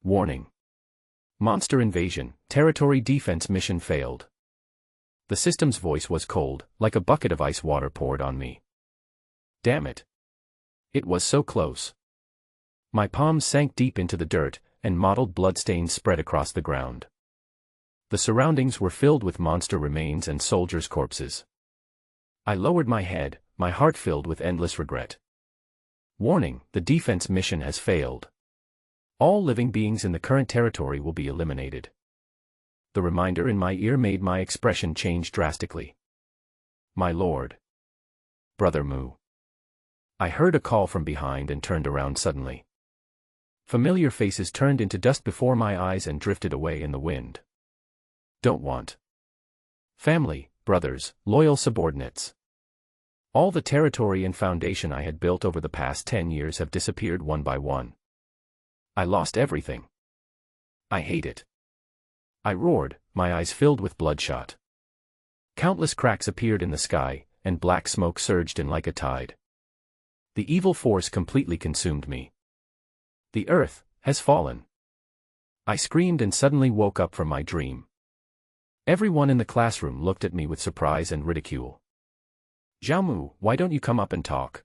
Warning. Monster invasion, territory defense mission failed. The system's voice was cold, like a bucket of ice water poured on me. Damn it. It was so close. My palms sank deep into the dirt, and mottled bloodstains spread across the ground. The surroundings were filled with monster remains and soldiers' corpses. I lowered my head, my heart filled with endless regret. Warning, the defense mission has failed. All living beings in the current territory will be eliminated. The reminder in my ear made my expression change drastically. My lord. Brother Mu. I heard a call from behind and turned around suddenly. Familiar faces turned into dust before my eyes and drifted away in the wind. Don't want. Family, brothers, loyal subordinates. All the territory and foundation I had built over the past 10 years have disappeared one by one. I lost everything. I hate it. I roared, my eyes filled with bloodshot. Countless cracks appeared in the sky, and black smoke surged in like a tide. The evil force completely consumed me. The earth has fallen. I screamed and suddenly woke up from my dream. Everyone in the classroom looked at me with surprise and ridicule. Xiaomu, why don't you come up and talk?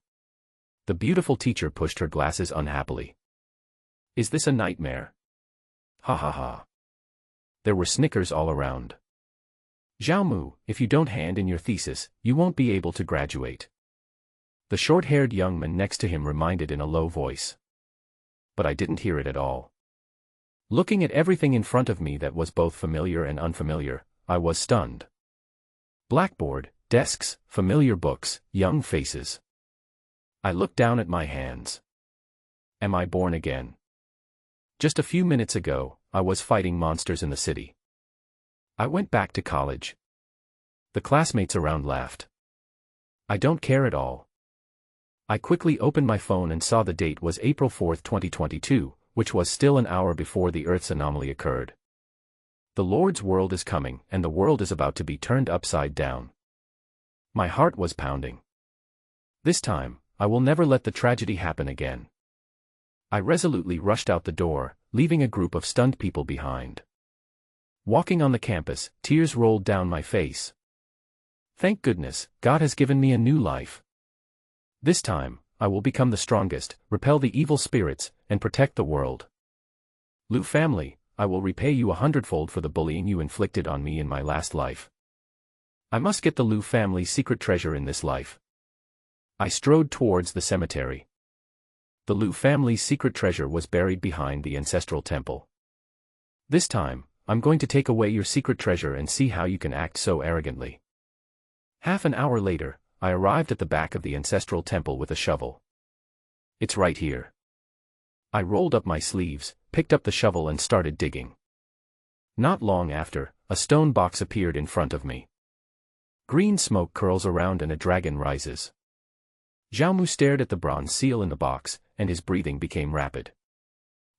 The beautiful teacher pushed her glasses unhappily. Is this a nightmare? Ha ha ha. There were snickers all around. Xiaomu, if you don't hand in your thesis, you won't be able to graduate. The short-haired young man next to him reminded in a low voice. But I didn't hear it at all. Looking at everything in front of me that was both familiar and unfamiliar, I was stunned. Blackboard, desks, familiar books, young faces. I looked down at my hands. Am I born again? Just a few minutes ago, I was fighting monsters in the city. I went back to college. The classmates around laughed. I don't care at all. I quickly opened my phone and saw the date was April 4, 2022, which was still an hour before the Earth's anomaly occurred. The Lord's world is coming, and the world is about to be turned upside down. My heart was pounding. This time, I will never let the tragedy happen again. I resolutely rushed out the door, leaving a group of stunned people behind. Walking on the campus, tears rolled down my face. Thank goodness, God has given me a new life. This time, I will become the strongest, repel the evil spirits, and protect the world. Lu family, I will repay you 100-fold for the bullying you inflicted on me in my last life. I must get the Lu family's secret treasure in this life. I strode towards the cemetery. The Lu family's secret treasure was buried behind the ancestral temple. This time, I'm going to take away your secret treasure and see how you can act so arrogantly. Half an hour later, I arrived at the back of the ancestral temple with a shovel. It's right here. I rolled up my sleeves, picked up the shovel and started digging. Not long after, a stone box appeared in front of me. Green smoke curls around and a dragon rises. Xiaomu stared at the bronze seal in the box, and his breathing became rapid.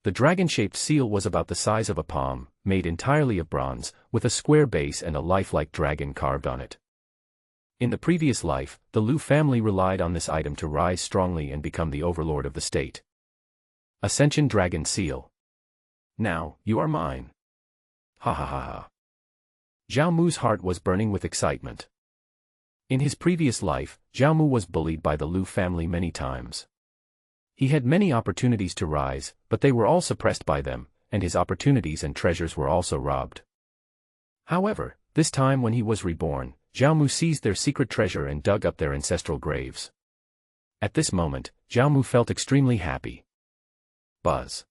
The dragon-shaped seal was about the size of a palm, made entirely of bronze, with a square base and a lifelike dragon carved on it. In the previous life, the Lu family relied on this item to rise strongly and become the overlord of the state. Ascension Dragon Seal. Now, you are mine. Ha ha ha ha. Zhao Mu's heart was burning with excitement. In his previous life, Zhao Mu was bullied by the Lu family many times. He had many opportunities to rise, but they were all suppressed by them, and his opportunities and treasures were also robbed. However, this time when he was reborn, Zhao Mu seized their secret treasure and dug up their ancestral graves. At this moment, Zhao Mu felt extremely happy. Buzz.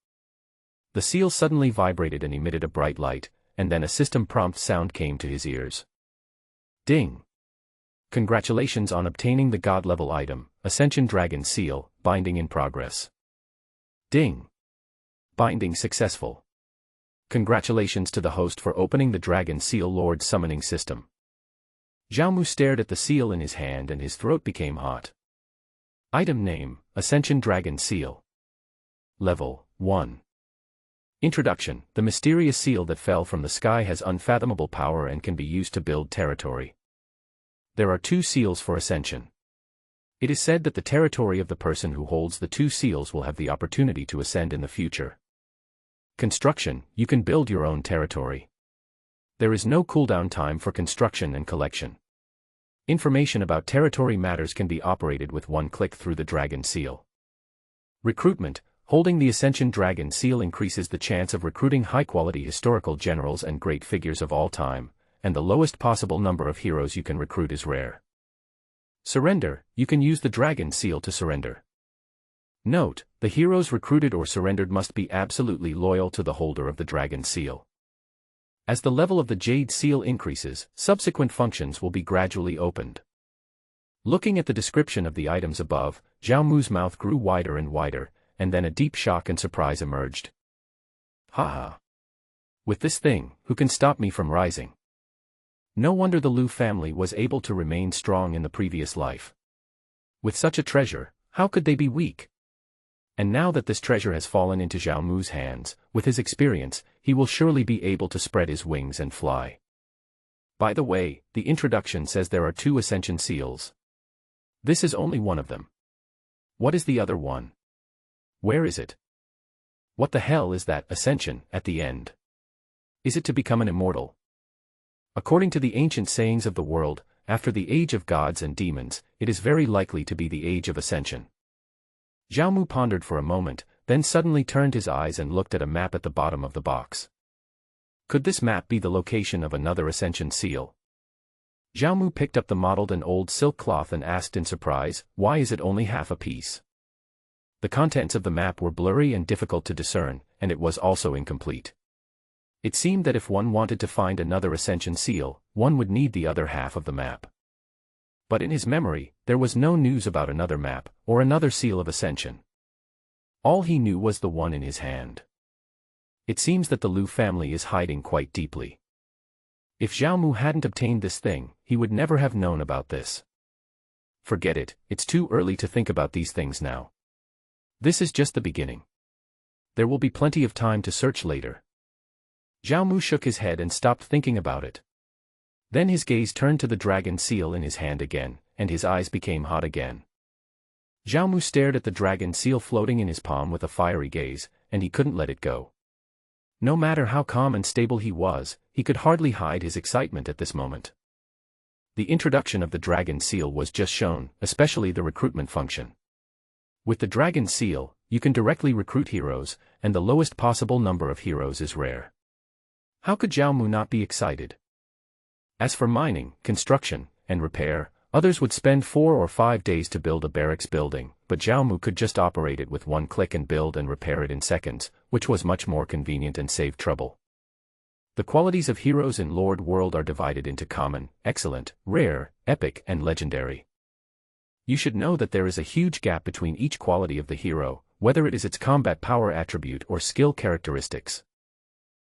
The seal suddenly vibrated and emitted a bright light, and then a system prompt sound came to his ears. Ding! Congratulations on obtaining the God-level item, Ascension Dragon Seal, binding in progress. Ding! Binding successful. Congratulations to the host for opening the Dragon Seal Lord summoning system. Zhao Mu stared at the seal in his hand and his throat became hot. Item name, Ascension Dragon Seal. Level 1. Introduction. The mysterious seal that fell from the sky has unfathomable power and can be used to build territory. There are 2 seals for ascension. It is said that the territory of the person who holds the 2 seals will have the opportunity to ascend in the future. Construction, you can build your own territory. There is no cooldown time for construction and collection. Information about territory matters can be operated with one click through the Dragon Seal. Recruitment, holding the Ascension Dragon Seal increases the chance of recruiting high-quality historical generals and great figures of all time, and the lowest possible number of heroes you can recruit is rare. Surrender, you can use the Dragon Seal to surrender. Note, the heroes recruited or surrendered must be absolutely loyal to the holder of the Dragon Seal. As the level of the Jade Seal increases, subsequent functions will be gradually opened. Looking at the description of the items above, Zhao Mu's mouth grew wider and wider, and then a deep shock and surprise emerged. Haha. With this thing, who can stop me from rising? No wonder the Liu family was able to remain strong in the previous life. With such a treasure, how could they be weak? And now that this treasure has fallen into Zhao Mu's hands, with his experience, he will surely be able to spread his wings and fly. By the way, the introduction says there are 2 Ascension Seals. This is only one of them. What is the other one? Where is it? What the hell is that Ascension at the end? Is it to become an immortal? According to the ancient sayings of the world, after the age of gods and demons, it is very likely to be the age of Ascension. Zhao Mu pondered for a moment, then suddenly turned his eyes and looked at a map at the bottom of the box. Could this map be the location of another Ascension Seal? Zhao Mu picked up the mottled and old silk cloth and asked in surprise, why is it only half a piece? The contents of the map were blurry and difficult to discern, and it was also incomplete. It seemed that if one wanted to find another Ascension Seal, one would need the other half of the map. But in his memory, there was no news about another map, or another Seal of Ascension. All he knew was the one in his hand. It seems that the Liu family is hiding quite deeply. If Zhao Mu hadn't obtained this thing, he would never have known about this. Forget it, it's too early to think about these things now. This is just the beginning. There will be plenty of time to search later. Zhao Mu shook his head and stopped thinking about it. Then his gaze turned to the Dragon Seal in his hand again, and his eyes became hot again. Zhao Mu stared at the Dragon Seal floating in his palm with a fiery gaze, and he couldn't let it go. No matter how calm and stable he was, he could hardly hide his excitement at this moment. The introduction of the Dragon Seal was just shown, especially the recruitment function. With the Dragon Seal, you can directly recruit heroes, and the lowest possible number of heroes is rare. How could Zhao Mu not be excited? As for mining, construction, and repair, others would spend 4 or 5 days to build a barracks building, but Zhao Mu could just operate it with one click and build and repair it in seconds, which was much more convenient and saved trouble. The qualities of heroes in Lord World are divided into common, excellent, rare, epic, and legendary. You should know that there is a huge gap between each quality of the hero, whether it is its combat power attribute or skill characteristics.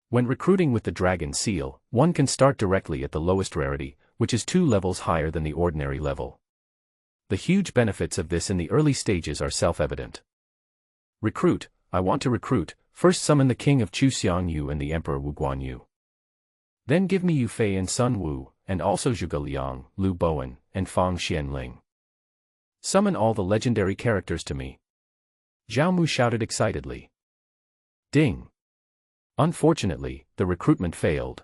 When recruiting with the Dragon Seal, one can start directly at the lowest rarity, which is 2 levels higher than the ordinary level. The huge benefits of this in the early stages are self-evident. Recruit, I want to recruit, first summon the King of Chu Xiangyu and the Emperor Wu Guanyu. Then give me Yu Fei and Sun Wu, and also Zhuge Liang, Liu Bowen, and Fang Xianling. Summon all the legendary characters to me. Zhao Mu shouted excitedly. Ding! Unfortunately, the recruitment failed.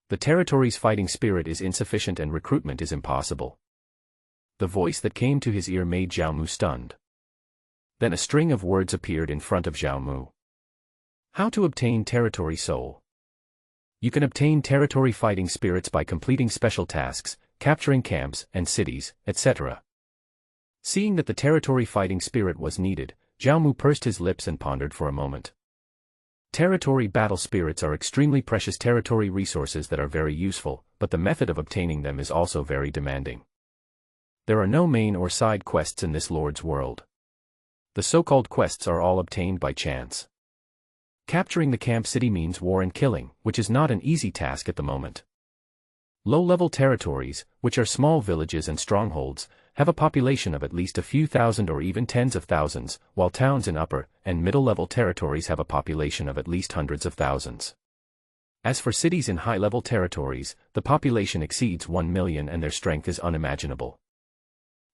The territory's fighting spirit is insufficient and recruitment is impossible. The voice that came to his ear made Zhao Mu stunned. Then a string of words appeared in front of Zhao Mu. How to obtain territory soul. You can obtain territory fighting spirits by completing special tasks, capturing camps and cities, etc. Seeing that the territory fighting spirit was needed, Zhao Mu pursed his lips and pondered for a moment. Territory battle spirits are extremely precious territory resources that are very useful, but the method of obtaining them is also very demanding. There are no main or side quests in this Lord's world. The so-called quests are all obtained by chance. Capturing the camp city means war and killing, which is not an easy task at the moment. Low-level territories, which are small villages and strongholds, have a population of at least a few thousand or even tens of thousands, while towns in upper and middle-level territories have a population of at least hundreds of thousands. As for cities in high-level territories, the population exceeds 1 million and their strength is unimaginable.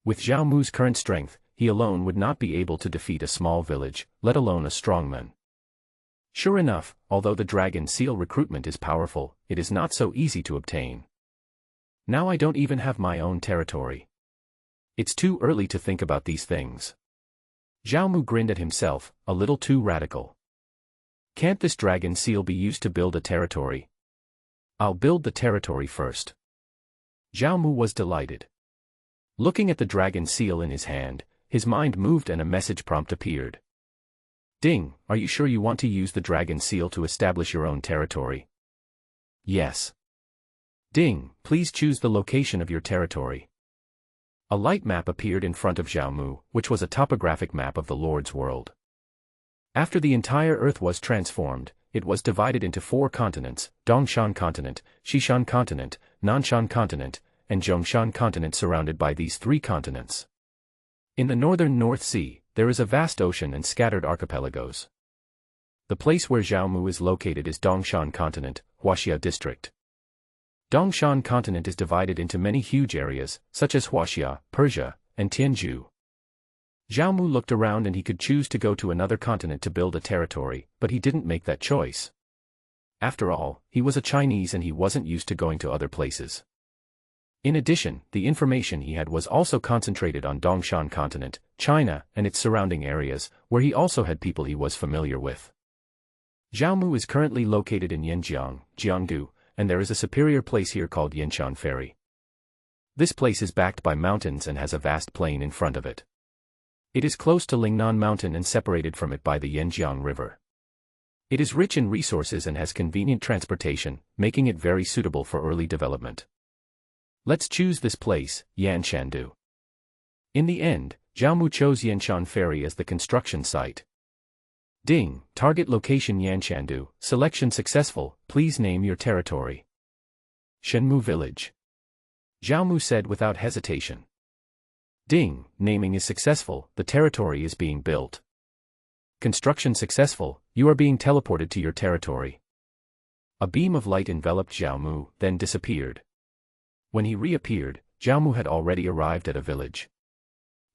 With Zhao Mu's current strength, he alone would not be able to defeat a small village, let alone a strongman. Sure enough, although the dragon seal recruitment is powerful, it is not so easy to obtain. Now I don't even have my own territory. It's too early to think about these things. Zhao Mu grinned at himself, a little too radical. Can't this dragon seal be used to build a territory? I'll build the territory first. Zhao Mu was delighted. Looking at the dragon seal in his hand, his mind moved and a message prompt appeared. Ding, are you sure you want to use the dragon seal to establish your own territory? Yes. Ding, please choose the location of your territory. A light map appeared in front of Zhao Mu, which was a topographic map of the Lord's world. After the entire Earth was transformed, it was divided into 4 continents: Dongshan Continent, Xishan Continent, Nanshan Continent, and Zhongshan Continent, surrounded by these 3 continents. In the northern North Sea, there is a vast ocean and scattered archipelagos. The place where Zhao Mu is located is Dongshan Continent, Huaxia District. Dongshan Continent is divided into many huge areas, such as Huaxia, Persia, and Tianzhu. Zhao Mu looked around and he could choose to go to another continent to build a territory, but he didn't make that choice. After all, he was a Chinese and he wasn't used to going to other places. In addition, the information he had was also concentrated on Dongshan Continent, China, and its surrounding areas, where he also had people he was familiar with. Zhao Mu is currently located in Yanjiang, Jiangdu, and there is a superior place here called Yinshan Ferry. This place is backed by mountains and has a vast plain in front of it. It is close to Lingnan Mountain and separated from it by the Yanjiang River. It is rich in resources and has convenient transportation, making it very suitable for early development. Let's choose this place, Yanshandu. In the end, Zhao Mu chose Yinshan Ferry as the construction site. Ding, target location Yanshandu, selection successful, please name your territory. Shenmu Village. Zhao Mu said without hesitation. Ding, naming is successful, the territory is being built. Construction successful, you are being teleported to your territory. A beam of light enveloped Zhao Mu, then disappeared. When he reappeared, Zhao Mu had already arrived at a village.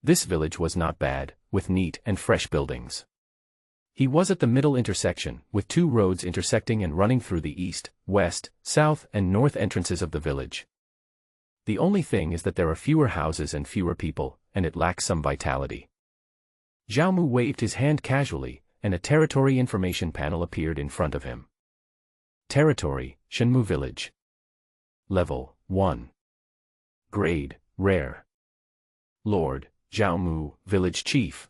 This village was not bad, with neat and fresh buildings. He was at the middle intersection, with 2 roads intersecting and running through the east, west, south, and north entrances of the village. The only thing is that there are fewer houses and fewer people, and it lacks some vitality. Zhao Mu waved his hand casually, and a territory information panel appeared in front of him. Territory, Shenmu Village. Level 1. Grade, Rare. Lord, Zhao Mu, Village Chief.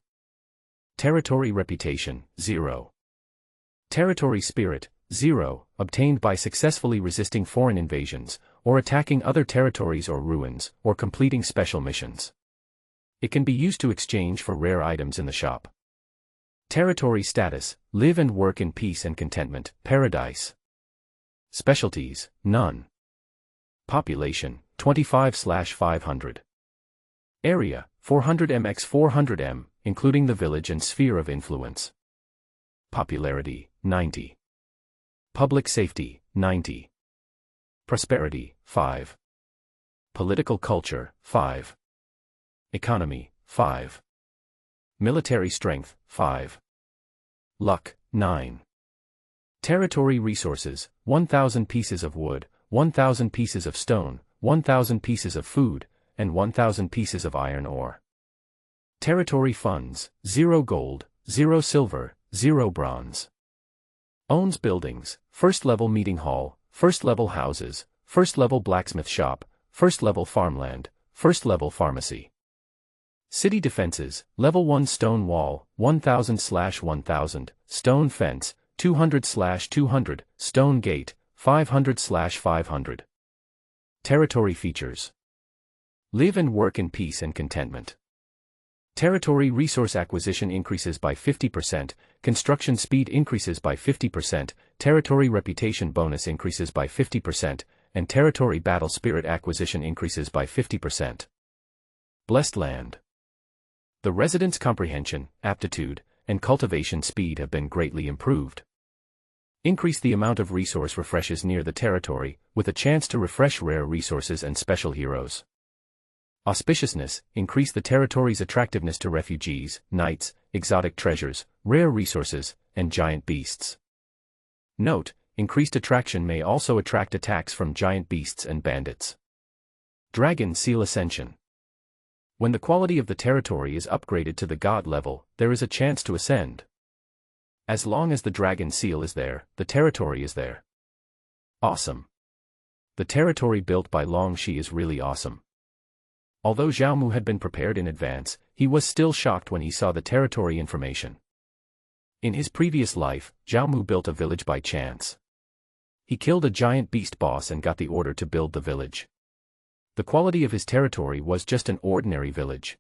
Territory Reputation, 0. Territory Spirit, 0, obtained by successfully resisting foreign invasions, or attacking other territories or ruins, or completing special missions. It can be used to exchange for rare items in the shop. Territory Status, live and work in peace and contentment, paradise. Specialties, none. Population, 25/500. Area, 400 m x 400 m, including the village and sphere of influence. Popularity, 90. Public safety, 90. Prosperity, 5. Political culture, 5. Economy, 5. Military strength, 5. Luck, 9. Territory resources, 1,000 pieces of wood, 1,000 pieces of stone, 1,000 pieces of food, and 1,000 pieces of iron ore. Territory funds, 0 gold, 0 silver, 0 bronze. Owns buildings, first level meeting hall, first level houses, first level blacksmith shop, first level farmland, first level pharmacy. City defenses, level 1 stone wall, 1,000/1,000, stone fence, 200/200, stone gate, 500/500. Territory features. Live and work in peace and contentment. Territory resource acquisition increases by 50%, construction speed increases by 50%, territory reputation bonus increases by 50%, and territory battle spirit acquisition increases by 50%. Blessed land. The residents' comprehension, aptitude, and cultivation speed have been greatly improved. Increase the amount of resource refreshes near the territory, with a chance to refresh rare resources and special heroes. Auspiciousness, increase the territory's attractiveness to refugees, knights, exotic treasures, rare resources, and giant beasts. Note: increased attraction may also attract attacks from giant beasts and bandits. Dragon Seal Ascension. When the quality of the territory is upgraded to the god level, there is a chance to ascend. As long as the dragon seal is there, the territory is there. Awesome. The territory built by Long Shi is really awesome. Although Zhao Mu had been prepared in advance, he was still shocked when he saw the territory information. In his previous life, Zhao Mu built a village by chance. He killed a giant beast boss and got the order to build the village. The quality of his territory was just an ordinary village.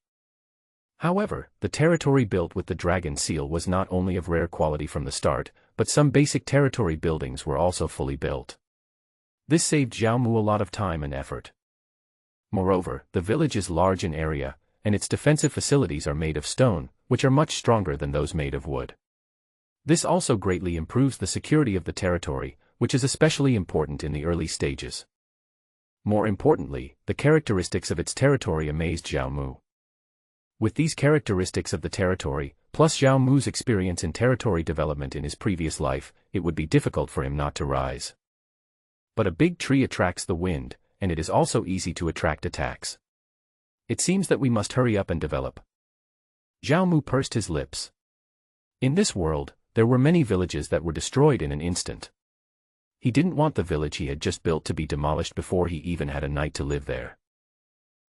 However, the territory built with the dragon seal was not only of rare quality from the start, but some basic territory buildings were also fully built. This saved Zhao Mu a lot of time and effort. Moreover, the village is large in area, and its defensive facilities are made of stone, which are much stronger than those made of wood. This also greatly improves the security of the territory, which is especially important in the early stages. More importantly, the characteristics of its territory amazed Zhao Mu. With these characteristics of the territory, plus Zhao Mu's experience in territory development in his previous life, it would be difficult for him not to rise. But a big tree attracts the wind, and it is also easy to attract attacks. It seems that we must hurry up and develop. Zhao Mu pursed his lips. In this world, there were many villages that were destroyed in an instant. He didn't want the village he had just built to be demolished before he even had a night to live there.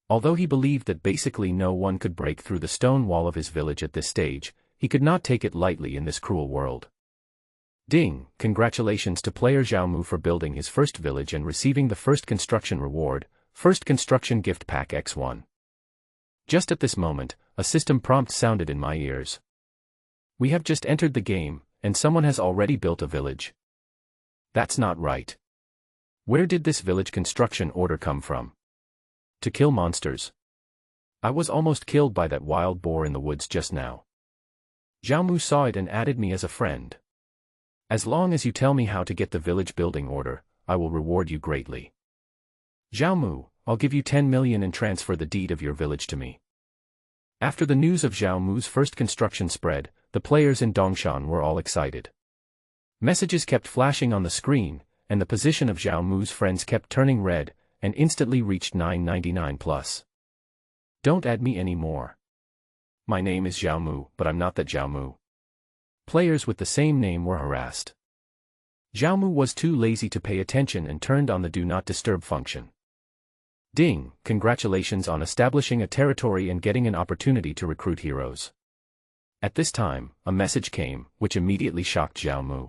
Although he believed that basically no one could break through the stone wall of his village at this stage, he could not take it lightly in this cruel world. Ding! Congratulations to player Zhao Mu for building his first village and receiving the first construction reward, First Construction Gift Pack X1. Just at this moment, a system prompt sounded in my ears. We have just entered the game, and someone has already built a village. That's not right. Where did this village construction order come from? To kill monsters. I was almost killed by that wild boar in the woods just now. Zhao Mu saw it and added me as a friend. As long as you tell me how to get the village building order, I will reward you greatly. Zhao Mu, I'll give you 10 million and transfer the deed of your village to me. After the news of Zhao Mu's first construction spread, the players in Dongshan were all excited. Messages kept flashing on the screen, and the position of Zhao Mu's friends kept turning red, and instantly reached 999 plus. Don't add me anymore. My name is Zhao Mu, but I'm not that Zhao Mu. Players with the same name were harassed. Zhao Mu was too lazy to pay attention and turned on the Do Not Disturb function. Ding! Congratulations on establishing a territory and getting an opportunity to recruit heroes. At this time, a message came, which immediately shocked Zhao Mu.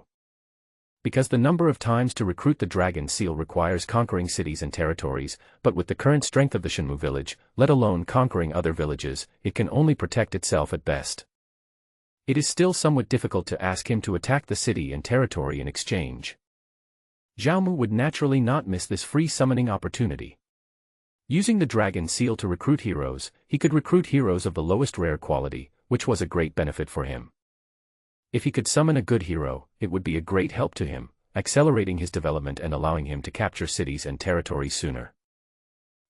Because the number of times to recruit the Dragon Seal requires conquering cities and territories, but with the current strength of the Shenmue village, let alone conquering other villages, it can only protect itself at best. It is still somewhat difficult to ask him to attack the city and territory in exchange. Zhao Mu would naturally not miss this free summoning opportunity. Using the Dragon Seal to recruit heroes, he could recruit heroes of the lowest rare quality, which was a great benefit for him. If he could summon a good hero, it would be a great help to him, accelerating his development and allowing him to capture cities and territories sooner.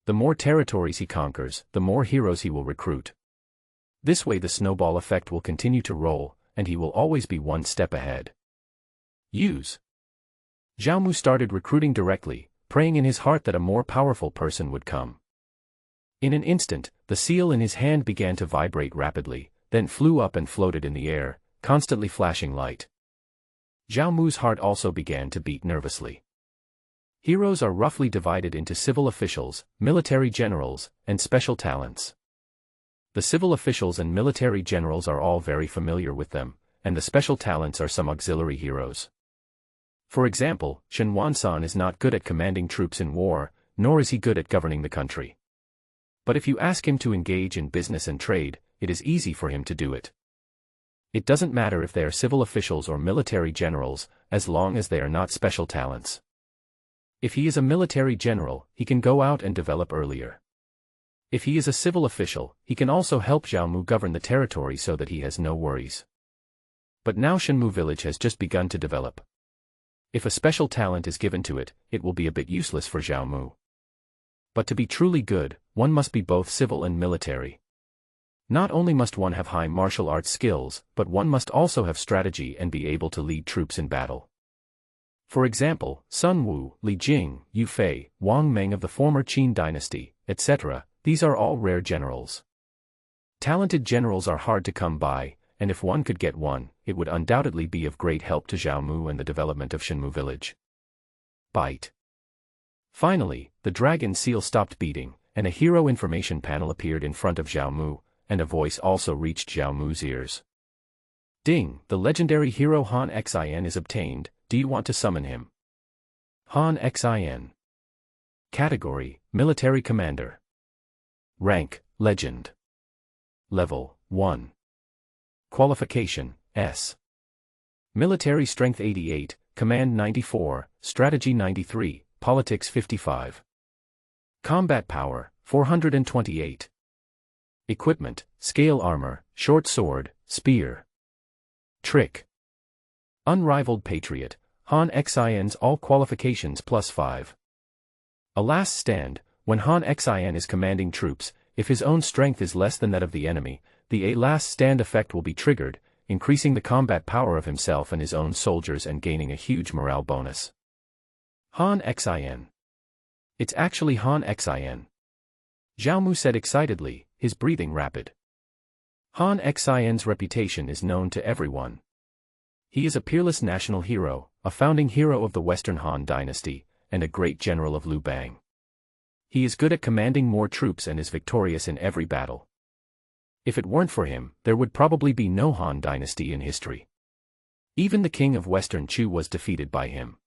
The more territories he conquers, the more heroes he will recruit. This way the snowball effect will continue to roll, and he will always be one step ahead. Use. Zhao Mu started recruiting directly, praying in his heart that a more powerful person would come. In an instant, the seal in his hand began to vibrate rapidly, then flew up and floated in the air, constantly flashing light. Zhao Mu's heart also began to beat nervously. Heroes are roughly divided into civil officials, military generals, and special talents. The civil officials and military generals are all very familiar with them, and the special talents are some auxiliary heroes. For example, Shen Wansan is not good at commanding troops in war, nor is he good at governing the country. But if you ask him to engage in business and trade, it is easy for him to do it. It doesn't matter if they are civil officials or military generals, as long as they are not special talents. If he is a military general, he can go out and develop earlier. If he is a civil official, he can also help Zhao Mu govern the territory so that he has no worries. But now Shenmue village has just begun to develop. If a special talent is given to it, it will be a bit useless for Zhao Mu. But to be truly good, one must be both civil and military. Not only must one have high martial arts skills, but one must also have strategy and be able to lead troops in battle. For example, Sun Wu, Li Jing, Yu Fei, Wang Meng of the former Qin dynasty, etc., these are all rare generals. Talented generals are hard to come by, and if one could get one, it would undoubtedly be of great help to Zhao Mu and the development of Shenmu village. Bite. Finally, the dragon seal stopped beating, and a hero information panel appeared in front of Zhao Mu, and a voice also reached Zhao Mu's ears. Ding, the legendary hero Han Xin is obtained, do you want to summon him? Han Xin. Category, Military Commander. Rank, Legend. Level, 1. Qualification, S. Military Strength 88, Command 94, Strategy 93, Politics 55. Combat Power, 428. Equipment, Scale Armor, Short Sword, Spear. Trick. Unrivaled Patriot, Han Xin's all qualifications +5. A last stand, when Han Xin is commanding troops, if his own strength is less than that of the enemy, the last stand effect will be triggered, increasing the combat power of himself and his own soldiers and gaining a huge morale bonus. Han Xin. It's actually Han Xin. Zhao Mu said excitedly, his breathing rapid. Han Xin's reputation is known to everyone. He is a peerless national hero, a founding hero of the Western Han dynasty, and a great general of Liu Bang. He is good at commanding more troops and is victorious in every battle. If it weren't for him, there would probably be no Han dynasty in history. Even the king of Western Chu was defeated by him.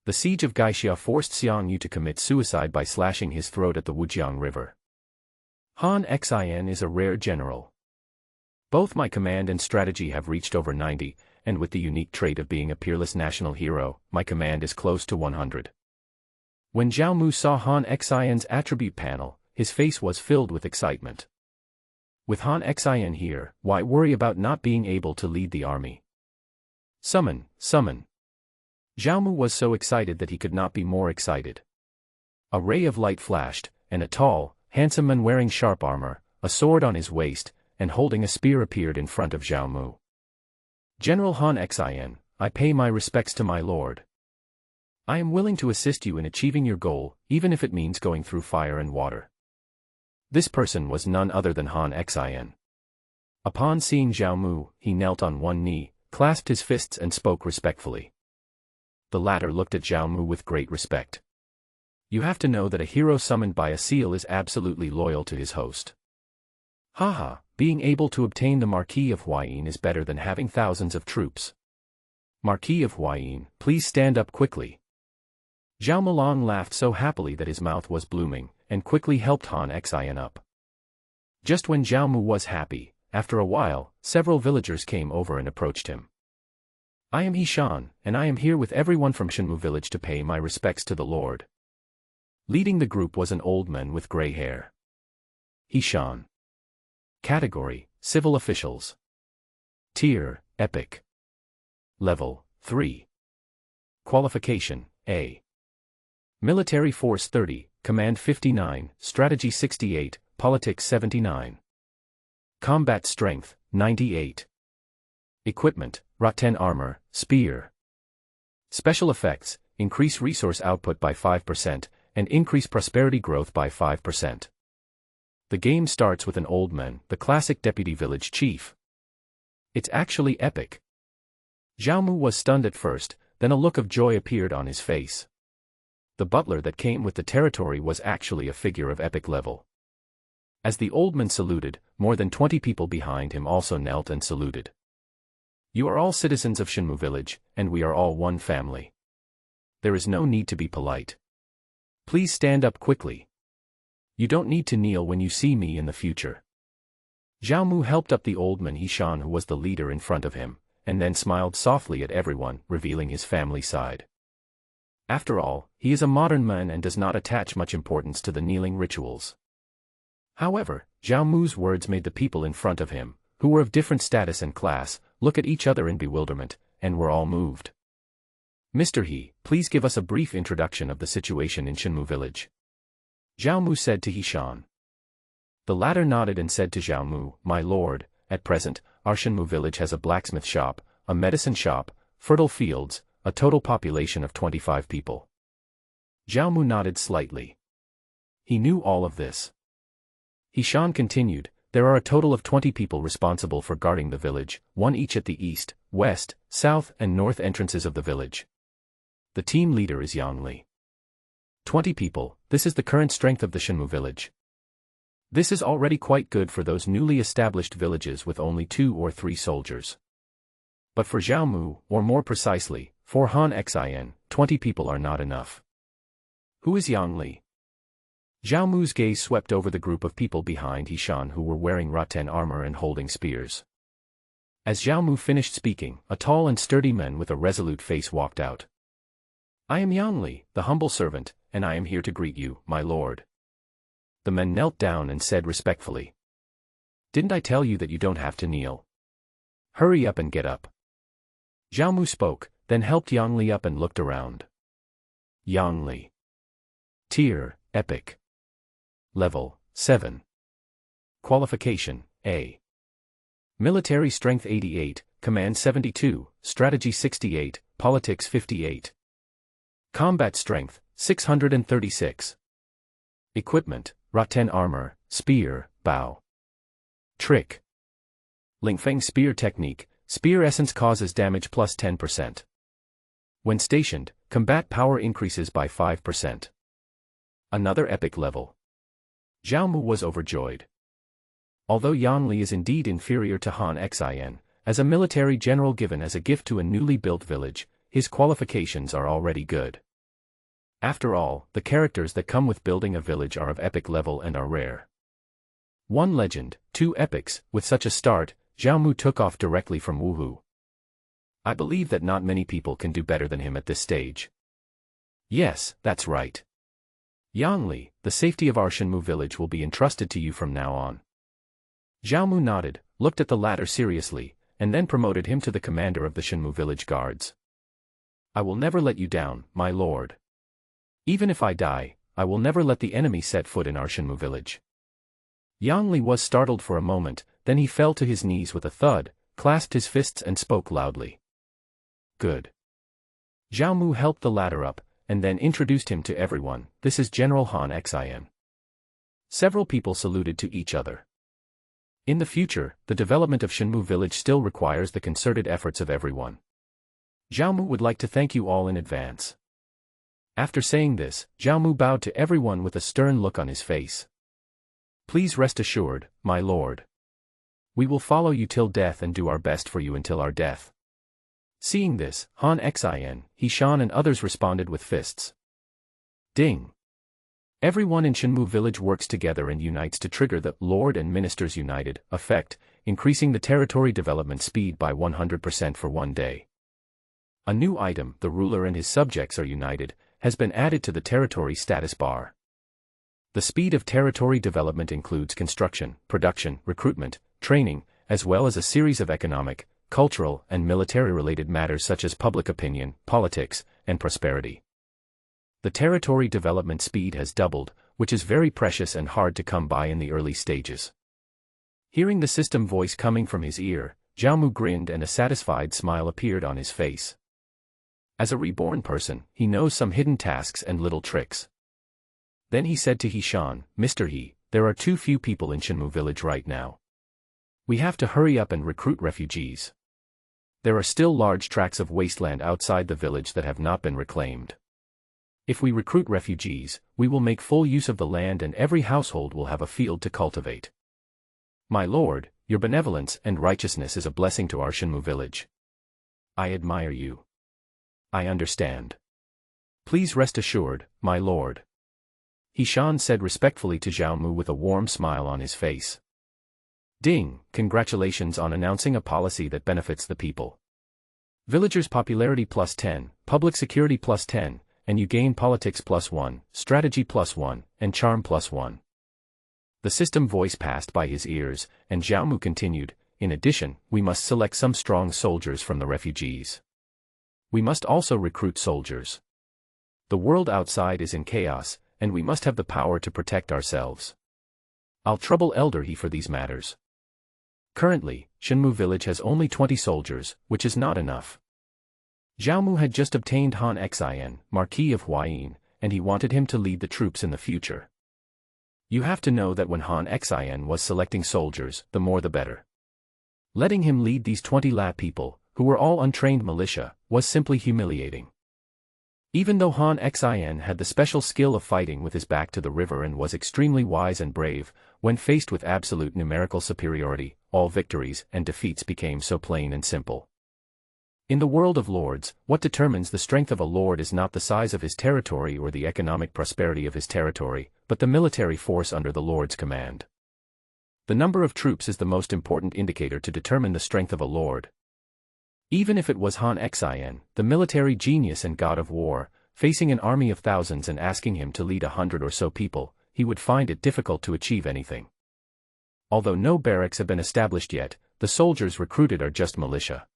The siege of Gaixia forced Xiang Yu to commit suicide by slashing his throat at the Wujiang River. Han Xin is a rare general. Both my command and strategy have reached over 90, and with the unique trait of being a peerless national hero, my command is close to 100. When Zhao Mu saw Han Xin's attribute panel, his face was filled with excitement. With Han Xin here, why worry about not being able to lead the army? Summon, summon. Zhao Mu was so excited that he could not be more excited. A ray of light flashed, and a tall, handsome man wearing sharp armor, a sword on his waist, and holding a spear appeared in front of Zhao Mu. General Han Xin, I pay my respects to my lord. I am willing to assist you in achieving your goal, even if it means going through fire and water. This person was none other than Han Xin. Upon seeing Zhao Mu, he knelt on one knee, clasped his fists and spoke respectfully. The latter looked at Zhao Mu with great respect. You have to know that a hero summoned by a seal is absolutely loyal to his host. Haha, being able to obtain the Marquis of Huayin is better than having thousands of troops. Marquis of Huayin, please stand up quickly. Zhao Mulong laughed so happily that his mouth was blooming, and quickly helped Han Xin up. Just when Zhao Mu was happy, after a while, several villagers came over and approached him. I am Hishan, and I am here with everyone from Shenmu village to pay my respects to the Lord. Leading the group was an old man with gray hair. Hishan. Category, Civil Officials. Tier, Epic. Level, 3. Qualification, A. Military Force 30, Command 59, Strategy 68, Politics 79. Combat Strength, 98. Equipment, Raten Armor, Spear. Special Effects, increase resource output by 5%, and increase prosperity growth by 5%. The game starts with an old man, the classic deputy village chief. It's actually epic. Zhao Mu was stunned at first, then a look of joy appeared on his face. The butler that came with the territory was actually a figure of epic level. As the old man saluted, more than 20 people behind him also knelt and saluted. You are all citizens of Shenmu village, and we are all one family. There is no need to be polite. Please stand up quickly. You don't need to kneel when you see me in the future. Zhao Mu helped up the old man Hishan, who was the leader, in front of him, and then smiled softly at everyone, revealing his family side. After all, he is a modern man and does not attach much importance to the kneeling rituals. However, Zhao Mu's words made the people in front of him, who were of different status and class, look at each other in bewilderment, and were all moved. Mr. He, please give us a brief introduction of the situation in Shenmu village. Zhao Mu said to Hishan. The latter nodded and said to Zhao Mu, My lord, at present, our Shenmu village has a blacksmith shop, a medicine shop, fertile fields, a total population of 25 people. Zhao Mu nodded slightly. He knew all of this. Hishan continued, there are a total of 20 people responsible for guarding the village, one each at the east, west, south and north entrances of the village. The team leader is Yang Li. 20 people, this is the current strength of the Shenmu village. This is already quite good for those newly established villages with only 2 or 3 soldiers. But for Zhao Mu, or more precisely, for Han Xin, 20 people are not enough. Who is Yang Li? Zhao Mu's gaze swept over the group of people behind Hishan who were wearing rattan armor and holding spears. As Zhao Mu finished speaking, a tall and sturdy man with a resolute face walked out. I am Yang Li, the humble servant, and I am here to greet you, my lord. The man knelt down and said respectfully. Didn't I tell you that you don't have to kneel? Hurry up and get up. Zhao Mu spoke, then helped Yang Li up and looked around. Yang Li. Tier, Epic. Level, 7. Qualification, A. Military Strength 88, Command 72, Strategy 68, Politics 58. Combat Strength, 636. Equipment, rattan armor, spear, bow. Trick. Lingfeng Spear Technique, Spear Essence causes damage plus 10%. When stationed, combat power increases by 5%. Another epic level. Zhao Mu was overjoyed. Although Yang Li is indeed inferior to Han Xin, as a military general given as a gift to a newly built village, his qualifications are already good. After all, the characters that come with building a village are of epic level and are rare. 1 legend, 2 epics, with such a start, Zhao Mu took off directly from Wuhu. I believe that not many people can do better than him at this stage. Yes, that's right. Yang Li, the safety of our Shenmu village will be entrusted to you from now on. Zhao Mu nodded, looked at the latter seriously, and then promoted him to the commander of the Shenmu village guards. I will never let you down, my lord. Even if I die, I will never let the enemy set foot in our Shenmu village. Yang Li was startled for a moment, then he fell to his knees with a thud, clasped his fists and spoke loudly. Good. Zhao Mu helped the latter up, and then introduced him to everyone. This is General Han Xin. Several people saluted to each other. In the future, the development of Shenmu village still requires the concerted efforts of everyone. Zhao Mu would like to thank you all in advance. After saying this, Zhao Mu bowed to everyone with a stern look on his face. Please rest assured, my lord. We will follow you till death and do our best for you until our death. Seeing this, Han Xin, Hishan and others responded with fists. Ding! Everyone in Shenmu village works together and unites to trigger the Lord and Ministers United effect, increasing the territory development speed by 100% for 1 day. A new item, the ruler and his subjects are united, has been added to the territory status bar. The speed of territory development includes construction, production, recruitment, training, as well as a series of economic, cultural, and military-related matters such as public opinion, politics, and prosperity. The territory development speed has doubled, which is very precious and hard to come by in the early stages. Hearing the system voice coming from his ear, Zhao Mu grinned and a satisfied smile appeared on his face. As a reborn person, he knows some hidden tasks and little tricks. Then he said to Hishan, Mr. He, there are too few people in Shenmu village right now. We have to hurry up and recruit refugees. There are still large tracts of wasteland outside the village that have not been reclaimed. If we recruit refugees, we will make full use of the land and every household will have a field to cultivate. My lord, your benevolence and righteousness is a blessing to our Shenmu village. I admire you. I understand. Please rest assured, my lord. Hishan said respectfully to Zhao Mu with a warm smile on his face. Ding, congratulations on announcing a policy that benefits the people. Villagers' popularity plus 10, public security plus 10, and you gain politics plus 1, strategy plus 1, and charm plus 1. The system voice passed by his ears, and Zhao Mu continued, in addition, we must select some strong soldiers from the refugees. We must also recruit soldiers. The world outside is in chaos, and we must have the power to protect ourselves. I'll trouble Elder He for these matters. Currently, Shenmu village has only 20 soldiers, which is not enough. Zhao Mu had just obtained Han Xin, Marquis of Huayin, and he wanted him to lead the troops in the future. You have to know that when Han Xin was selecting soldiers, the more the better. Letting him lead these 20 La people, who were all untrained militia, was simply humiliating. Even though Han Xin had the special skill of fighting with his back to the river and was extremely wise and brave, when faced with absolute numerical superiority, all victories and defeats became so plain and simple. In the world of lords, what determines the strength of a lord is not the size of his territory or the economic prosperity of his territory, but the military force under the lord's command. The number of troops is the most important indicator to determine the strength of a lord. Even if it was Han Xin, the military genius and god of war, facing an army of thousands and asking him to lead 100 or so people, he would find it difficult to achieve anything. Although no barracks have been established yet, the soldiers recruited are just militia.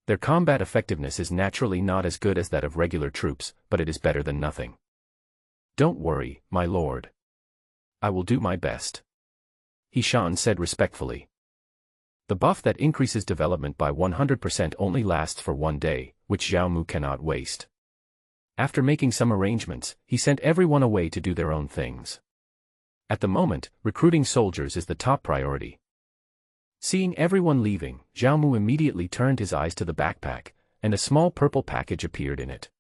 Their combat effectiveness is naturally not as good as that of regular troops, but it is better than nothing. Don't worry, my lord. I will do my best. He Shan said respectfully. The buff that increases development by 100% only lasts for 1 day, which Zhao Mu cannot waste. After making some arrangements, he sent everyone away to do their own things. At the moment, recruiting soldiers is the top priority. Seeing everyone leaving, Zhao Mu immediately turned his eyes to the backpack, and a small purple package appeared in it.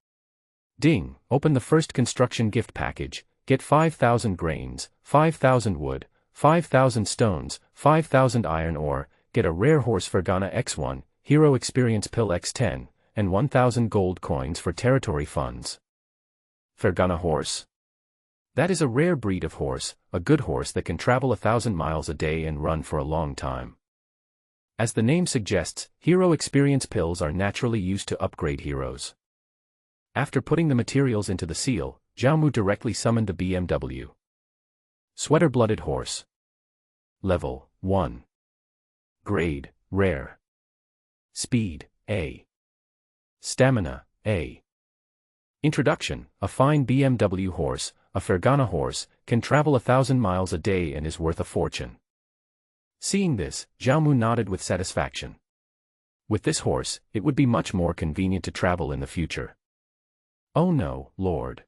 Ding! Open the first construction gift package, get 5,000 grains, 5,000 wood, 5,000 stones, 5,000 iron ore, get a rare horse Fergana X1, hero experience pill X10, and 1,000 gold coins for territory funds. Fergana horse? That is a rare breed of horse, a good horse that can travel 1,000 miles a day and run for a long time. As the name suggests, hero experience pills are naturally used to upgrade heroes. After putting the materials into the seal, Zhao Mu directly summoned the BMW. Sweater-blooded horse. Level 1. Grade, rare. Speed, A. Stamina, A. Introduction: a fine BMW horse, a Fergana horse, can travel 1,000 miles a day and is worth a fortune. Seeing this, Zhao Mu nodded with satisfaction. With this horse, it would be much more convenient to travel in the future. Oh no, Lord.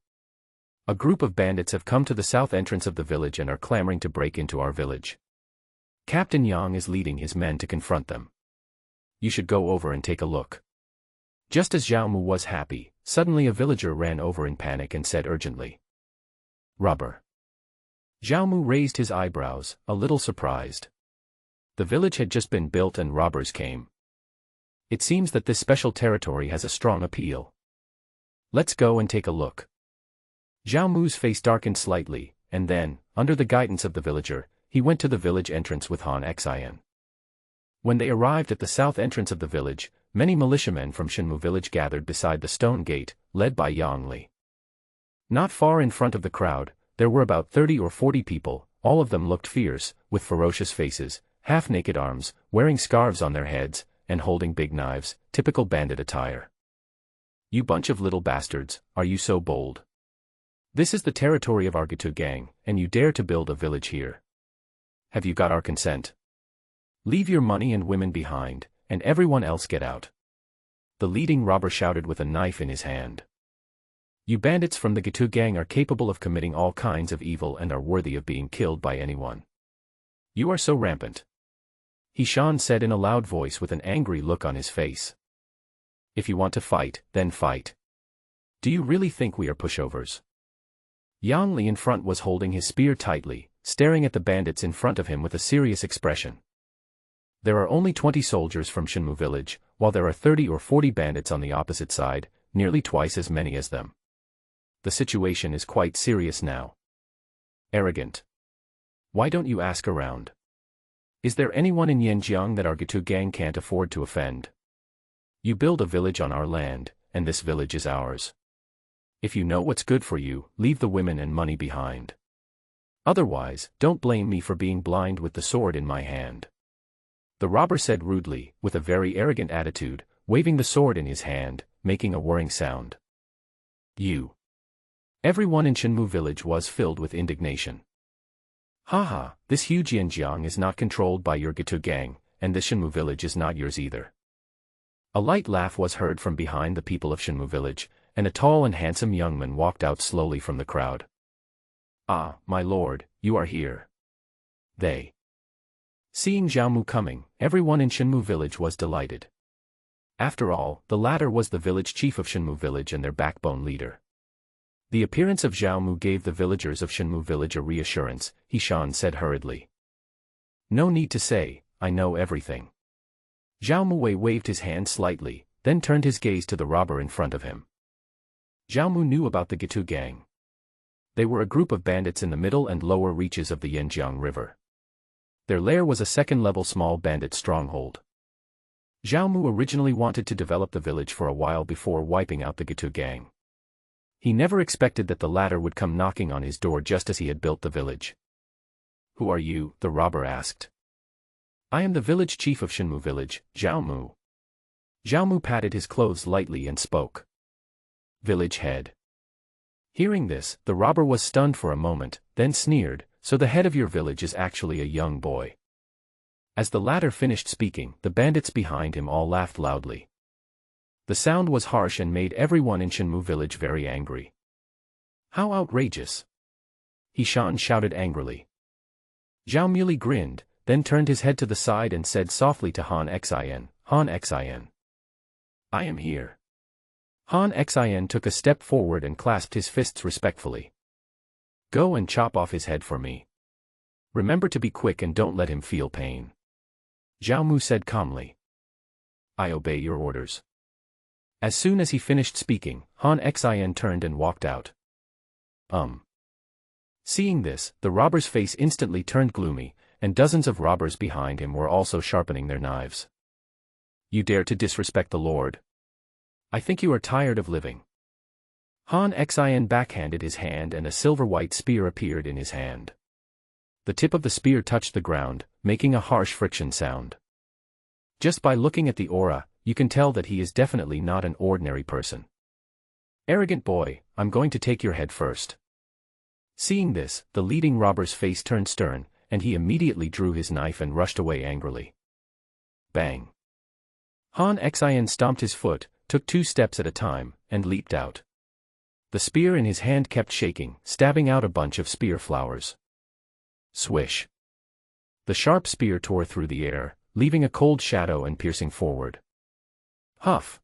A group of bandits have come to the south entrance of the village and are clamoring to break into our village. Captain Yang is leading his men to confront them. You should go over and take a look. Just as Zhao Mu was happy, suddenly a villager ran over in panic and said urgently. Robber. Zhao Mu raised his eyebrows, a little surprised. The village had just been built and robbers came. It seems that this special territory has a strong appeal. Let's go and take a look. Zhao Mu's face darkened slightly, and then, under the guidance of the villager, he went to the village entrance with Han Xin. When they arrived at the south entrance of the village, many militiamen from Shenmu village gathered beside the stone gate, led by Yang Li. Not far in front of the crowd, there were about 30 or 40 people, all of them looked fierce, with ferocious faces, half-naked arms, wearing scarves on their heads, and holding big knives, typical bandit attire. You bunch of little bastards, are you so bold? This is the territory of our Gitu gang, and you dare to build a village here. Have you got our consent? Leave your money and women behind, and everyone else get out. The leading robber shouted with a knife in his hand. You bandits from the Gitu gang are capable of committing all kinds of evil and are worthy of being killed by anyone. You are so rampant. He Shan said in a loud voice with an angry look on his face. If you want to fight, then fight. Do you really think we are pushovers? Yang Li in front was holding his spear tightly, staring at the bandits in front of him with a serious expression. There are only 20 soldiers from Shenmu village, while there are 30 or 40 bandits on the opposite side, nearly twice as many as them. The situation is quite serious now. Arrogant. Why don't you ask around? Is there anyone in Yanjiang that our Gitu gang can't afford to offend? You build a village on our land, and this village is ours. If you know what's good for you, leave the women and money behind. Otherwise, don't blame me for being blind with the sword in my hand. The robber said rudely, with a very arrogant attitude, waving the sword in his hand, making a whirring sound. You. Everyone in Shenmu village was filled with indignation. Haha, this huge Yanjiang is not controlled by your Gitu gang, and this Shenmu village is not yours either. A light laugh was heard from behind the people of Shenmue village, and a tall and handsome young man walked out slowly from the crowd. "Ah, my lord, you are here." They. Seeing Xiaomu coming, everyone in Shenmue village was delighted. After all, the latter was the village chief of Shenmue village and their backbone leader. The appearance of Xiaomu gave the villagers of Shenmue village a reassurance. Hishan said hurriedly. "No need to say, I know everything." Xiaomu waved his hand slightly, then turned his gaze to the robber in front of him. Xiaomu knew about the Gitu gang. They were a group of bandits in the middle and lower reaches of the Yanjiang River. Their lair was a second-level small bandit stronghold. Xiaomu originally wanted to develop the village for a while before wiping out the Gitu gang. He never expected that the latter would come knocking on his door just as he had built the village. "Who are you?" the robber asked. "I am the village chief of Shenmue village, Xiaomu." Xiaomu patted his clothes lightly and spoke. "Village head." Hearing this, the robber was stunned for a moment, then sneered, "So the head of your village is actually a young boy." As the latter finished speaking, the bandits behind him all laughed loudly. The sound was harsh and made everyone in Shenmue village very angry. "How outrageous!" Hishan shouted angrily. Zhao Muli grinned, then turned his head to the side and said softly to Han Xin, "Han Xin. I am here." Han Xin took a step forward and clasped his fists respectfully. "Go and chop off his head for me. Remember to be quick and don't let him feel pain." Zhao Mu said calmly. "I obey your orders." As soon as he finished speaking, Han Xin turned and walked out. Seeing this, the robber's face instantly turned gloomy, and dozens of robbers behind him were also sharpening their knives. "You dare to disrespect the Lord? I think you are tired of living." Han Xin backhanded his hand and a silver-white spear appeared in his hand. The tip of the spear touched the ground, making a harsh friction sound. Just by looking at the aura, you can tell that he is definitely not an ordinary person. "Arrogant boy, I'm going to take your head first." Seeing this, the leading robber's face turned stern, and he immediately drew his knife and rushed away angrily. Bang! Han Xin stomped his foot, took 2 steps at a time, and leaped out. The spear in his hand kept shaking, stabbing out a bunch of spear flowers. Swish! The sharp spear tore through the air, leaving a cold shadow and piercing forward. Huff!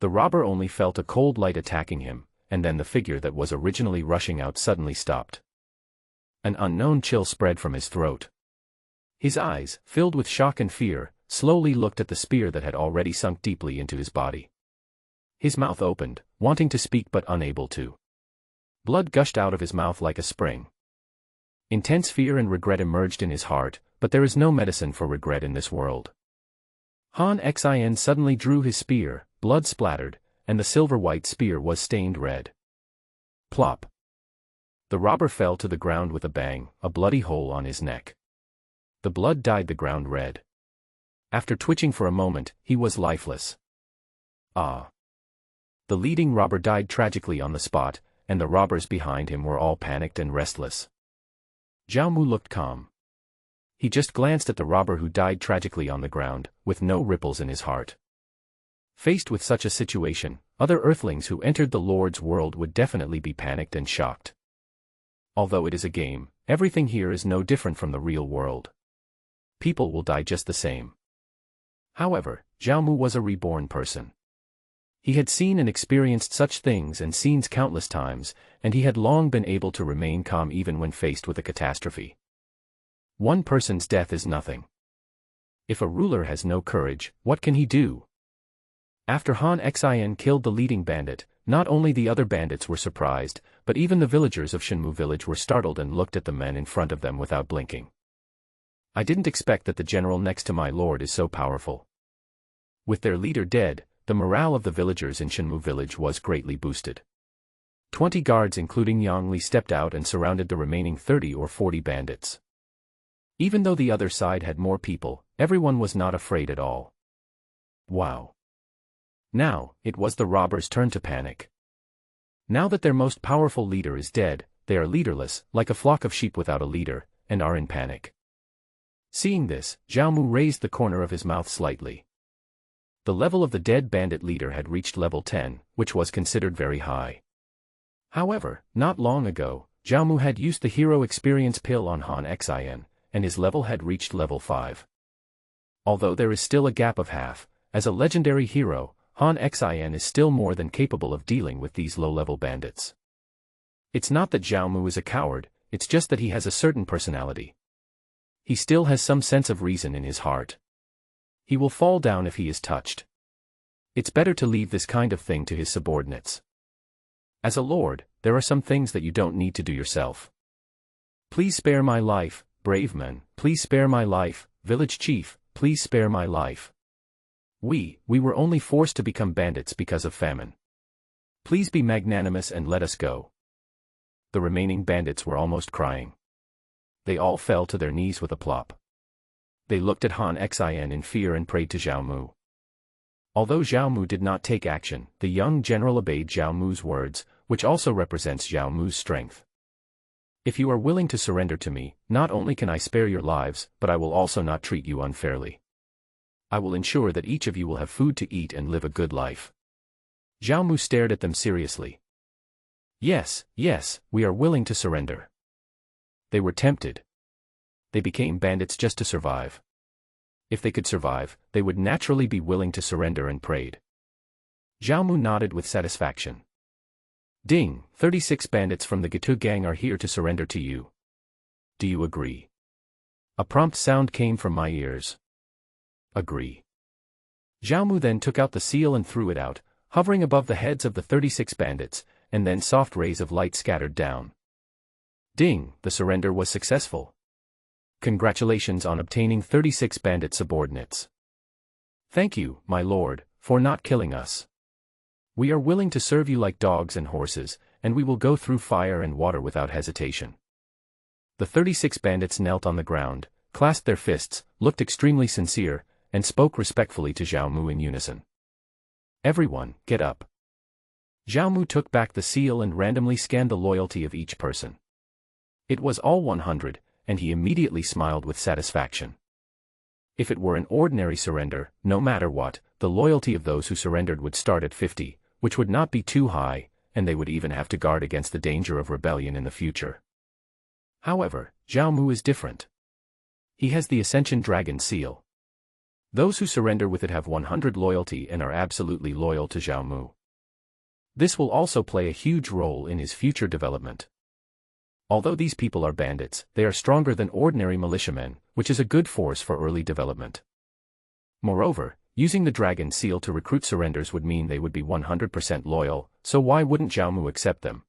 The robber only felt a cold light attacking him, and then the figure that was originally rushing out suddenly stopped. An unknown chill spread from his throat. His eyes, filled with shock and fear, slowly looked at the spear that had already sunk deeply into his body. His mouth opened, wanting to speak but unable to. Blood gushed out of his mouth like a spring. Intense fear and regret emerged in his heart, but there is no medicine for regret in this world. Han Xin suddenly drew his spear, blood splattered, and the silver-white spear was stained red. Plop! The robber fell to the ground with a bang, a bloody hole on his neck. The blood dyed the ground red. After twitching for a moment, he was lifeless. Ah! The leading robber died tragically on the spot, and the robbers behind him were all panicked and restless. Zhao Mu looked calm. He just glanced at the robber who died tragically on the ground, with no ripples in his heart. Faced with such a situation, other Earthlings who entered the Lord's world would definitely be panicked and shocked. Although it is a game, everything here is no different from the real world. People will die just the same. However, Zhao Mu was a reborn person. He had seen and experienced such things and scenes countless times, and he had long been able to remain calm even when faced with a catastrophe. One person's death is nothing. If a ruler has no courage, what can he do? After Han Xin killed the leading bandit, not only the other bandits were surprised, but even the villagers of Shenmue village were startled and looked at the men in front of them without blinking. I didn't expect that the general next to my lord is so powerful. With their leader dead, the morale of the villagers in Shenmue village was greatly boosted. 20 guards including Yang Li stepped out and surrounded the remaining 30 or 40 bandits. Even though the other side had more people, everyone was not afraid at all. Wow! Now, it was the robbers' turn to panic. Now that their most powerful leader is dead, they are leaderless, like a flock of sheep without a leader, and are in panic. Seeing this, Zhao Mu raised the corner of his mouth slightly. The level of the dead bandit leader had reached level 10, which was considered very high. However, not long ago, Zhao Mu had used the hero experience pill on Han Xin, and his level had reached level 5. Although there is still a gap of half, as a legendary hero, Han Xin is still more than capable of dealing with these low-level bandits. It's not that Zhao Mu is a coward, it's just that he has a certain personality. He still has some sense of reason in his heart. He will fall down if he is touched. It's better to leave this kind of thing to his subordinates. As a lord, there are some things that you don't need to do yourself. Please spare my life, brave men, please spare my life, village chief, please spare my life. We were only forced to become bandits because of famine. Please be magnanimous and let us go. The remaining bandits were almost crying. They all fell to their knees with a plop. They looked at Han Xin in fear and prayed to Zhao Mu. Although Zhao Mu did not take action, the young general obeyed Zhao Mu's words, which also represents Zhao Mu's strength. If you are willing to surrender to me, not only can I spare your lives, but I will also not treat you unfairly. I will ensure that each of you will have food to eat and live a good life. Zhao Mu stared at them seriously. Yes, we are willing to surrender. They were tempted. They became bandits just to survive. If they could survive, they would naturally be willing to surrender and prayed. Zhao Mu nodded with satisfaction. Ding, 36 bandits from the Gitu gang are here to surrender to you. Do you agree? A prompt sound came from my ears. Agree. Zhao Mu then took out the seal and threw it out, hovering above the heads of the 36 bandits, and then soft rays of light scattered down. Ding, the surrender was successful. Congratulations on obtaining 36 bandit subordinates. Thank you, my lord, for not killing us. We are willing to serve you like dogs and horses, and we will go through fire and water without hesitation. The 36 bandits knelt on the ground, clasped their fists, looked extremely sincere, and spoke respectfully to Zhao Mu in unison. Everyone, get up. Zhao Mu took back the seal and randomly scanned the loyalty of each person. It was all 100, and he immediately smiled with satisfaction. If it were an ordinary surrender, no matter what, the loyalty of those who surrendered would start at 50, which would not be too high, and they would even have to guard against the danger of rebellion in the future. However, Zhao Mu is different. He has the Ascension Dragon seal. Those who surrender with it have 100 loyalty and are absolutely loyal to Zhao Mu. This will also play a huge role in his future development. Although these people are bandits, they are stronger than ordinary militiamen, which is a good force for early development. Moreover, using the dragon seal to recruit surrenders would mean they would be 100% loyal, so why wouldn't Zhao Mu accept them?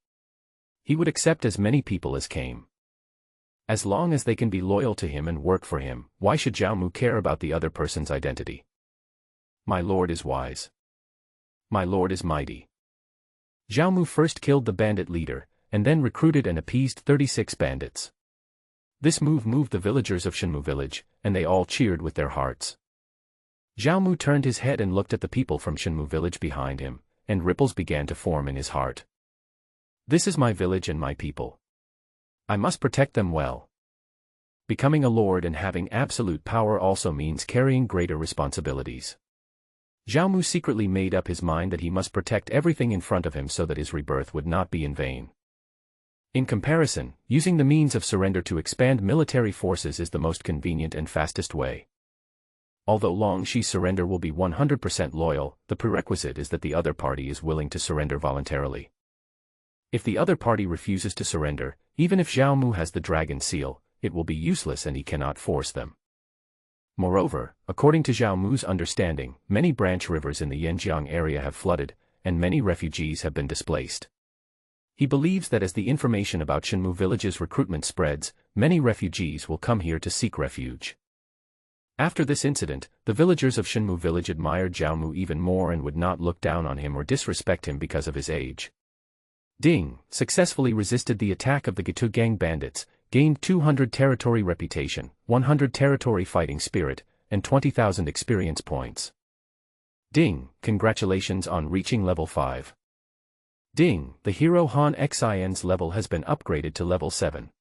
He would accept as many people as came. As long as they can be loyal to him and work for him, why should Zhao Mu care about the other person's identity? My lord is wise. My lord is mighty. Zhao Mu first killed the bandit leader, and then recruited and appeased 36 bandits. This move moved the villagers of Shenmu village, and they all cheered with their hearts. Zhao Mu turned his head and looked at the people from Shenmu village behind him, and ripples began to form in his heart. This is my village and my people. I must protect them well. Becoming a lord and having absolute power also means carrying greater responsibilities. Zhao Mu secretly made up his mind that he must protect everything in front of him so that his rebirth would not be in vain. In comparison, using the means of surrender to expand military forces is the most convenient and fastest way. Although Long Shi's surrender will be 100% loyal, the prerequisite is that the other party is willing to surrender voluntarily. If the other party refuses to surrender, even if Zhao Mu has the dragon seal, it will be useless and he cannot force them. Moreover, according to Zhao Mu's understanding, many branch rivers in the Yanjiang area have flooded, and many refugees have been displaced. He believes that as the information about Shenmu village's recruitment spreads, many refugees will come here to seek refuge. After this incident, the villagers of Shenmu village admired Zhao Mu even more and would not look down on him or disrespect him because of his age. Ding successfully resisted the attack of the Gitu gang bandits, gained 200 territory reputation, 100 territory fighting spirit, and 20,000 experience points. Ding, congratulations on reaching level 5. Ding, the hero Han Xin's level has been upgraded to level 7.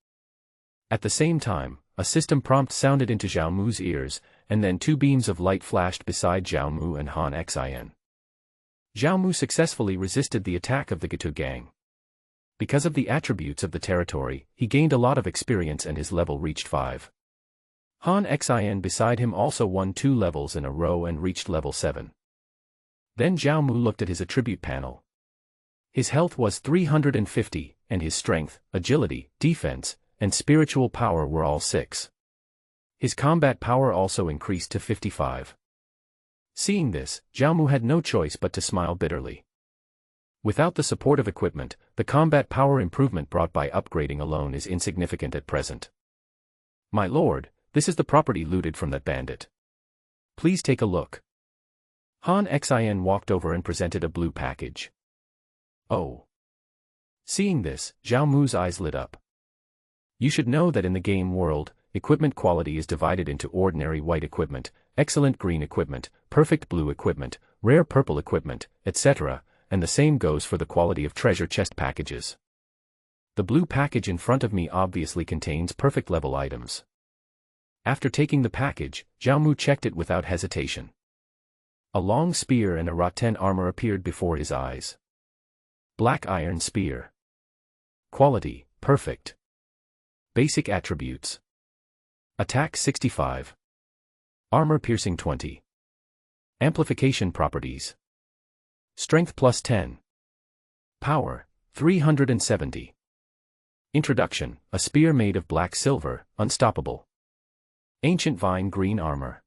At the same time, a system prompt sounded into Zhao Mu's ears, and then two beams of light flashed beside Zhao Mu and Han Xin. Zhao Mu successfully resisted the attack of the Gitu gang. Because of the attributes of the territory, he gained a lot of experience and his level reached 5. Han Xin beside him also won 2 levels in a row and reached level 7. Then Zhao Mu looked at his attribute panel. His health was 350, and his strength, agility, defense, and spiritual power were all 6. His combat power also increased to 55. Seeing this, Zhao Mu had no choice but to smile bitterly. Without the support of equipment, the combat power improvement brought by upgrading alone is insignificant at present. My lord, this is the property looted from that bandit. Please take a look. Han Xin walked over and presented a blue package. Oh. Seeing this, Zhao Mu's eyes lit up. You should know that in the game world, equipment quality is divided into ordinary white equipment, excellent green equipment, perfect blue equipment, rare purple equipment, etc., and the same goes for the quality of treasure chest packages. The blue package in front of me obviously contains perfect level items. After taking the package, Zhao Mu checked it without hesitation. A long spear and a rattan armor appeared before his eyes. Black iron spear. Quality, perfect. Basic attributes. Attack 65. Armor piercing 20. Amplification properties. Strength plus 10. Power, 370. Introduction, a spear made of black silver, unstoppable. Ancient vine green armor.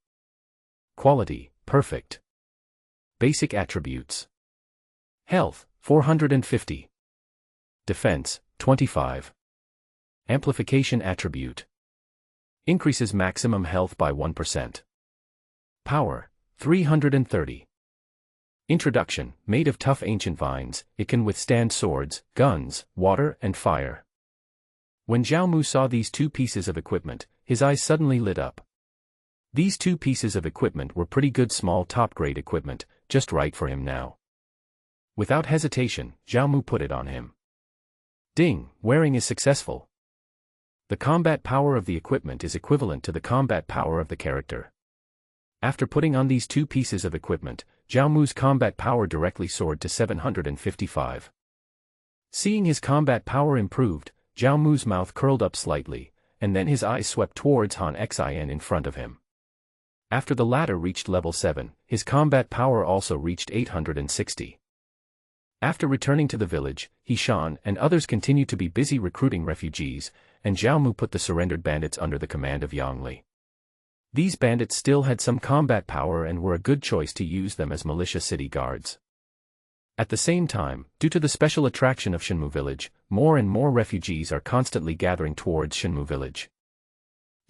Quality, perfect. Basic attributes. Health, 450. Defense, 25. Amplification attribute. Increases maximum health by 1%. Power, 330. Introduction, made of tough ancient vines, it can withstand swords, guns, water and fire. When Zhao Mu saw these 2 pieces of equipment, his eyes suddenly lit up. These 2 pieces of equipment were pretty good small top-grade equipment, just right for him now. Without hesitation, Zhao Mu put it on him. Ding, wearing is successful. The combat power of the equipment is equivalent to the combat power of the character. After putting on these 2 pieces of equipment, Zhao Mu's combat power directly soared to 755. Seeing his combat power improved, Zhao Mu's mouth curled up slightly, and then his eyes swept towards Han Xin in front of him. After the latter reached level 7, his combat power also reached 860. After returning to the village, he, Shan, and others continued to be busy recruiting refugees, and Zhao Mu put the surrendered bandits under the command of Yang Li. These bandits still had some combat power and were a good choice to use them as militia city guards. At the same time, due to the special attraction of Shenmu village, more and more refugees are constantly gathering towards Shenmu village.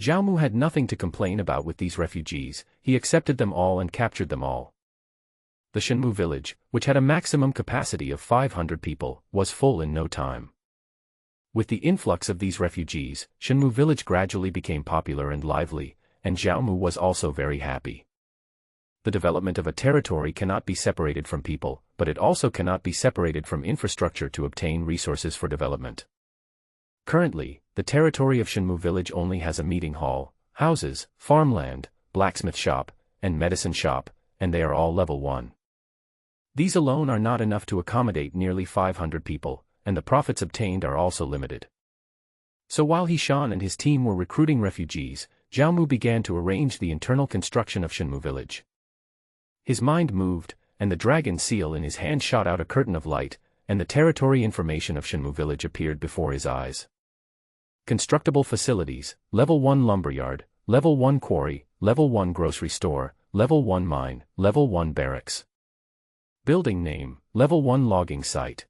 Zhao Mu had nothing to complain about with these refugees, he accepted them all and captured them all. The Shenmu village, which had a maximum capacity of 500 people, was full in no time. With the influx of these refugees, Shenmu village gradually became popular and lively, and Zhao Mu was also very happy. The development of a territory cannot be separated from people, but it also cannot be separated from infrastructure to obtain resources for development. Currently, the territory of Shenmu village only has a meeting hall, houses, farmland, blacksmith shop, and medicine shop, and they are all level 1. These alone are not enough to accommodate nearly 500 people, and the profits obtained are also limited. So while He Shan and his team were recruiting refugees, Zhao Mu began to arrange the internal construction of Shenmu village. His mind moved, and the dragon seal in his hand shot out a curtain of light, and the territory information of Shenmu village appeared before his eyes. Constructible facilities, level 1 lumberyard, level 1 quarry, level 1 grocery store, level 1 mine, level 1 barracks. Building name, level 1 logging site.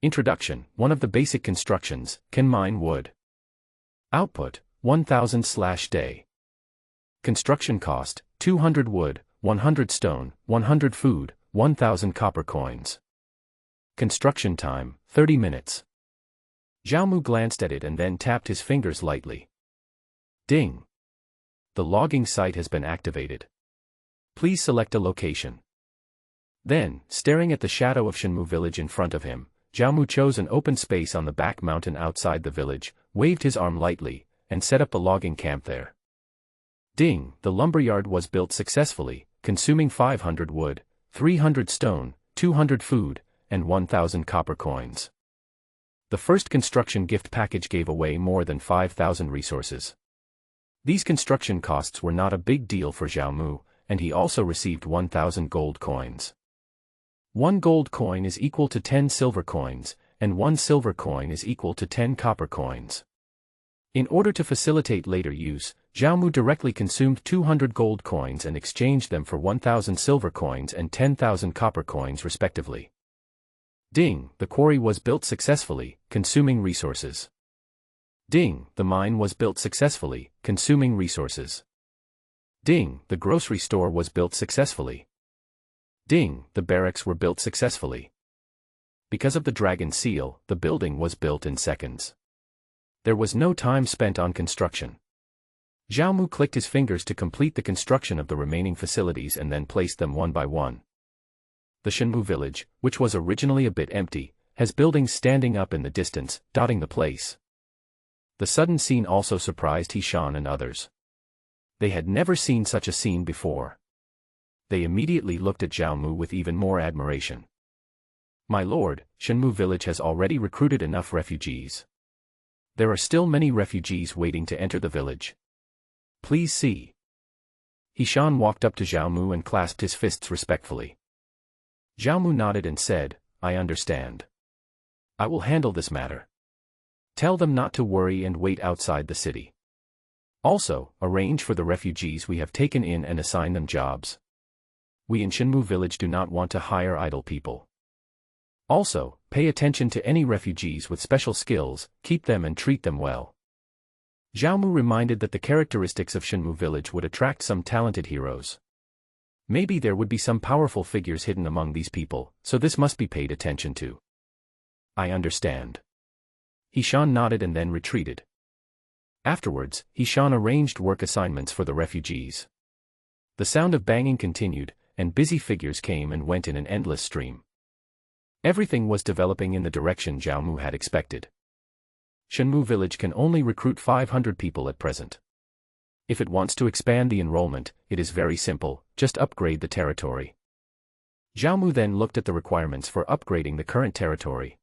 Introduction, one of the basic constructions, can mine wood. Output, 1000/day. Construction cost, 200 wood, 100 stone, 100 food, 1000 copper coins. Construction time, 30 minutes. Zhao Mu glanced at it and then tapped his fingers lightly. Ding! The logging site has been activated. Please select a location. Then, staring at the shadow of Shenmu village in front of him, Zhao Mu chose an open space on the back mountain outside the village, waved his arm lightly, and set up a logging camp there. Ding, the lumberyard was built successfully, consuming 500 wood, 300 stone, 200 food, and 1,000 copper coins. The first construction gift package gave away more than 5,000 resources. These construction costs were not a big deal for Zhao Mu, and he also received 1,000 gold coins. 1 gold coin is equal to 10 silver coins, and 1 silver coin is equal to 10 copper coins. In order to facilitate later use, Zhao Mu directly consumed 200 gold coins and exchanged them for 1,000 silver coins and 10,000 copper coins respectively. Ding, the quarry was built successfully, consuming resources. Ding, the mine was built successfully, consuming resources. Ding, the grocery store was built successfully. Ding, the barracks were built successfully. Because of the dragon seal, the building was built in seconds. There was no time spent on construction. Zhao Mu clicked his fingers to complete the construction of the remaining facilities and then placed them one by one. The Shenmu village, which was originally a bit empty, has buildings standing up in the distance, dotting the place. The sudden scene also surprised Hishan and others. They had never seen such a scene before. They immediately looked at Zhao Mu with even more admiration. My lord, Shenmu village has already recruited enough refugees. There are still many refugees waiting to enter the village. Please see. Hishan walked up to Zhao Mu and clasped his fists respectfully. Zhao Mu nodded and said, I understand. I will handle this matter. Tell them not to worry and wait outside the city. Also, arrange for the refugees we have taken in and assign them jobs. We in Shenmu village do not want to hire idle people. Also, pay attention to any refugees with special skills, keep them and treat them well. Zhao Mu reminded that the characteristics of Shenmu village would attract some talented heroes. Maybe there would be some powerful figures hidden among these people, so this must be paid attention to. I understand. Hishan nodded and then retreated. Afterwards, Hishan arranged work assignments for the refugees. The sound of banging continued, and busy figures came and went in an endless stream. Everything was developing in the direction Zhao Mu had expected. Shenmu village can only recruit 500 people at present. If it wants to expand the enrollment, it is very simple, just upgrade the territory. Zhao Mu then looked at the requirements for upgrading the current territory.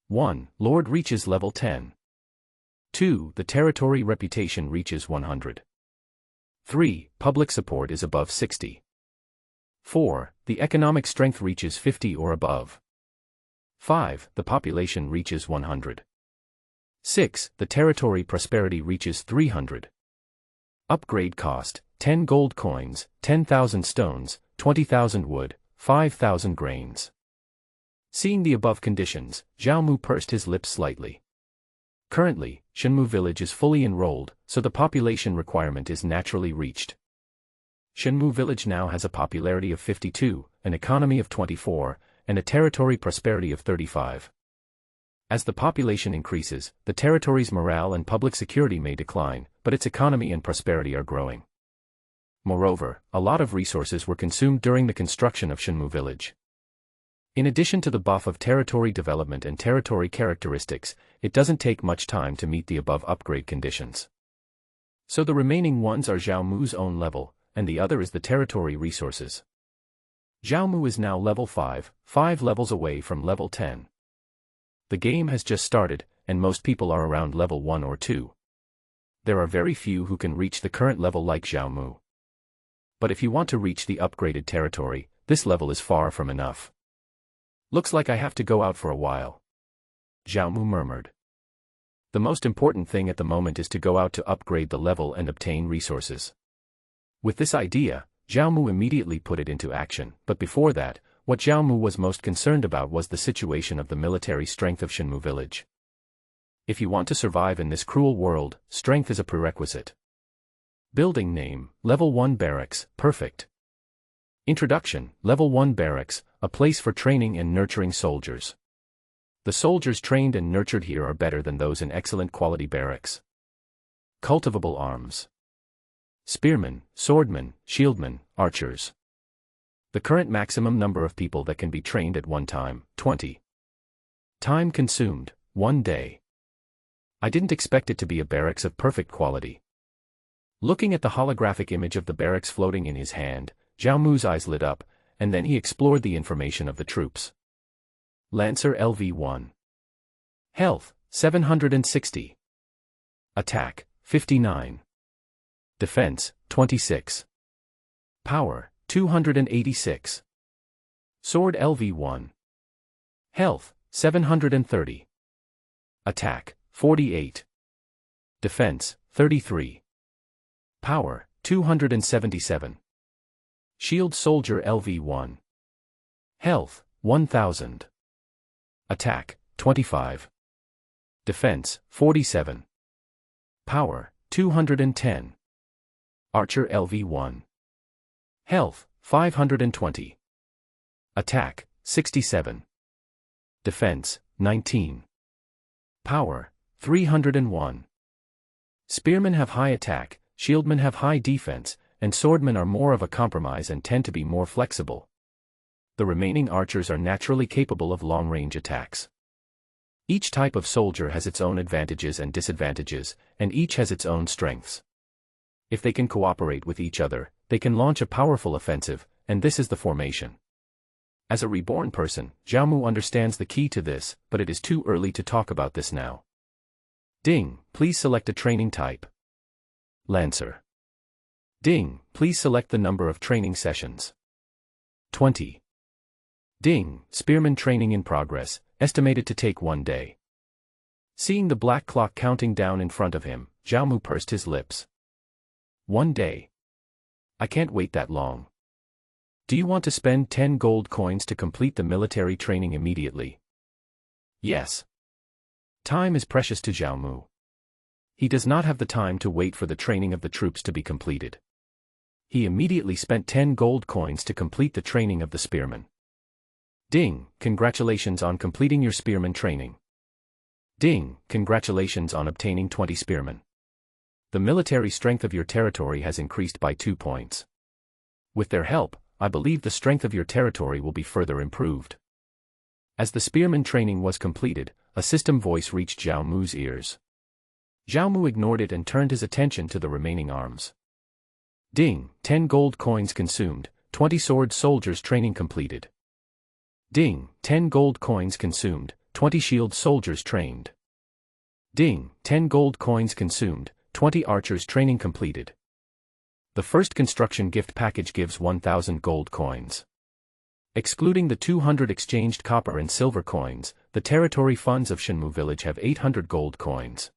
1. Lord reaches level 10. 2. The territory reputation reaches 100. 3. Public support is above 60. 4. The economic strength reaches 50 or above. 5. The population reaches 100. 6. The territory prosperity reaches 300. Upgrade cost, 10 gold coins, 10,000 stones, 20,000 wood, 5,000 grains. Seeing the above conditions, Zhao Mu pursed his lips slightly. Currently, Shenmu village is fully enrolled, so the population requirement is naturally reached. Shenmu village now has a popularity of 52, an economy of 24, and a territory prosperity of 35. As the population increases, the territory's morale and public security may decline, but its economy and prosperity are growing. Moreover, a lot of resources were consumed during the construction of Shenmu village. In addition to the buff of territory development and territory characteristics, it doesn't take much time to meet the above upgrade conditions. So the remaining ones are Zhao Mu's own level, and the other is the territory resources. Zhao Mu is now level 5, 5 levels away from level 10. The game has just started, and most people are around level 1 or 2. There are very few who can reach the current level like Zhao Mu. But if you want to reach the upgraded territory, this level is far from enough. Looks like I have to go out for a while. Zhao Mu murmured. The most important thing at the moment is to go out to upgrade the level and obtain resources. With this idea, Zhao Mu immediately put it into action, but before that, what Zhao Mu was most concerned about was the situation of the military strength of Shenmu village. If you want to survive in this cruel world, strength is a prerequisite. Building name, Level 1 Barracks, perfect. Introduction, Level 1 Barracks, a place for training and nurturing soldiers. The soldiers trained and nurtured here are better than those in excellent quality barracks. Cultivable arms. Spearmen, swordmen, shieldmen, archers. The current maximum number of people that can be trained at one time, 20. Time consumed, 1 day. I didn't expect it to be a barracks of perfect quality. Looking at the holographic image of the barracks floating in his hand, Zhao Mu's eyes lit up, and then he explored the information of the troops. Lancer LV-1. Health, 760. Attack, 59. Defense, 26. Power, 286. Sword LV-1. Health, 730. Attack, 48. Defense, 33. Power, 277. Shield Soldier LV-1. Health, 1000. Attack, 25. Defense, 47. Power, 210. Archer LV-1. Health, 520. Attack, 67. Defense, 19. Power, 301. Spearmen have high attack, shieldmen have high defense, and swordmen are more of a compromise and tend to be more flexible. The remaining archers are naturally capable of long-range attacks. Each type of soldier has its own advantages and disadvantages, and each has its own strengths. If they can cooperate with each other, they can launch a powerful offensive, and this is the formation. As a reborn person, Zhao Mu understands the key to this, but it is too early to talk about this now. Ding, please select a training type. Lancer. Ding, please select the number of training sessions. 20. Ding, Spearman training in progress, estimated to take 1 day. Seeing the black clock counting down in front of him, Zhao Mu pursed his lips. 1 day. I can't wait that long. Do you want to spend 10 gold coins to complete the military training immediately? Yes. Time is precious to Zhao Mu. He does not have the time to wait for the training of the troops to be completed. He immediately spent 10 gold coins to complete the training of the spearmen. Ding, congratulations on completing your spearman training. Ding, congratulations on obtaining 20 spearmen. The military strength of your territory has increased by 2 points. With their help, I believe the strength of your territory will be further improved. As the spearman training was completed, a system voice reached Zhao Mu's ears. Zhao Mu ignored it and turned his attention to the remaining arms. Ding, 10 gold coins consumed, 20 sword soldiers training completed. Ding, 10 gold coins consumed, 20 shield soldiers trained. Ding, 10 gold coins consumed, 20 archers training completed. The first construction gift package gives 1,000 gold coins. Excluding the 200 exchanged copper and silver coins, the territory funds of Shenmu village have 800 gold coins.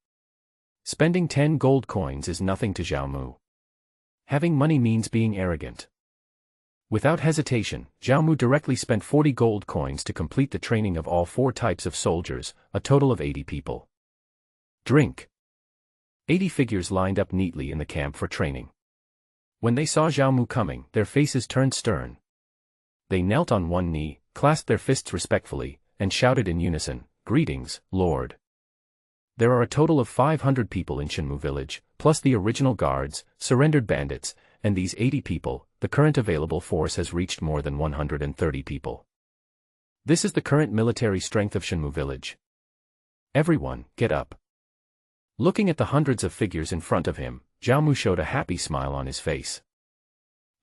Spending 10 gold coins is nothing to Zhao Mu. Having money means being arrogant. Without hesitation, Zhao Mu directly spent 40 gold coins to complete the training of all 4 types of soldiers, a total of 80 people. Drink. 80 figures lined up neatly in the camp for training. When they saw Zhao Mu coming, their faces turned stern. They knelt on one knee, clasped their fists respectfully, and shouted in unison, "Greetings, Lord." There are a total of 500 people in Shenmu village, plus the original guards, surrendered bandits, and these 80 people. The current available force has reached more than 130 people. This is the current military strength of Shenmu village. Everyone, get up. Looking at the hundreds of figures in front of him, Zhao Mu showed a happy smile on his face.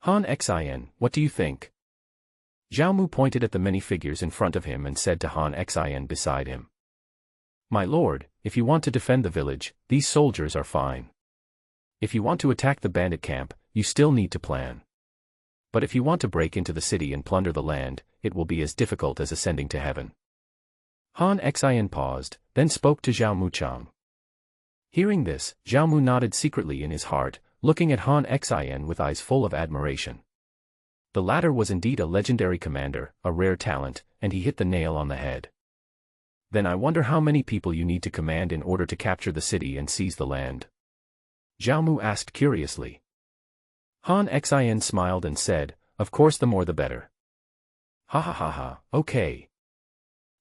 Han Xin, what do you think? Zhao Mu pointed at the many figures in front of him and said to Han Xin beside him. My lord, if you want to defend the village, these soldiers are fine. If you want to attack the bandit camp, you still need to plan. But if you want to break into the city and plunder the land, it will be as difficult as ascending to heaven. Han Xin paused, then spoke to Zhao Muchang. Hearing this, Zhao Mu nodded secretly in his heart, looking at Han Xin with eyes full of admiration. The latter was indeed a legendary commander, a rare talent, and he hit the nail on the head. Then I wonder how many people you need to command in order to capture the city and seize the land? Zhao Mu asked curiously. Han Xin smiled and said, of course the more the better. Ha ha ha ha, okay.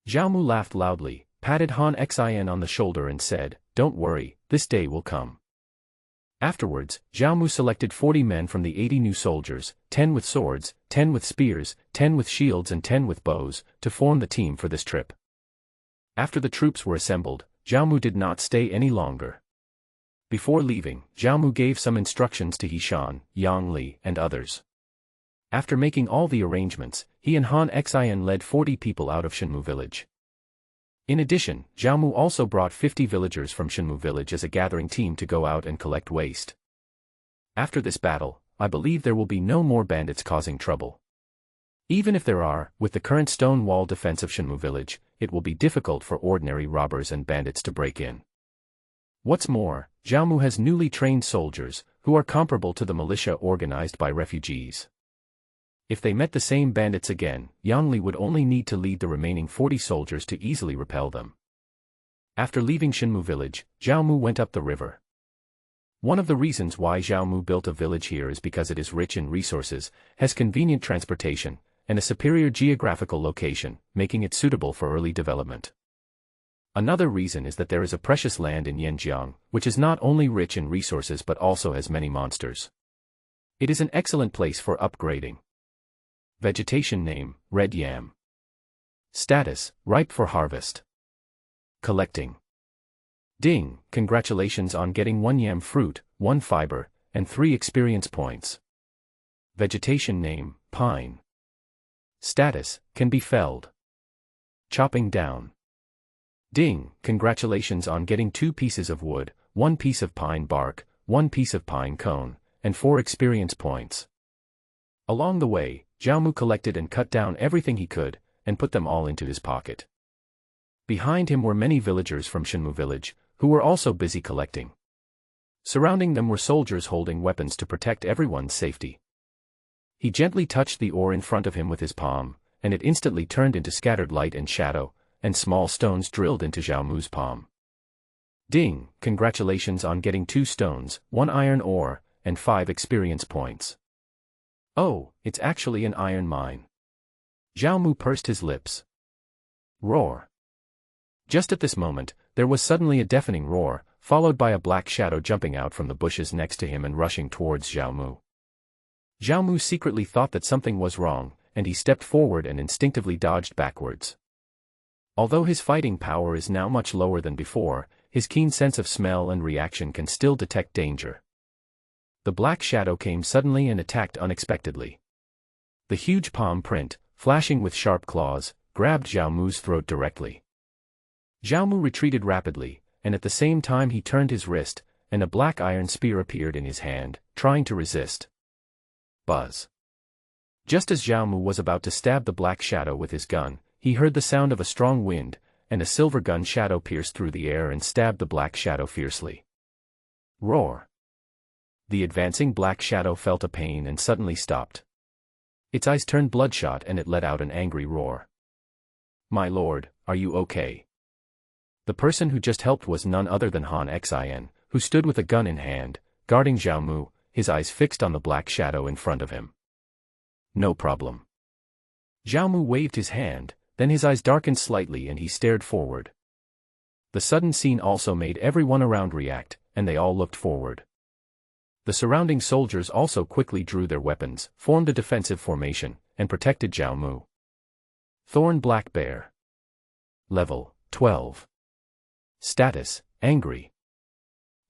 Zhao Mu laughed loudly, patted Han Xin on the shoulder and said, don't worry, this day will come. Afterwards, Zhao Mu selected 40 men from the 80 new soldiers, 10 with swords, 10 with spears, 10 with shields and 10 with bows, to form the team for this trip. After the troops were assembled, Zhao Mu did not stay any longer. Before leaving, Zhao Mu gave some instructions to Hishan, Yang Li, and others. After making all the arrangements, he and Han Xian led 40 people out of Shenmu village. In addition, Zhao Mu also brought 50 villagers from Shenmu village as a gathering team to go out and collect waste. After this battle, I believe there will be no more bandits causing trouble. Even if there are, with the current stone wall defense of Shenmu village, it will be difficult for ordinary robbers and bandits to break in. What's more, Zhao Mu has newly trained soldiers, who are comparable to the militia organized by refugees. If they met the same bandits again, Yang Li would only need to lead the remaining 40 soldiers to easily repel them. After leaving Shenmu village, Zhao Mu went up the river. One of the reasons why Zhao Mu built a village here is because it is rich in resources, has convenient transportation, and a superior geographical location, making it suitable for early development. Another reason is that there is a precious land in Yanjiang, which is not only rich in resources but also has many monsters. It is an excellent place for upgrading. Vegetation name, red yam. Status, ripe for harvest. Collecting. Ding, congratulations on getting 1 yam fruit, 1 fiber, and 3 experience points. Vegetation name, pine. Status, can be felled. Chopping down. Ding, congratulations on getting 2 pieces of wood, 1 piece of pine bark, 1 piece of pine cone, and 4 experience points. Along the way, Zhao Mu collected and cut down everything he could, and put them all into his pocket. Behind him were many villagers from Shenmu village, who were also busy collecting. Surrounding them were soldiers holding weapons to protect everyone's safety. He gently touched the ore in front of him with his palm, and it instantly turned into scattered light and shadow, and small stones drilled into Zhao Mu's palm. Ding, congratulations on getting 2 stones, 1 iron ore, and 5 experience points. Oh, it's actually an iron mine. Zhao Mu pursed his lips. Roar. Just at this moment, there was suddenly a deafening roar, followed by a black shadow jumping out from the bushes next to him and rushing towards Zhao Mu. Zhao Mu secretly thought that something was wrong, and he stepped forward and instinctively dodged backwards. Although his fighting power is now much lower than before, his keen sense of smell and reaction can still detect danger. The black shadow came suddenly and attacked unexpectedly. The huge palm print, flashing with sharp claws, grabbed Zhao Mu's throat directly. Zhao Mu retreated rapidly, and at the same time he turned his wrist, and a black iron spear appeared in his hand, trying to resist. Buzz. Just as Zhao Mu was about to stab the black shadow with his gun, he heard the sound of a strong wind, and a silver gun shadow pierced through the air and stabbed the black shadow fiercely. Roar. The advancing black shadow felt a pain and suddenly stopped. Its eyes turned bloodshot and it let out an angry roar. My lord, are you okay? The person who just helped was none other than Han Xian, who stood with a gun in hand, guarding Zhao Mu, his eyes fixed on the black shadow in front of him. No problem. Zhao Mu waved his hand, then his eyes darkened slightly and he stared forward. The sudden scene also made everyone around react, and they all looked forward. The surrounding soldiers also quickly drew their weapons, formed a defensive formation, and protected Zhao Mu. Thorn Black Bear. Level 12. Status, Angry.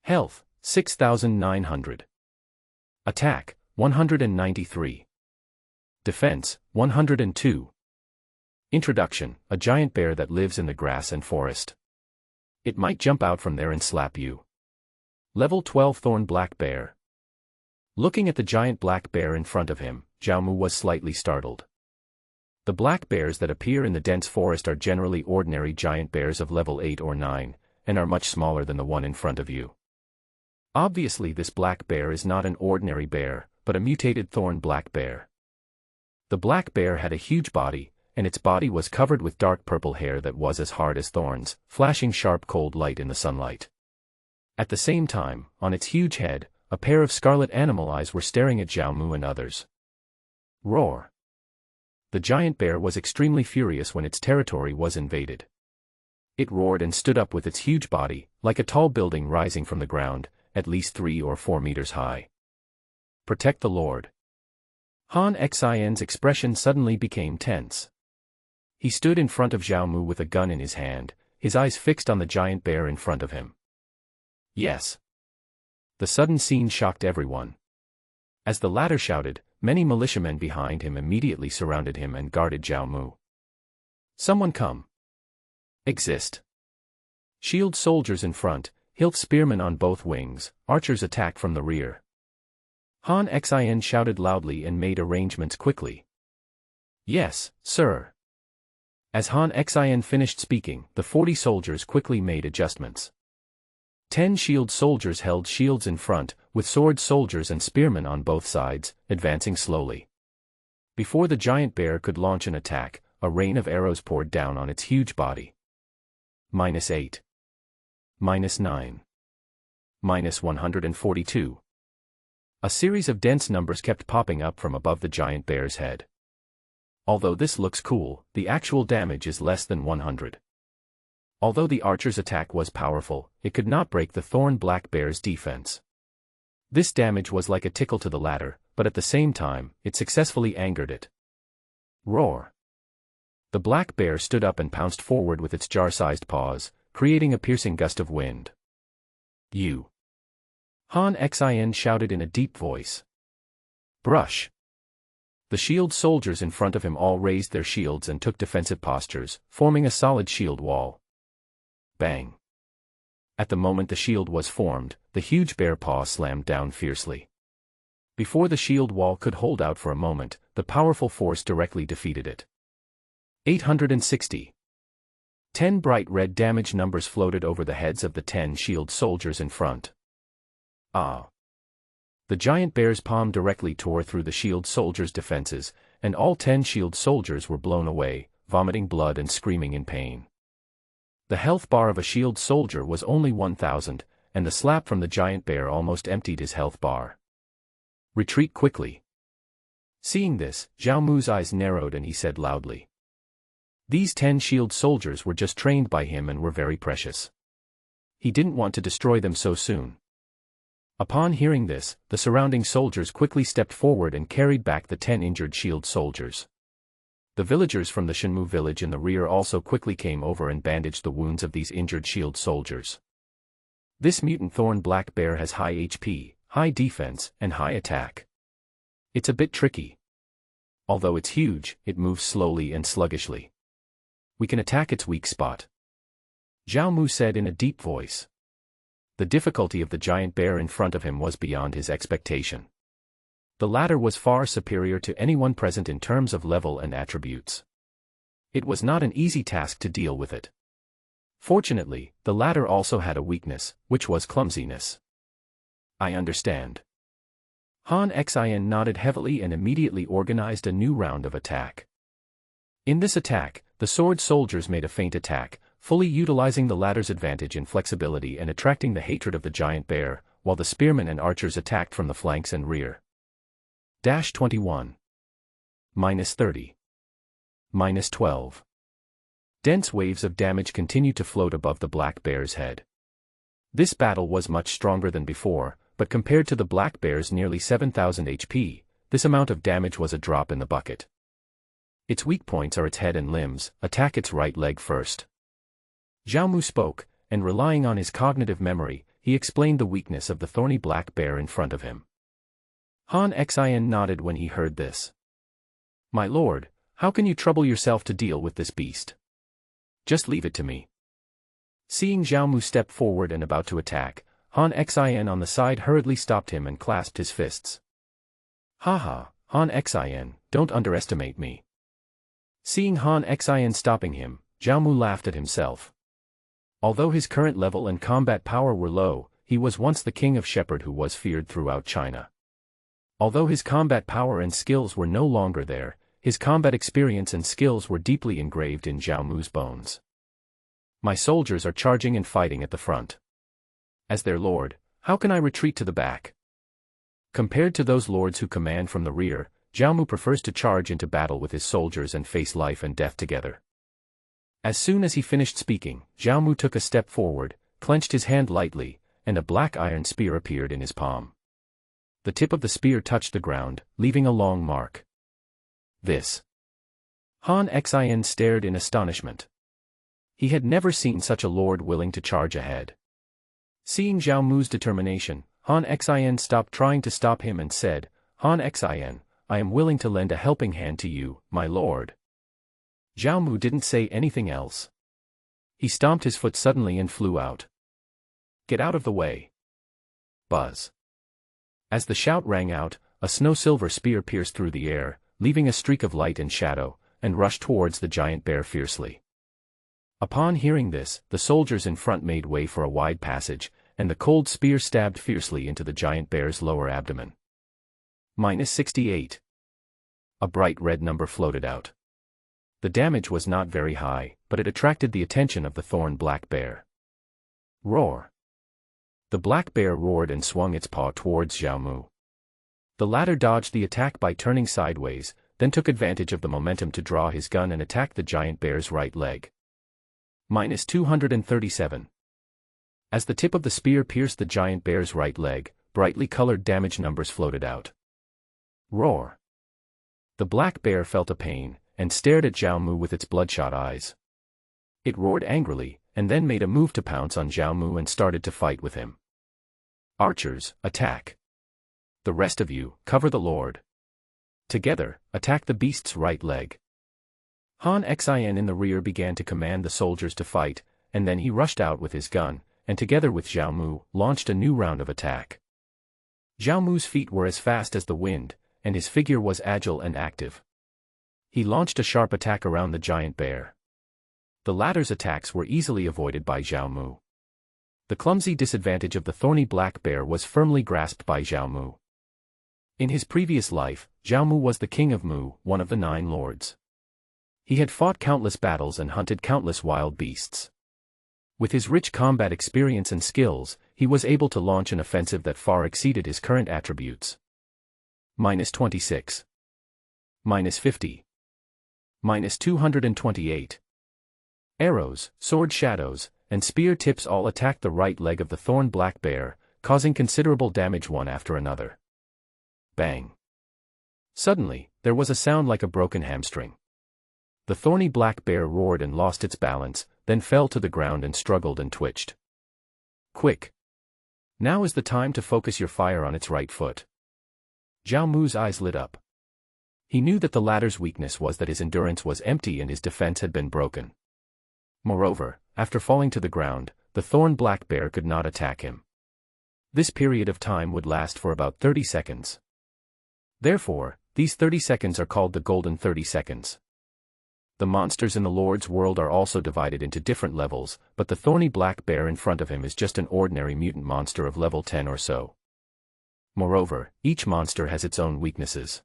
Health, 6,900. Attack, 193. Defense, 102. Introduction, a giant bear that lives in the grass and forest. It might jump out from there and slap you. Level 12 Thorn Black Bear. Looking at the giant black bear in front of him, Zhao Mu was slightly startled. The black bears that appear in the dense forest are generally ordinary giant bears of level 8 or 9, and are much smaller than the one in front of you. Obviously this black bear is not an ordinary bear, but a mutated thorn black bear. The black bear had a huge body, and its body was covered with dark purple hair that was as hard as thorns, flashing sharp cold light in the sunlight. At the same time, on its huge head, a pair of scarlet animal eyes were staring at Zhao Mu and others. Roar. The giant bear was extremely furious when its territory was invaded. It roared and stood up with its huge body, like a tall building rising from the ground, at least 3 or 4 meters high. Protect the Lord. Han Xian's expression suddenly became tense. He stood in front of Zhao Mu with a gun in his hand, his eyes fixed on the giant bear in front of him. Yes. The sudden scene shocked everyone. As the latter shouted, many militiamen behind him immediately surrounded him and guarded Zhao Mu. Someone come. Exist. Shield soldiers in front, hilt spearmen on both wings, archers attack from the rear. Han Xin shouted loudly and made arrangements quickly. Yes, sir. As Han Xin finished speaking, the 40 soldiers quickly made adjustments. 10 shield soldiers held shields in front, with sword soldiers and spearmen on both sides, advancing slowly. Before the giant bear could launch an attack, a rain of arrows poured down on its huge body. -8. -9. -142. A series of dense numbers kept popping up from above the giant bear's head. Although this looks cool, the actual damage is less than 100. Although the archer's attack was powerful, it could not break the thorn black bear's defense. This damage was like a tickle to the latter, but at the same time, it successfully angered it. Roar! The black bear stood up and pounced forward with its jar-sized paws, creating a piercing gust of wind. You! Han Xin shouted in a deep voice. Brush! The shield soldiers in front of him all raised their shields and took defensive postures, forming a solid shield wall. Bang! At the moment the shield was formed, the huge bear paw slammed down fiercely. Before the shield wall could hold out for a moment, the powerful force directly defeated it. 860. 10 bright red damage numbers floated over the heads of the 10 shield soldiers in front. Ah! The giant bear's palm directly tore through the shield soldiers' defenses, and all 10 shield soldiers were blown away, vomiting blood and screaming in pain. The health bar of a shield soldier was only 1,000, and the slap from the giant bear almost emptied his health bar. Retreat quickly. Seeing this, Zhao Mu's eyes narrowed and he said loudly. These 10 shield soldiers were just trained by him and were very precious. He didn't want to destroy them so soon. Upon hearing this, the surrounding soldiers quickly stepped forward and carried back the 10 injured shield soldiers. The villagers from the Shenmu village in the rear also quickly came over and bandaged the wounds of these injured shield soldiers. This mutant thorn black bear has high HP, high defense, and high attack. It's a bit tricky. Although it's huge, it moves slowly and sluggishly. We can attack its weak spot. Zhao Mu said in a deep voice. The difficulty of the giant bear in front of him was beyond his expectation. The latter was far superior to anyone present in terms of level and attributes. It was not an easy task to deal with it. Fortunately, the latter also had a weakness, which was clumsiness. I understand. Han Xin nodded heavily and immediately organized a new round of attack. In this attack, the sword soldiers made a feint attack, fully utilizing the latter's advantage in flexibility and attracting the hatred of the giant bear, while the spearmen and archers attacked from the flanks and rear. -21. -30. -12. Dense waves of damage continued to float above the black bear's head. This battle was much stronger than before, but compared to the black bear's nearly 7,000 HP, this amount of damage was a drop in the bucket. Its weak points are its head and limbs. Attack its right leg first. Zhao Mu spoke, and relying on his cognitive memory, he explained the weakness of the thorny black bear in front of him. Han Xin nodded when he heard this. My lord, how can you trouble yourself to deal with this beast? Just leave it to me. Seeing Zhao Mu step forward and about to attack, Han Xin on the side hurriedly stopped him and clasped his fists. Haha, Han Xin, don't underestimate me. Seeing Han Xin stopping him, Zhao Mu laughed at himself. Although his current level and combat power were low, he was once the king of Shepherd who was feared throughout China. Although his combat power and skills were no longer there, his combat experience and skills were deeply engraved in Zhao Mu's bones. My soldiers are charging and fighting at the front. As their lord, how can I retreat to the back? Compared to those lords who command from the rear, Zhao Mu prefers to charge into battle with his soldiers and face life and death together. As soon as he finished speaking, Zhao Mu took a step forward, clenched his hand lightly, and a black iron spear appeared in his palm. The tip of the spear touched the ground, leaving a long mark. This. Han Xin stared in astonishment. He had never seen such a lord willing to charge ahead. Seeing Zhao Mu's determination, Han Xin stopped trying to stop him and said, Han Xin, I am willing to lend a helping hand to you, my lord. Zhao Mu didn't say anything else. He stomped his foot suddenly and flew out. Get out of the way. Buzz. As the shout rang out, a snow-silver spear pierced through the air, leaving a streak of light and shadow, and rushed towards the giant bear fiercely. Upon hearing this, the soldiers in front made way for a wide passage, and the cold spear stabbed fiercely into the giant bear's lower abdomen. -68. A bright red number floated out. The damage was not very high, but it attracted the attention of the thorn black bear. Roar. The black bear roared and swung its paw towards Zhao Mu. The latter dodged the attack by turning sideways, then took advantage of the momentum to draw his gun and attack the giant bear's right leg. -237. As the tip of the spear pierced the giant bear's right leg, brightly colored damage numbers floated out. Roar. The black bear felt a pain, and stared at Zhao Mu with its bloodshot eyes. It roared angrily, and then made a move to pounce on Zhao Mu and started to fight with him. Archers, attack. The rest of you, cover the lord. Together, attack the beast's right leg. Han Xin in the rear began to command the soldiers to fight, and then he rushed out with his gun, and together with Zhao Mu, launched a new round of attack. Zhao Mu's feet were as fast as the wind, and his figure was agile and active. He launched a sharp attack around the giant bear. The latter's attacks were easily avoided by Zhao Mu. The clumsy disadvantage of the thorny black bear was firmly grasped by Zhao Mu. In his previous life, Zhao Mu was the king of Mu, one of the 9 lords. He had fought countless battles and hunted countless wild beasts. With his rich combat experience and skills, he was able to launch an offensive that far exceeded his current attributes. -26. -50. -228. Arrows, sword shadows, and spear tips all attacked the right leg of the thorn black bear, causing considerable damage one after another. Bang. Suddenly, there was a sound like a broken hamstring. The thorny black bear roared and lost its balance, then fell to the ground and struggled and twitched. Quick. Now is the time to focus your fire on its right foot. Zhao Mu's eyes lit up. He knew that the latter's weakness was that his endurance was empty and his defense had been broken. Moreover, after falling to the ground, the thorn black bear could not attack him. This period of time would last for about 30 seconds. Therefore, these 30 seconds are called the golden 30 seconds. The monsters in the Lord's world are also divided into different levels, but the thorny black bear in front of him is just an ordinary mutant monster of level 10 or so. Moreover, each monster has its own weaknesses.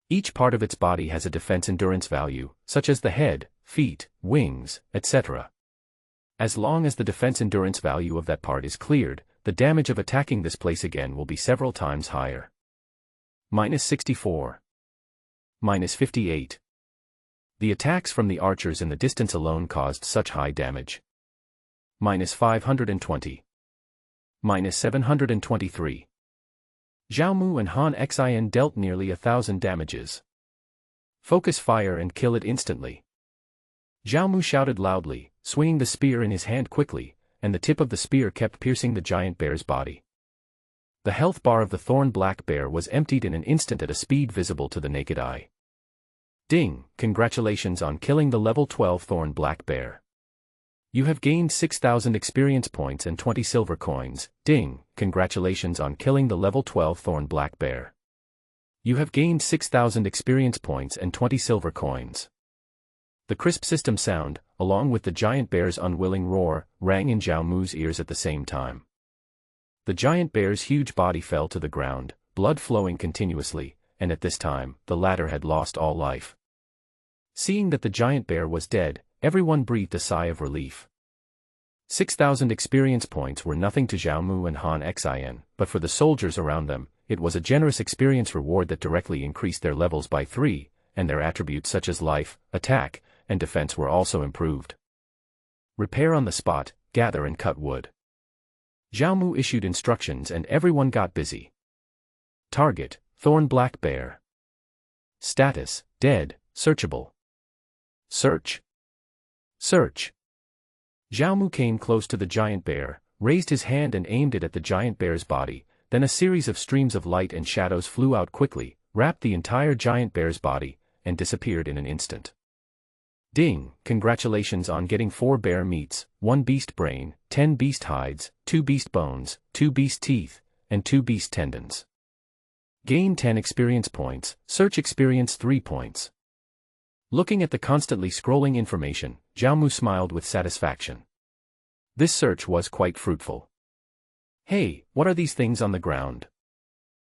Each part of its body has a defense endurance value, such as the head, feet, wings, etc. As long as the defense endurance value of that part is cleared, the damage of attacking this place again will be several times higher. -64. -58. The attacks from the archers in the distance alone caused such high damage. -520. -723. Zhao Mu and Han Xin dealt nearly 1,000 damages. Focus fire and kill it instantly. Zhao Mu shouted loudly, swinging the spear in his hand quickly, and the tip of the spear kept piercing the giant bear's body. The health bar of the thorn black bear was emptied in an instant at a speed visible to the naked eye. Ding! Congratulations on killing the level 12 thorn black bear. You have gained 6,000 experience points and 20 silver coins. Ding! Congratulations on killing the level 12 thorn black bear. You have gained 6,000 experience points and 20 silver coins. The crisp system sound, along with the giant bear's unwilling roar, rang in Zhao Mu's ears at the same time. The giant bear's huge body fell to the ground, blood flowing continuously, and at this time, the latter had lost all life. Seeing that the giant bear was dead, everyone breathed a sigh of relief. 6,000 experience points were nothing to Zhao Mu and Han Xin, but for the soldiers around them, it was a generous experience reward that directly increased their levels by 3, and their attributes such as life, attack, and defense were also improved. Repair on the spot, gather and cut wood. Zhao Mu issued instructions and everyone got busy. Target, thorn black bear. Status, dead, searchable. Search. Search. Zhao Mu came close to the giant bear, raised his hand and aimed it at the giant bear's body, Then a series of streams of light and shadows flew out quickly, wrapped the entire giant bear's body, and disappeared in an instant. Ding! Congratulations on getting 4 bear meats, 1 beast brain, 10 beast hides, 2 beast bones, 2 beast teeth, and 2 beast tendons. Gain 10 experience points, search experience 3 points. Looking at the constantly scrolling information, Xiaomu smiled with satisfaction. This search was quite fruitful. Hey, what are these things on the ground?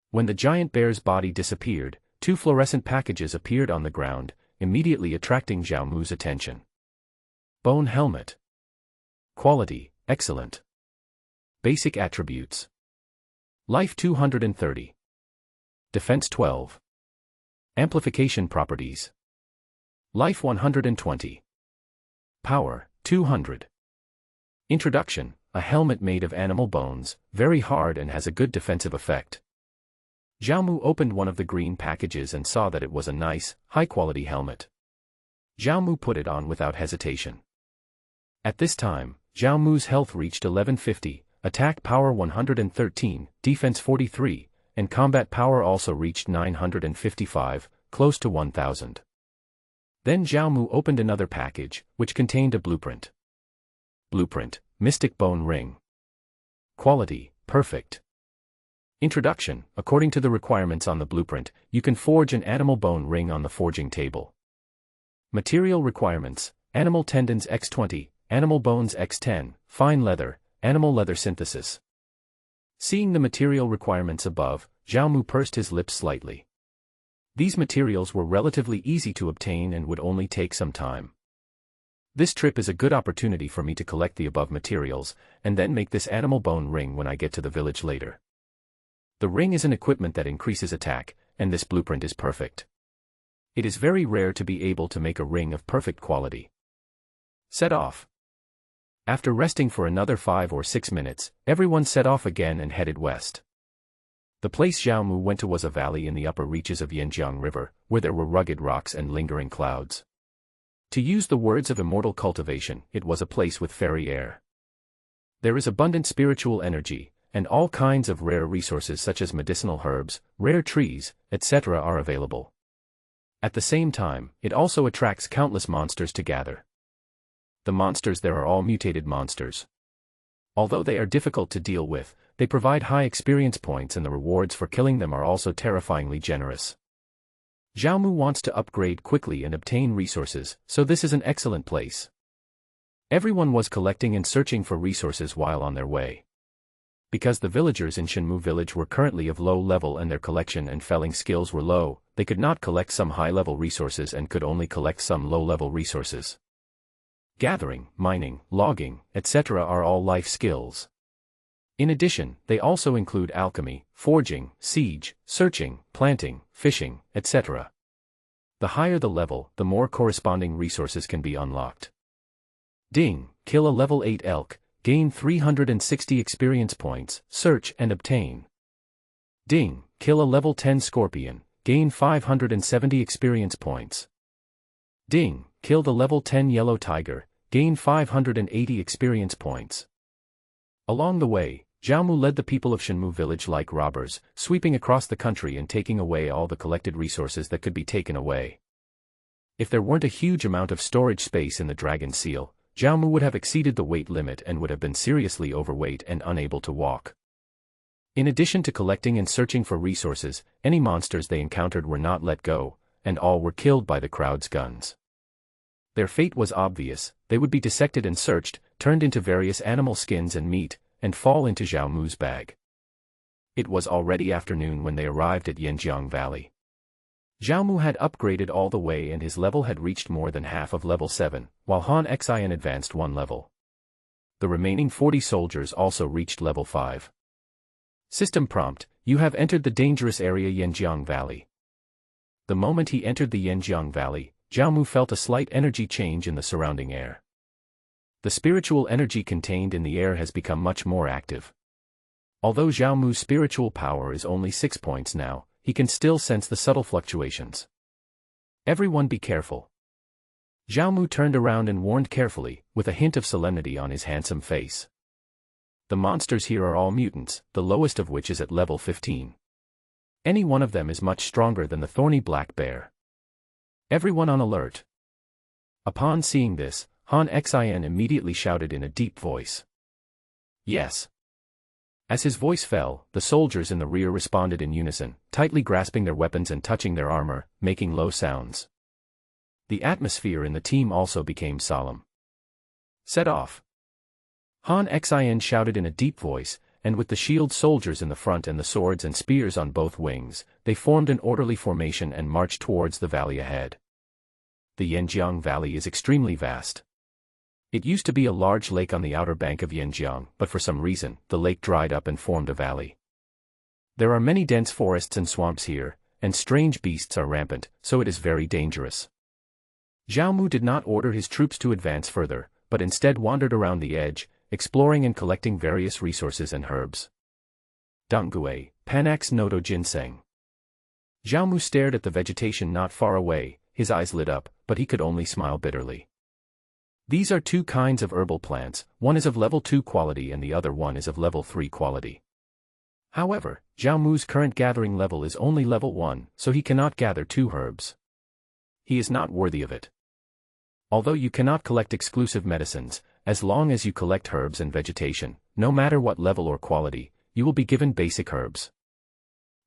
When the giant bear's body disappeared, 2 fluorescent packages appeared on the ground, immediately attracting Xiaomu's attention. Bone helmet. Quality, excellent. Basic attributes. Life 230. Defense 12. Amplification properties. Life 120. Power, 200. Introduction, a helmet made of animal bones, very hard and has a good defensive effect. Xiaomu opened one of the green packages and saw that it was a nice, high-quality helmet. Xiaomu put it on without hesitation. At this time, Xiaomu's health reached 1150, attack power 113, defense 43, and combat power also reached 955, close to 1000. Then Xiaomu opened another package, which contained a blueprint. Blueprint, Mystic Bone Ring. Quality, perfect. Introduction, according to the requirements on the blueprint, you can forge an animal bone ring on the forging table. Material requirements, animal tendons X20, animal bones X10, fine leather, animal leather synthesis. Seeing the material requirements above, Xiaomu pursed his lips slightly. These materials were relatively easy to obtain and would only take some time. This trip is a good opportunity for me to collect the above materials, and then make this animal bone ring when I get to the village later. The ring is an equipment that increases attack, and this blueprint is perfect. It is very rare to be able to make a ring of perfect quality. Set off. After resting for another 5 or 6 minutes, everyone set off again and headed west. The place Xiaomu went to was a valley in the upper reaches of Yanjiang River, where there were rugged rocks and lingering clouds. To use the words of immortal cultivation, it was a place with fairy air. There is abundant spiritual energy, and all kinds of rare resources such as medicinal herbs, rare trees, etc. are available. At the same time, it also attracts countless monsters to gather. The monsters there are all mutated monsters. Although they are difficult to deal with, they provide high experience points and the rewards for killing them are also terrifyingly generous. Xiaomu wants to upgrade quickly and obtain resources, so this is an excellent place. Everyone was collecting and searching for resources while on their way. Because the villagers in Shenmue village were currently of low level and their collection and felling skills were low, they could not collect some high-level resources and could only collect some low-level resources. Gathering, mining, logging, etc. are all life skills. In addition, they also include alchemy, forging, siege, searching, planting, fishing, etc. The higher the level, the more corresponding resources can be unlocked. Ding, kill a level 8 elk, gain 360 experience points, search and obtain. Ding, kill a level 10 scorpion, gain 570 experience points. Ding, kill the level 10 yellow tiger, gain 580 experience points. Along the way, Xiaomu led the people of Shenmue village like robbers, sweeping across the country and taking away all the collected resources that could be taken away. If there weren't a huge amount of storage space in the Dragon Seal, Xiaomu would have exceeded the weight limit and would have been seriously overweight and unable to walk. In addition to collecting and searching for resources, any monsters they encountered were not let go, and all were killed by the crowd's guns. Their fate was obvious, they would be dissected and searched, turned into various animal skins and meat, and fall into Xiaomu's bag. It was already afternoon when they arrived at Yanjiang Valley. Xiaomu had upgraded all the way and his level had reached more than half of level 7, while Han Xian advanced 1 level. The remaining 40 soldiers also reached level 5. System prompt, you have entered the dangerous area Yanjiang Valley. The moment he entered the Yanjiang Valley, Xiaomu felt a slight energy change in the surrounding air. The spiritual energy contained in the air has become much more active. Although Xiaomu's spiritual power is only 6 points now, he can still sense the subtle fluctuations. Everyone be careful. Xiaomu turned around and warned carefully, with a hint of solemnity on his handsome face. The monsters here are all mutants, the lowest of which is at level 15. Any one of them is much stronger than the thorny black bear. Everyone on alert. Upon seeing this, Han Xin immediately shouted in a deep voice. Yes. As his voice fell, the soldiers in the rear responded in unison, tightly grasping their weapons and touching their armor, making low sounds. The atmosphere in the team also became solemn. Set off. Han Xin shouted in a deep voice, and with the shield soldiers in the front and the swords and spears on both wings, they formed an orderly formation and marched towards the valley ahead. The Yanjiang Valley is extremely vast. It used to be a large lake on the outer bank of Yanjiang, but for some reason, the lake dried up and formed a valley. There are many dense forests and swamps here, and strange beasts are rampant, so it is very dangerous. Zhao Mu did not order his troops to advance further, but instead wandered around the edge, exploring and collecting various resources and herbs. Danggui, Panax Nodo Ginseng. Zhao Mu stared at the vegetation not far away, his eyes lit up, but he could only smile bitterly. These are two kinds of herbal plants, one is of level 2 quality and the other one is of level 3 quality. However, Zhao Mu's current gathering level is only level 1, so he cannot gather 2 herbs. He is not worthy of it. Although you cannot collect exclusive medicines, as long as you collect herbs and vegetation, no matter what level or quality, you will be given basic herbs.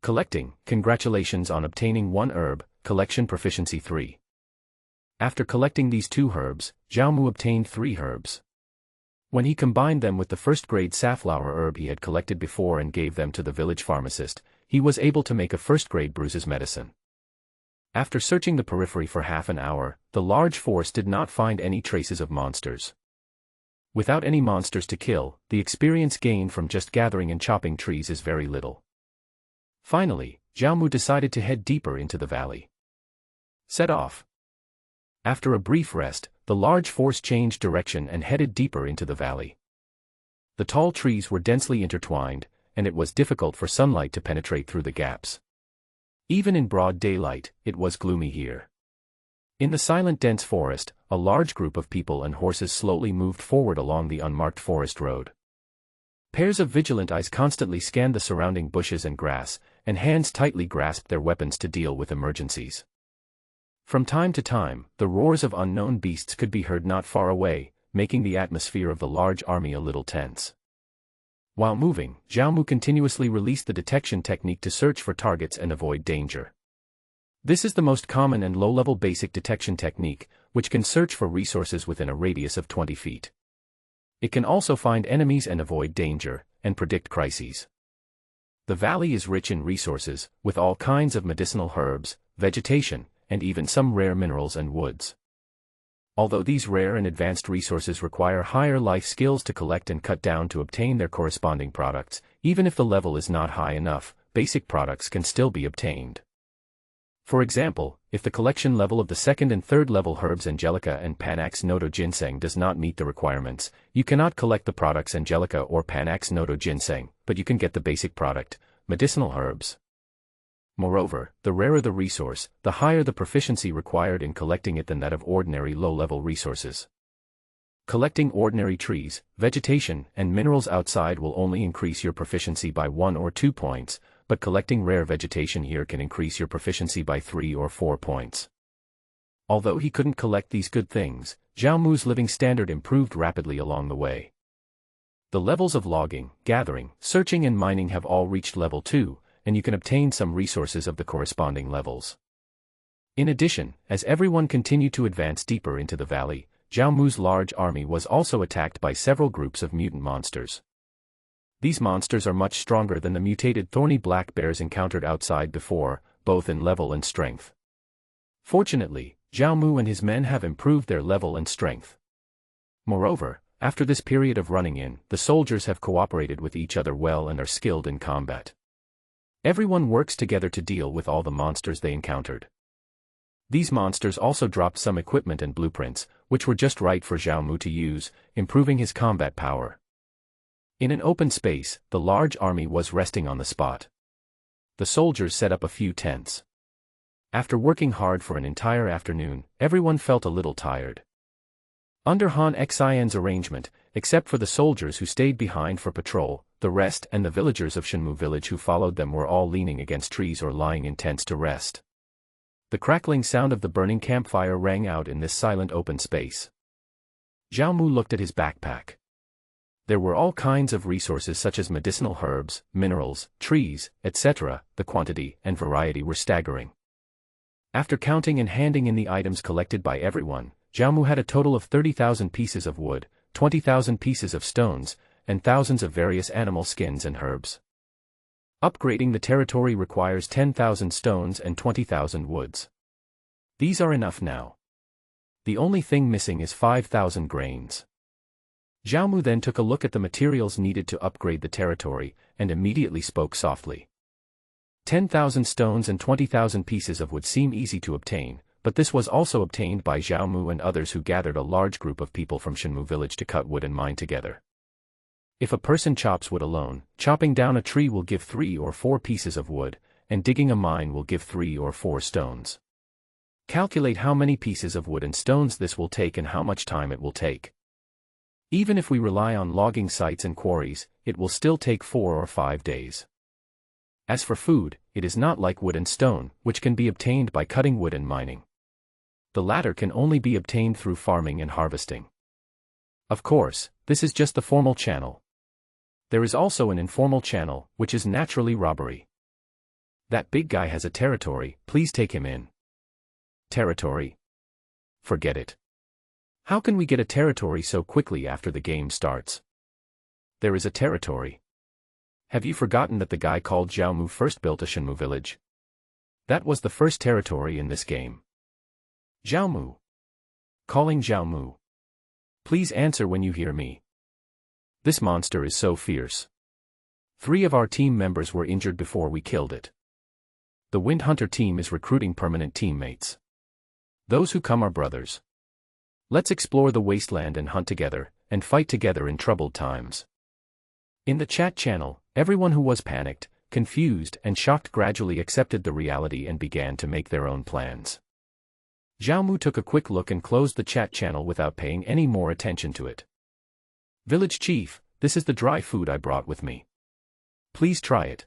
Collecting, congratulations on obtaining 1 herb, collection proficiency 3. After collecting these 2 herbs, Zhao Mu obtained 3 herbs. When he combined them with the first-grade safflower herb he had collected before and gave them to the village pharmacist, he was able to make a first-grade bruises medicine. After searching the periphery for half an hour, the large force did not find any traces of monsters. Without any monsters to kill, the experience gained from just gathering and chopping trees is very little. Finally, Zhao Mu decided to head deeper into the valley. Set off. After a brief rest, the large force changed direction and headed deeper into the valley. The tall trees were densely intertwined, and it was difficult for sunlight to penetrate through the gaps. Even in broad daylight, it was gloomy here. In the silent dense forest, a large group of people and horses slowly moved forward along the unmarked forest road. Pairs of vigilant eyes constantly scanned the surrounding bushes and grass, and hands tightly grasped their weapons to deal with emergencies. From time to time, the roars of unknown beasts could be heard not far away, making the atmosphere of the large army a little tense. While moving, Zhao Mu continuously released the detection technique to search for targets and avoid danger. This is the most common and low-level basic detection technique, which can search for resources within a radius of 20 feet. It can also find enemies and avoid danger, and predict crises. The valley is rich in resources, with all kinds of medicinal herbs, vegetation, and even some rare minerals and woods. Although these rare and advanced resources require higher life skills to collect and cut down to obtain their corresponding products, even if the level is not high enough, basic products can still be obtained. For example, if the collection level of the 2nd and 3rd level herbs Angelica and Panax Nodo Ginseng does not meet the requirements, you cannot collect the products Angelica or Panax Nodo Ginseng, but you can get the basic product, medicinal herbs. Moreover, the rarer the resource, the higher the proficiency required in collecting it than that of ordinary low-level resources. Collecting ordinary trees, vegetation, and minerals outside will only increase your proficiency by 1 or 2 points, but collecting rare vegetation here can increase your proficiency by 3 or 4 points. Although he couldn't collect these good things, Zhao Mu's living standard improved rapidly along the way. The levels of logging, gathering, searching and mining have all reached level 2, and you can obtain some resources of the corresponding levels. In addition, as everyone continued to advance deeper into the valley, Zhao Mu's large army was also attacked by several groups of mutant monsters. These monsters are much stronger than the mutated thorny black bears encountered outside before, both in level and strength. Fortunately, Zhao Mu and his men have improved their level and strength. Moreover, after this period of running in, the soldiers have cooperated with each other well and are skilled in combat. Everyone works together to deal with all the monsters they encountered. These monsters also dropped some equipment and blueprints, which were just right for Zhao Mu to use, improving his combat power. In an open space, the large army was resting on the spot. The soldiers set up a few tents. After working hard for an entire afternoon, everyone felt a little tired. Under Han Xian's arrangement, except for the soldiers who stayed behind for patrol. The rest and the villagers of Shenmue village who followed them were all leaning against trees or lying in tents to rest. The crackling sound of the burning campfire rang out in this silent open space. Zhao Mu looked at his backpack. There were all kinds of resources such as medicinal herbs, minerals, trees, etc. The quantity and variety were staggering. After counting and handing in the items collected by everyone, Zhao Mu had a total of 30,000 pieces of wood, 20,000 pieces of stones, and thousands of various animal skins and herbs. Upgrading the territory requires 10,000 stones and 20,000 woods. These are enough now. The only thing missing is 5,000 grains. Zhao Mu then took a look at the materials needed to upgrade the territory, and immediately spoke softly. 10,000 stones and 20,000 pieces of wood seem easy to obtain, but this was also obtained by Zhao Mu and others who gathered a large group of people from Shenmue village to cut wood and mine together. If a person chops wood alone, chopping down a tree will give 3 or 4 pieces of wood, and digging a mine will give 3 or 4 stones. Calculate how many pieces of wood and stones this will take and how much time it will take. Even if we rely on logging sites and quarries, it will still take 4 or 5 days. As for food, it is not like wood and stone, which can be obtained by cutting wood and mining. The latter can only be obtained through farming and harvesting. Of course, this is just the formal channel. There is also an informal channel, which is naturally robbery. That big guy has a territory, please take him in. Territory? Forget it. How can we get a territory so quickly after the game starts? There is a territory. Have you forgotten that the guy called Zhao Mu first built a Shenmue village? That was the first territory in this game. Zhao Mu. Calling Zhao Mu. Please answer when you hear me. This monster is so fierce. 3 of our team members were injured before we killed it. The Wind Hunter team is recruiting permanent teammates. Those who come are brothers. Let's explore the wasteland and hunt together, and fight together in troubled times. In the chat channel, everyone who was panicked, confused and shocked gradually accepted the reality and began to make their own plans. Zhao Mu took a quick look and closed the chat channel without paying any more attention to it. Village Chief, this is the dry food I brought with me. Please try it.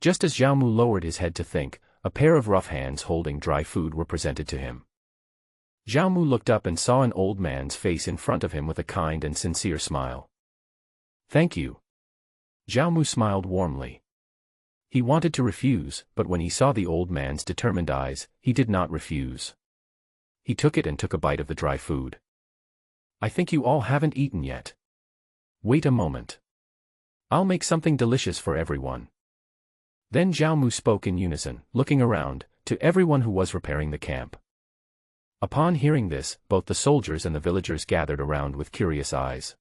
Just as Zhao Mu lowered his head to think, a pair of rough hands holding dry food were presented to him. Zhao Mu looked up and saw an old man's face in front of him with a kind and sincere smile. Thank you. Zhao Mu smiled warmly. He wanted to refuse, but when he saw the old man's determined eyes, he did not refuse. He took it and took a bite of the dry food. I think you all haven't eaten yet. Wait a moment. I'll make something delicious for everyone. Then Zhao Mu spoke in unison, looking around, to everyone who was repairing the camp. Upon hearing this, both the soldiers and the villagers gathered around with curious eyes.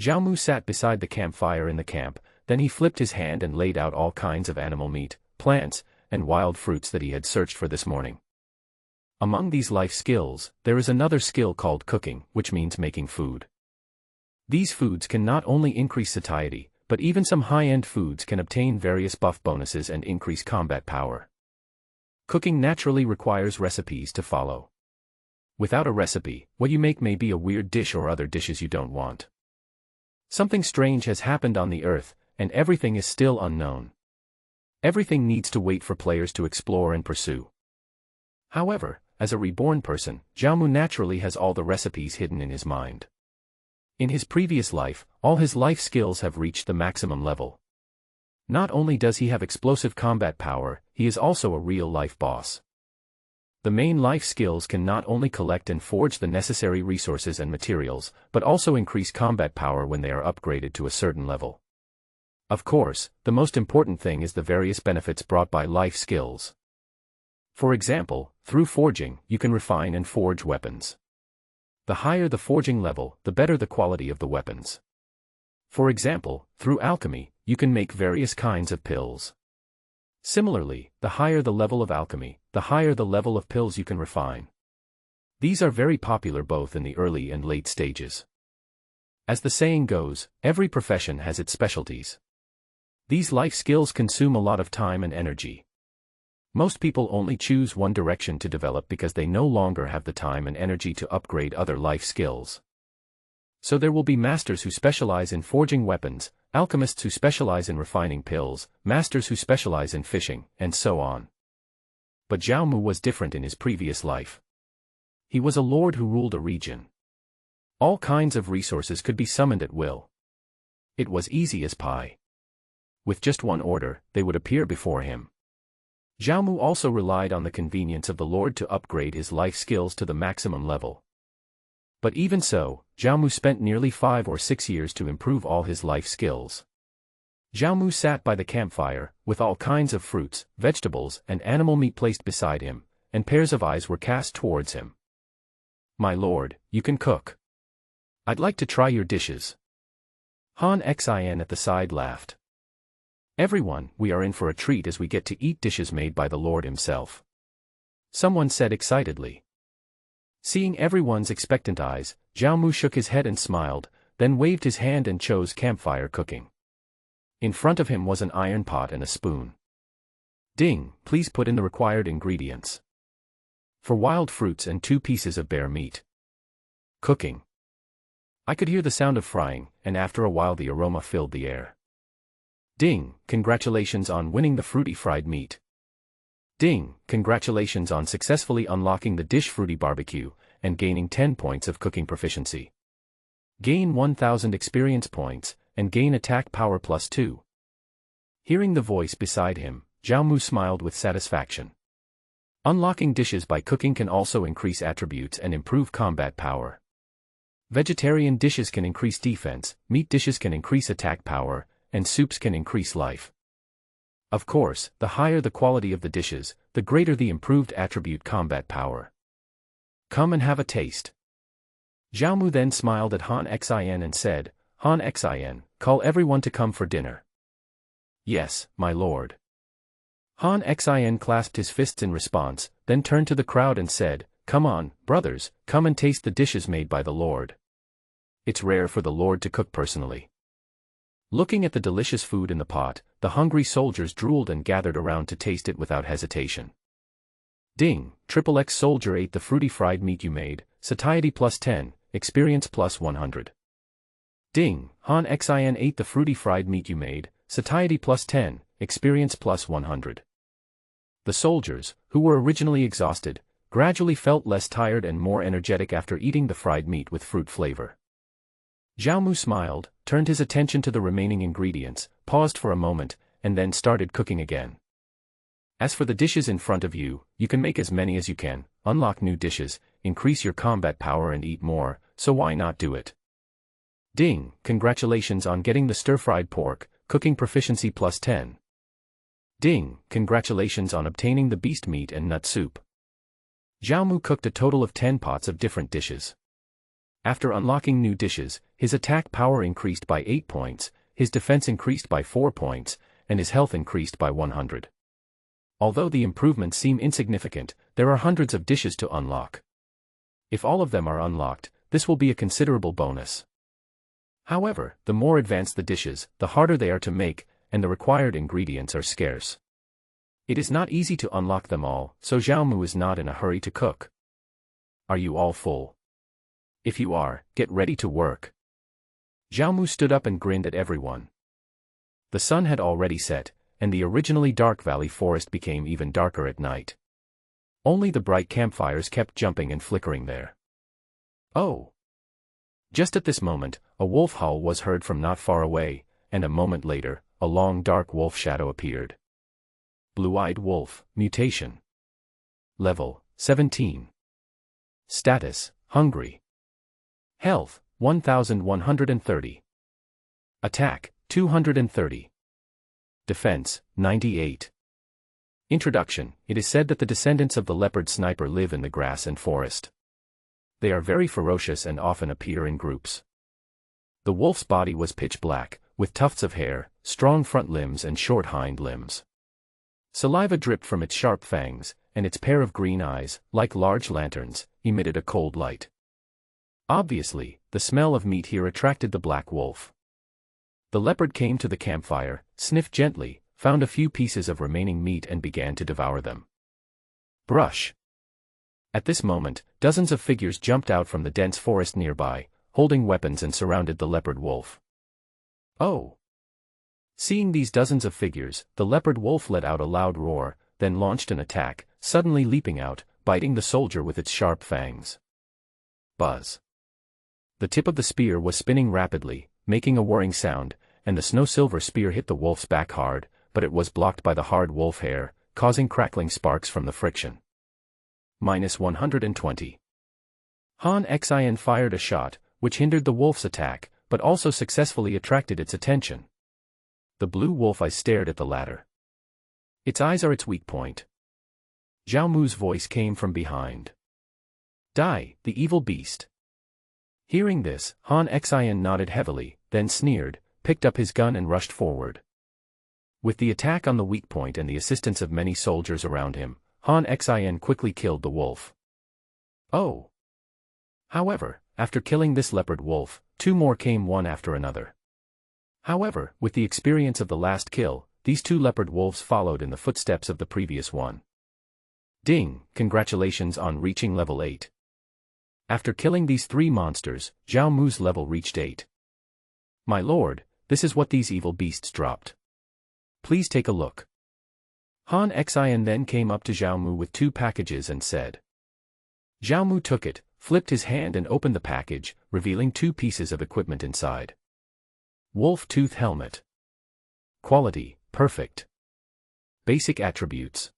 Zhao Mu sat beside the campfire in the camp, then he flipped his hand and laid out all kinds of animal meat, plants, and wild fruits that he had searched for this morning. Among these life skills, there is another skill called cooking, which means making food. These foods can not only increase satiety, but even some high-end foods can obtain various buff bonuses and increase combat power. Cooking naturally requires recipes to follow. Without a recipe, what you make may be a weird dish or other dishes you don't want. Something strange has happened on the Earth, and everything is still unknown. Everything needs to wait for players to explore and pursue. However, as a reborn person, Zhao Mu naturally has all the recipes hidden in his mind. In his previous life, all his life skills have reached the maximum level. Not only does he have explosive combat power, he is also a real-life boss. The main life skills can not only collect and forge the necessary resources and materials, but also increase combat power when they are upgraded to a certain level. Of course, the most important thing is the various benefits brought by life skills. For example, through forging, you can refine and forge weapons. The higher the forging level, the better the quality of the weapons. For example, through alchemy, you can make various kinds of pills. Similarly, the higher the level of alchemy, the higher the level of pills you can refine. These are very popular both in the early and late stages. As the saying goes, every profession has its specialties. These life skills consume a lot of time and energy. Most people only choose one direction to develop because they no longer have the time and energy to upgrade other life skills. So there will be masters who specialize in forging weapons, alchemists who specialize in refining pills, masters who specialize in fishing, and so on. But Zhao Mu was different in his previous life. He was a lord who ruled a region. All kinds of resources could be summoned at will. It was easy as pie. With just one order, they would appear before him. Zhao Mu also relied on the convenience of the lord to upgrade his life skills to the maximum level. But even so, Zhao Mu spent nearly 5 or 6 years to improve all his life skills. Zhao Mu sat by the campfire, with all kinds of fruits, vegetables, and animal meat placed beside him, and pairs of eyes were cast towards him. "My lord, you can cook. I'd like to try your dishes." Han Xin at the side laughed. "Everyone, we are in for a treat as we get to eat dishes made by the Lord himself," someone said excitedly. Seeing everyone's expectant eyes, Zhao Mu shook his head and smiled, then waved his hand and chose campfire cooking. In front of him was an iron pot and a spoon. "Ding, please put in the required ingredients. For wild fruits and 2 pieces of bear meat." Cooking. I could hear the sound of frying, and after a while the aroma filled the air. "Ding, congratulations on winning the fruity fried meat." "Ding, congratulations on successfully unlocking the dish fruity barbecue, and gaining 10 points of cooking proficiency. Gain 1000 experience points, and gain attack power +2. Hearing the voice beside him, Zhao Mu smiled with satisfaction. Unlocking dishes by cooking can also increase attributes and improve combat power. Vegetarian dishes can increase defense, meat dishes can increase attack power, and soups can increase life. Of course, the higher the quality of the dishes, the greater the improved attribute combat power. "Come and have a taste." Zhao Mu then smiled at Han Xin and said, "Han Xin, call everyone to come for dinner." "Yes, my lord." Han Xin clasped his fists in response, then turned to the crowd and said, "Come on, brothers, come and taste the dishes made by the Lord. It's rare for the Lord to cook personally." Looking at the delicious food in the pot, the hungry soldiers drooled and gathered around to taste it without hesitation. "Ding, XXX soldier ate the fruity fried meat you made, satiety +10, experience +100. Ding, Han Xin ate the fruity fried meat you made, satiety +10, experience +100. The soldiers, who were originally exhausted, gradually felt less tired and more energetic after eating the fried meat with fruit flavor. Zhao Mu smiled, turned his attention to the remaining ingredients, paused for a moment, and then started cooking again. As for the dishes in front of you, you can make as many as you can, unlock new dishes, increase your combat power and eat more, so why not do it? Ding, congratulations on getting the stir-fried pork, cooking proficiency +10. Ding, congratulations on obtaining the beast meat and nut soup. Zhao Mu cooked a total of 10 pots of different dishes. After unlocking new dishes, his attack power increased by 8 points, his defense increased by 4 points, and his health increased by 100. Although the improvements seem insignificant, there are hundreds of dishes to unlock. If all of them are unlocked, this will be a considerable bonus. However, the more advanced the dishes, the harder they are to make, and the required ingredients are scarce. It is not easy to unlock them all, so Zhao Mu is not in a hurry to cook. Are you all full? If you are, get ready to work. Zhao Mu stood up and grinned at everyone. The sun had already set, and the originally dark valley forest became even darker at night. Only the bright campfires kept jumping and flickering there. Oh! Just at this moment, a wolf howl was heard from not far away, and a moment later, a long dark wolf shadow appeared. Blue-eyed wolf, mutation. Level, 17. Status, hungry. Health, 1130. Attack, 230. Defense, 98. Introduction. It is said that the descendants of the leopard sniper live in the grass and forest. They are very ferocious and often appear in groups. The wolf's body was pitch black, with tufts of hair, strong front limbs and short hind limbs. Saliva dripped from its sharp fangs, and its pair of green eyes, like large lanterns, emitted a cold light. Obviously, the smell of meat here attracted the black wolf. The leopard came to the campfire, sniffed gently, found a few pieces of remaining meat and began to devour them. Brush. At this moment, dozens of figures jumped out from the dense forest nearby, holding weapons and surrounded the leopard wolf. Oh! Seeing these dozens of figures, the leopard wolf let out a loud roar, then launched an attack, suddenly leaping out, biting the soldier with its sharp fangs. Buzz! The tip of the spear was spinning rapidly, making a whirring sound, and the snow-silver spear hit the wolf's back hard, but it was blocked by the hard wolf hair, causing crackling sparks from the friction. -120. Han Xin fired a shot, which hindered the wolf's attack, but also successfully attracted its attention. The blue wolf eyes stared at the latter. Its eyes are its weak point. Zhao Mu's voice came from behind. Die, the evil beast. Hearing this, Han Xin nodded heavily, then sneered, picked up his gun and rushed forward. With the attack on the weak point and the assistance of many soldiers around him, Han Xin quickly killed the wolf. Oh! However, after killing this leopard wolf, 2 more came one after another. However, with the experience of the last kill, these 2 leopard wolves followed in the footsteps of the previous one. Ding, congratulations on reaching level 8. After killing these 3 monsters, Zhao Mu's level reached 8. My lord, this is what these evil beasts dropped. Please take a look. Han Xin then came up to Zhao Mu with 2 packages and said. Zhao Mu took it, flipped his hand and opened the package, revealing 2 pieces of equipment inside. Wolf Tooth Helmet. Quality, perfect. Basic attributes.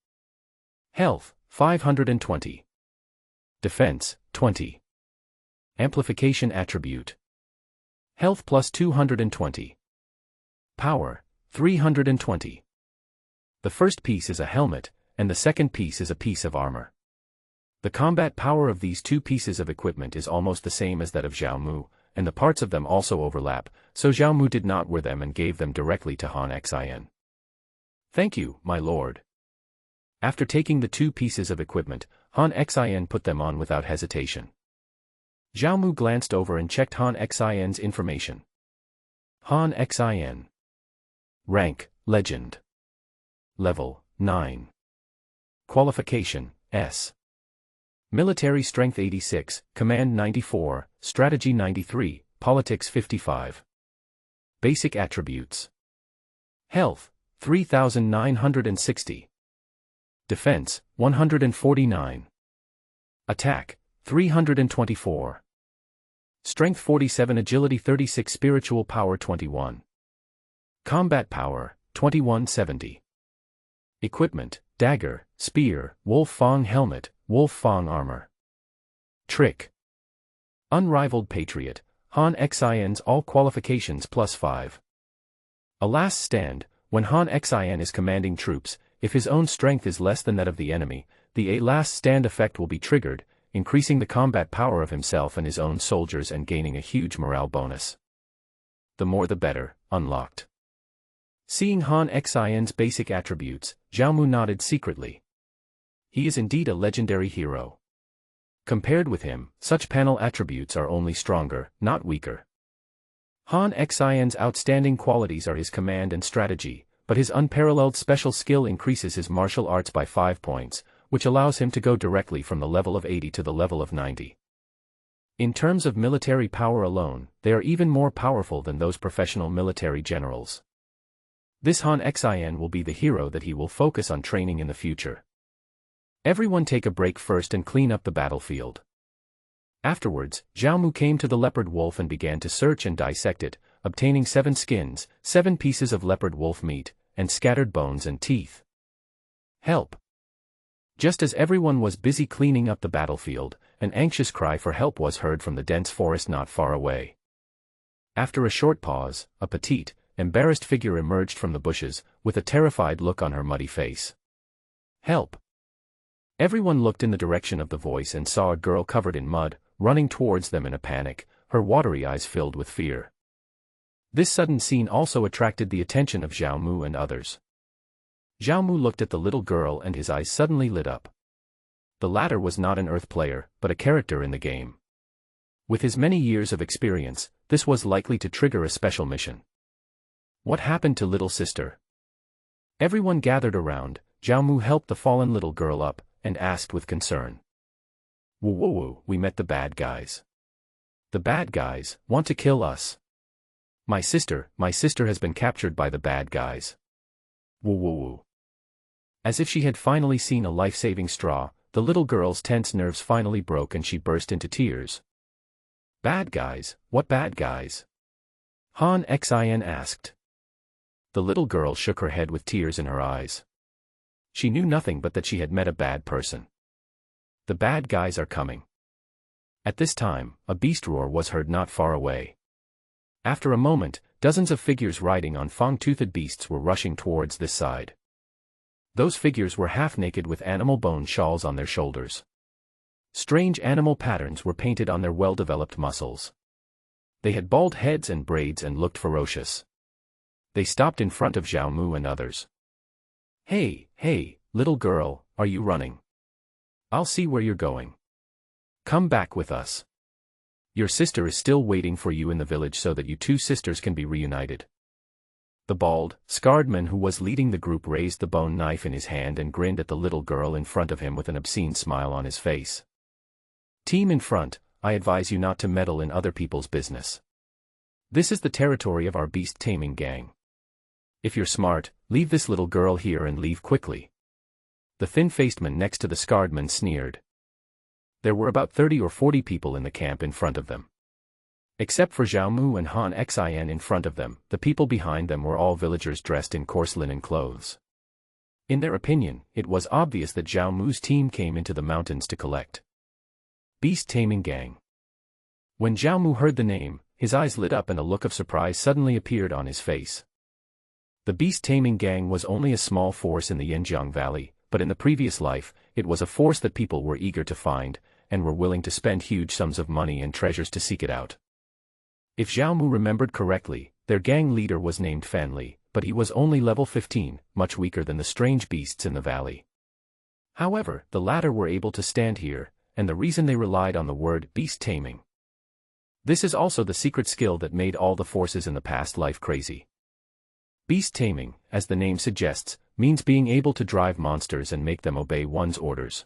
Health, 520. Defense, 20. Amplification attribute. Health plus 220. Power, 320. The first piece is a helmet, and the second piece is a piece of armor. The combat power of these 2 pieces of equipment is almost the same as that of Zhao Mu, and the parts of them also overlap, so Zhao Mu did not wear them and gave them directly to Han Xin. Thank you, my lord. After taking the 2 pieces of equipment, Han Xin put them on without hesitation. Zhao Mu glanced over and checked Han Xin's information. Han Xin. Rank, Legend. Level, 9. Qualification, S. Military Strength 86, Command 94, Strategy 93, Politics 55. Basic Attributes. Health, 3,960. Defense, 149. Attack, 324. Strength 47, Agility 36, Spiritual Power 21. Combat Power, 2170. Equipment, Dagger, Spear, Wolf Fang Helmet, Wolf Fang Armor. Trick. Unrivaled Patriot, Han Xin's all qualifications plus 5. A last stand, when Han Xin is commanding troops, if his own strength is less than that of the enemy, the last stand effect will be triggered, increasing the combat power of himself and his own soldiers and gaining a huge morale bonus. The more the better, unlocked. Seeing Han Xin's basic attributes, Zhao Mu nodded secretly. He is indeed a legendary hero. Compared with him, such panel attributes are only stronger, not weaker. Han Xin's outstanding qualities are his command and strategy, but his unparalleled special skill increases his martial arts by 5 points, which allows him to go directly from the level of 80 to the level of 90. In terms of military power alone, they are even more powerful than those professional military generals. This Han Xin will be the hero that he will focus on training in the future. Everyone take a break first and clean up the battlefield. Afterwards, Zhao Mu came to the leopard wolf and began to search and dissect it, obtaining 7 skins, 7 pieces of leopard wolf meat, and scattered bones and teeth. Help! Just as everyone was busy cleaning up the battlefield, an anxious cry for help was heard from the dense forest not far away. After a short pause, a petite, embarrassed figure emerged from the bushes, with a terrified look on her muddy face. Help! Everyone looked in the direction of the voice and saw a girl covered in mud, running towards them in a panic, her watery eyes filled with fear. This sudden scene also attracted the attention of Zhao Mu and others. Zhao Mu looked at the little girl and his eyes suddenly lit up. The latter was not an Earth player, but a character in the game. With his many years of experience, this was likely to trigger a special mission. What happened to little sister? Everyone gathered around. Zhao Mu helped the fallen little girl up, and asked with concern. Woo, we met the bad guys. The bad guys want to kill us. My sister has been captured by the bad guys. Woo woo woo. As if she had finally seen a life-saving straw, the little girl's tense nerves finally broke and she burst into tears. Bad guys? What bad guys? Han Xin asked. The little girl shook her head with tears in her eyes. She knew nothing but that she had met a bad person. The bad guys are coming. At this time, a beast roar was heard not far away. After a moment, dozens of figures riding on fang-toothed beasts were rushing towards this side. Those figures were half-naked with animal bone shawls on their shoulders. Strange animal patterns were painted on their well-developed muscles. They had bald heads and braids and looked ferocious. They stopped in front of Zhao Mu and others. Hey, little girl, are you running? I'll see where you're going. Come back with us. Your sister is still waiting for you in the village so that you two sisters can be reunited. The bald, scarred man who was leading the group raised the bone knife in his hand and grinned at the little girl in front of him with an obscene smile on his face. Team in front, I advise you not to meddle in other people's business. This is the territory of our beast taming gang. If you're smart, leave this little girl here and leave quickly. The thin-faced man next to the scarred man sneered. There were about 30 or 40 people in the camp in front of them. Except for Zhao Mu and Han Xin in front of them, the people behind them were all villagers dressed in coarse linen clothes. In their opinion, it was obvious that Zhao Mu's team came into the mountains to collect. Beast Taming Gang. When Zhao Mu heard the name, his eyes lit up and a look of surprise suddenly appeared on his face. The Beast Taming Gang was only a small force in the Yanjiang Valley, but in the previous life, it was a force that people were eager to find, and were willing to spend huge sums of money and treasures to seek it out. If Zhao Mu remembered correctly, their gang leader was named Fan Li, but he was only level 15, much weaker than the strange beasts in the valley. However, the latter were able to stand here, and the reason they relied on the word beast taming. This is also the secret skill that made all the forces in the past life crazy. Beast taming, as the name suggests, means being able to drive monsters and make them obey one's orders.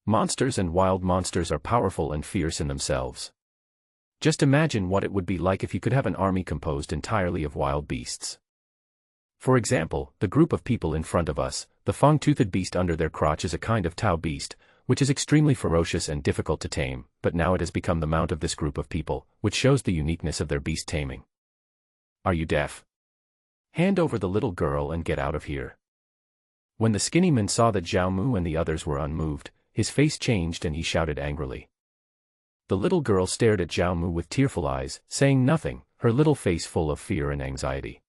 Monsters and wild monsters are powerful and fierce in themselves. Just imagine what it would be like if you could have an army composed entirely of wild beasts. For example, the group of people in front of us, the fang-toothed beast under their crotch is a kind of Tao beast, which is extremely ferocious and difficult to tame, but now it has become the mount of this group of people, which shows the uniqueness of their beast taming. Are you deaf? Hand over the little girl and get out of here. When the skinny man saw that Zhao Mu and the others were unmoved, his face changed and he shouted angrily. The little girl stared at Zhao Mu with tearful eyes, saying nothing, her little face full of fear and anxiety.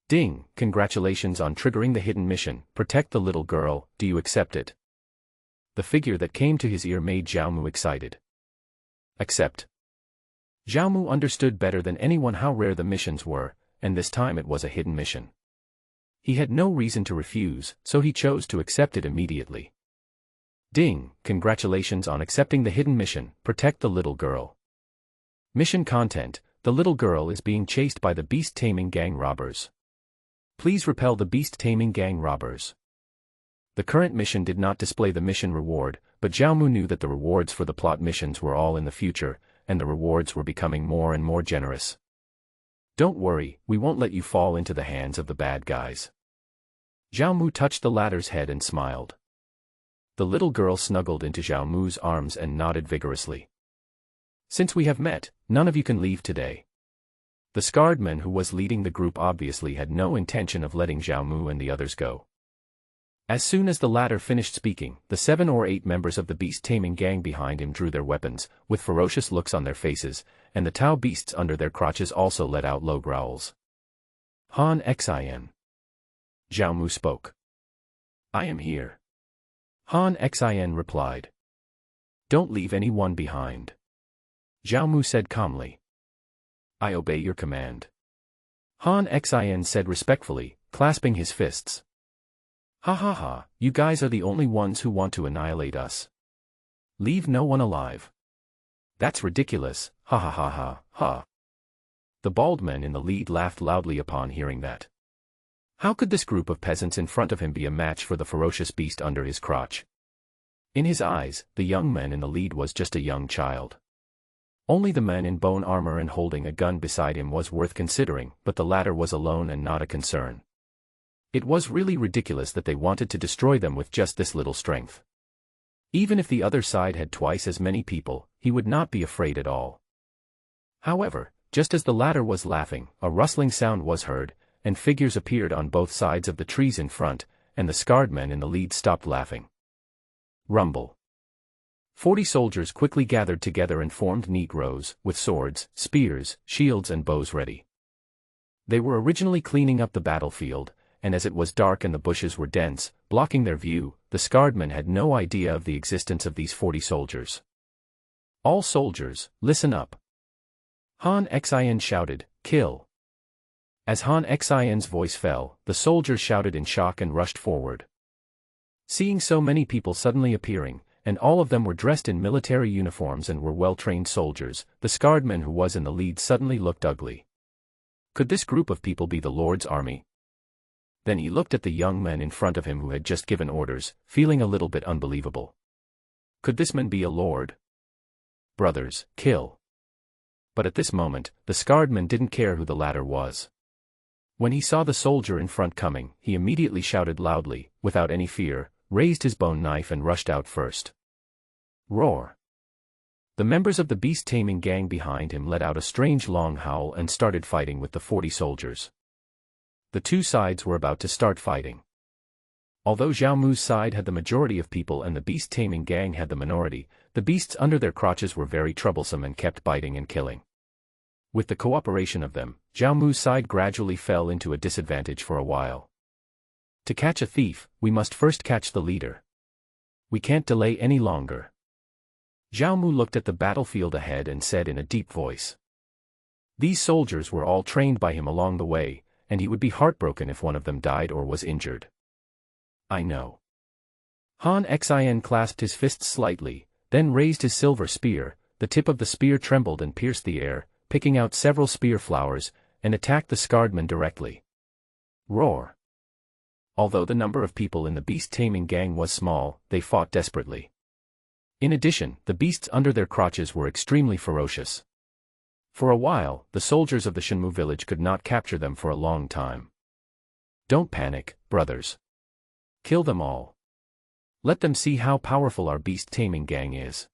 Ding, congratulations on triggering the hidden mission, protect the little girl, do you accept it? The figure that came to his ear made Zhao Mu excited. Accept. Zhao Mu understood better than anyone how rare the missions were, and this time it was a hidden mission. He had no reason to refuse, so he chose to accept it immediately. Ding, congratulations on accepting the hidden mission, protect the little girl. Mission content, the little girl is being chased by the beast taming gang robbers. Please repel the beast taming gang robbers. The current mission did not display the mission reward, but Zhao Mu knew that the rewards for the plot missions were all in the future, and the rewards were becoming more and more generous. Don't worry, we won't let you fall into the hands of the bad guys. Zhao Mu touched the latter's head and smiled. The little girl snuggled into Zhao Mu's arms and nodded vigorously. Since we have met, none of you can leave today. The scarred man who was leading the group obviously had no intention of letting Zhao Mu and the others go. As soon as the latter finished speaking, the 7 or 8 members of the beast taming gang behind him drew their weapons, with ferocious looks on their faces, and the Tao beasts under their crotches also let out low growls. Han Xin. Zhao Mu spoke. I am here. Han Xin replied. Don't leave anyone behind. Zhao Mu said calmly. I obey your command. Han Xin said respectfully, clasping his fists. Ha ha ha, you guys are the only ones who want to annihilate us. Leave no one alive. That's ridiculous, ha ha ha ha, ha. The bald man in the lead laughed loudly upon hearing that. How could this group of peasants in front of him be a match for the ferocious beast under his crotch? In his eyes, the young man in the lead was just a young child. Only the man in bone armor and holding a gun beside him was worth considering, but the latter was alone and not a concern. It was really ridiculous that they wanted to destroy them with just this little strength. Even if the other side had twice as many people, he would not be afraid at all. However, just as the latter was laughing, a rustling sound was heard, and figures appeared on both sides of the trees in front, and the scarred men in the lead stopped laughing. Rumble. 40 soldiers quickly gathered together and formed neat rows, with swords, spears, shields and bows ready. They were originally cleaning up the battlefield, and as it was dark and the bushes were dense, blocking their view, the scarred men had no idea of the existence of these 40 soldiers. All soldiers, listen up. Han Xin shouted, "Kill!" As Han Xin's voice fell, the soldiers shouted in shock and rushed forward. Seeing so many people suddenly appearing, and all of them were dressed in military uniforms and were well-trained soldiers, the scarred man who was in the lead suddenly looked ugly. Could this group of people be the Lord's army? Then he looked at the young men in front of him who had just given orders, feeling a little bit unbelievable. Could this man be a lord? Brothers, kill. But at this moment, the scarred man didn't care who the latter was. When he saw the soldier in front coming, he immediately shouted loudly, without any fear, raised his bone knife and rushed out first. Roar. The members of the beast-taming gang behind him let out a strange long howl and started fighting with the 40 soldiers. The two sides were about to start fighting. Although Zhao Mu's side had the majority of people and the beast-taming gang had the minority, the beasts under their crotches were very troublesome and kept biting and killing. With the cooperation of them, Zhao Mu's side gradually fell into a disadvantage for a while. To catch a thief, we must first catch the leader. We can't delay any longer. Zhao Mu looked at the battlefield ahead and said in a deep voice. These soldiers were all trained by him along the way, and he would be heartbroken if one of them died or was injured. I know. Han Xin clasped his fists slightly, then raised his silver spear. The tip of the spear trembled and pierced the air, picking out several spear flowers, and attacked the scarred man directly. Roar. Although the number of people in the beast-taming gang was small, they fought desperately. In addition, the beasts under their crotches were extremely ferocious. For a while, the soldiers of the Shenmu village could not capture them for a long time. Don't panic, brothers. Kill them all. Let them see how powerful our beast-taming gang is.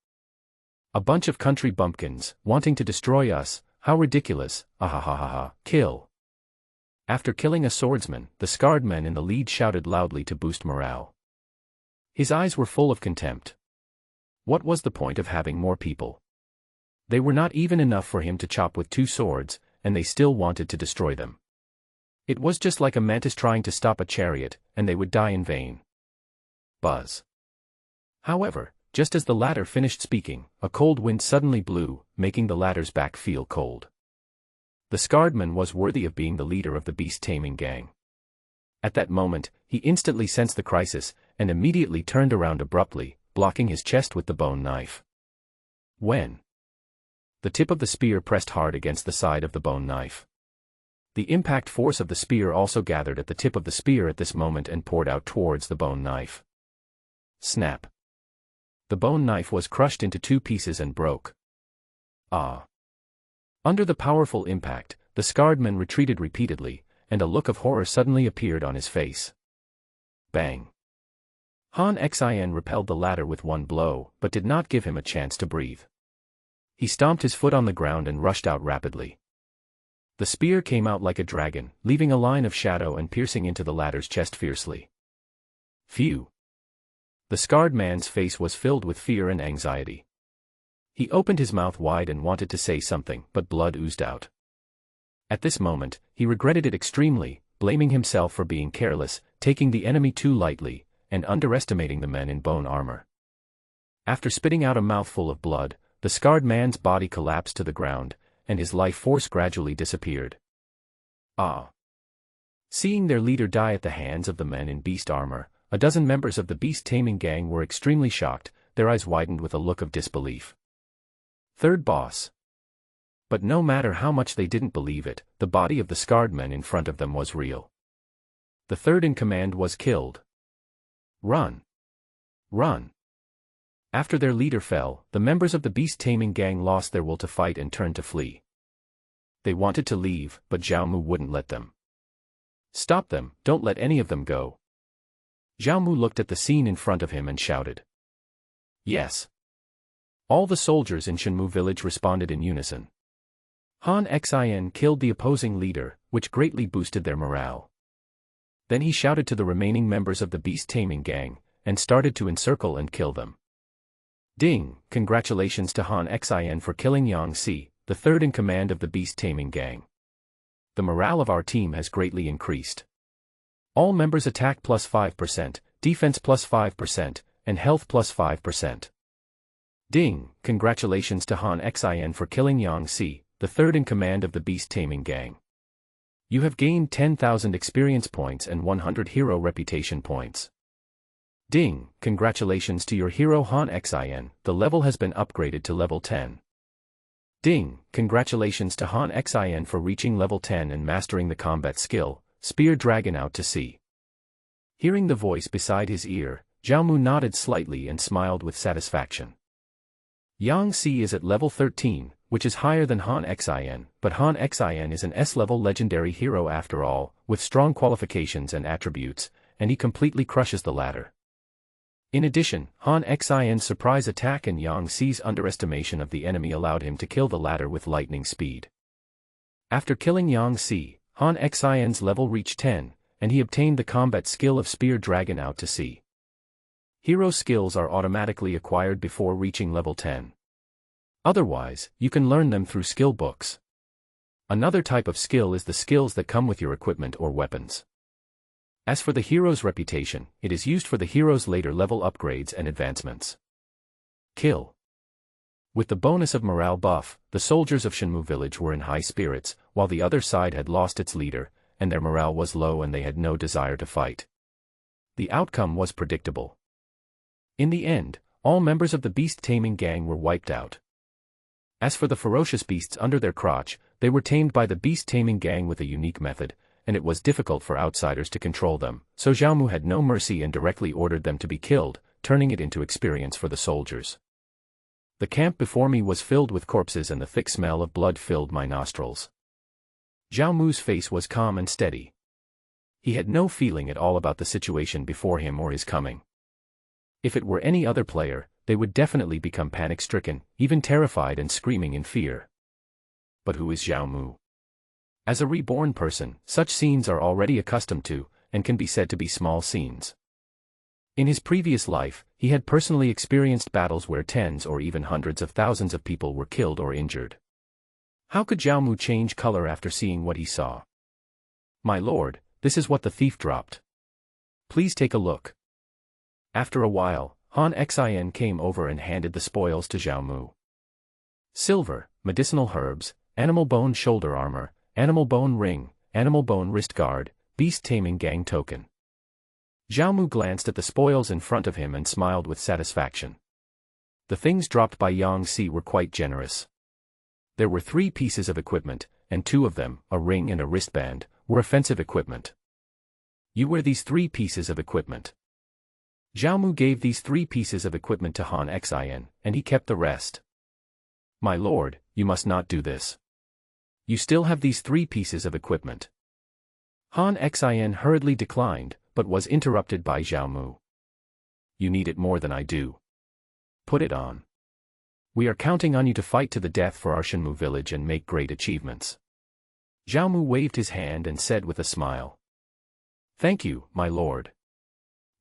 A bunch of country bumpkins, wanting to destroy us, how ridiculous, ahahaha, kill. After killing a swordsman, the scarred man in the lead shouted loudly to boost morale. His eyes were full of contempt. What was the point of having more people? They were not even enough for him to chop with 2 swords, and they still wanted to destroy them. It was just like a mantis trying to stop a chariot, and they would die in vain. Buzz. However, just as the latter finished speaking, a cold wind suddenly blew, making the latter's back feel cold. The scarred man was worthy of being the leader of the beast-taming gang. At that moment, he instantly sensed the crisis, and immediately turned around abruptly, blocking his chest with the bone knife. When the tip of the spear pressed hard against the side of the bone knife. The impact force of the spear also gathered at the tip of the spear at this moment and poured out towards the bone knife. Snap. The bone knife was crushed into 2 pieces and broke. Ah! Under the powerful impact, the scarred man retreated repeatedly, and a look of horror suddenly appeared on his face. Bang! Han Xin repelled the latter with one blow, but did not give him a chance to breathe. He stomped his foot on the ground and rushed out rapidly. The spear came out like a dragon, leaving a line of shadow and piercing into the latter's chest fiercely. Phew! The scarred man's face was filled with fear and anxiety. He opened his mouth wide and wanted to say something, but blood oozed out. At this moment, he regretted it extremely, blaming himself for being careless, taking the enemy too lightly, and underestimating the men in bone armor. After spitting out a mouthful of blood, the scarred man's body collapsed to the ground, and his life force gradually disappeared. Ah! Seeing their leader die at the hands of the men in beast armor, a dozen members of the beast-taming gang were extremely shocked, their eyes widened with a look of disbelief. Third boss. But no matter how much they didn't believe it, the body of the scarred man in front of them was real. The third in command was killed. Run! Run! After their leader fell, the members of the beast-taming gang lost their will to fight and turned to flee. They wanted to leave, but Zhao Mu wouldn't let them. Stop them, don't let any of them go. Zhao Mu looked at the scene in front of him and shouted. Yes. All the soldiers in Shenmu village responded in unison. Han Xin killed the opposing leader, which greatly boosted their morale. Then he shouted to the remaining members of the beast-taming gang, and started to encircle and kill them. Ding! Congratulations to Han Xin for killing Yang Si, the third in command of the beast-taming gang. The morale of our team has greatly increased. All members attack plus 5%, defense plus 5%, and health plus 5%. Ding! Congratulations to Han Xin for killing Yang Si, the third in command of the beast-taming gang. You have gained 10,000 experience points and 100 hero reputation points. Ding! Congratulations to your hero Han Xin, the level has been upgraded to level 10. Ding! Congratulations to Han Xin for reaching level 10 and mastering the combat skill, Spear Dragon Out to Sea. Hearing the voice beside his ear, Zhao Mu nodded slightly and smiled with satisfaction. Yang Si is at level 13, which is higher than Han Xin, but Han Xin is an S-level legendary hero after all, with strong qualifications and attributes, and he completely crushes the latter. In addition, Han Xion's surprise attack and Yang Si's underestimation of the enemy allowed him to kill the latter with lightning speed. After killing Yang Si, Han Xion's level reached 10, and he obtained the combat skill of Spear Dragon Out to Sea. Hero skills are automatically acquired before reaching level 10. Otherwise, you can learn them through skill books. Another type of skill is the skills that come with your equipment or weapons. As for the hero's reputation, it is used for the hero's later level upgrades and advancements. Kill. With the bonus of morale buff, the soldiers of Shenmu village were in high spirits, while the other side had lost its leader, and their morale was low and they had no desire to fight. The outcome was predictable. In the end, all members of the beast-taming gang were wiped out. As for the ferocious beasts under their crotch, they were tamed by the beast-taming gang with a unique method, and it was difficult for outsiders to control them, so Zhao Mu had no mercy and directly ordered them to be killed, turning it into experience for the soldiers. The camp before me was filled with corpses and the thick smell of blood filled my nostrils. Zhao Mu's face was calm and steady. He had no feeling at all about the situation before him or his coming. If it were any other player, they would definitely become panic-stricken, even terrified and screaming in fear. But who is Zhao Mu? As a reborn person, such scenes are already accustomed to, and can be said to be small scenes. In his previous life, he had personally experienced battles where tens or even hundreds of thousands of people were killed or injured. How could Zhao Mu change color after seeing what he saw? My lord, this is what the thief dropped. Please take a look. After a while, Han Xin came over and handed the spoils to Zhao Mu. Silver, medicinal herbs, animal bone shoulder armor, animal bone ring, animal bone wrist guard, beast-taming gang token. Zhao Mu glanced at the spoils in front of him and smiled with satisfaction. The things dropped by Yang Si were quite generous. There were 3 pieces of equipment, and 2 of them, a ring and a wristband, were offensive equipment. You wear these 3 pieces of equipment. Zhao Mu gave these 3 pieces of equipment to Han Xin, and he kept the rest. My lord, you must not do this. You still have these 3 pieces of equipment. Han Xin hurriedly declined, but was interrupted by Zhao Mu. You need it more than I do. Put it on. We are counting on you to fight to the death for our Shenmu village and make great achievements. Zhao Mu waved his hand and said with a smile. Thank you, my lord.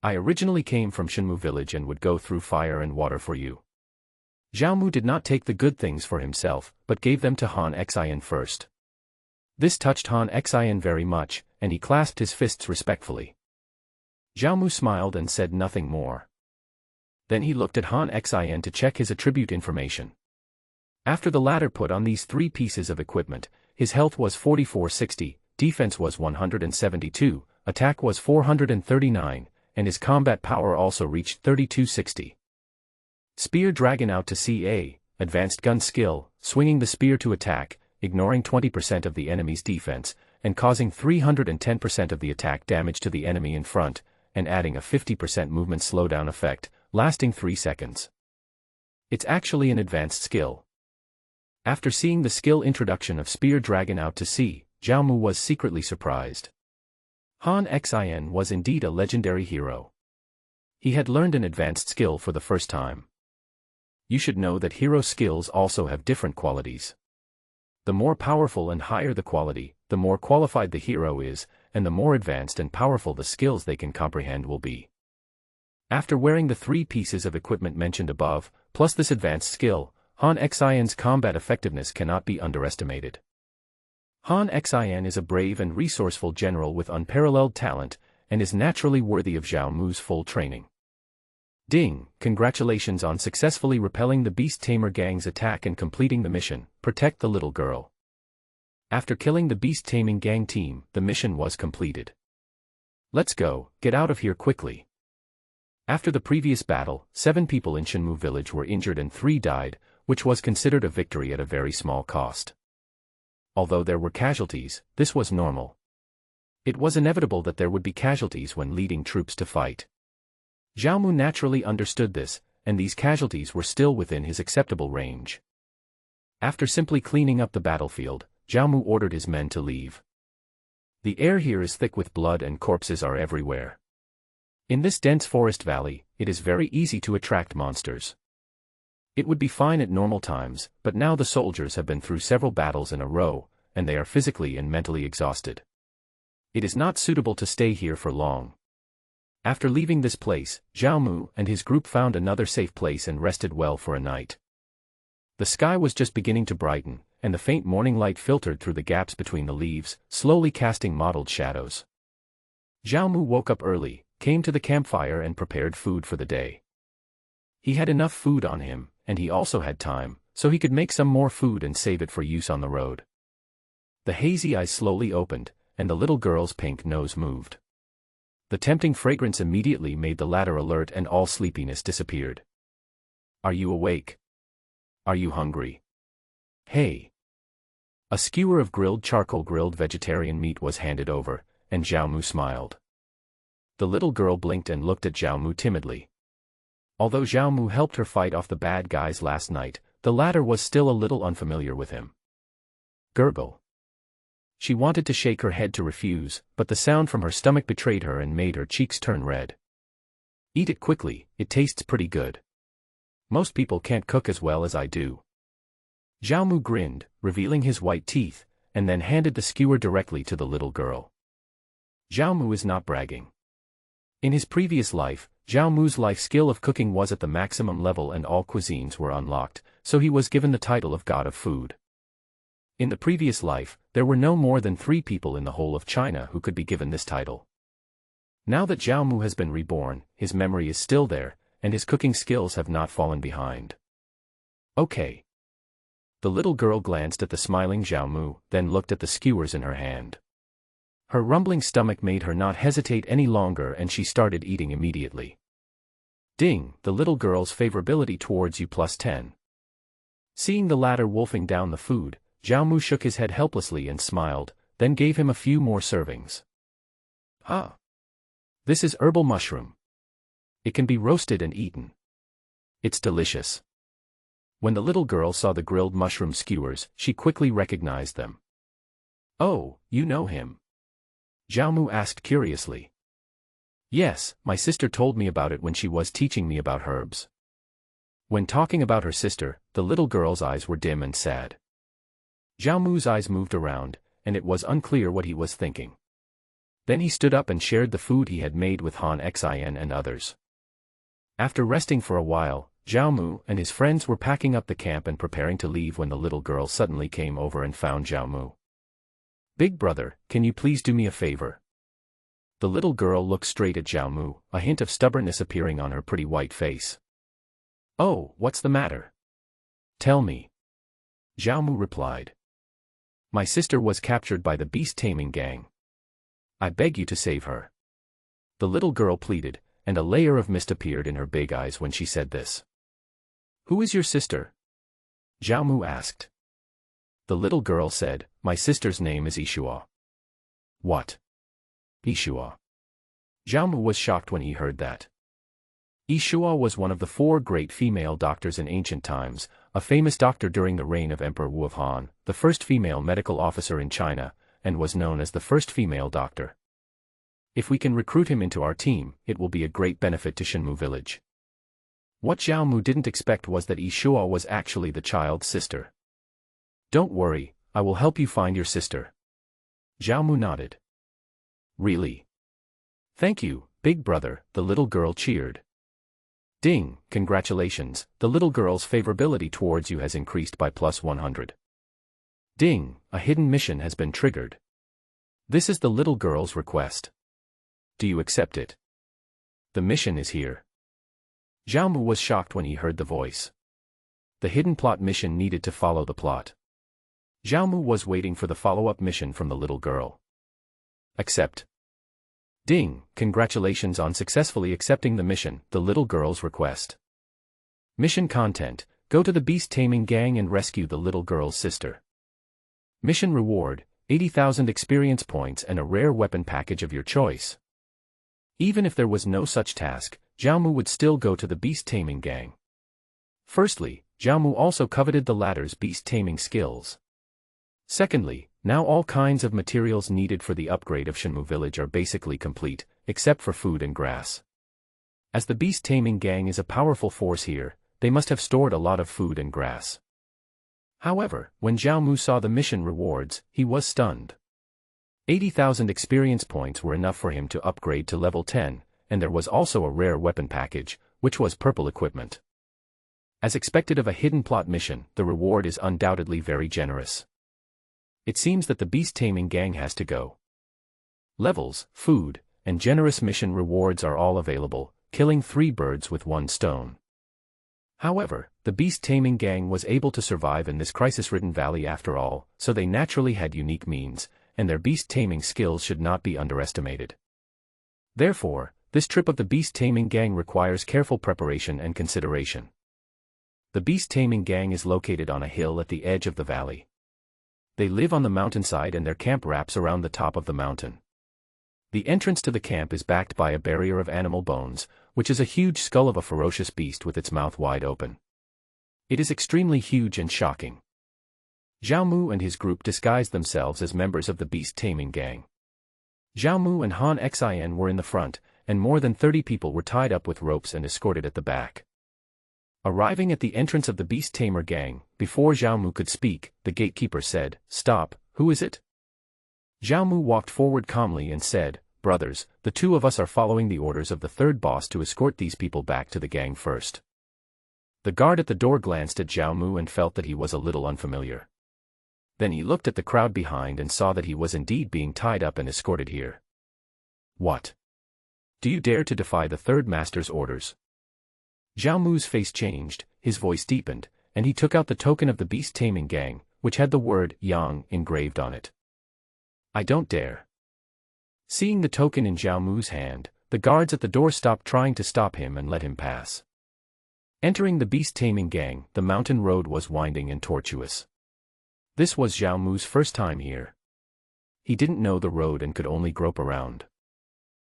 I originally came from Shenmu village and would go through fire and water for you. Zhao Mu did not take the good things for himself, but gave them to Han Xin first. This touched Han Xin very much, and he clasped his fists respectfully. Zhao Mu smiled and said nothing more. Then he looked at Han Xin to check his attribute information. After the latter put on these 3 pieces of equipment, his health was 4460, defense was 172, attack was 439, and his combat power also reached 3260. Spear Dragon Out to Sea, advanced gun skill, swinging the spear to attack, ignoring 20% of the enemy's defense, and causing 310% of the attack damage to the enemy in front, and adding a 50% movement slowdown effect, lasting 3 seconds. It's actually an advanced skill. After seeing the skill introduction of Spear Dragon out to sea, Zhao Mu was secretly surprised. Han Xin was indeed a legendary hero. He had learned an advanced skill for the first time. You should know that hero skills also have different qualities. The more powerful and higher the quality, the more qualified the hero is, and the more advanced and powerful the skills they can comprehend will be. After wearing the 3 pieces of equipment mentioned above, plus this advanced skill, Han Xin's combat effectiveness cannot be underestimated. Han Xin is a brave and resourceful general with unparalleled talent, and is naturally worthy of Zhao Mu's full training. Ding! Congratulations on successfully repelling the Beast Tamer gang's attack and completing the mission, protect the little girl. After killing the Beast Taming gang team, the mission was completed. Let's go, get out of here quickly. After the previous battle, 7 people in Shenmu village were injured and 3 died, which was considered a victory at a very small cost. Although there were casualties, this was normal. It was inevitable that there would be casualties when leading troops to fight. Zhao Mu naturally understood this, and these casualties were still within his acceptable range. After simply cleaning up the battlefield, Zhao Mu ordered his men to leave. The air here is thick with blood and corpses are everywhere. In this dense forest valley, it is very easy to attract monsters. It would be fine at normal times, but now the soldiers have been through several battles in a row, and they are physically and mentally exhausted. It is not suitable to stay here for long. After leaving this place, Zhao Mu and his group found another safe place and rested well for a night. The sky was just beginning to brighten, and the faint morning light filtered through the gaps between the leaves, slowly casting mottled shadows. Zhao Mu woke up early, came to the campfire and prepared food for the day. He had enough food on him, and he also had time, so he could make some more food and save it for use on the road. The hazy eyes slowly opened, and the little girl's pink nose moved. The tempting fragrance immediately made the latter alert and all sleepiness disappeared. Are you awake? Are you hungry? Hey! A skewer of grilled charcoal grilled vegetarian meat was handed over, and Zhao Mu smiled. The little girl blinked and looked at Zhao Mu timidly. Although Zhao Mu helped her fight off the bad guys last night, the latter was still a little unfamiliar with him. Gurgle. She wanted to shake her head to refuse, but the sound from her stomach betrayed her and made her cheeks turn red. Eat it quickly, it tastes pretty good. Most people can't cook as well as I do. Zhao Mu grinned, revealing his white teeth, and then handed the skewer directly to the little girl. Zhao Mu is not bragging. In his previous life, Zhao Mu's life skill of cooking was at the maximum level and all cuisines were unlocked, so he was given the title of God of Food. In the previous life, there were no more than 3 people in the whole of China who could be given this title. Now that Zhao Mu has been reborn, his memory is still there, and his cooking skills have not fallen behind. Okay. The little girl glanced at the smiling Zhao Mu, then looked at the skewers in her hand. Her rumbling stomach made her not hesitate any longer and she started eating immediately. Ding, the little girl's favorability towards you +10. Seeing the latter wolfing down the food, Zhao Mu shook his head helplessly and smiled, then gave him a few more servings. Ah! This is herbal mushroom. It can be roasted and eaten. It's delicious. When the little girl saw the grilled mushroom skewers, she quickly recognized them. Oh, you know him? Zhao Mu asked curiously. Yes, my sister told me about it when she was teaching me about herbs. When talking about her sister, the little girl's eyes were dim and sad. Zhao Mu's eyes moved around, and it was unclear what he was thinking. Then he stood up and shared the food he had made with Han Xin and others. After resting for a while, Zhao Mu and his friends were packing up the camp and preparing to leave when the little girl suddenly came over and found Zhao Mu. Big brother, can you please do me a favor? The little girl looked straight at Zhao Mu, a hint of stubbornness appearing on her pretty white face. Oh, what's the matter? Tell me. Zhao Mu replied. My sister was captured by the beast taming gang. I beg you to save her. The little girl pleaded, and a layer of mist appeared in her big eyes when she said this. Who is your sister? Zhao Mu asked. The little girl said, my sister's name is Ishua. What? Ishua. Zhao Mu was shocked when he heard that. Yishua was one of the 4 great female doctors in ancient times, a famous doctor during the reign of Emperor Wu of Han, the first female medical officer in China, and was known as the first female doctor. If we can recruit him into our team, it will be a great benefit to Shenmu village. What Zhao Mu didn't expect was that Yishua was actually the child's sister. Don't worry, I will help you find your sister. Zhao Mu nodded. Really? Thank you, big brother, the little girl cheered. Ding, congratulations, the little girl's favorability towards you has increased by +100. Ding, a hidden mission has been triggered. This is the little girl's request. Do you accept it? The mission is here. Zhao Mu was shocked when he heard the voice. The hidden plot mission needed to follow the plot. Zhao Mu was waiting for the follow-up mission from the little girl. Accept. Ding, congratulations on successfully accepting the mission, the little girl's request. Mission content, go to the beast taming gang and rescue the little girl's sister. Mission reward, 80,000 experience points and a rare weapon package of your choice. Even if there was no such task, Zhao Mu would still go to the beast taming gang. Firstly, Zhao Mu also coveted the latter's beast taming skills. Secondly, now all kinds of materials needed for the upgrade of Shenmu village are basically complete, except for food and grass. As the beast taming gang is a powerful force here, they must have stored a lot of food and grass. However, when Zhao Mu saw the mission rewards, he was stunned. 80,000 experience points were enough for him to upgrade to level 10, and there was also a rare weapon package, which was purple equipment. As expected of a hidden plot mission, the reward is undoubtedly very generous. It seems that the beast taming gang has to go. Levels, food, and generous mission rewards are all available, killing 3 birds with 1 stone. However, the beast taming gang was able to survive in this crisis-ridden valley after all, so they naturally had unique means, and their beast taming skills should not be underestimated. Therefore, this trip of the beast taming gang requires careful preparation and consideration. The beast taming gang is located on a hill at the edge of the valley. They live on the mountainside and their camp wraps around the top of the mountain. The entrance to the camp is backed by a barrier of animal bones, which is a huge skull of a ferocious beast with its mouth wide open. It is extremely huge and shocking. Zhao Mu and his group disguised themselves as members of the beast taming gang. Zhao Mu and Han Xin were in the front, and more than 30 people were tied up with ropes and escorted at the back. Arriving at the entrance of the beast tamer gang, before Zhao Mu could speak, the gatekeeper said, "Stop, who is it?" Zhao Mu walked forward calmly and said, "Brothers, the 2 of us are following the orders of the 3rd boss to escort these people back to the gang first." The guard at the door glanced at Zhao Mu and felt that he was a little unfamiliar. Then he looked at the crowd behind and saw that he was indeed being tied up and escorted here. "What? Do you dare to defy the 3rd master's orders?" Zhao Mu's face changed, his voice deepened, and he took out the token of the beast taming gang, which had the word Yang engraved on it. "I don't dare." Seeing the token in Zhao Mu's hand, the guards at the door stopped trying to stop him and let him pass. Entering the beast taming gang, the mountain road was winding and tortuous. This was Zhao Mu's first time here. He didn't know the road and could only grope around.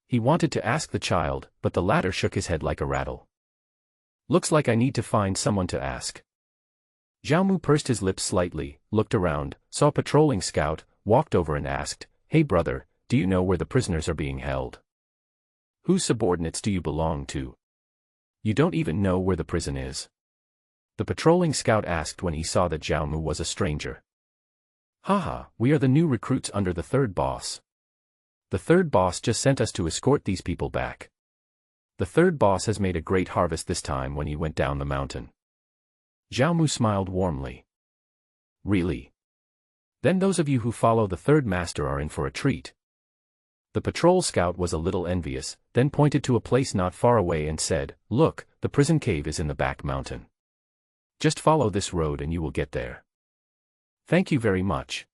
He wanted to ask the child, but the latter shook his head like a rattle. "Looks like I need to find someone to ask." Zhao Mu pursed his lips slightly, looked around, saw a patrolling scout, walked over and asked, "Hey brother, do you know where the prisoners are being held? Whose subordinates do you belong to? You don't even know where the prison is?" The patrolling scout asked when he saw that Zhao Mu was a stranger. "Haha, we are the new recruits under the 3rd boss. The 3rd boss just sent us to escort these people back. The 3rd boss has made a great harvest this time when he went down the mountain." Zhao Mu smiled warmly. "Really? Then those of you who follow the 3rd master are in for a treat." The patrol scout was a little envious, then pointed to a place not far away and said, "Look, the prison cave is in the back mountain. Just follow this road and you will get there." "Thank you very much."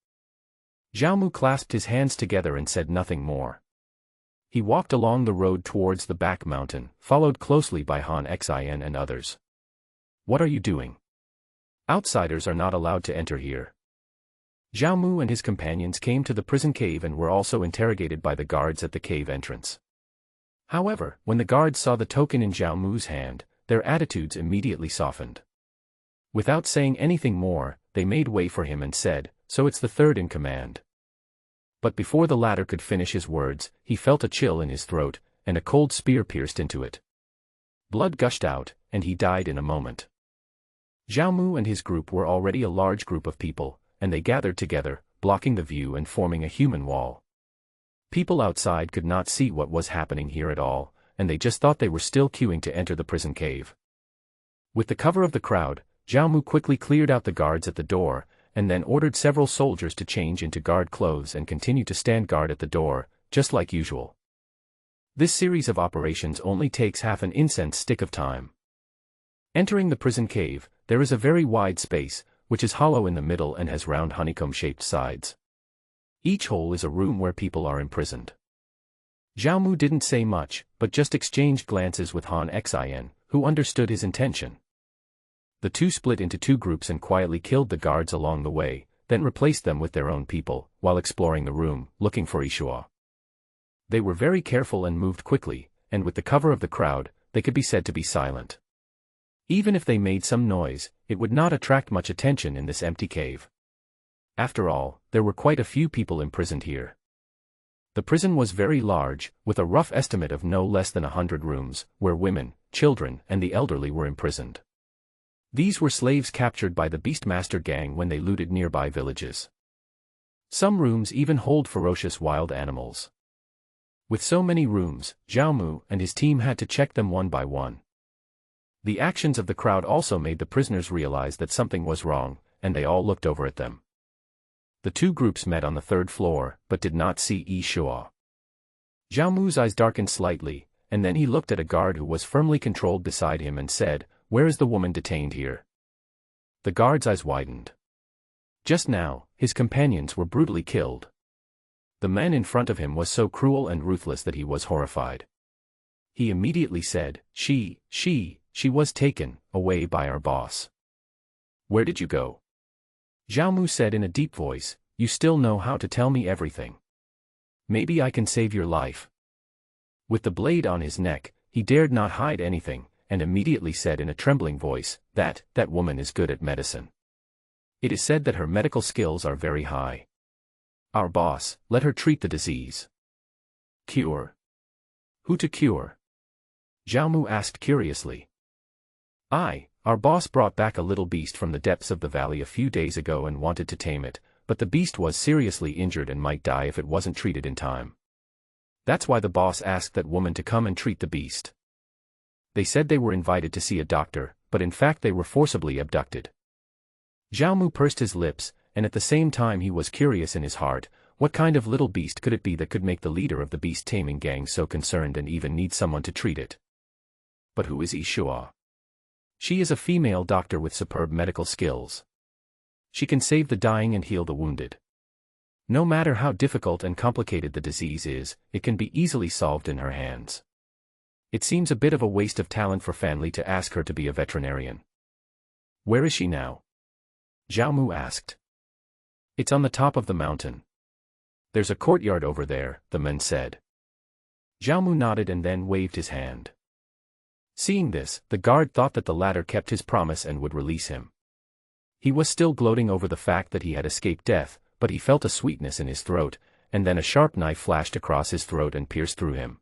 Zhao Mu clasped his hands together and said nothing more. He walked along the road towards the back mountain, followed closely by Han Xin and others. "What are you doing? Outsiders are not allowed to enter here." Zhao Mu and his companions came to the prison cave and were also interrogated by the guards at the cave entrance. However, when the guards saw the token in Zhao Mu's hand, their attitudes immediately softened. Without saying anything more, they made way for him and said, "So it's the third in command." But before the latter could finish his words, he felt a chill in his throat, and a cold spear pierced into it. Blood gushed out, and he died in a moment. Zhao Mu and his group were already a large group of people, and they gathered together, blocking the view and forming a human wall. People outside could not see what was happening here at all, and they just thought they were still queuing to enter the prison cave. With the cover of the crowd, Zhao Mu quickly cleared out the guards at the door, and then ordered several soldiers to change into guard clothes and continue to stand guard at the door, just like usual. This series of operations only takes half an incense stick of time. Entering the prison cave, there is a very wide space, which is hollow in the middle and has round honeycomb-shaped sides. Each hole is a room where people are imprisoned. Zhao Mu didn't say much, but just exchanged glances with Han Xin, who understood his intention. The two split into two groups and quietly killed the guards along the way, then replaced them with their own people, while exploring the room, looking for Yishua. They were very careful and moved quickly, and with the cover of the crowd, they could be said to be silent. Even if they made some noise, it would not attract much attention in this empty cave. After all, there were quite a few people imprisoned here. The prison was very large, with a rough estimate of no less than 100 rooms, where women, children, and the elderly were imprisoned. These were slaves captured by the Beastmaster gang when they looted nearby villages. Some rooms even hold ferocious wild animals. With so many rooms, Zhao Mu and his team had to check them one by one. The actions of the crowd also made the prisoners realize that something was wrong, and they all looked over at them. The two groups met on the third floor, but did not see Yishua. Zhao Mu's eyes darkened slightly, and then he looked at a guard who was firmly controlled beside him and said, "Where is the woman detained here?" The guard's eyes widened. Just now, his companions were brutally killed. The man in front of him was so cruel and ruthless that he was horrified. He immediately said, She was taken away by our boss." "Where did you go?" Zhao Mu said in a deep voice, "You still know how to tell me everything. Maybe I can save your life." With the blade on his neck, he dared not hide anything, and immediately said in a trembling voice, that woman is good at medicine. It is said that her medical skills are very high. Our boss, let her treat the disease. "Cure? Who to cure?" Zhao Mu asked curiously. Our boss brought back a little beast from the depths of the valley a few days ago and wanted to tame it, but the beast was seriously injured and might die if it wasn't treated in time. That's why the boss asked that woman to come and treat the beast. They said they were invited to see a doctor, but in fact they were forcibly abducted. Zhao Mu pursed his lips, and at the same time he was curious in his heart, what kind of little beast could it be that could make the leader of the beast-taming gang so concerned and even need someone to treat it? But who is Yishua? She is a female doctor with superb medical skills. She can save the dying and heal the wounded. No matter how difficult and complicated the disease is, it can be easily solved in her hands. It seems a bit of a waste of talent for Fanli to ask her to be a veterinarian. "Where is she now?" Zhao Mu asked. "It's on the top of the mountain. There's a courtyard over there," the man said. Zhao Mu nodded and then waved his hand. Seeing this, the guard thought that the latter kept his promise and would release him. He was still gloating over the fact that he had escaped death, but he felt a sweetness in his throat, and then a sharp knife flashed across his throat and pierced through him.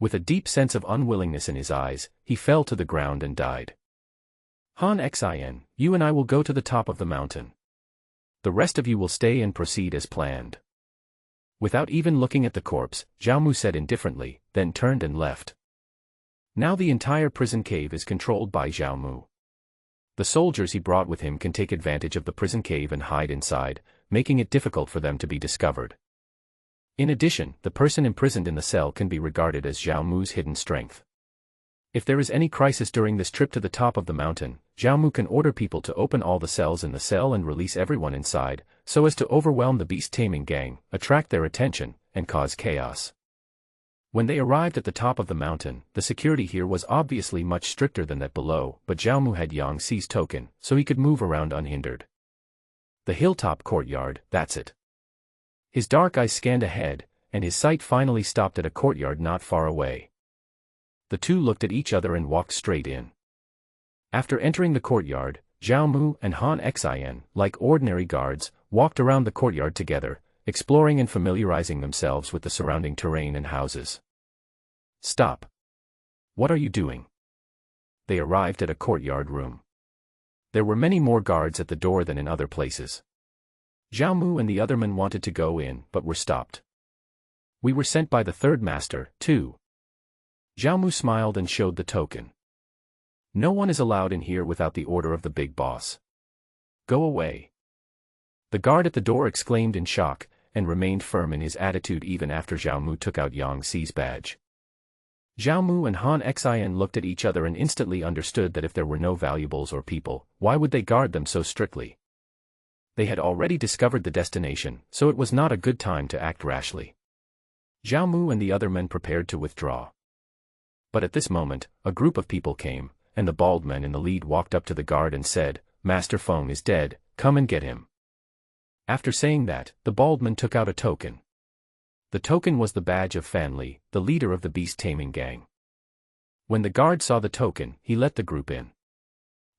With a deep sense of unwillingness in his eyes, he fell to the ground and died. "Han Xin, you and I will go to the top of the mountain. The rest of you will stay and proceed as planned." Without even looking at the corpse, Zhao Mu said indifferently, then turned and left. Now the entire prison cave is controlled by Zhao Mu. The soldiers he brought with him can take advantage of the prison cave and hide inside, making it difficult for them to be discovered. In addition, the person imprisoned in the cell can be regarded as Zhao Mu's hidden strength. If there is any crisis during this trip to the top of the mountain, Zhao Mu can order people to open all the cells in the cell and release everyone inside, so as to overwhelm the beast-taming gang, attract their attention, and cause chaos. When they arrived at the top of the mountain, the security here was obviously much stricter than that below, but Zhao Mu had Yang Xi's token, so he could move around unhindered. The hilltop courtyard, that's it. His dark eyes scanned ahead, and his sight finally stopped at a courtyard not far away. The two looked at each other and walked straight in. After entering the courtyard, Zhao Mu and Han Xian, like ordinary guards, walked around the courtyard together, exploring and familiarizing themselves with the surrounding terrain and houses. Stop. What are you doing? They arrived at a courtyard room. There were many more guards at the door than in other places. Zhao Mu and the other men wanted to go in but were stopped. We were sent by the third master, too. Zhao Mu smiled and showed the token. No one is allowed in here without the order of the big boss. Go away. The guard at the door exclaimed in shock, and remained firm in his attitude even after Zhao Mu took out Yang Xi's badge. Zhao Mu and Han Xian looked at each other and instantly understood that if there were no valuables or people, why would they guard them so strictly? They had already discovered the destination, so it was not a good time to act rashly. Zhao Mu and the other men prepared to withdraw. But at this moment, a group of people came, and the bald man in the lead walked up to the guard and said, "Master Feng is dead, come and get him." After saying that, the bald man took out a token. The token was the badge of Fan Li, the leader of the beast-taming gang. When the guard saw the token, he let the group in.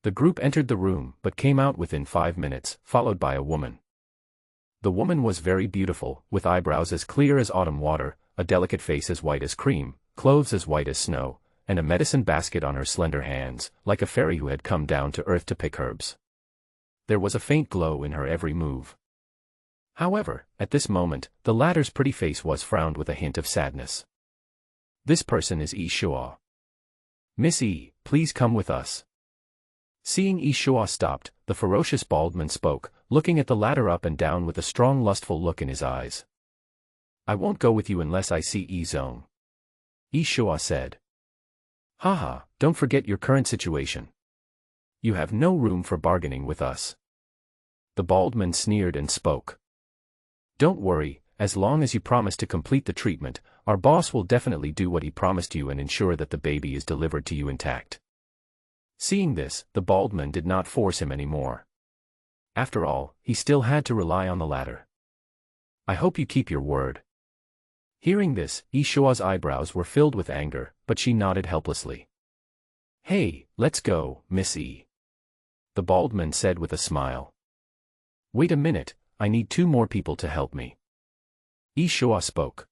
The group entered the room but came out within 5 minutes, followed by a woman. The woman was very beautiful, with eyebrows as clear as autumn water, a delicate face as white as cream, clothes as white as snow, and a medicine basket on her slender hands, like a fairy who had come down to earth to pick herbs. There was a faint glow in her every move. However, at this moment, the latter's pretty face was frowned with a hint of sadness. "This person is Yi Shua. Miss Yi, please come with us." Seeing Yi Shua stopped, the ferocious bald man spoke, looking at the latter up and down with a strong lustful look in his eyes. "I won't go with you unless I see Yi Zong," Yi Shua said. "Haha, don't forget your current situation. You have no room for bargaining with us." The bald man sneered and spoke. "Don't worry, as long as you promise to complete the treatment, our boss will definitely do what he promised you and ensure that the baby is delivered to you intact." Seeing this, the bald man did not force him anymore. After all, he still had to rely on the latter. "I hope you keep your word." Hearing this, Yi Shua's eyebrows were filled with anger, but she nodded helplessly. "Hey, let's go, Miss Yi," the bald man said with a smile. "Wait a minute, I need 2 more people to help me." Yi Shua spoke.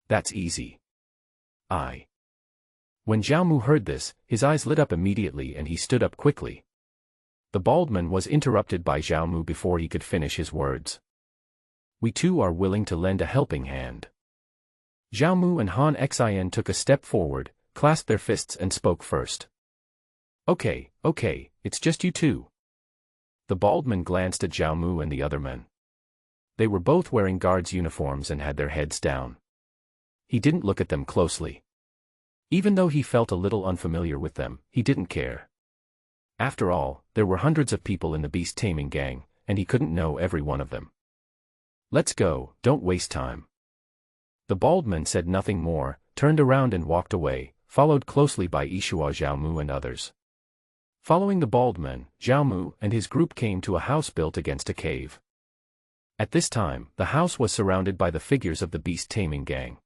"That's easy. When Zhao Mu heard this, his eyes lit up immediately and he stood up quickly. The bald man was interrupted by Zhao Mu before he could finish his words. "We too are willing to lend a helping hand." Zhao Mu and Han Xian took a step forward, clasped their fists and spoke first. Okay, it's just you two." The bald man glanced at Zhao Mu and the other men. They were both wearing guards' uniforms and had their heads down. He didn't look at them closely. Even though he felt a little unfamiliar with them, he didn't care. After all, there were hundreds of people in the beast-taming gang, and he couldn't know every one of them. "Let's go, don't waste time." The bald man said nothing more, turned around and walked away, followed closely by Yi Shua, Zhao Mu and others. Following the bald man, Zhao Mu and his group came to a house built against a cave. At this time, the house was surrounded by the figures of the beast-taming gang.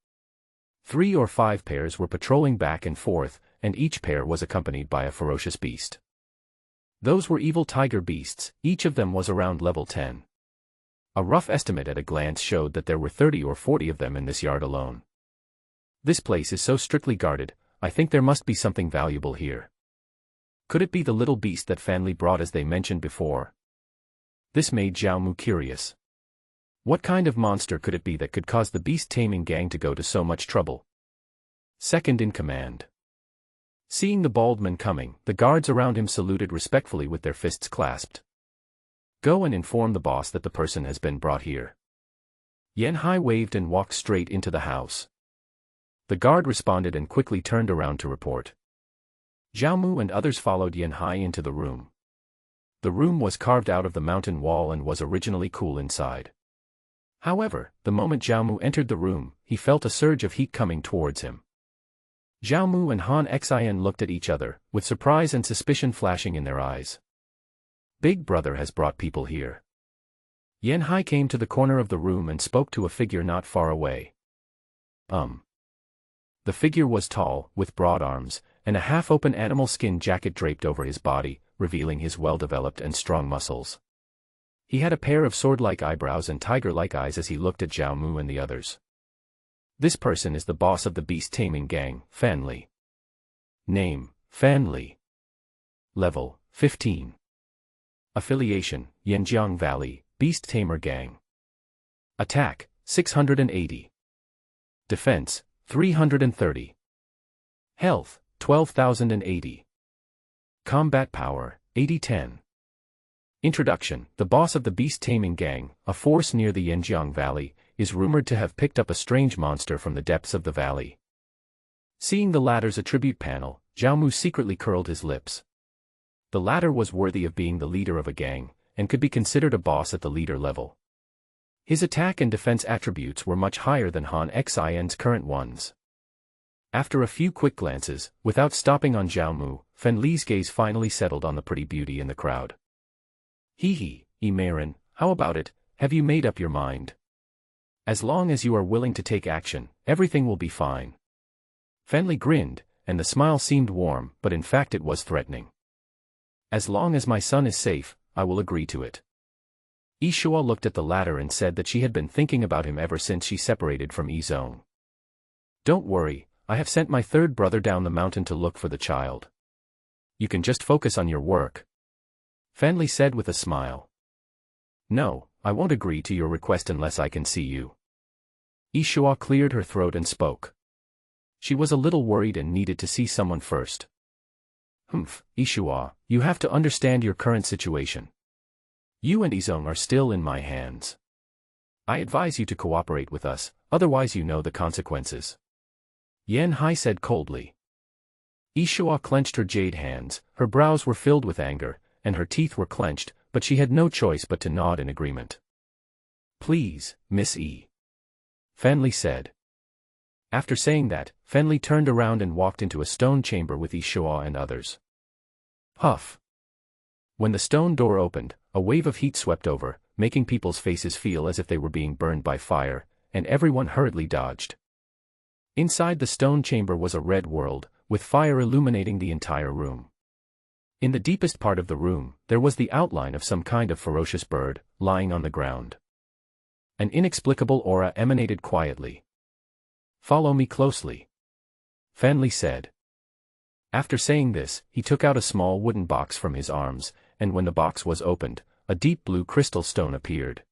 3 or 5 pairs were patrolling back and forth, and each pair was accompanied by a ferocious beast. Those were evil tiger beasts, each of them was around level 10. A rough estimate at a glance showed that there were 30 or 40 of them in this yard alone. "This place is so strictly guarded, I think there must be something valuable here. Could it be the little beast that Fan Li brought as they mentioned before?" This made Zhao Mu curious. What kind of monster could it be that could cause the beast-taming gang to go to so much trouble? Second in command. Seeing the bald man coming, the guards around him saluted respectfully with their fists clasped. "Go and inform the boss that the person has been brought here." Yan Hai waved and walked straight into the house. The guard responded and quickly turned around to report. Zhao Mu and others followed Yan Hai into the room. The room was carved out of the mountain wall and was originally cool inside. However, the moment Zhao Mu entered the room, he felt a surge of heat coming towards him. Zhao Mu and Han Xian looked at each other, with surprise and suspicion flashing in their eyes. Big Brother has brought people here. Yan Hai came to the corner of the room and spoke to a figure not far away. The figure was tall, with broad arms, and a half-open animal skin jacket draped over his body, revealing his well-developed and strong muscles. He had a pair of sword-like eyebrows and tiger-like eyes as he looked at Zhao Mu and the others. This person is the boss of the beast-taming gang, Fan Li. Name, Fan Li. Level, 15. Affiliation, Yanjiang Valley, Beast Tamer Gang. Attack, 680. Defense, 330. Health, 12,080. Combat power, 80-10. Introduction. The boss of the beast taming gang, a force near the Yanjiang Valley, is rumored to have picked up a strange monster from the depths of the valley. Seeing the latter's attribute panel, Zhao Mu secretly curled his lips. The latter was worthy of being the leader of a gang, and could be considered a boss at the leader level. His attack and defense attributes were much higher than Han Xin's current ones. After a few quick glances, without stopping on Zhao Mu, Fan Li's gaze finally settled on the pretty beauty in the crowd. Hee, Marin, how about it, have you made up your mind? As long as you are willing to take action, everything will be fine. Fan Li grinned, and the smile seemed warm, but in fact it was threatening. As long as my son is safe, I will agree to it. Yishua looked at the latter and said that she had been thinking about him ever since she separated from Yizong. Don't worry, I have sent my third brother down the mountain to look for the child. You can just focus on your work. Fan Li said with a smile. No, I won't agree to your request unless I can see you. Yishua cleared her throat and spoke. She was a little worried and needed to see someone first. Yishua, you have to understand your current situation. You and Yizong are still in my hands. I advise you to cooperate with us, otherwise you know the consequences. Yan Hai said coldly. Yishua clenched her jade hands, her brows were filled with anger, and her teeth were clenched, but she had no choice but to nod in agreement. Please, Miss E. Fan Li said. After saying that, Fan Li turned around and walked into a stone chamber with Yishua and others. Huff. When the stone door opened, a wave of heat swept over, making people's faces feel as if they were being burned by fire, and everyone hurriedly dodged. Inside the stone chamber was a red world, with fire illuminating the entire room. In the deepest part of the room, there was the outline of some kind of ferocious bird, lying on the ground. An inexplicable aura emanated quietly. Follow me closely. Fan Li said. After saying this, he took out a small wooden box from his arms, and when the box was opened, a deep blue crystal stone appeared.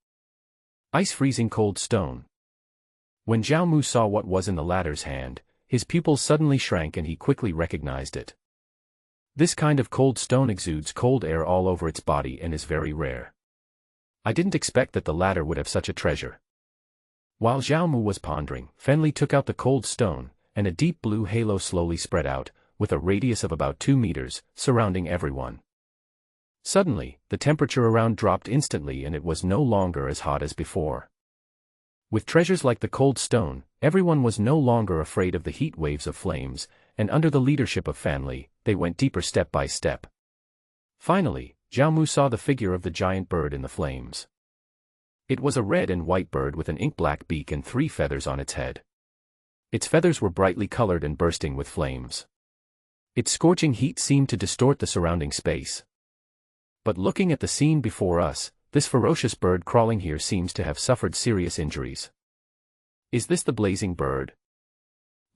Ice-freezing cold stone. When Zhao Mu saw what was in the latter's hand, his pupils suddenly shrank and he quickly recognized it. This kind of cold stone exudes cold air all over its body and is very rare. I didn't expect that the latter would have such a treasure. While Zhao Mu was pondering, Fan Li took out the cold stone, and a deep blue halo slowly spread out, with a radius of about 2 meters, surrounding everyone. Suddenly, the temperature around dropped instantly and it was no longer as hot as before. With treasures like the cold stone, everyone was no longer afraid of the heat waves of flames, and under the leadership of Fan Li, they went deeper step by step. Finally, Zhao Mu saw the figure of the giant bird in the flames. It was a red and white bird with an ink-black beak and 3 feathers on its head. Its feathers were brightly colored and bursting with flames. Its scorching heat seemed to distort the surrounding space. But looking at the scene before us, this ferocious bird crawling here seems to have suffered serious injuries. Is this the blazing bird?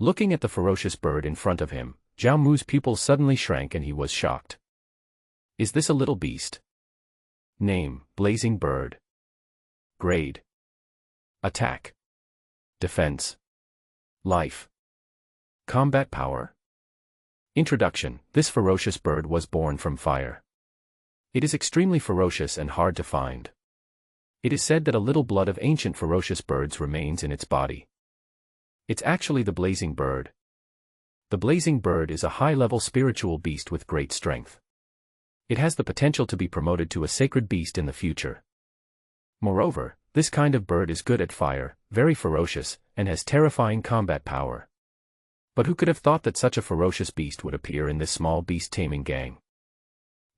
Looking at the ferocious bird in front of him, Zhao Mu's pupils suddenly shrank and he was shocked. Is this a little beast? Name, blazing bird. Grade. Attack. Defense. Life. Combat power. Introduction. This ferocious bird was born from fire. It is extremely ferocious and hard to find. It is said that a little blood of ancient ferocious birds remains in its body. It's actually the blazing bird. The blazing bird is a high-level spiritual beast with great strength. It has the potential to be promoted to a sacred beast in the future. Moreover, this kind of bird is good at fire, very ferocious, and has terrifying combat power. But who could have thought that such a ferocious beast would appear in this small beast-taming gang?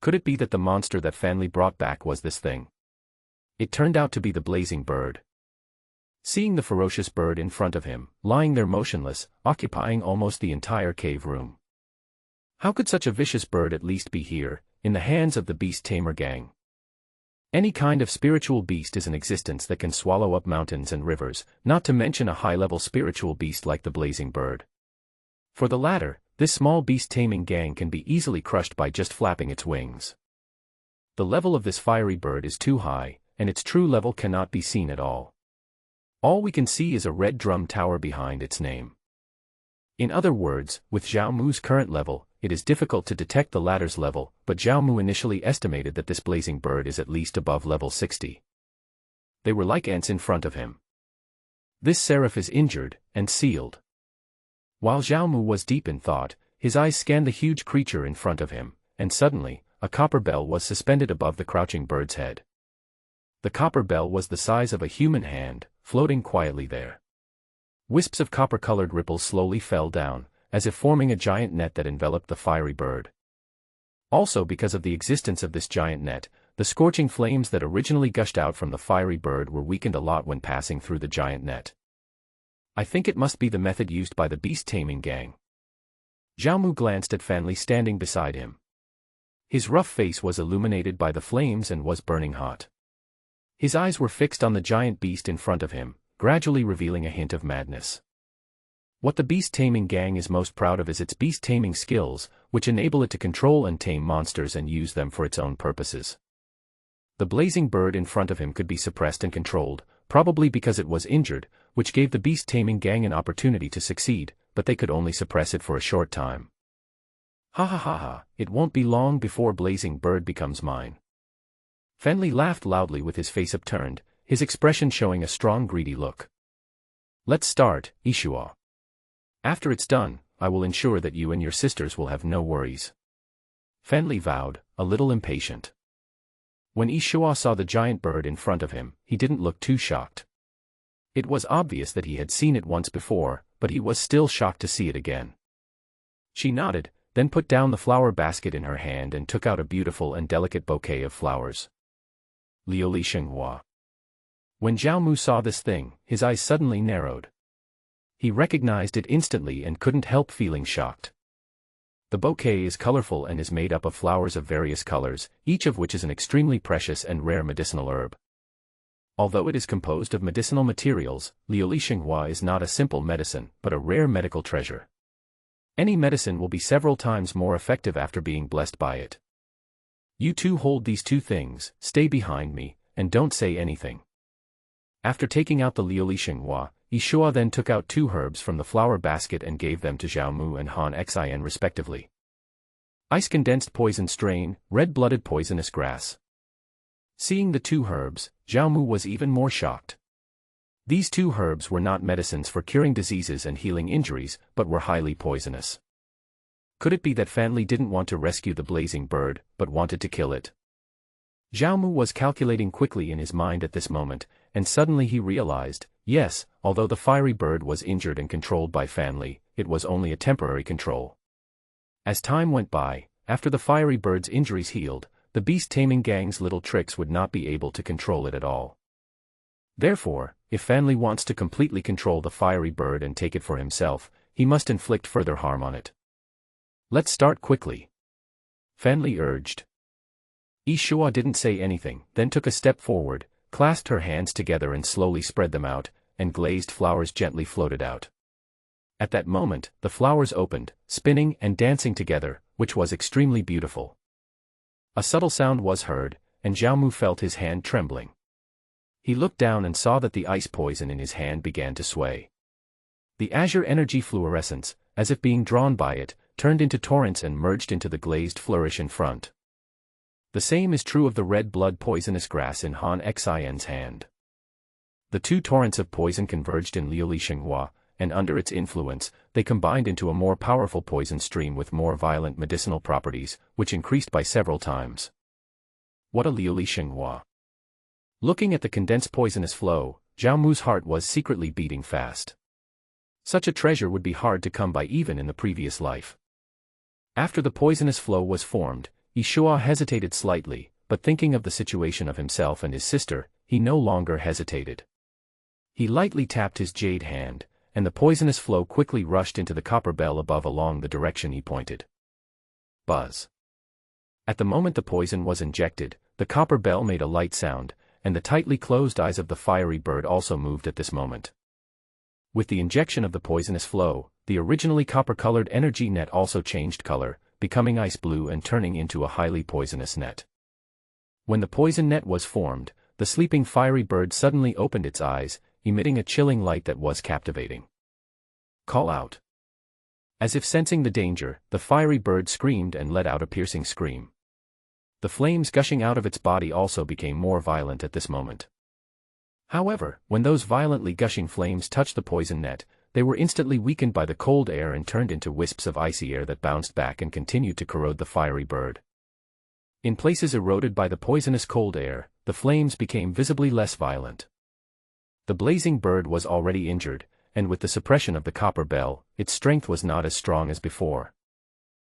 Could it be that the monster that Fan Li brought back was this thing? It turned out to be the blazing bird. Seeing the ferocious bird in front of him, lying there motionless, occupying almost the entire cave room. How could such a vicious bird at least be here, in the hands of the beast tamer gang? Any kind of spiritual beast is an existence that can swallow up mountains and rivers, not to mention a high-level spiritual beast like the blazing bird. For the latter, this small beast taming gang can be easily crushed by just flapping its wings. The level of this fiery bird is too high, and its true level cannot be seen at all. All we can see is a red drum tower behind its name. In other words, with Zhao Mu's current level, it is difficult to detect the latter's level, but Zhao Mu initially estimated that this blazing bird is at least above level 60. They were like ants in front of him. This seraph is injured, and sealed. While Zhao Mu was deep in thought, his eyes scanned the huge creature in front of him, and suddenly, a copper bell was suspended above the crouching bird's head. The copper bell was the size of a human hand, floating quietly there. Wisps of copper-colored ripples slowly fell down, as if forming a giant net that enveloped the fiery bird. Also, because of the existence of this giant net, the scorching flames that originally gushed out from the fiery bird were weakened a lot when passing through the giant net. I think it must be the method used by the beast taming gang. Zhao Mu glanced at Fanli standing beside him. His rough face was illuminated by the flames and was burning hot. His eyes were fixed on the giant beast in front of him, gradually revealing a hint of madness. What the beast taming gang is most proud of is its beast taming skills, which enable it to control and tame monsters and use them for its own purposes. The blazing bird in front of him could be suppressed and controlled, probably because it was injured, which gave the beast taming gang an opportunity to succeed, but they could only suppress it for a short time. Ha ha ha ha, it won't be long before blazing bird becomes mine. Fanli laughed loudly with his face upturned, his expression showing a strong greedy look. Let's start, Ishua. After it's done, I will ensure that you and your sisters will have no worries. Fanli vowed, a little impatient. When Ishua saw the giant bird in front of him, he didn't look too shocked. It was obvious that he had seen it once before, but he was still shocked to see it again. She nodded, then put down the flower basket in her hand and took out a beautiful and delicate bouquet of flowers. Liuli Shenghua. When Zhao Mu saw this thing, his eyes suddenly narrowed. He recognized it instantly and couldn't help feeling shocked. The bouquet is colorful and is made up of flowers of various colors, each of which is an extremely precious and rare medicinal herb. Although it is composed of medicinal materials, Liuli Shenghua is not a simple medicine, but a rare medical treasure. Any medicine will be several times more effective after being blessed by it. You two hold these two things, stay behind me, and don't say anything. After taking out the Liuli Shenghua, Ishua then took out two herbs from the flower basket and gave them to Zhao Mu and Han Xian respectively. Ice-condensed poison strain, red-blooded poisonous grass. Seeing the two herbs, Zhao Mu was even more shocked. These two herbs were not medicines for curing diseases and healing injuries, but were highly poisonous. Could it be that Fanli didn't want to rescue the blazing bird, but wanted to kill it? Zhao Mu was calculating quickly in his mind at this moment, and suddenly he realized, yes, although the fiery bird was injured and controlled by Fanli, it was only a temporary control. As time went by, after the fiery bird's injuries healed, the beast taming gang's little tricks would not be able to control it at all. Therefore, if Fanli wants to completely control the fiery bird and take it for himself, he must inflict further harm on it. Let's start quickly. Fanli urged. Ishua didn't say anything, then took a step forward, clasped her hands together and slowly spread them out, and glazed flowers gently floated out. At that moment, the flowers opened, spinning and dancing together, which was extremely beautiful. A subtle sound was heard, and Zhao Mu felt his hand trembling. He looked down and saw that the ice poison in his hand began to sway. The azure energy fluorescence, as if being drawn by it, turned into torrents and merged into the glazed flourish in front. The same is true of the red blood poisonous grass in Han Xian's hand. The two torrents of poison converged in Liuli Shenghua, and under its influence, they combined into a more powerful poison stream with more violent medicinal properties, which increased by several times. What a Liuli Shenghua! Looking at the condensed poisonous flow, Zhao Mu's heart was secretly beating fast. Such a treasure would be hard to come by even in the previous life. After the poisonous flow was formed, Ishua hesitated slightly, but thinking of the situation of himself and his sister, he no longer hesitated. He lightly tapped his jade hand, and the poisonous flow quickly rushed into the copper bell above along the direction he pointed. Buzz. At the moment the poison was injected, the copper bell made a light sound, and the tightly closed eyes of the fiery bird also moved at this moment. With the injection of the poisonous flow, the originally copper-colored energy net also changed color, becoming ice blue and turning into a highly poisonous net. When the poison net was formed, the sleeping fiery bird suddenly opened its eyes, emitting a chilling light that was captivating. Call out. As if sensing the danger, the fiery bird screamed and let out a piercing scream. The flames gushing out of its body also became more violent at this moment. However, when those violently gushing flames touched the poison net, they were instantly weakened by the cold air and turned into wisps of icy air that bounced back and continued to corrode the fiery bird. In places eroded by the poisonous cold air, the flames became visibly less violent. The blazing bird was already injured, and with the suppression of the copper bell, its strength was not as strong as before.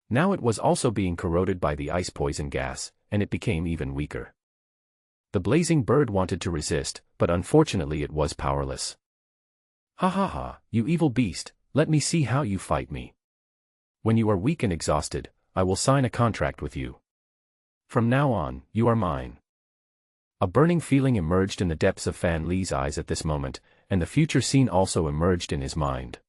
Now it was also being corroded by the ice poison gas, and it became even weaker. The blazing bird wanted to resist, but unfortunately it was powerless. Ha ha ha, you evil beast, let me see how you fight me. When you are weak and exhausted, I will sign a contract with you. From now on, you are mine. A burning feeling emerged in the depths of Fan Li's eyes at this moment, and the future scene also emerged in his mind.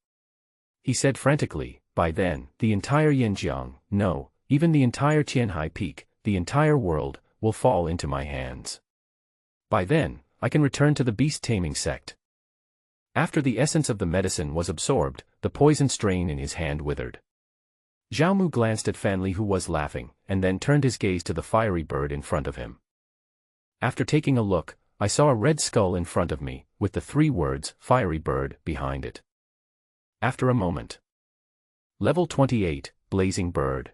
He said frantically, by then, the entire Yanjiang, no, even the entire Tianhai Peak, the entire world, will fall into my hands. By then, I can return to the beast-taming sect. After the essence of the medicine was absorbed, the poison strain in his hand withered. Zhao Mu glanced at Fan Li who was laughing, and then turned his gaze to the fiery bird in front of him. After taking a look, I saw a red skull in front of me, with the 3 words, fiery bird, behind it. After a moment. Level 28, blazing bird.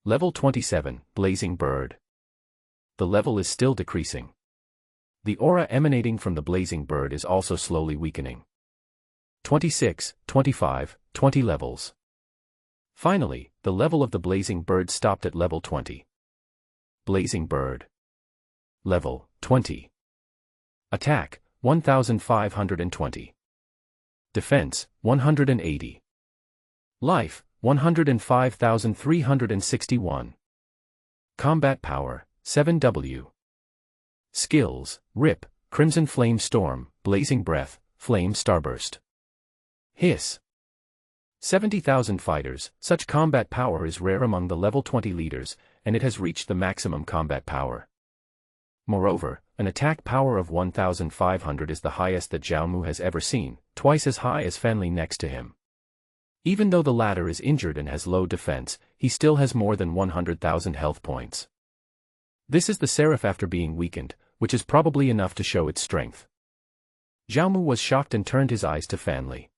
Level 27, blazing bird. The level is still decreasing. The aura emanating from the blazing bird is also slowly weakening. 26, 25, 20 levels. Finally, the level of the blazing bird stopped at level 20. Blazing bird. Level 20. Attack 1520. Defense 180. Life 105,361. Combat power 7W. Skills, Rip, Crimson Flame Storm, Blazing Breath, Flame Starburst. Hiss. 70,000 fighters, such combat power is rare among the level 20 leaders, and it has reached the maximum combat power. Moreover, an attack power of 1,500 is the highest that Zhao Mu has ever seen, twice as high as Fan Li next to him. Even though the latter is injured and has low defense, he still has more than 100,000 health points. This is the Seraph after being weakened, which is probably enough to show its strength. Zhao Mu was shocked and turned his eyes to Fan Li.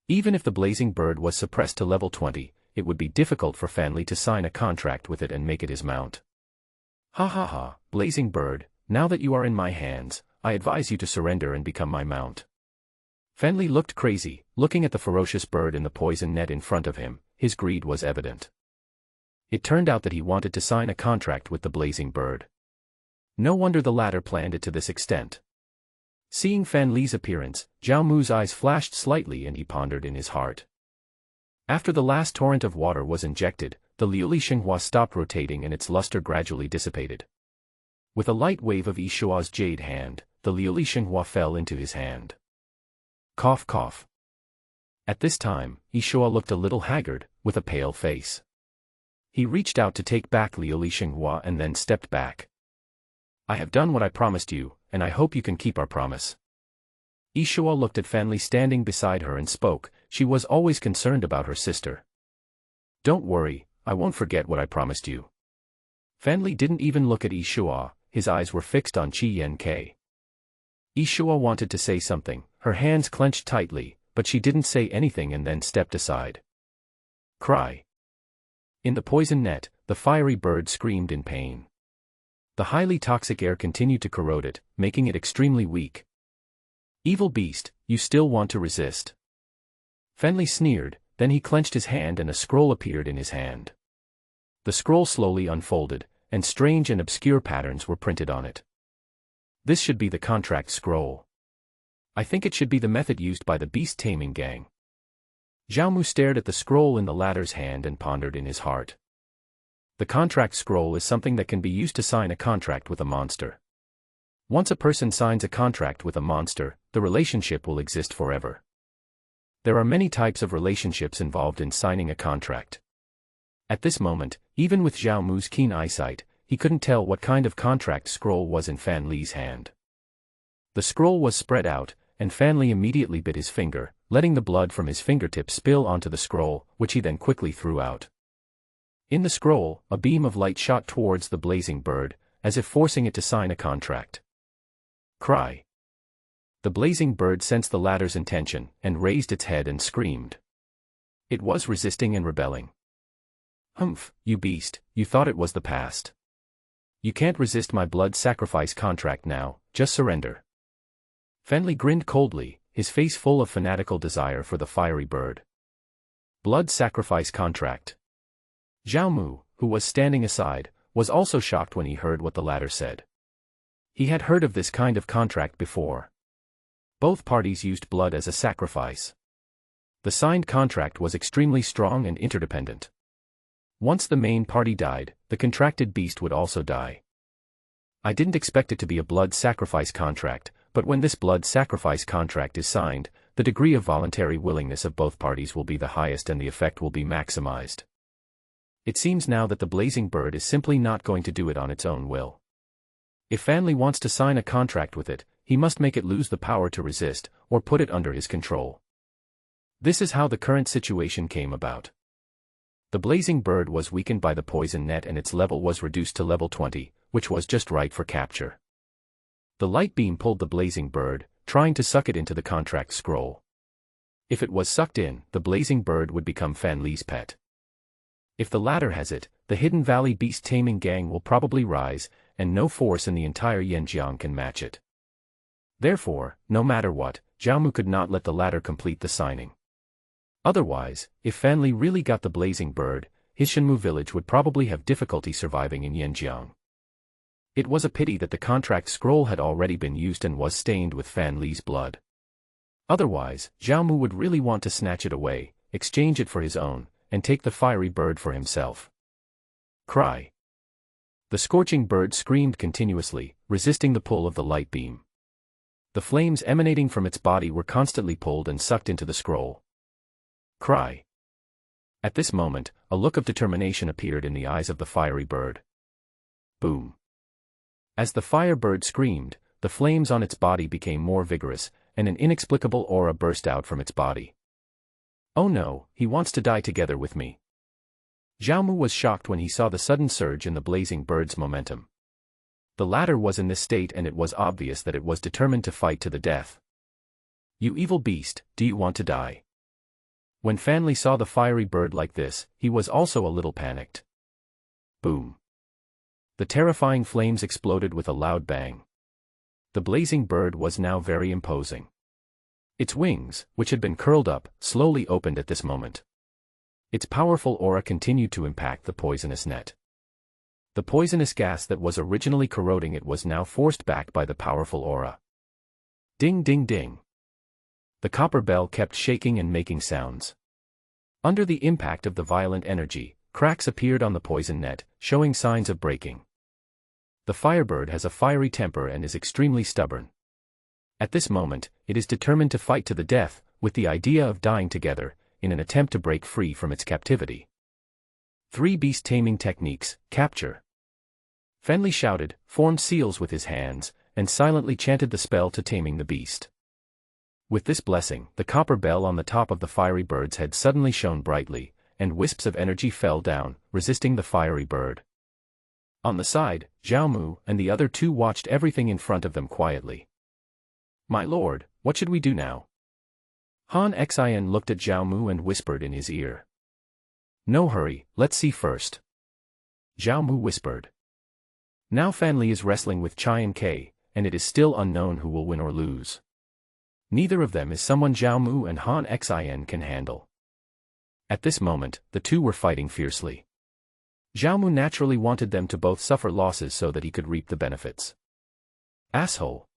Even if the blazing bird was suppressed to level 20, it would be difficult for Fan Li to sign a contract with it and make it his mount. Ha ha ha, blazing bird, now that you are in my hands, I advise you to surrender and become my mount. Fan Li looked crazy, looking at the ferocious bird in the poison net in front of him, his greed was evident. It turned out that he wanted to sign a contract with the blazing bird. No wonder the latter planned it to this extent. Seeing Fan Li's appearance, Zhao Mu's eyes flashed slightly and he pondered in his heart. After the last torrent of water was injected, the Liuli Xinghua stopped rotating and its luster gradually dissipated. With a light wave of Yishua's jade hand, the Liuli Xinghua fell into his hand. Cough cough. At this time, Yishua looked a little haggard, with a pale face. He reached out to take back Liuli Xinghua and then stepped back. I have done what I promised you, and I hope you can keep our promise. Yishua looked at Fan Li standing beside her and spoke, she was always concerned about her sister. Don't worry, I won't forget what I promised you. Fan Li didn't even look at Yishua, his eyes were fixed on Qi Yan-Ke. Yishua wanted to say something, her hands clenched tightly, but she didn't say anything and then stepped aside. Cry. In the poison net, the fiery bird screamed in pain. The highly toxic air continued to corrode it, making it extremely weak. Evil beast, you still want to resist? Fan Li sneered, then he clenched his hand and a scroll appeared in his hand. The scroll slowly unfolded, and strange and obscure patterns were printed on it. This should be the contract scroll. I think it should be the method used by the beast-taming gang. Zhao Mu stared at the scroll in the latter's hand and pondered in his heart. The contract scroll is something that can be used to sign a contract with a monster. Once a person signs a contract with a monster, the relationship will exist forever. There are many types of relationships involved in signing a contract. At this moment, even with Zhao Mu's keen eyesight, he couldn't tell what kind of contract scroll was in Fan Li's hand. The scroll was spread out, and Fan Li immediately bit his finger, letting the blood from his fingertips spill onto the scroll, which he then quickly threw out. In the scroll, a beam of light shot towards the blazing bird, as if forcing it to sign a contract. Cry. The blazing bird sensed the latter's intention, and raised its head and screamed. It was resisting and rebelling. Humph, you beast, you thought it was the past. You can't resist my blood sacrifice contract now, just surrender. Fan Li grinned coldly, his face full of fanatical desire for the fiery bird. Blood sacrifice contract. Zhao Mu, who was standing aside, was also shocked when he heard what the latter said. He had heard of this kind of contract before. Both parties used blood as a sacrifice. The signed contract was extremely strong and interdependent. Once the main party died, the contracted beast would also die. I didn't expect it to be a blood sacrifice contract, but when this blood sacrifice contract is signed, the degree of voluntary willingness of both parties will be the highest and the effect will be maximized. It seems now that the blazing bird is simply not going to do it on its own will. If Fan Li wants to sign a contract with it, he must make it lose the power to resist, or put it under his control. This is how the current situation came about. The blazing bird was weakened by the poison net and its level was reduced to level 20, which was just right for capture. The light beam pulled the blazing bird, trying to suck it into the contract scroll. If it was sucked in, the blazing bird would become Fan Li's pet. If the latter has it, the Hidden Valley beast taming gang will probably rise, and no force in the entire Yanjiang can match it. Therefore, no matter what, Zhao Mu could not let the latter complete the signing. Otherwise, if Fan Li really got the blazing bird, his Shenmu village would probably have difficulty surviving in Yanjiang. It was a pity that the contract scroll had already been used and was stained with Fan Li's blood. Otherwise, Zhao Mu would really want to snatch it away, exchange it for his own, and take the fiery bird for himself. Cry. The scorching bird screamed continuously, resisting the pull of the light beam. The flames emanating from its body were constantly pulled and sucked into the scroll. Cry. At this moment, a look of determination appeared in the eyes of the fiery bird. Boom. As the fire bird screamed, the flames on its body became more vigorous, and an inexplicable aura burst out from its body. Oh no, he wants to die together with me. Zhao Mu was shocked when he saw the sudden surge in the blazing bird's momentum. The latter was in this state and it was obvious that it was determined to fight to the death. You evil beast, do you want to die? When Fan Li saw the fiery bird like this, he was also a little panicked. Boom. The terrifying flames exploded with a loud bang. The blazing bird was now very imposing. Its wings, which had been curled up, slowly opened at this moment. Its powerful aura continued to impact the poisonous net. The poisonous gas that was originally corroding it was now forced back by the powerful aura. Ding ding ding. The copper bell kept shaking and making sounds. Under the impact of the violent energy, cracks appeared on the poison net, showing signs of breaking. The firebird has a fiery temper and is extremely stubborn. At this moment, it is determined to fight to the death, with the idea of dying together, in an attempt to break free from its captivity. 3 beast taming techniques, capture. Fan Li shouted, formed seals with his hands, and silently chanted the spell to taming the beast. With this blessing, the copper bell on the top of the fiery bird's head suddenly shone brightly, and wisps of energy fell down, resisting the fiery bird. On the side, Zhao Mu and the other 2 watched everything in front of them quietly. My lord, what should we do now? Han Xian looked at Zhao Mu and whispered in his ear. No hurry, let's see first. Zhao Mu whispered. Now Fan Li is wrestling with Qian Ke, and it is still unknown who will win or lose. Neither of them is someone Zhao Mu and Han Xian can handle. At this moment, the 2 were fighting fiercely. Zhao Mu naturally wanted them to both suffer losses so that he could reap the benefits. Asshole.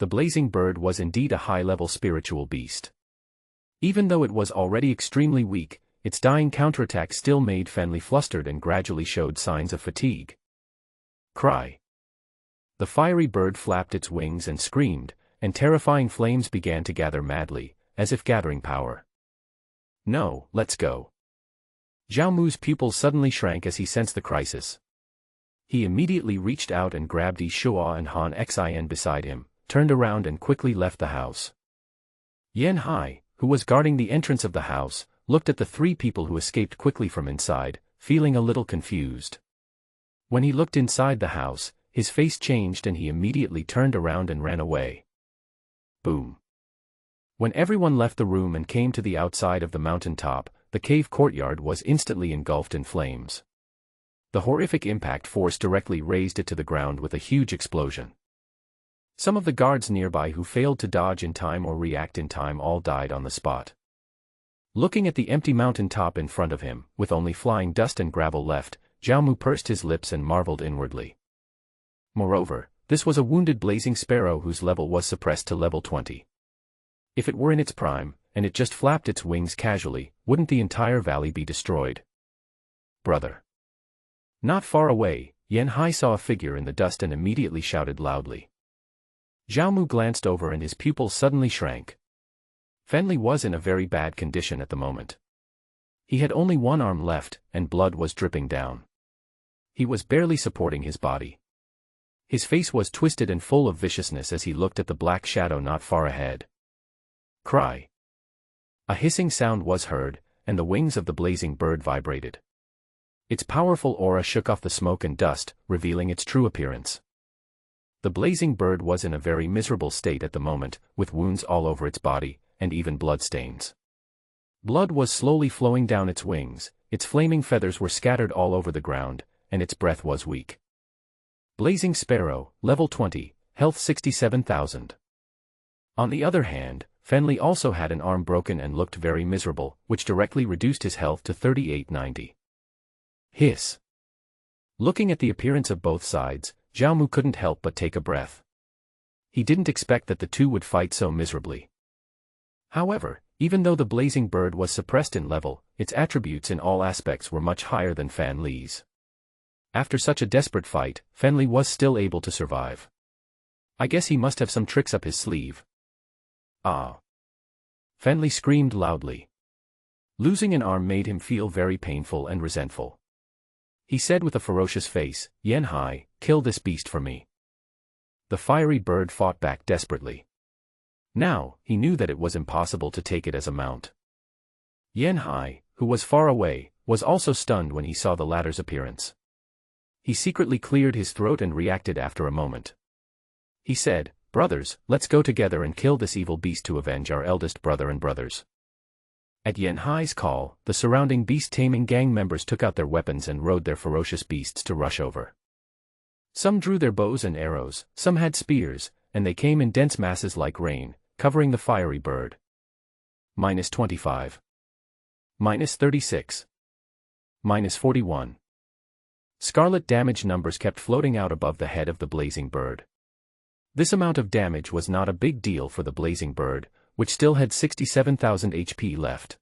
the blazing bird was indeed a high-level spiritual beast. Even though it was already extremely weak, its dying counterattack still made Finley flustered and gradually showed signs of fatigue. Cry. The fiery bird flapped its wings and screamed, and terrifying flames began to gather madly, as if gathering power. No, let's go. Zhao Mu's pupils suddenly shrank as he sensed the crisis. He immediately reached out and grabbed Yi Shuo and Han Xin beside him, turned around and quickly left the house. Yan Hai, who was guarding the entrance of the house, looked at the three people who escaped quickly from inside, feeling a little confused. When he looked inside the house, his face changed and he immediately turned around and ran away. Boom. When everyone left the room and came to the outside of the mountain top, the cave courtyard was instantly engulfed in flames. The horrific impact force directly raised it to the ground with a huge explosion. Some of the guards nearby who failed to dodge in time or react in time all died on the spot. Looking at the empty mountain top in front of him, with only flying dust and gravel left, Zhao Mu pursed his lips and marveled inwardly. Moreover, this was a wounded blazing sparrow whose level was suppressed to level 20. If it were in its prime, and it just flapped its wings casually, wouldn't the entire valley be destroyed? Brother. Not far away, Yan Hai saw a figure in the dust and immediately shouted loudly. Zhao Mu glanced over and his pupils suddenly shrank. Finley was in a very bad condition at the moment. He had only one arm left, and blood was dripping down. He was barely supporting his body. His face was twisted and full of viciousness as he looked at the black shadow not far ahead. Cry. A hissing sound was heard, and the wings of the blazing bird vibrated. Its powerful aura shook off the smoke and dust, revealing its true appearance. The blazing bird was in a very miserable state at the moment, with wounds all over its body, and even bloodstains. Blood was slowly flowing down its wings, its flaming feathers were scattered all over the ground, and its breath was weak. Blazing Sparrow, level 20, health 67,000. On the other hand, Finley also had an arm broken and looked very miserable, which directly reduced his health to 3890. Hiss. Looking at the appearance of both sides, Zhao Mu couldn't help but take a breath. He didn't expect that the two would fight so miserably. However, even though the blazing bird was suppressed in level, its attributes in all aspects were much higher than Finley's. After such a desperate fight, Finley was still able to survive. I guess he must have some tricks up his sleeve. Ah! Finley screamed loudly. Losing an arm made him feel very painful and resentful. He said with a ferocious face, Yan Hai, kill this beast for me. The fiery bird fought back desperately. Now, he knew that it was impossible to take it as a mount. Yan Hai, who was far away, was also stunned when he saw the latter's appearance. He secretly cleared his throat and reacted after a moment. He said, brothers, let's go together and kill this evil beast to avenge our eldest brother and brothers. At Yan Hai's call, the surrounding beast-taming gang members took out their weapons and rode their ferocious beasts to rush over. Some drew their bows and arrows, some had spears, and they came in dense masses like rain, covering the fiery bird. -25. -36. -41. Scarlet damage numbers kept floating out above the head of the blazing bird. This amount of damage was not a big deal for the blazing bird, which still had 67,000 HP left.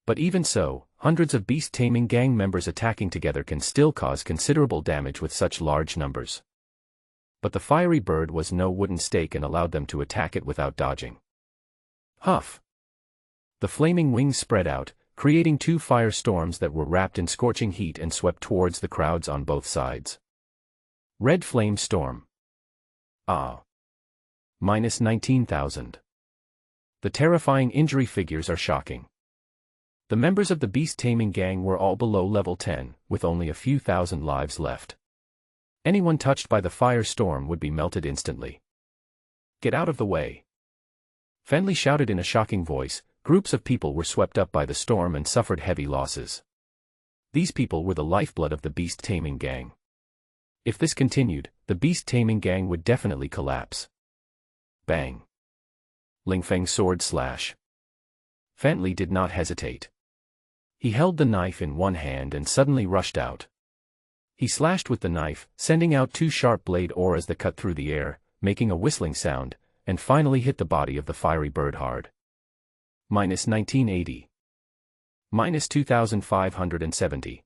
But even so, hundreds of beast-taming gang members attacking together can still cause considerable damage with such large numbers. But the fiery bird was no wooden stake and allowed them to attack it without dodging. Huff! The flaming wings spread out, creating two fire storms that were wrapped in scorching heat and swept towards the crowds on both sides. Red Flame Storm. Ah! -19,000. The terrifying injury figures are shocking. The members of the beast-taming gang were all below level 10, with only a few thousand lives left. Anyone touched by the fire storm would be melted instantly. Get out of the way! Finley shouted in a shocking voice. Groups of people were swept up by the storm and suffered heavy losses. These people were the lifeblood of the beast-taming gang. If this continued, the beast-taming gang would definitely collapse. Bang! Lingfeng sword slash. Finley did not hesitate. He held the knife in one hand and suddenly rushed out. He slashed with the knife, sending out two sharp blade auras that cut through the air, making a whistling sound, and finally hit the body of the fiery bird hard. Minus 1980. Minus 2570.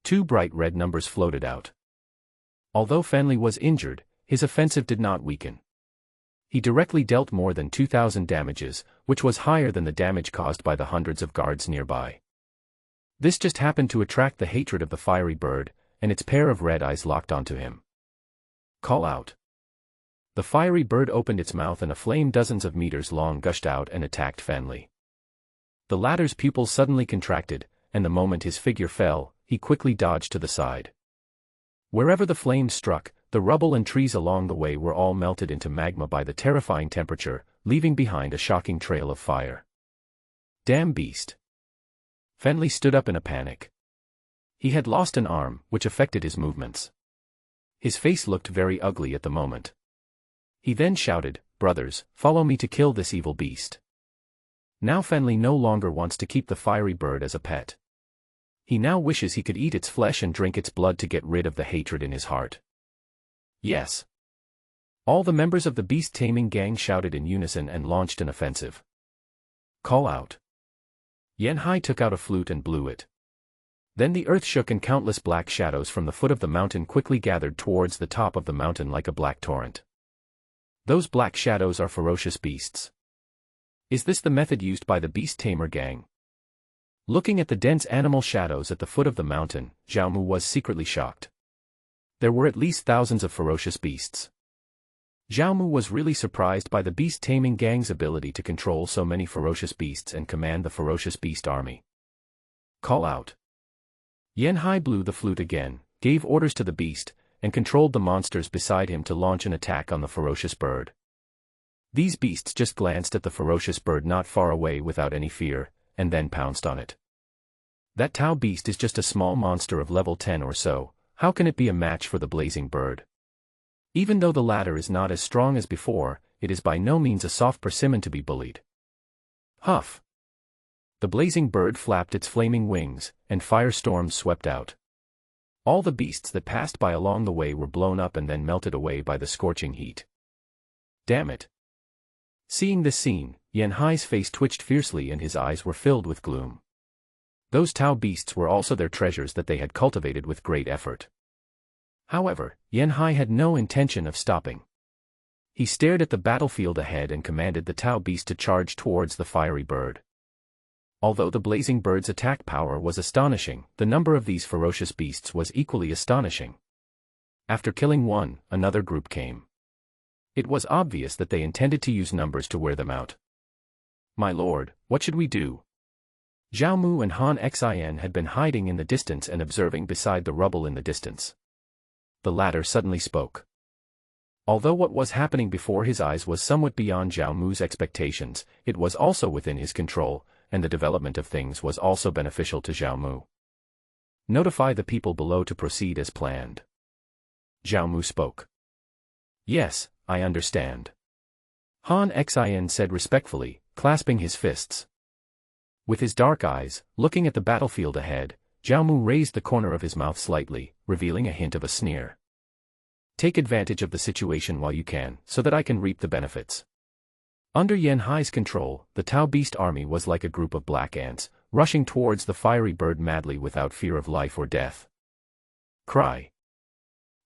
Two bright red numbers floated out. Although Finley was injured, his offensive did not weaken. He directly dealt more than 2,000 damages, which was higher than the damage caused by the hundreds of guards nearby. This just happened to attract the hatred of the fiery bird, and its pair of red eyes locked onto him. Call out. The fiery bird opened its mouth and a flame dozens of meters long gushed out and attacked Finley. The latter's pupils suddenly contracted, and the moment his figure fell, he quickly dodged to the side. Wherever the flames struck, the rubble and trees along the way were all melted into magma by the terrifying temperature, leaving behind a shocking trail of fire. Damn beast. Finley stood up in a panic. He had lost an arm, which affected his movements. His face looked very ugly at the moment. He then shouted, "Brothers, follow me to kill this evil beast." Now Finley no longer wants to keep the fiery bird as a pet. He now wishes he could eat its flesh and drink its blood to get rid of the hatred in his heart. Yes. All the members of the beast-taming gang shouted in unison and launched an offensive. Call out. Yanhai took out a flute and blew it. Then the earth shook and countless black shadows from the foot of the mountain quickly gathered towards the top of the mountain like a black torrent. Those black shadows are ferocious beasts. Is this the method used by the beast-tamer gang? Looking at the dense animal shadows at the foot of the mountain, Zhao Mu was secretly shocked. There were at least thousands of ferocious beasts. Zhao Mu was really surprised by the beast-taming gang's ability to control so many ferocious beasts and command the ferocious beast army. Call out. Yanhai blew the flute again, gave orders to the beast, and controlled the monsters beside him to launch an attack on the ferocious bird. These beasts just glanced at the ferocious bird not far away without any fear, and then pounced on it. That Tao beast is just a small monster of level 10 or so, how can it be a match for the blazing bird? Even though the latter is not as strong as before, it is by no means a soft persimmon to be bullied. Huff! The blazing bird flapped its flaming wings, and firestorms swept out. All the beasts that passed by along the way were blown up and then melted away by the scorching heat. Damn it! Seeing this scene, Yanhai's face twitched fiercely and his eyes were filled with gloom. Those Tao beasts were also their treasures that they had cultivated with great effort. However, Yanhai had no intention of stopping. He stared at the battlefield ahead and commanded the Tao beast to charge towards the fiery bird. Although the blazing bird's attack power was astonishing, the number of these ferocious beasts was equally astonishing. After killing one, another group came. It was obvious that they intended to use numbers to wear them out. My lord, what should we do? Zhao Mu and Han Xin had been hiding in the distance and observing beside the rubble in the distance. The latter suddenly spoke. Although what was happening before his eyes was somewhat beyond Zhao Mu's expectations, it was also within his control, and the development of things was also beneficial to Zhao Mu. Notify the people below to proceed as planned. Zhao Mu spoke. Yes, I understand. Han Xin said respectfully, clasping his fists. With his dark eyes, looking at the battlefield ahead, Zhao Mu raised the corner of his mouth slightly, revealing a hint of a sneer. Take advantage of the situation while you can, so that I can reap the benefits. Under Yanhai's control, the Tao beast army was like a group of black ants, rushing towards the fiery bird madly without fear of life or death. Cry.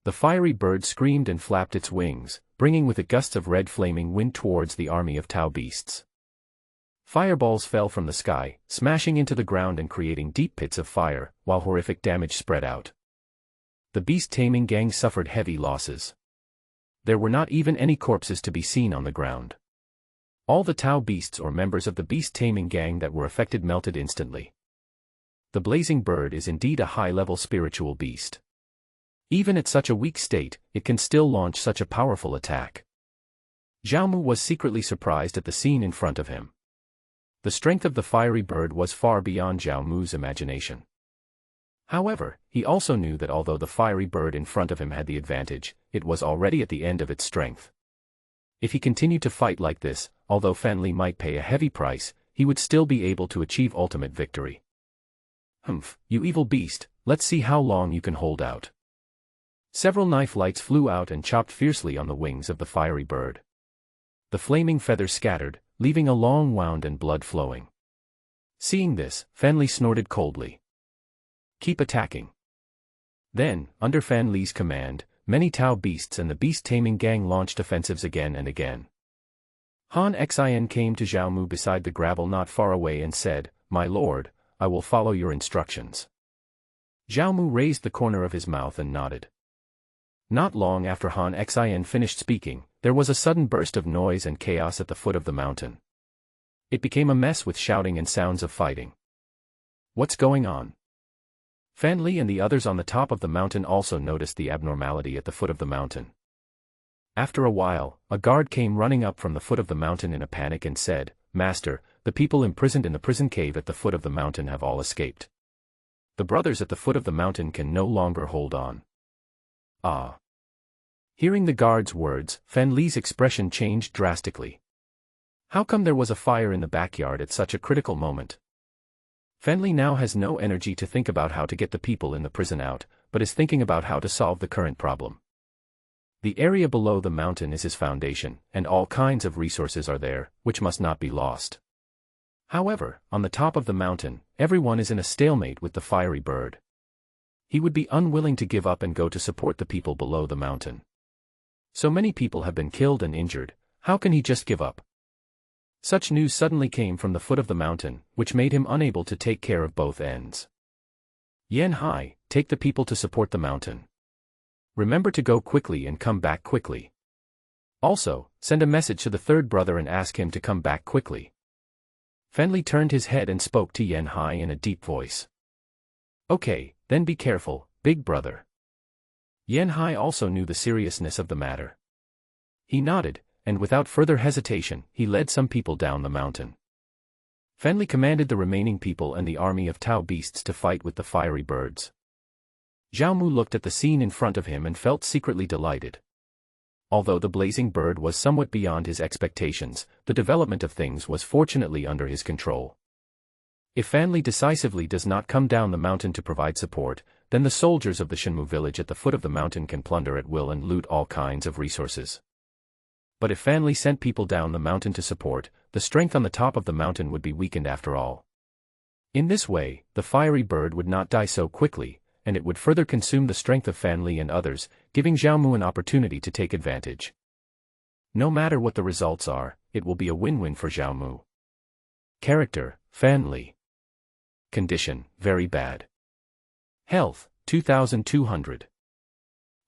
The fiery bird screamed and flapped its wings, bringing with it gusts of red flaming wind towards the army of Tao beasts. Fireballs fell from the sky, smashing into the ground and creating deep pits of fire, while horrific damage spread out. The beast-taming gang suffered heavy losses. There were not even any corpses to be seen on the ground. All the Tao beasts or members of the beast-taming gang that were affected melted instantly. The blazing bird is indeed a high-level spiritual beast. Even at such a weak state, it can still launch such a powerful attack. Zhao Mu was secretly surprised at the scene in front of him. The strength of the fiery bird was far beyond Zhao Mu's imagination. However, he also knew that although the fiery bird in front of him had the advantage, it was already at the end of its strength. If he continued to fight like this, although Finley might pay a heavy price, he would still be able to achieve ultimate victory. Humph, you evil beast, let's see how long you can hold out. Several knife lights flew out and chopped fiercely on the wings of the fiery bird. the flaming feathers scattered, leaving a long wound and blood flowing. Seeing this, Fanli snorted coldly. Keep attacking. Then, under Fan Li's command, many Tao beasts and the beast-taming gang launched offensives again and again. Han Xin came to Zhao Mu beside the gravel not far away and said, "My lord, I will follow your instructions." Zhao Mu raised the corner of his mouth and nodded. Not long after Han Xin finished speaking, there was a sudden burst of noise and chaos at the foot of the mountain. It became a mess with shouting and sounds of fighting. What's going on? Fan Li and the others on the top of the mountain also noticed the abnormality at the foot of the mountain. After a while, a guard came running up from the foot of the mountain in a panic and said, "Master, the people imprisoned in the prison cave at the foot of the mountain have all escaped. The brothers at the foot of the mountain can no longer hold on." Ah! Hearing the guard's words, Fan Li's expression changed drastically. How come there was a fire in the backyard at such a critical moment? Fan Li now has no energy to think about how to get the people in the prison out, but is thinking about how to solve the current problem. The area below the mountain is his foundation, and all kinds of resources are there, which must not be lost. However, on the top of the mountain, everyone is in a stalemate with the fiery bird. He would be unwilling to give up and go to support the people below the mountain. So many people have been killed and injured, how can he just give up? Such news suddenly came from the foot of the mountain, which made him unable to take care of both ends. "Yan Hai, take the people to support the mountain. Remember to go quickly and come back quickly. Also, send a message to the third brother and ask him to come back quickly." Fan Li turned his head and spoke to Yan Hai in a deep voice. "Okay, then be careful, big brother." Yan Hai also knew the seriousness of the matter. He nodded, and without further hesitation, he led some people down the mountain. Fan Li commanded the remaining people and the army of Tao beasts to fight with the fiery birds. Zhao Mu looked at the scene in front of him and felt secretly delighted. Although the blazing bird was somewhat beyond his expectations, the development of things was fortunately under his control. If Fan Li decisively does not come down the mountain to provide support, then the soldiers of the Shenmu village at the foot of the mountain can plunder at will and loot all kinds of resources. But if Fan Li sent people down the mountain to support, the strength on the top of the mountain would be weakened after all. In this way, the fiery bird would not die so quickly, and it would further consume the strength of Fan Li and others, giving Zhao Mu an opportunity to take advantage. No matter what the results are, it will be a win-win for Zhao Mu. Character, Fan Li. Condition, very bad. Health, 2200.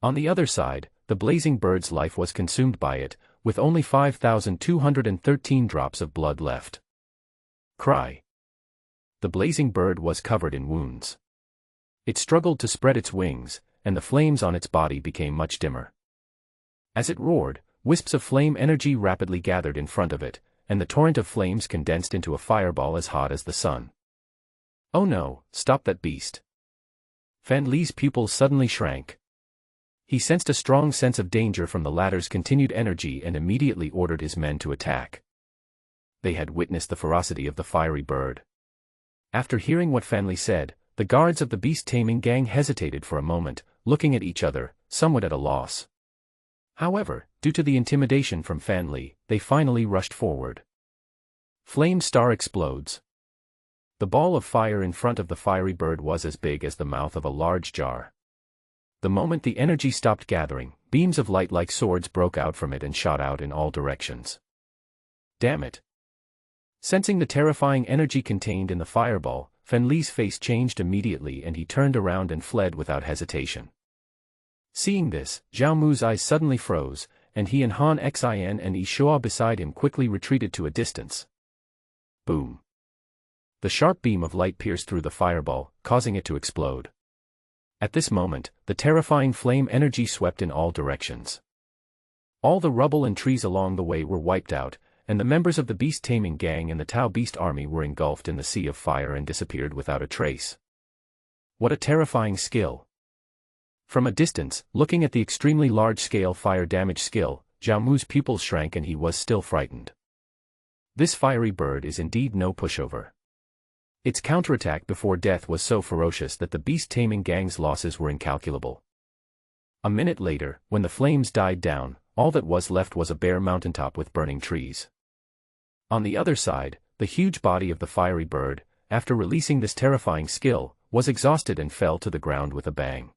On the other side, the blazing bird's life was consumed by it, with only 5213 drops of blood left. Cry. The blazing bird was covered in wounds. It struggled to spread its wings, and the flames on its body became much dimmer. As it roared, wisps of flame energy rapidly gathered in front of it, and the torrent of flames condensed into a fireball as hot as the sun. "Oh no, stop that beast." Fan Li's pupils suddenly shrank. He sensed a strong sense of danger from the latter's continued energy and immediately ordered his men to attack. They had witnessed the ferocity of the fiery bird. After hearing what Fan Li said, the guards of the beast-taming gang hesitated for a moment, looking at each other, somewhat at a loss. However, due to the intimidation from Fan Li, they finally rushed forward. Flame star explodes. The ball of fire in front of the fiery bird was as big as the mouth of a large jar. The moment the energy stopped gathering, beams of light like swords broke out from it and shot out in all directions. Damn it! Sensing the terrifying energy contained in the fireball, Fan Li's face changed immediately and he turned around and fled without hesitation. Seeing this, Zhao Mu's eyes suddenly froze, and he and Han Xin and Yi Shua beside him quickly retreated to a distance. Boom! The sharp beam of light pierced through the fireball, causing it to explode. At this moment, the terrifying flame energy swept in all directions. All the rubble and trees along the way were wiped out, and the members of the beast-taming gang and the Tao beast army were engulfed in the sea of fire and disappeared without a trace. What a terrifying skill! From a distance, looking at the extremely large-scale fire damage skill, Zhao Mu's pupils shrank and he was still frightened. This fiery bird is indeed no pushover. Its counterattack before death was so ferocious that the beast-taming gang's losses were incalculable. A minute later, when the flames died down, all that was left was a bare mountaintop with burning trees. On the other side, the huge body of the fiery bird, after releasing this terrifying skill, was exhausted and fell to the ground with a bang.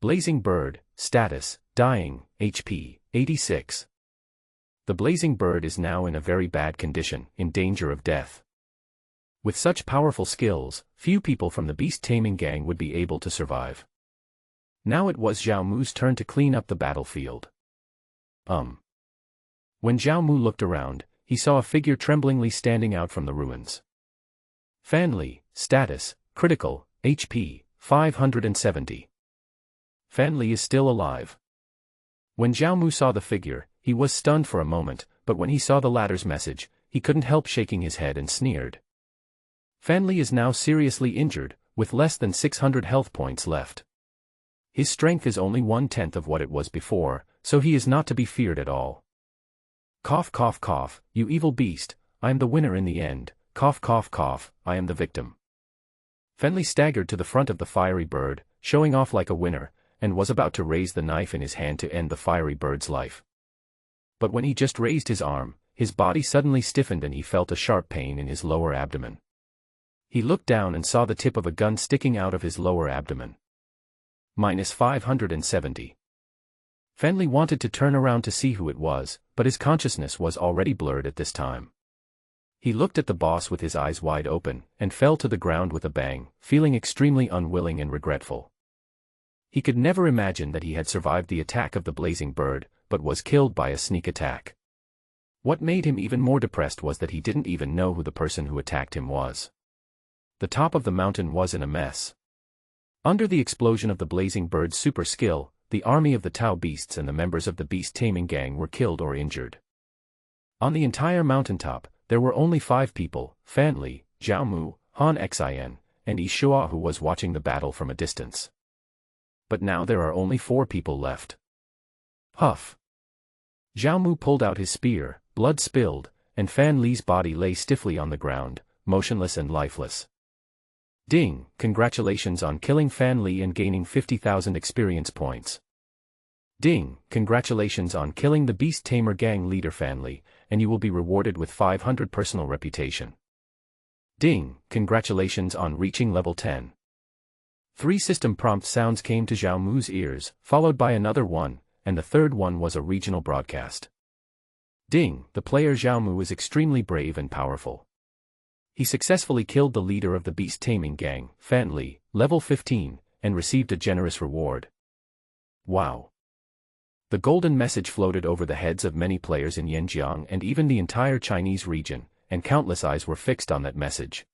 Blazing bird, status, dying, HP, 86. The blazing bird is now in a very bad condition, in danger of death. With such powerful skills, few people from the beast taming gang would be able to survive. Now it was Zhao Mu's turn to clean up the battlefield. When Zhao Mu looked around, he saw a figure tremblingly standing out from the ruins. Fan Li, status, critical, HP, 570. Fan Li is still alive. When Zhao Mu saw the figure, he was stunned for a moment, but when he saw the latter's message, he couldn't help shaking his head and sneered. Fan Li is now seriously injured, with less than 600 health points left. His strength is only 1/10 of what it was before, so he is not to be feared at all. Cough cough cough, you evil beast, I am the winner in the end, cough cough cough, I am the victim. Fan Li staggered to the front of the fiery bird, showing off like a winner, and was about to raise the knife in his hand to end the fiery bird's life. But when he just raised his arm, his body suddenly stiffened and he felt a sharp pain in his lower abdomen. He looked down and saw the tip of a gun sticking out of his lower abdomen. -570. Fan Li wanted to turn around to see who it was, but his consciousness was already blurred at this time. He looked at the boss with his eyes wide open, and fell to the ground with a bang, feeling extremely unwilling and regretful. He could never imagine that he had survived the attack of the blazing bird, but was killed by a sneak attack. What made him even more depressed was that he didn't even know who the person who attacked him was. The top of the mountain was in a mess. Under the explosion of the blazing bird's super skill, the army of the Tao beasts and the members of the beast taming gang were killed or injured. On the entire mountaintop, there were only 5 people, Fan Li, Zhao Mu, Han Xin, and Yi Shua, who was watching the battle from a distance. But now there are only 4 people left. Huff. Zhao Mu pulled out his spear, blood spilled, and Fan Li's body lay stiffly on the ground, motionless and lifeless. Ding, congratulations on killing Fan Li and gaining 50,000 experience points. Ding, congratulations on killing the Beast Tamer gang leader Fan Li, and you will be rewarded with 500 personal reputation. Ding, congratulations on reaching level 10. 3 system prompt sounds came to Zhao Mu's ears, followed by another one, and the third one was a regional broadcast. Ding, the player Zhao Mu is extremely brave and powerful. He successfully killed the leader of the beast taming gang, Fan Li, level 15, and received a generous reward. Wow. The golden message floated over the heads of many players in Yanjiang and even the entire Chinese region, and countless eyes were fixed on that message.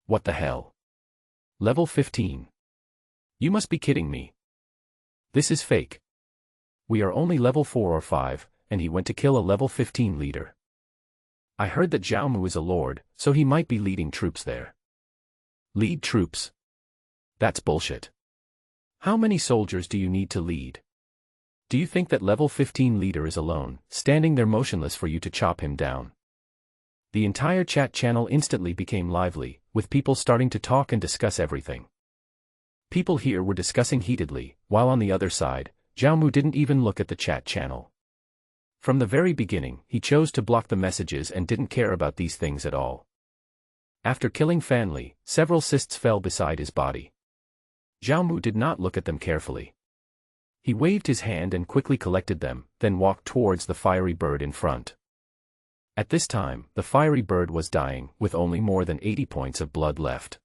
What the hell? Level 15. You must be kidding me. This is fake. We are only level 4 or 5, and he went to kill a level 15 leader. I heard that Zhao Mu is a lord, so he might be leading troops there. Lead troops? That's bullshit. How many soldiers do you need to lead? Do you think that level 15 leader is alone, standing there motionless for you to chop him down? The entire chat channel instantly became lively, with people starting to talk and discuss everything. People here were discussing heatedly, while on the other side, Zhao Mu didn't even look at the chat channel. From the very beginning, he chose to block the messages and didn't care about these things at all. After killing Fan Li, several cysts fell beside his body. Zhao Mu did not look at them carefully. He waved his hand and quickly collected them, then walked towards the fiery bird in front. At this time, the fiery bird was dying, with only more than 80 points of blood left.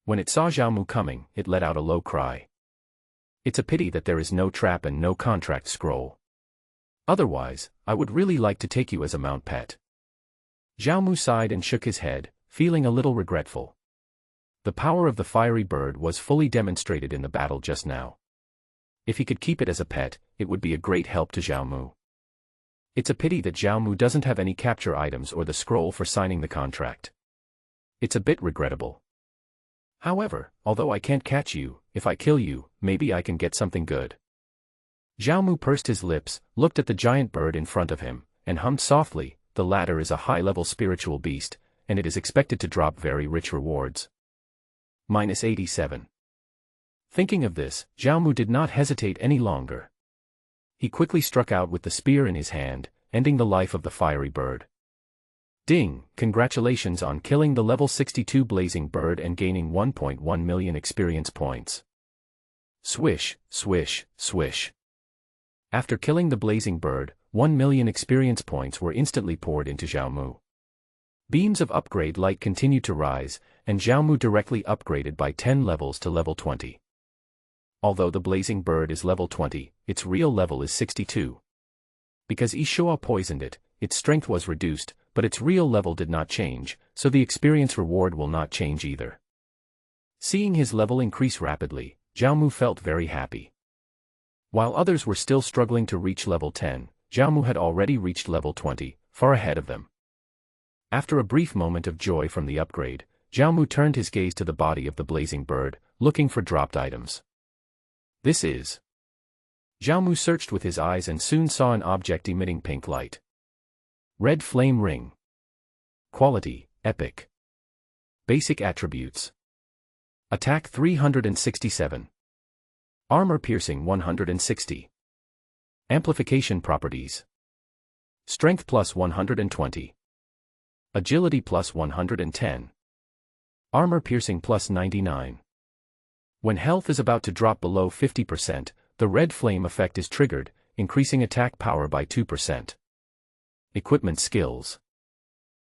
When it saw Zhao Mu coming, it let out a low cry. It's a pity that there is no trap and no contract scroll. Otherwise, I would really like to take you as a mount pet. Zhao Mu sighed and shook his head, feeling a little regretful. The power of the fiery bird was fully demonstrated in the battle just now. If he could keep it as a pet, it would be a great help to Zhao Mu. It's a pity that Zhao Mu doesn't have any capture items or the scroll for signing the contract. It's a bit regrettable. However, although I can't catch you, if I kill you, maybe I can get something good. Zhao Mu pursed his lips, looked at the giant bird in front of him, and hummed softly. The latter is a high-level spiritual beast, and it is expected to drop very rich rewards. -87. Thinking of this, Zhao Mu did not hesitate any longer. He quickly struck out with the spear in his hand, ending the life of the fiery bird. Ding! Congratulations on killing the level 62 blazing bird and gaining 1.1 million experience points. Swish, swish, swish. After killing the blazing bird, 1 million experience points were instantly poured into Xiaomu. Beams of upgrade light continued to rise, and Xiaomu directly upgraded by 10 levels to level 20. Although the blazing bird is level 20, its real level is 62. Because Yishuo poisoned it, its strength was reduced, but its real level did not change, so the experience reward will not change either. Seeing his level increase rapidly, Xiaomu felt very happy. While others were still struggling to reach level 10, Xiaomu had already reached level 20, far ahead of them. After a brief moment of joy from the upgrade, Xiaomu turned his gaze to the body of the blazing bird, looking for dropped items. This is... Xiaomu searched with his eyes and soon saw an object emitting pink light. Red flame ring. Quality, epic. Basic attributes. Attack 367. Armor piercing 160. Amplification properties. Strength plus 120. Agility plus 110. Armor piercing plus 99. When health is about to drop below 50%, the red flame effect is triggered, increasing attack power by 2%. Equipment skills.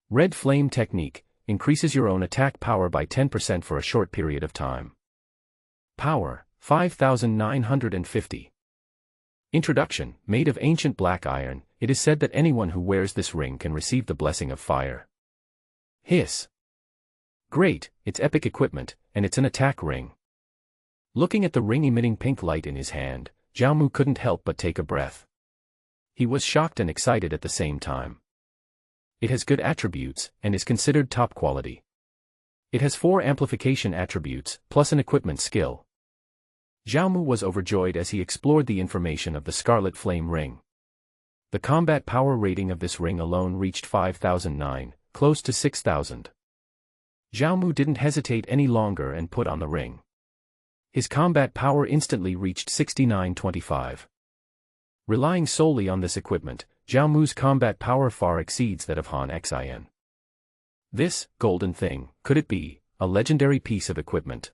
Red flame technique increases your own attack power by 10% for a short period of time. Power 5,950. Introduction. Made of ancient black iron, it is said that anyone who wears this ring can receive the blessing of fire. Hiss. Great, it's epic equipment, and it's an attack ring. Looking at the ring emitting pink light in his hand, Xiaomu couldn't help but take a breath. He was shocked and excited at the same time. It has good attributes, and is considered top quality. It has 4 amplification attributes, plus an equipment skill. Xiaomu was overjoyed as he explored the information of the Scarlet Flame Ring. The combat power rating of this ring alone reached 5,009, close to 6,000. Xiaomu didn't hesitate any longer and put on the ring. His combat power instantly reached 6925. Relying solely on this equipment, Xiaomu's combat power far exceeds that of Han Xin. This golden thing, could it be a legendary piece of equipment?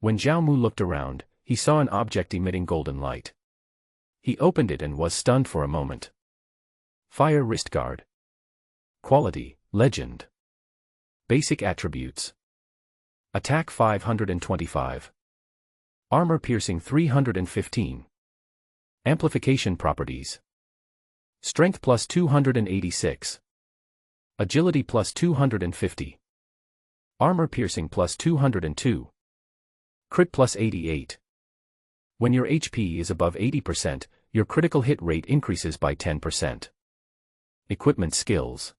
When Xiaomu looked around, he saw an object emitting golden light. He opened it and was stunned for a moment. Fire wrist guard. Quality, legend. Basic attributes. Attack 525. Armor piercing 315. Amplification properties. Strength plus 286. Agility plus 250. Armor piercing plus 202. Crit plus 88. When your HP is above 80%, your critical hit rate increases by 10%. Equipment skills.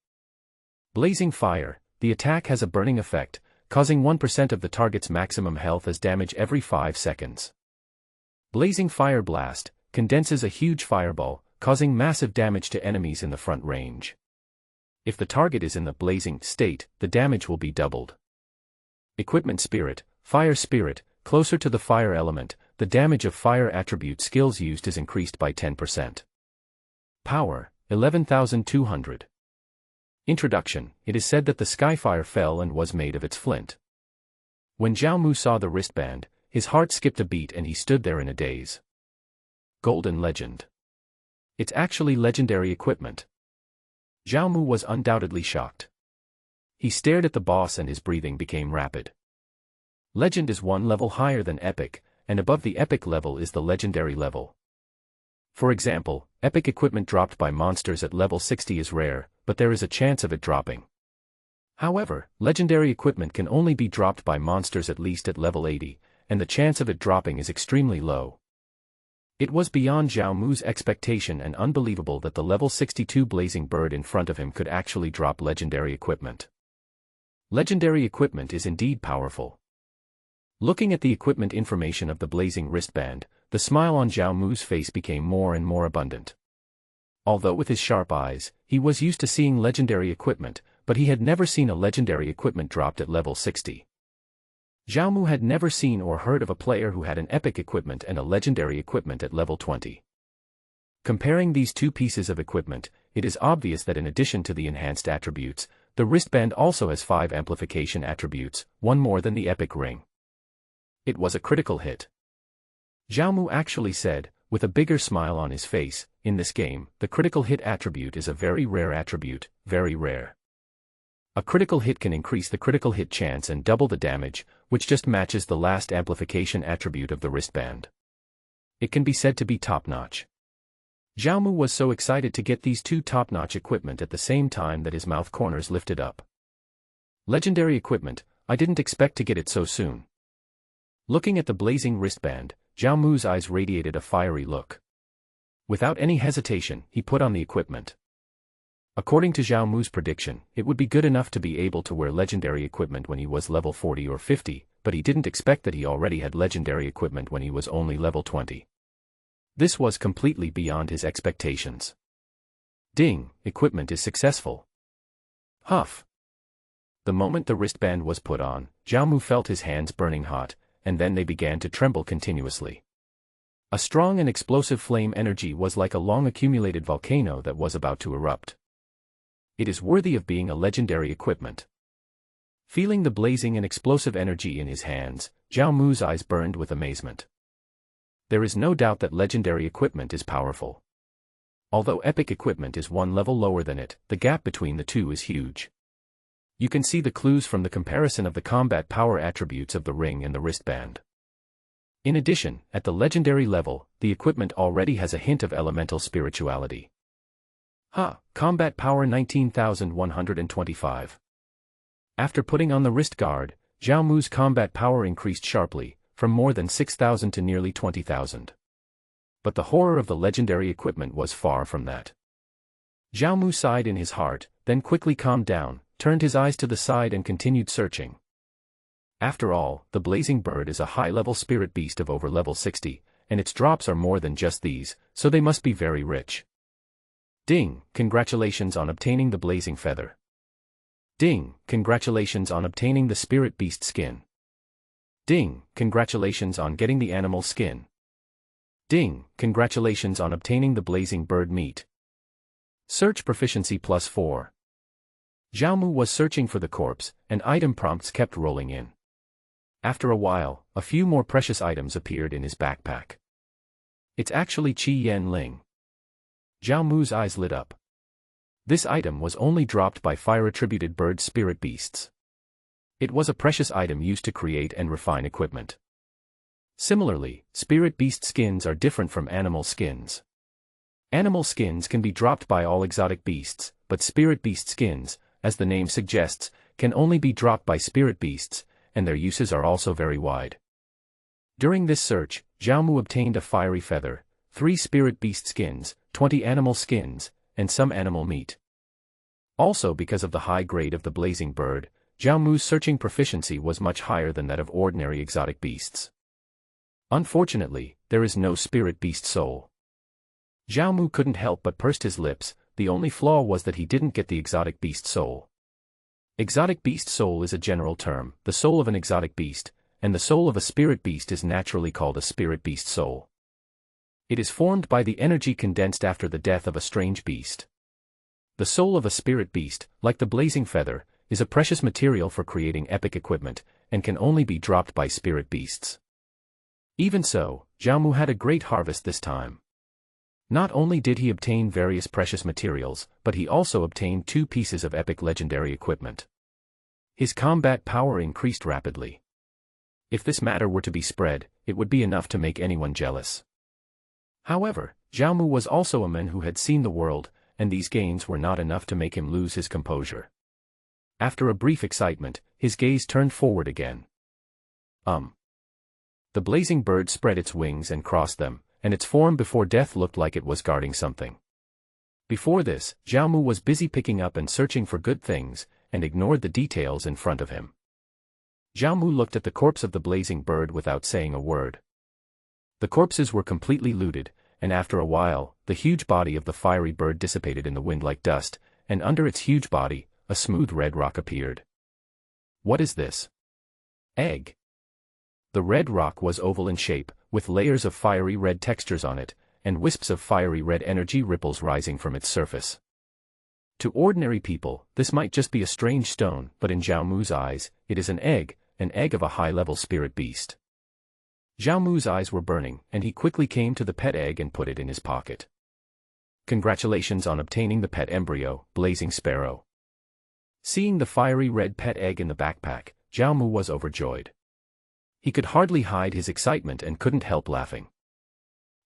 Blazing fire, the attack has a burning effect, causing 1% of the target's maximum health as damage every 5 seconds. Blazing fire blast, condenses a huge fireball, causing massive damage to enemies in the front range. If the target is in the blazing state, the damage will be doubled. Equipment spirit, fire spirit, closer to the fire element, the damage of fire attribute skills used is increased by 10%. Power, 11,200. Introduction. It is said that the Skyfire fell and was made of its flint. When Xiaomu saw the wristband, his heart skipped a beat and he stood there in a daze. Golden Legend. It's actually legendary equipment. Xiaomu was undoubtedly shocked. He stared at the boss and his breathing became rapid. Legend is one level higher than epic, and above the epic level is the legendary level. For example, epic equipment dropped by monsters at level 60 is rare, but there is a chance of it dropping. However, legendary equipment can only be dropped by monsters at least at level 80, and the chance of it dropping is extremely low. It was beyond Xiaomu's expectation and unbelievable that the level 62 blazing bird in front of him could actually drop legendary equipment. Legendary equipment is indeed powerful. Looking at the equipment information of the blazing wristband, the smile on Xiaomu's face became more and more abundant. Although with his sharp eyes, he was used to seeing legendary equipment, but he had never seen a legendary equipment dropped at level 60. Xiaomu had never seen or heard of a player who had an epic equipment and a legendary equipment at level 20. Comparing these two pieces of equipment, it is obvious that in addition to the enhanced attributes, the wristband also has 5 amplification attributes, one more than the epic ring. It was a critical hit. Zhao Mu actually said, with a bigger smile on his face, in this game, the critical hit attribute is a very rare attribute, very rare. A critical hit can increase the critical hit chance and double the damage, which just matches the last amplification attribute of the wristband. It can be said to be top-notch. Zhao Mu was so excited to get these two top-notch equipment at the same time that his mouth corners lifted up. Legendary equipment, I didn't expect to get it so soon. Looking at the blazing wristband, Zhao Mu's eyes radiated a fiery look. Without any hesitation, he put on the equipment. According to Zhao Mu's prediction, it would be good enough to be able to wear legendary equipment when he was level 40 or 50, but he didn't expect that he already had legendary equipment when he was only level 20. This was completely beyond his expectations. Ding, equipment is successful. Huff. The moment the wristband was put on, Zhao Mu felt his hands burning hot, and then they began to tremble continuously. A strong and explosive flame energy was like a long-accumulated volcano that was about to erupt. It is worthy of being a legendary equipment. Feeling the blazing and explosive energy in his hands, Zhao Mu's eyes burned with amazement. There is no doubt that legendary equipment is powerful. Although epic equipment is one level lower than it, the gap between the two is huge. You can see the clues from the comparison of the combat power attributes of the ring and the wristband. In addition, at the legendary level, the equipment already has a hint of elemental spirituality. Combat power 19,125. After putting on the wrist guard, Zhao Mu's combat power increased sharply, from more than 6,000 to nearly 20,000. But the horror of the legendary equipment was far from that. Zhao Mu sighed in his heart, then quickly calmed down, turned his eyes to the side and continued searching. After all, the blazing bird is a high-level spirit beast of over level 60, and its drops are more than just these, so they must be very rich. Ding, congratulations on obtaining the blazing feather. Ding, congratulations on obtaining the spirit beast skin. Ding, congratulations on getting the animal skin. Ding, congratulations on obtaining the blazing bird meat. Search proficiency +4. Zhao Mu was searching for the corpse, and item prompts kept rolling in. After a while, a few more precious items appeared in his backpack. It's actually Qi Yan Ling. Zhao Mu's eyes lit up. This item was only dropped by fire-attributed bird spirit beasts. It was a precious item used to create and refine equipment. Similarly, spirit beast skins are different from animal skins. Animal skins can be dropped by all exotic beasts, but spirit beast skins, as the name suggests, can only be dropped by spirit beasts, and their uses are also very wide. During this search, Zhao Mu obtained a fiery feather, 3 spirit beast skins, 20 animal skins, and some animal meat. Also because of the high grade of the blazing bird, Zhao Mu's searching proficiency was much higher than that of ordinary exotic beasts. Unfortunately, there is no spirit beast soul. Zhao Mu couldn't help but pursed his lips. The only flaw was that he didn't get the exotic beast soul. Exotic beast soul is a general term, the soul of an exotic beast, and the soul of a spirit beast is naturally called a spirit beast soul. It is formed by the energy condensed after the death of a strange beast. The soul of a spirit beast, like the blazing feather, is a precious material for creating epic equipment, and can only be dropped by spirit beasts. Even so, Zhao Mu had a great harvest this time. Not only did he obtain various precious materials, but he also obtained 2 pieces of epic legendary equipment. His combat power increased rapidly. If this matter were to be spread, it would be enough to make anyone jealous. However, Zhao Mu was also a man who had seen the world, and these gains were not enough to make him lose his composure. After a brief excitement, his gaze turned forward again. The blazing bird spread its wings and crossed them, and its form before death looked like it was guarding something. Before this, Zhao Mu was busy picking up and searching for good things, and ignored the details in front of him. Zhao Mu looked at the corpse of the blazing bird without saying a word. The corpses were completely looted, and after a while, the huge body of the fiery bird dissipated in the wind like dust, and under its huge body, a smooth red rock appeared. What is this? Egg. The red rock was oval in shape, with layers of fiery red textures on it, and wisps of fiery red energy ripples rising from its surface. To ordinary people, this might just be a strange stone, but in Zhao Mu's eyes, it is an egg of a high-level spirit beast. Zhao Mu's eyes were burning, and he quickly came to the pet egg and put it in his pocket. Congratulations on obtaining the pet embryo, Blazing Sparrow. Seeing the fiery red pet egg in the backpack, Zhao Mu was overjoyed. He could hardly hide his excitement and couldn't help laughing.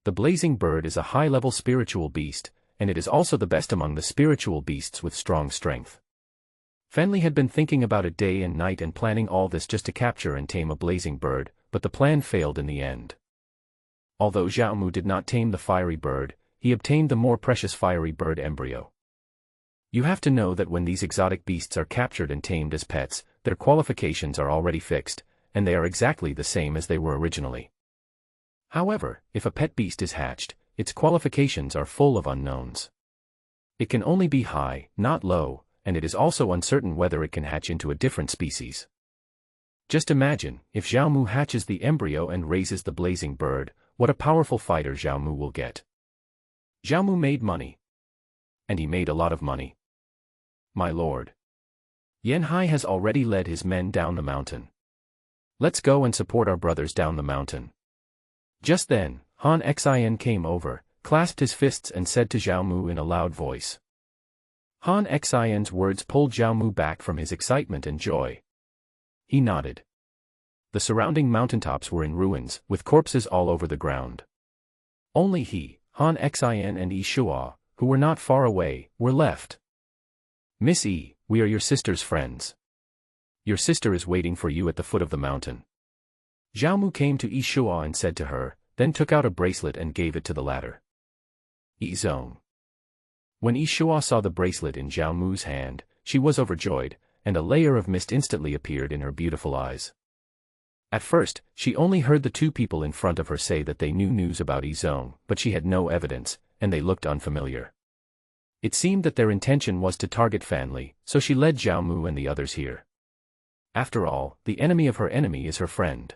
The blazing bird is a high-level spiritual beast, and it is also the best among the spiritual beasts with strong strength. Fenley had been thinking about it day and night and planning all this just to capture and tame a blazing bird, but the plan failed in the end. Although Zhao Mu did not tame the fiery bird, he obtained the more precious fiery bird embryo. You have to know that when these exotic beasts are captured and tamed as pets, their qualifications are already fixed, and they are exactly the same as they were originally. However, if a pet beast is hatched, its qualifications are full of unknowns. It can only be high, not low, and it is also uncertain whether it can hatch into a different species. Just imagine, if Zhao Mu hatches the embryo and raises the blazing bird, what a powerful fighter Zhao Mu will get. Zhao Mu made money. And he made a lot of money. My lord. Yanhai has already led his men down the mountain. Let's go and support our brothers down the mountain. Just then, Han Xin came over, clasped his fists and said to Zhao Mu in a loud voice. Han Xin's words pulled Zhao Mu back from his excitement and joy. He nodded. The surrounding mountaintops were in ruins, with corpses all over the ground. Only he, Han Xin and Yi Shua, who were not far away, were left. Miss Yi, we are your sister's friends. Your sister is waiting for you at the foot of the mountain. Zhao Mu came to Yi Shua and said to her, then took out a bracelet and gave it to the latter. Yi Zong. When Yi Shua saw the bracelet in Zhao Mu's hand, she was overjoyed, and a layer of mist instantly appeared in her beautiful eyes. At first, she only heard the two people in front of her say that they knew news about Yi Zong, but she had no evidence, and they looked unfamiliar. It seemed that their intention was to target Fanli, so she led Zhao Mu and the others here. After all, the enemy of her enemy is her friend.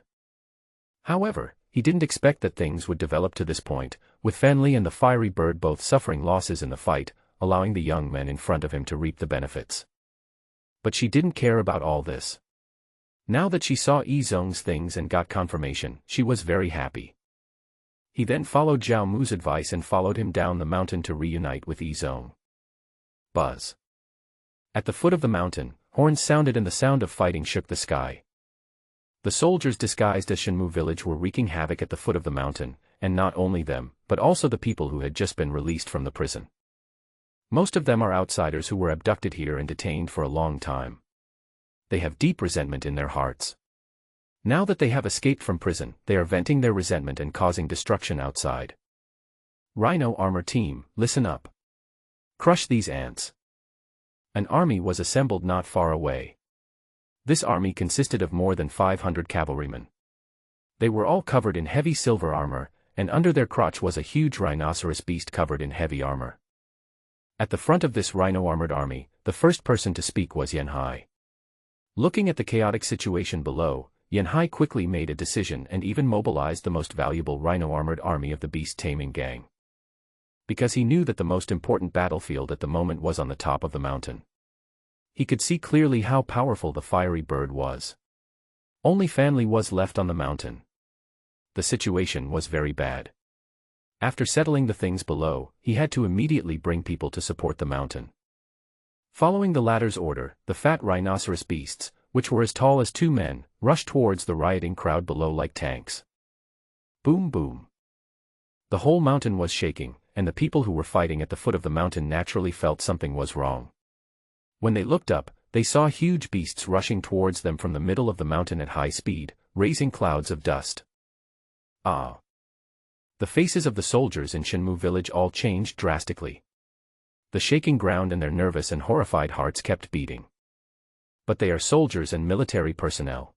However, he didn't expect that things would develop to this point, with Fanli and the fiery bird both suffering losses in the fight, allowing the young men in front of him to reap the benefits. But she didn't care about all this. Now that she saw Yi Zong's things and got confirmation, she was very happy. He then followed Zhao Mu's advice and followed him down the mountain to reunite with Yi Zong. Buzz. At the foot of the mountain, horns sounded and the sound of fighting shook the sky. The soldiers disguised as Shenmu village were wreaking havoc at the foot of the mountain, and not only them, but also the people who had just been released from the prison. Most of them are outsiders who were abducted here and detained for a long time. They have deep resentment in their hearts. Now that they have escaped from prison, they are venting their resentment and causing destruction outside. Rhino Armor Team, listen up. Crush these ants. An army was assembled not far away. This army consisted of more than 500 cavalrymen. They were all covered in heavy silver armor, and under their crotch was a huge rhinoceros beast covered in heavy armor. At the front of this rhino-armored army, the first person to speak was Yanhai. Looking at the chaotic situation below, Yanhai quickly made a decision and even mobilized the most valuable rhino-armored army of the beast-taming gang. Because he knew that the most important battlefield at the moment was on the top of the mountain. He could see clearly how powerful the fiery bird was. Only Fanli was left on the mountain. The situation was very bad. After settling the things below, he had to immediately bring people to support the mountain. Following the latter's order, the fat rhinoceros beasts, which were as tall as 2 men, rushed towards the rioting crowd below like tanks. Boom boom. The whole mountain was shaking, and the people who were fighting at the foot of the mountain naturally felt something was wrong. When they looked up, they saw huge beasts rushing towards them from the middle of the mountain at high speed, raising clouds of dust. Ah! The faces of the soldiers in Shenmu village all changed drastically. The shaking ground and their nervous and horrified hearts kept beating. But they are soldiers and military personnel.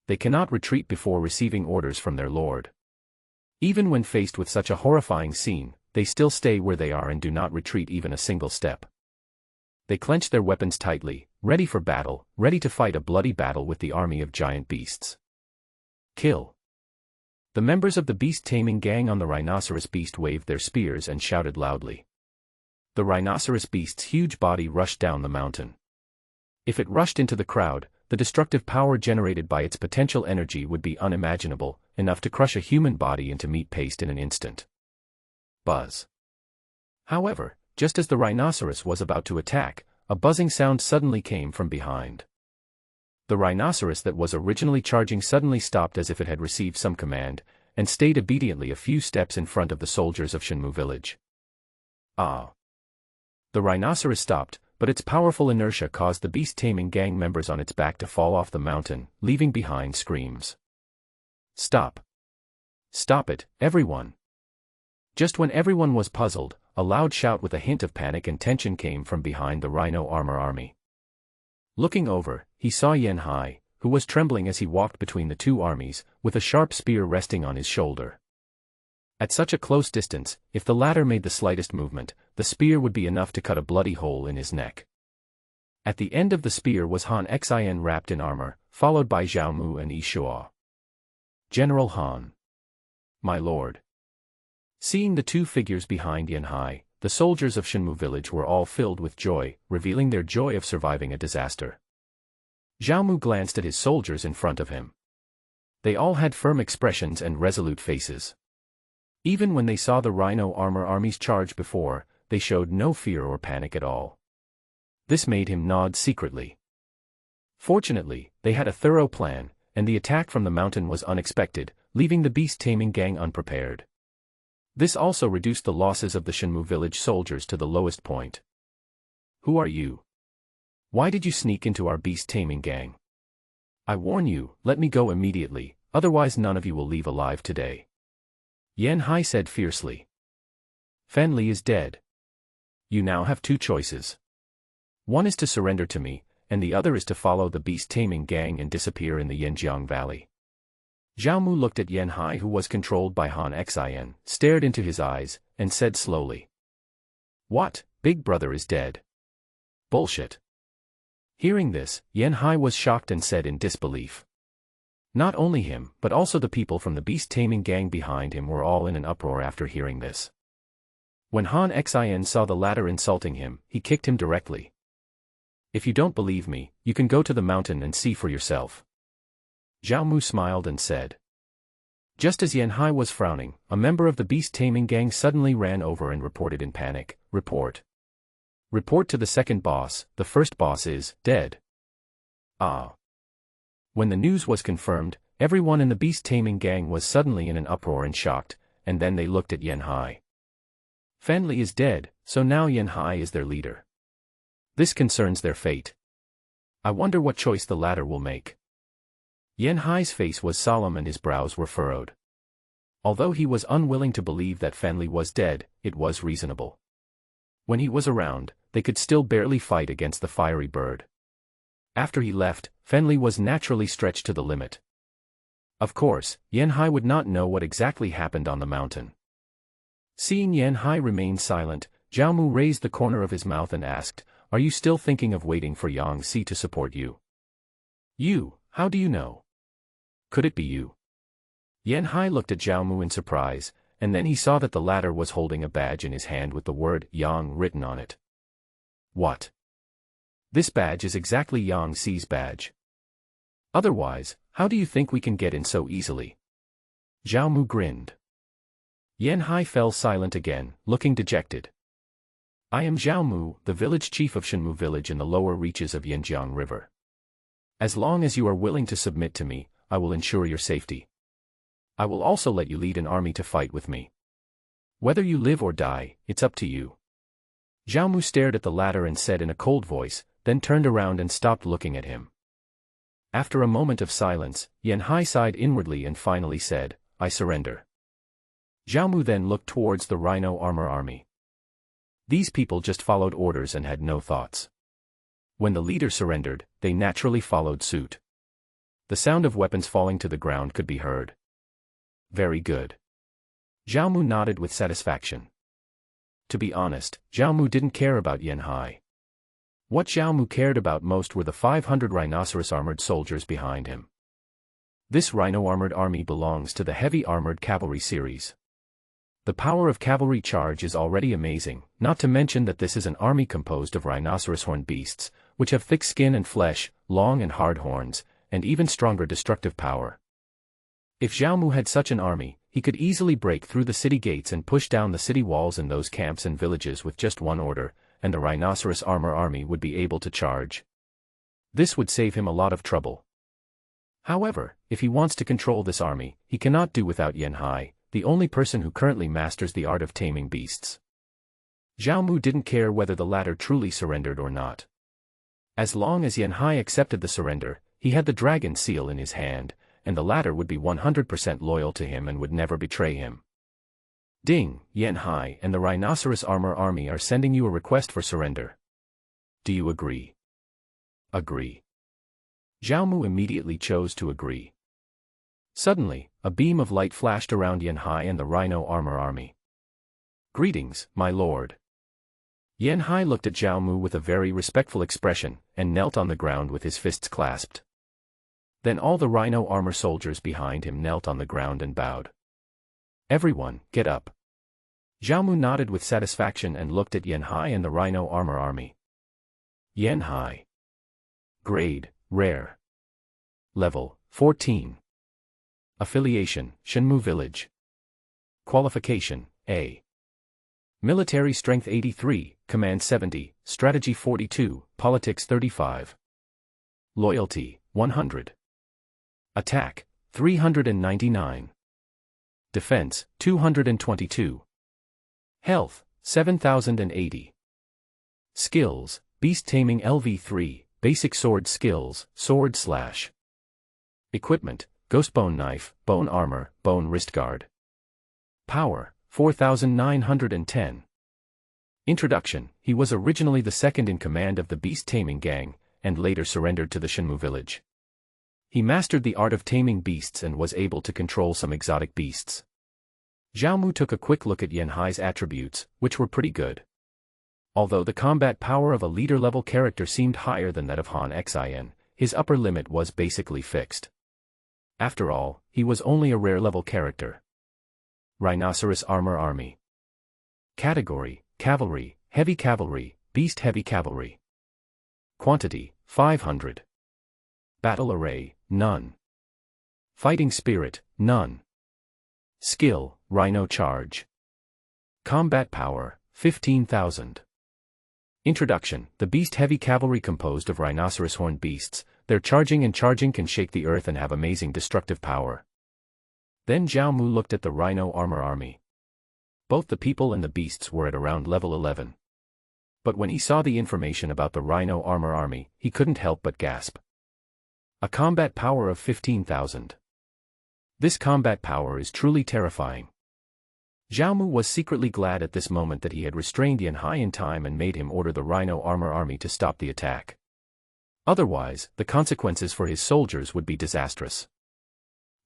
They cannot retreat before receiving orders from their lord. Even when faced with such a horrifying scene, they still stay where they are and do not retreat even a single step. They clench their weapons tightly, ready for battle, ready to fight a bloody battle with the army of giant beasts. Kill. The The members of the beast-taming gang on the rhinoceros beast waved their spears and shouted loudly. The rhinoceros beast's huge body rushed down the mountain. If it rushed into the crowd, the destructive power generated by its potential energy would be unimaginable, enough to crush a human body into meat paste in an instant. Buzz. However, just as the rhinoceros was about to attack, a buzzing sound suddenly came from behind. The rhinoceros that was originally charging suddenly stopped as if it had received some command, and stayed obediently a few steps in front of the soldiers of Shenmue village. Ah! The rhinoceros stopped, but its powerful inertia caused the beast-taming gang members on its back to fall off the mountain, leaving behind screams. Stop! Stop it, everyone! Just when everyone was puzzled, a loud shout with a hint of panic and tension came from behind the rhino armor army. Looking over, he saw Yanhai, who was trembling as he walked between the two armies, with a sharp spear resting on his shoulder. At such a close distance, if the latter made the slightest movement, the spear would be enough to cut a bloody hole in his neck. At the end of the spear was Han Xin wrapped in armor, followed by Zhao Mu and Yi Shuo. General Han. My lord. Seeing the two figures behind Yanhai, the soldiers of Shenmue village were all filled with joy, revealing their joy of surviving a disaster. Zhao Mu glanced at his soldiers in front of him. They all had firm expressions and resolute faces. Even when they saw the rhino armor armies charge before, they showed no fear or panic at all. This made him nod secretly. Fortunately, they had a thorough plan, and the attack from the mountain was unexpected, leaving the beast-taming gang unprepared. This also reduced the losses of the Shenmue village soldiers to the lowest point. Who are you? Why did you sneak into our beast-taming gang? I warn you, let me go immediately, otherwise none of you will leave alive today. Yanhai said fiercely. Fanli is dead. You now have two choices. One is to surrender to me, and the other is to follow the beast-taming gang and disappear in the Yanjiang Valley. Zhao Mu looked at Yanhai, who was controlled by Han Xin, stared into his eyes, and said slowly. What, Big Brother is dead? Bullshit. Hearing this, Yanhai was shocked and said in disbelief. Not only him, but also the people from the beast-taming gang behind him were all in an uproar after hearing this. When Han Xin saw the latter insulting him, he kicked him directly. If you don't believe me, you can go to the mountain and see for yourself. Zhao Mu smiled and said. Just as Yanhai was frowning, a member of the beast-taming gang suddenly ran over and reported in panic, Report. Report to the second boss, the first boss is dead. Ah. When the news was confirmed, everyone in the beast-taming gang was suddenly in an uproar and shocked, and then they looked at Yanhai. Fanli is dead, so now Yanhai is their leader. This concerns their fate. I wonder what choice the latter will make. Yanhai's face was solemn and his brows were furrowed. Although he was unwilling to believe that Fanli was dead, it was reasonable. When he was around, they could still barely fight against the fiery bird. After he left, Fanli was naturally stretched to the limit. Of course, Yanhai would not know what exactly happened on the mountain. Seeing Yanhai remain silent, Zhao Mu raised the corner of his mouth and asked, Are you still thinking of waiting for Yang Si to support you? You, how do you know? Could it be you? Yanhai looked at Zhao Mu in surprise, and then he saw that the latter was holding a badge in his hand with the word Yang written on it. What? This badge is exactly Yang Si's badge. Otherwise, how do you think we can get in so easily? Zhao Mu grinned. Yanhai fell silent again, looking dejected. I am Zhao Mu, the village chief of Shenmue village in the lower reaches of Yanjiang River. As long as you are willing to submit to me, I will ensure your safety. I will also let you lead an army to fight with me. Whether you live or die, it's up to you. Zhao Mu stared at the latter and said in a cold voice, then turned around and stopped looking at him. After a moment of silence, Yanhai sighed inwardly and finally said, I surrender. Zhao Mu then looked towards the rhino armor army. These people just followed orders and had no thoughts. When the leader surrendered, they naturally followed suit. The sound of weapons falling to the ground could be heard. Very good. Zhao Mu nodded with satisfaction. To be honest, Zhao Mu didn't care about Yanhai. What Zhao Mu cared about most were the 500 rhinoceros armored soldiers behind him. This rhino-armored army belongs to the heavy armored cavalry series. The power of cavalry charge is already amazing, not to mention that this is an army composed of rhinoceros horn beasts, which have thick skin and flesh, long and hard horns, and even stronger destructive power. If Zhao Mu had such an army, he could easily break through the city gates and push down the city walls in those camps and villages with just one order, and the rhinoceros armor army would be able to charge. This would save him a lot of trouble. However, if he wants to control this army, he cannot do without Yan Hai, the only person who currently masters the art of taming beasts. Zhao Mu didn't care whether the latter truly surrendered or not. As long as Yan Hai accepted the surrender, he had the dragon seal in his hand, and the latter would be 100% loyal to him and would never betray him. Ding, Yan Hai and the rhinoceros armor army are sending you a request for surrender. Do you agree? Agree. Zhao Mu immediately chose to agree. Suddenly, a beam of light flashed around Yan Hai and the rhino armor army. Greetings, my lord. Yan Hai looked at Zhao Mu with a very respectful expression, and knelt on the ground with his fists clasped. Then all the rhino armor soldiers behind him knelt on the ground and bowed. Everyone, get up. Zhao Mu nodded with satisfaction and looked at Yan Hai and the rhino armor army. Yan Hai. Grade, Rare. Level, 14. Affiliation, Shenmu Village. Qualification, A. Military Strength 83, Command 70, Strategy 42, Politics 35. Loyalty, 100. Attack, 399. Defense, 222. Health, 7080. Skills, Beast Taming LV3, Basic Sword Skills, Sword Slash. Equipment, Ghost Bone Knife, Bone Armor, Bone Wrist Guard. Power, 4910. Introduction, he was originally the second in command of the beast taming gang, and later surrendered to the Shenmu village. He mastered the art of taming beasts and was able to control some exotic beasts. Zhao Mu took a quick look at Yan Hai's attributes, which were pretty good. Although the combat power of a leader-level character seemed higher than that of Han Xin, his upper limit was basically fixed. After all, he was only a rare-level character. Rhinoceros Armor Army. Category, Cavalry, Heavy Cavalry, Beast Heavy Cavalry. Quantity, 500. Battle Array, none. Fighting Spirit, none. Skill, Rhino Charge. Combat Power, 15,000. Introduction, the Beast Heavy Cavalry composed of rhinoceros horn beasts, their charging can shake the earth and have amazing destructive power. Then Zhao Mu looked at the Rhino Armor Army. Both the people and the beasts were at around level 11. But when he saw the information about the Rhino Armor Army, he couldn't help but gasp. A combat power of 15,000. This combat power is truly terrifying. Zhao Mu was secretly glad at this moment that he had restrained Yan Hai in time and made him order the Rhino Armor Army to stop the attack. Otherwise, the consequences for his soldiers would be disastrous.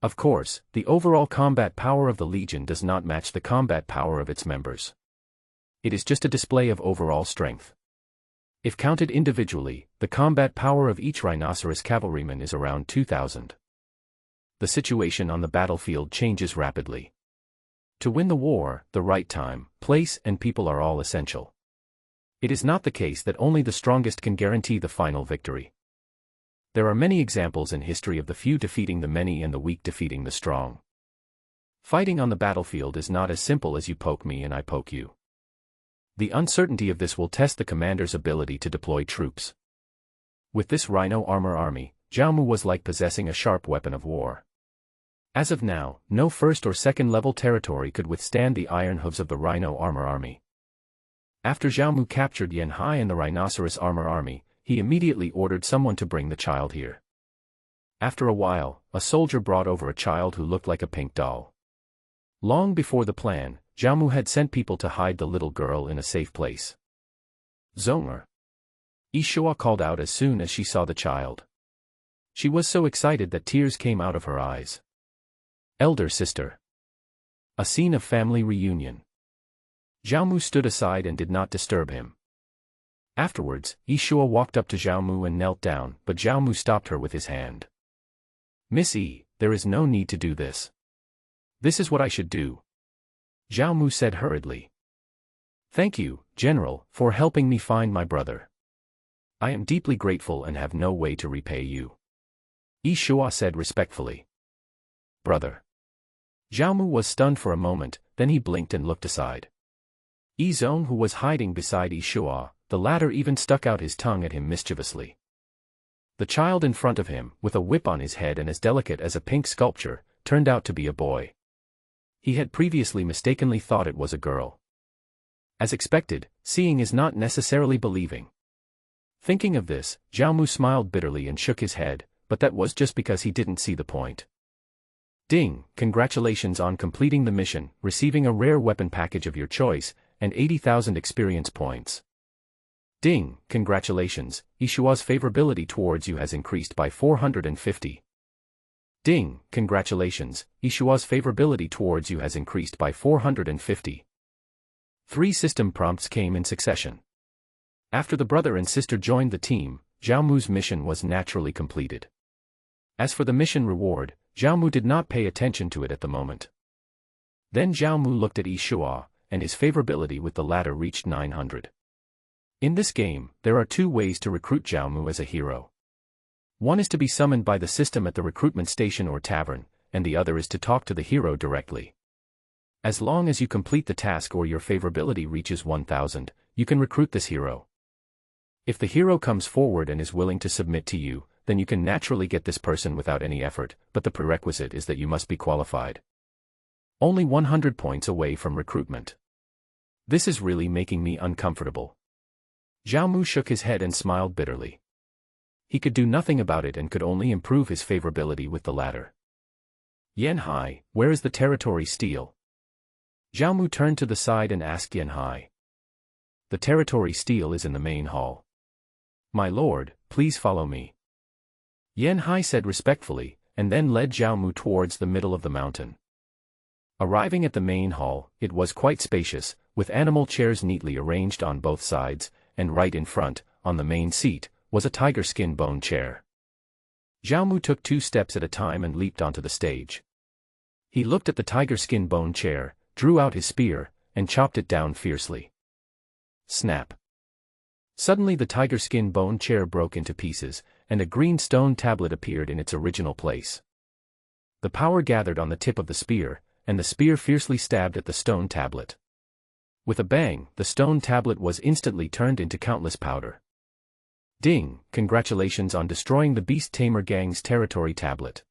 Of course, the overall combat power of the Legion does not match the combat power of its members. It is just a display of overall strength. If counted individually, the combat power of each rhinoceros cavalryman is around 2,000. The situation on the battlefield changes rapidly. To win the war, the right time, place, and people are all essential. It is not the case that only the strongest can guarantee the final victory. There are many examples in history of the few defeating the many and the weak defeating the strong. Fighting on the battlefield is not as simple as you poke me and I poke you. The uncertainty of this will test the commander's ability to deploy troops. With this Rhino Armor Army, Zhao Mu was like possessing a sharp weapon of war. As of now, no first or second level territory could withstand the iron hooves of the Rhino Armor Army. After Zhao Mu captured Yan Hai and the Rhinoceros Armor Army, he immediately ordered someone to bring the child here. After a while, a soldier brought over a child who looked like a pink doll. Long before the plan, Zhao Mu had sent people to hide the little girl in a safe place. Zonger. Yishua called out as soon as she saw the child. She was so excited that tears came out of her eyes. Elder sister. A scene of family reunion. Zhao Mu stood aside and did not disturb him. Afterwards, Yishua walked up to Zhao Mu and knelt down, but Zhao Mu stopped her with his hand. Miss E, there is no need to do this. This is what I should do. Zhao Mu said hurriedly. Thank you, General, for helping me find my brother. I am deeply grateful and have no way to repay you. Yi Shua said respectfully. Brother. Zhao Mu was stunned for a moment, then he blinked and looked aside. Yi Zong, who was hiding beside Yi Shua, the latter even stuck out his tongue at him mischievously. The child in front of him, with a whip on his head and as delicate as a pink sculpture, turned out to be a boy. He had previously mistakenly thought it was a girl. As expected, seeing is not necessarily believing. Thinking of this, Zhao Mu smiled bitterly and shook his head, but that was just because he didn't see the point. Ding, congratulations on completing the mission, receiving a rare weapon package of your choice, and 80,000 experience points. Ding, congratulations, Ishua's favorability towards you has increased by 450. Ding, congratulations, Ishua's favorability towards you has increased by 450. 3 system prompts came in succession. After the brother and sister joined the team, Zhao Mu's mission was naturally completed. As for the mission reward, Zhao Mu did not pay attention to it at the moment. Then Zhao Mu looked at Ishua, and his favorability with the latter reached 900. In this game, there are 2 ways to recruit Zhao Mu as a hero. One is to be summoned by the system at the recruitment station or tavern, and the other is to talk to the hero directly. As long as you complete the task or your favorability reaches 1000, you can recruit this hero. If the hero comes forward and is willing to submit to you, then you can naturally get this person without any effort, but the prerequisite is that you must be qualified. Only 100 points away from recruitment. This is really making me uncomfortable. Zhao Mu shook his head and smiled bitterly. He could do nothing about it and could only improve his favorability with the latter. Yan Hai, where is the territory steal? Zhao Mu turned to the side and asked Yan Hai. The territory steal is in the main hall. My lord, please follow me. Yan Hai said respectfully, and then led Zhao Mu towards the middle of the mountain. Arriving at the main hall, it was quite spacious, with animal chairs neatly arranged on both sides, and right in front, on the main seat, was a tiger skin bone chair. Zhao Mu took 2 steps at a time and leaped onto the stage. He looked at the tiger skin bone chair, drew out his spear, and chopped it down fiercely. Snap. Suddenly the tiger skin bone chair broke into pieces, and a green stone tablet appeared in its original place. The power gathered on the tip of the spear, and the spear fiercely stabbed at the stone tablet. With a bang, the stone tablet was instantly turned into countless powder. Ding, congratulations on destroying the Beast Tamer gang's territory tablet.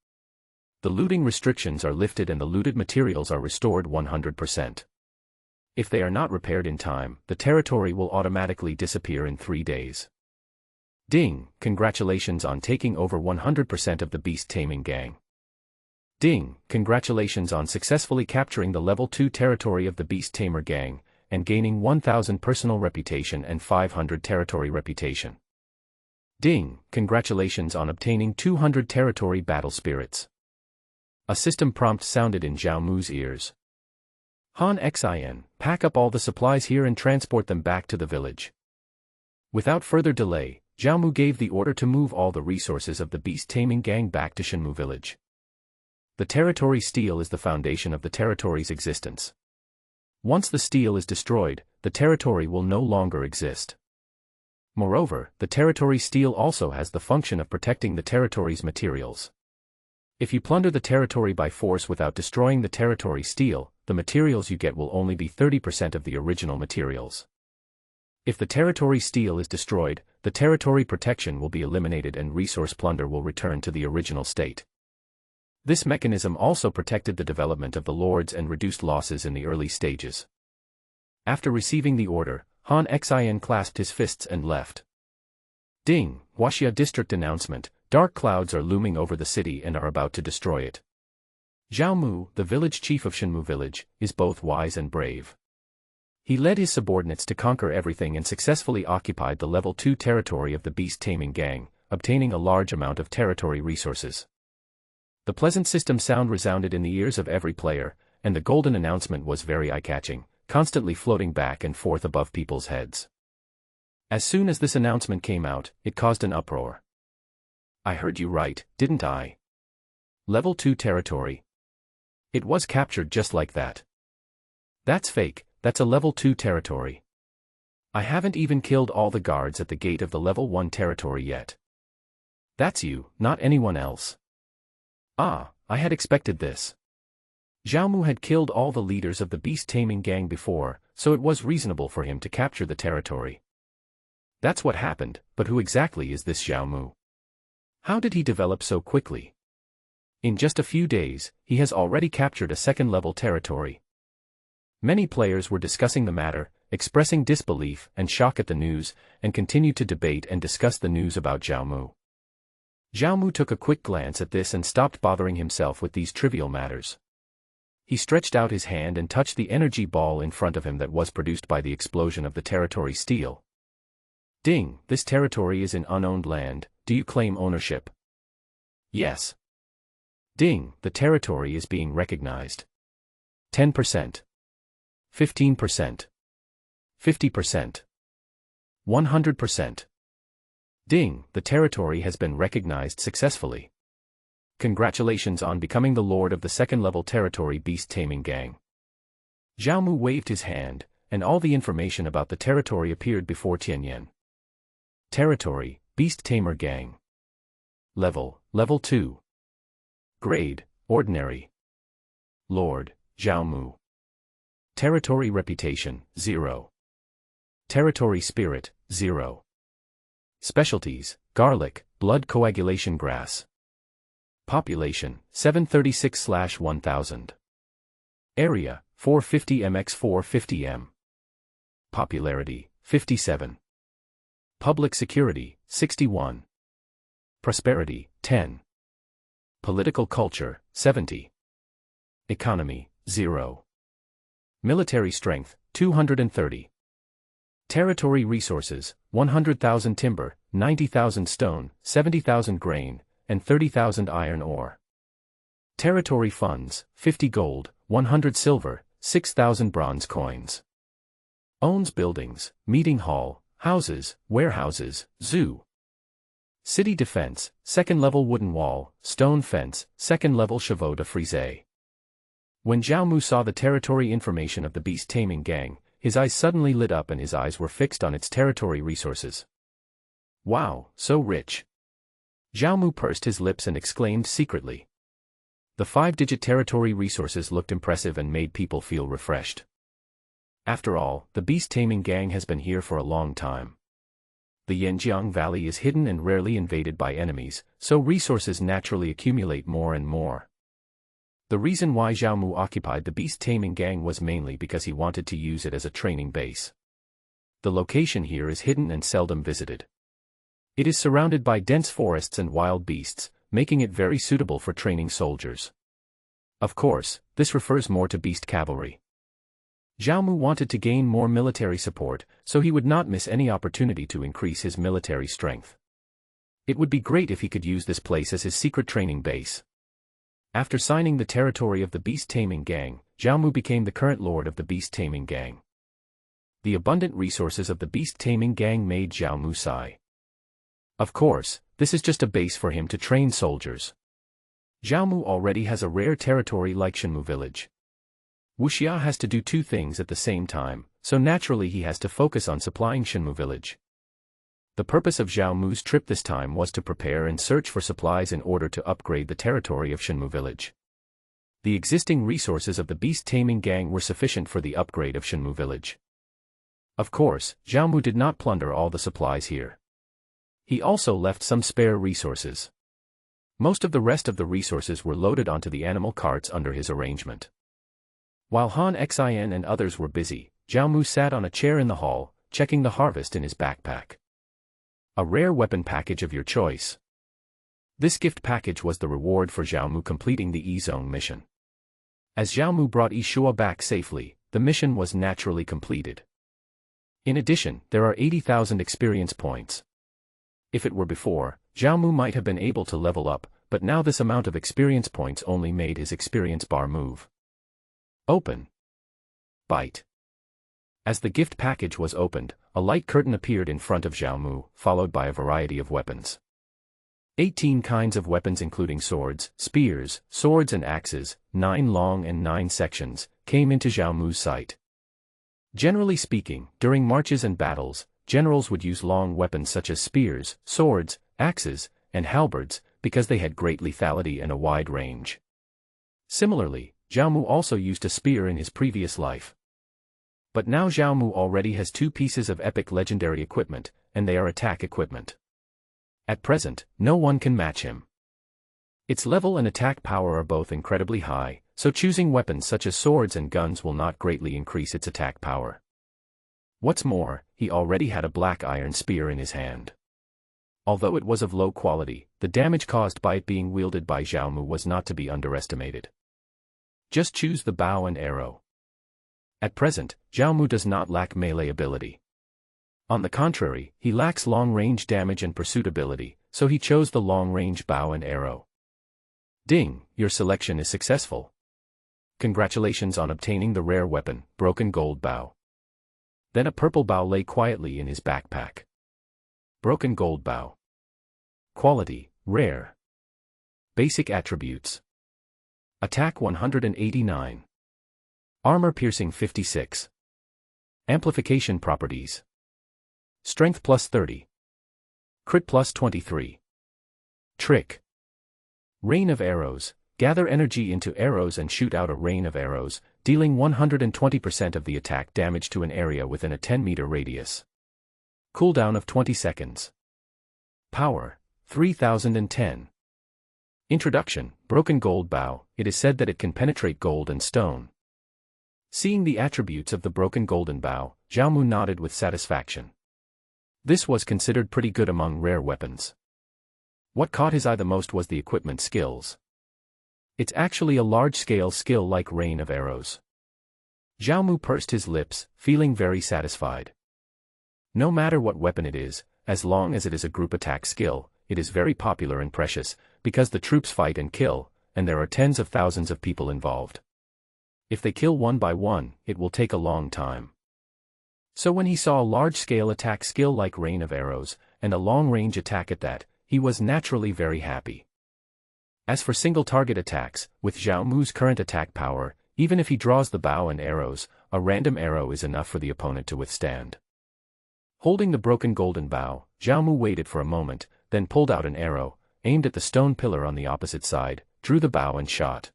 The looting restrictions are lifted and the looted materials are restored 100%. If they are not repaired in time, the territory will automatically disappear in 3 days. Ding, congratulations on taking over 100% of the beast taming gang. Ding, congratulations on successfully capturing the level 2 territory of the beast tamer gang, and gaining 1000 personal reputation and 500 territory reputation. Ding, congratulations on obtaining 200 territory battle spirits. A system prompt sounded in Zhao Mu's ears. Han Xin, pack up all the supplies here and transport them back to the village. Without further delay, Zhao Mu gave the order to move all the resources of the beast taming gang back to Shenmu village. The territory steel is the foundation of the territory's existence. Once the steel is destroyed, the territory will no longer exist. Moreover, the territory steel also has the function of protecting the territory's materials. If you plunder the territory by force without destroying the territory steel, the materials you get will only be 30% of the original materials. If the territory steel is destroyed, the territory protection will be eliminated and resource plunder will return to the original state. This mechanism also protected the development of the lords and reduced losses in the early stages. After receiving the order, Han Xin clasped his fists and left. Ding, Huaxia district announcement, dark clouds are looming over the city and are about to destroy it. Zhao Mu, the village chief of Shenmu village, is both wise and brave. He led his subordinates to conquer everything and successfully occupied the level 2 territory of the beast taming gang, obtaining a large amount of territory resources. The pleasant system sound resounded in the ears of every player, and the golden announcement was very eye-catching, constantly floating back and forth above people's heads. As soon as this announcement came out, it caused an uproar. I heard you right, didn't I? Level 2 territory. It was captured just like that. That's fake, that's a level 2 territory. I haven't even killed all the guards at the gate of the level 1 territory yet. That's you, not anyone else. Ah, I had expected this. Zhao Mu had killed all the leaders of the beast-taming gang before, so it was reasonable for him to capture the territory. That's what happened, but who exactly is this Zhao Mu? How did he develop so quickly? In just a few days, he has already captured a second-level territory. Many players were discussing the matter, expressing disbelief and shock at the news, and continued to debate and discuss the news about Zhao Mu. Zhao Mu took a quick glance at this and stopped bothering himself with these trivial matters. He stretched out his hand and touched the energy ball in front of him that was produced by the explosion of the territory steel. Ding, this territory is in unowned land, do you claim ownership? Yes. Ding, the territory is being recognized. 10%. 15%. 50%. 100%. Ding, the territory has been recognized successfully. Congratulations on becoming the lord of the second-level territory beast-taming gang. Zhao Mu waved his hand, and all the information about the territory appeared before Tianyan. Territory, beast-tamer gang. Level 2. Grade, ordinary. Lord, Zhao Mu. Territory reputation, 0. Territory spirit, 0. Specialties, garlic, blood coagulation grass. Population, 736/1000. Area, 450 x 450 m. Popularity, 57. Public security, 61. Prosperity, 10. Political culture, 70. Economy, 0. Military strength, 230. Territory resources, 100,000 timber, 90,000 stone, 70,000 grain, and 30,000 iron ore. Territory funds, 50 gold, 100 silver, 6,000 bronze coins. Owns buildings, meeting hall, houses, warehouses, zoo. City defense, second-level wooden wall, stone fence, second-level chevaux de frise. When Zhao Mu saw the territory information of the beast-taming gang, his eyes suddenly lit up and his eyes were fixed on its territory resources. Wow, so rich. Zhao Mu pursed his lips and exclaimed secretly. The 5-digit territory resources looked impressive and made people feel refreshed. After all, the beast-taming gang has been here for a long time. The Yanjiang Valley is hidden and rarely invaded by enemies, so resources naturally accumulate more and more. The reason why Zhao Mu occupied the beast-taming gang was mainly because he wanted to use it as a training base. The location here is hidden and seldom visited. It is surrounded by dense forests and wild beasts, making it very suitable for training soldiers. Of course, this refers more to beast cavalry. Zhao Mu wanted to gain more military support, so he would not miss any opportunity to increase his military strength. It would be great if he could use this place as his secret training base. After signing the territory of the beast-taming gang, Zhao Mu became the current lord of the beast-taming gang. The abundant resources of the beast-taming gang made Zhao Mu sigh. Of course, this is just a base for him to train soldiers. Zhao Mu already has a rare territory like Shenmu village. Wuxia has to do two things at the same time, so naturally he has to focus on supplying Shenmu village. The purpose of Zhao Mu's trip this time was to prepare and search for supplies in order to upgrade the territory of Shenmu village. The existing resources of the beast-taming gang were sufficient for the upgrade of Shenmu village. Of course, Zhao Mu did not plunder all the supplies here. He also left some spare resources. Most of the rest of the resources were loaded onto the animal carts under his arrangement. While Han Xin and others were busy, Zhao Mu sat on a chair in the hall, checking the harvest in his backpack. A rare weapon package of your choice. This gift package was the reward for Zhao Mu completing the E-Zone mission. As Zhao Mu brought Yishua back safely, the mission was naturally completed. In addition, there are 80,000 experience points. If it were before, Zhao Mu might have been able to level up, but now this amount of experience points only made his experience bar move. Open. Bite. As the gift package was opened, a light curtain appeared in front of Zhao Mu, followed by a variety of weapons. 18 kinds of weapons including swords, spears, swords and axes, 9 long and 9 sections, came into Zhao Mu's sight. Generally speaking, during marches and battles, generals would use long weapons such as spears, swords, axes, and halberds, because they had great lethality and a wide range. Similarly, Zhao Mu also used a spear in his previous life. But now Zhao Mu already has 2 pieces of epic legendary equipment, and they are attack equipment. At present, no one can match him. Its level and attack power are both incredibly high, so choosing weapons such as swords and guns will not greatly increase its attack power. What's more, he already had a black iron spear in his hand. Although it was of low quality, the damage caused by it being wielded by Zhao Mu was not to be underestimated. Just choose the bow and arrow. At present, Zhao Mu does not lack melee ability. On the contrary, he lacks long-range damage and pursuit ability, so he chose the long-range bow and arrow. Ding, your selection is successful. Congratulations on obtaining the rare weapon, broken gold bow. Then a purple bow lay quietly in his backpack. Broken gold bow. Quality, rare. Basic attributes. Attack 189. Armor piercing 56. Amplification properties. Strength plus 30. Crit plus 23. Trick. Rain of arrows. Gather energy into arrows and shoot out a rain of arrows, dealing 120% of the attack damage to an area within a 10-meter radius. Cooldown of 20 seconds. Power, 3010. Introduction, broken gold bow. It is said that it can penetrate gold and stone. Seeing the attributes of the broken golden bow, Zhao Mu nodded with satisfaction. This was considered pretty good among rare weapons. What caught his eye the most was the equipment skills. It's actually a large-scale skill like rain of arrows. Zhao Mu pursed his lips, feeling very satisfied. No matter what weapon it is, as long as it is a group attack skill, it is very popular and precious, because the troops fight and kill, and there are tens of thousands of people involved. If they kill one by one, it will take a long time. So when he saw a large-scale attack skill like rain of arrows, and a long-range attack at that, he was naturally very happy. As for single-target attacks, with Zhao Mu's current attack power, even if he draws the bow and arrows, a random arrow is enough for the opponent to withstand. Holding the broken golden bow, Zhao Mu waited for a moment, then pulled out an arrow, aimed at the stone pillar on the opposite side, drew the bow and shot.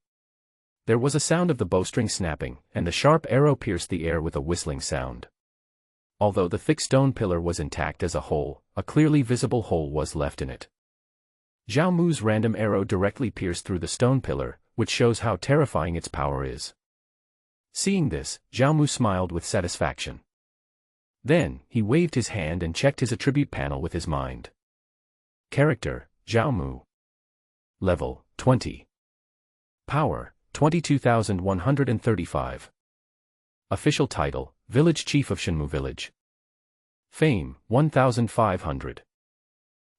There was a sound of the bowstring snapping, and the sharp arrow pierced the air with a whistling sound. Although the thick stone pillar was intact as a whole, a clearly visible hole was left in it. Zhao Mu's random arrow directly pierced through the stone pillar, which shows how terrifying its power is. Seeing this, Zhao Mu smiled with satisfaction. Then, he waved his hand and checked his attribute panel with his mind. Character, Zhao Mu. Level, 20. Power, 22,135. Official title, Village Chief of Shenmu Village. Fame, 1,500.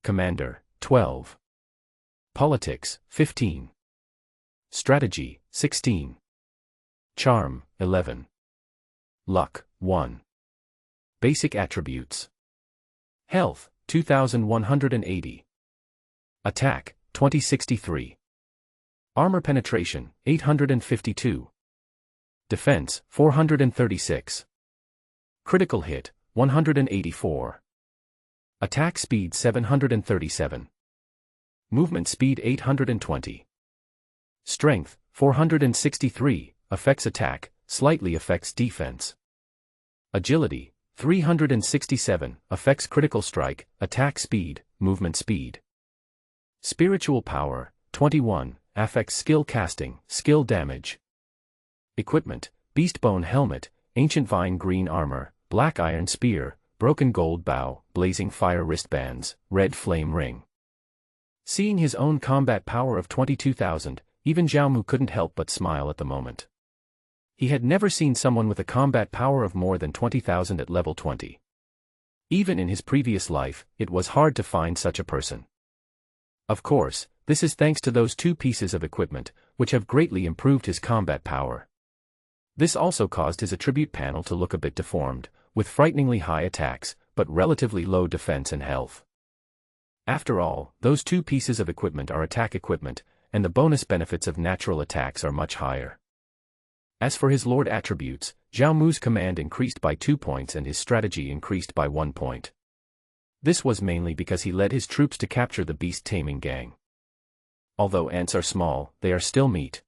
Commander, 12. Politics, 15. Strategy, 16. Charm, 11. Luck, 1. Basic attributes. Health, 2,180. Attack, 2063. Armor penetration, 852. Defense, 436. Critical hit, 184. Attack speed 737. Movement speed 820. Strength, 463, affects attack, slightly affects defense. Agility, 367, affects critical strike, attack speed, movement speed. Spiritual power, 21, affects skill casting, skill damage. Equipment, Beastbone helmet, ancient vine green armor, black iron spear, broken gold bow, blazing fire wristbands, red flame ring. Seeing his own combat power of 22,000, even Zhao Mu couldn't help but smile at the moment. He had never seen someone with a combat power of more than 20,000 at level 20. Even in his previous life, it was hard to find such a person. Of course, this is thanks to those 2 pieces of equipment, which have greatly improved his combat power. This also caused his attribute panel to look a bit deformed, with frighteningly high attacks, but relatively low defense and health. After all, those two pieces of equipment are attack equipment, and the bonus benefits of natural attacks are much higher. As for his lord attributes, Zhao Mu's command increased by 2 points and his strategy increased by 1 point. This was mainly because he led his troops to capture the beast-taming gang. Although ants are small, they are still meat.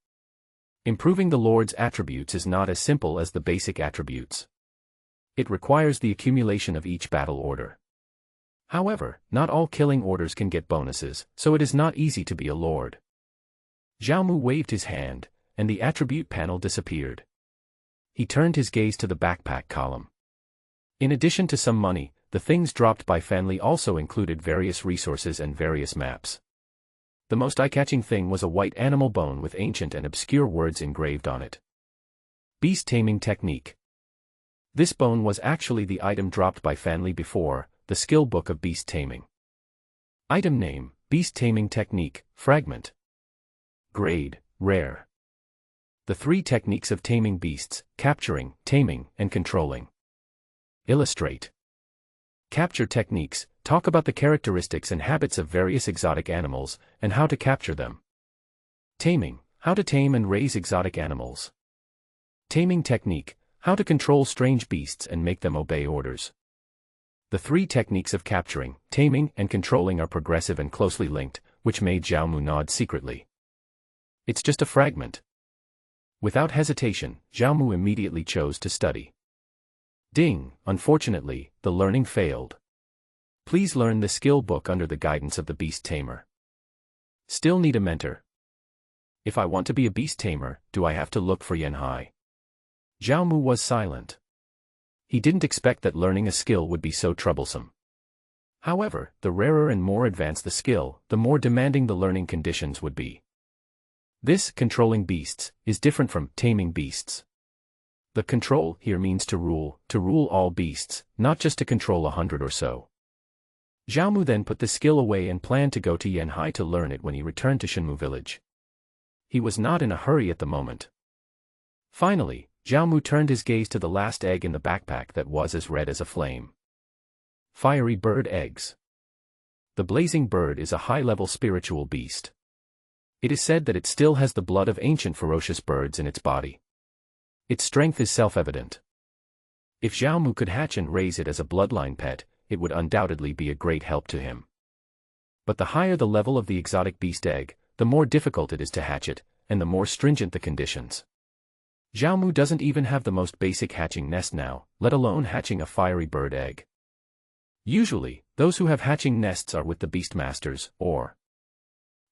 Improving the lord's attributes is not as simple as the basic attributes. It requires the accumulation of each battle order. However, not all killing orders can get bonuses, so it is not easy to be a lord. Zhao Mu waved his hand, and the attribute panel disappeared. He turned his gaze to the backpack column. In addition to some money, the things dropped by Fanli also included various resources and various maps. The most eye-catching thing was a white animal bone with ancient and obscure words engraved on it. Beast Taming Technique. This bone was actually the item dropped by Fanli before, the skill book of beast taming. Item name, Beast Taming Technique, Fragment. Grade, Rare. The 3 techniques of taming beasts: capturing, taming, and controlling. Illustrate. Capture techniques, talk about the characteristics and habits of various exotic animals, and how to capture them. Taming, how to tame and raise exotic animals. Taming technique, how to control strange beasts and make them obey orders. The 3 techniques of capturing, taming, and controlling are progressive and closely linked, which made Zhao Mu nod secretly. It's just a fragment. Without hesitation, Zhao Mu immediately chose to study. Ding, unfortunately, the learning failed. Please learn the skill book under the guidance of the beast tamer. Still need a mentor. If I want to be a beast tamer, do I have to look for Yanhai? Zhao Mu was silent. He didn't expect that learning a skill would be so troublesome. However, the rarer and more advanced the skill, the more demanding the learning conditions would be. This, controlling beasts, is different from taming beasts. The control here means to rule all beasts, not just to control 100 or so. Zhao Mu then put the skill away and planned to go to Yanhai to learn it when he returned to Shenmu village. He was not in a hurry at the moment. Finally, Zhao Mu turned his gaze to the last egg in the backpack that was as red as a flame. Fiery bird eggs. The blazing bird is a high-level spiritual beast. It is said that it still has the blood of ancient ferocious birds in its body. Its strength is self-evident. If Zhao Mu could hatch and raise it as a bloodline pet, it would undoubtedly be a great help to him. But the higher the level of the exotic beast egg, the more difficult it is to hatch it, and the more stringent the conditions. Zhao Mu doesn't even have the most basic hatching nest now, let alone hatching a fiery bird egg. Usually, those who have hatching nests are with the beastmasters, or...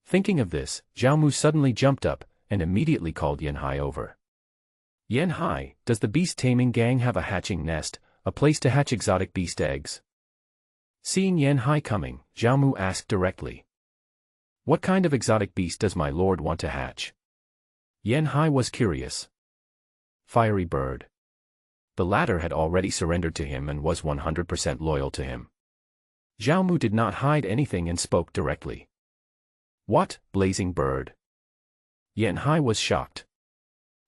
Thinking of this, Zhao Mu suddenly jumped up, and immediately called Yanhai over. Yanhai, does the beast taming gang have a hatching nest, a place to hatch exotic beast eggs? Seeing Yanhai coming, Zhao Mu asked directly. What kind of exotic beast does my lord want to hatch? Yanhai was curious. Fiery bird. The latter had already surrendered to him and was 100% loyal to him. Zhao Mu did not hide anything and spoke directly. What, blazing bird? Yanhai was shocked.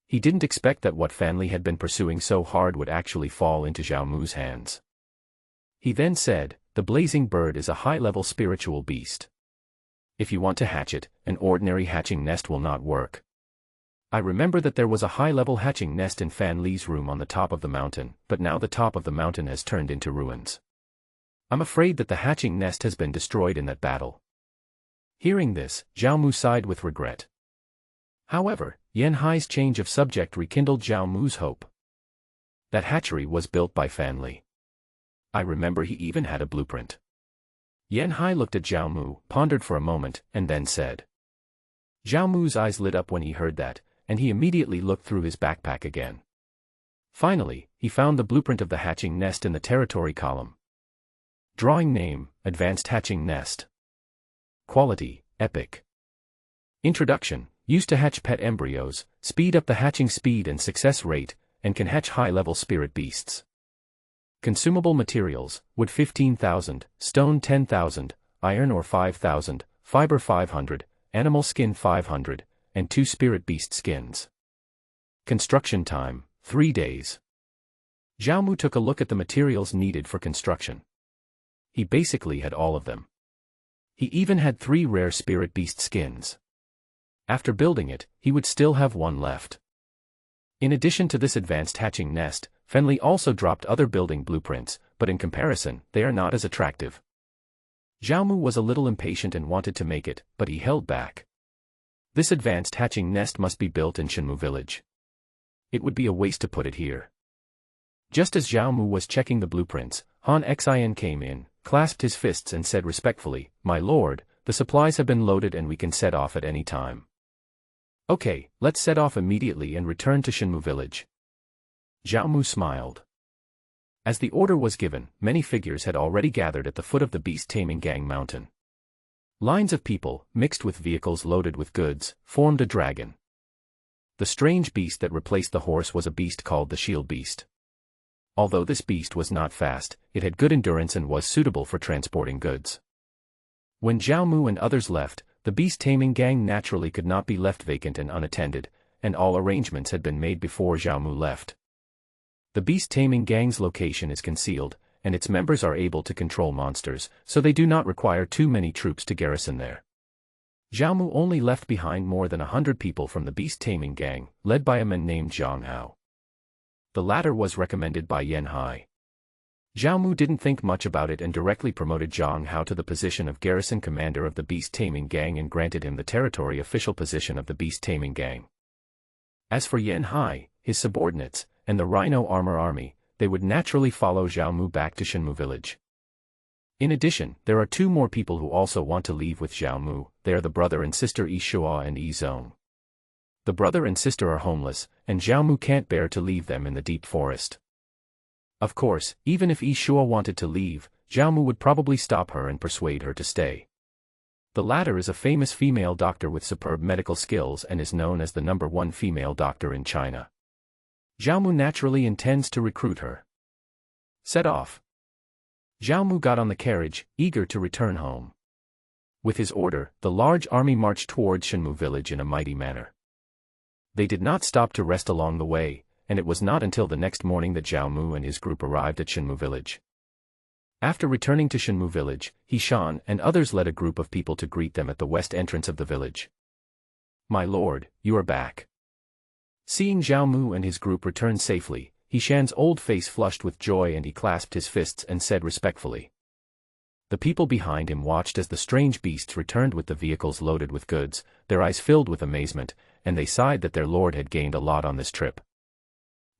He didn't expect that what Fanli had been pursuing so hard would actually fall into Zhao Mu's hands. He then said, the blazing bird is a high-level spiritual beast. If you want to hatch it, an ordinary hatching nest will not work. I remember that there was a high-level hatching nest in Fan Li's room on the top of the mountain, but now the top of the mountain has turned into ruins. I'm afraid that the hatching nest has been destroyed in that battle. Hearing this, Zhao Mu sighed with regret. However, Yanhai's change of subject rekindled Zhao Mu's hope. That hatchery was built by Fan Li. I remember he even had a blueprint. Yanhai looked at Zhao Mu, pondered for a moment, and then said. Zhao Mu's eyes lit up when he heard that, and he immediately looked through his backpack again. Finally, he found the blueprint of the hatching nest in the territory column. Drawing name, Advanced Hatching Nest. Quality, Epic. Introduction, used to hatch pet embryos, speed up the hatching speed and success rate, and can hatch high-level spirit beasts. Consumable materials, wood 15,000, stone 10,000, iron ore 5,000, fiber 500, animal skin 500, and 2 spirit beast skins. Construction time, 3 days. Zhao Mu took a look at the materials needed for construction. He basically had all of them. He even had 3 rare spirit beast skins. After building it, he would still have 1 left. In addition to this advanced hatching nest, Finley also dropped other building blueprints, but in comparison, they are not as attractive. Xiaomu was a little impatient and wanted to make it, but he held back. This advanced hatching nest must be built in Shenmue village. It would be a waste to put it here. Just as Xiaomu was checking the blueprints, Han Xin came in, clasped his fists and said respectfully, "My lord, the supplies have been loaded and we can set off at any time." "Okay, let's set off immediately and return to Shenmue village." Xiaomu smiled. As the order was given, many figures had already gathered at the foot of the beast-taming gang mountain. Lines of people, mixed with vehicles loaded with goods, formed a dragon. The strange beast that replaced the horse was a beast called the shield beast. Although this beast was not fast, it had good endurance and was suitable for transporting goods. When Xiaomu and others left, the beast-taming gang naturally could not be left vacant and unattended, and all arrangements had been made before Xiaomu left. The beast-taming gang's location is concealed, and its members are able to control monsters, so they do not require too many troops to garrison there. Xiaomu only left behind more than 100 people from the beast-taming gang, led by a man named Zhang Hao. The latter was recommended by Yan Hai. Xiaomu didn't think much about it and directly promoted Zhang Hao to the position of garrison commander of the beast-taming gang and granted him the territory official position of the beast-taming gang. As for Yan Hai, his subordinates, and the Rhino Armor Army, they would naturally follow Xiaomu back to Shenmue village. In addition, there are 2 more people who also want to leave with Xiaomu. They are the brother and sister Yi Shuo and Yi Zong. The brother and sister are homeless, and Xiaomu can't bear to leave them in the deep forest. Of course, even if Yi Shuo wanted to leave, Xiaomu would probably stop her and persuade her to stay. The latter is a famous female doctor with superb medical skills and is known as the #1 female doctor in China. Xiaomu naturally intends to recruit her. Set off. Xiaomu got on the carriage, eager to return home. With his order, the large army marched towards Shenmue village in a mighty manner. They did not stop to rest along the way, and it was not until the next morning that Xiaomu and his group arrived at Shenmue village. After returning to Shenmue village, Hishan and others led a group of people to greet them at the west entrance of the village. "My lord, you are back." Seeing Xiaomu and his group return safely, Hishan's old face flushed with joy and he clasped his fists and said respectfully. The people behind him watched as the strange beasts returned with the vehicles loaded with goods, their eyes filled with amazement, and they sighed that their lord had gained a lot on this trip.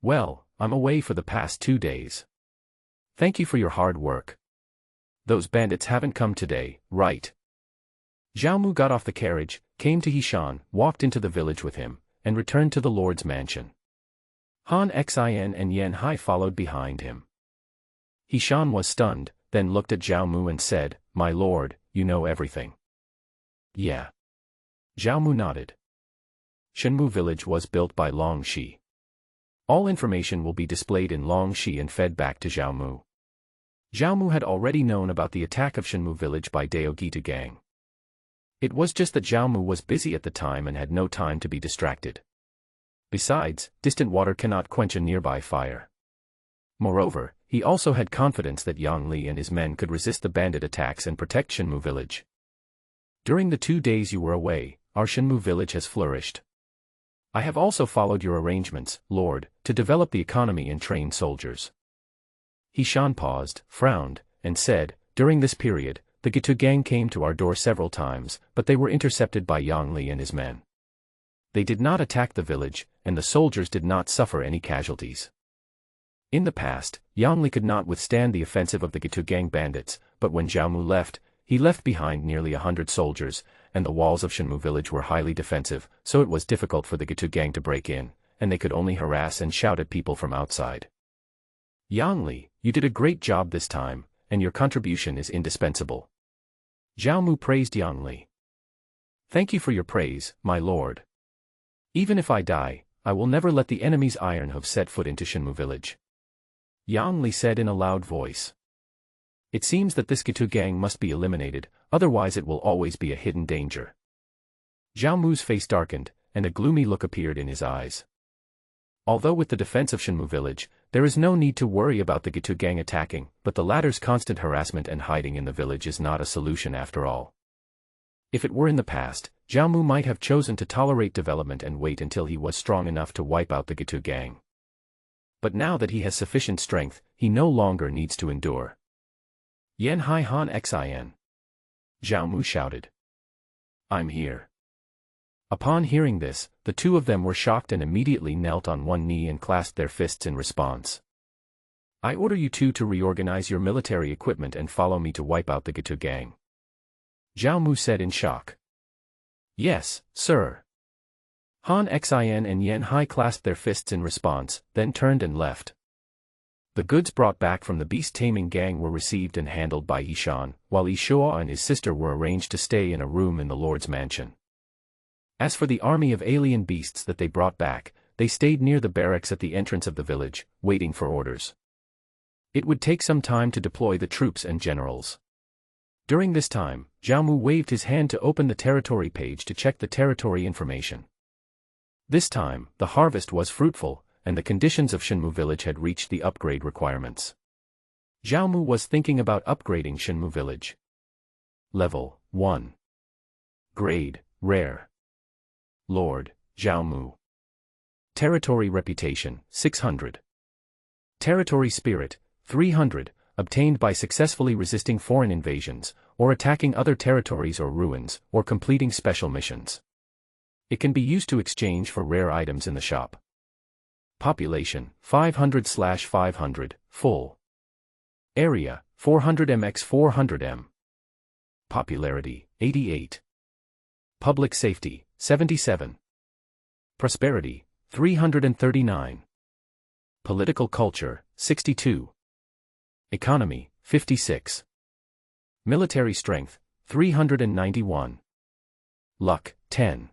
"Well, I'm away for the past 2 days. Thank you for your hard work. Those bandits haven't come today, right?" Xiaomu got off the carriage, came to Hishan, walked into the village with him, and returned to the lord's mansion. Han Xin and Yan Hai followed behind him. Hishan was stunned, then looked at Xiaomu and said, "My lord, you know everything." "Yeah." Xiaomu nodded. Shenmue village was built by Long Shi. All information will be displayed in Long Shi and fed back to Xiaomu. Xiaomu had already known about the attack of Shenmue village by Daogita gang. It was just that Xiaomu was busy at the time and had no time to be distracted. Besides, distant water cannot quench a nearby fire. Moreover, he also had confidence that Yang Li and his men could resist the bandit attacks and protect Shenmue village. "During the 2 days you were away, our Shenmue village has flourished. I have also followed your arrangements, Lord, to develop the economy and train soldiers." Hishan paused, frowned, and said, "During this period, the Gitu gang came to our door several times, but they were intercepted by Yang Li and his men. They did not attack the village, and the soldiers did not suffer any casualties. In the past, Yang Li could not withstand the offensive of the Gitu gang bandits, but when Xiaomu left, he left behind nearly 100 soldiers, and the walls of Shenmue village were highly defensive, so it was difficult for the Gitu gang to break in, and they could only harass and shout at people from outside. Yang Li, you did a great job this time, and your contribution is indispensable." Xiaomu praised Yang Li. "Thank you for your praise, my lord. Even if I die, I will never let the enemy's iron hoof set foot into Shenmue village," Yang Li said in a loud voice. "It seems that this Gitu gang must be eliminated, otherwise it will always be a hidden danger." Xiaomu's face darkened, and a gloomy look appeared in his eyes. Although with the defense of Shenmue village, there is no need to worry about the Gitu gang attacking, but the latter's constant harassment and hiding in the village is not a solution after all. If it were in the past, Zhao Mu might have chosen to tolerate development and wait until he was strong enough to wipe out the Gitu gang. But now that he has sufficient strength, he no longer needs to endure. Yan Hai Han Xin. Zhao Mu shouted. I'm here. Upon hearing this, the two of them were shocked and immediately knelt on one knee and clasped their fists in response. I order you two to reorganize your military equipment and follow me to wipe out the Gitu gang. Zhao Mu said in shock. Yes, sir. Han Xin and Yan Hai clasped their fists in response, then turned and left. The goods brought back from the beast-taming gang were received and handled by Yishan, while Yishuo and his sister were arranged to stay in a room in the Lord's mansion. As for the army of alien beasts that they brought back, they stayed near the barracks at the entrance of the village, waiting for orders. It would take some time to deploy the troops and generals. During this time, Zhao Mu waved his hand to open the territory page to check the territory information. This time, the harvest was fruitful, and the conditions of Shenmu village had reached the upgrade requirements. Zhao Mu was thinking about upgrading Shenmu village. Level 1. Grade, Rare. Lord, Zhao Mu. Territory Reputation, 600. Territory Spirit, 300, obtained by successfully resisting foreign invasions, or attacking other territories or ruins, or completing special missions. It can be used to exchange for rare items in the shop. Population, 500/500, full. Area, 400m×400m. Popularity, 88. Public Safety, 77. Prosperity, 339. Political Culture, 62. Economy, 56. Military Strength, 391. Luck, 10.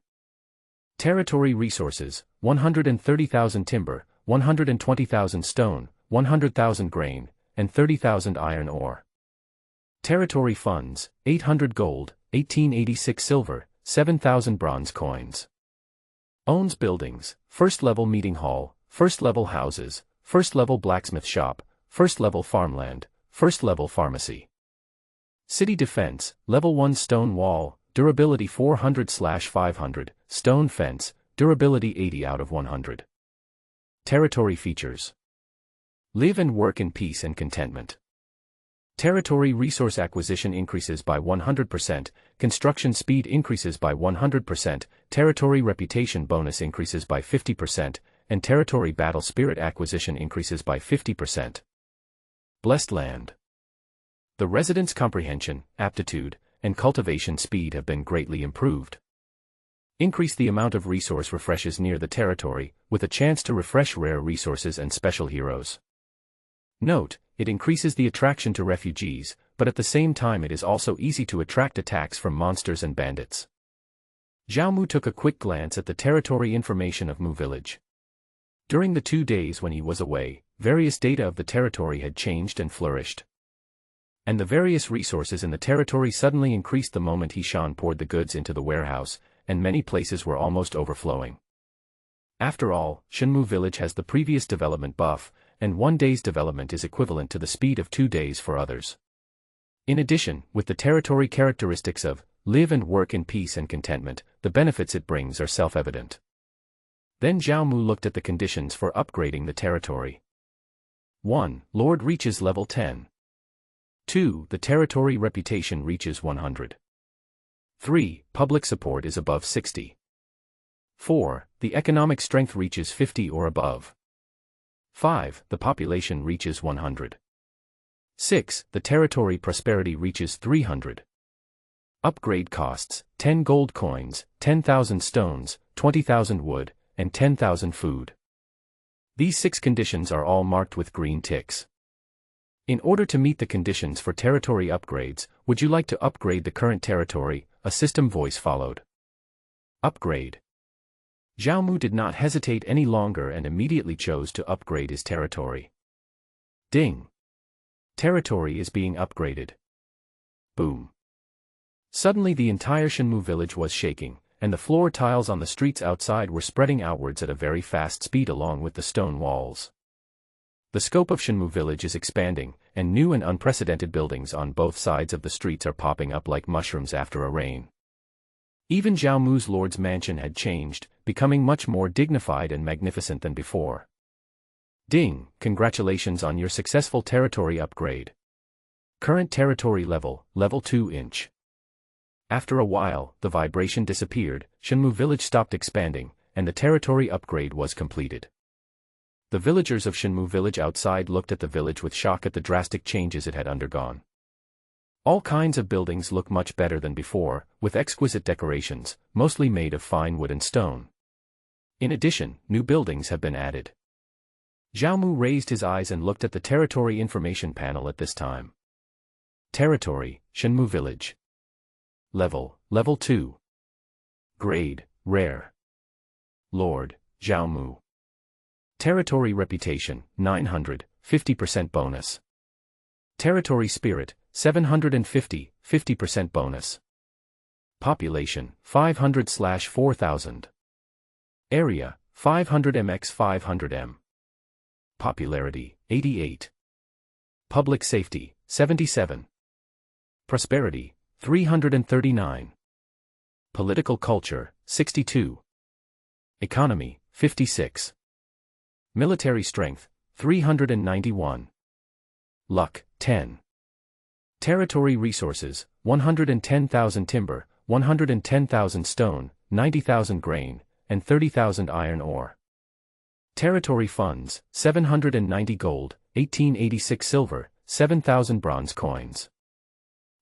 Territory Resources, 130,000 timber, 120,000 stone, 100,000 grain, and 30,000 iron ore. Territory Funds, 800 gold, 1886 silver, 7,000 bronze coins. Owns buildings, first-level meeting hall, first-level houses, first-level blacksmith shop, first-level farmland, first-level pharmacy. City Defense, Level 1 stone wall, durability 400/500, stone fence, durability 80 out of 100. Territory Features. Live and work in peace and contentment. Territory resource acquisition increases by 100%, construction speed increases by 100%, territory reputation bonus increases by 50%, and territory battle spirit acquisition increases by 50%. Blessed Land. The residents' comprehension, aptitude, and cultivation speed have been greatly improved. Increase the amount of resource refreshes near the territory, with a chance to refresh rare resources and special heroes. Note, it increases the attraction to refugees, but at the same time it is also easy to attract attacks from monsters and bandits. Zhao Mu took a quick glance at the territory information of Mu village. During the 2 days when he was away, various data of the territory had changed and flourished. And the various resources in the territory suddenly increased the moment Yishan poured the goods into the warehouse, and many places were almost overflowing. After all, Shenmu village has the previous development buff, and 1 day's development is equivalent to the speed of 2 days for others. In addition, with the territory characteristics of live and work in peace and contentment, the benefits it brings are self-evident. Then Zhao Mu looked at the conditions for upgrading the territory. 1. Lord reaches level 10. 2. The territory reputation reaches 100. 3. Public support is above 60. 4. The economic strength reaches 50 or above. 5. The population reaches 100. 6. The territory prosperity reaches 300. Upgrade costs, 10 gold coins, 10,000 stones, 20,000 wood, and 10,000 food. These 6 conditions are all marked with green ticks. In order to meet the conditions for territory upgrades, would you like to upgrade the current territory? A system voice followed. Upgrade. Zhao Mu did not hesitate any longer and immediately chose to upgrade his territory. Ding. Territory is being upgraded. Boom. Suddenly the entire Shenmu village was shaking, and the floor tiles on the streets outside were spreading outwards at a very fast speed along with the stone walls. The scope of Shenmu village is expanding, and new and unprecedented buildings on both sides of the streets are popping up like mushrooms after a rain. Even Zhao Mu's lord's mansion had changed, becoming much more dignified and magnificent than before. Ding, congratulations on your successful territory upgrade. Current territory level, level 2 inch. After a while, the vibration disappeared, Shenmu village stopped expanding, and the territory upgrade was completed. The villagers of Shenmu village outside looked at the village with shock at the drastic changes it had undergone. All kinds of buildings look much better than before, with exquisite decorations, mostly made of fine wood and stone. In addition, new buildings have been added. Zhao Mu raised his eyes and looked at the territory information panel at this time. Territory, Shenmu village. Level, level 2. Grade, rare. Lord, Zhao Mu. Territory reputation, 900, 50% bonus. Territory spirit, 750, 50% bonus. Population, 500/4000. Area, 500 mx 500 m. Popularity, 88. Public safety, 77. Prosperity, 339. Political culture, 62. Economy, 56. Military strength, 391. Luck, 10. Territory resources, 110,000 timber, 110,000 stone, 90,000 grain, and 30,000 iron ore. Territory funds, 790 gold, 1886 silver, 7,000 bronze coins.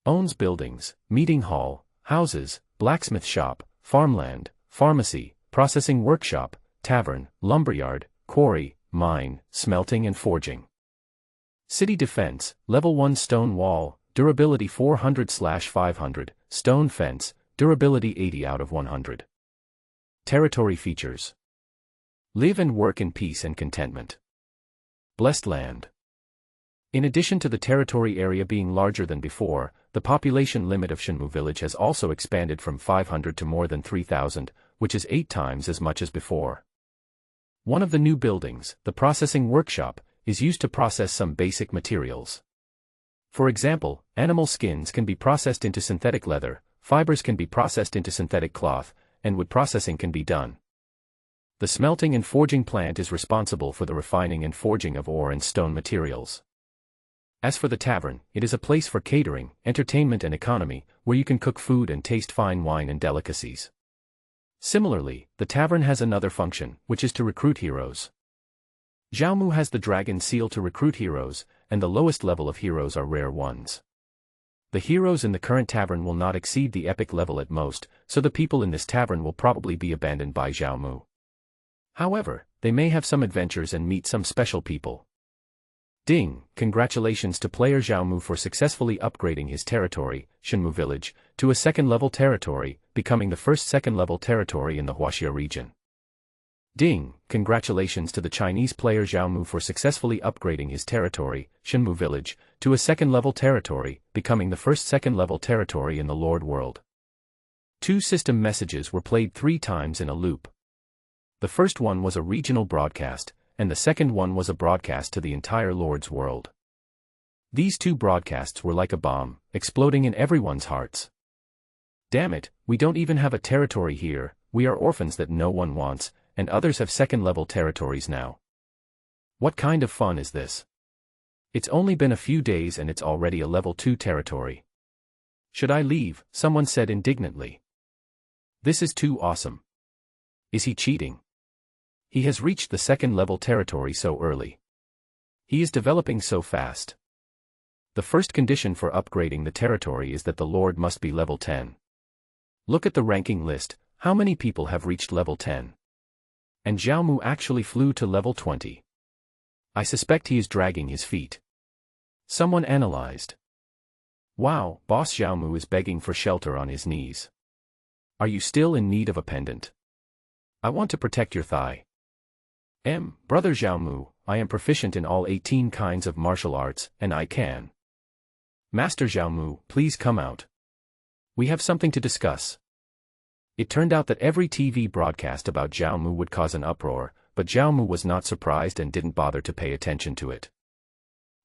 Owns buildings, meeting hall, houses, blacksmith shop, farmland, pharmacy, processing workshop, tavern, lumberyard, quarry, mine, smelting and forging. City defense, level 1 stone wall, durability 400/500, stone fence, durability 80 out of 100. Territory features. Live and work in peace and contentment. Blessed land. In addition to the territory area being larger than before, the population limit of Shenmu village has also expanded from 500 to more than 3,000, which is 8 times as much as before. One of the new buildings, the processing workshop, is used to process some basic materials. For example, animal skins can be processed into synthetic leather, fibers can be processed into synthetic cloth, and wood processing can be done. The smelting and forging plant is responsible for the refining and forging of ore and stone materials. As for the tavern, it is a place for catering, entertainment and economy, where you can cook food and taste fine wine and delicacies. Similarly, the tavern has another function, which is to recruit heroes. Zhao Mu has the dragon seal to recruit heroes, and the lowest level of heroes are rare ones. The heroes in the current tavern will not exceed the epic level at most, so the people in this tavern will probably be abandoned by Zhao Mu. However, they may have some adventures and meet some special people. Ding, congratulations to player Zhao Mu for successfully upgrading his territory, Shenmu village, to a second-level territory, becoming the first second-level territory in the Huaxia region. Ding, congratulations to the Chinese player Zhao Mu for successfully upgrading his territory, Shenmu village, to a second-level territory, becoming the first second-level territory in the Lord world. 2 system messages were played 3 times in a loop. The first one was a regional broadcast, and the second one was a broadcast to the entire Lord's world. These 2 broadcasts were like a bomb, exploding in everyone's hearts. Damn it, we don't even have a territory here, we are orphans that no one wants, and others have second-level territories now. What kind of fun is this? It's only been a few days and it's already a level 2 territory. Should I leave? Someone said indignantly. This is too awesome. Is he cheating? He has reached the second-level territory so early. He is developing so fast. The first condition for upgrading the territory is that the Lord must be level 10. Look at the ranking list, how many people have reached level 10? And Zhao Mu actually flew to level 20. I suspect he is dragging his feet. Someone analyzed. Wow, boss Zhao Mu is begging for shelter on his knees. Are you still in need of a pendant? I want to protect your thigh. Brother Zhao Mu, I am proficient in all 18 kinds of martial arts, and I can. Master Zhao Mu, please come out. We have something to discuss. It turned out that every TV broadcast about Zhao Mu would cause an uproar, but Zhao Mu was not surprised and didn't bother to pay attention to it.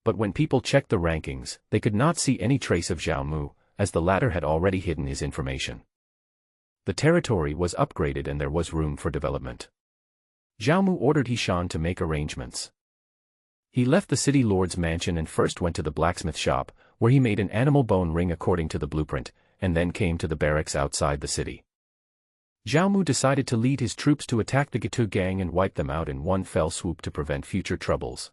But when people checked the rankings, they could not see any trace of Zhao Mu, as the latter had already hidden his information. The territory was upgraded and there was room for development. Zhao Mu ordered Hishan to make arrangements. He left the city lord's mansion and first went to the blacksmith shop, where he made an animal bone ring according to the blueprint, and then came to the barracks outside the city. Zhao Mu decided to lead his troops to attack the Gitu gang and wipe them out in one fell swoop to prevent future troubles.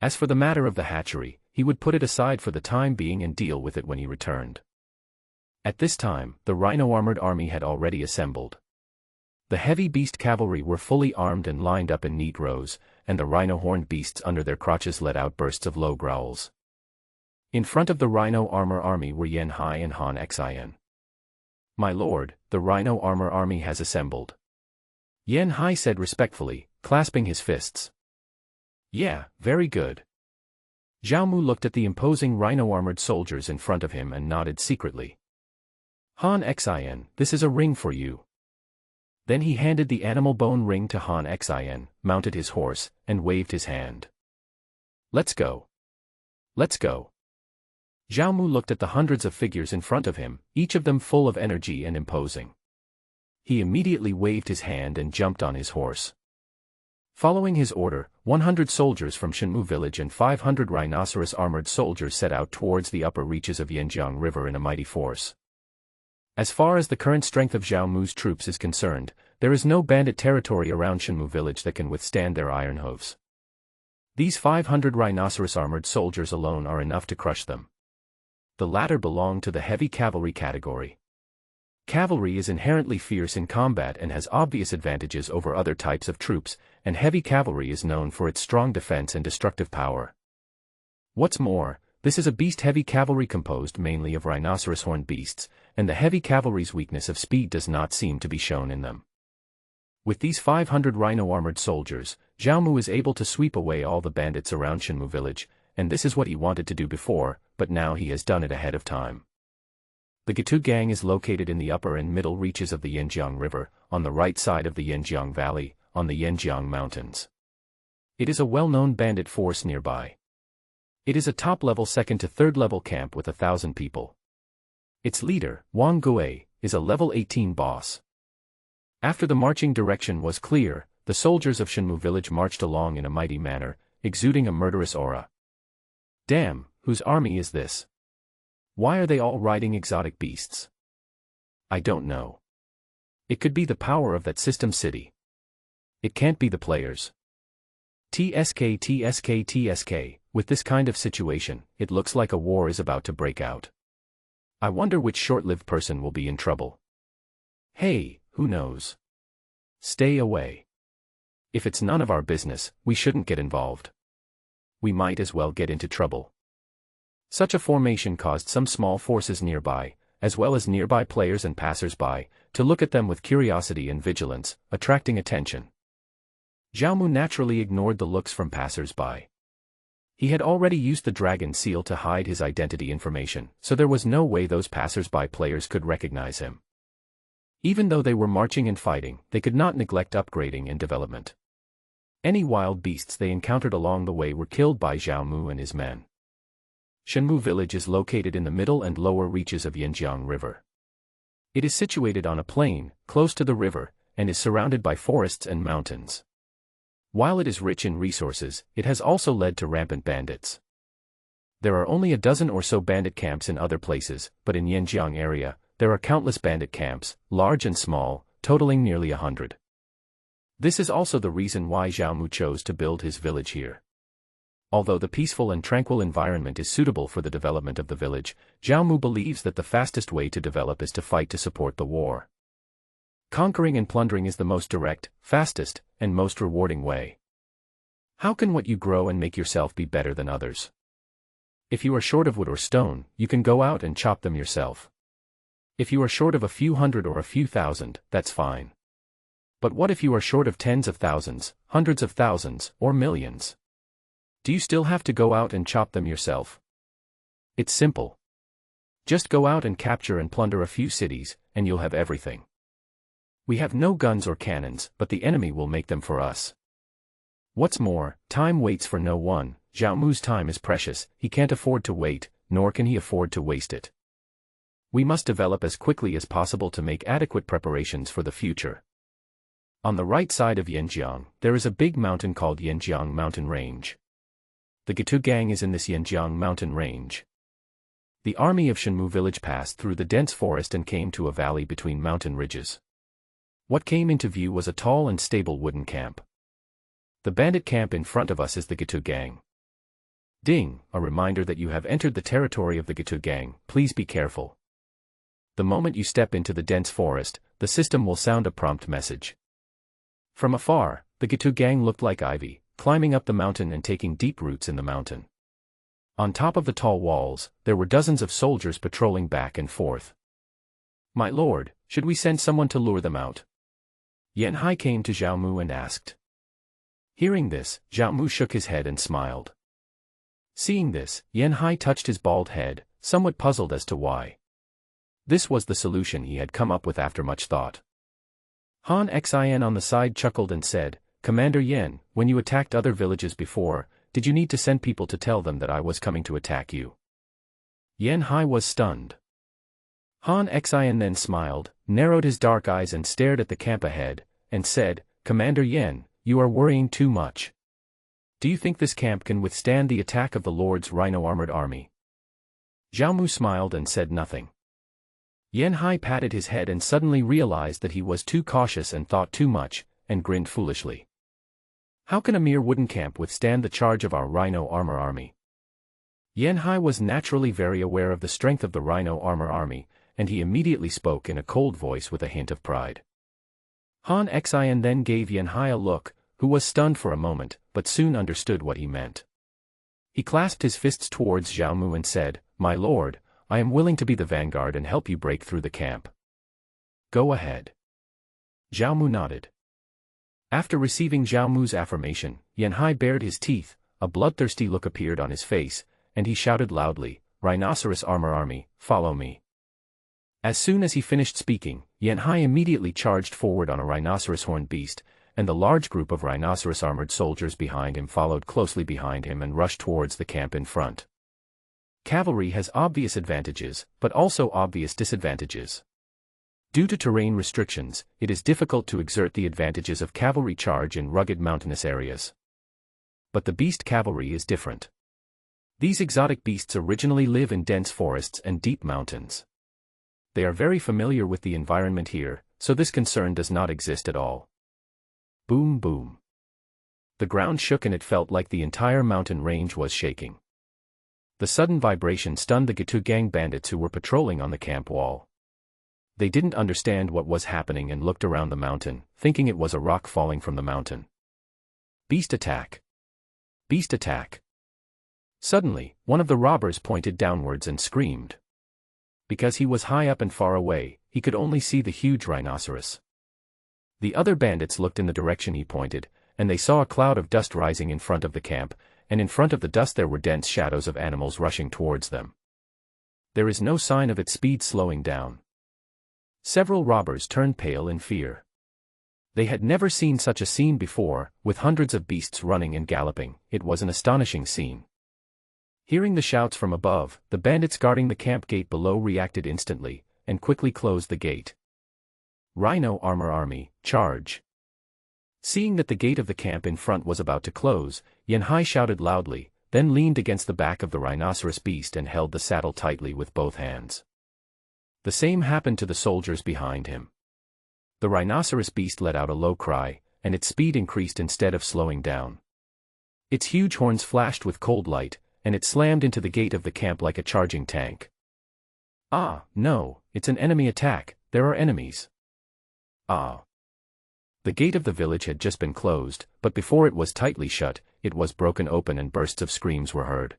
As for the matter of the hatchery, he would put it aside for the time being and deal with it when he returned. At this time, the rhino-armored army had already assembled. The heavy beast cavalry were fully armed and lined up in neat rows, and the rhino-horned beasts under their crotches let out bursts of low growls. In front of the rhino armor army were Yan Hai and Han Xin. "My lord, the rhino armor army has assembled," Yan Hai said respectfully, clasping his fists. "Yeah, very good." Zhao Mu looked at the imposing rhino-armored soldiers in front of him and nodded secretly. "Han Xin, this is a ring for you." Then he handed the animal bone ring to Han Xin, mounted his horse, and waved his hand. "Let's go. Let's go." Zhao Mu looked at the hundreds of figures in front of him, each of them full of energy and imposing. He immediately waved his hand and jumped on his horse. Following his order, 100 soldiers from Shenmu village and 500 rhinoceros-armored soldiers set out towards the upper reaches of Yanjiang River in a mighty force. As far as the current strength of Zhao Mu's troops is concerned, there is no bandit territory around Shenmu village that can withstand their iron hooves. These 500 rhinoceros-armored soldiers alone are enough to crush them. The latter belong to the heavy cavalry category. Cavalry is inherently fierce in combat and has obvious advantages over other types of troops, and heavy cavalry is known for its strong defense and destructive power. What's more, this is a beast-heavy cavalry composed mainly of rhinoceros-horned beasts, and the heavy cavalry's weakness of speed does not seem to be shown in them. With these 500 rhino-armored soldiers, Zhao Mu is able to sweep away all the bandits around Shenmu village, and this is what he wanted to do before, but now he has done it ahead of time. The Gitu gang is located in the upper and middle reaches of the Yanjiang River, on the right side of the Yanjiang Valley, on the Yanjiang Mountains. It is a well-known bandit force nearby. It is a top-level second to third-level camp with 1,000 people. Its leader, Wang Gui, is a level 18 boss. After the marching direction was clear, the soldiers of Shenmu village marched along in a mighty manner, exuding a murderous aura. Damn, whose army is this? Why are they all riding exotic beasts? I don't know. It could be the power of that system city. It can't be the players. TSK, with this kind of situation, it looks like a war is about to break out. I wonder which short-lived person will be in trouble. Hey, who knows? Stay away. If it's none of our business, we shouldn't get involved. We might as well get into trouble. Such a formation caused some small forces nearby, as well as nearby players and passers-by, to look at them with curiosity and vigilance, attracting attention. Zhao Mu naturally ignored the looks from passers-by. He had already used the dragon seal to hide his identity information, so there was no way those passers-by players could recognize him. Even though they were marching and fighting, they could not neglect upgrading and development. Any wild beasts they encountered along the way were killed by Zhao Mu and his men. Shenmu village is located in the middle and lower reaches of Yanjiang River. It is situated on a plain, close to the river, and is surrounded by forests and mountains. While it is rich in resources, it has also led to rampant bandits. There are only a dozen or so bandit camps in other places, but in Yanjiang area, there are countless bandit camps, large and small, totaling nearly 100. This is also the reason why Zhao Mu chose to build his village here. Although the peaceful and tranquil environment is suitable for the development of the village, Zhao Mu believes that the fastest way to develop is to fight to support the war. Conquering and plundering is the most direct, fastest, and most rewarding way. How can what you grow and make yourself be better than others? If you are short of wood or stone, you can go out and chop them yourself. If you are short of a few hundred or a few thousand, that's fine. But what if you are short of tens of thousands, hundreds of thousands, or millions? Do you still have to go out and chop them yourself? It's simple. Just go out and capture and plunder a few cities, and you'll have everything. We have no guns or cannons, but the enemy will make them for us. What's more, time waits for no one. Zhao Mu's time is precious, he can't afford to wait, nor can he afford to waste it. We must develop as quickly as possible to make adequate preparations for the future. On the right side of Yanjiang, there is a big mountain called Yanjiang Mountain Range. The Gitu gang is in this Yanjiang Mountain Range. The army of Shenmu village passed through the dense forest and came to a valley between mountain ridges. What came into view was a tall and stable wooden camp. The bandit camp in front of us is the Gitu gang. Ding, a reminder that you have entered the territory of the Gitu gang, please be careful. The moment you step into the dense forest, the system will sound a prompt message. From afar, the Gitu gang looked like ivy, climbing up the mountain and taking deep roots in the mountain. On top of the tall walls, there were dozens of soldiers patrolling back and forth. My lord, should we send someone to lure them out? Yanhai came to Zhao Mu and asked. Hearing this, Zhao Mu shook his head and smiled. Seeing this, Yanhai touched his bald head, somewhat puzzled as to why. This was the solution he had come up with after much thought. Han Xin on the side chuckled and said, Commander Yan, when you attacked other villages before, did you need to send people to tell them that I was coming to attack you? Yanhai was stunned. Han Xin then smiled, narrowed his dark eyes and stared at the camp ahead, and said, Commander Yan, you are worrying too much. Do you think this camp can withstand the attack of the Lord's rhino-armored army? Zhao Mu smiled and said nothing. Yanhai patted his head and suddenly realized that he was too cautious and thought too much, and grinned foolishly. How can a mere wooden camp withstand the charge of our rhino armor army? Yanhai was naturally very aware of the strength of the rhino armor army, and he immediately spoke in a cold voice with a hint of pride. Han Xin then gave Yanhai a look, who was stunned for a moment, but soon understood what he meant. He clasped his fists towards Zhao Mu and said, My lord, I am willing to be the vanguard and help you break through the camp. Go ahead. Zhao Mu nodded. After receiving Zhao Mu's affirmation, Yanhai bared his teeth, a bloodthirsty look appeared on his face, and he shouted loudly, Rhinoceros armor army, follow me. As soon as he finished speaking, Yanhai immediately charged forward on a rhinoceros horned beast, and the large group of rhinoceros armored soldiers behind him followed closely behind him and rushed towards the camp in front. Cavalry has obvious advantages, but also obvious disadvantages. Due to terrain restrictions, it is difficult to exert the advantages of cavalry charge in rugged mountainous areas. But the beast cavalry is different. These exotic beasts originally live in dense forests and deep mountains. They are very familiar with the environment here, so this concern does not exist at all. Boom boom. The ground shook and it felt like the entire mountain range was shaking. The sudden vibration stunned the Gitu gang bandits who were patrolling on the camp wall. They didn't understand what was happening and looked around the mountain, thinking it was a rock falling from the mountain. Beast attack! Beast attack! Suddenly, one of the robbers pointed downwards and screamed. Because he was high up and far away, he could only see the huge rhinoceros. The other bandits looked in the direction he pointed, and they saw a cloud of dust rising in front of the camp, and in front of the dust there were dense shadows of animals rushing towards them. There is no sign of its speed slowing down. Several robbers turned pale in fear. They had never seen such a scene before, with hundreds of beasts running and galloping. It was an astonishing scene. Hearing the shouts from above, the bandits guarding the camp gate below reacted instantly, and quickly closed the gate. Rhino armor army, charge! Seeing that the gate of the camp in front was about to close, Yanhai shouted loudly, then leaned against the back of the rhinoceros beast and held the saddle tightly with both hands. The same happened to the soldiers behind him. The rhinoceros beast let out a low cry, and its speed increased instead of slowing down. Its huge horns flashed with cold light, and it slammed into the gate of the camp like a charging tank. Ah, no, it's an enemy attack, there are enemies. Ah. The gate of the village had just been closed, but before it was tightly shut, it was broken open and bursts of screams were heard.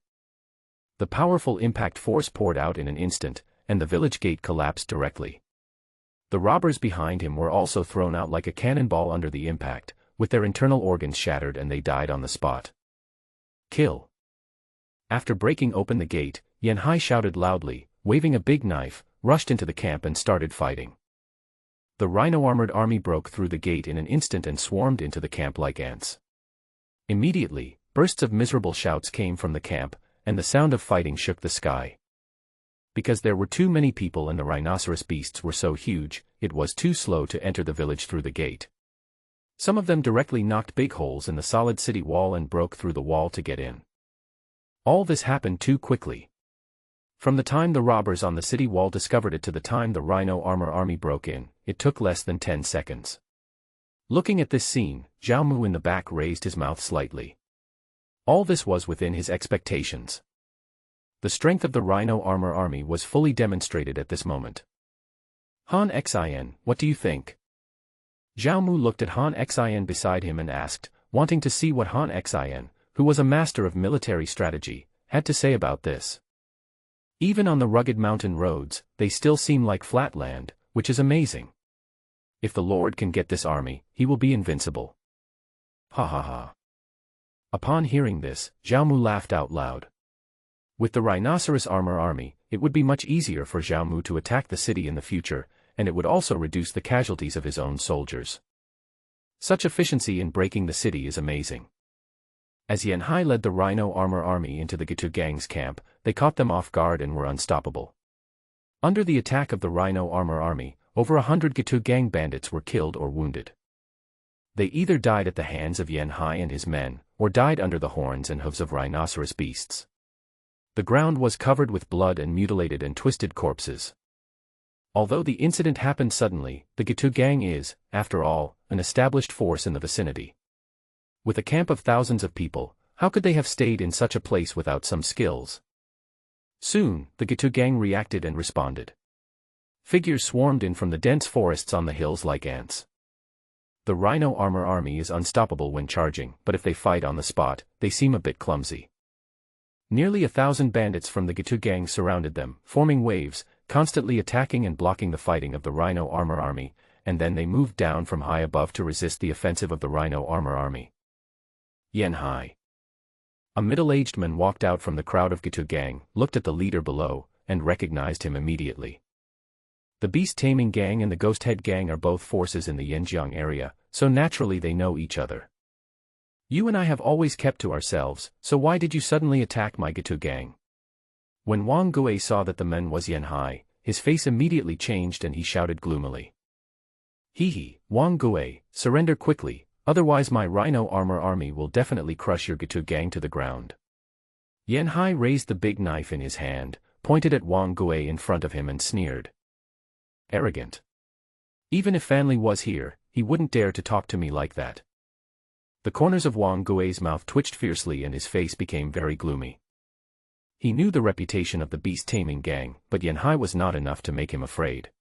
The powerful impact force poured out in an instant, and the village gate collapsed directly. The robbers behind him were also thrown out like a cannonball under the impact, with their internal organs shattered and they died on the spot. Kill! After breaking open the gate, Yanhai shouted loudly, waving a big knife, rushed into the camp and started fighting. The rhino-armored army broke through the gate in an instant and swarmed into the camp like ants. Immediately, bursts of miserable shouts came from the camp, and the sound of fighting shook the sky. Because there were too many people and the rhinoceros beasts were so huge, it was too slow to enter the village through the gate. Some of them directly knocked big holes in the solid city wall and broke through the wall to get in. All this happened too quickly. From the time the robbers on the city wall discovered it to the time the rhino armor army broke in, it took less than 10 seconds. Looking at this scene, Zhao Mu in the back raised his mouth slightly. All this was within his expectations. The strength of the rhino armor army was fully demonstrated at this moment. Han Xin, what do you think? Zhao Mu looked at Han Xin beside him and asked, wanting to see what Han Xin, who was a master of military strategy, had to say about this. Even on the rugged mountain roads, they still seem like flat land, which is amazing. If the Lord can get this army, he will be invincible. Ha ha ha. Upon hearing this, Zhao Mu laughed out loud. With the rhinoceros armor army, it would be much easier for Zhao Mu to attack the city in the future, and it would also reduce the casualties of his own soldiers. Such efficiency in breaking the city is amazing. As Yan Hai led the rhino armor army into the Gitu gang's camp, they caught them off guard and were unstoppable. Under the attack of the rhino armor army, over 100 Gitu gang bandits were killed or wounded. They either died at the hands of Yan Hai and his men, or died under the horns and hooves of rhinoceros beasts. The ground was covered with blood and mutilated and twisted corpses. Although the incident happened suddenly, the Gitu gang is, after all, an established force in the vicinity. With a camp of thousands of people, how could they have stayed in such a place without some skills? Soon, the Gitu gang reacted and responded. Figures swarmed in from the dense forests on the hills like ants. The rhino armor army is unstoppable when charging, but if they fight on the spot, they seem a bit clumsy. Nearly 1,000 bandits from the Gitu gang surrounded them, forming waves, constantly attacking and blocking the fighting of the rhino armor army, and then they moved down from high above to resist the offensive of the rhino armor army. Yan Hai. A middle-aged man walked out from the crowd of Gitu gang, looked at the leader below, and recognized him immediately. The beast-taming gang and the ghost-head gang are both forces in the Yanjiang area, so naturally they know each other. You and I have always kept to ourselves, so why did you suddenly attack my Gitu gang? When Wang Gui saw that the man was Yan Hai, his face immediately changed and he shouted gloomily. Hee, Wang Gui, surrender quickly, otherwise my rhino armor army will definitely crush your Gitu gang to the ground. Yan Hai raised the big knife in his hand, pointed at Wang Gui in front of him and sneered. Arrogant. Even if Fanli was here, he wouldn't dare to talk to me like that. The corners of Wang Gui's mouth twitched fiercely and his face became very gloomy. He knew the reputation of the beast-taming gang, but Yan Hai was not enough to make him afraid.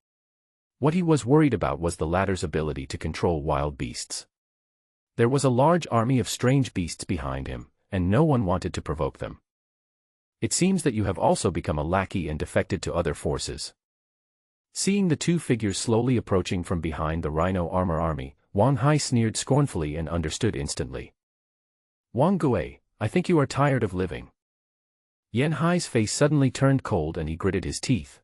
What he was worried about was the latter's ability to control wild beasts. There was a large army of strange beasts behind him, and no one wanted to provoke them. It seems that you have also become a lackey and defected to other forces. Seeing the two figures slowly approaching from behind the rhino armor army, Wang Hai sneered scornfully and understood instantly. Wang Gui, I think you are tired of living. Yan Hai's face suddenly turned cold and he gritted his teeth.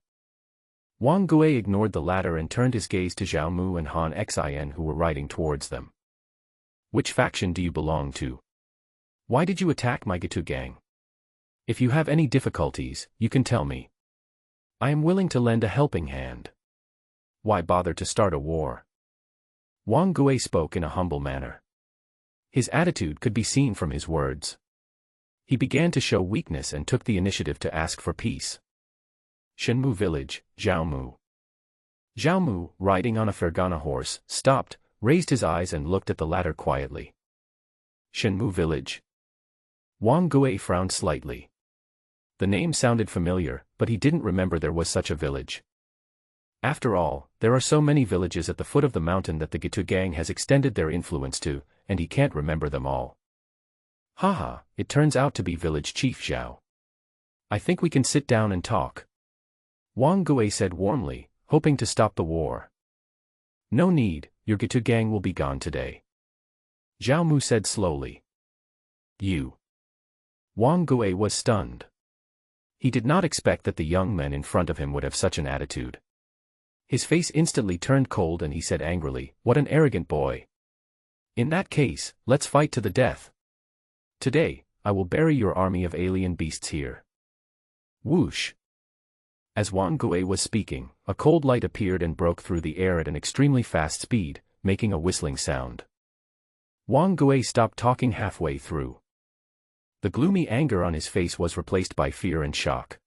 Wang Gui ignored the latter and turned his gaze to Zhao Mu and Han Xin who were riding towards them. Which faction do you belong to? Why did you attack my Gitu gang? If you have any difficulties, you can tell me. I am willing to lend a helping hand. Why bother to start a war? Wang Gui spoke in a humble manner. His attitude could be seen from his words. He began to show weakness and took the initiative to ask for peace. Shenmu village, Zhao Mu. Zhao Mu, riding on a Fergana horse, stopped, raised his eyes and looked at the latter quietly. Shenmu village. Wang Gui frowned slightly. The name sounded familiar, but he didn't remember there was such a village. After all, there are so many villages at the foot of the mountain that the Gitu gang has extended their influence to, and he can't remember them all. Haha, it turns out to be village chief Zhao. I think we can sit down and talk. Wang Gui said warmly, hoping to stop the war. No need, your Gitu gang will be gone today. Zhao Mu said slowly. You. Wang Gui was stunned. He did not expect that the young men in front of him would have such an attitude. His face instantly turned cold and he said angrily, what an arrogant boy. In that case, let's fight to the death. Today, I will bury your army of alien beasts here. Whoosh. As Wang Gui was speaking, a cold light appeared and broke through the air at an extremely fast speed, making a whistling sound. Wang Gui stopped talking halfway through. The gloomy anger on his face was replaced by fear and shock.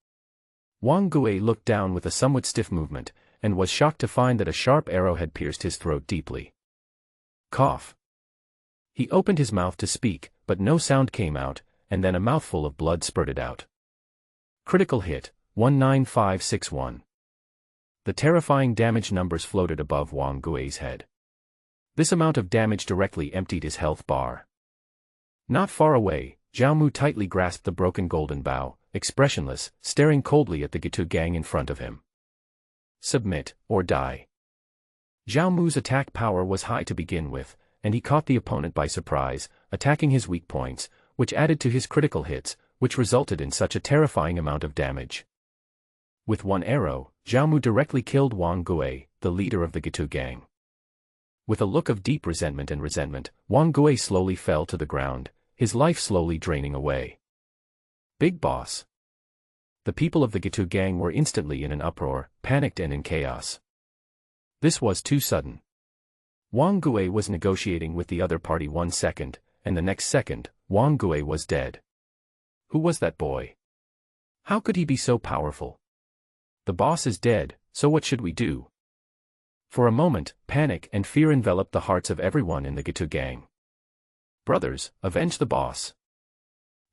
Wang Gui looked down with a somewhat stiff movement, and was shocked to find that a sharp arrow had pierced his throat deeply. Cough. He opened his mouth to speak, but no sound came out, and then a mouthful of blood spurted out. Critical hit, 19561. The terrifying damage numbers floated above Wang Gui's head. This amount of damage directly emptied his health bar. Not far away, Zhao Mu tightly grasped the broken golden bow, expressionless, staring coldly at the Gitu gang in front of him. Submit, or die. Zhao Mu's attack power was high to begin with, and he caught the opponent by surprise, attacking his weak points, which added to his critical hits, which resulted in such a terrifying amount of damage. With one arrow, Zhao Mu directly killed Wang Gui, the leader of the Gitu gang. With a look of deep resentment, Wang Gui slowly fell to the ground, his life slowly draining away. Big boss. The people of the Gitu gang were instantly in an uproar, panicked and in chaos. This was too sudden. Wang Gui was negotiating with the other party 1 second, and the next second, Wang Gui was dead. Who was that boy? How could he be so powerful? The boss is dead, so what should we do? For a moment, panic and fear enveloped the hearts of everyone in the Gitu gang. Brothers, avenge the boss.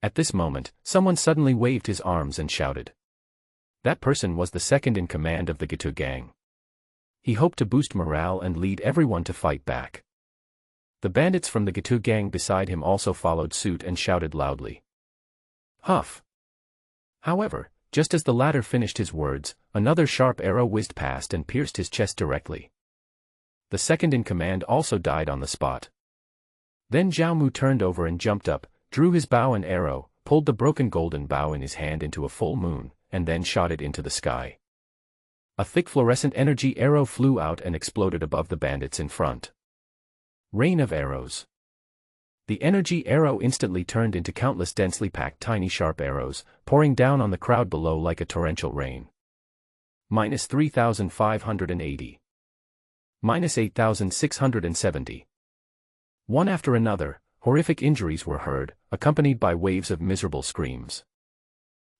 At this moment, someone suddenly waved his arms and shouted. That person was the second in command of the Gitu gang. He hoped to boost morale and lead everyone to fight back. The bandits from the Gitu gang beside him also followed suit and shouted loudly. Huff. However, just as the latter finished his words, another sharp arrow whizzed past and pierced his chest directly. The second in command also died on the spot. Then Zhao Mu turned over and jumped up, drew his bow and arrow, pulled the broken golden bow in his hand into a full moon, and then shot it into the sky. A thick fluorescent energy arrow flew out and exploded above the bandits in front. Rain of arrows. The energy arrow instantly turned into countless densely packed tiny sharp arrows, pouring down on the crowd below like a torrential rain. Minus 3,580. Minus 8,670. One after another, horrific injuries were heard, accompanied by waves of miserable screams.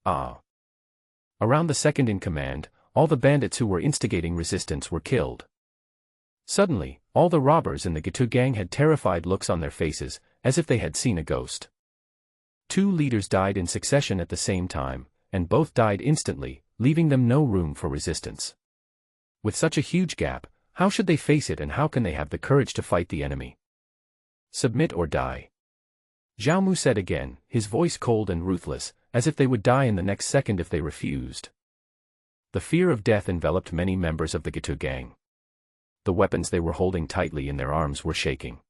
Ah! Around the second in command, all the bandits who were instigating resistance were killed. Suddenly, all the robbers in the Gitu gang had terrified looks on their faces, as if they had seen a ghost. 2 leaders died in succession at the same time, and both died instantly, leaving them no room for resistance. With such a huge gap, how should they face it and how can they have the courage to fight the enemy? Submit or die. Zhao Mu said again, his voice cold and ruthless, as if they would die in the next second if they refused. The fear of death enveloped many members of the Gitu gang. The weapons they were holding tightly in their arms were shaking.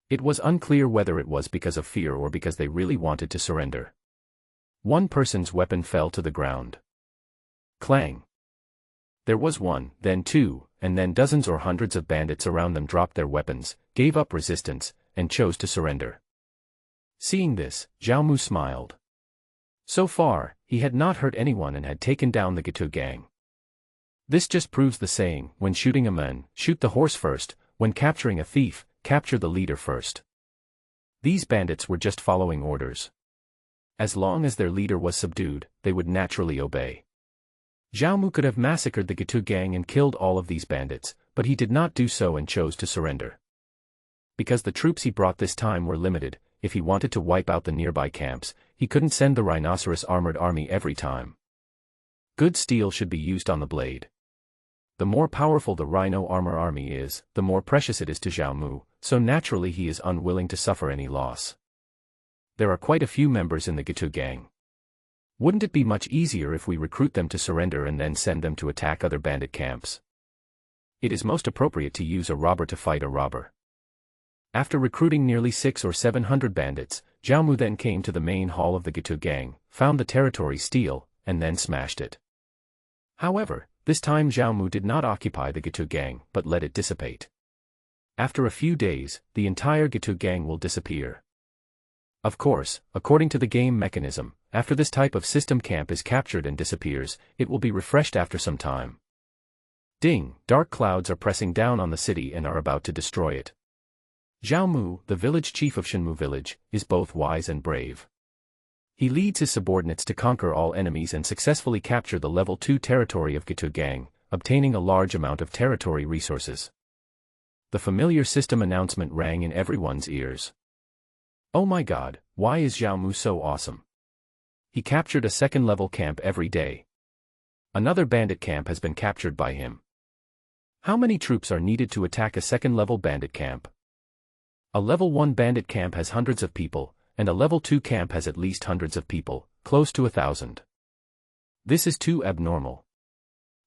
It was unclear whether it was because of fear or because they really wanted to surrender. One person's weapon fell to the ground. Clang. There was one, then two, and then dozens or hundreds of bandits around them dropped their weapons, gave up resistance, and chose to surrender. Seeing this, Zhao Mu smiled. So far, he had not hurt anyone and had taken down the Gitu gang. This just proves the saying, when shooting a man, shoot the horse first, when capturing a thief, capture the leader first. These bandits were just following orders. As long as their leader was subdued, they would naturally obey. Zhao Mu could have massacred the Gitu gang and killed all of these bandits, but he did not do so and chose to surrender. Because the troops he brought this time were limited, if he wanted to wipe out the nearby camps, he couldn't send the rhinoceros armored army every time. Good steel should be used on the blade. The more powerful the rhino armor army is, the more precious it is to Zhao Mu, so naturally he is unwilling to suffer any loss. There are quite a few members in the Gitu gang. Wouldn't it be much easier if we recruit them to surrender and then send them to attack other bandit camps? It is most appropriate to use a robber to fight a robber. After recruiting nearly 600 or 700 bandits, Zhao Mu then came to the main hall of the Gitu gang, found the territory steel, and then smashed it. However, this time Zhao Mu did not occupy the Gitu gang, but let it dissipate. After a few days, the entire Gitu gang will disappear. Of course, according to the game mechanism, after this type of system camp is captured and disappears, it will be refreshed after some time. Ding! Dark clouds are pressing down on the city and are about to destroy it. Zhao Mu, the village chief of Shenmu village, is both wise and brave. He leads his subordinates to conquer all enemies and successfully capture the level 2 territory of Gitu Gang, obtaining a large amount of territory resources. The familiar system announcement rang in everyone's ears. Oh my god, why is Zhao Mu so awesome? He captured a second-level camp every day. Another bandit camp has been captured by him. How many troops are needed to attack a second-level bandit camp? A level 1 bandit camp has hundreds of people, and a level 2 camp has at least hundreds of people, close to 1,000. This is too abnormal.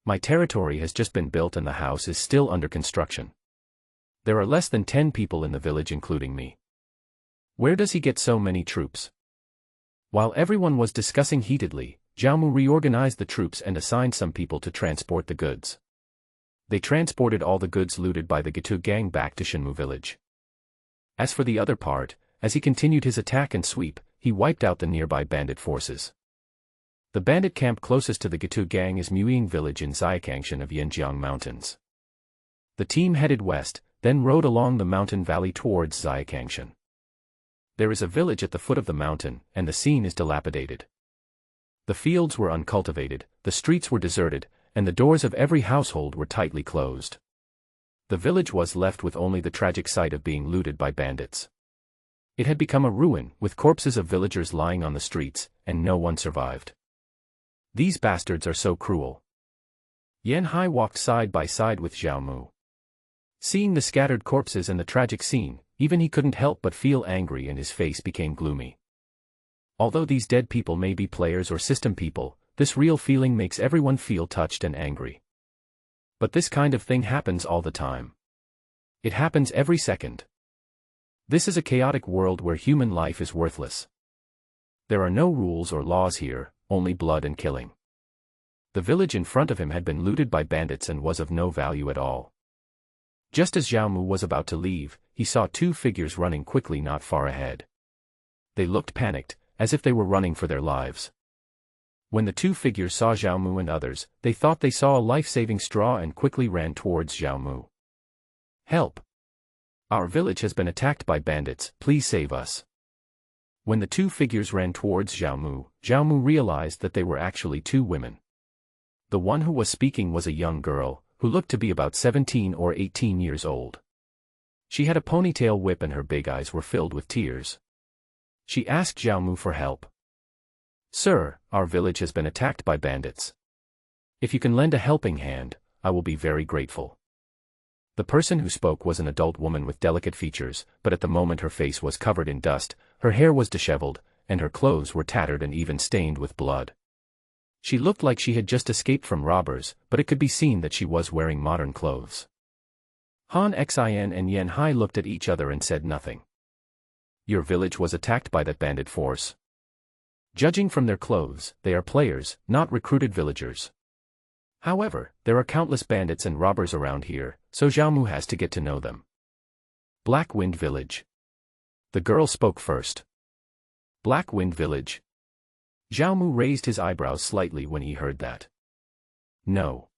My territory has just been built and the house is still under construction. There are less than 10 people in the village including me. Where does he get so many troops? While everyone was discussing heatedly, Zhao Mu reorganized the troops and assigned some people to transport the goods. They transported all the goods looted by the Gitu gang back to Shenmu village. As for the other part, as he continued his attack and sweep, he wiped out the nearby bandit forces. The bandit camp closest to the Gitu gang is Muying village in Xiakangshan of Yanjiang Mountains. The team headed west, then rode along the mountain valley towards Xiakangshan. There is a village at the foot of the mountain, and the scene is dilapidated. The fields were uncultivated, the streets were deserted, and the doors of every household were tightly closed. The village was left with only the tragic sight of being looted by bandits. It had become a ruin, with corpses of villagers lying on the streets, and no one survived. These bastards are so cruel. Yan Hai walked side by side with Zhao Mu. Seeing the scattered corpses and the tragic scene, even he couldn't help but feel angry and his face became gloomy. Although these dead people may be players or system people, this real feeling makes everyone feel touched and angry. But this kind of thing happens all the time. It happens every second. This is a chaotic world where human life is worthless. There are no rules or laws here, only blood and killing. The village in front of him had been looted by bandits and was of no value at all. Just as Zhao Mu was about to leave, he saw two figures running quickly not far ahead. They looked panicked, as if they were running for their lives. When the two figures saw Zhao Mu and others, they thought they saw a life-saving straw and quickly ran towards Zhao Mu. Help! Our village has been attacked by bandits, please save us. When the two figures ran towards Zhao Mu realized that they were actually two women. The one who was speaking was a young girl, who looked to be about 17 or 18 years old. She had a ponytail whip and her big eyes were filled with tears. She asked Zhao Mu for help. Sir, our village has been attacked by bandits. If you can lend a helping hand, I will be very grateful. The person who spoke was an adult woman with delicate features, but at the moment her face was covered in dust, her hair was disheveled, and her clothes were tattered and even stained with blood. She looked like she had just escaped from robbers, but it could be seen that she was wearing modern clothes. Han Xin and Yan Hai looked at each other and said nothing. Your village was attacked by that bandit force. Judging from their clothes, they are players, not recruited villagers. However, there are countless bandits and robbers around here, so Zhao Mu has to get to know them. Black Wind Village. The girl spoke first. Black Wind Village. Zhao Mu raised his eyebrows slightly when he heard that. No.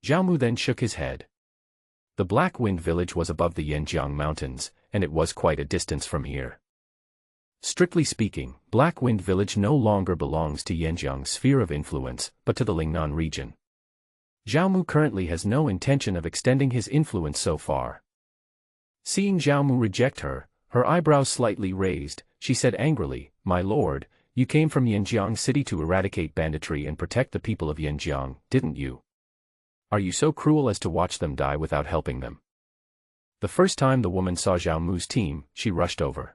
Zhao Mu then shook his head. The Black Wind Village was above the Yanjiang Mountains, and it was quite a distance from here. Strictly speaking, Black Wind Village no longer belongs to Yanjiang's sphere of influence, but to the Lingnan region. Zhao Mu currently has no intention of extending his influence so far. Seeing Zhao Mu reject her, her eyebrows slightly raised, she said angrily, My lord, you came from Yanjiang City to eradicate banditry and protect the people of Yanjiang, didn't you? Are you so cruel as to watch them die without helping them? The first time the woman saw Zhao Mu's team, she rushed over.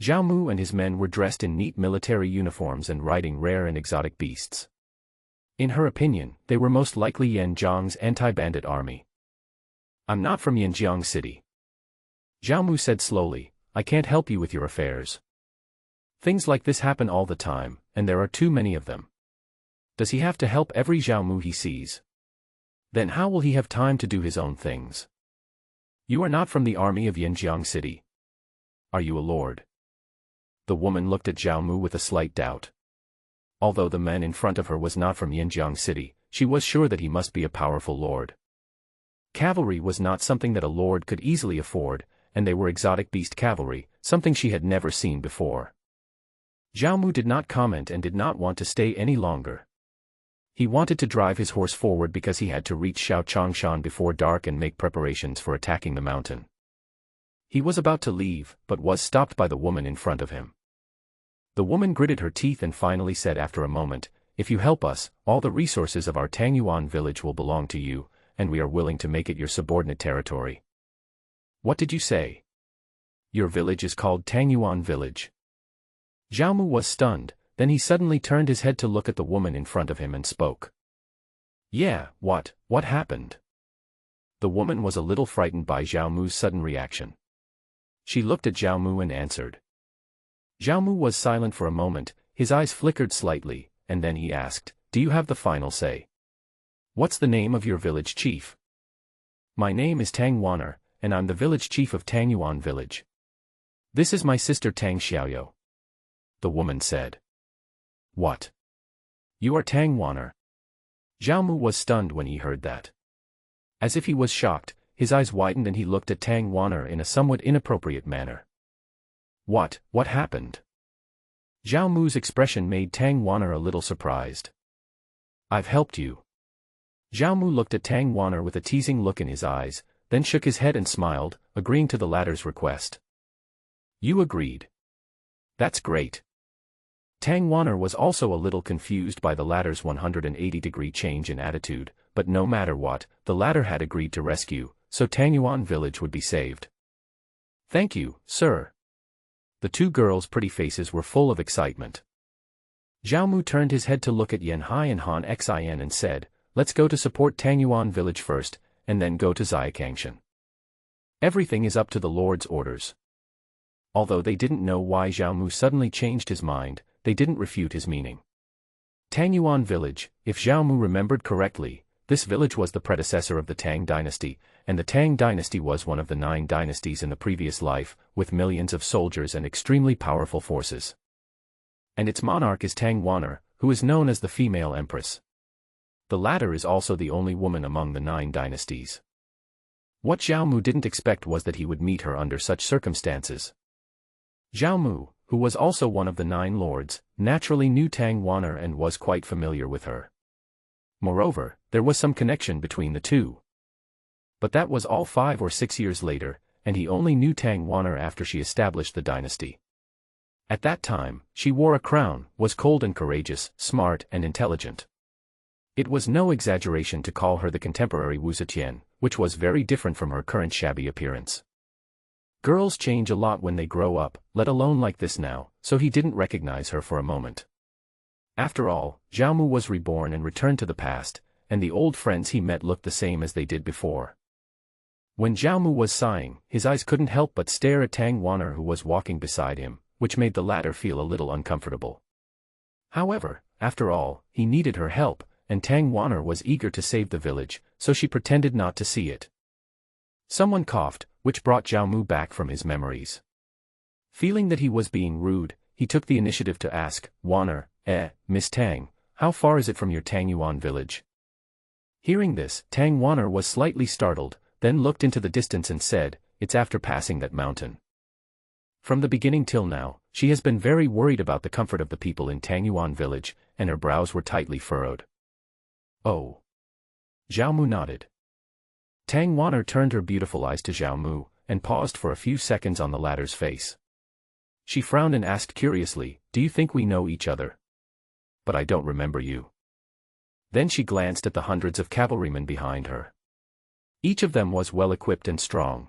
Zhao Mu and his men were dressed in neat military uniforms and riding rare and exotic beasts. In her opinion, they were most likely Yanjiang's anti-bandit army. I'm not from Yanjiang City. Zhao Mu said slowly, I can't help you with your affairs. Things like this happen all the time, and there are too many of them. Does he have to help every Zhao Mu he sees? Then how will he have time to do his own things? You are not from the army of Yanjiang City. Are you a lord? The woman looked at Zhao Mu with a slight doubt. Although the man in front of her was not from Yanjiang City, she was sure that he must be a powerful lord. Cavalry was not something that a lord could easily afford, and they were exotic beast cavalry, something she had never seen before. Zhao Mu did not comment and did not want to stay any longer. He wanted to drive his horse forward because he had to reach Shaochangshan before dark and make preparations for attacking the mountain. He was about to leave, but was stopped by the woman in front of him. The woman gritted her teeth and finally said after a moment, "If you help us, all the resources of our Tangyuan village will belong to you, and we are willing to make it your subordinate territory." "What did you say?" "Your village is called Tangyuan village." Zhao Mu was stunned, then he suddenly turned his head to look at the woman in front of him and spoke. "Yeah, what happened?" The woman was a little frightened by Zhao Mu's sudden reaction. She looked at Zhao Mu and answered. Zhao Mu was silent for a moment, his eyes flickered slightly, and then he asked, "Do you have the final say? What's the name of your village chief?" "My name is Tang Waner, and I'm the village chief of Tangyuan village. This is my sister Tang Xiaoyou," the woman said. "What? You are Tang Waner?" Zhao Mu was stunned when he heard that. As if he was shocked, his eyes widened and he looked at Tang Waner in a somewhat inappropriate manner. What happened?" Zhao Mu's expression made Tang Waner a little surprised. "I've helped you." Zhao Mu looked at Tang Waner with a teasing look in his eyes, then shook his head and smiled, agreeing to the latter's request. "You agreed. That's great." Tang Waner was also a little confused by the latter's 180-degree change in attitude, but no matter what, the latter had agreed to rescue, so Tangyuan village would be saved. "Thank you, sir." The two girls' pretty faces were full of excitement. Zhao Mu turned his head to look at Yan Hai and Han Xin and said, "Let's go to support Tangyuan village first, and then go to Xiakangshan. Everything is up to the Lord's orders." Although they didn't know why Zhao Mu suddenly changed his mind, they didn't refute his meaning. Tangyuan village, if Zhao Mu remembered correctly, this village was the predecessor of the Tang dynasty, and the Tang dynasty was one of the 9 dynasties in the previous life, with millions of soldiers and extremely powerful forces. And its monarch is Tang Waner, who is known as the female empress. The latter is also the only woman among the 9 dynasties. What Zhao Mu didn't expect was that he would meet her under such circumstances. Zhao Mu, who was also one of the 9 lords, naturally knew Tang Waner and was quite familiar with her. Moreover, there was some connection between the two. But that was all 5 or 6 years later, and he only knew Tang Waner after she established the dynasty. At that time, she wore a crown, was cold and courageous, smart and intelligent. It was no exaggeration to call her the contemporary Wu Zetian, which was very different from her current shabby appearance. Girls change a lot when they grow up, let alone like this now, so he didn't recognize her for a moment. After all, Zhao Mu was reborn and returned to the past, and the old friends he met looked the same as they did before. When Zhao Mu was sighing, his eyes couldn't help but stare at Tang Waner who was walking beside him, which made the latter feel a little uncomfortable. However, after all, he needed her help, and Tang Waner was eager to save the village, so she pretended not to see it. Someone coughed, which brought Zhao Mu back from his memories. Feeling that he was being rude, he took the initiative to ask, "Waner, Miss Tang, how far is it from your Tangyuan village?" Hearing this, Tang Waner was slightly startled, then looked into the distance and said, "It's after passing that mountain." From the beginning till now, she has been very worried about the comfort of the people in Tangyuan village, and her brows were tightly furrowed. "Oh." Zhao Mu nodded. Tang Waner turned her beautiful eyes to Zhao Mu, and paused for a few seconds on the latter's face. She frowned and asked curiously, "Do you think we know each other? But I don't remember you." Then she glanced at the hundreds of cavalrymen behind her. Each of them was well equipped and strong.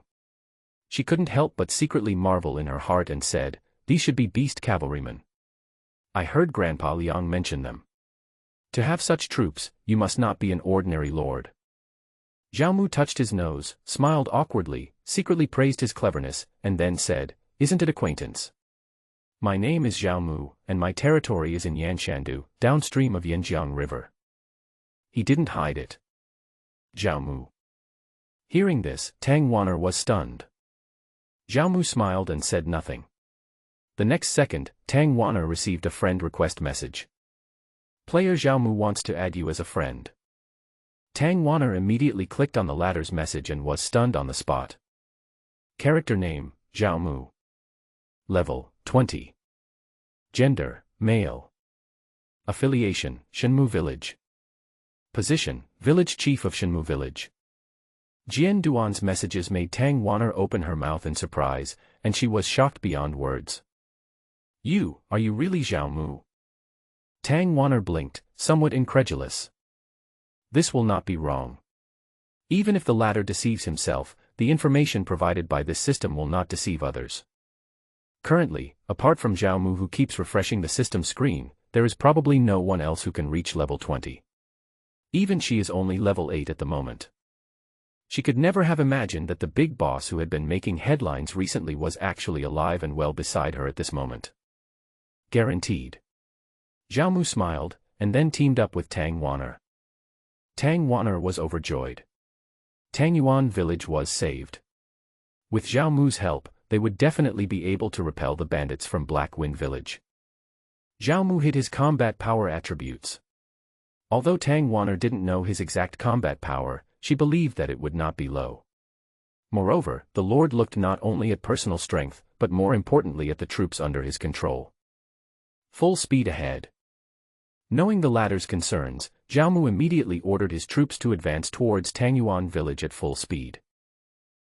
She couldn't help but secretly marvel in her heart and said, "These should be beast cavalrymen. I heard Grandpa Liang mention them. To have such troops, you must not be an ordinary lord." Zhao Mu touched his nose, smiled awkwardly, secretly praised his cleverness, and then said, "Isn't it acquaintance? My name is Zhao Mu, and my territory is in Yanshandu, downstream of Yanjiang River." He didn't hide it. Zhao Mu. Hearing this, Tang Waner was stunned. Zhao Mu smiled and said nothing. The next second, Tangyuan received a friend request message. Player Xiaomu wants to add you as a friend. Tangyuan immediately clicked on the latter's message and was stunned on the spot. Character name, Xiaomu. Level, 20. Gender, male. Affiliation, Shenmue Village. Position, Village Chief of Shenmue Village. Jian Duan's messages made Tangyuan open her mouth in surprise, and she was shocked beyond words. Are you really Xiaomu? Tangyuan blinked, somewhat incredulous. This will not be wrong. Even if the latter deceives himself, the information provided by this system will not deceive others. Currently, apart from Xiaomu who keeps refreshing the system screen, there is probably no one else who can reach level 20. Even she is only level 8 at the moment. She could never have imagined that the big boss who had been making headlines recently was actually alive and well beside her at this moment. Guaranteed. Xiaomu smiled, and then teamed up with Tangyuan. Tangyuan was overjoyed. Tangyuan village was saved. With Xiaomu's help, they would definitely be able to repel the bandits from Black Wind Village. Xiaomu hid his combat power attributes. Although Tangyuan didn't know his exact combat power, she believed that it would not be low. Moreover, the Lord looked not only at personal strength, but more importantly at the troops under his control. Full speed ahead. Knowing the latter's concerns, Xiaomu immediately ordered his troops to advance towards Tangyuan village at full speed.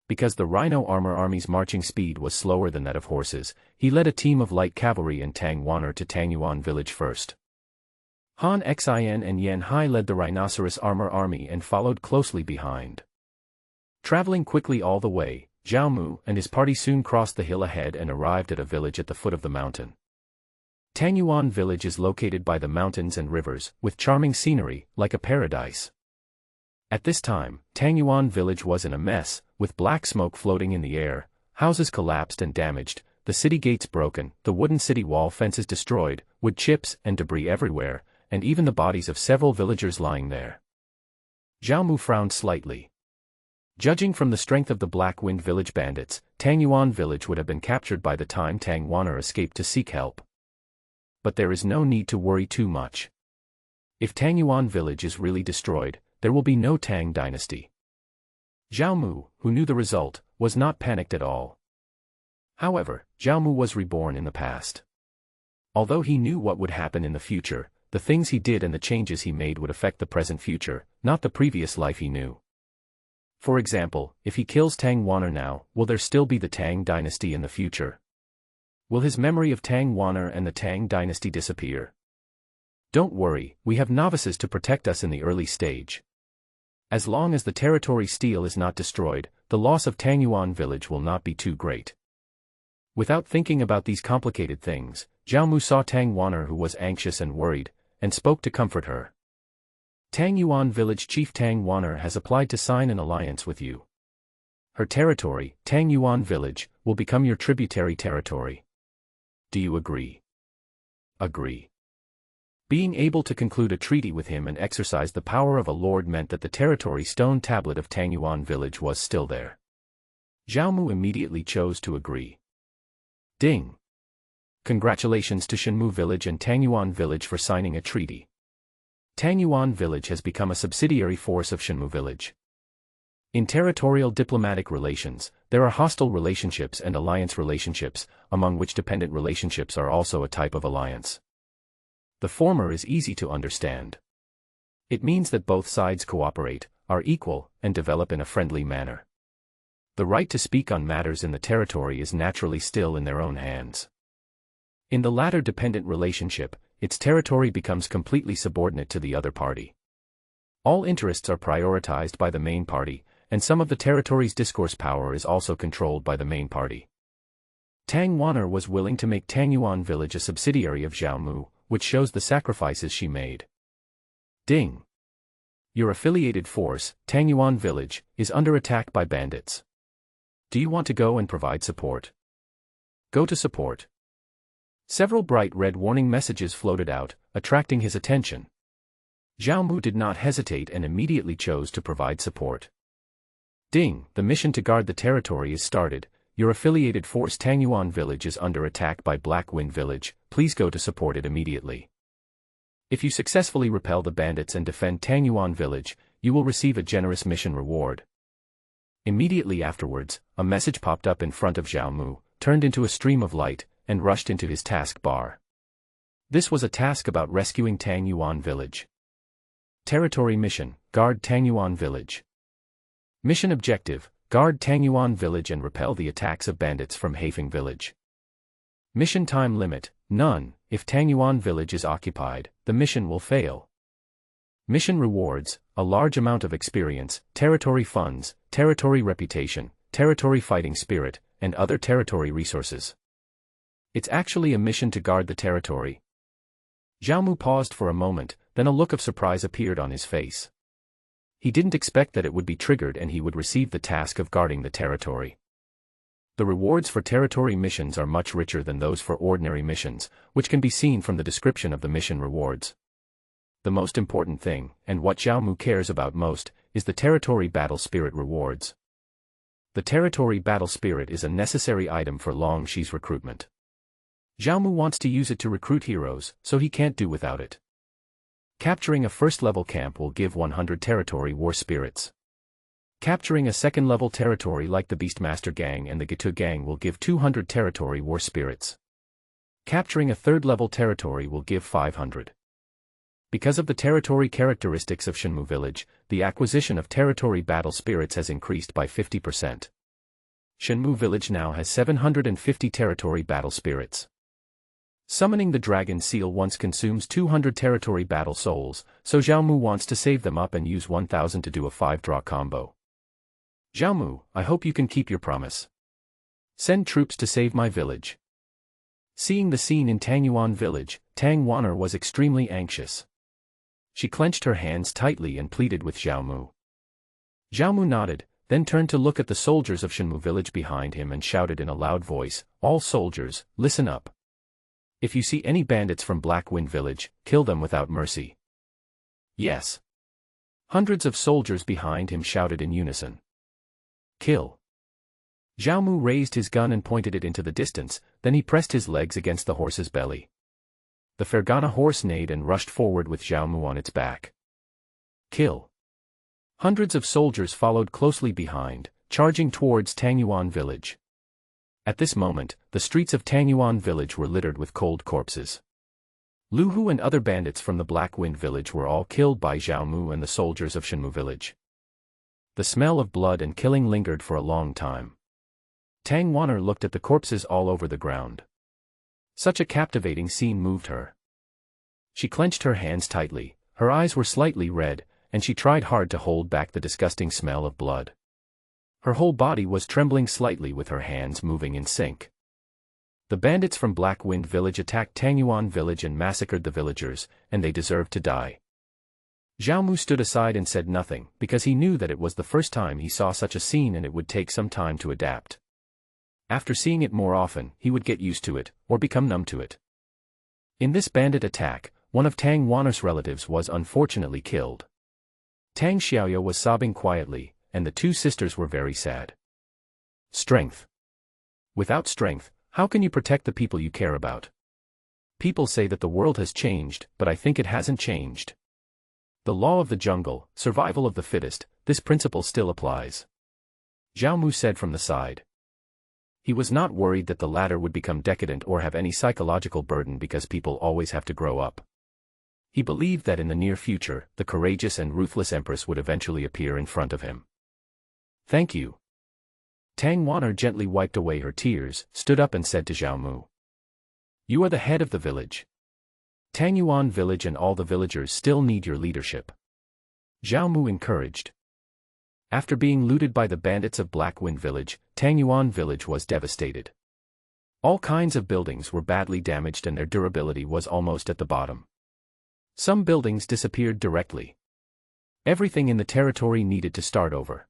Because the Rhino Armor Army's marching speed was slower than that of horses, he led a team of light cavalry and Tangyuan to Tangyuan village first. Han Xin and Yan Hai led the Rhinoceros Armor Army and followed closely behind. Traveling quickly all the way, Xiaomu and his party soon crossed the hill ahead and arrived at a village at the foot of the mountain. Tangyuan village is located by the mountains and rivers, with charming scenery, like a paradise. At this time, Tangyuan village was in a mess, with black smoke floating in the air, houses collapsed and damaged, the city gates broken, the wooden city wall fences destroyed, wood chips and debris everywhere, and even the bodies of several villagers lying there. Xiaomu frowned slightly. Judging from the strength of the Black Wind Village bandits, Tangyuan village would have been captured by the time Tangyuan escaped to seek help. But there is no need to worry too much. If Tangyuan village is really destroyed, there will be no Tang dynasty. Xiaomu, who knew the result, was not panicked at all. However, Xiaomu was reborn in the past. Although he knew what would happen in the future, the things he did and the changes he made would affect the present future, not the previous life he knew. For example, if he kills Tangyuan now, will there still be the Tang dynasty in the future? Will his memory of Tangyuan and the Tang dynasty disappear? Don't worry, we have novices to protect us in the early stage. As long as the territory steel is not destroyed, the loss of Tangyuan village will not be too great. Without thinking about these complicated things, Xiaomu saw Tangyuan who was anxious and worried, and spoke to comfort her. Tangyuan village chief Tangyuan has applied to sign an alliance with you. Her territory, Tangyuan village, will become your tributary territory. Do you agree? Agree. Being able to conclude a treaty with him and exercise the power of a lord meant that the territory stone tablet of Tangyuan village was still there. Xiaomu immediately chose to agree. Ding! Congratulations to Shenmue village and Tangyuan village for signing a treaty. Tangyuan village has become a subsidiary force of Shenmue village. In territorial diplomatic relations, there are hostile relationships and alliance relationships, among which dependent relationships are also a type of alliance. The former is easy to understand. It means that both sides cooperate, are equal, and develop in a friendly manner. The right to speak on matters in the territory is naturally still in their own hands. In the latter dependent relationship, its territory becomes completely subordinate to the other party. All interests are prioritized by the main party, and some of the territory's discourse power is also controlled by the main party. Tangyuan was willing to make Tangyuan village a subsidiary of Xiaomu, which shows the sacrifices she made. Ding! Your affiliated force, Tangyuan village, is under attack by bandits. Do you want to go and provide support? Go to support. Several bright red warning messages floated out, attracting his attention. Xiaomu did not hesitate and immediately chose to provide support. Ding! The mission to guard the territory is started. Your affiliated force Tangyuan village is under attack by Black Wind village, please go to support it immediately. If you successfully repel the bandits and defend Tangyuan village, you will receive a generous mission reward. Immediately afterwards, a message popped up in front of Zhao Mu, turned into a stream of light, and rushed into his task bar. This was a task about rescuing Tangyuan village. Territory mission, guard Tangyuan village. Mission objective, guard Tangyuan village and repel the attacks of bandits from Haifeng village. Mission time limit, none. If Tangyuan village is occupied, the mission will fail. Mission rewards, a large amount of experience, territory funds, territory reputation, territory fighting spirit, and other territory resources. It's actually a mission to guard the territory. Zhao Mu paused for a moment, then a look of surprise appeared on his face. He didn't expect that it would be triggered and he would receive the task of guarding the territory. The rewards for territory missions are much richer than those for ordinary missions, which can be seen from the description of the mission rewards. The most important thing, and what Zhao Mu cares about most, is the territory battle spirit rewards. The territory battle spirit is a necessary item for Long Shi's recruitment. Zhao Mu wants to use it to recruit heroes, so he can't do without it. Capturing a first-level camp will give 100 territory war spirits. Capturing a second-level territory like the Beastmaster Gang and the Gitu Gang will give 200 territory war spirits. Capturing a third-level territory will give 500. Because of the territory characteristics of Shenmu village, the acquisition of territory battle spirits has increased by 50%. Shenmu village now has 750 territory battle spirits. Summoning the dragon seal once consumes 200 territory battle souls, so Zhao Mu wants to save them up and use 1000 to do a 5-draw combo. Zhao Mu, I hope you can keep your promise. Send troops to save my village. Seeing the scene in Tangyuan village, Tang Wan'er was extremely anxious. She clenched her hands tightly and pleaded with Zhao Mu. Zhao Mu nodded, then turned to look at the soldiers of Shenmu village behind him and shouted in a loud voice, "All soldiers, listen up. If you see any bandits from Black Wind village, kill them without mercy." Yes. Hundreds of soldiers behind him shouted in unison. Kill. Zhao Mu raised his gun and pointed it into the distance, then he pressed his legs against the horse's belly. The Fergana horse neighed and rushed forward with Zhao Mu on its back. Kill. Hundreds of soldiers followed closely behind, charging towards Tangyuan village. At this moment, the streets of Tangyuan village were littered with cold corpses. Lu Hu and other bandits from the Black Wind village were all killed by Zhao Mu and the soldiers of Shenmu village. The smell of blood and killing lingered for a long time. Tang Wan'er looked at the corpses all over the ground. Such a captivating scene moved her. She clenched her hands tightly, her eyes were slightly red, and she tried hard to hold back the disgusting smell of blood. Her whole body was trembling slightly with her hands moving in sync. The bandits from Black Wind village attacked Tangyuan village and massacred the villagers, and they deserved to die. Zhao Mu stood aside and said nothing, because he knew that it was the first time he saw such a scene and it would take some time to adapt. After seeing it more often, he would get used to it, or become numb to it. In this bandit attack, one of Tang Wan'er's relatives was unfortunately killed. Tang Xiaoya was sobbing quietly, and the two sisters were very sad. Strength. Without strength, how can you protect the people you care about? People say that the world has changed, but I think it hasn't changed. The law of the jungle, survival of the fittest, this principle still applies. Zhao Mu said from the side. He was not worried that the latter would become decadent or have any psychological burden because people always have to grow up. He believed that in the near future, the courageous and ruthless empress would eventually appear in front of him. Thank you. Tang Wan'er gently wiped away her tears, stood up and said to Zhao Mu. You are the head of the village. Tangyuan village and all the villagers still need your leadership. Zhao Mu encouraged. After being looted by the bandits of Black Wind village, Tangyuan village was devastated. All kinds of buildings were badly damaged and their durability was almost at the bottom. Some buildings disappeared directly. Everything in the territory needed to start over.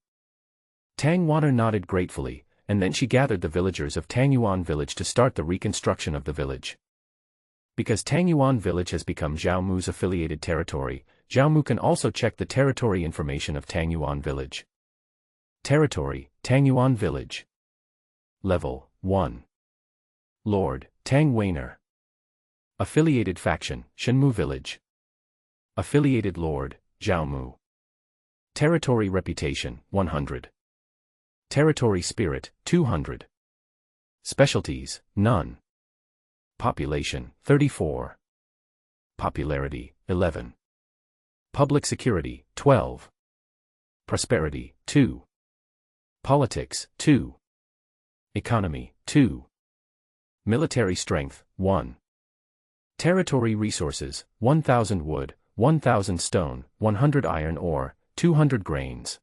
Tang Wan'er nodded gratefully, and then she gathered the villagers of Tangyuan village to start the reconstruction of the village. Because Tangyuan village has become Zhao Mu's affiliated territory, Zhao Mu can also check the territory information of Tangyuan village. Territory, Tangyuan village. Level 1. Lord, Tangyuan. Affiliated faction, Shenmu Village. Affiliated Lord, Zhaomu. Territory reputation, 100. Territory spirit, 200. Specialties, none. Population, 34. Popularity, 11. Public security, 12. Prosperity, 2. Politics, 2. Economy, 2. Military strength, 1. Territory resources, 1,000 wood, 1,000 stone, 100 iron ore, 200 grains.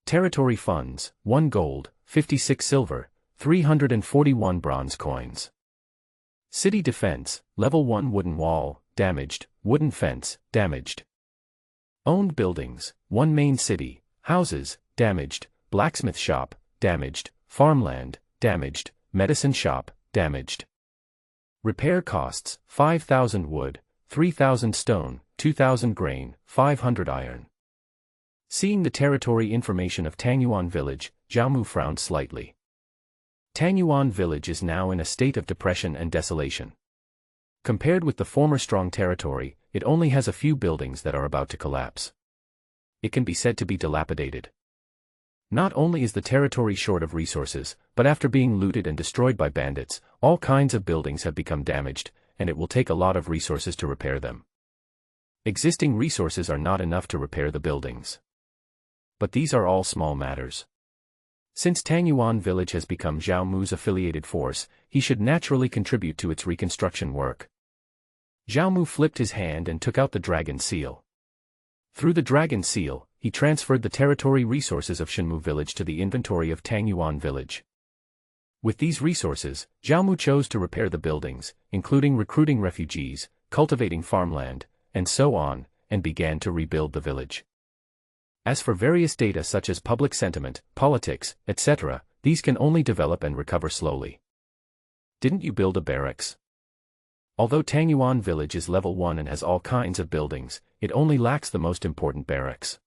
Territory funds, 1 gold, 56 silver, 341 bronze coins. City defense, level 1 wooden wall, damaged, wooden fence, damaged. Owned buildings, 1 main city, houses, damaged, blacksmith shop, damaged, farmland, damaged, medicine shop, damaged. Repair costs, 5,000 wood, 3,000 stone, 2,000 grain, 500 iron. Seeing the territory information of Tangyuan village, Zhaomu frowned slightly. Tangyuan village is now in a state of depression and desolation. Compared with the former strong territory, it only has a few buildings that are about to collapse. It can be said to be dilapidated. Not only is the territory short of resources, but after being looted and destroyed by bandits, all kinds of buildings have become damaged, and it will take a lot of resources to repair them. Existing resources are not enough to repair the buildings. But these are all small matters. Since Tangyuan village has become Zhaomu's affiliated force, he should naturally contribute to its reconstruction work. Zhaomu flipped his hand and took out the dragon seal. Through the dragon seal, he transferred the territory resources of Shenmu village to the inventory of Tangyuan village. With these resources, Zhaomu chose to repair the buildings, including recruiting refugees, cultivating farmland, and so on, and began to rebuild the village. As for various data such as public sentiment, politics, etc., these can only develop and recover slowly. Didn't you build a barracks? Although Tangyuan village is level 1 and has all kinds of buildings, it only lacks the most important barracks.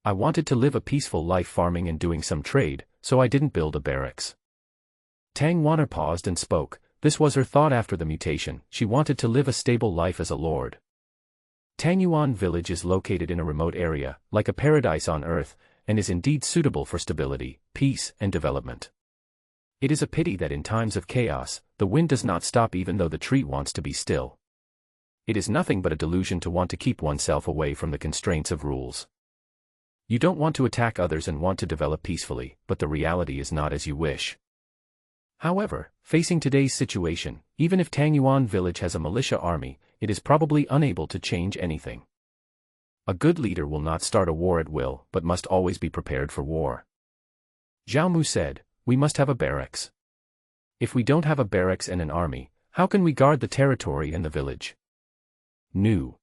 I wanted to live a peaceful life farming and doing some trade, so I didn't build a barracks. Tangyuan paused and spoke. This was her thought after the mutation. She wanted to live a stable life as a lord. Tangyuan village is located in a remote area, like a paradise on earth, and is indeed suitable for stability, peace, and development. It is a pity that in times of chaos, the wind does not stop even though the tree wants to be still. It is nothing but a delusion to want to keep oneself away from the constraints of rules. You don't want to attack others and want to develop peacefully, but the reality is not as you wish. However, facing today's situation, even if Tangyuan village has a militia army, it is probably unable to change anything. A good leader will not start a war at will, but must always be prepared for war. Zhaomu said, we must have a barracks. If we don't have a barracks and an army, how can we guard the territory and the village? No.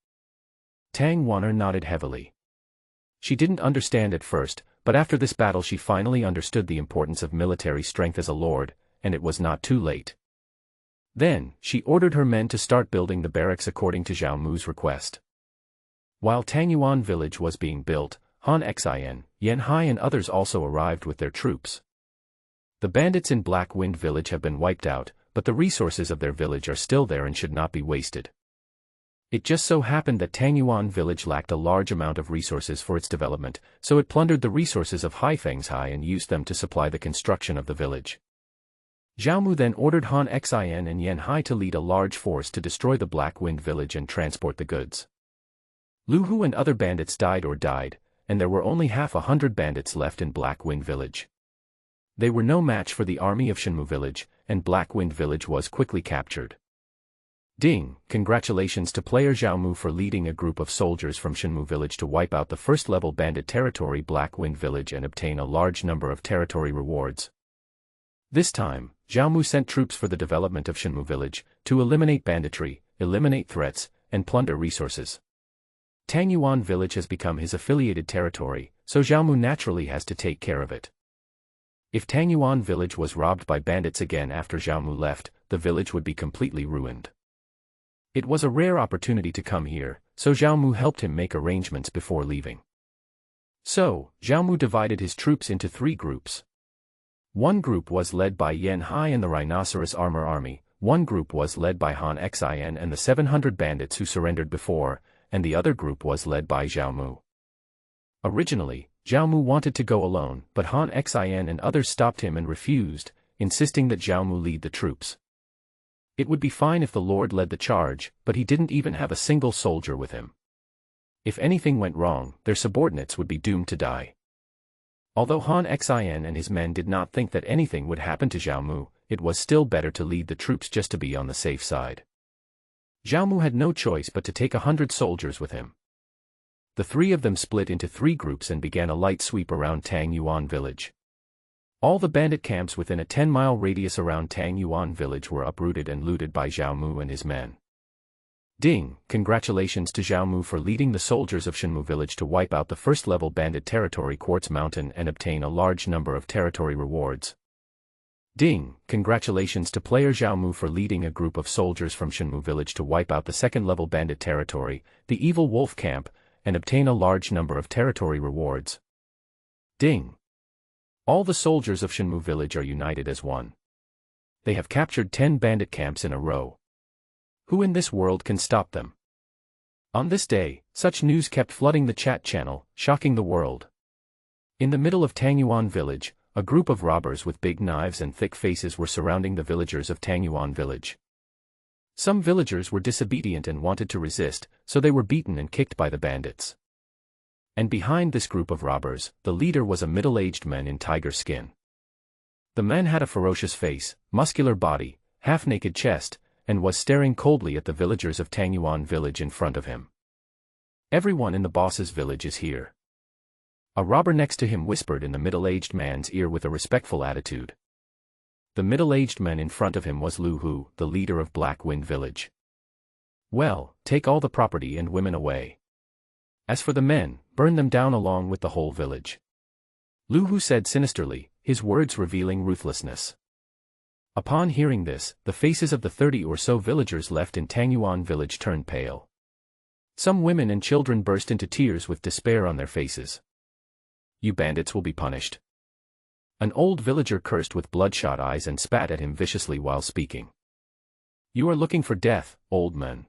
Tangyuan nodded heavily. She didn't understand at first, but after this battle she finally understood the importance of military strength as a lord, and it was not too late. Then, she ordered her men to start building the barracks according to Zhaomu's request. While Tangyuan village was being built, Han Xin, Yan Hai and others also arrived with their troops. The bandits in Black Wind village have been wiped out, but the resources of their village are still there and should not be wasted. It just so happened that Tangyuan village lacked a large amount of resources for its development, so it plundered the resources of Haifengzhai and used them to supply the construction of the village. Zhaomu then ordered Han Xin and Yan Hai to lead a large force to destroy the Black Wind village and transport the goods. Lu Hu and other bandits died, and there were only 100 bandits left in Black Wind village. They were no match for the army of Shenmu village, and Black Wind village was quickly captured. Ding! Congratulations to player Zhaomu for leading a group of soldiers from Shenmu village to wipe out the first-level bandit territory Black Wind village and obtain a large number of territory rewards. This time, Zhaomu sent troops for the development of Shenmu village, to eliminate banditry, eliminate threats, and plunder resources. Tangyuan village has become his affiliated territory, so Zhaomu naturally has to take care of it. If Tangyuan village was robbed by bandits again after Zhaomu left, the village would be completely ruined. It was a rare opportunity to come here, so Zhaomu helped him make arrangements before leaving. So, Zhaomu divided his troops into 3 groups. One group was led by Yen Hai and the Rhinoceros Armor Army, one group was led by Han Xin and the 700 bandits who surrendered before, and the other group was led by Zhao Mu. Originally, Zhao Mu wanted to go alone, but Han Xin and others stopped him and refused, insisting that Zhao Mu lead the troops. It would be fine if the Lord led the charge, but he didn't even have a single soldier with him. If anything went wrong, their subordinates would be doomed to die. Although Han Xin and his men did not think that anything would happen to Zhao Mu, it was still better to lead the troops just to be on the safe side. Zhao Mu had no choice but to take 100 soldiers with him. The three of them split into 3 groups and began a light sweep around Tangyuan village. All the bandit camps within a 10-mile radius around Tangyuan village were uprooted and looted by Zhao Mu and his men. Ding! Congratulations to Zhao Mu for leading the soldiers of Shenmu village to wipe out the first-level bandit territory Quartz Mountain and obtain a large number of territory rewards. Ding! Congratulations to player Zhao Mu for leading a group of soldiers from Shenmu village to wipe out the second-level bandit territory, the Evil Wolf Camp, and obtain a large number of territory rewards. Ding! All the soldiers of Shenmu village are united as one. They have captured 10 bandit camps in a row. Who in this world can stop them? On this day, such news kept flooding the chat channel, shocking the world. In the middle of Tangyuan village, a group of robbers with big knives and thick faces were surrounding the villagers of Tangyuan village. Some villagers were disobedient and wanted to resist, so they were beaten and kicked by the bandits. And behind this group of robbers, the leader was a middle-aged man in tiger skin. The man had a ferocious face, muscular body, half-naked chest, and was staring coldly at the villagers of Tangyuan village in front of him. Everyone in the boss's village is here. A robber next to him whispered in the middle-aged man's ear with a respectful attitude. The middle-aged man in front of him was Lu Hu, the leader of Black Wind village. Well, take all the property and women away. As for the men, burn them down along with the whole village. Lu Hu said sinisterly, his words revealing ruthlessness. Upon hearing this, the faces of the 30 or so villagers left in Tangyuan village turned pale. Some women and children burst into tears with despair on their faces. You bandits will be punished. An old villager cursed with bloodshot eyes and spat at him viciously while speaking. You are looking for death, old man.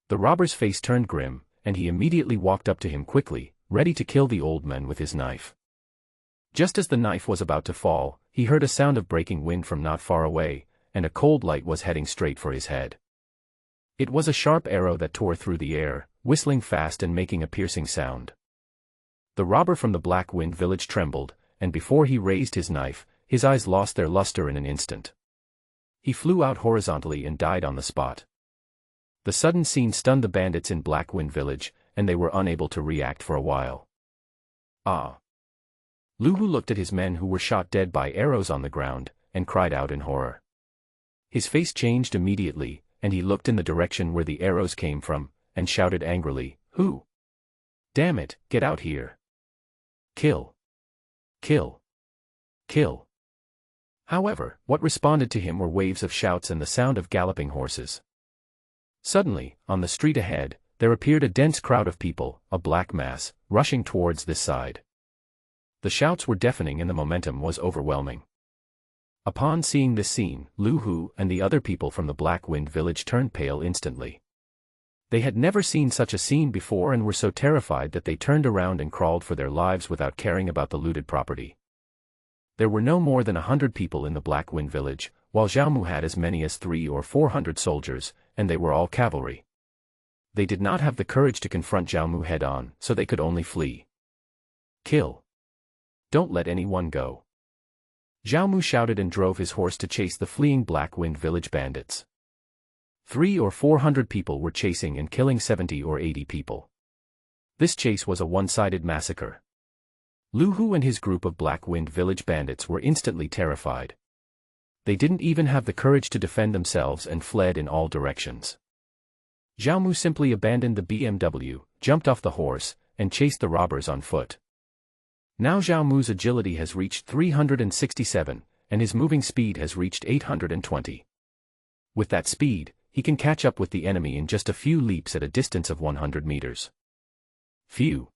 The robber's face turned grim, and he immediately walked up to him quickly, ready to kill the old man with his knife. Just as the knife was about to fall, he heard a sound of breaking wind from not far away, and a cold light was heading straight for his head. It was a sharp arrow that tore through the air, whistling fast and making a piercing sound. The robber from the Black Wind village trembled, and before he raised his knife, his eyes lost their luster in an instant. He flew out horizontally and died on the spot. The sudden scene stunned the bandits in Black Wind village, and they were unable to react for a while. Ah! Lu Hu looked at his men who were shot dead by arrows on the ground, and cried out in horror. His face changed immediately, and he looked in the direction where the arrows came from, and shouted angrily, "Who? Damn it, get out here! Kill! Kill! Kill!" However, what responded to him were waves of shouts and the sound of galloping horses. Suddenly, on the street ahead, there appeared a dense crowd of people, a black mass, rushing towards this side. The shouts were deafening and the momentum was overwhelming. Upon seeing this scene, Lu Hu and the other people from the Black Wind village turned pale instantly. They had never seen such a scene before and were so terrified that they turned around and crawled for their lives without caring about the looted property. There were no more than 100 people in the Black Wind village, while Zhao Mu had as many as 300 or 400 soldiers, and they were all cavalry. They did not have the courage to confront Zhao Mu head-on, so they could only flee. Kill! Don't let anyone go! Zhao Mu shouted and drove his horse to chase the fleeing Black Wind village bandits. 300 or 400 people were chasing and killing 70 or 80 people. This chase was a one-sided massacre. Lu Hu and his group of Black Wind village bandits were instantly terrified. They didn't even have the courage to defend themselves and fled in all directions. Zhao Mu simply abandoned the BMW, jumped off the horse, and chased the robbers on foot. Now Zhao Mu's agility has reached 367, and his moving speed has reached 820. With that speed, he can catch up with the enemy in just a few leaps at a distance of 100 meters. Phew!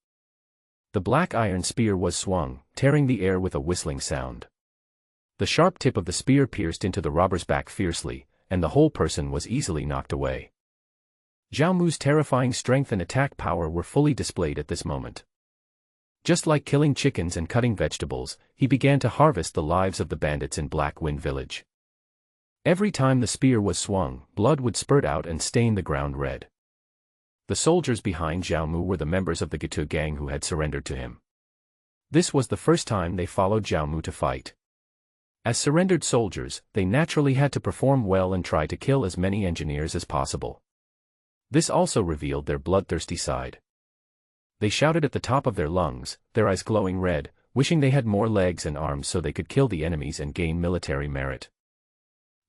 The black iron spear was swung, tearing the air with a whistling sound. The sharp tip of the spear pierced into the robber's back fiercely, and the whole person was easily knocked away. Zhao Mu's terrifying strength and attack power were fully displayed at this moment. Just like killing chickens and cutting vegetables, he began to harvest the lives of the bandits in Black Wind Village. Every time the spear was swung, blood would spurt out and stain the ground red. The soldiers behind Zhao Mu were the members of the Gitu gang who had surrendered to him. This was the first time they followed Zhao Mu to fight. As surrendered soldiers, they naturally had to perform well and try to kill as many engineers as possible. This also revealed their bloodthirsty side. They shouted at the top of their lungs, their eyes glowing red, wishing they had more legs and arms so they could kill the enemies and gain military merit.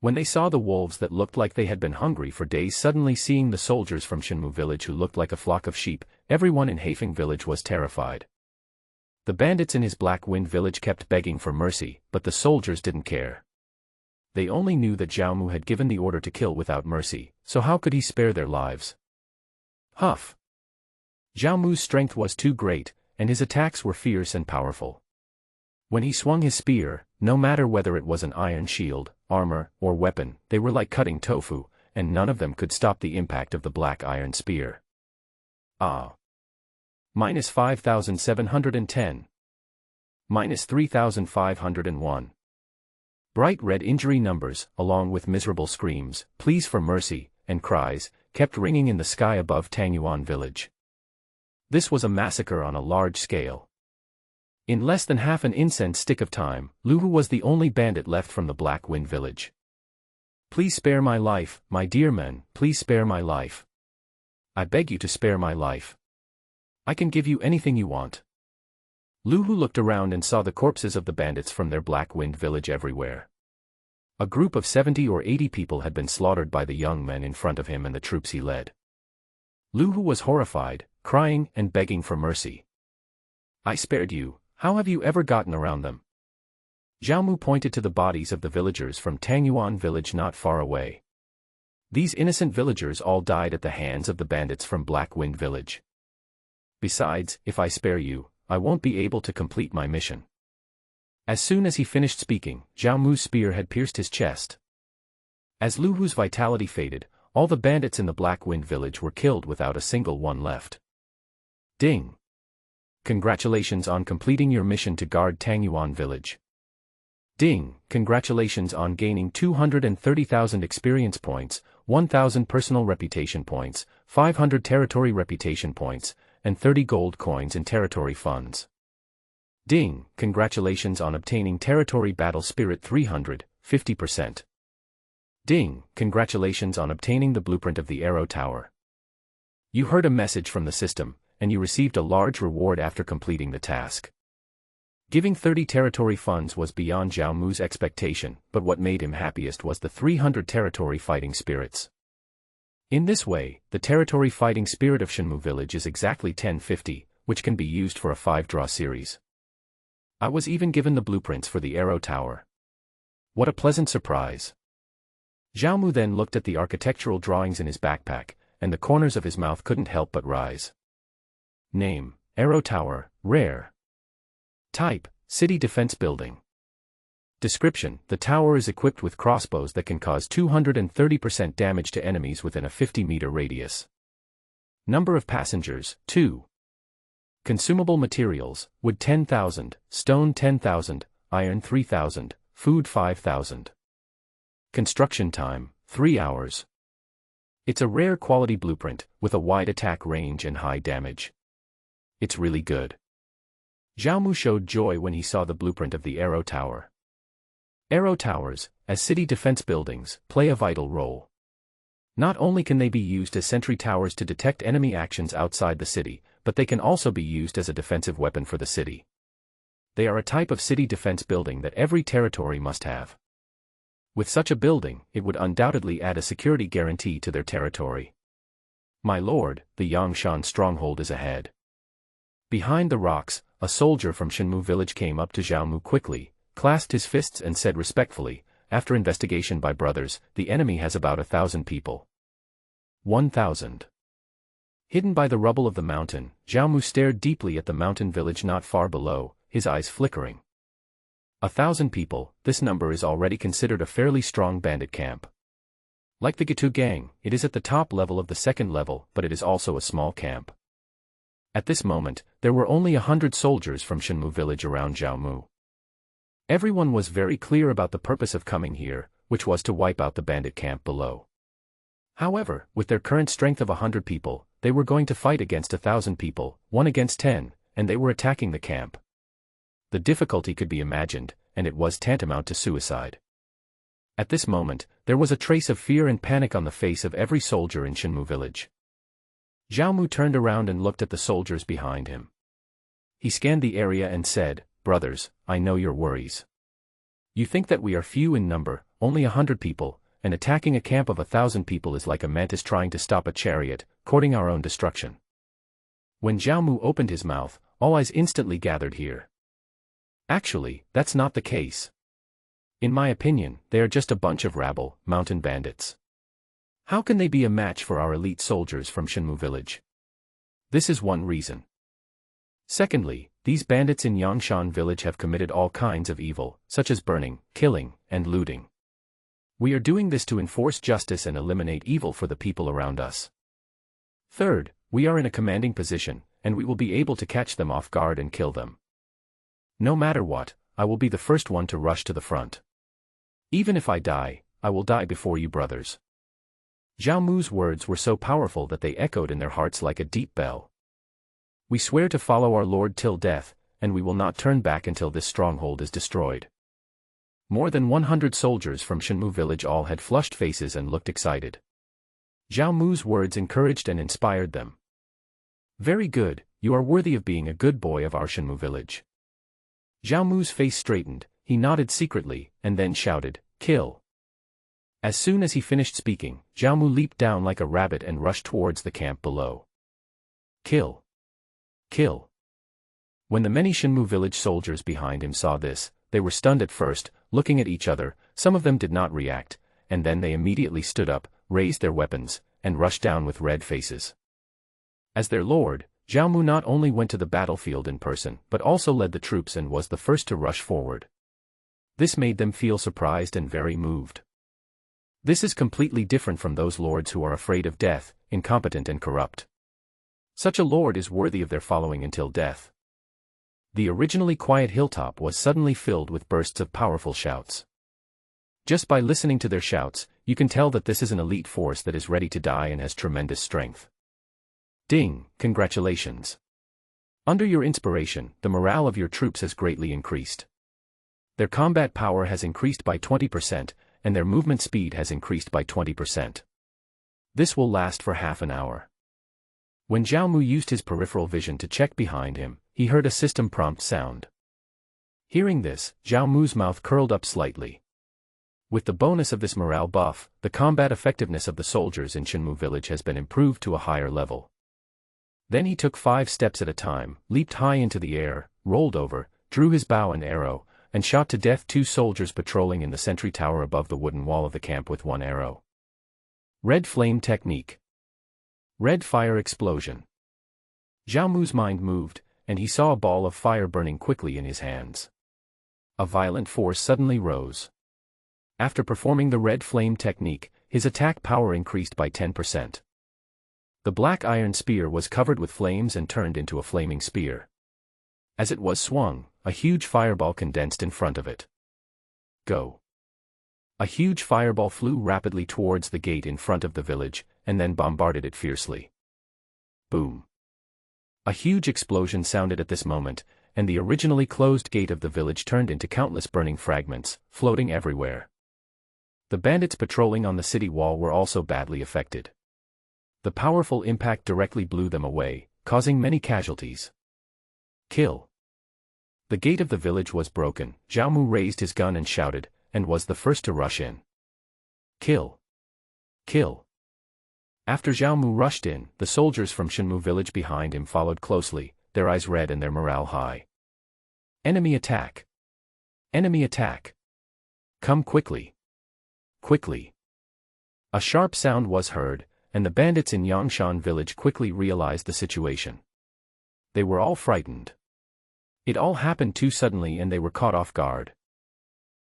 When they saw the wolves that looked like they had been hungry for days suddenly seeing the soldiers from Shenmu village who looked like a flock of sheep, everyone in Haifeng village was terrified. The bandits in his Black Wind village kept begging for mercy, but the soldiers didn't care. They only knew that Zhao Mu had given the order to kill without mercy, so how could he spare their lives? Huff! Zhao Mu's strength was too great, and his attacks were fierce and powerful. When he swung his spear, no matter whether it was an iron shield, armor, or weapon, they were like cutting tofu, and none of them could stop the impact of the black iron spear. Ah! Minus 5,710. Minus 3,501. Bright red injury numbers, along with miserable screams, pleas for mercy, and cries, kept ringing in the sky above Tangyuan village. This was a massacre on a large scale. In less than half an incense stick of time, Lu Hu was the only bandit left from the Black Wind village. Please spare my life, my dear men, please spare my life. I beg you to spare my life. I can give you anything you want. Lu Hu looked around and saw the corpses of the bandits from their Black Wind village everywhere. A group of 70 or 80 people had been slaughtered by the young men in front of him and the troops he led. Lu Hu was horrified, crying and begging for mercy. I spared you, how have you ever gotten around them? Zhao Mu pointed to the bodies of the villagers from Tangyuan village not far away. These innocent villagers all died at the hands of the bandits from Black Wind village. Besides, if I spare you, I won't be able to complete my mission. As soon as he finished speaking, Zhao Mu's spear had pierced his chest. As Lu Hu's vitality faded, all the bandits in the Black Wind village were killed without a single one left. Ding! Congratulations on completing your mission to guard Tangyuan village. Ding! Congratulations on gaining 230,000 experience points, 1,000 personal reputation points, 500 territory reputation points, and 30 gold coins in territory funds. Ding! Congratulations on obtaining territory battle spirit 300, 50%. Ding! Congratulations on obtaining the blueprint of the arrow tower. You heard a message from the system, and you received a large reward after completing the task. Giving 30 territory funds was beyond Zhao Mu's expectation, but what made him happiest was the 300 territory fighting spirits. In this way, the territory fighting spirit of Shenmu village is exactly 1050, which can be used for a 5-draw series. I was even given the blueprints for the arrow tower. What a pleasant surprise. Zhao Mu then looked at the architectural drawings in his backpack, and the corners of his mouth couldn't help but rise. Name, Arrow Tower, Rare. Type, City Defense Building. Description, the tower is equipped with crossbows that can cause 230% damage to enemies within a 50-meter radius. Number of passengers, 2. Consumable materials, wood 10,000, stone 10,000, iron 3,000, food 5,000. Construction time, 3 hours. It's a rare quality blueprint, with a wide attack range and high damage. It's really good. Zhao Mu showed joy when he saw the blueprint of the arrow tower. Arrow towers, as city defense buildings, play a vital role. Not only can they be used as sentry towers to detect enemy actions outside the city, but they can also be used as a defensive weapon for the city. They are a type of city defense building that every territory must have. With such a building, it would undoubtedly add a security guarantee to their territory. My lord, the Yangshan stronghold is ahead. Behind the rocks, a soldier from Shenmu village came up to Zhao Mu quickly, clasped his fists and said respectfully, after investigation by brothers, the enemy has about 1,000 people. 1,000. Hidden by the rubble of the mountain, Zhao Mu stared deeply at the mountain village not far below, his eyes flickering. 1,000 people, this number is already considered a fairly strong bandit camp. Like the Gitu gang, it is at the top level of the second level, but it is also a small camp. At this moment, there were only 100 soldiers from Shenmu village around Jiaomu. Everyone was very clear about the purpose of coming here, which was to wipe out the bandit camp below. However, with their current strength of 100 people, they were going to fight against 1,000 people, 1 against 10, and they were attacking the camp. The difficulty could be imagined, and it was tantamount to suicide. At this moment, there was a trace of fear and panic on the face of every soldier in Shenmu village. Jiaomu turned around and looked at the soldiers behind him. He scanned the area and said, "Brothers, I know your worries. You think that we are few in number, only 100 people, and attacking a camp of 1,000 people is like a mantis trying to stop a chariot, courting our own destruction." When Jiaomu opened his mouth, all eyes instantly gathered here. Actually, that's not the case. In my opinion, they are just a bunch of rabble, mountain bandits. How can they be a match for our elite soldiers from Shenmu village? This is one reason. Secondly, these bandits in Yangshan village have committed all kinds of evil, such as burning, killing, and looting. We are doing this to enforce justice and eliminate evil for the people around us. Third, we are in a commanding position, and we will be able to catch them off guard and kill them. No matter what, I will be the first one to rush to the front. Even if I die, I will die before you brothers. Jiaomu's words were so powerful that they echoed in their hearts like a deep bell. We swear to follow our Lord till death, and we will not turn back until this stronghold is destroyed. More than 100 soldiers from Shenmu village all had flushed faces and looked excited. Jiaomu's words encouraged and inspired them. Very good, you are worthy of being a good boy of our Shenmu village. Jiaomu's face straightened, he nodded secretly, and then shouted, "Kill." As soon as he finished speaking, Jiaomu leaped down like a rabbit and rushed towards the camp below. Kill. Kill. When the many Shenmu village soldiers behind him saw this, they were stunned at first, looking at each other. Some of them did not react, and then they immediately stood up, raised their weapons, and rushed down with red faces. As their lord, Jiaomu not only went to the battlefield in person but also led the troops and was the first to rush forward. This made them feel surprised and very moved. This is completely different from those lords who are afraid of death, incompetent and corrupt. Such a lord is worthy of their following until death. The originally quiet hilltop was suddenly filled with bursts of powerful shouts. Just by listening to their shouts, you can tell that this is an elite force that is ready to die and has tremendous strength. Ding, congratulations. Under your inspiration, the morale of your troops has greatly increased. Their combat power has increased by 20%, and their movement speed has increased by 20%. This will last for half an hour. When Jiaomu used his peripheral vision to check behind him, he heard a system prompt sound. Hearing this, Jiaomu's mouth curled up slightly. With the bonus of this morale buff, the combat effectiveness of the soldiers in Shenmu village has been improved to a higher level. Then he took 5 steps at a time, leaped high into the air, rolled over, drew his bow and arrow, and shot to death 2 soldiers patrolling in the sentry tower above the wooden wall of the camp with 1 arrow. Red flame technique. Red fire explosion. Jiaomu's mind moved, and he saw a ball of fire burning quickly in his hands. A violent force suddenly rose. After performing the red flame technique, his attack power increased by 10%. The black iron spear was covered with flames and turned into a flaming spear. As it was swung, a huge fireball condensed in front of it. Go. A huge fireball flew rapidly towards the gate in front of the village, and then bombarded it fiercely. Boom. A huge explosion sounded at this moment, and the originally closed gate of the village turned into countless burning fragments, floating everywhere. The bandits patrolling on the city wall were also badly affected. The powerful impact directly blew them away, causing many casualties. Kill. The gate of the village was broken. Jiaomu raised his gun and shouted, and was the first to rush in. Kill. Kill. After Jiaomu rushed in, the soldiers from Shenmu village behind him followed closely, their eyes red and their morale high. Enemy attack. Enemy attack. Come quickly. Quickly. A sharp sound was heard, and the bandits in Yangshan village quickly realized the situation. They were all frightened. It all happened too suddenly and they were caught off guard.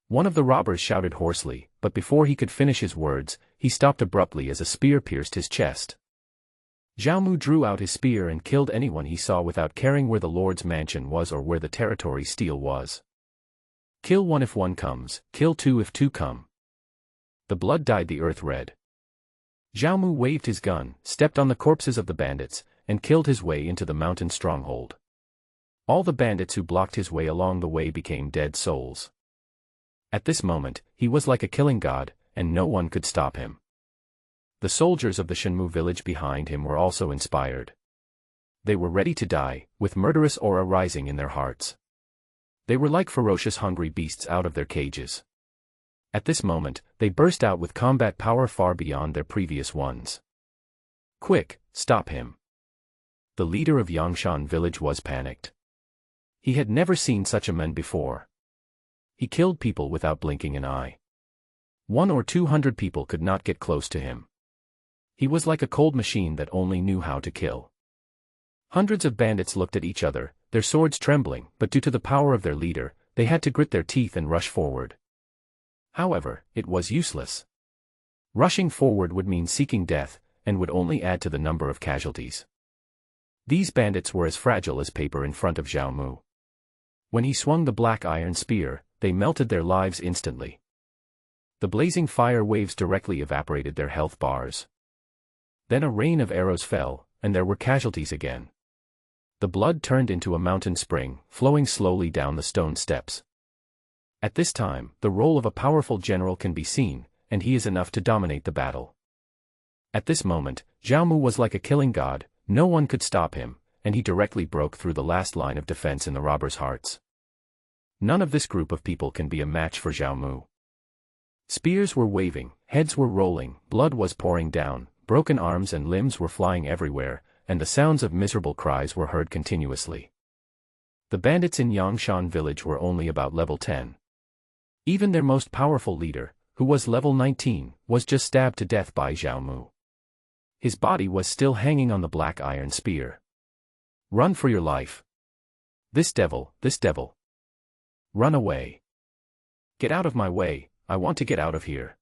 One of the robbers shouted hoarsely, but before he could finish his words, he stopped abruptly as a spear pierced his chest. Zhao Mu drew out his spear and killed anyone he saw without caring where the Lord's mansion was or where the territory steel was. Kill one if one comes, kill two if two come. The blood dyed the earth red. Zhao Mu waved his gun, stepped on the corpses of the bandits, and killed his way into the mountain stronghold. All the bandits who blocked his way along the way became dead souls. At this moment, he was like a killing god, and no one could stop him. The soldiers of the Shenmu village behind him were also inspired. They were ready to die, with murderous aura rising in their hearts. They were like ferocious hungry beasts out of their cages. At this moment, they burst out with combat power far beyond their previous ones. Quick, stop him. The leader of Yangshan village was panicked. He had never seen such a man before. He killed people without blinking an eye. 100 or 200 people could not get close to him. He was like a cold machine that only knew how to kill. Hundreds of bandits looked at each other, their swords trembling, but due to the power of their leader, they had to grit their teeth and rush forward. However, it was useless. Rushing forward would mean seeking death, and would only add to the number of casualties. These bandits were as fragile as paper in front of Zhao Mu. When he swung the black iron spear, they melted their lives instantly. The blazing fire waves directly evaporated their health bars. Then a rain of arrows fell, and there were casualties again. The blood turned into a mountain spring, flowing slowly down the stone steps. At this time, the role of a powerful general can be seen, and he is enough to dominate the battle. At this moment, Zhao Mu was like a killing god, no one could stop him, and he directly broke through the last line of defense in the robbers' hearts. None of this group of people can be a match for Zhao Mu. Spears were waving, heads were rolling, blood was pouring down, broken arms and limbs were flying everywhere, and the sounds of miserable cries were heard continuously. The bandits in Yangshan village were only about level 10. Even their most powerful leader, who was level 19, was just stabbed to death by Zhao Mu. His body was still hanging on the black iron spear. Run for your life. This devil. Run away. Get out of my way, I want to get out of here.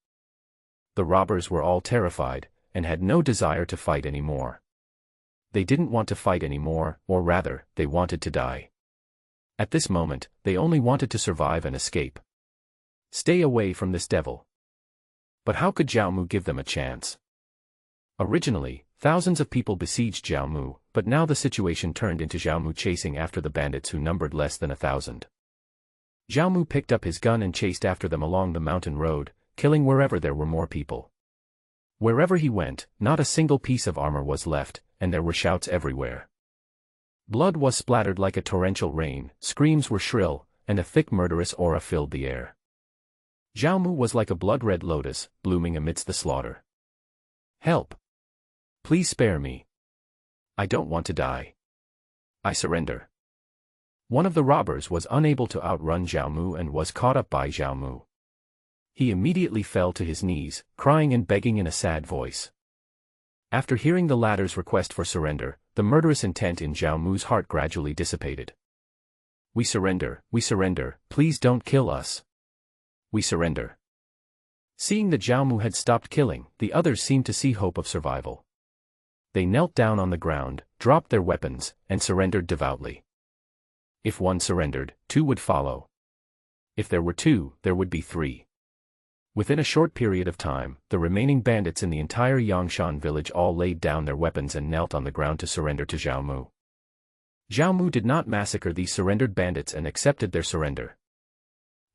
The robbers were all terrified, and had no desire to fight anymore. They didn't want to fight anymore, or rather, they wanted to die. At this moment, they only wanted to survive and escape. Stay away from this devil. But how could Zhao Mu give them a chance? Originally, thousands of people besieged Zhao Mu, but now the situation turned into Zhao Mu chasing after the bandits who numbered less than 1,000. Zhao Mu picked up his gun and chased after them along the mountain road, killing wherever there were more people. Wherever he went, not a single piece of armor was left, and there were shouts everywhere. Blood was splattered like a torrential rain, screams were shrill, and a thick murderous aura filled the air. Zhao Mu was like a blood-red lotus, blooming amidst the slaughter. Help! Please spare me. I don't want to die. I surrender. One of the robbers was unable to outrun Zhao Mu and was caught up by Zhao Mu. He immediately fell to his knees, crying and begging in a sad voice. After hearing the latter's request for surrender, the murderous intent in Zhao Mu's heart gradually dissipated. We surrender, please don't kill us. We surrender. Seeing that Zhao Mu had stopped killing, the others seemed to see hope of survival. They knelt down on the ground, dropped their weapons, and surrendered devoutly. If one surrendered, two would follow. If there were two, there would be three. Within a short period of time, the remaining bandits in the entire Yangshan village all laid down their weapons and knelt on the ground to surrender to Zhao Mu. Zhao Mu did not massacre these surrendered bandits and accepted their surrender.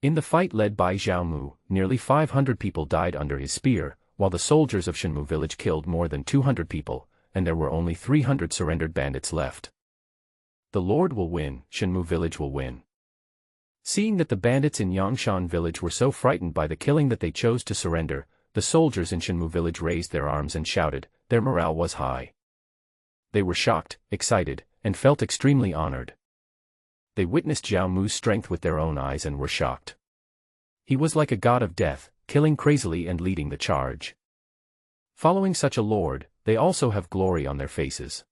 In the fight led by Zhao Mu, nearly 500 people died under his spear, while the soldiers of Shenmu village killed more than 200 people, and there were only 300 surrendered bandits left. The Lord will win, Shenmu village will win. Seeing that the bandits in Yangshan village were so frightened by the killing that they chose to surrender, the soldiers in Shenmu village raised their arms and shouted, their morale was high. They were shocked, excited, and felt extremely honored. They witnessed Zhao Mu's strength with their own eyes and were shocked. He was like a god of death, killing crazily and leading the charge. Following such a lord, they also have glory on their faces.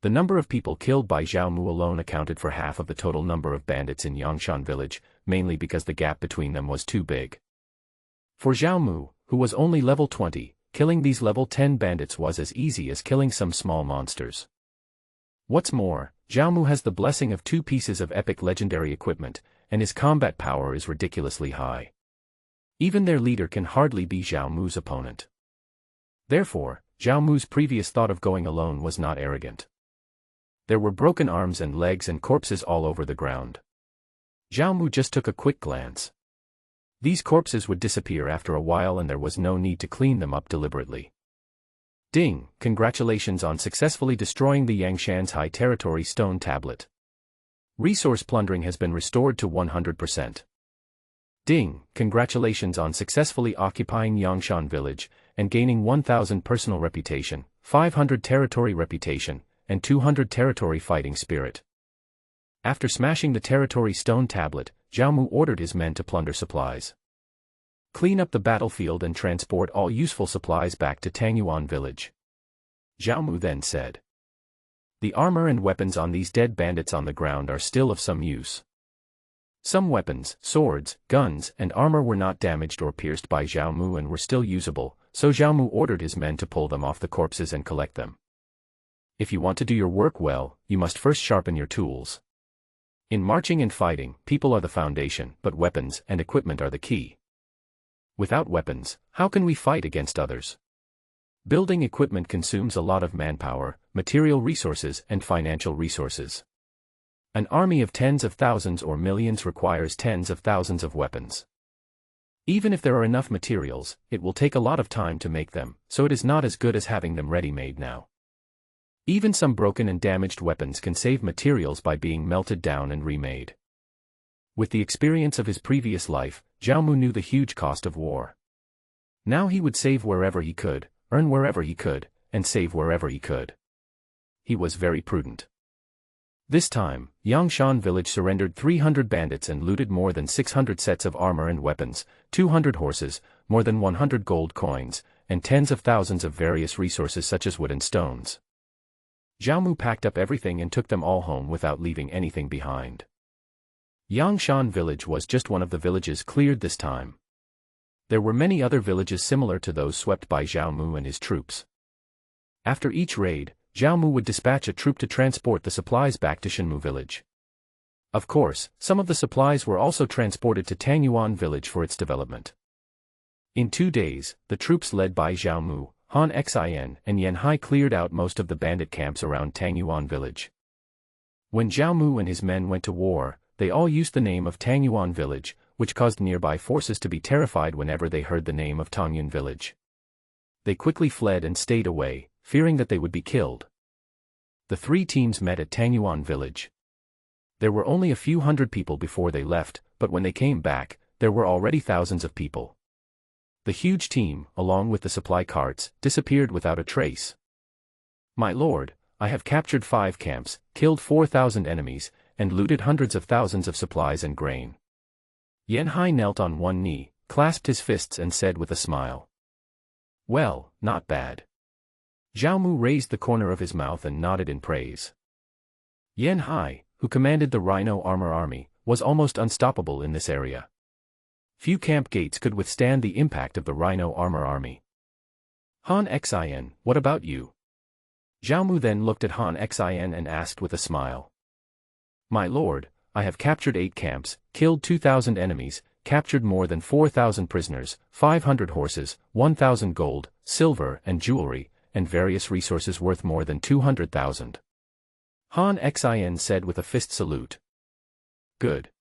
The number of people killed by Zhao Mu alone accounted for half of the total number of bandits in Yangshan village, mainly because the gap between them was too big. For Zhao Mu, who was only level 20, killing these level 10 bandits was as easy as killing some small monsters. What's more, Zhao Mu has the blessing of 2 pieces of epic legendary equipment, and his combat power is ridiculously high. Even their leader can hardly be Zhao Mu's opponent. Therefore, Zhao Mu's previous thought of going alone was not arrogant. There were broken arms and legs and corpses all over the ground. Zhao Mu just took a quick glance. These corpses would disappear after a while and there was no need to clean them up deliberately. Ding, congratulations on successfully destroying the Yangshan's high territory stone tablet. Resource plundering has been restored to 100%. Ding, congratulations on successfully occupying Yangshan village, and gaining 1000 personal reputation, 500 territory reputation, and 200 territory fighting spirit. After smashing the territory stone tablet, Zhao Mu ordered his men to plunder supplies. Clean up the battlefield and transport all useful supplies back to Tangyuan village. Zhao Mu then said. The armor and weapons on these dead bandits on the ground are still of some use. Some weapons, swords, guns, and armor were not damaged or pierced by Zhao Mu and were still usable, so Zhao Mu ordered his men to pull them off the corpses and collect them. If you want to do your work well, you must first sharpen your tools. In marching and fighting, people are the foundation, but weapons and equipment are the key. Without weapons, how can we fight against others? Building equipment consumes a lot of manpower, material resources, and financial resources. An army of tens of thousands or millions requires tens of thousands of weapons. Even if there are enough materials, it will take a lot of time to make them, so it is not as good as having them ready-made now. Even some broken and damaged weapons can save materials by being melted down and remade. With the experience of his previous life, Zhao Mu knew the huge cost of war. Now he would save wherever he could, earn wherever he could, and save wherever he could. He was very prudent. This time, Yangshan village surrendered 300 bandits and looted more than 600 sets of armor and weapons, 200 horses, more than 100 gold coins, and tens of thousands of various resources such as wood and stones. Zhao Mu packed up everything and took them all home without leaving anything behind. Yangshan village was just one of the villages cleared this time. There were many other villages similar to those swept by Zhao Mu and his troops. After each raid, Zhao Mu would dispatch a troop to transport the supplies back to Shenmu village. Of course, some of the supplies were also transported to Tangyuan village for its development. In 2 days, the troops led by Zhao Mu, Han Xin, and Yan Hai cleared out most of the bandit camps around Tangyuan village. When Zhao Mu and his men went to war, they all used the name of Tangyuan village, which caused nearby forces to be terrified whenever they heard the name of Tangyuan village. They quickly fled and stayed away, fearing that they would be killed. The 3 teams met at Tangyuan village. There were only a few hundred people before they left, but when they came back, there were already thousands of people. The huge team, along with the supply carts, disappeared without a trace. My lord, I have captured 5 camps, killed 4,000 enemies, and looted hundreds of thousands of supplies and grain. Yan Hai knelt on one knee, clasped his fists and said with a smile. Well, not bad. Zhao Mu raised the corner of his mouth and nodded in praise. Yan Hai, who commanded the Rhino Armor Army, was almost unstoppable in this area. Few camp gates could withstand the impact of the Rhino Armor Army. Han Xin, what about you? Zhao Mu then looked at Han Xin and asked with a smile. My lord, I have captured 8 camps, killed 2,000 enemies, captured more than 4,000 prisoners, 500 horses, 1,000 gold, silver, and jewelry, and various resources worth more than 200,000. Han Xin said with a fist salute. Good.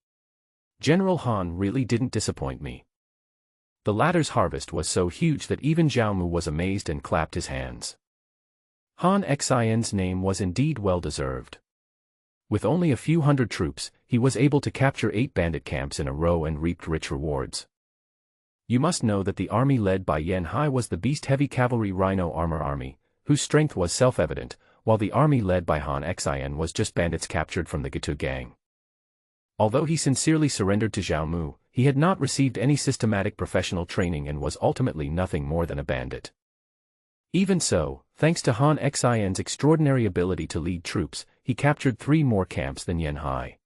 General Han really didn't disappoint me. The latter's harvest was so huge that even Zhao Mu was amazed and clapped his hands. Han Xin's name was indeed well-deserved. With only a few hundred troops, he was able to capture 8 bandit camps in a row and reaped rich rewards. You must know that the army led by Yan Hai was the beast-heavy cavalry Rhino Armor Army, whose strength was self-evident, while the army led by Han Xin was just bandits captured from the Gitu gang. Although he sincerely surrendered to Zhao Mu, he had not received any systematic professional training and was ultimately nothing more than a bandit. Even so, thanks to Han Xin's extraordinary ability to lead troops, he captured 3 more camps than Yan Hai.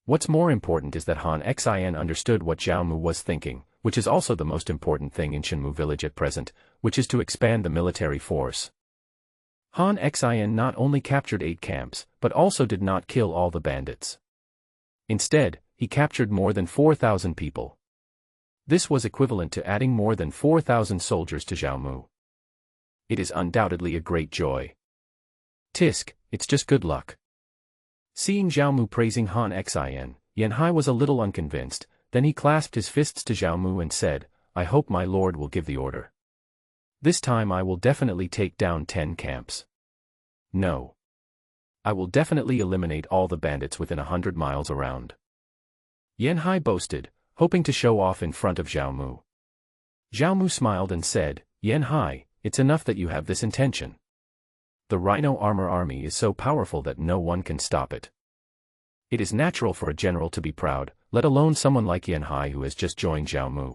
What's more important is that Han Xin understood what Zhao Mu was thinking, which is also the most important thing in Shenmu village at present, which is to expand the military force. Han Xin not only captured 8 camps, but also did not kill all the bandits. Instead, he captured more than 4,000 people. This was equivalent to adding more than 4,000 soldiers to Zhao Mu. It is undoubtedly a great joy. Tisk, it's just good luck. Seeing Zhao Mu praising Han Xin, Yan Hai was a little unconvinced, then he clasped his fists to Zhao Mu and said, I hope my lord will give the order. This time I will definitely take down 10 camps. No. I will definitely eliminate all the bandits within 100 miles around. Yan Hai boasted, hoping to show off in front of Zhao Mu. Zhao Mu smiled and said, Yan Hai, it's enough that you have this intention. The Rhino Armor Army is so powerful that no one can stop it. It is natural for a general to be proud, let alone someone like Yan Hai who has just joined Zhao Mu.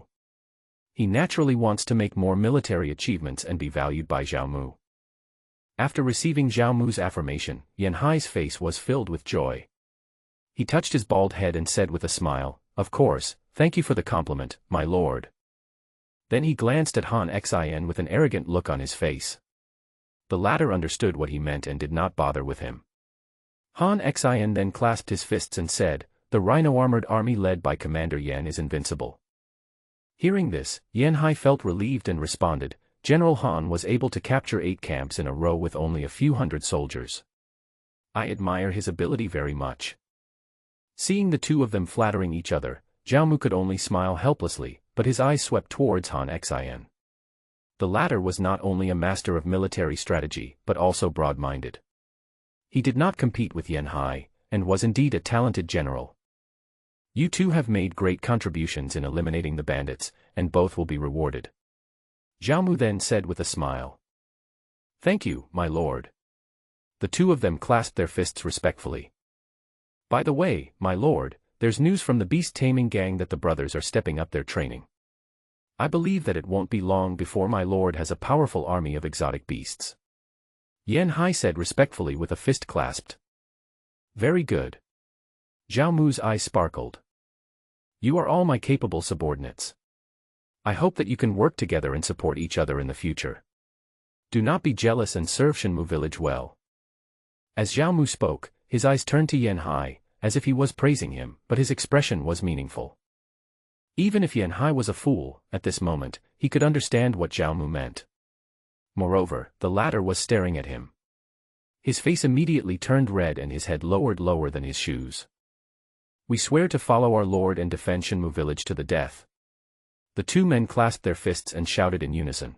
He naturally wants to make more military achievements and be valued by Zhao Mu. After receiving Zhao Mu's affirmation, Yan Hai's face was filled with joy. He touched his bald head and said with a smile, Of course, thank you for the compliment, my lord. Then he glanced at Han Xin with an arrogant look on his face. The latter understood what he meant and did not bother with him. Han Xin then clasped his fists and said, The Rhino Armored Army led by Commander Yan is invincible. Hearing this, Yan Hai felt relieved and responded, General Han was able to capture 8 camps in a row with only a few hundred soldiers. I admire his ability very much. Seeing the two of them flattering each other, Zhao Mu could only smile helplessly, but his eyes swept towards Han Xin. The latter was not only a master of military strategy, but also broad-minded. He did not compete with Yan Hai, and was indeed a talented general. You two have made great contributions in eliminating the bandits, and both will be rewarded. Zhao Mu then said with a smile. Thank you, my lord. The two of them clasped their fists respectfully. By the way, my lord, there's news from the beast-taming gang that the brothers are stepping up their training. I believe that it won't be long before my lord has a powerful army of exotic beasts. Yan Hai said respectfully with a fist clasped. Very good. Zhao Mu's eyes sparkled. You are all my capable subordinates. I hope that you can work together and support each other in the future. Do not be jealous and serve Shenmu village well. As Zhao Mu spoke, his eyes turned to Yan Hai, as if he was praising him, but his expression was meaningful. Even if Yan Hai was a fool, at this moment, he could understand what Zhao Mu meant. Moreover, the latter was staring at him. His face immediately turned red and his head lowered lower than his shoes. We swear to follow our lord and defend Shenmu village to the death. The two men clasped their fists and shouted in unison.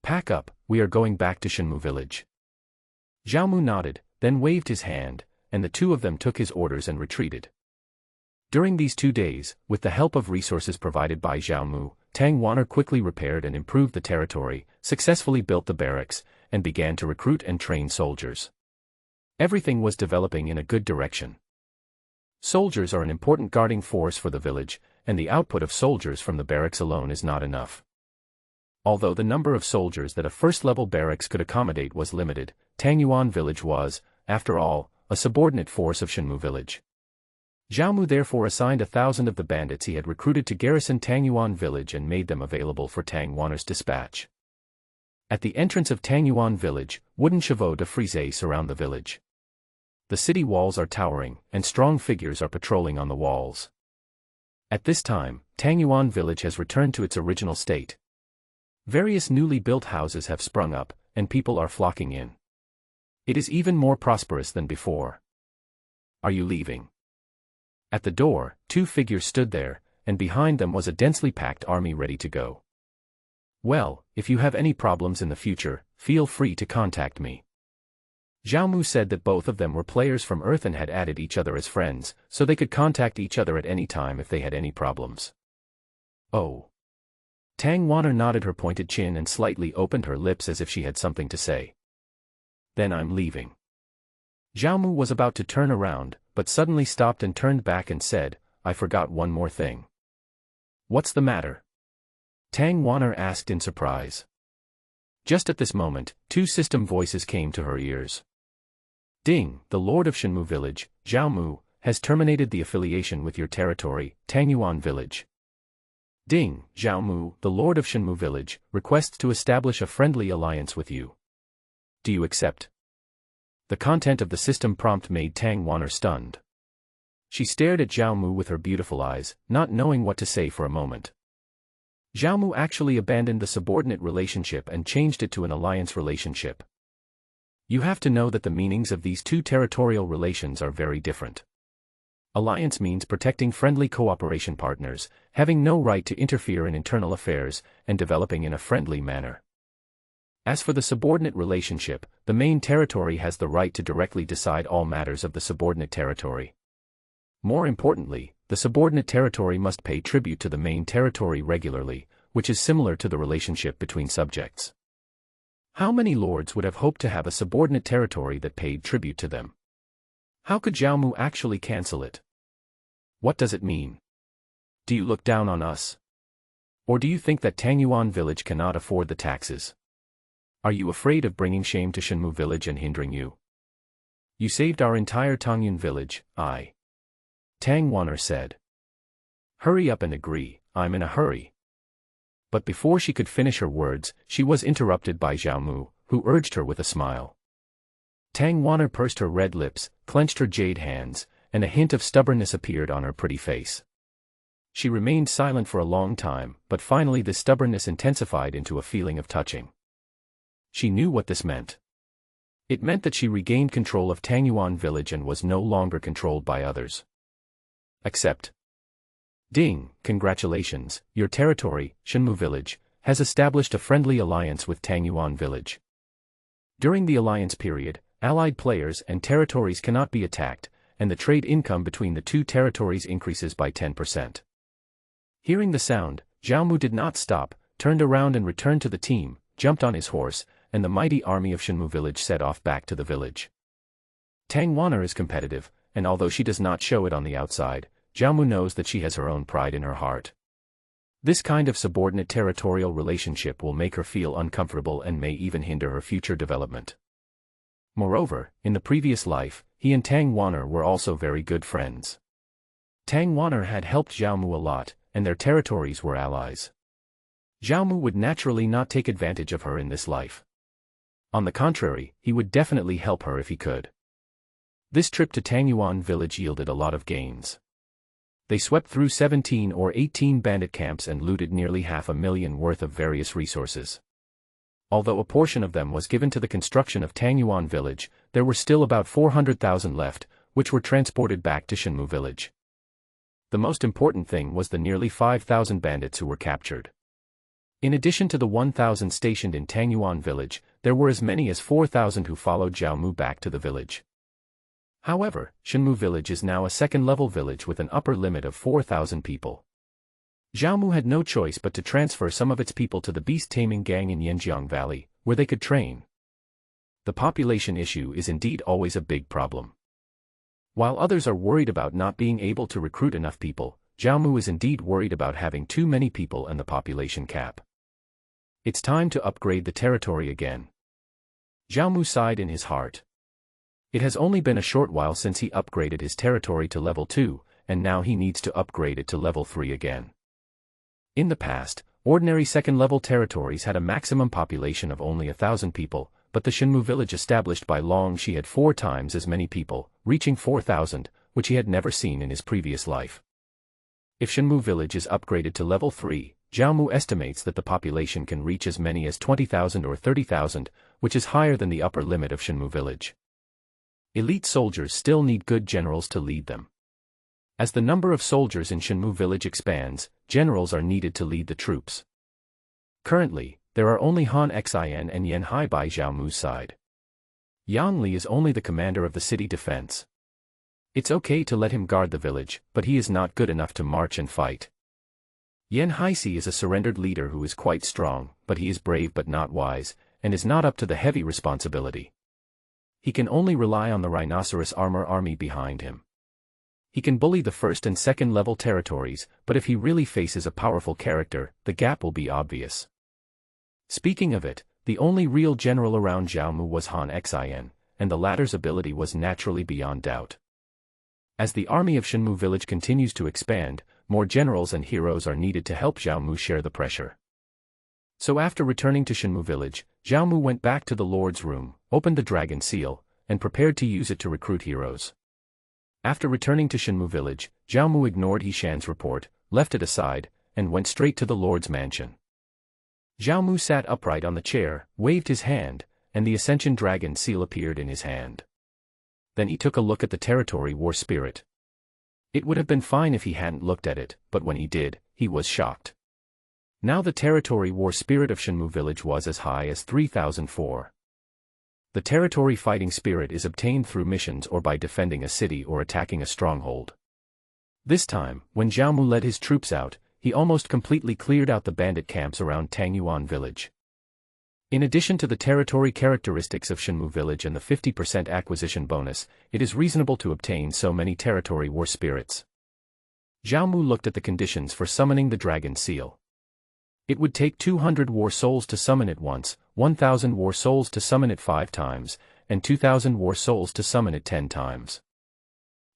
Pack up, we are going back to Shenmu village. Zhao Mu nodded, then waved his hand, and the two of them took his orders and retreated. During these 2 days, with the help of resources provided by Zhao Mu, Tangyuan quickly repaired and improved the territory, successfully built the barracks, and began to recruit and train soldiers. Everything was developing in a good direction. Soldiers are an important guarding force for the village, and the output of soldiers from the barracks alone is not enough. Although the number of soldiers that a first-level barracks could accommodate was limited, Tangyuan village was, after all, a subordinate force of Shenmu village. Zhao Mu therefore assigned 1,000 of the bandits he had recruited to garrison Tangyuan village and made them available for Tangyuaner's dispatch. At the entrance of Tangyuan village, wooden chevaux de frise surround the village. The city walls are towering, and strong figures are patrolling on the walls. At this time, Tangyuan village has returned to its original state. Various newly built houses have sprung up, and people are flocking in. It is even more prosperous than before. Are you leaving? At the door, 2 figures stood there, and behind them was a densely packed army ready to go. Well, if you have any problems in the future, feel free to contact me. Zhao Mu said that both of them were players from Earth and had added each other as friends, so they could contact each other at any time if they had any problems. Oh. Tangyuan nodded her pointed chin and slightly opened her lips as if she had something to say. Then I'm leaving. Zhao Mu was about to turn around, but suddenly stopped and turned back and said, I forgot one more thing. What's the matter? Tangyuan asked in surprise. Just at this moment, 2 system voices came to her ears. Ding, the lord of Shenmu village, Zhao Mu, has terminated the affiliation with your territory, Tangyuan village. Ding, Zhaomu, the lord of Shenmu village, requests to establish a friendly alliance with you. Do you accept? The content of the system prompt made Tang Wan'er stunned. She stared at Zhaomu with her beautiful eyes, not knowing what to say for a moment. Zhaomu actually abandoned the subordinate relationship and changed it to an alliance relationship. You have to know that the meanings of these two territorial relations are very different. Alliance means protecting friendly cooperation partners, having no right to interfere in internal affairs, and developing in a friendly manner. As for the subordinate relationship, the main territory has the right to directly decide all matters of the subordinate territory. More importantly, the subordinate territory must pay tribute to the main territory regularly, which is similar to the relationship between subjects. How many lords would have hoped to have a subordinate territory that paid tribute to them? How could Zhaomu actually cancel it? What does it mean? Do you look down on us? Or do you think that Tangyuan village cannot afford the taxes? Are you afraid of bringing shame to Shenmu village and hindering you? You saved our entire Tangyuan village, Tang Wan'er said. Hurry up and agree, I'm in a hurry. But before she could finish her words, she was interrupted by Zhaomu, who urged her with a smile. Tang Wan'er pursed her red lips, clenched her jade hands, and a hint of stubbornness appeared on her pretty face. She remained silent for a long time, but finally this stubbornness intensified into a feeling of touching. She knew what this meant. It meant that she regained control of Tangyuan village and was no longer controlled by others. Accept. Ding, congratulations, your territory, Shenmu village, has established a friendly alliance with Tangyuan village. During the alliance period, allied players and territories cannot be attacked, and the trade income between the two territories increases by 10%. Hearing the sound, Zhaomu did not stop, turned around and returned to the team, jumped on his horse, and the mighty army of Shenmu village set off back to the village. Tang Wan'er is competitive, and although she does not show it on the outside, Zhaomu knows that she has her own pride in her heart. This kind of subordinate territorial relationship will make her feel uncomfortable and may even hinder her future development. Moreover, in the previous life, he and Tang Wan'er were also very good friends. Tang Wan'er had helped Zhaomu a lot, and their territories were allies. Zhaomu would naturally not take advantage of her in this life. On the contrary, he would definitely help her if he could. This trip to Tangyuan village yielded a lot of gains. They swept through 17 or 18 bandit camps and looted nearly 500,000 worth of various resources. Although a portion of them was given to the construction of Tangyuan village, there were still about 400,000 left, which were transported back to Shenmu village. The most important thing was the nearly 5,000 bandits who were captured. In addition to the 1,000 stationed in Tangyuan village, there were as many as 4,000 who followed Zhaomu back to the village. However, Shenmu village is now a second-level village with an upper limit of 4,000 people. Zhaomu had no choice but to transfer some of its people to the beast-taming gang in Yanjiang Valley, where they could train. The population issue is indeed always a big problem. While others are worried about not being able to recruit enough people, Zhaomu is indeed worried about having too many people and the population cap. It's time to upgrade the territory again. Zhaomu sighed in his heart. It has only been a short while since he upgraded his territory to level 2, and now he needs to upgrade it to level 3 again. In the past, ordinary second-level territories had a maximum population of only 1,000 people, but the Shenmu village established by Longxi had 4 times as many people, reaching 4,000, which he had never seen in his previous life. If Shenmu village is upgraded to level 3, Zhaomu estimates that the population can reach as many as 20,000 or 30,000, which is higher than the upper limit of Shenmu village. Elite soldiers still need good generals to lead them. As the number of soldiers in Shenmu village expands, generals are needed to lead the troops. Currently, there are only Han Xin and Yan Hai by Zhaomu's side. Yang Li is only the commander of the city defense. It's okay to let him guard the village, but he is not good enough to march and fight. Yan Haisi is a surrendered leader who is quite strong, but he is brave but not wise, and is not up to the heavy responsibility. He can only rely on the rhinoceros armor army behind him. He can bully the first and second level territories, but if he really faces a powerful character, the gap will be obvious. Speaking of it, the only real general around Zhaomu was Han Xin, and the latter's ability was naturally beyond doubt. As the army of Shenmue village continues to expand, more generals and heroes are needed to help Zhao Mu share the pressure. So after returning to Shenmue village, Zhao Mu went back to the Lord's room, opened the dragon seal, and prepared to use it to recruit heroes. After returning to Shenmue village, Zhao Mu ignored He Shan's report, left it aside, and went straight to the Lord's mansion. Zhao Mu sat upright on the chair, waved his hand, and the Ascension Dragon seal appeared in his hand. Then he took a look at the territory war spirit. It would have been fine if he hadn't looked at it, but when he did, he was shocked. Now the territory war spirit of Shenmue village was as high as 3004. The territory fighting spirit is obtained through missions or by defending a city or attacking a stronghold. This time, when Zhao Mu led his troops out, he almost completely cleared out the bandit camps around Tangyuan village. In addition to the territory characteristics of Shenmue village and the 50% acquisition bonus, it is reasonable to obtain so many territory war spirits. Zhao Mu looked at the conditions for summoning the dragon seal. It would take 200 war souls to summon it once, 1,000 war souls to summon it 5 times, and 2,000 war souls to summon it 10 times.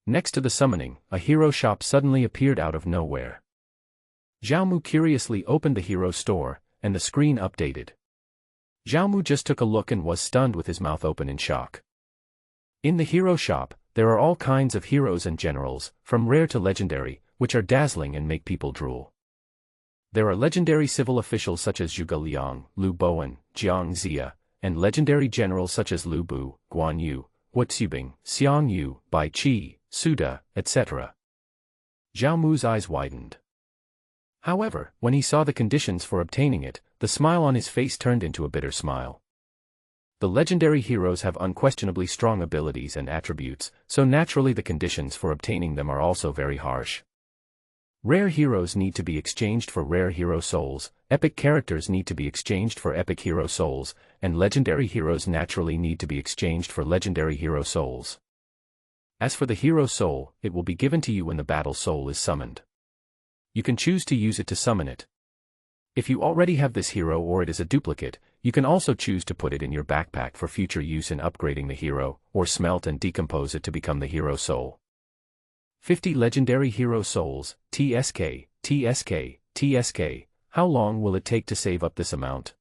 Next to the summoning, a hero shop suddenly appeared out of nowhere. Zhao Mu curiously opened the hero store, and the screen updated. Zhao Mu just took a look and was stunned with his mouth open in shock. In the hero shop, there are all kinds of heroes and generals, from rare to legendary, which are dazzling and make people drool. There are legendary civil officials such as Zhuge Liang, Lu Bowen, Jiang Zia, and legendary generals such as Lu Bu, Guan Yu, Hua Tsubing, Xiang Yu, Bai Qi, Suda, etc. Zhao Mu's eyes widened. However, when he saw the conditions for obtaining it, the smile on his face turned into a bitter smile. The legendary heroes have unquestionably strong abilities and attributes, so naturally the conditions for obtaining them are also very harsh. Rare heroes need to be exchanged for rare hero souls, epic characters need to be exchanged for epic hero souls, and legendary heroes naturally need to be exchanged for legendary hero souls. As for the hero soul, it will be given to you when the battle soul is summoned. You can choose to use it to summon it. If you already have this hero or it is a duplicate, you can also choose to put it in your backpack for future use in upgrading the hero, or smelt and decompose it to become the hero soul. 50 legendary hero souls, TSK, TSK, TSK, how long will it take to save up this amount?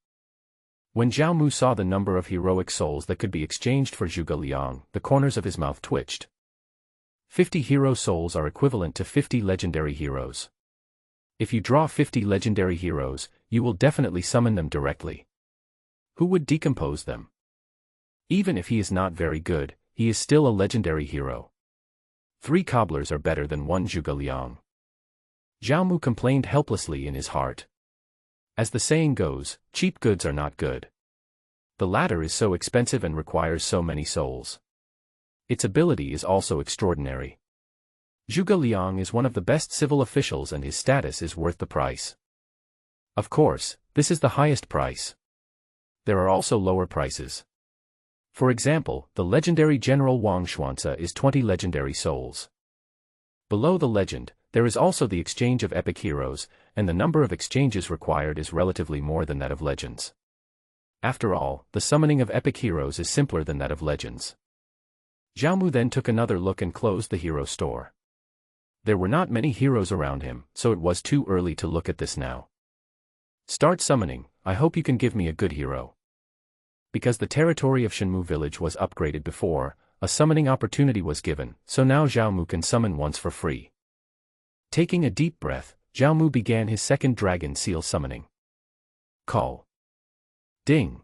When Zhao Mu saw the number of heroic souls that could be exchanged for Zhuge Liang, the corners of his mouth twitched. 50 hero souls are equivalent to 50 legendary heroes. If you draw 50 legendary heroes, you will definitely summon them directly. Who would decompose them? Even if he is not very good, he is still a legendary hero. 3 cobblers are better than 1 Zhuge Liang. Zhao Mu complained helplessly in his heart. As the saying goes, cheap goods are not good. The latter is so expensive and requires so many souls. Its ability is also extraordinary. Zhuge Liang is one of the best civil officials and his status is worth the price. Of course, this is the highest price. There are also lower prices. For example, the legendary General Wang Xuanzi is 20 legendary souls. Below the legend, there is also the exchange of epic heroes, and the number of exchanges required is relatively more than that of legends. After all, the summoning of epic heroes is simpler than that of legends. Zhao Mu then took another look and closed the hero store. There were not many heroes around him, so it was too early to look at this now. Start summoning, I hope you can give me a good hero. Because the territory of Shenmue village was upgraded before, a summoning opportunity was given, so now Zhao Mu can summon once for free. Taking a deep breath, Zhao Mu began his second dragon seal summoning. Call. Ding.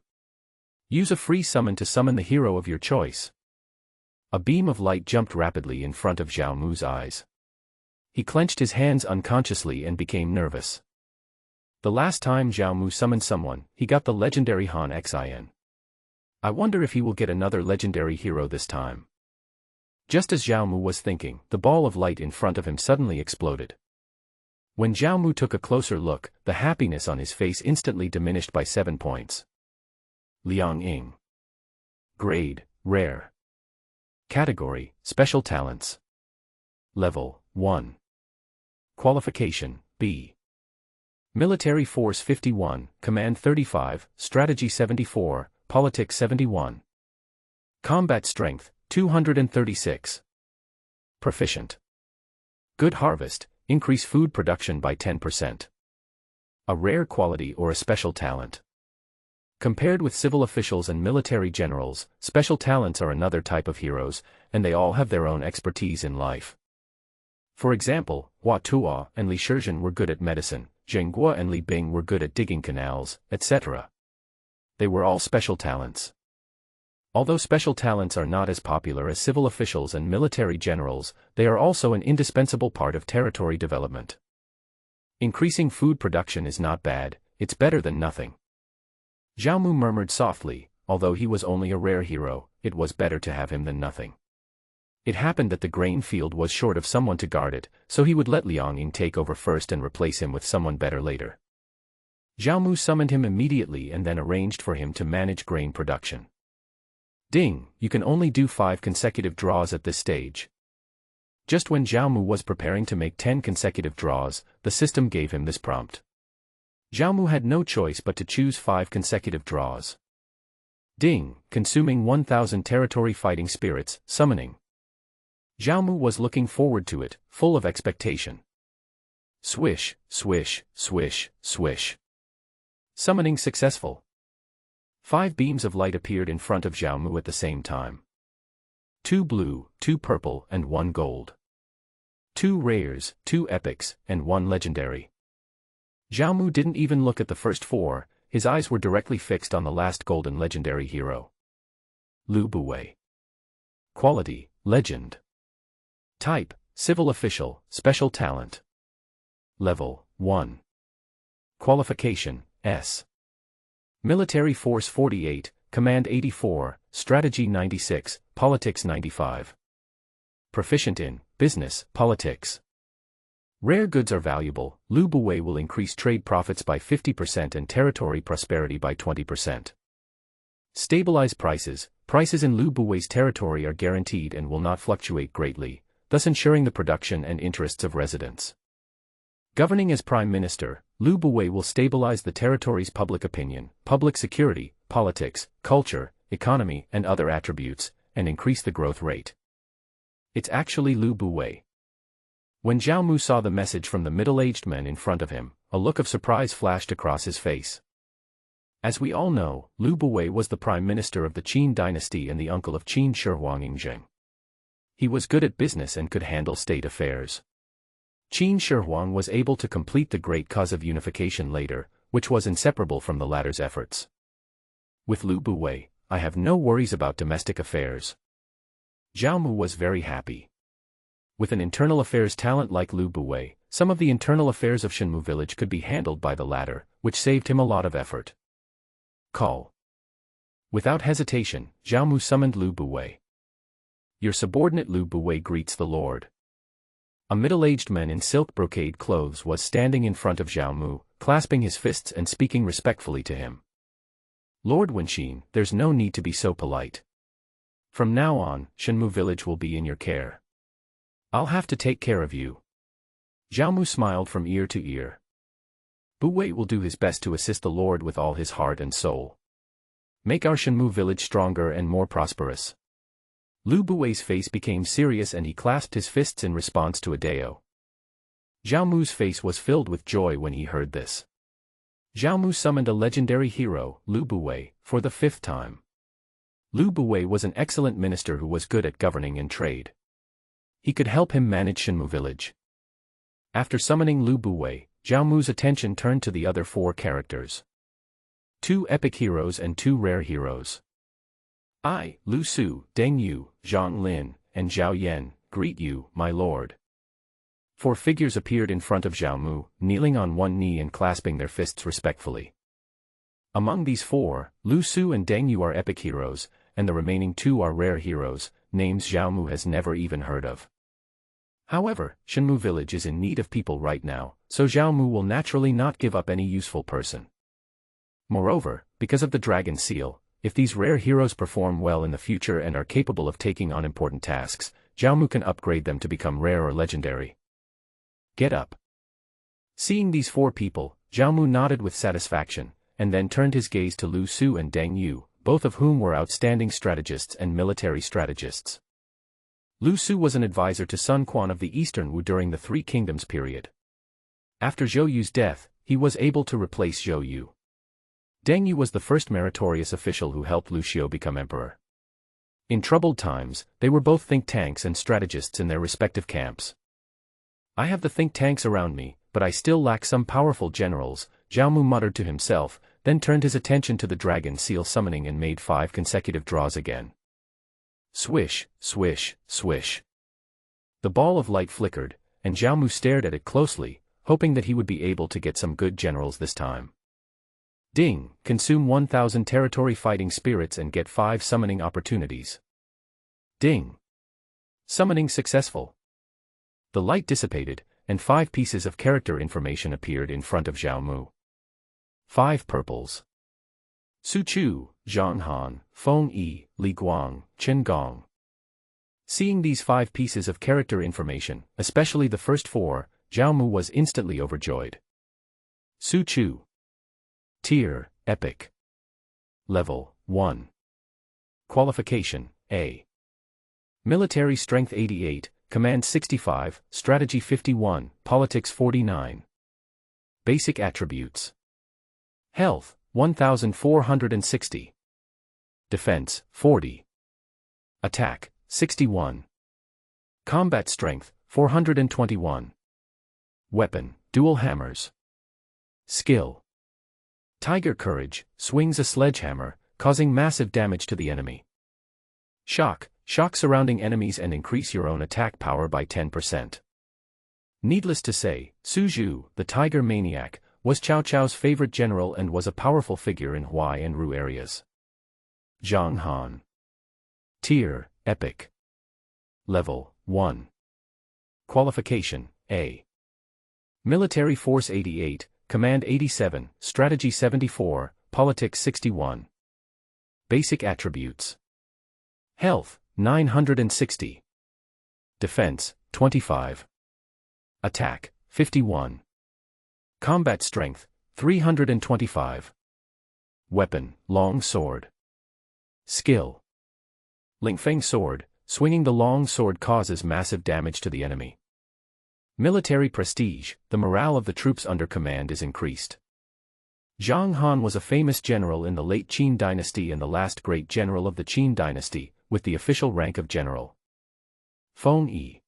Use a free summon to summon the hero of your choice. A beam of light jumped rapidly in front of Zhao Mu's eyes. He clenched his hands unconsciously and became nervous. The last time Zhao Mu summoned someone, he got the legendary Han Xin. I wonder if he will get another legendary hero this time. Just as Zhao Mu was thinking, the ball of light in front of him suddenly exploded. When Zhao Mu took a closer look, the happiness on his face instantly diminished by 7 points. Liang Ying. Grade, Rare. Category, Special Talents. Level, 1. Qualification, B. Military Force 51, Command 35, Strategy 74, Politics 71. Combat Strength, 236. Proficient. Good harvest, increase food production by 10%. A rare quality or a special talent. Compared with civil officials and military generals, special talents are another type of heroes, and they all have their own expertise in life. For example, Hua Tuo and Li Shizhen were good at medicine, Zheng Guo and Li Bing were good at digging canals, etc. They were all special talents. Although special talents are not as popular as civil officials and military generals, they are also an indispensable part of territory development. Increasing food production is not bad, it's better than nothing. Zhao Mu murmured softly, although he was only a rare hero, it was better to have him than nothing. It happened that the grain field was short of someone to guard it, so he would let Liang Ying take over first and replace him with someone better later. Zhao Mu summoned him immediately and then arranged for him to manage grain production. Ding, you can only do 5 consecutive draws at this stage. Just when Zhao Mu was preparing to make 10 consecutive draws, the system gave him this prompt. Zhao Mu had no choice but to choose 5 consecutive draws. Ding, consuming 1,000 territory fighting spirits, summoning. Zhao Mu was looking forward to it, full of expectation. Swish, swish, swish, swish. Summoning successful. 5 beams of light appeared in front of Zhao Mu at the same time. 2 blue, 2 purple and 1 gold. 2 rares, 2 epics, and 1 legendary. Zhao Mu didn't even look at the first 4, his eyes were directly fixed on the last golden legendary hero. Lu Buwei. Quality, legend. Type, civil official, special talent. Level, 1. Qualification, S. Military Force 48, Command 84, Strategy 96, Politics 95. Proficient in business, politics. Rare goods are valuable. Lu Buwei will increase trade profits by 50% and territory prosperity by 20%. Stabilize prices. Prices in Lu Buwei's territory are guaranteed and will not fluctuate greatly, thus ensuring the production and interests of residents. Governing as Prime Minister, Lu Buwei will stabilize the territory's public opinion, public security, politics, culture, economy, and other attributes, and increase the growth rate. It's actually Lu Buwei. When Zhao Mu saw the message from the middle-aged man in front of him, a look of surprise flashed across his face. As we all know, Lu Buwei was the Prime Minister of the Qin dynasty and the uncle of Qin Shi Huangqing. He was good at business and could handle state affairs. Qin Shi Huang was able to complete the great cause of unification later, which was inseparable from the latter's efforts. With Lu Buwei, I have no worries about domestic affairs. Zhao Mu was very happy. With an internal affairs talent like Lu Buwei, some of the internal affairs of Shenmu village could be handled by the latter, which saved him a lot of effort. Call. Without hesitation, Zhao Mu summoned Lu Buwei. Your subordinate Lu Buwei greets the Lord. A middle-aged man in silk brocade clothes was standing in front of Zhao Mu, clasping his fists and speaking respectfully to him. Lord Wenxin, there's no need to be so polite. From now on, Shenmu village will be in your care. I'll have to take care of you. Zhao Mu smiled from ear to ear. Buwei will do his best to assist the Lord with all his heart and soul. Make our Shenmu village stronger and more prosperous. Lu Buwei's face became serious and he clasped his fists in response to a deo. Zhao Mu's face was filled with joy when he heard this. Zhao Mu summoned a legendary hero, Lu Buwei, for the 5th time. Lu Buwei was an excellent minister who was good at governing and trade. He could help him manage Shenmu village. After summoning Lu Buwei, Zhao Mu's attention turned to the other 4 characters. 2 epic heroes and 2 rare heroes. I, Lu Su, Deng Yu, Zhang Lin, and Zhao Yan, greet you, my lord. 4 figures appeared in front of Zhao Mu, kneeling on one knee and clasping their fists respectfully. Among these 4, Lu Su and Deng Yu are epic heroes, and the remaining 2 are rare heroes, names Zhao Mu has never even heard of. However, Shenmu village is in need of people right now, so Zhao Mu will naturally not give up any useful person. Moreover, because of the dragon seal, if these rare heroes perform well in the future and are capable of taking on important tasks, Zhao Mu can upgrade them to become rare or legendary. Get up. Seeing these 4 people, Zhao Mu nodded with satisfaction, and then turned his gaze to Lu Su and Deng Yu, both of whom were outstanding strategists and military strategists. Lu Su was an advisor to Sun Quan of the Eastern Wu during the Three Kingdoms period. After Zhou Yu's death, he was able to replace Zhou Yu. Deng Yu was the first meritorious official who helped Lu Xiu become emperor. In troubled times, they were both think tanks and strategists in their respective camps. I have the think tanks around me, but I still lack some powerful generals, Zhao Mu muttered to himself, then turned his attention to the dragon seal summoning and made 5 consecutive draws again. Swish, swish, swish. The ball of light flickered, and Zhao Mu stared at it closely, hoping that he would be able to get some good generals this time. Ding, consume 1,000 territory fighting spirits and get 5 summoning opportunities. Ding. Summoning successful. The light dissipated, and 5 pieces of character information appeared in front of Zhao Mu. 5 purples. Su Chu, Zhang Han, Feng Yi, Li Guang, Chen Gong. Seeing these 5 pieces of character information, especially the first 4, Zhao Mu was instantly overjoyed. Su Chu. Tier, Epic. Level, 1. Qualification, A. Military Strength 88, Command 65, Strategy 51, Politics 49. Basic Attributes. Health, 1,460. Defense, 40. Attack, 61. Combat Strength, 421. Weapon, Dual Hammers. Skill. Tiger Courage, swings a sledgehammer, causing massive damage to the enemy. Shock, shock surrounding enemies and increase your own attack power by 10%. Needless to say, Su Zhu, the Tiger Maniac, was Cao Cao's favorite general and was a powerful figure in Huai and Ru areas. Zhang Han. Tier, Epic. Level, 1. Qualification, A. Military Force 88, Command 87, Strategy 74, Politics 61. Basic Attributes. Health, 960. Defense, 25. Attack, 51. Combat Strength, 325. Weapon, Long Sword. Skill. Lingfeng Sword, swinging the long sword causes massive damage to the enemy. Military Prestige, the morale of the troops under command is increased. Zhang Han was a famous general in the late Qin dynasty and the last great general of the Qin dynasty, with the official rank of general. Feng Yi.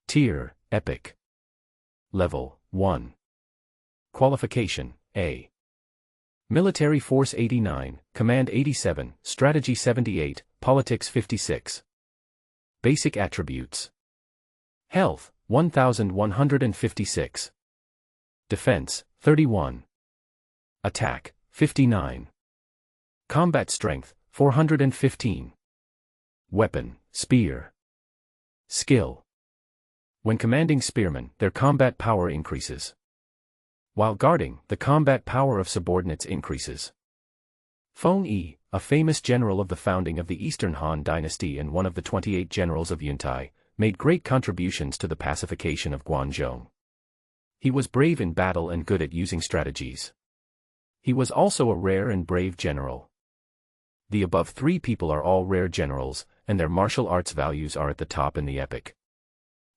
Tier, Epic. Level, 1. Qualification, A. Military Force 89, Command 87, Strategy 78, Politics 56. Basic Attributes. Health, 1,156. Defense, 31. Attack, 59. Combat Strength, 415. Weapon, Spear. Skill. When commanding spearmen, their combat power increases. While guarding, the combat power of subordinates increases. Feng Yi, a famous general of the founding of the Eastern Han dynasty and one of the 28 generals of Yuntai, made great contributions to the pacification of Guangzhou. He was brave in battle and good at using strategies. He was also a rare and brave general. The above 3 people are all rare generals, and their martial arts values are at the top in the epic.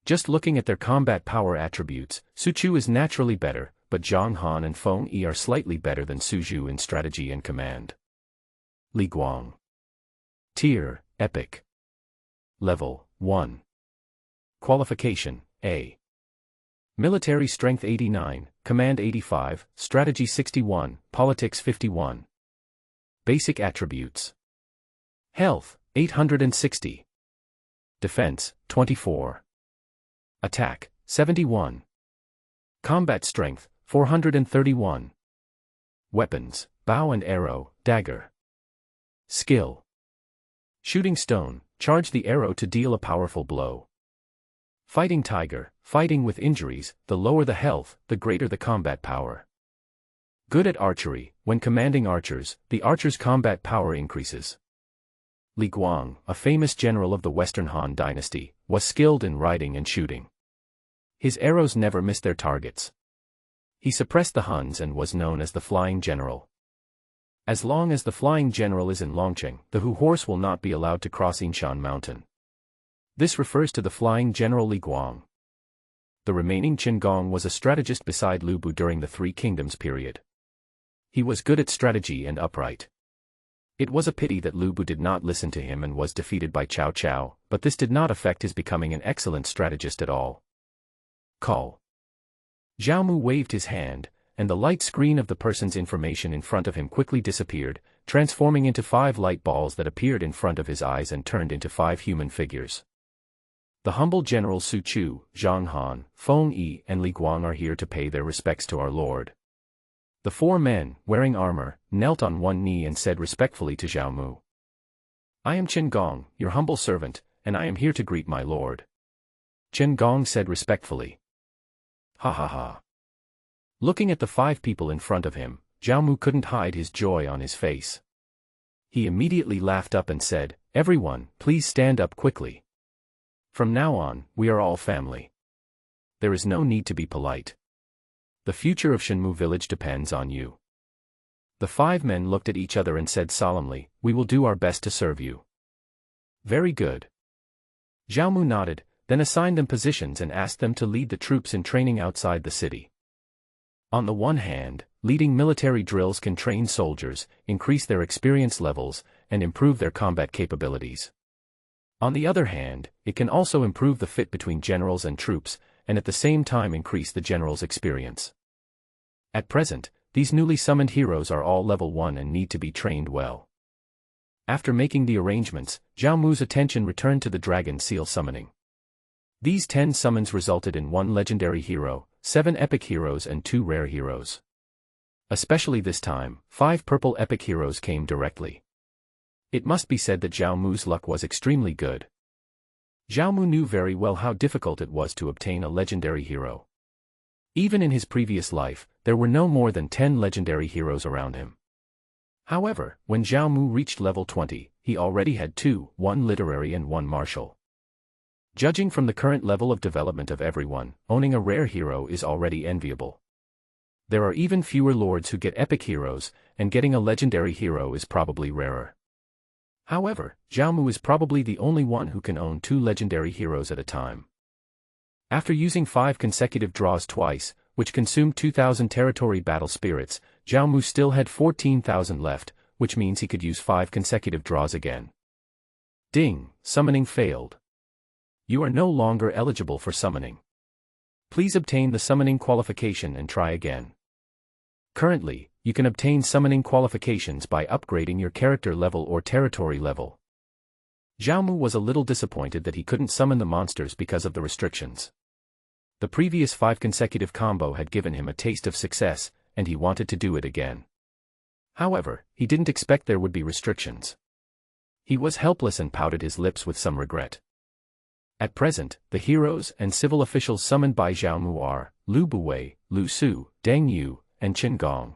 Just looking at their combat power attributes, Su Chu is naturally better, but Zhang Han and Feng Yi are slightly better than Su Zhu in strategy and command. Li Guang. Tier, Epic. Level, 1. Qualification, A. Military Strength 89, Command 85, Strategy 61, Politics 51. Basic Attributes. Health, 860. Defense, 24. Attack, 71. Combat Strength, 431. Weapons, bow and arrow, dagger. Skill. Shooting stone, charge the arrow to deal a powerful blow. Fighting tiger, fighting with injuries, the lower the health, the greater the combat power. Good at archery, when commanding archers, the archer's combat power increases. Li Guang, a famous general of the Western Han dynasty, was skilled in riding and shooting. His arrows never missed their targets. He suppressed the Huns and was known as the Flying General. As long as the Flying General is in Longqing, the Hu horse will not be allowed to cross Yinshan Mountain. This refers to the flying General Li Guang. The remaining Qin Gong was a strategist beside Lu Bu during the Three Kingdoms period. He was good at strategy and upright. It was a pity that Lu Bu did not listen to him and was defeated by Cao Cao, but this did not affect his becoming an excellent strategist at all. Call. Zhao Mu waved his hand, and the light screen of the person's information in front of him quickly disappeared, transforming into 5 light balls that appeared in front of his eyes and turned into 5 human figures. The humble generals Su Chu, Zhang Han, Feng Yi, and Li Guang are here to pay their respects to our lord. The 4 men, wearing armor, knelt on one knee and said respectfully to Zhao Mu, "I am Qin Gong, your humble servant, and I am here to greet my lord." Qin Gong said respectfully. Ha ha ha. Looking at the 5 people in front of him, Zhao Mu couldn't hide his joy on his face. He immediately laughed up and said, "Everyone, please stand up quickly. From now on, we are all family. There is no need to be polite. The future of Shenmu village depends on you." The 5 men looked at each other and said solemnly, "We will do our best to serve you." Very good. Zhao Mu nodded, then assigned them positions and asked them to lead the troops in training outside the city. On the one hand, leading military drills can train soldiers, increase their experience levels, and improve their combat capabilities. On the other hand, it can also improve the fit between generals and troops, and at the same time increase the general's experience. At present, these newly summoned heroes are all level 1 and need to be trained well. After making the arrangements, Zhao Mu's attention returned to the dragon seal summoning. These 10 summons resulted in 1 legendary hero, 7 epic heroes and 2 rare heroes. Especially this time, 5 purple epic heroes came directly. It must be said that Zhao Mu's luck was extremely good. Zhao Mu knew very well how difficult it was to obtain a legendary hero. Even in his previous life, there were no more than 10 legendary heroes around him. However, when Zhao Mu reached level 20, he already had 2, 1 literary and 1 martial. Judging from the current level of development of everyone, owning a rare hero is already enviable. There are even fewer lords who get epic heroes, and getting a legendary hero is probably rarer. However, Zhao Mu is probably the only one who can own 2 legendary heroes at a time. After using 5 consecutive draws twice, which consumed 2,000 territory battle spirits, Zhao Mu still had 14,000 left, which means he could use 5 consecutive draws again. Ding, summoning failed. You are no longer eligible for summoning. Please obtain the summoning qualification and try again. Currently, you can obtain summoning qualifications by upgrading your character level or territory level. Zhao Mu was a little disappointed that he couldn't summon the monsters because of the restrictions. The previous 5 consecutive combo had given him a taste of success, and he wanted to do it again. However, he didn't expect there would be restrictions. He was helpless and pouted his lips with some regret. At present, the heroes and civil officials summoned by Zhao Mu are Lu Buwei, Lu Su, Deng Yu, and Qin Gong.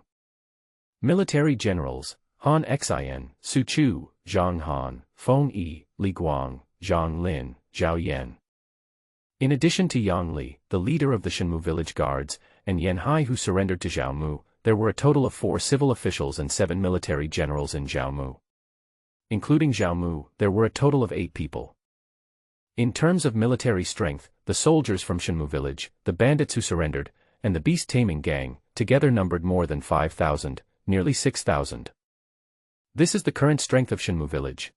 Military generals, Han Xin, Su Chu, Zhang Han, Feng Yi, Li Guang, Zhang Lin, Zhao Yan. In addition to Yang Li, the leader of the Shenmu village guards, and Yan Hai who surrendered to Zhao Mu, there were a total of 4 civil officials and 7 military generals in Zhao Mu. Including Zhao Mu, there were a total of 8 people. In terms of military strength, the soldiers from Shenmu village, the bandits who surrendered, and the beast-taming gang, together numbered more than 5,000, nearly 6,000. This is the current strength of Shenmu village.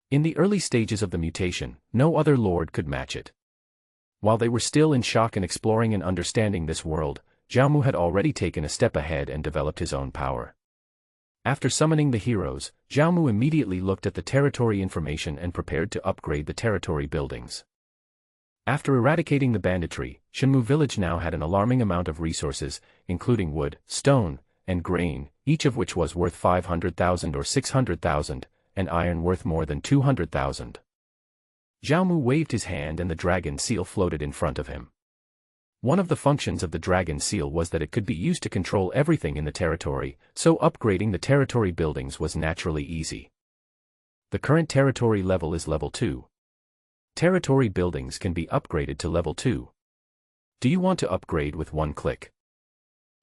In the early stages of the mutation, no other lord could match it. While they were still in shock and exploring and understanding this world, Zhao Mu had already taken a step ahead and developed his own power. After summoning the heroes, Zhao Mu immediately looked at the territory information and prepared to upgrade the territory buildings. After eradicating the banditry, Shenmu village now had an alarming amount of resources, including wood, stone, and grain, each of which was worth 500,000 or 600,000, and iron worth more than 200,000. Zhao Mu waved his hand and the dragon seal floated in front of him. One of the functions of the dragon seal was that it could be used to control everything in the territory, so upgrading the territory buildings was naturally easy. The current territory level is level 2. Territory buildings can be upgraded to level 2. Do you want to upgrade with one click?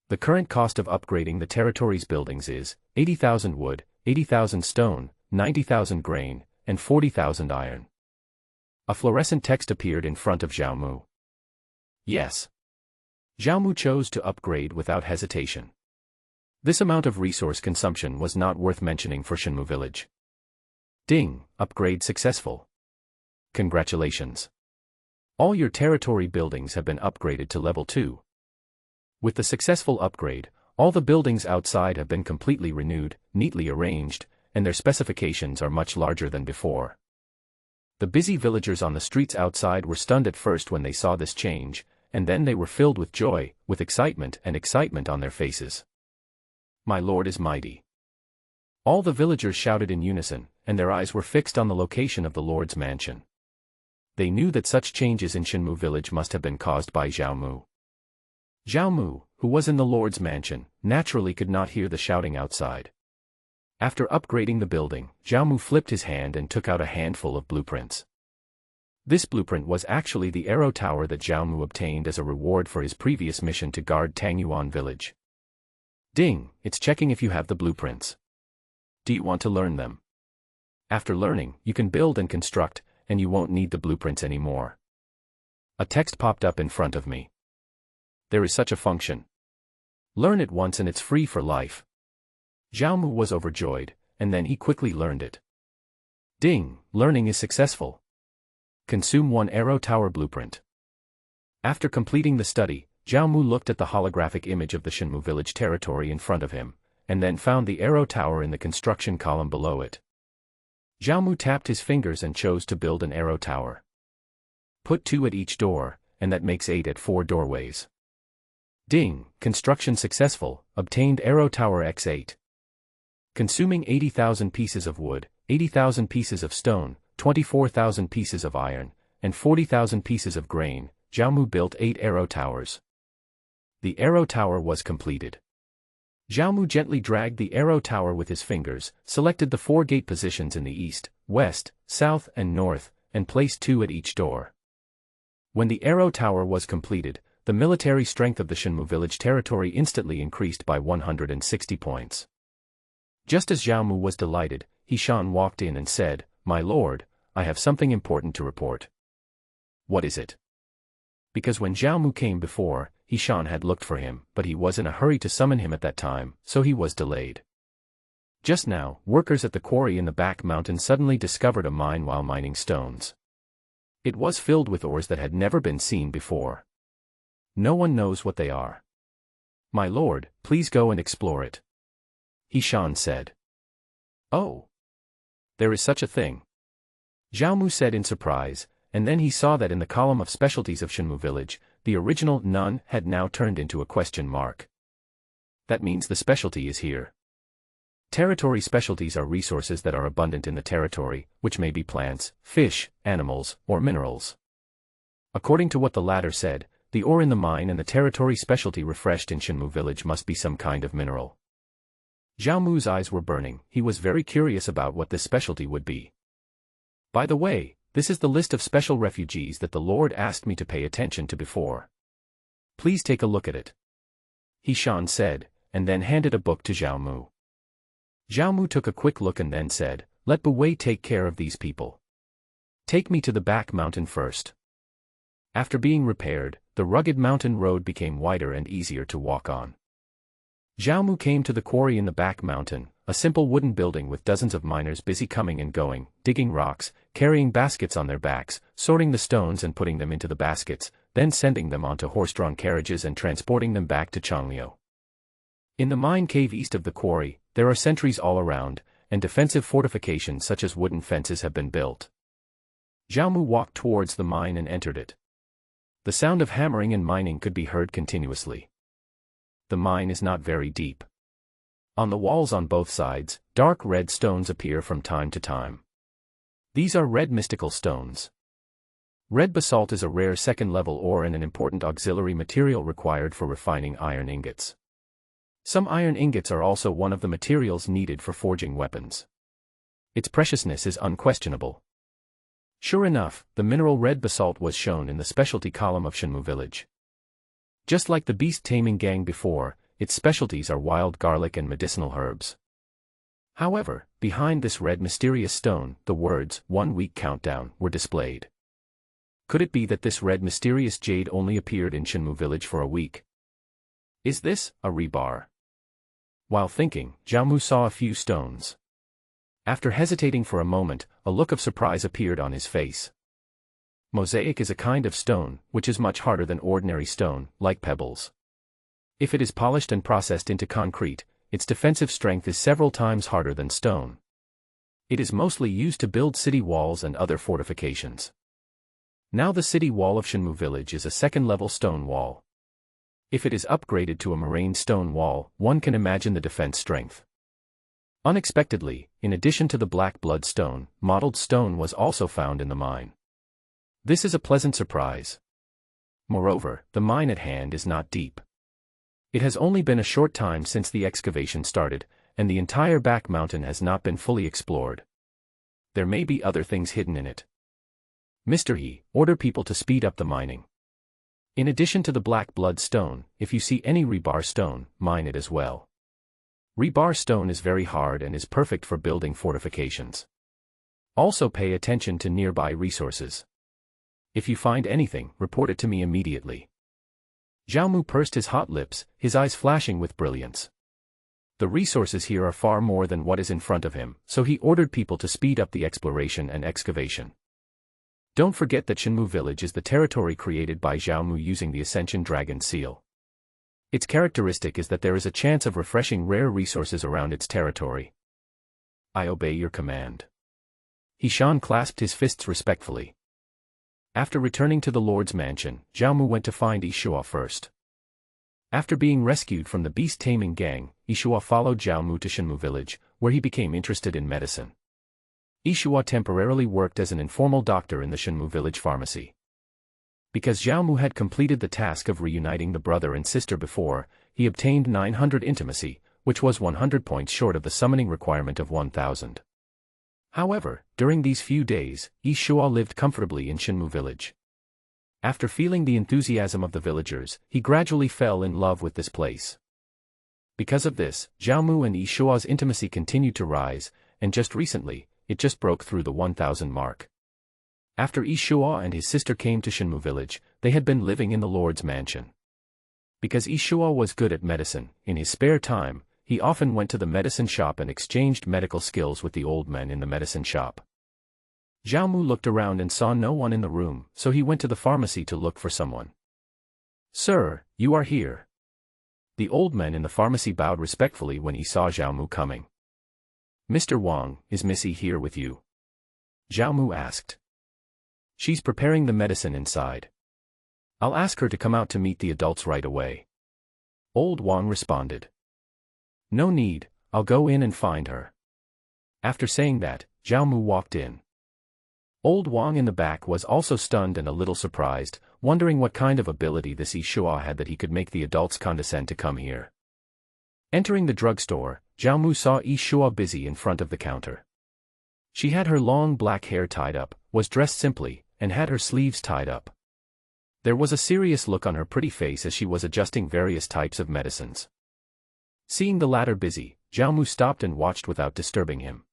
The current cost of upgrading the territory's buildings is 80,000 wood, 80,000 stone, 90,000 grain, and 40,000 iron. A fluorescent text appeared in front of Zhao Mu. Yes. Zhao Mu chose to upgrade without hesitation. This amount of resource consumption was not worth mentioning for Shenmue Village. Ding, upgrade successful. Congratulations. All your territory buildings have been upgraded to level 2. With the successful upgrade, all the buildings outside have been completely renewed, neatly arranged, and their specifications are much larger than before. The busy villagers on the streets outside were stunned at first when they saw this change, and then they were filled with joy, with excitement on their faces. My lord is mighty. All the villagers shouted in unison, and their eyes were fixed on the location of the lord's mansion. They knew that such changes in Shenmue Village must have been caused by Zhao Mu. Zhao Mu, who was in the lord's mansion, naturally could not hear the shouting outside. After upgrading the building, Zhao Mu flipped his hand and took out a handful of blueprints. This blueprint was actually the arrow tower that Zhao Mu obtained as a reward for his previous mission to guard Tangyuan village. Ding, it's checking if you have the blueprints. Do you want to learn them? After learning, you can build and construct, and you won't need the blueprints anymore. A text popped up in front of me. There is such a function. Learn it once and it's free for life. Zhao Mu was overjoyed, and then he quickly learned it. Ding, learning is successful. Consume 1 arrow tower blueprint. After completing the study, Zhao Mu looked at the holographic image of the Shenmue Village territory in front of him, and then found the arrow tower in the construction column below it. Zhao Mu tapped his fingers and chose to build an arrow tower. Put 2 at each door, and that makes 8 at 4 doorways. Ding, construction successful, obtained arrow tower x8. Consuming 80,000 pieces of wood, 80,000 pieces of stone, 24,000 pieces of iron, and 40,000 pieces of grain, Zhao Mu built 8 arrow towers. The arrow tower was completed. Zhao Mu gently dragged the arrow tower with his fingers, selected the 4 gate positions in the east, west, south and north, and placed 2 at each door. When the arrow tower was completed, the military strength of the Shenmue Village territory instantly increased by 160 points. Just as Zhao Mu was delighted, Hishan walked in and said, "My lord, I have something important to report." What is it? Because when Zhao Mu came before, Hishan had looked for him, but he was in a hurry to summon him at that time, so he was delayed. Just now, workers at the quarry in the back mountain suddenly discovered a mine while mining stones. It was filled with ores that had never been seen before. No one knows what they are. My lord, please go and explore it. Hishan said. Oh. There is such a thing. Zhao Mu said in surprise, and then he saw that in the column of specialties of Shenmue Village, the original none had now turned into a question mark. That means the specialty is here. Territory specialties are resources that are abundant in the territory, which may be plants, fish, animals, or minerals. According to what the latter said, the ore in the mine and the territory specialty refreshed in Shenmue Village must be some kind of mineral. Zhao Mu's eyes were burning, he was very curious about what this specialty would be. By the way, this is the list of special refugees that the Lord asked me to pay attention to before. Please take a look at it. Hishan said, and then handed a book to Zhao Mu. Zhao Mu took a quick look and then said, "Let Buwei take care of these people. Take me to the back mountain first." After being repaired, the rugged mountain road became wider and easier to walk on. Zhao Mu came to the quarry in the back mountain, a simple wooden building with dozens of miners busy coming and going, digging rocks, carrying baskets on their backs, sorting the stones and putting them into the baskets, then sending them onto horse-drawn carriages and transporting them back to Changliu. In the mine cave east of the quarry, there are sentries all around, and defensive fortifications such as wooden fences have been built. Zhao Mu walked towards the mine and entered it. The sound of hammering and mining could be heard continuously. The mine is not very deep. On the walls on both sides, dark red stones appear from time to time. These are red mystical stones. Red basalt is a rare second-level ore and an important auxiliary material required for refining iron ingots. Some iron ingots are also one of the materials needed for forging weapons. Its preciousness is unquestionable. Sure enough, the mineral red basalt was shown in the specialty column of Shenmue Village. Just like the beast taming gang before, its specialties are wild garlic and medicinal herbs. However, behind this red mysterious stone, the words, 1 week countdown, were displayed. Could it be that this red mysterious jade only appeared in Shenmue village for a week? Is this a rebar? While thinking, Xiaomu saw a few stones. After hesitating for a moment, a look of surprise appeared on his face. Mosaic is a kind of stone, which is much harder than ordinary stone, like pebbles. If it is polished and processed into concrete, its defensive strength is several times harder than stone. It is mostly used to build city walls and other fortifications. Now the city wall of Shenmue village is a second-level stone wall. If it is upgraded to a moraine stone wall, one can imagine the defense strength. Unexpectedly, in addition to the black blood stone, mottled stone was also found in the mine. This is a pleasant surprise. Moreover, the mine at hand is not deep. It has only been a short time since the excavation started, and the entire back mountain has not been fully explored. There may be other things hidden in it. Mr. E, order people to speed up the mining. In addition to the black blood stone, if you see any rebar stone, mine it as well. Rebar stone is very hard and is perfect for building fortifications. Also pay attention to nearby resources. If you find anything, report it to me immediately. Xiaomu pursed his hot lips, his eyes flashing with brilliance. The resources here are far more than what is in front of him, so he ordered people to speed up the exploration and excavation. Don't forget that Shenmue village is the territory created by Xiaomu using the Ascension Dragon seal. Its characteristic is that there is a chance of refreshing rare resources around its territory. I obey your command. Hishan clasped his fists respectfully. After returning to the Lord's mansion, Xiaomu went to find Yishua first. After being rescued from the beast-taming gang, Yishua followed Xiaomu to Shenmue village, where he became interested in medicine. Yishua temporarily worked as an informal doctor in the Shenmue village pharmacy. Because Xiaomu had completed the task of reuniting the brother and sister before, he obtained 900 intimacy, which was 100 points short of the summoning requirement of 1000. However, during these few days, Yishua lived comfortably in Shenmue village. After feeling the enthusiasm of the villagers, he gradually fell in love with this place. Because of this, Xiaomu and Yishua's intimacy continued to rise, and just recently, it just broke through the 1000 mark. After Yishua and his sister came to Shenmue village, they had been living in the Lord's mansion. Because Yishua was good at medicine, in his spare time, he often went to the medicine shop and exchanged medical skills with the old men in the medicine shop. Xiaomu looked around and saw no one in the room, so he went to the pharmacy to look for someone. Sir, you are here. The old man in the pharmacy bowed respectfully when he saw Xiaomu coming. Mr. Wang, is Missy here with you? Xiaomu asked. She's preparing the medicine inside. I'll ask her to come out to meet the adults right away. Old Wang responded. No need, I'll go in and find her. After saying that, Xiaomu walked in. Old Wang in the back was also stunned and a little surprised, wondering what kind of ability this Yishua had that he could make the adults condescend to come here. Entering the drugstore, Xiaomu saw Yishua busy in front of the counter. She had her long black hair tied up, was dressed simply, and had her sleeves tied up. There was a serious look on her pretty face as she was adjusting various types of medicines. Seeing the latter busy, Xiaomu stopped and watched without disturbing him.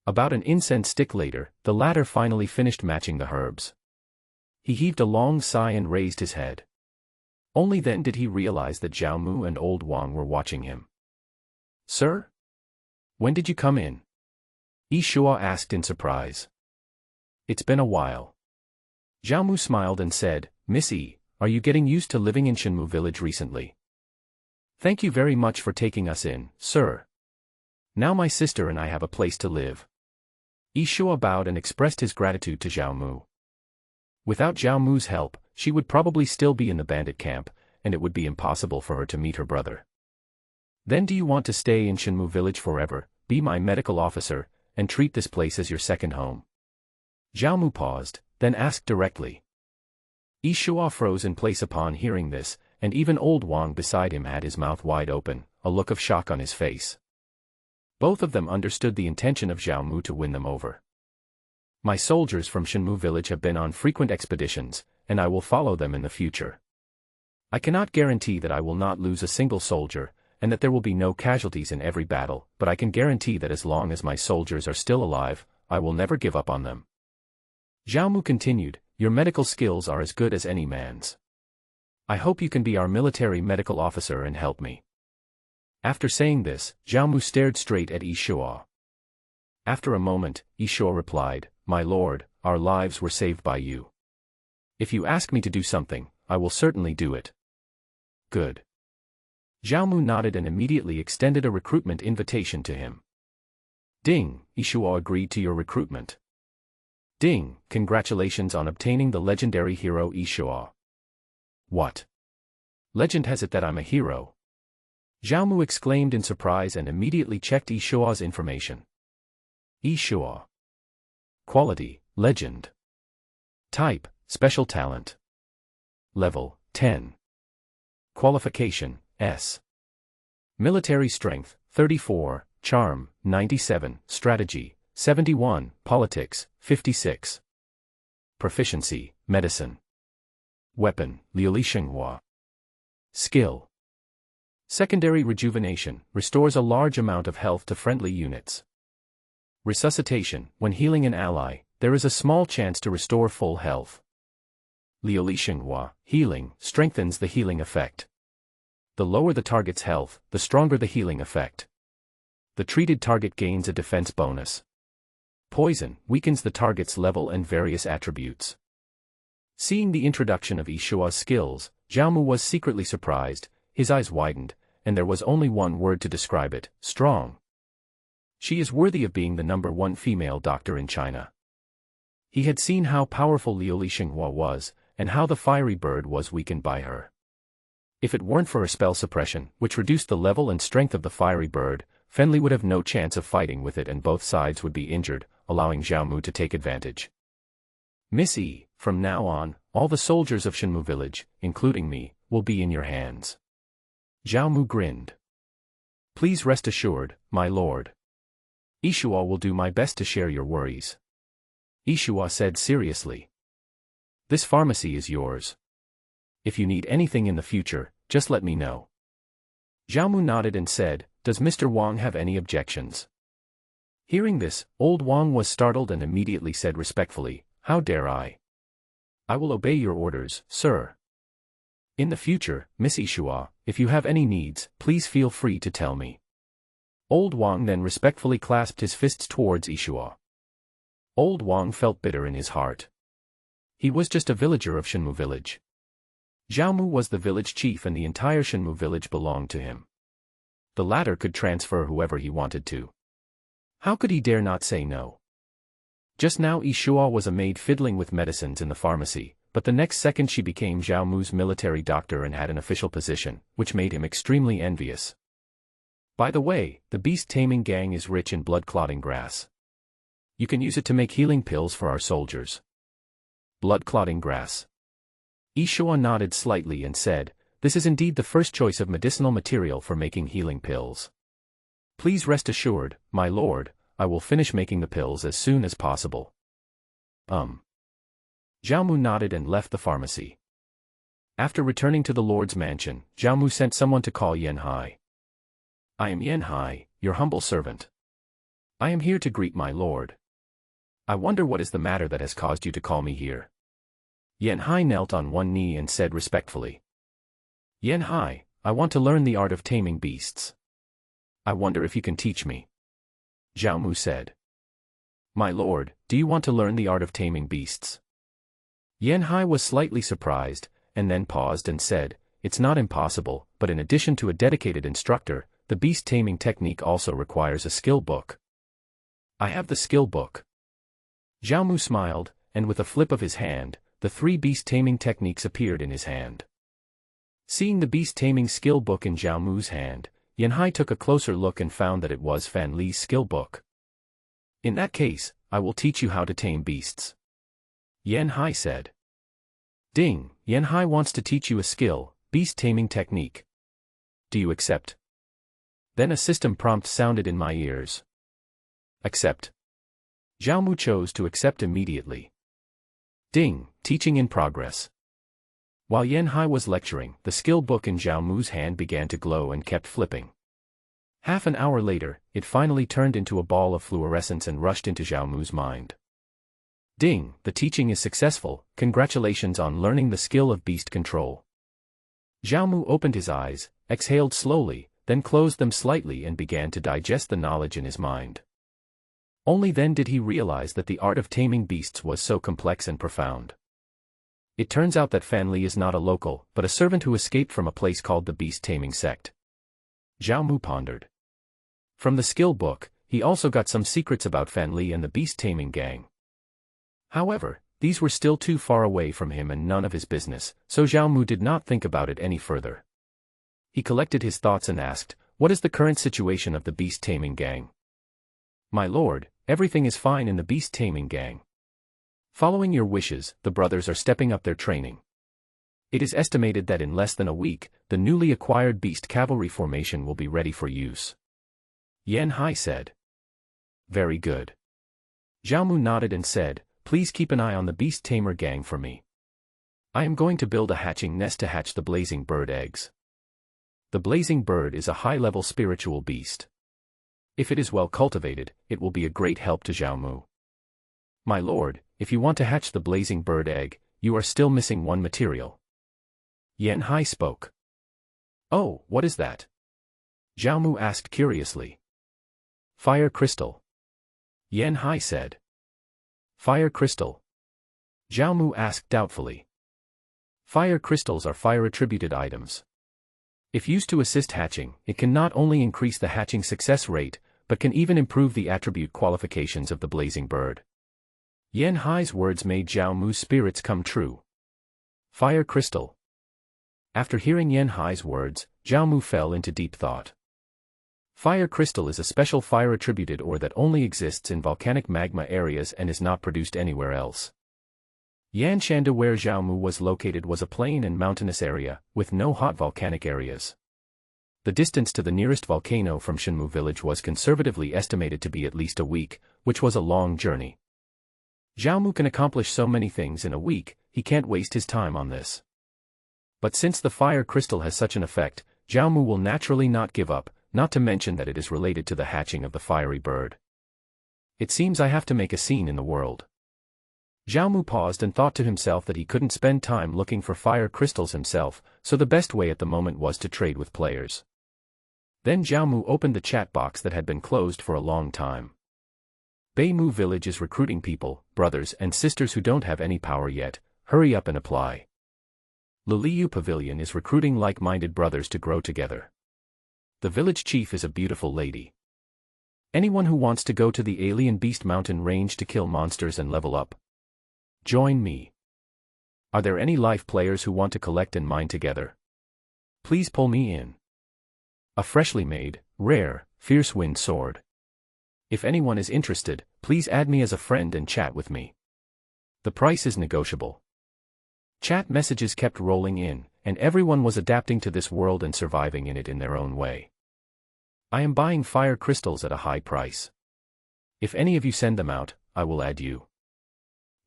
About an incense stick later, the latter finally finished matching the herbs. He heaved a long sigh and raised his head. Only then did he realize that Xiaomu and Old Wang were watching him. Sir? When did you come in? Yishua asked in surprise. It's been a while. Xiaomu smiled and said, Miss E, are you getting used to living in Shenmue village recently? Thank you very much for taking us in, sir. Now my sister and I have a place to live. Yishua bowed and expressed his gratitude to Xiaomu. Without Xiaomu's help, she would probably still be in the bandit camp, and it would be impossible for her to meet her brother. Then do you want to stay in Shenmue village forever, be my medical officer, and treat this place as your second home? Xiaomu paused, then asked directly. Yishua froze in place upon hearing this, and even Old Wang beside him had his mouth wide open, a look of shock on his face. Both of them understood the intention of Xiaomu to win them over. My soldiers from Shenmue village have been on frequent expeditions, and I will follow them in the future. I cannot guarantee that I will not lose a single soldier, and that there will be no casualties in every battle, but I can guarantee that as long as my soldiers are still alive, I will never give up on them. Xiaomu continued, your medical skills are as good as any man's. I hope you can be our military medical officer and help me." After saying this, Zhao Mu stared straight at Yishuo. After a moment, Yishuo replied, "My lord, our lives were saved by you. If you ask me to do something, I will certainly do it." "Good." Zhao Mu nodded and immediately extended a recruitment invitation to him. "Ding," Yishuo agreed to your recruitment. "Ding, congratulations on obtaining the legendary hero Yishuo." "What? Legend has it that I'm a hero?" Zhao Mu exclaimed in surprise and immediately checked Yishuo's information. Yishuo. Quality, Legend. Type, Special Talent. Level, 10. Qualification, S. Military Strength, 34, Charm, 97, Strategy, 71, Politics, 56. Proficiency, Medicine. Weapon, Liuli Shenghua. Skill. Secondary Rejuvenation, restores a large amount of health to friendly units. Resuscitation, when healing an ally, there is a small chance to restore full health. Liuli Shenghua, Healing, strengthens the healing effect. The lower the target's health, the stronger the healing effect. The treated target gains a defense bonus. Poison, weakens the target's level and various attributes. Seeing the introduction of Yishuo's skills, Zhao Mu was secretly surprised, his eyes widened, and there was only one word to describe it: strong. She is worthy of being the #1 female doctor in China. He had seen how powerful Liuli Shenghua was, and how the fiery bird was weakened by her. If it weren't for her spell suppression, which reduced the level and strength of the fiery bird, Fenli would have no chance of fighting with it and both sides would be injured, allowing Zhao Mu to take advantage. "Miss Yi, from now on, all the soldiers of Shenmu village, including me, will be in your hands." Zhao Mu grinned. "Please rest assured, my lord. Yishuo will do my best to share your worries." Yishuo said seriously. "This pharmacy is yours. If you need anything in the future, just let me know." Zhao Mu nodded and said, "Does Mr. Wang have any objections?" Hearing this, old Wang was startled and immediately said respectfully, "How dare I? I will obey your orders, sir. In the future, Miss Yishuo, if you have any needs, please feel free to tell me." Old Wang then respectfully clasped his fists towards Yishuo. Old Wang felt bitter in his heart. He was just a villager of Shenmu village. Zhao Mu was the village chief and the entire Shenmu village belonged to him. The latter could transfer whoever he wanted to. How could he dare not say no? Just now Yishuo was a maid fiddling with medicines in the pharmacy, but the next second she became Zhao Mu's military doctor and had an official position, which made him extremely envious. By the way, the beast taming gang is rich in blood-clotting grass. You can use it to make healing pills for our soldiers. Blood-clotting grass. Yishuo nodded slightly and said, "This is indeed the first choice of medicinal material for making healing pills. Please rest assured, my lord, I will finish making the pills as soon as possible." Zhao Mu nodded and left the pharmacy. After returning to the lord's mansion, Zhao Mu sent someone to call Yan Hai. "I am Yan Hai, your humble servant. I am here to greet my lord. I wonder what is the matter that has caused you to call me here." Yan Hai knelt on one knee and said respectfully, "Yan Hai, I want to learn the art of taming beasts. I wonder if you can teach me." Zhao Mu said, "My lord, do you want to learn the art of taming beasts?" Yan Hai was slightly surprised, and then paused and said, "It's not impossible, but in addition to a dedicated instructor, the beast taming technique also requires a skill book." "I have the skill book." Zhao Mu smiled, and with a flip of his hand, the 3 beast taming techniques appeared in his hand. Seeing the beast taming skill book in Zhao Mu's hand, Yan Hai took a closer look and found that it was Fan Li's skill book. "In that case, I will teach you how to tame beasts," Yan Hai said. "Ding, Yan Hai wants to teach you a skill, beast taming technique. Do you accept?" Then a system prompt sounded in my ears. "Accept." Zhao Mu chose to accept immediately. Ding, teaching in progress. While Yan Hai was lecturing, the skill book in Zhao Mu's hand began to glow and kept flipping. Half an hour later, it finally turned into a ball of fluorescence and rushed into Zhao Mu's mind. Ding, the teaching is successful, congratulations on learning the skill of beast control. Zhao Mu opened his eyes, exhaled slowly, then closed them slightly and began to digest the knowledge in his mind. Only then did he realize that the art of taming beasts was so complex and profound. It turns out that Fan Li is not a local, but a servant who escaped from a place called the beast taming sect. Zhao Mu pondered. From the skill book, he also got some secrets about Fan Li and the beast taming gang. However, these were still too far away from him and none of his business, so Zhao Mu did not think about it any further. He collected his thoughts and asked, "What is the current situation of the beast taming gang?" "My lord, everything is fine in the beast taming gang. Following your wishes, the brothers are stepping up their training. It is estimated that in less than a week, the newly acquired beast cavalry formation will be ready for use." Yan Hai said. "Very good." Zhao Mu nodded and said, "Please keep an eye on the beast tamer gang for me. I am going to build a hatching nest to hatch the blazing bird eggs. The blazing bird is a high-level spiritual beast. If it is well cultivated, it will be a great help to Zhao Mu. My lord, if you want to hatch the blazing bird egg, you are still missing one material." Yan Hai spoke. "Oh, what is that?" Zhao Mu asked curiously. "Fire crystal." Yan Hai said. "Fire crystal?" Zhao Mu asked doubtfully. Fire crystals are fire-attributed items. If used to assist hatching, it can not only increase the hatching success rate, but can even improve the attribute qualifications of the blazing bird. Yan Hai's words made Zhao Mu's spirits come true. Fire crystal. After hearing Yan Hai's words, Zhao Mu fell into deep thought. Fire crystal is a special fire-attributed ore that only exists in volcanic magma areas and is not produced anywhere else. Yanshanda, where Zhao Mu was located, was a plain and mountainous area, with no hot volcanic areas. The distance to the nearest volcano from Shenmu village was conservatively estimated to be at least a week, which was a long journey. Zhao Mu can accomplish so many things in a week, he can't waste his time on this. But since the fire crystal has such an effect, Zhao Mu will naturally not give up, not to mention that it is related to the hatching of the fiery bird. It seems I have to make a scene in the world. Zhao Mu paused and thought to himself that he couldn't spend time looking for fire crystals himself, so the best way at the moment was to trade with players. Then Zhao Mu opened the chat box that had been closed for a long time. Beimu village is recruiting people, brothers and sisters who don't have any power yet, hurry up and apply. Liliu Pavilion is recruiting like-minded brothers to grow together. The village chief is a beautiful lady. Anyone who wants to go to the alien beast mountain range to kill monsters and level up? Join me. Are there any life players who want to collect and mine together? Please pull me in. A freshly made, rare, fierce wind sword. If anyone is interested, please add me as a friend and chat with me. The price is negotiable. Chat messages kept rolling in, and everyone was adapting to this world and surviving in it in their own way. I am buying fire crystals at a high price. If any of you send them out, I will add you.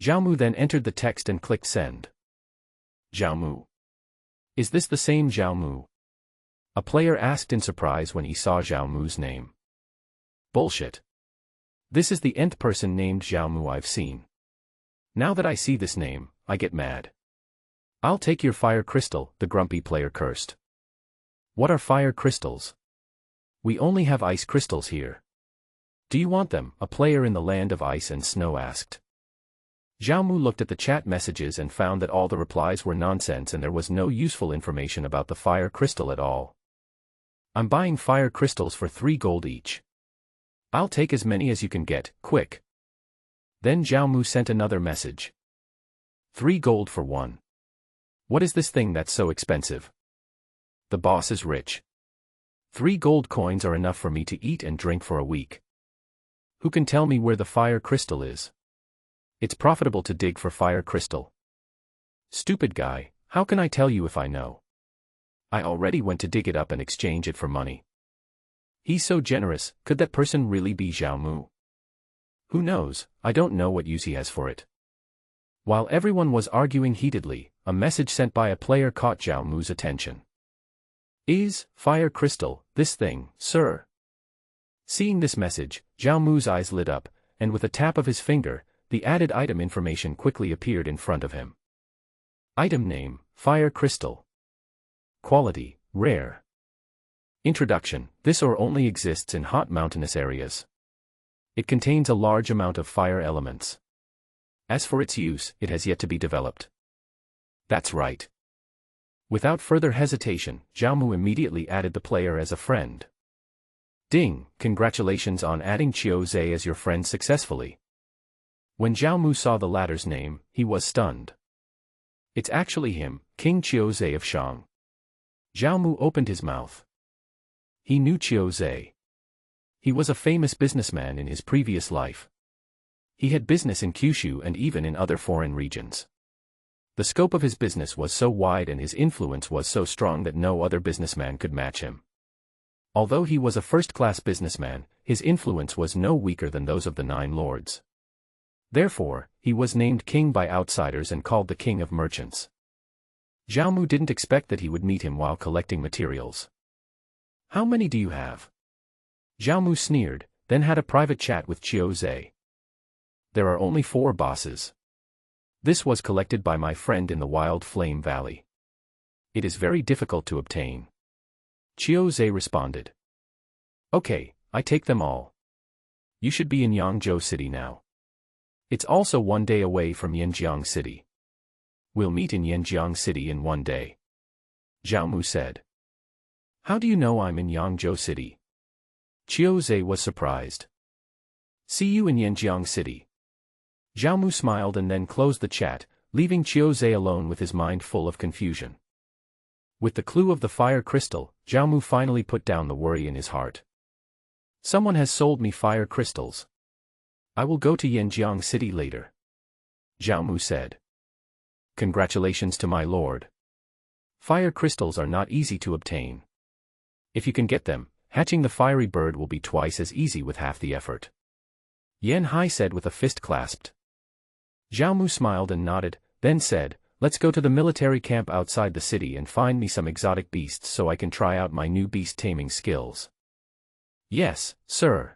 Zhao Mu then entered the text and clicked send. Zhao Mu. Is this the same Zhao Mu? A player asked in surprise when he saw Zhao Mu's name. Bullshit. This is the nth person named Zhao Mu I've seen. Now that I see this name, I get mad. I'll take your fire crystal, the grumpy player cursed. What are fire crystals? We only have ice crystals here. Do you want them? A player in the land of ice and snow asked. Zhao Mu looked at the chat messages and found that all the replies were nonsense and there was no useful information about the fire crystal at all. I'm buying fire crystals for 3 gold each. I'll take as many as you can get, quick. Then Zhao Mu sent another message. 3 gold for 1. What is this thing that's so expensive? The boss is rich. 3 gold coins are enough for me to eat and drink for a week. Who can tell me where the fire crystal is? It's profitable to dig for fire crystal. Stupid guy, how can I tell you if I know? I already went to dig it up and exchange it for money. He's so generous, could that person really be Zhao Mu? Who knows, I don't know what use he has for it. While everyone was arguing heatedly, a message sent by a player caught Zhao Mu's attention. Is fire crystal this thing, sir? Seeing this message, Zhao Mu's eyes lit up, and with a tap of his finger, the added item information quickly appeared in front of him. Item name, Fire Crystal. Quality, Rare. Introduction, this ore only exists in hot mountainous areas. It contains a large amount of fire elements. As for its use, it has yet to be developed. That's right. Without further hesitation, Xiaomu immediately added the player as a friend. Ding, congratulations on adding Qiu Zhe as your friend successfully. When Xiaomu saw the latter's name, he was stunned. It's actually him, King Qiu Zhe of Shang. Xiaomu opened his mouth. He knew Qiu Zhe. He was a famous businessman in his previous life. He had business in Kyushu and even in other foreign regions. The scope of his business was so wide and his influence was so strong that no other businessman could match him. Although he was a first-class businessman, his influence was no weaker than those of the Nine Lords. Therefore, he was named king by outsiders and called the king of merchants. Xiaomu didn't expect that he would meet him while collecting materials. How many do you have? Xiaomu sneered, then had a private chat with Qiu Zhe. There are only 4 bosses. This was collected by my friend in the Wild Flame Valley. It is very difficult to obtain. Qiu Zhe responded. Okay, I take them all. You should be in Yangzhou City now. It's also 1 day away from Yanjiang City. We'll meet in Yanjiang City in 1 day. Xiaomu said. How do you know I'm in Yangzhou City? Qiu Zhe was surprised. See you in Yanjiang City. Xiaomu smiled and then closed the chat, leaving Qiu Zhe alone with his mind full of confusion. With the clue of the fire crystal, Xiaomu finally put down the worry in his heart. Someone has sold me fire crystals. I will go to Yanjiang City later. Xiaomu said. Congratulations to my lord. Fire crystals are not easy to obtain. If you can get them, hatching the fiery bird will be twice as easy with half the effort. Yan Hai said with a fist clasped. Xiaomu smiled and nodded, then said, let's go to the military camp outside the city and find me some exotic beasts so I can try out my new beast taming skills. Yes, sir.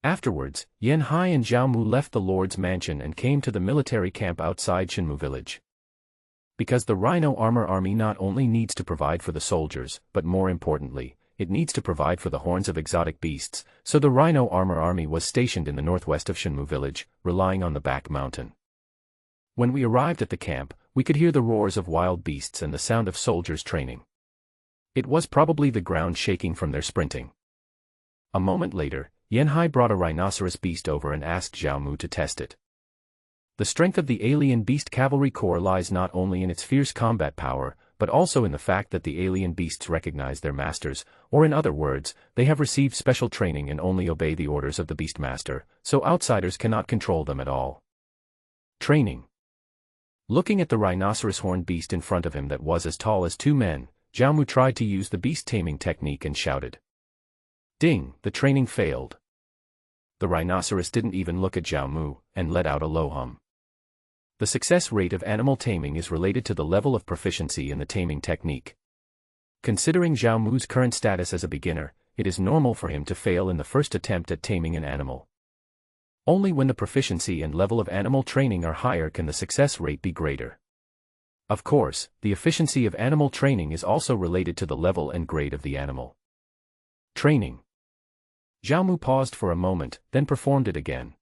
Afterwards, Yan Hai and Xiaomu left the lord's mansion and came to the military camp outside Shenmu village. Because the Rhino Armor Army not only needs to provide for the soldiers, but more importantly, it needs to provide for the horns of exotic beasts, so the Rhino Armor Army was stationed in the northwest of Shenmu village, relying on the back mountain. When we arrived at the camp, we could hear the roars of wild beasts and the sound of soldiers training. It was probably the ground shaking from their sprinting. A moment later, Yan Hai brought a rhinoceros beast over and asked Xiaomu to test it. The strength of the alien beast cavalry corps lies not only in its fierce combat power, but also in the fact that the alien beasts recognize their masters, or in other words, they have received special training and only obey the orders of the beastmaster, so outsiders cannot control them at all. Training. Looking at the rhinoceros horned beast in front of him that was as tall as 2 men, Xiaomu tried to use the beast taming technique and shouted. Ding, the training failed. The rhinoceros didn't even look at Xiaomu, and let out a low hum. The success rate of animal taming is related to the level of proficiency in the taming technique. Considering Xiaomu's current status as a beginner, it is normal for him to fail in the first attempt at taming an animal. Only when the proficiency and level of animal training are higher can the success rate be greater. Of course, the efficiency of animal training is also related to the level and grade of the animal. Training. Xiaomu paused for a moment, then performed it again.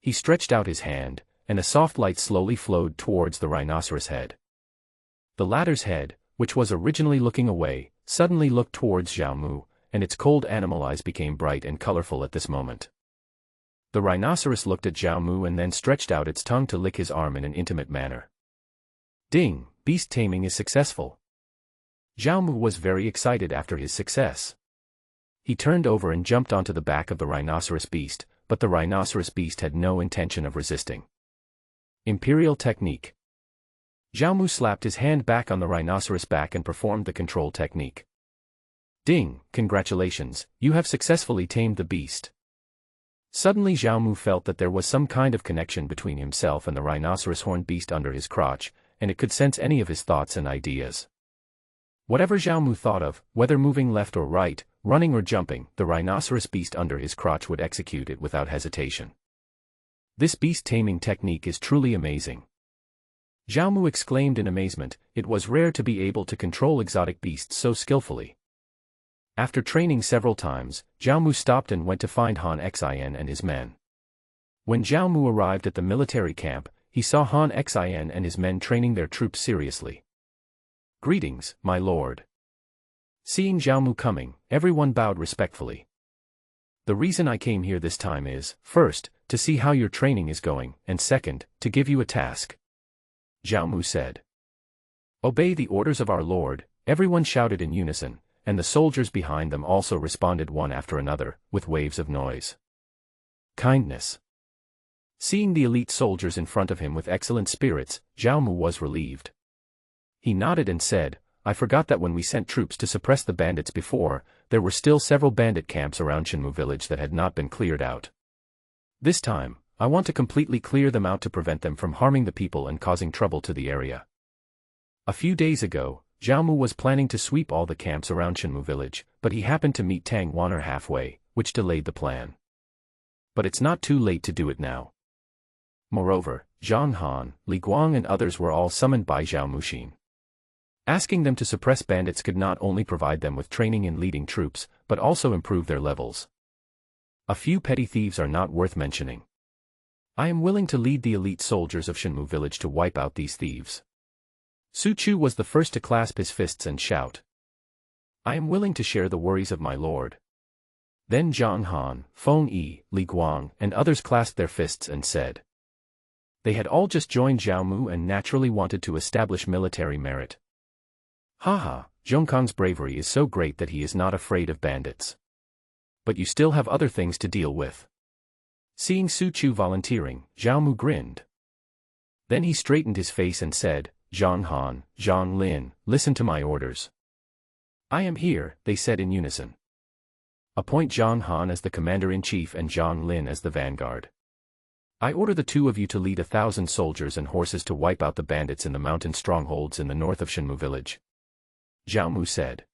He stretched out his hand, and a soft light slowly flowed towards the rhinoceros head. The latter's head, which was originally looking away, suddenly looked towards Xiaomu, and its cold animal eyes became bright and colorful at this moment. The rhinoceros looked at Xiaomu and then stretched out its tongue to lick his arm in an intimate manner. Ding, beast taming is successful. Xiaomu was very excited after his success. He turned over and jumped onto the back of the rhinoceros beast, but the rhinoceros beast had no intention of resisting. Imperial technique. Xiaomu slapped his hand back on the rhinoceros back and performed the control technique. Ding, congratulations, you have successfully tamed the beast. Suddenly Xiaomu felt that there was some kind of connection between himself and the rhinoceros horned beast under his crotch, and it could sense any of his thoughts and ideas. Whatever Xiaomu thought of, whether moving left or right, running or jumping, the rhinoceros beast under his crotch would execute it without hesitation. This beast taming technique is truly amazing. Zhao Mu exclaimed in amazement. It was rare to be able to control exotic beasts so skillfully. After training several times, Zhao Mu stopped and went to find Han Xin and his men. When Zhao Mu arrived at the military camp, he saw Han Xin and his men training their troops seriously. "Greetings, my lord." Seeing Zhao Mu coming, everyone bowed respectfully. "The reason I came here this time is, first, to see how your training is going, and second, to give you a task," Zhao Mu said. "Obey the orders of our lord," everyone shouted in unison, and the soldiers behind them also responded one after another, with waves of noise. Kindness. Seeing the elite soldiers in front of him with excellent spirits, Zhao Mu was relieved. He nodded and said, "I forgot that when we sent troops to suppress the bandits before, there were still several bandit camps around Shenmu village that had not been cleared out. This time, I want to completely clear them out to prevent them from harming the people and causing trouble to the area." A few days ago, Zhao Mu was planning to sweep all the camps around Shenmu village, but he happened to meet Tangyuan halfway, which delayed the plan. But it's not too late to do it now. Moreover, Zhang Han, Li Guang and others were all summoned by Zhao Muxin. Asking them to suppress bandits could not only provide them with training in leading troops, but also improve their levels. A few petty thieves are not worth mentioning. I am willing to lead the elite soldiers of Shenmu village to wipe out these thieves. Su Chu was the first to clasp his fists and shout, "I am willing to share the worries of my lord." Then Zhang Han, Feng Yi, Li Guang, and others clasped their fists and said. They had all just joined Zhao Mu and naturally wanted to establish military merit. Haha, Zhongkang's bravery is so great that he is not afraid of bandits. But you still have other things to deal with. Seeing Su Chu volunteering, Zhao Mu grinned. Then he straightened his face and said, "Zhang Han, Zhang Lin, listen to my orders." "I am here," they said in unison. "Appoint Zhang Han as the commander-in-chief and Zhang Lin as the vanguard. I order the two of you to lead 1,000 soldiers and horses to wipe out the bandits in the mountain strongholds in the north of Shenmu village," Zhao Mu said.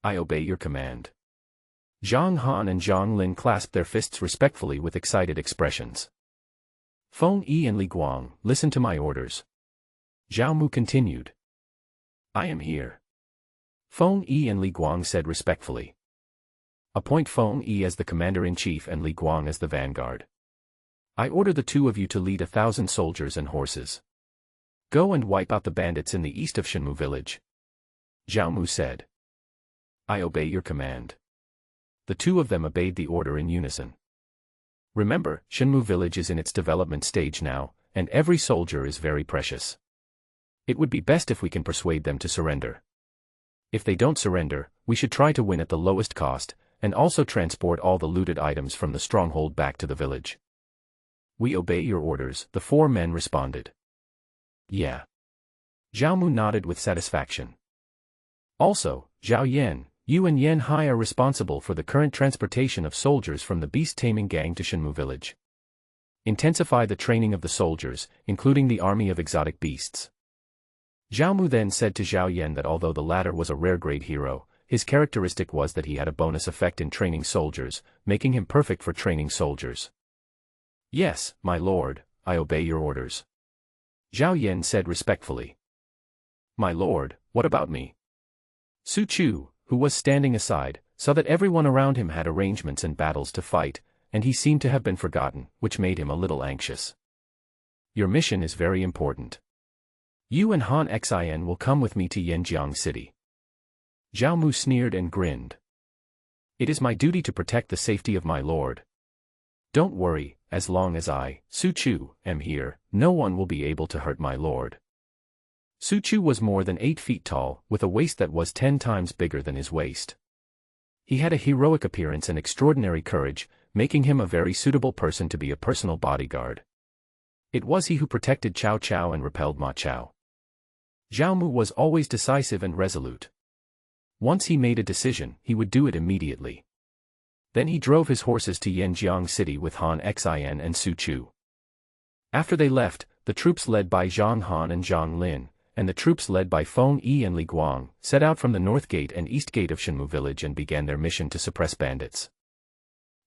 "I obey your command." Zhang Han and Zhang Lin clasped their fists respectfully with excited expressions. "Feng Yi and Li Guang, listen to my orders," Zhao Mu continued. "I am here," Feng Yi and Li Guang said respectfully. "Appoint Feng Yi as the commander-in-chief and Li Guang as the vanguard. I order the two of you to lead 1,000 soldiers and horses. Go and wipe out the bandits in the east of Shenmu village," Zhao Mu said. "I obey your command." The two of them obeyed the order in unison. Remember, Shenmu village is in its development stage now, and every soldier is very precious. It would be best if we can persuade them to surrender. If they don't surrender, we should try to win at the lowest cost, and also transport all the looted items from the stronghold back to the village. "We obey your orders," the four men responded. "Yeah." Zhao Mu nodded with satisfaction. "Also, Zhao Yan, you and Yan Hai are responsible for the current transportation of soldiers from the beast-taming gang to Shenmu village. Intensify the training of the soldiers, including the army of exotic beasts." Zhao Mu then said to Zhao Yan that although the latter was a rare-grade hero, his characteristic was that he had a bonus effect in training soldiers, making him perfect for training soldiers. "Yes, my lord, I obey your orders," Zhao Yan said respectfully. "My lord, what about me?" Su Chu, who was standing aside, saw that everyone around him had arrangements and battles to fight, and he seemed to have been forgotten, which made him a little anxious. "Your mission is very important. You and Han Xin will come with me to Yanjiang City." Zhao Mu sneered and grinned. "It is my duty to protect the safety of my lord. Don't worry, as long as I, Su Chu, am here, no one will be able to hurt my lord." Su Chu was more than 8 feet tall, with a waist that was 10 times bigger than his waist. He had a heroic appearance and extraordinary courage, making him a very suitable person to be a personal bodyguard. It was he who protected Cao Cao and repelled Ma Chao. Zhao Mu was always decisive and resolute. Once he made a decision, he would do it immediately. Then he drove his horses to Yanjiang City with Han Xin and Su Chu. After they left, the troops led by Zhang Han and Zhang Lin, and the troops led by Feng Yi and Li Guang, set out from the north gate and east gate of Shenmu village and began their mission to suppress bandits.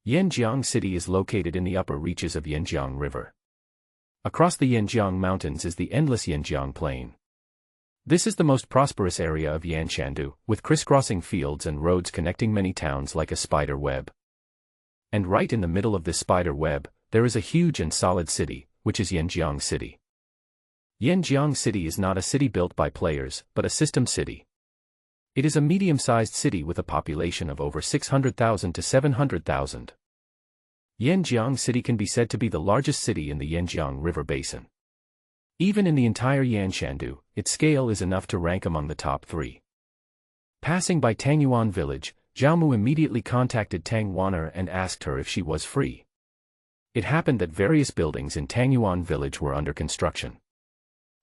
Yanjiang City is located in the upper reaches of Yanjiang River. Across the Yanjiang Mountains is the endless Yanjiang Plain. This is the most prosperous area of Yanshandu, with crisscrossing fields and roads connecting many towns like a spider web. And right in the middle of this spider web, there is a huge and solid city, which is Yanjiang City. Yanjiang City is not a city built by players, but a system city. It is a medium-sized city with a population of over 600,000 to 700,000. Yanjiang City can be said to be the largest city in the Yanjiang River Basin. Even in the entire Yanshandu, its scale is enough to rank among the top 3. Passing by Tangyuan village, Zhaomu immediately contacted Tangyuaner and asked her if she was free. It happened that various buildings in Tangyuan village were under construction.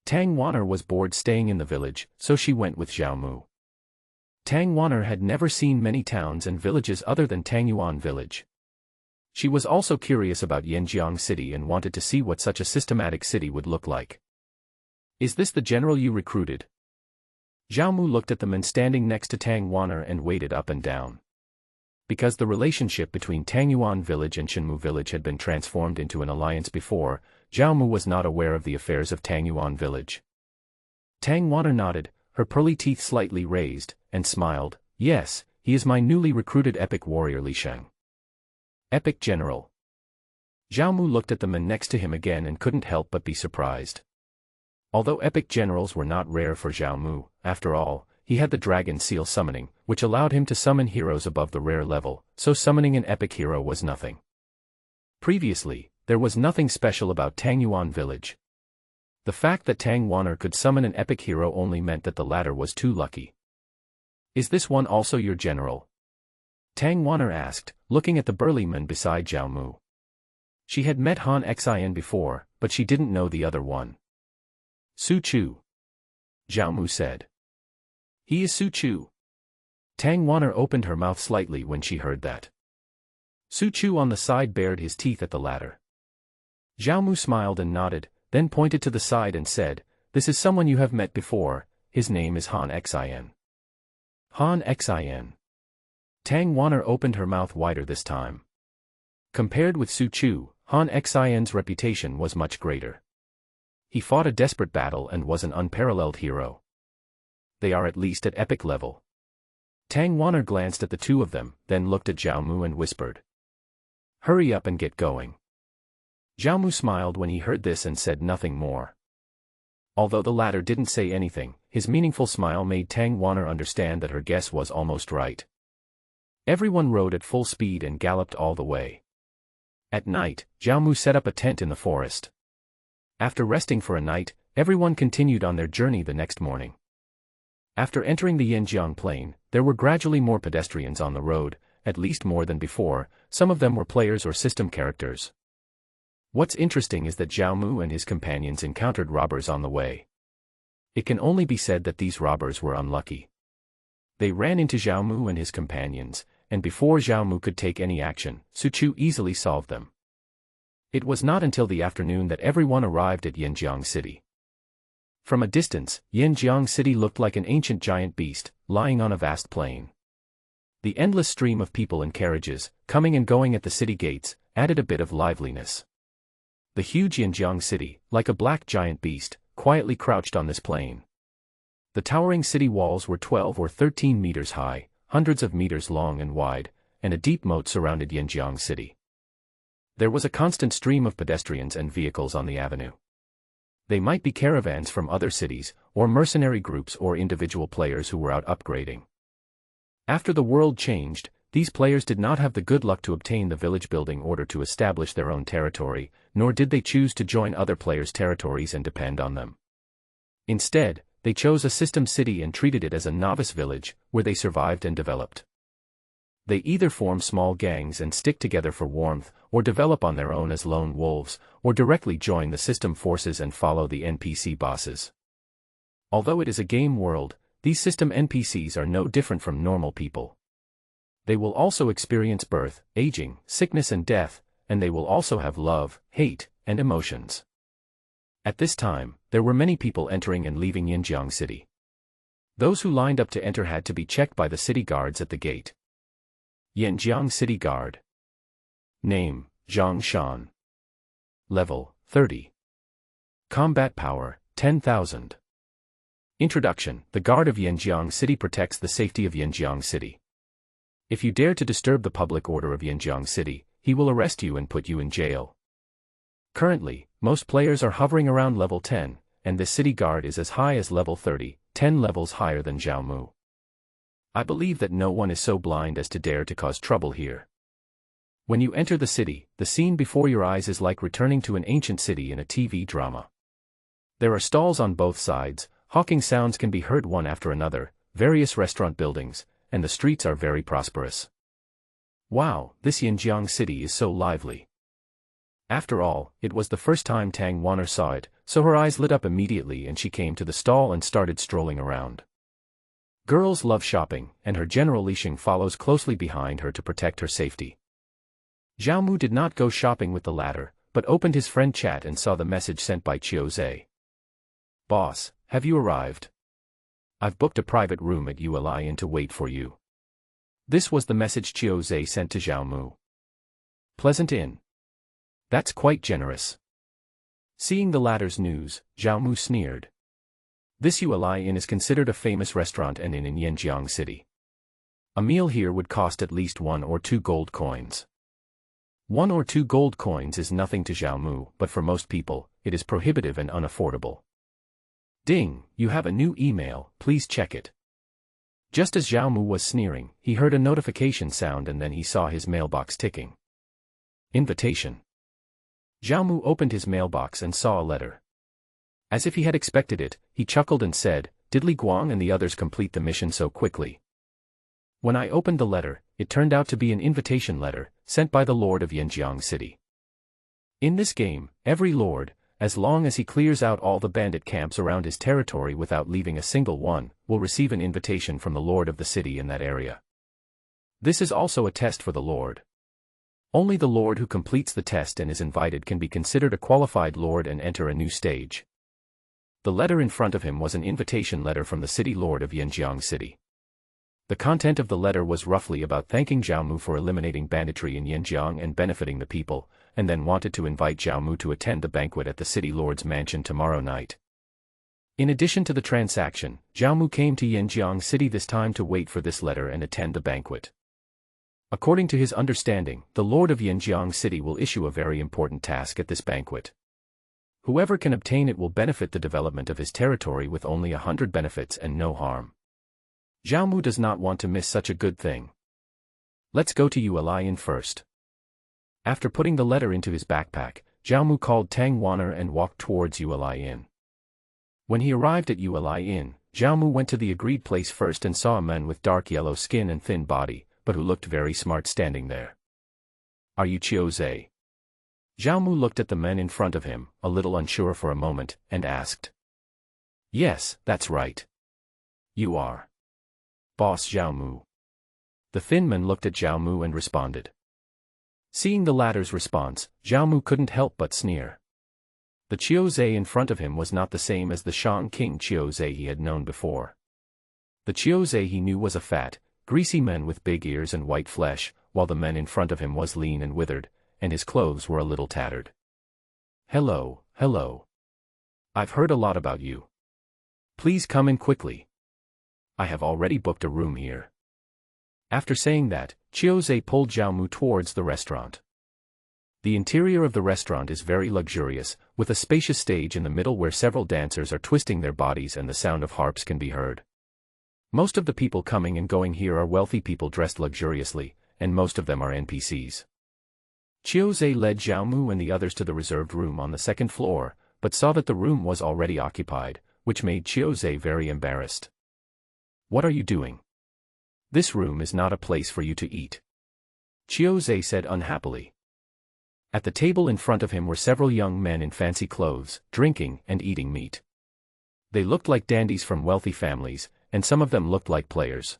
Tangyuaner was bored staying in the village, so she went with Zhaomu. Tangyuaner had never seen many towns and villages other than Tangyuan village. She was also curious about Yanjiang City and wanted to see what such a systematic city would look like. "Is this the general you recruited?" Zhaomu looked at the man standing next to Tangyuaner and waited up and down. Because the relationship between Tangyuan village and Shenmu village had been transformed into an alliance before, Zhaomu was not aware of the affairs of Tangyuan village. Tangyuaner nodded, her pearly teeth slightly raised, and smiled. "Yes, he is my newly recruited epic warrior Li Sheng." "Epic general." Zhaomu looked at the man next to him again and couldn't help but be surprised. Although epic generals were not rare for Zhaomu, after all, he had the dragon seal summoning, which allowed him to summon heroes above the rare level, so summoning an epic hero was nothing. Previously, there was nothing special about Tangyuan village. The fact that Tangyuaner could summon an epic hero only meant that the latter was too lucky. "Is this one also your general?" Tangyuaner asked, looking at the burly man beside Zhaomu. She had met Han Xian before, but she didn't know the other one. "Su Chu," Zhaomu said. "He is Su Chu." Tangyuaner opened her mouth slightly when she heard that. Su Chu on the side bared his teeth at the latter. Zhaomu smiled and nodded, then pointed to the side and said, "This is someone you have met before, his name is Han Xian." Han Xian. Tangyuaner opened her mouth wider this time. Compared with Su Chu, Han Xian's reputation was much greater. He fought a desperate battle and was an unparalleled hero. They are at least at epic level. Tangyuaner glanced at the two of them, then looked at Zhaomu and whispered, "Hurry up and get going." Zhaomu smiled when he heard this and said nothing more. Although the latter didn't say anything, his meaningful smile made Tangyuaner understand that her guess was almost right. Everyone rode at full speed and galloped all the way. At night, Zhaomu set up a tent in the forest. After resting for a night, everyone continued on their journey the next morning. After entering the Yanjiang Plain, there were gradually more pedestrians on the road, at least more than before. Some of them were players or system characters. What's interesting is that Zhaomu and his companions encountered robbers on the way. It can only be said that these robbers were unlucky. They ran into Zhaomu and his companions, and before Zhaomu could take any action, Su Chu easily solved them. It was not until the afternoon that everyone arrived at Yanjiang City. From a distance, Yanjiang City looked like an ancient giant beast, lying on a vast plain. The endless stream of people and carriages, coming and going at the city gates, added a bit of liveliness. The huge Yanjiang City, like a black giant beast, quietly crouched on this plain. The towering city walls were 12 or 13 meters high, hundreds of meters long and wide, and a deep moat surrounded Yanjiang City. There was a constant stream of pedestrians and vehicles on the avenue. They might be caravans from other cities, or mercenary groups or individual players who were out upgrading. After the world changed, these players did not have the good luck to obtain the village building order to establish their own territory, nor did they choose to join other players' territories and depend on them. Instead, they chose a system city and treated it as a novice village, where they survived and developed. They either form small gangs and stick together for warmth, or develop on their own as lone wolves, or directly join the system forces and follow the NPC bosses. Although it is a game world, these system NPCs are no different from normal people. They will also experience birth, aging, sickness and death, and they will also have love, hate, and emotions. At this time, there were many people entering and leaving Yanjiang City. Those who lined up to enter had to be checked by the city guards at the gate. Yanjiang City Guard. Name, Zhang Shan. Level, 30. Combat power, 10,000. Introduction. The guard of Yanjiang City protects the safety of Yanjiang City. If you dare to disturb the public order of Yanjiang City, he will arrest you and put you in jail. Currently, most players are hovering around level 10, and this city guard is as high as level 30, 10 levels higher than Zhao Mu. I believe that no one is so blind as to dare to cause trouble here. When you enter the city, the scene before your eyes is like returning to an ancient city in a TV drama. There are stalls on both sides, hawking sounds can be heard one after another, various restaurant buildings, and the streets are very prosperous. Wow, this Yanjiang city is so lively. After all, it was the first time Tang Wanner saw it, so her eyes lit up immediately and she came to the stall and started strolling around. Girls love shopping, and her general Li Xing follows closely behind her to protect her safety. Zhao Mu did not go shopping with the latter, but opened his friend chat and saw the message sent by Qiu Zhe. Boss, have you arrived? I've booked a private room at Uli Inn to wait for you. This was the message Qiu Zhe sent to Zhao Mu. Pleasant Inn. That's quite generous. Seeing the latter's news, Zhao Mu sneered. This Uli Inn is considered a famous restaurant and inn in Yanjiang City. A meal here would cost at least 1 or 2 gold coins. 1 or 2 gold coins is nothing to Zhao Mu, but for most people, it is prohibitive and unaffordable. Ding, you have a new email, please check it. Just as Zhao Mu was sneering, he heard a notification sound and then he saw his mailbox ticking. Invitation. Zhao Mu opened his mailbox and saw a letter. As if he had expected it, he chuckled and said, "Did Li Guang and the others complete the mission so quickly?" When I opened the letter, it turned out to be an invitation letter, sent by the Lord of Yanjiang City. In this game, every lord, as long as he clears out all the bandit camps around his territory without leaving a single one, will receive an invitation from the Lord of the city in that area. This is also a test for the Lord. Only the Lord who completes the test and is invited can be considered a qualified Lord and enter a new stage. The letter in front of him was an invitation letter from the city Lord of Yanjiang City. The content of the letter was roughly about thanking Zhao Mu for eliminating banditry in Yanjiang and benefiting the people, and then wanted to invite Zhao Mu to attend the banquet at the city lord's mansion tomorrow night. In addition to the transaction, Zhao Mu came to Yanjiang City this time to wait for this letter and attend the banquet. According to his understanding, the Lord of Yanjiang City will issue a very important task at this banquet. Whoever can obtain it will benefit the development of his territory with only 100 benefits and no harm. Zhao Mu does not want to miss such a good thing. Let's go to Uli Inn first. After putting the letter into his backpack, Zhao Mu called Tang Wanner and walked towards Uli Inn. When he arrived at Uli Inn, Zhao Mu went to the agreed place first and saw a man with dark yellow skin and thin body, but who looked very smart standing there. Are you Qiu Zhe? Zhao Mu looked at the men in front of him, a little unsure for a moment, and asked. Yes, that's right. You are. Boss Zhao Mu. The thin man looked at Zhao Mu and responded. Seeing the latter's response, Zhao Mu couldn't help but sneer. The Qiu Zhe in front of him was not the same as the Shang King Qiu Zhe he had known before. The Qiu Zhe he knew was a fat, greasy man with big ears and white flesh, while the man in front of him was lean and withered, and his clothes were a little tattered. Hello, hello. I've heard a lot about you. Please come in quickly. I have already booked a room here. After saying that, Qiu Zhe pulled Zhao Mu towards the restaurant. The interior of the restaurant is very luxurious, with a spacious stage in the middle where several dancers are twisting their bodies and the sound of harps can be heard. Most of the people coming and going here are wealthy people dressed luxuriously, and most of them are NPCs. Qiu Zhe led Zhao Mu and the others to the reserved room on the second floor, but saw that the room was already occupied, which made Qiu Zhe very embarrassed. What are you doing? This room is not a place for you to eat. Qiu Zhe said unhappily. At the table in front of him were several young men in fancy clothes, drinking and eating meat. They looked like dandies from wealthy families, and some of them looked like players.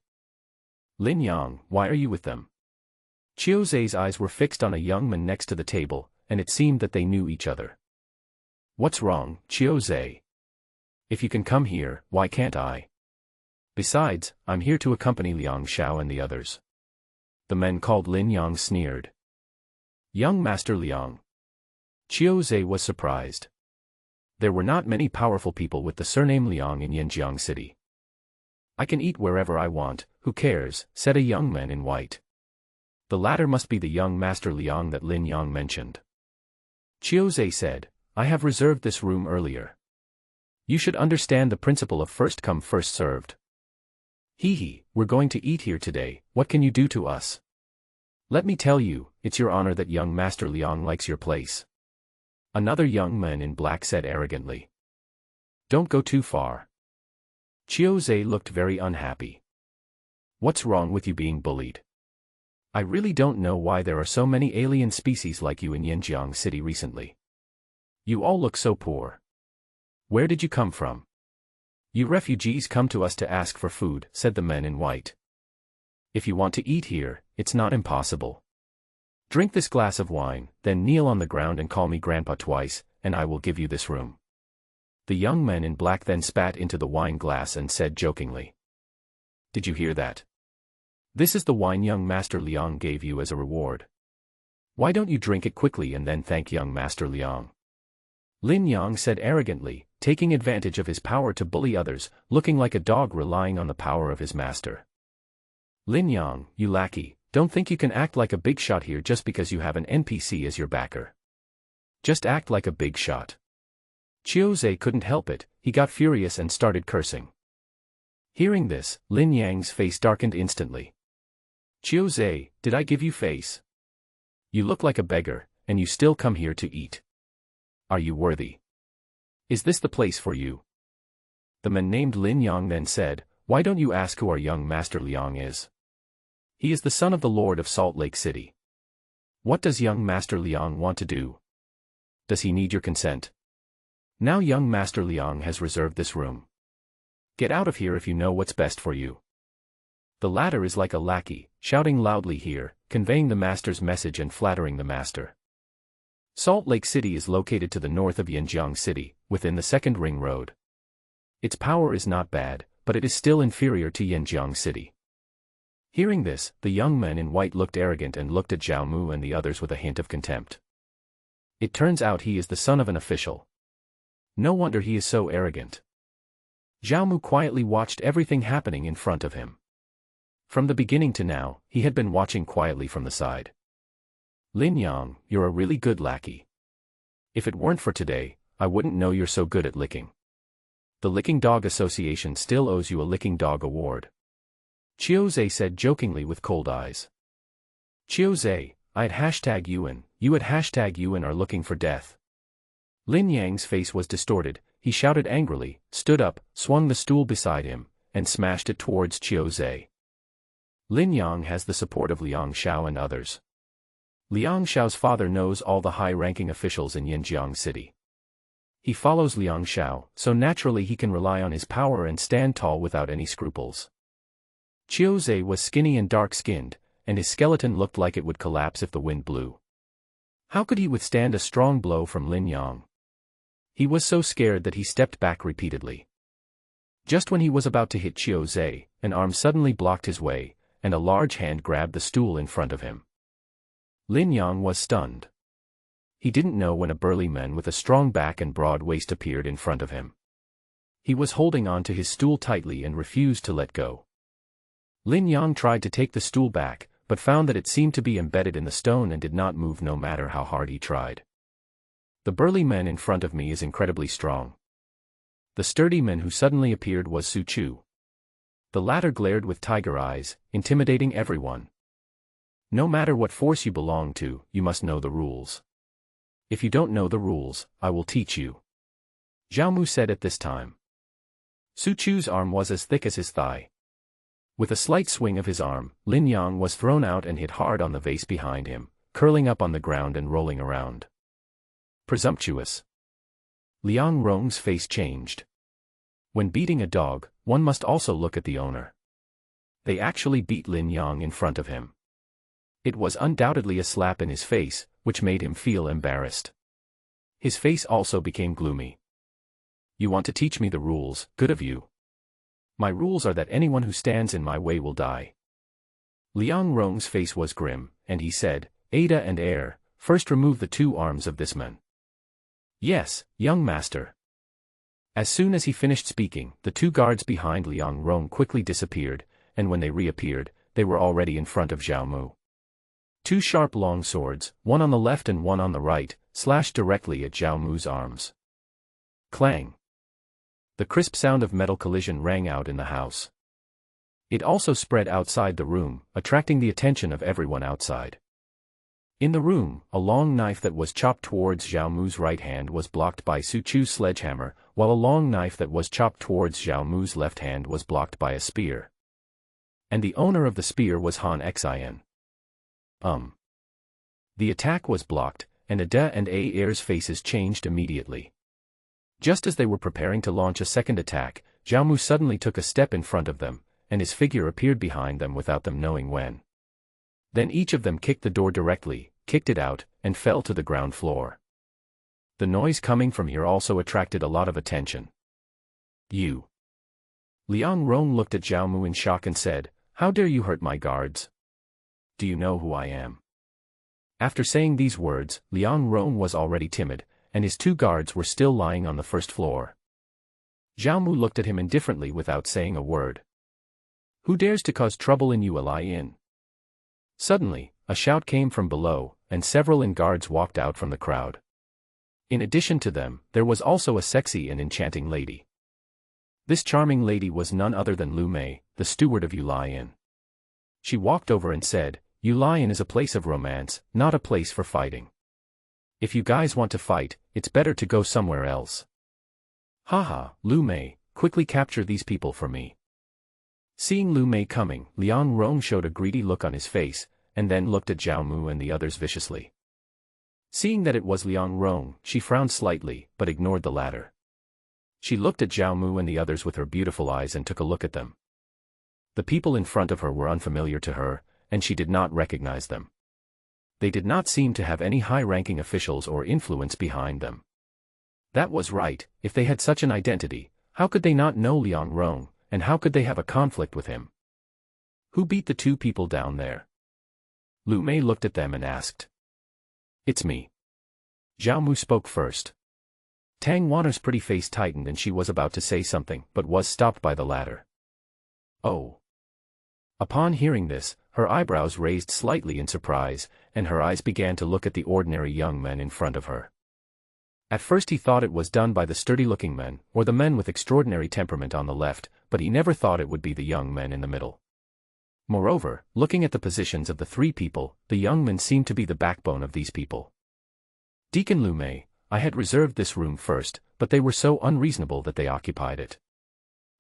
Lin Yang, why are you with them? Qiu Zhe's eyes were fixed on a young man next to the table, and it seemed that they knew each other. What's wrong, Qiu Zhe? If you can come here, why can't I? Besides, I'm here to accompany Liang Xiao and the others. The men called Lin Yang sneered. Young Master Liang. Qiu Zhe was surprised. There were not many powerful people with the surname Liang in Yanjiang City. I can eat wherever I want, who cares, said a young man in white. The latter must be the young Master Liang that Lin Yang mentioned. Qiu Zhe said, I have reserved this room earlier. You should understand the principle of first come first served. Hee, we're going to eat here today, what can you do to us? Let me tell you, it's your honor that young Master Liang likes your place. Another young man in black said arrogantly. Don't go too far. Qiu Zhe looked very unhappy. What's wrong with you being bullied? I really don't know why there are so many alien species like you in Yanjiang City recently. You all look so poor. Where did you come from? You refugees come to us to ask for food, said the man in white. If you want to eat here, it's not impossible. Drink this glass of wine, then kneel on the ground and call me grandpa twice, and I will give you this room. The young man in black then spat into the wine glass and said jokingly. Did you hear that? This is the wine young Master Liang gave you as a reward. Why don't you drink it quickly and then thank young Master Liang? Lin Yang said arrogantly, taking advantage of his power to bully others, looking like a dog relying on the power of his master. Lin Yang, you lackey, don't think you can act like a big shot here just because you have an NPC as your backer. Just act like a big shot. Qiu Zhe couldn't help it, he got furious and started cursing. Hearing this, Lin Yang's face darkened instantly. Qiu Zhe, did I give you face? You look like a beggar, and you still come here to eat. Are you worthy? Is this the place for you? The man named Lin Yang then said, why don't you ask who our young Master Liang is? He is the son of the Lord of Salt Lake City. What does young Master Liang want to do? Does he need your consent? Now young Master Liang has reserved this room. Get out of here if you know what's best for you. The latter is like a lackey, shouting loudly here, conveying the master's message and flattering the master. Salt Lake City is located to the north of Yanjiang City, within the second ring road. Its power is not bad, but it is still inferior to Yanjiang City. Hearing this, the young man in white looked arrogant and looked at Zhao Mu and the others with a hint of contempt. It turns out he is the son of an official. No wonder he is so arrogant. Zhao Mu quietly watched everything happening in front of him. From the beginning to now, he had been watching quietly from the side. Lin Yang, you're a really good lackey. If it weren't for today, I wouldn't know you're so good at licking. The Licking Dog Association still owes you a Licking Dog Award. Qiu Zhe said jokingly with cold eyes. Qiu Zhe, I'd hashtag Yuan, you at hashtag Yuan are looking for death. Lin Yang's face was distorted, he shouted angrily, stood up, swung the stool beside him, and smashed it towards Qiu Zhe. Lin Yang has the support of Liang Xiao and others. Liang Xiao's father knows all the high-ranking officials in Yanjiang City. He follows Liang Xiao, so naturally he can rely on his power and stand tall without any scruples. Qiu Zhe was skinny and dark-skinned, and his skeleton looked like it would collapse if the wind blew. How could he withstand a strong blow from Lin Yang? He was so scared that he stepped back repeatedly. Just when he was about to hit Qiu Zhe, an arm suddenly blocked his way, and a large hand grabbed the stool in front of him. Lin Yang was stunned. He didn't know when a burly man with a strong back and broad waist appeared in front of him. He was holding on to his stool tightly and refused to let go. Lin Yang tried to take the stool back, but found that it seemed to be embedded in the stone and did not move no matter how hard he tried. The burly man in front of me is incredibly strong. The sturdy man who suddenly appeared was Su Chu. The latter glared with tiger eyes, intimidating everyone. No matter what force you belong to, you must know the rules. If you don't know the rules, I will teach you. Zhao Mu said at this time. Su Chu's arm was as thick as his thigh. With a slight swing of his arm, Lin Yang was thrown out and hit hard on the vase behind him, curling up on the ground and rolling around. Presumptuous. Liang Rong's face changed. When beating a dog, one must also look at the owner. They actually beat Lin Yang in front of him. It was undoubtedly a slap in his face, which made him feel embarrassed. His face also became gloomy. You want to teach me the rules, good of you. My rules are that anyone who stands in my way will die. Liang Rong's face was grim, and he said, Ada and Air, first remove the 2 arms of this man. Yes, young master. As soon as he finished speaking, the 2 guards behind Liang Rong quickly disappeared, and when they reappeared, they were already in front of Zhao Mu. 2 sharp long swords, one on the left and one on the right, slashed directly at Zhao Mu's arms. Clang! The crisp sound of metal collision rang out in the house. It also spread outside the room, attracting the attention of everyone outside. In the room, a long knife that was chopped towards Zhao Mu's right hand was blocked by Su Chu's sledgehammer, while a long knife that was chopped towards Zhao Mu's left hand was blocked by a spear. And the owner of the spear was Han Xin. The attack was blocked, and Ada and A's faces changed immediately. Just as they were preparing to launch a second attack, Zhao Mu suddenly took a step in front of them, and his figure appeared behind them without them knowing when. Then each of them kicked the door directly, kicked it out, and fell to the ground floor. The noise coming from here also attracted a lot of attention. You. Liang Rong looked at Zhao Mu in shock and said, "How dare you hurt my guards? Do you know who I am?" After saying these words, Liang Rong was already timid, and his 2 guards were still lying on the first floor. Zhao Mu looked at him indifferently without saying a word. "Who dares to cause trouble in Yueli Inn?" Suddenly, a shout came from below, and several guards walked out from the crowd. In addition to them, there was also a sexy and enchanting lady. This charming lady was none other than Lu Mei, the steward of Yueli Inn. She walked over and said, "Yueli Inn is a place of romance, not a place for fighting. If you guys want to fight, it's better to go somewhere else." "Haha, Lu Mei, quickly capture these people for me." Seeing Lu Mei coming, Liang Rong showed a greedy look on his face, and then looked at Zhao Mu and the others viciously. Seeing that it was Liang Rong, she frowned slightly, but ignored the latter. She looked at Zhao Mu and the others with her beautiful eyes and took a look at them. The people in front of her were unfamiliar to her, and she did not recognize them. They did not seem to have any high-ranking officials or influence behind them. That was right, if they had such an identity, how could they not know Liang Rong, and how could they have a conflict with him? "Who beat the 2 people down there?" Lu Mei looked at them and asked. "It's me." Zhao Mu spoke first. Tangyuan's pretty face tightened and she was about to say something but was stopped by the latter. "Oh." Upon hearing this, her eyebrows raised slightly in surprise, and her eyes began to look at the ordinary young men in front of her. At first he thought it was done by the sturdy-looking men, or the men with extraordinary temperament on the left, but he never thought it would be the young men in the middle. Moreover, looking at the positions of the 3 people, the young men seemed to be the backbone of these people. "Deacon Lu Mei, I had reserved this room first, but they were so unreasonable that they occupied it.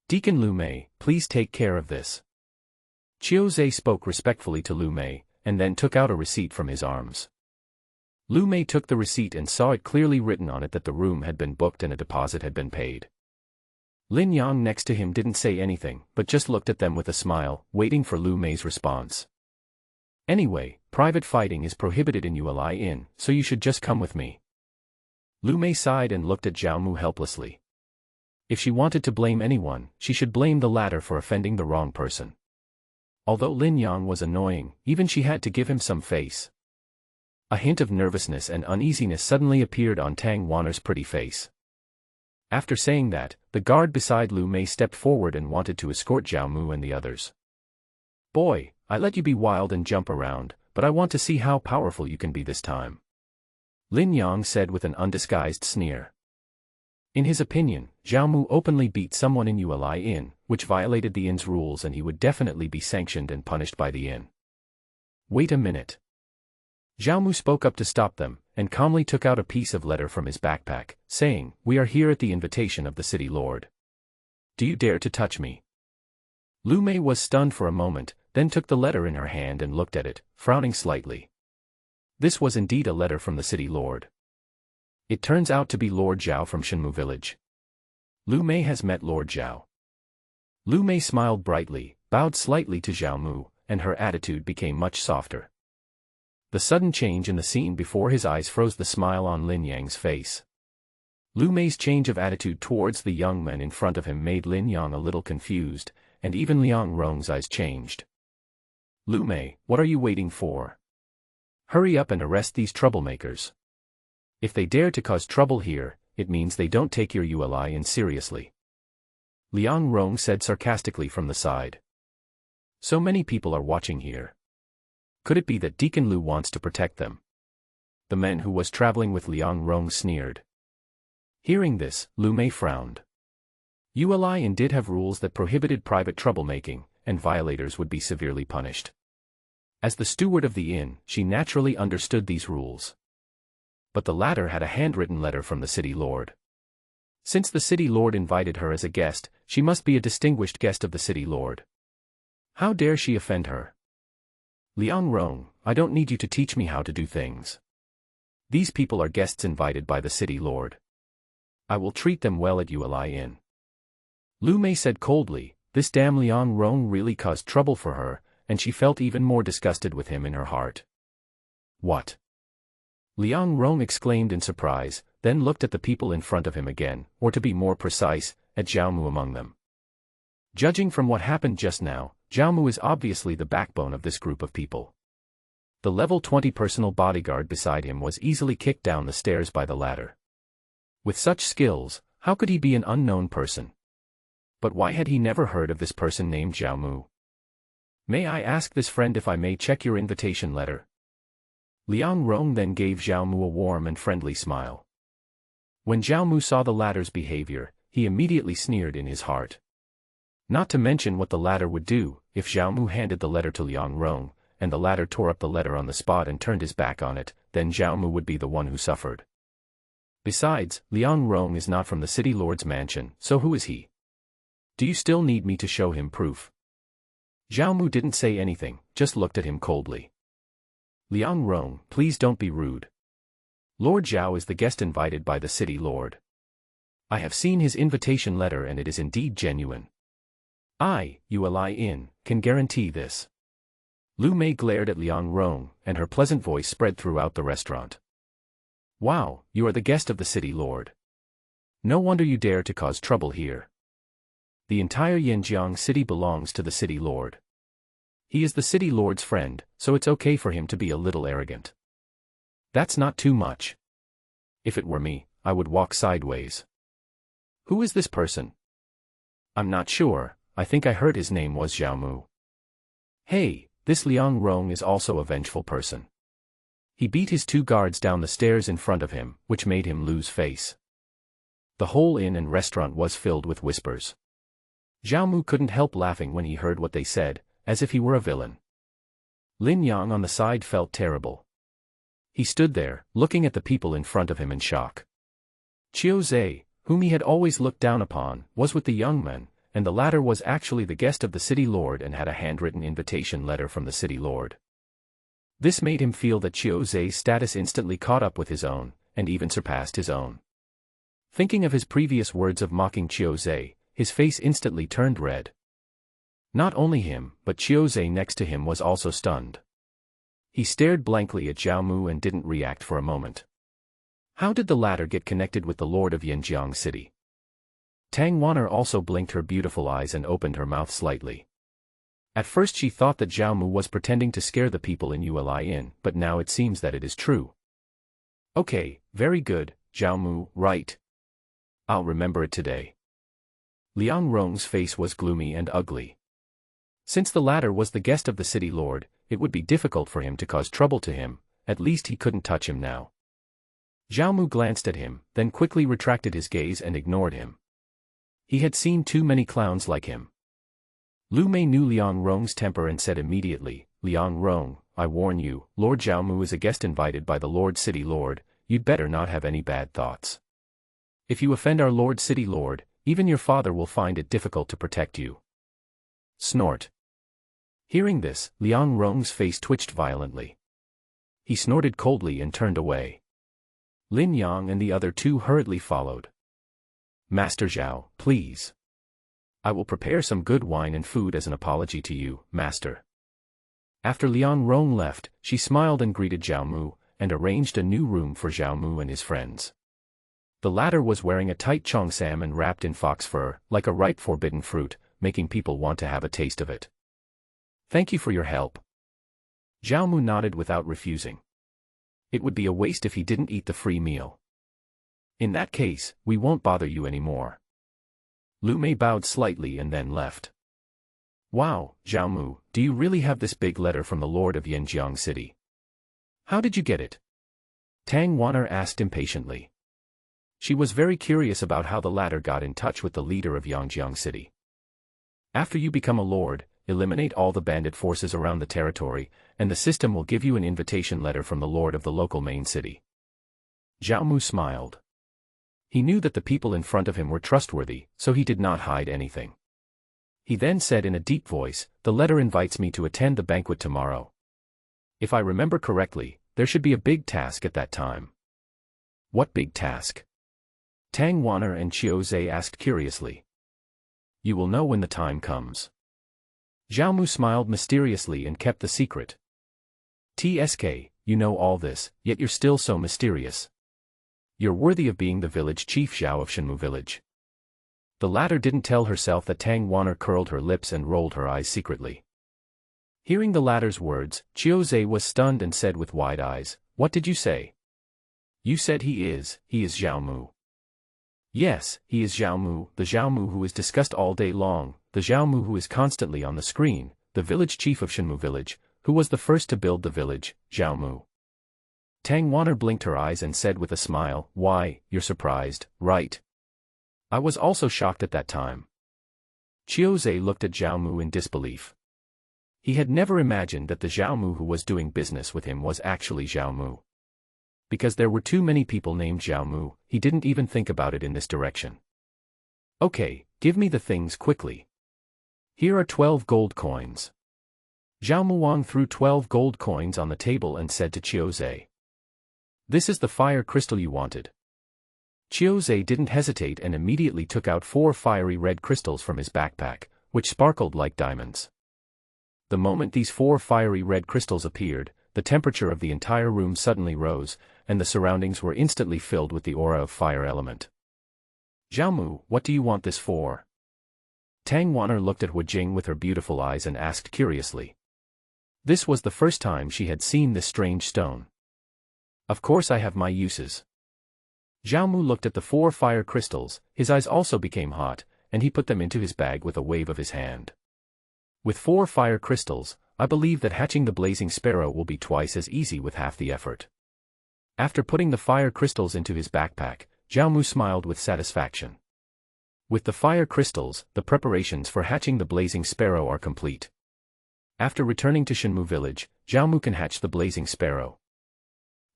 Deacon Lu Mei, please take care of this." Chiu Zhe spoke respectfully to Lu Mei, and then took out a receipt from his arms. Lu Mei took the receipt and saw it clearly written on it that the room had been booked and a deposit had been paid. Lin Yang next to him didn't say anything, but just looked at them with a smile, waiting for Lu Mei's response. "Anyway, private fighting is prohibited in Yueli Inn, so you should just come with me." Lu Mei sighed and looked at Zhao Mu helplessly. If she wanted to blame anyone, she should blame the latter for offending the wrong person. Although Lin Yang was annoying, even she had to give him some face. A hint of nervousness and uneasiness suddenly appeared on Tangyuan's pretty face. After saying that, the guard beside Lu Mei stepped forward and wanted to escort Zhao Mu and the others. "Boy, I let you be wild and jump around, but I want to see how powerful you can be this time," Lin Yang said with an undisguised sneer. In his opinion, Zhao Mu openly beat someone in Yueli Inn, which violated the inn's rules, and he would definitely be sanctioned and punished by the inn. "Wait a minute." Zhao Mu spoke up to stop them, and calmly took out a piece of letter from his backpack, saying, "We are here at the invitation of the city lord. Do you dare to touch me?" Lu Mei was stunned for a moment, then took the letter in her hand and looked at it, frowning slightly. This was indeed a letter from the city lord. It turns out to be Lord Zhao from Shenmu village. Lu Mei has met Lord Zhao. Lu Mei smiled brightly, bowed slightly to Zhao Mu, and her attitude became much softer. The sudden change in the scene before his eyes froze the smile on Lin Yang's face. Lu Mei's change of attitude towards the young men in front of him made Lin Yang a little confused, and even Liang Rong's eyes changed. "Lu Mei, what are you waiting for?" Hurry up and arrest these troublemakers. If they dare to cause trouble here, it means they don't take your ULI in seriously. Liang Rong said sarcastically from the side. So many people are watching here. Could it be that Deacon Lu wants to protect them? The man who was traveling with Liang Rong sneered. Hearing this, Lu Mei frowned. Uli Inn did have rules that prohibited private troublemaking, and violators would be severely punished. As the steward of the inn, she naturally understood these rules. But the latter had a handwritten letter from the city lord. Since the city lord invited her as a guest, she must be a distinguished guest of the city lord. How dare she offend her? Liang Rong, I don't need you to teach me how to do things. These people are guests invited by the city lord. I will treat them well at Uli Inn. Lu Mei said coldly. This damn Liang Rong really caused trouble for her, and she felt even more disgusted with him in her heart. What? Liang Rong exclaimed in surprise, then looked at the people in front of him again, or to be more precise, at Zhao Mu among them. Judging from what happened just now, Zhao Mu is obviously the backbone of this group of people. The level 20 personal bodyguard beside him was easily kicked down the stairs by the ladder. With such skills, how could he be an unknown person? But why had he never heard of this person named Zhao Mu? May I ask this friend if I may check your invitation letter? Liang Rong then gave Zhao Mu a warm and friendly smile. When Zhao Mu saw the latter's behavior, he immediately sneered in his heart. Not to mention what the latter would do, if Zhao Mu handed the letter to Liang Rong, and the latter tore up the letter on the spot and turned his back on it, then Zhao Mu would be the one who suffered. Besides, Liang Rong is not from the city lord's mansion, so who is he? Do you still need me to show him proof? Zhao Mu didn't say anything, just looked at him coldly. Liang Rong, please don't be rude. Lord Zhao is the guest invited by the city lord. I have seen his invitation letter and it is indeed genuine. I, Uli Inn, can guarantee this. Lu Mei glared at Liang Rong, and her pleasant voice spread throughout the restaurant. Wow, you are the guest of the city lord. No wonder you dare to cause trouble here. The entire Yanjiang city belongs to the city lord. He is the city lord's friend, so it's okay for him to be a little arrogant. That's not too much. If it were me, I would walk sideways. Who is this person? I'm not sure, I think I heard his name was Zhao Mu. Hey, this Liang Rong is also a vengeful person. He beat his 2 guards down the stairs in front of him, which made him lose face. The whole inn and restaurant was filled with whispers. Zhao Mu couldn't help laughing when he heard what they said, as if he were a villain. Lin Yang on the side felt terrible. He stood there, looking at the people in front of him in shock. Qiu Zhe, whom he had always looked down upon, was with the young men, and the latter was actually the guest of the city lord and had a handwritten invitation letter from the city lord. This made him feel that Qiu Zhe's status instantly caught up with his own, and even surpassed his own. Thinking of his previous words of mocking Qiu Zhe, his face instantly turned red. Not only him, but Qiu Zhe next to him was also stunned. He stared blankly at Zhao Mu and didn't react for a moment. How did the latter get connected with the lord of Yanjiang city? Tangyuan also blinked her beautiful eyes and opened her mouth slightly. At first she thought that Zhao Mu was pretending to scare the people in Uli Inn, but now it seems that it is true. Okay, very good, Zhao Mu, right. I'll remember it today. Liang Rong's face was gloomy and ugly. Since the latter was the guest of the city lord, it would be difficult for him to cause trouble to him, at least he couldn't touch him now. Zhao Mu glanced at him, then quickly retracted his gaze and ignored him. He had seen too many clowns like him. Lu Mei knew Liang Rong's temper and said immediately, Liang Rong, I warn you, Lord Zhao Mu is a guest invited by the Lord City Lord, you'd better not have any bad thoughts. If you offend our Lord City Lord, even your father will find it difficult to protect you. Snort. Hearing this, Liang Rong's face twitched violently. He snorted coldly and turned away. Lin Yang and the other 2 hurriedly followed. Master Zhao, please. I will prepare some good wine and food as an apology to you, master. After Liang Rong left, she smiled and greeted Zhao Mu, and arranged a new room for Zhao Mu and his friends. The latter was wearing a tight cheongsam and wrapped in fox fur, like a ripe forbidden fruit, making people want to have a taste of it. Thank you for your help. Zhao Mu nodded without refusing. It would be a waste if he didn't eat the free meal. In that case, we won't bother you anymore. Lu Mei bowed slightly and then left. Wow, Zhao Mu, do you really have this big letter from the Lord of Yanjiang City? How did you get it? Tang Wan'er asked impatiently. She was very curious about how the latter got in touch with the leader of Yangjiang City. After you become a lord, eliminate all the bandit forces around the territory, and the system will give you an invitation letter from the lord of the local main city. Zhao Mu smiled. He knew that the people in front of him were trustworthy, so he did not hide anything. He then said in a deep voice, "The letter invites me to attend the banquet tomorrow. If I remember correctly, there should be a big task at that time." What big task? Tang Wan'er and Qiu Zhe asked curiously. You will know when the time comes. Zhao Mu smiled mysteriously and kept the secret. TSK, you know all this, yet you're still so mysterious. You're worthy of being the village chief Zhao of Shenmu village. The latter didn't tell herself that Tang Wan'er curled her lips and rolled her eyes secretly. Hearing the latter's words, Qiu Zhe was stunned and said with wide eyes, "What did you say?" "You said he is Zhao Mu." "Yes, he is Zhao Mu, the Zhao Mu who is discussed all day long, the Zhao Mu who is constantly on the screen, the village chief of Shenmu village, who was the first to build the village, Zhao Mu." Tang Wan'er blinked her eyes and said with a smile, "Why, you're surprised, right? I was also shocked at that time." Qiu Zhe looked at Zhao Mu in disbelief. He had never imagined that the Zhao Mu who was doing business with him was actually Zhao Mu. Because there were too many people named Zhao Mu, he didn't even think about it in this direction. "Okay, give me the things quickly. Here are 12 gold coins." Zhao Muwang threw 12 gold coins on the table and said to Qiu Zhe, "This is the fire crystal you wanted." Qiu Zhe didn't hesitate and immediately took out 4 fiery red crystals from his backpack, which sparkled like diamonds. The moment these 4 fiery red crystals appeared, the temperature of the entire room suddenly rose, and the surroundings were instantly filled with the aura of fire element. "Zhao Mu, what do you want this for?" Tang Wan'er looked at Wu Jing with her beautiful eyes and asked curiously. This was the first time she had seen this strange stone. "Of course I have my uses." Zhao Mu looked at the 4 fire crystals, his eyes also became hot, and he put them into his bag with a wave of his hand. "With 4 fire crystals, I believe that hatching the blazing sparrow will be twice as easy with half the effort." After putting the fire crystals into his backpack, Zhao Mu smiled with satisfaction. With the fire crystals, the preparations for hatching the blazing sparrow are complete. After returning to Shenmu village, Zhao Mu can hatch the blazing sparrow.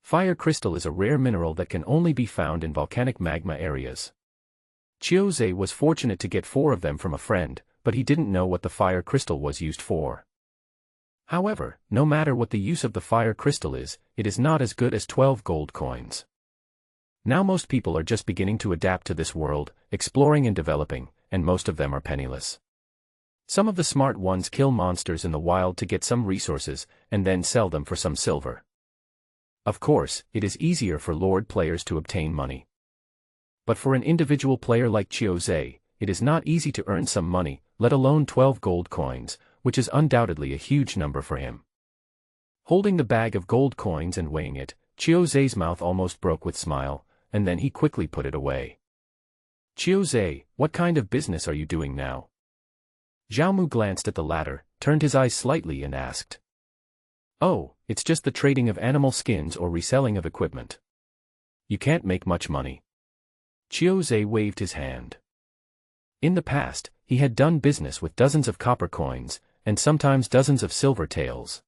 Fire crystal is a rare mineral that can only be found in volcanic magma areas. Qiu Zhe was fortunate to get 4 of them from a friend, but he didn't know what the fire crystal was used for. However, no matter what the use of the fire crystal is, it is not as good as 12 gold coins. Now most people are just beginning to adapt to this world, exploring and developing, and most of them are penniless. Some of the smart ones kill monsters in the wild to get some resources, and then sell them for some silver. Of course, it is easier for Lord players to obtain money. But for an individual player like Qiu Zhe, it is not easy to earn some money, let alone 12 gold coins, which is undoubtedly a huge number for him. Holding the bag of gold coins and weighing it, Qiu Zhe's mouth almost broke with smile, and then he quickly put it away. "Qiu Zhe, what kind of business are you doing now?" Zhao Mu glanced at the latter, turned his eyes slightly and asked. "Oh, it's just the trading of animal skins or reselling of equipment. You can't make much money." Qiu Zhe waved his hand. In the past, he had done business with dozens of copper coins, and sometimes dozens of silver taels.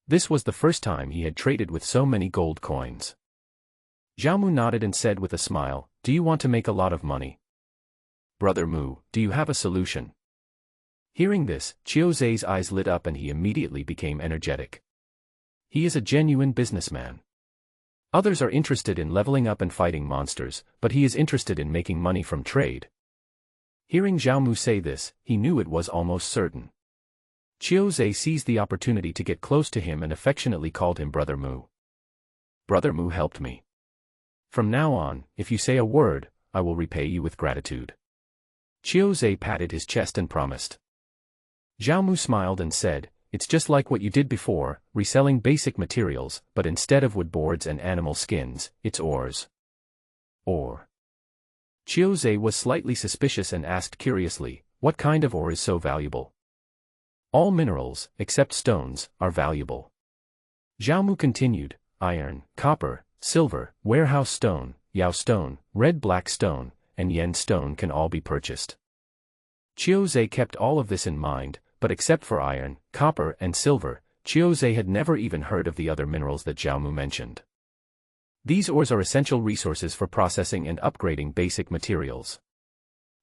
This was the first time he had traded with so many gold coins. Zhao Mu nodded and said with a smile, "Do you want to make a lot of money? Brother Mu, do you have a solution?" Hearing this, Qiu Zhe's eyes lit up and he immediately became energetic. He is a genuine businessman. Others are interested in leveling up and fighting monsters, but he is interested in making money from trade. Hearing Zhao Mu say this, he knew it was almost certain. Qiu Zhe seized the opportunity to get close to him and affectionately called him Brother Mu. "Brother Mu helped me. From now on, if you say a word, I will repay you with gratitude." Qiu Zhe patted his chest and promised. Zhao Mu smiled and said, It's just like what you did before, reselling basic materials, but instead of wood boards and animal skins, it's ores. Ore. Chiozei was slightly suspicious and asked curiously, what kind of ore is so valuable? All minerals, except stones, are valuable. Xiaomu continued, iron, copper, silver, warehouse stone, yao stone, red-black stone, and yen stone can all be purchased. Chiozei kept all of this in mind, but except for iron, copper, and silver, Chiozei had never even heard of the other minerals that Xiaomu mentioned. These ores are essential resources for processing and upgrading basic materials.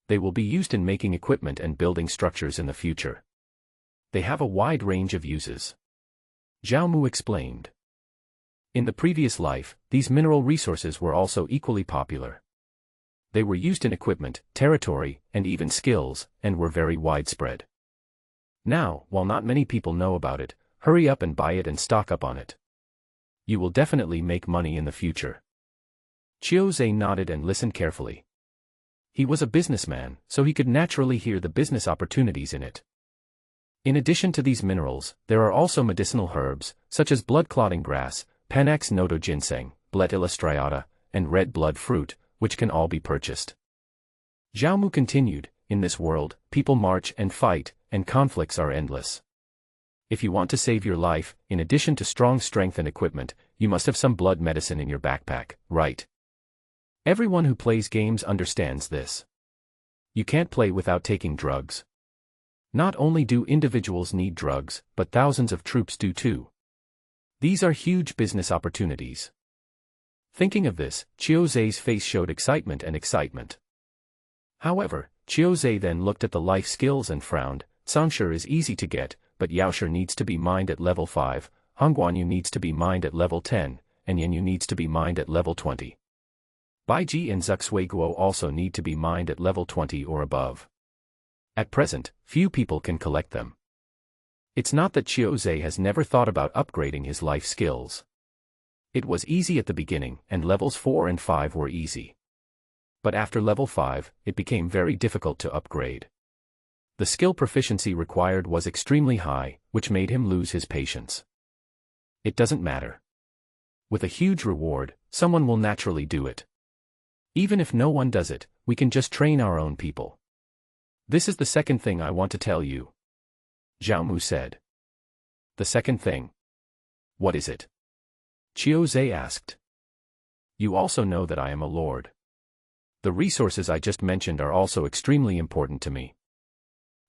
They will be used in making equipment and building structures in the future. They have a wide range of uses. Xiaomu explained. In the previous life, these mineral resources were also equally popular. They were used in equipment, territory, and even skills, and were very widespread. Now, while not many people know about it, hurry up and buy it and stock up on it. You will definitely make money in the future. Chiozei nodded and listened carefully. He was a businessman, so he could naturally hear the business opportunities in it. In addition to these minerals, there are also medicinal herbs, such as blood-clotting grass, Panax nodo ginseng, Bletilla striata, and red blood fruit, which can all be purchased. Xiaomu continued, in this world, people march and fight, and conflicts are endless. If you want to save your life, in addition to strong strength and equipment, you must have some blood medicine in your backpack, right? Everyone who plays games understands this. You can't play without taking drugs. Not only do individuals need drugs, but thousands of troops do too. These are huge business opportunities. Thinking of this, Chiozei's face showed excitement. However, Chiozei then looked at the life skills and frowned. Sangshe is easy to get, but Yaoshe needs to be mined at level 5, Hongguanyu needs to be mined at level 10, and Yanyu needs to be mined at level 20. Baiji and Zuxueguo also need to be mined at level 20 or above. At present, few people can collect them. It's not that Chiozei has never thought about upgrading his life skills. It was easy at the beginning, and levels 4 and 5 were easy. But after level 5, it became very difficult to upgrade. The skill proficiency required was extremely high, which made him lose his patience. It doesn't matter. With a huge reward, someone will naturally do it. Even if no one does it, we can just train our own people. This is the second thing I want to tell you. Xiaomu said. The second thing? What is it? Chiozei asked. You also know that I am a lord. The resources I just mentioned are also extremely important to me.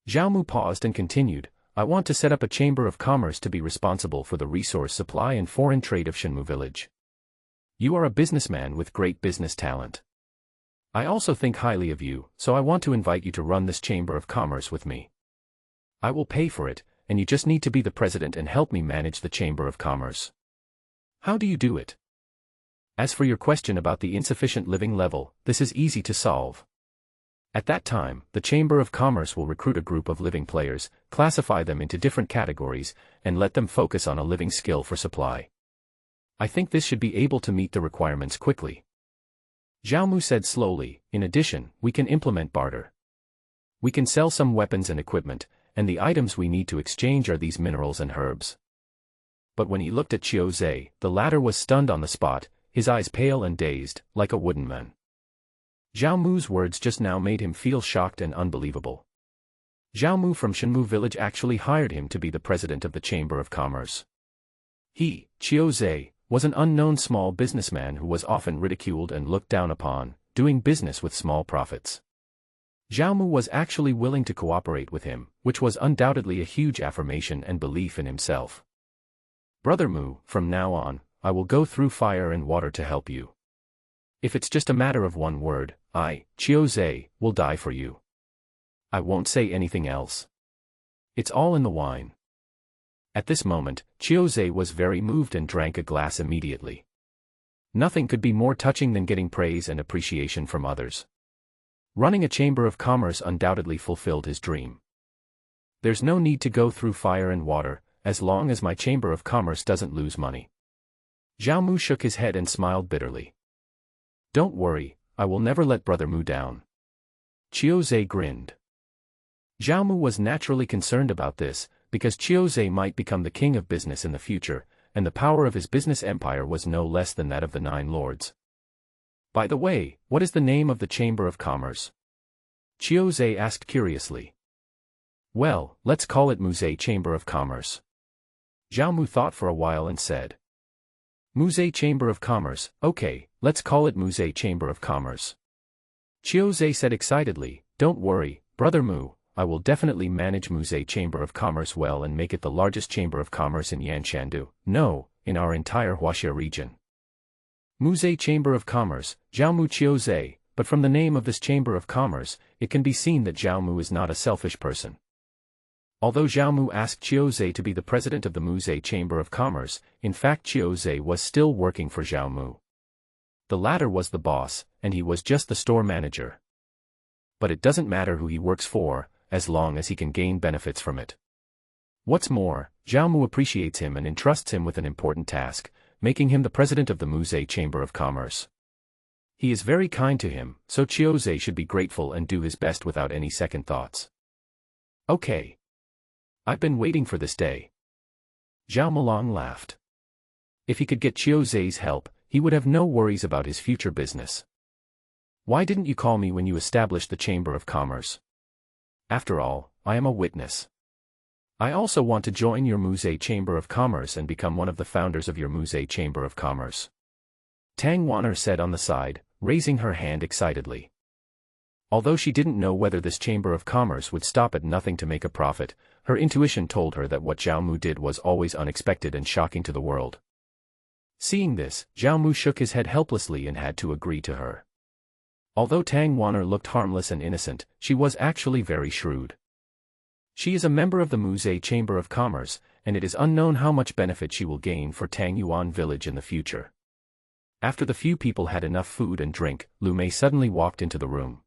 Xiaomu paused and continued, I want to set up a chamber of commerce to be responsible for the resource supply and foreign trade of Shenmu village. You are a businessman with great business talent. I also think highly of you, so I want to invite you to run this chamber of commerce with me. I will pay for it, and you just need to be the president and help me manage the chamber of commerce. How do you do it? As for your question about the insufficient living level, this is easy to solve. At that time, the Chamber of Commerce will recruit a group of living players, classify them into different categories, and let them focus on a living skill for supply. I think this should be able to meet the requirements quickly. Xiaomu said slowly, in addition, we can implement barter. We can sell some weapons and equipment, and the items we need to exchange are these minerals and herbs. But when he looked at Chiozei, the latter was stunned on the spot, his eyes pale and dazed, like a wooden man. Xiaomu's words just now made him feel shocked and unbelievable. Xiaomu from Shenmu village actually hired him to be the president of the Chamber of Commerce. He, Chiozei, was an unknown small businessman who was often ridiculed and looked down upon, doing business with small profits. Xiaomu was actually willing to cooperate with him, which was undoubtedly a huge affirmation and belief in himself. Brother Mu, from now on, I will go through fire and water to help you. If it's just a matter of one word, I, Chiozei, will die for you. I won't say anything else. It's all in the wine. At this moment, Chiozei was very moved and drank a glass immediately. Nothing could be more touching than getting praise and appreciation from others. Running a chamber of commerce undoubtedly fulfilled his dream. There's no need to go through fire and water, as long as my chamber of commerce doesn't lose money. Xiaomu shook his head and smiled bitterly. Don't worry, I will never let Brother Mu down. Chiozei grinned. Xiaomu was naturally concerned about this, because Chiozei might become the king of business in the future, and the power of his business empire was no less than that of the 9 lords. By the way, what is the name of the Chamber of Commerce? Chiozei asked curiously. Well, let's call it Musée Chamber of Commerce. Zhao Mu thought for a while and said. Musée Chamber of Commerce, okay, let's call it Musée Chamber of Commerce. Chiozei said excitedly, don't worry, Brother Mu, I will definitely manage Musée Chamber of Commerce well and make it the largest chamber of commerce in Yanshandu, no, in our entire Huaxia region. Musée Chamber of Commerce, Zhao Mu Chiozei, but from the name of this Chamber of Commerce, it can be seen that Zhao Mu is not a selfish person. Although Zhao Mu asked Chiozei to be the president of the Musée Chamber of Commerce, in fact Chiozei was still working for Zhao Mu. The latter was the boss, and he was just the store manager. But it doesn't matter who he works for, as long as he can gain benefits from it. What's more, Zhao Mu appreciates him and entrusts him with an important task, making him the president of the Musée Chamber of Commerce. He is very kind to him, so Chiozei should be grateful and do his best without any second thoughts. Okay. I've been waiting for this day. Zhao Melong laughed. If he could get Chiozei's help, he would have no worries about his future business. Why didn't you call me when you established the Chamber of Commerce? After all, I am a witness. I also want to join your Musée Chamber of Commerce and become one of the founders of your Musée Chamber of Commerce. Tangyuan said on the side, raising her hand excitedly. Although she didn't know whether this Chamber of Commerce would stop at nothing to make a profit, her intuition told her that what Zhao Mu did was always unexpected and shocking to the world. Seeing this, Zhao Mu shook his head helplessly and had to agree to her. Although Tangyuan looked harmless and innocent, she was actually very shrewd. She is a member of the Musée Chamber of Commerce, and it is unknown how much benefit she will gain for Tangyuan village in the future. After the few people had enough food and drink, Lu Mei suddenly walked into the room.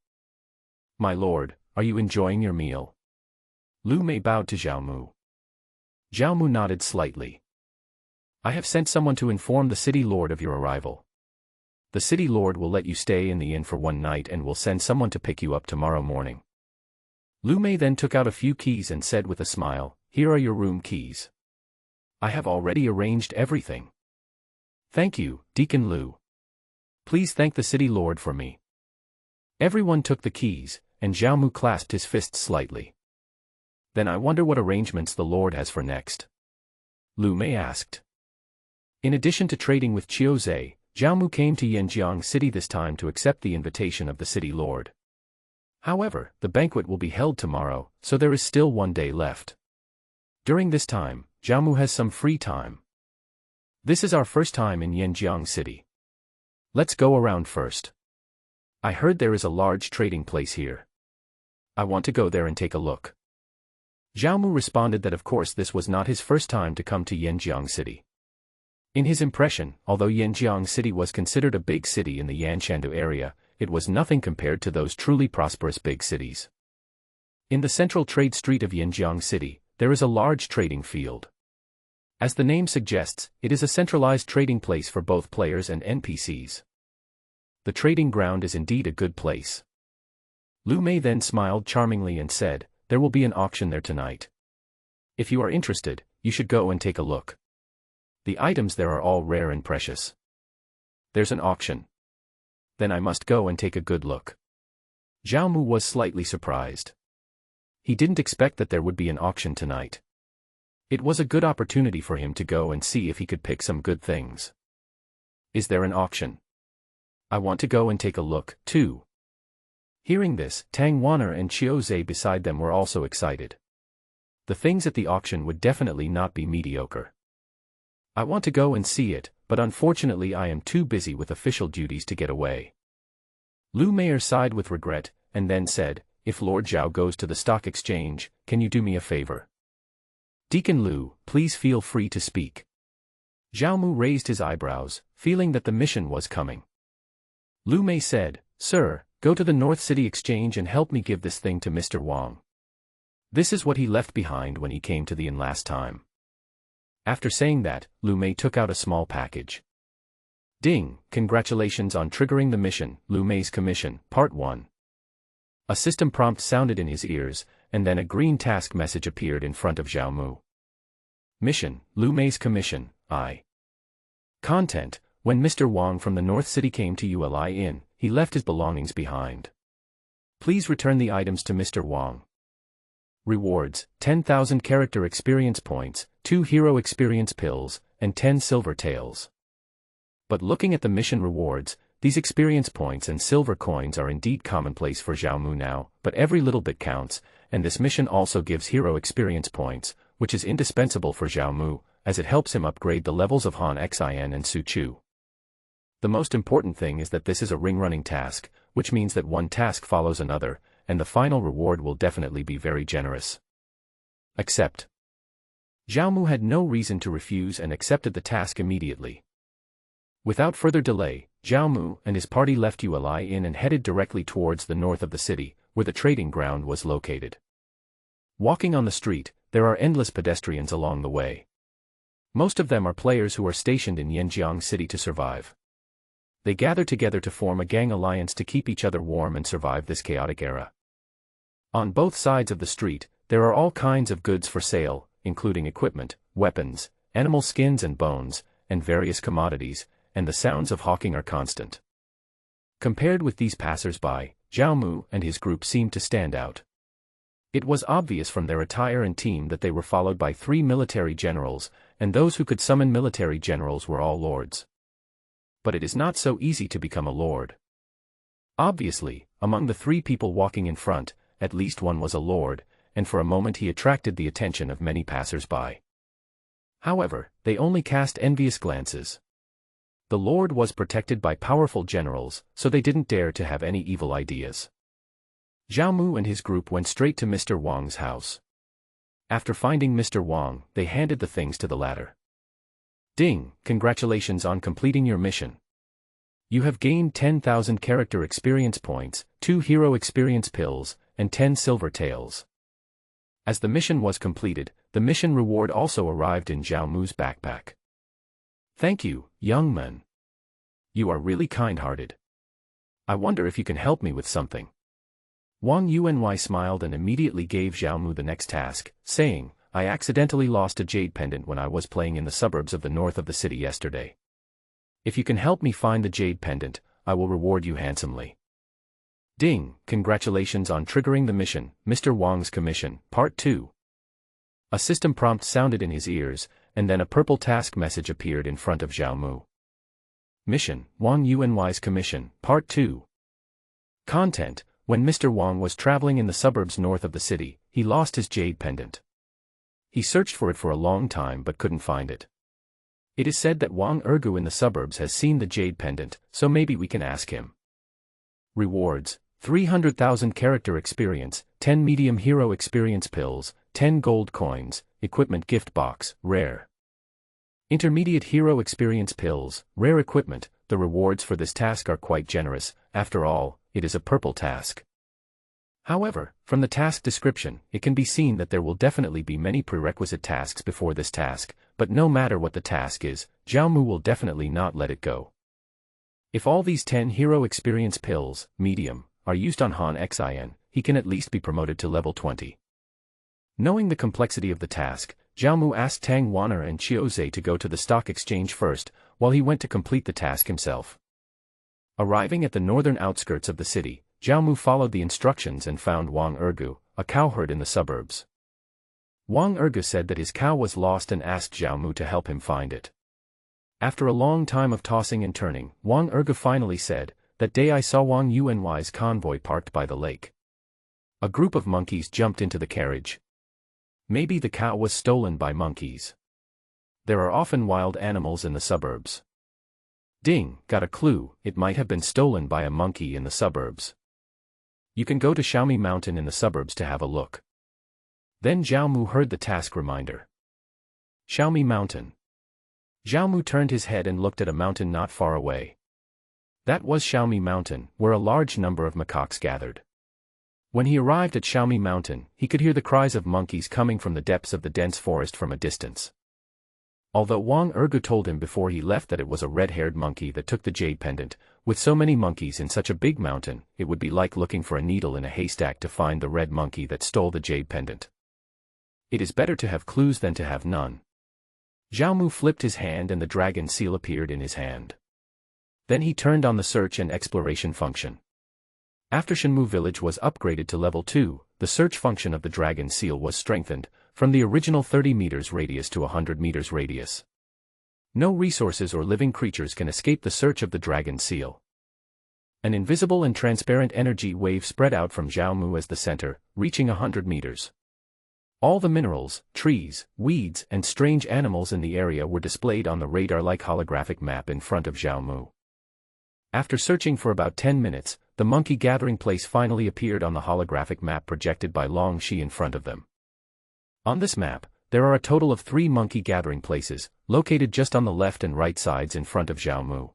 My lord, are you enjoying your meal? Lu Mei bowed to Zhao Mu. Zhao Mu nodded slightly. I have sent someone to inform the city lord of your arrival. The city lord will let you stay in the inn for one night and will send someone to pick you up tomorrow morning. Lu Mei then took out a few keys and said with a smile, here are your room keys. I have already arranged everything. Thank you, Deacon Lu. Please thank the city lord for me. Everyone took the keys, and Zhao Mu clasped his fists slightly. Then I wonder what arrangements the lord has for next. Lu Mei asked. In addition to trading with Chiozei, Zhao Mu came to Yanjiang City this time to accept the invitation of the city lord. However, the banquet will be held tomorrow, so there is still one day left. During this time, Zhao Mu has some free time. This is our first time in Yanjiang City. Let's go around first. I heard there is a large trading place here. I want to go there and take a look. Zhao Mu responded that of course this was not his first time to come to Yanjiang City. In his impression, although Yanjiang City was considered a big city in the Yanshandu area, it was nothing compared to those truly prosperous big cities. In the central trade street of Yanjiang City, there is a large trading field. As the name suggests, it is a centralized trading place for both players and NPCs. The trading ground is indeed a good place. Lu Mei then smiled charmingly and said, there will be an auction there tonight. If you are interested, you should go and take a look. The items there are all rare and precious. There's an auction. Then I must go and take a good look. Zhao Mu was slightly surprised. He didn't expect that there would be an auction tonight. It was a good opportunity for him to go and see if he could pick some good things. Is there an auction? I want to go and take a look, too. Hearing this, Tangyuan and Chiozei beside them were also excited. The things at the auction would definitely not be mediocre. I want to go and see it, but unfortunately I am too busy with official duties to get away. Lu Mei sighed with regret, and then said, if Lord Zhao goes to the stock exchange, can you do me a favor? Deacon Lu, please feel free to speak. Zhao Mu raised his eyebrows, feeling that the mission was coming. Lu Mei said, Sir, go to the North City Exchange and help me give this thing to Mr. Wang. This is what he left behind when he came to the inn last time. After saying that, Lu Mei took out a small package. Ding, congratulations on triggering the mission, Lu Mei's Commission, Part 1. A system prompt sounded in his ears, and then a green task message appeared in front of Zhao Mu. Mission, Lu Mei's Commission, I. Content: when Mr. Wang from the North City came to Uli Inn, he left his belongings behind. Please return the items to Mr. Wang. Rewards: 10,000 character experience points, 2 hero experience pills, and 10 silver taels. But looking at the mission rewards, these experience points and silver coins are indeed commonplace for Zhao Mu now, but every little bit counts, and this mission also gives hero experience points, which is indispensable for Zhao Mu, as it helps him upgrade the levels of Han Xin and Su Chu. The most important thing is that this is a ring-running task, which means that one task follows another, and the final reward will definitely be very generous. Accept. Zhao Mu had no reason to refuse and accepted the task immediately. Without further delay, Zhao Mu and his party left Uli Inn and headed directly towards the north of the city, where the trading ground was located. Walking on the street, there are endless pedestrians along the way. Most of them are players who are stationed in Yanjiang City to survive. They gather together to form a gang alliance to keep each other warm and survive this chaotic era. On both sides of the street, there are all kinds of goods for sale, including equipment, weapons, animal skins and bones, and various commodities, and the sounds of hawking are constant. Compared with these passers-by, Zhao Mu and his group seemed to stand out. It was obvious from their attire and team that they were followed by 3 military generals, and those who could summon military generals were all lords. But it is not so easy to become a lord. Obviously, among the 3 people walking in front, at least one was a lord, and for a moment he attracted the attention of many passers-by. However, they only cast envious glances. The lord was protected by powerful generals, so they didn't dare to have any evil ideas. Zhao Mu and his group went straight to Mr. Wang's house. After finding Mr. Wang, they handed the things to the latter. Ding, congratulations on completing your mission. You have gained 10,000 character experience points, 2 hero experience pills, and 10 silver taels. As the mission was completed, the mission reward also arrived in Zhao Mu's backpack. Thank you, young man. You are really kind-hearted. I wonder if you can help me with something. Wang Yuanyi smiled and immediately gave Zhao Mu the next task, saying, I accidentally lost a jade pendant when I was playing in the suburbs of the north of the city yesterday. If you can help me find the jade pendant, I will reward you handsomely. Ding, congratulations on triggering the mission, Mr. Wang's Commission, Part 2. A system prompt sounded in his ears, and then a purple task message appeared in front of Zhao Mu. Mission, Wang Yuanyi's Commission, Part 2. Content: when Mr. Wang was traveling in the suburbs north of the city, he lost his jade pendant. He searched for it for a long time but couldn't find it. It is said that Wang Ergu in the suburbs has seen the jade pendant, so maybe we can ask him. Rewards: 300,000 character experience, 10 medium hero experience pills, 10 gold coins, equipment gift box, rare. Intermediate hero experience pills, rare equipment. The rewards for this task are quite generous, after all, it is a purple task. However, from the task description, it can be seen that there will definitely be many prerequisite tasks before this task, but no matter what the task is, Zhao Mu will definitely not let it go. If all these 10 hero experience pills, medium, are used on Han Xin, he can at least be promoted to level 20. Knowing the complexity of the task, Zhao Mu asked Tangyuan and Qiuzhe to go to the stock exchange first, while he went to complete the task himself. Arriving at the northern outskirts of the city, Zhao Mu followed the instructions and found Wang Ergu, a cowherd in the suburbs. Wang Ergu said that his cow was lost and asked Zhao Mu to help him find it. After a long time of tossing and turning, Wang Ergu finally said, "That day I saw Wang Yuanyi's convoy parked by the lake. A group of monkeys jumped into the carriage. Maybe the cow was stolen by monkeys. There are often wild animals in the suburbs. Ding, got a clue, it might have been stolen by a monkey in the suburbs. You can go to Xiaomi Mountain in the suburbs to have a look." Then Zhao Mu heard the task reminder. Xiaomi Mountain. Zhao Mu turned his head and looked at a mountain not far away. That was Xiaomi Mountain, where a large number of macaques gathered. When he arrived at Xiaomi Mountain, he could hear the cries of monkeys coming from the depths of the dense forest from a distance. Although Wang Ergu told him before he left that it was a red-haired monkey that took the jade pendant, with so many monkeys in such a big mountain, it would be like looking for a needle in a haystack to find the red monkey that stole the jade pendant. It is better to have clues than to have none. Zhao Mu flipped his hand and the dragon seal appeared in his hand. Then he turned on the search and exploration function. After Shenmu village was upgraded to level 2, the search function of the dragon seal was strengthened, from the original 30 meters radius to 100 meters radius. No resources or living creatures can escape the search of the dragon seal. An invisible and transparent energy wave spread out from Zhao Mu as the center, reaching 100 meters. All the minerals, trees, weeds, and strange animals in the area were displayed on the radar-like holographic map in front of Zhao Mu. After searching for about 10 minutes, the monkey gathering place finally appeared on the holographic map projected by Long Shi in front of them. On this map, there are a total of 3 monkey gathering places, located just on the left and right sides in front of Zhao Mu.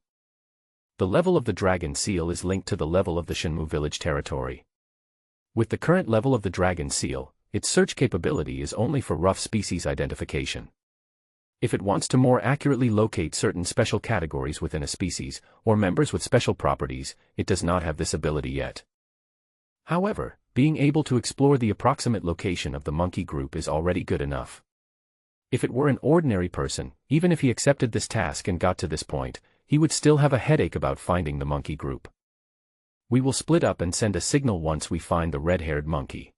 The level of the dragon seal is linked to the level of the Shenmu village territory. With the current level of the dragon seal, its search capability is only for rough species identification. If it wants to more accurately locate certain special categories within a species, or members with special properties, it does not have this ability yet. However, being able to explore the approximate location of the monkey group is already good enough. If it were an ordinary person, even if he accepted this task and got to this point, he would still have a headache about finding the monkey group. We will split up and send a signal once we find the red-haired monkey.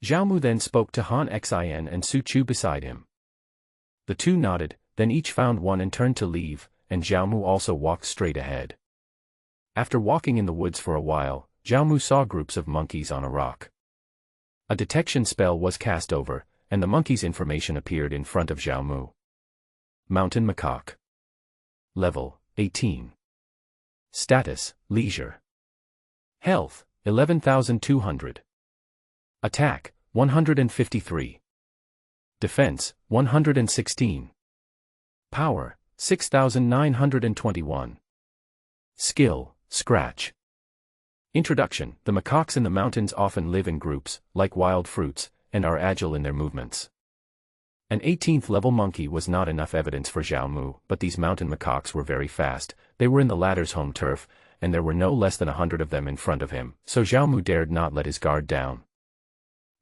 Zhao Mu then spoke to Han Xin and Su Chu beside him. The two nodded, then each found one and turned to leave, and Zhao Mu also walked straight ahead. After walking in the woods for a while, Zhao Mu saw groups of monkeys on a rock. A detection spell was cast over, and the monkey's information appeared in front of Zhao Mu. Mountain macaque. Level 18. Status: leisure. Health: 11,200. Attack: 153. Defense: 116. Power: 6,921. Skill: Scratch. Introduction: the macaques in the mountains often live in groups, like wild fruits, and are agile in their movements. An 18th level monkey was not enough evidence for Zhao Mu, but these mountain macaques were very fast. They were in the latter's home turf, and there were no less than 100 of them in front of him, so Zhao Mu dared not let his guard down.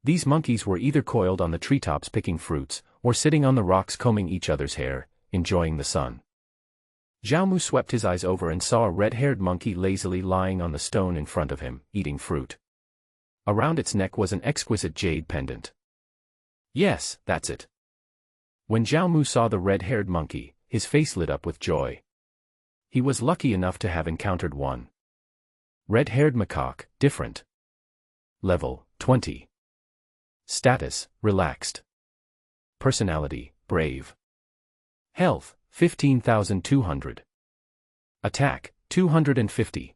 These monkeys were either coiled on the treetops picking fruits, or sitting on the rocks combing each other's hair, enjoying the sun. Zhao Mu swept his eyes over and saw a red-haired monkey lazily lying on the stone in front of him, eating fruit. Around its neck was an exquisite jade pendant. Yes, that's it. When Zhao Mu saw the red-haired monkey, his face lit up with joy. He was lucky enough to have encountered one. Red-haired macaque, different. Level 20. Status: relaxed. Personality: brave. Health: 15,200. Attack: 250.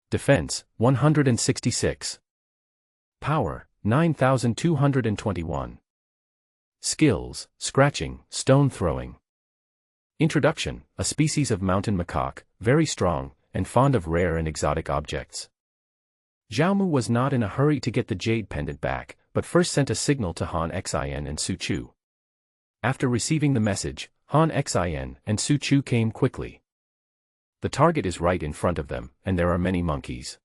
Defense: 166. Power: 9,221. Skills: scratching, stone throwing. Introduction: a species of mountain macaque, very strong, and fond of rare and exotic objects. Zhao Mu was not in a hurry to get the jade pendant back, but first sent a signal to Han Xin and Su Chu. After receiving the message, Han Xin and Su Chu came quickly. The target is right in front of them, and there are many monkeys.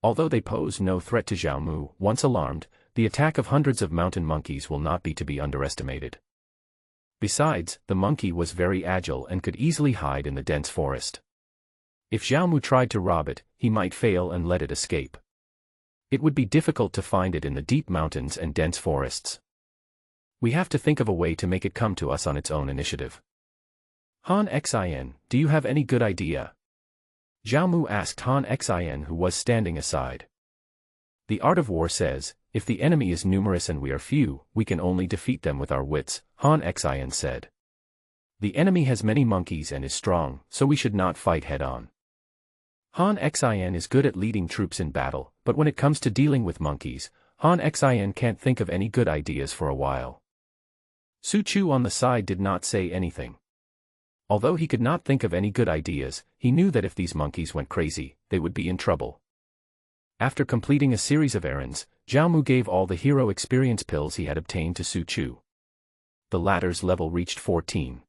Although they pose no threat to Zhao Mu, once alarmed, the attack of hundreds of mountain monkeys will not be to be underestimated. Besides, the monkey was very agile and could easily hide in the dense forest. If Zhao Mu tried to rob it, he might fail and let it escape. It would be difficult to find it in the deep mountains and dense forests. We have to think of a way to make it come to us on its own initiative. Han Xin, do you have any good idea? Zhao Mu asked Han Xin, who was standing aside. The art of war says, if the enemy is numerous and we are few, we can only defeat them with our wits, Han Xin said. The enemy has many monkeys and is strong, so we should not fight head-on. Han Xin is good at leading troops in battle, but when it comes to dealing with monkeys, Han Xin can't think of any good ideas for a while. Su Chu on the side did not say anything. Although he could not think of any good ideas, he knew that if these monkeys went crazy, they would be in trouble. After completing a series of errands, Zhao Mu gave all the hero experience pills he had obtained to Su Chu. The latter's level reached 14.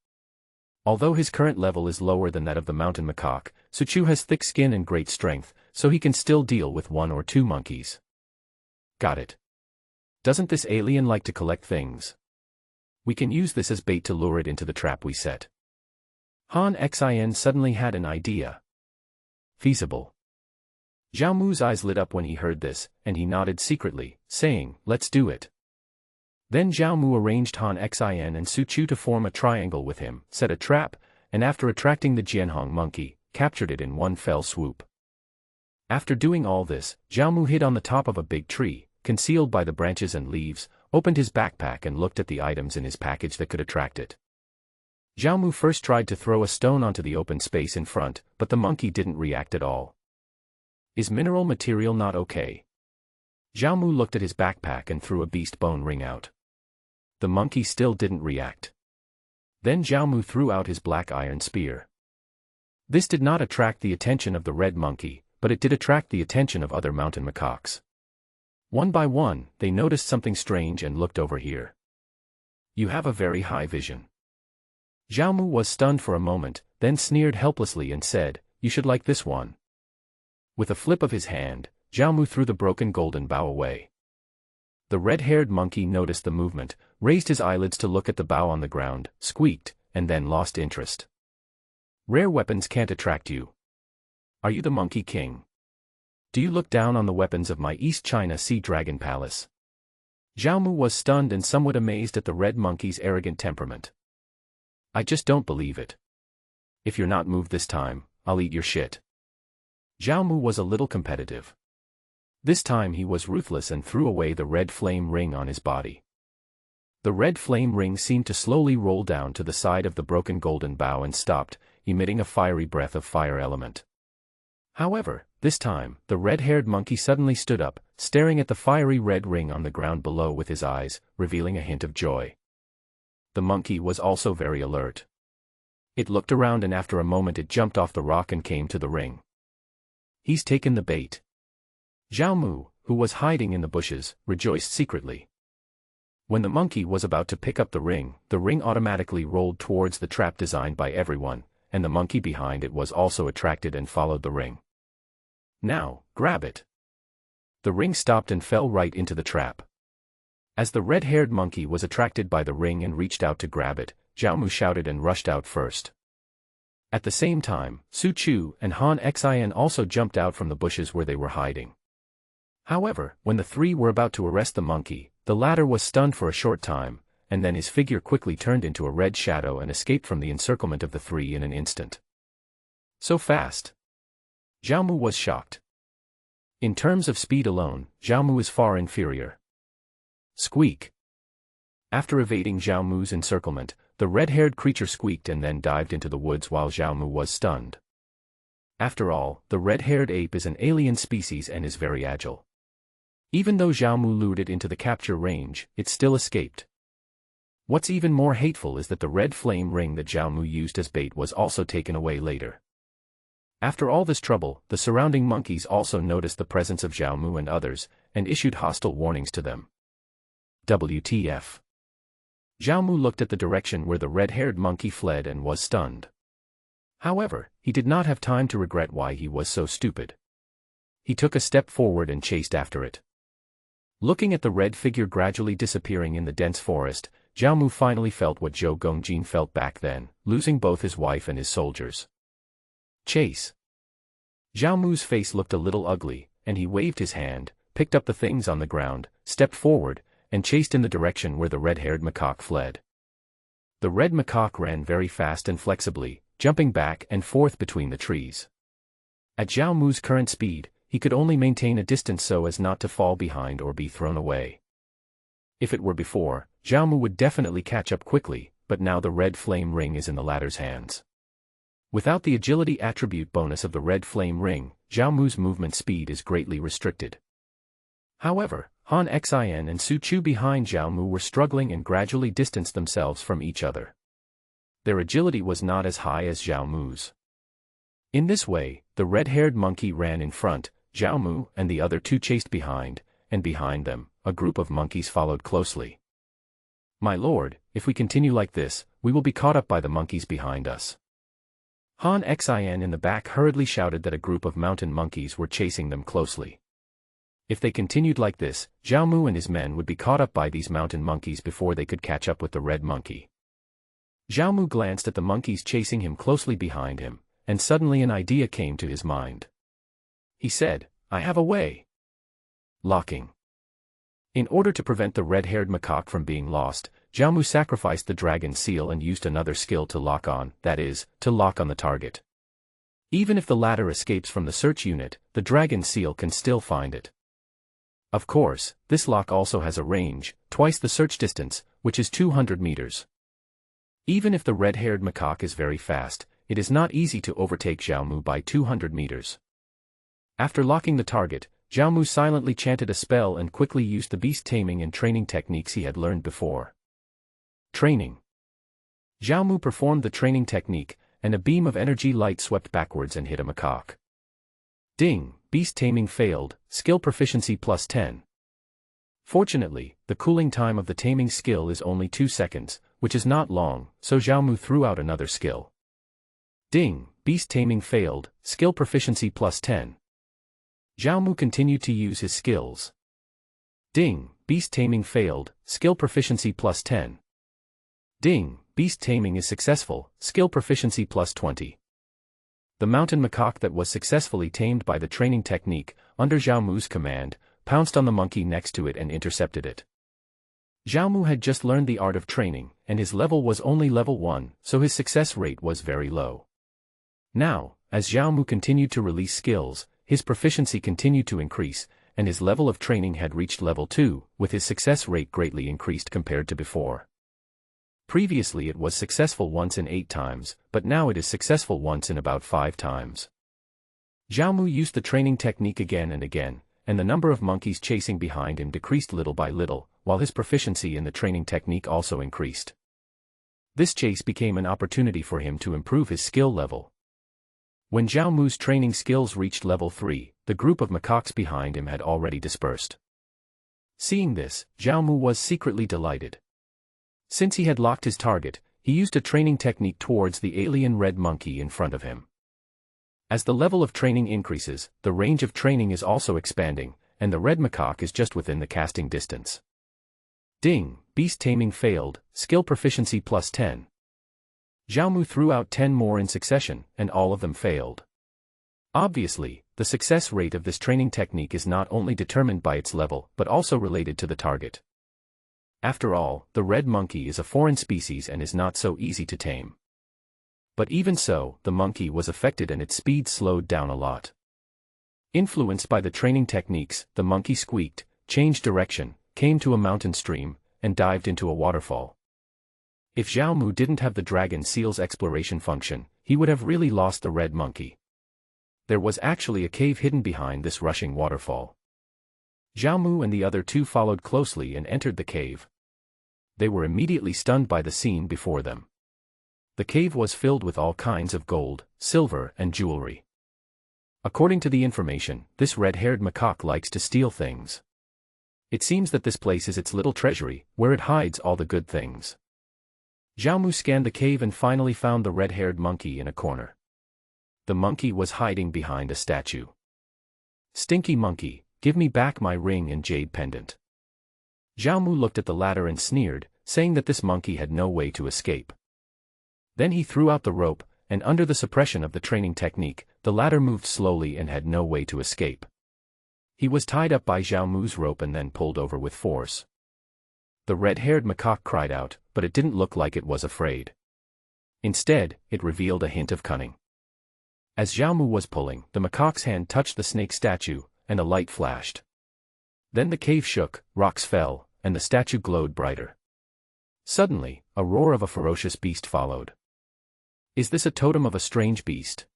Although his current level is lower than that of the mountain macaque, Suchu has thick skin and great strength, so he can still deal with 1 or 2 monkeys. Got it. Doesn't this alien like to collect things? We can use this as bait to lure it into the trap we set. Han Xin suddenly had an idea. Feasible. Zhao Mu's eyes lit up when he heard this, and he nodded secretly, saying, "Let's do it." Then Zhao Mu arranged Han Xin and Su Chu to form a triangle with him, set a trap, and after attracting the Jianhong monkey, captured it in one fell swoop. After doing all this, Zhao Mu hid on the top of a big tree, concealed by the branches and leaves, opened his backpack and looked at the items in his package that could attract it. Zhao Mu first tried to throw a stone onto the open space in front, but the monkey didn't react at all. Is mineral material not okay? Zhao Mu looked at his backpack and threw a beast bone ring out. The monkey still didn't react. Then Zhao Mu threw out his black iron spear. This did not attract the attention of the red monkey, but it did attract the attention of other mountain macaques. One by one, they noticed something strange and looked over here. You have a very high vision. Zhao Mu was stunned for a moment, then sneered helplessly and said, "You should like this one." With a flip of his hand, Zhao Mu threw the broken golden bow away. The red-haired monkey noticed the movement, raised his eyelids to look at the bow on the ground, squeaked, and then lost interest. Rare weapons can't attract you. Are you the Monkey King? Do you look down on the weapons of my East China Sea Dragon Palace? Zhao Mu was stunned and somewhat amazed at the red monkey's arrogant temperament. I just don't believe it. If you're not moved this time, I'll eat your shit. Zhao Mu was a little competitive. This time he was ruthless and threw away the red flame ring on his body. The red flame ring seemed to slowly roll down to the side of the broken golden bow and stopped, emitting a fiery breath of fire element. However, this time, the red-haired monkey suddenly stood up, staring at the fiery red ring on the ground below with his eyes, revealing a hint of joy. The monkey was also very alert. It looked around and after a moment it jumped off the rock and came to the ring. He's taken the bait. Zhao Mu, who was hiding in the bushes, rejoiced secretly. When the monkey was about to pick up the ring automatically rolled towards the trap designed by everyone, and the monkey behind it was also attracted and followed the ring. Now, grab it. The ring stopped and fell right into the trap. As the red-haired monkey was attracted by the ring and reached out to grab it, Zhao Mu shouted and rushed out first. At the same time, Su Chu and Han Xin also jumped out from the bushes where they were hiding. However, when the three were about to arrest the monkey, the latter was stunned for a short time, and then his figure quickly turned into a red shadow and escaped from the encirclement of the three in an instant. So fast. Zhao Mu was shocked. In terms of speed alone, Zhao Mu is far inferior. Squeak. After evading Zhao Mu's encirclement, the red-haired creature squeaked and then dived into the woods while Zhao Mu was stunned. After all, the red-haired ape is an alien species and is very agile. Even though Zhao Mu lured it into the capture range, it still escaped. What's even more hateful is that the red flame ring that Zhao Mu used as bait was also taken away later. After all this trouble, the surrounding monkeys also noticed the presence of Zhao Mu and others, and issued hostile warnings to them. WTF. Zhao Mu looked at the direction where the red-haired monkey fled and was stunned. However, he did not have time to regret why he was so stupid. He took a step forward and chased after it. Looking at the red figure gradually disappearing in the dense forest, Zhao Mu finally felt what Zhou Gongjin felt back then, losing both his wife and his soldiers. Chase. Zhao Mu's face looked a little ugly, and he waved his hand, picked up the things on the ground, stepped forward, and chased in the direction where the red-haired macaque fled. The red macaque ran very fast and flexibly, jumping back and forth between the trees. At Zhao Mu's current speed, he could only maintain a distance so as not to fall behind or be thrown away. If it were before, Zhao Mu would definitely catch up quickly, but now the red flame ring is in the latter's hands. Without the agility attribute bonus of the red flame ring, Zhao Mu's movement speed is greatly restricted. However, Han Xin and Su Chu behind Zhao Mu were struggling and gradually distanced themselves from each other. Their agility was not as high as Zhao Mu's. In this way, the red-haired monkey ran in front, Zhao Mu and the other two chased behind, and behind them, a group of monkeys followed closely. My lord, if we continue like this, we will be caught up by the monkeys behind us. Han Xin in the back hurriedly shouted that a group of mountain monkeys were chasing them closely. If they continued like this, Zhao Mu and his men would be caught up by these mountain monkeys before they could catch up with the red monkey. Zhao Mu glanced at the monkeys chasing him closely behind him, and suddenly an idea came to his mind. He said, I have a way. Locking. In order to prevent the red-haired macaque from being lost, Zhao Mu sacrificed the dragon seal and used another skill to lock on, that is, to lock on the target. Even if the latter escapes from the search unit, the dragon seal can still find it. Of course, this lock also has a range, twice the search distance, which is 200 meters. Even if the red-haired macaque is very fast, it is not easy to overtake Zhao Mu by 200 meters. After locking the target, Zhao Mu silently chanted a spell and quickly used the beast taming and training techniques he had learned before. Training. Zhao Mu performed the training technique, and a beam of energy light swept backwards and hit a macaque. Ding, beast taming failed, skill proficiency plus 10. Fortunately, the cooling time of the taming skill is only 2 seconds, which is not long, so Zhao Mu threw out another skill. Ding, beast taming failed, skill proficiency plus 10. Zhao Mu continued to use his skills. Ding, beast taming failed, skill proficiency plus 10. Ding, beast taming is successful, skill proficiency plus 20. The mountain macaque that was successfully tamed by the training technique, under Zhao Mu's command, pounced on the monkey next to it and intercepted it. Zhao Mu had just learned the art of training, and his level was only level 1, so his success rate was very low. Now, as Zhao Mu continued to release skills, his proficiency continued to increase, and his level of training had reached level 2, with his success rate greatly increased compared to before. Previously it was successful once in 8 times, but now it is successful once in about 5 times. Zhao Mu used the training technique again and again, and the number of monkeys chasing behind him decreased little by little, while his proficiency in the training technique also increased. This chase became an opportunity for him to improve his skill level. When Zhao Mu's training skills reached level 3, the group of macaques behind him had already dispersed. Seeing this, Zhao Mu was secretly delighted. Since he had locked his target, he used a training technique towards the alien red monkey in front of him. As the level of training increases, the range of training is also expanding, and the red macaque is just within the casting distance. Ding, beast taming failed, skill proficiency plus 10. Zhao Mu threw out 10 more in succession, and all of them failed. Obviously, the success rate of this training technique is not only determined by its level but also related to the target. After all, the red monkey is a foreign species and is not so easy to tame. But even so, the monkey was affected and its speed slowed down a lot. Influenced by the training techniques, the monkey squeaked, changed direction, came to a mountain stream, and dived into a waterfall. If Zhao Mu didn't have the dragon seal's exploration function, he would have really lost the red monkey. There was actually a cave hidden behind this rushing waterfall. Zhao Mu and the other 2 followed closely and entered the cave. They were immediately stunned by the scene before them. The cave was filled with all kinds of gold, silver, and jewelry. According to the information, this red-haired macaque likes to steal things. It seems that this place is its little treasury, where it hides all the good things. Zhao Mu scanned the cave and finally found the red-haired monkey in a corner. The monkey was hiding behind a statue. Stinky monkey, give me back my ring and jade pendant. Zhao Mu looked at the latter and sneered, saying that this monkey had no way to escape. Then he threw out the rope, and under the suppression of the training technique, the latter moved slowly and had no way to escape. He was tied up by Zhao Mu's rope and then pulled over with force. The red-haired macaque cried out, but it didn't look like it was afraid. Instead, it revealed a hint of cunning. As Zhao Mu was pulling, the macaque's hand touched the snake statue, and a light flashed. Then the cave shook, rocks fell, and the statue glowed brighter. Suddenly, a roar of a ferocious beast followed. Is this a totem of a strange beast?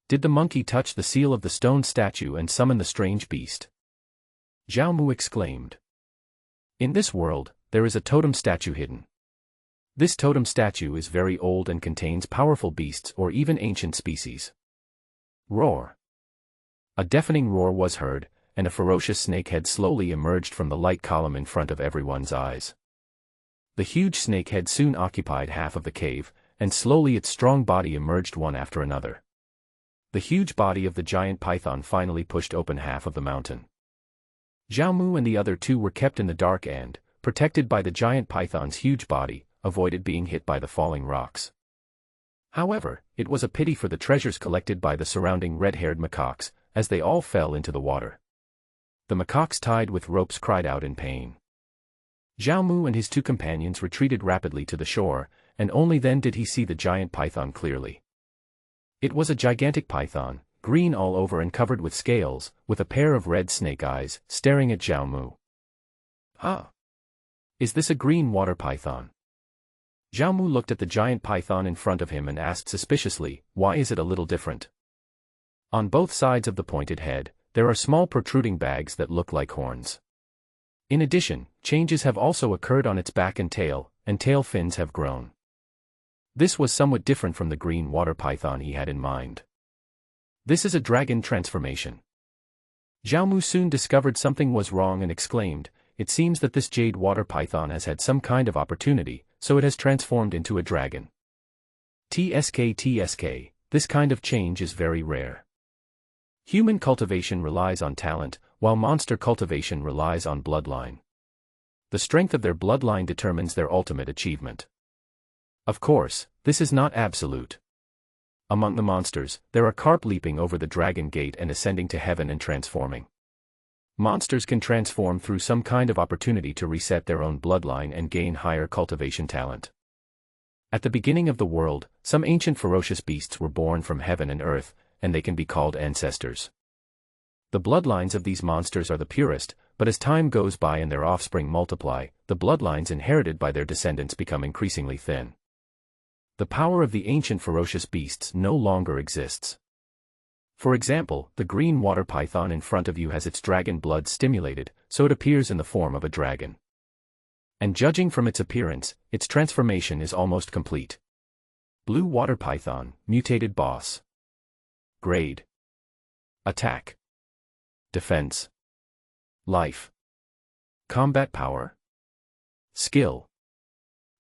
Did the monkey touch the seal of the stone statue and summon the strange beast? Zhao Mu exclaimed. In this world, there is a totem statue hidden. This totem statue is very old and contains powerful beasts or even ancient species. Roar. A deafening roar was heard, and a ferocious snake head slowly emerged from the light column in front of everyone's eyes. The huge snake head soon occupied half of the cave, and slowly its strong body emerged one after another. The huge body of the giant python finally pushed open half of the mountain. Zhao Mu and the other two were kept in the dark and, protected by the giant python's huge body, avoided being hit by the falling rocks. However, it was a pity for the treasures collected by the surrounding red-haired macaques, as they all fell into the water. The macaques tied with ropes cried out in pain. Zhao Mu and his two companions retreated rapidly to the shore, and only then did he see the giant python clearly. It was a gigantic python, green all over and covered with scales, with a pair of red snake eyes, staring at Zhao Mu. "Ah! Is this a green water python?" Zhao Mu looked at the giant python in front of him and asked suspiciously, "Why is it a little different?" On both sides of the pointed head, there are small protruding bags that look like horns. In addition, changes have also occurred on its back and tail fins have grown. This was somewhat different from the green water python he had in mind. This is a dragon transformation. Zhao Mu soon discovered something was wrong and exclaimed, "It seems that this jade water python has had some kind of opportunity, so it has transformed into a dragon." TSK, this kind of change is very rare. Human cultivation relies on talent, while monster cultivation relies on bloodline. The strength of their bloodline determines their ultimate achievement. Of course, this is not absolute. Among the monsters, there are carp leaping over the dragon gate and ascending to heaven and transforming. Monsters can transform through some kind of opportunity to reset their own bloodline and gain higher cultivation talent. At the beginning of the world, some ancient ferocious beasts were born from heaven and earth, and they can be called ancestors. The bloodlines of these monsters are the purest, but as time goes by and their offspring multiply, the bloodlines inherited by their descendants become increasingly thin. The power of the ancient ferocious beasts no longer exists. For example, the green water python in front of you has its dragon blood stimulated, so it appears in the form of a dragon. And judging from its appearance, its transformation is almost complete. Blue water python, mutated boss. Grade. Attack. Defense. Life. Combat power. Skill.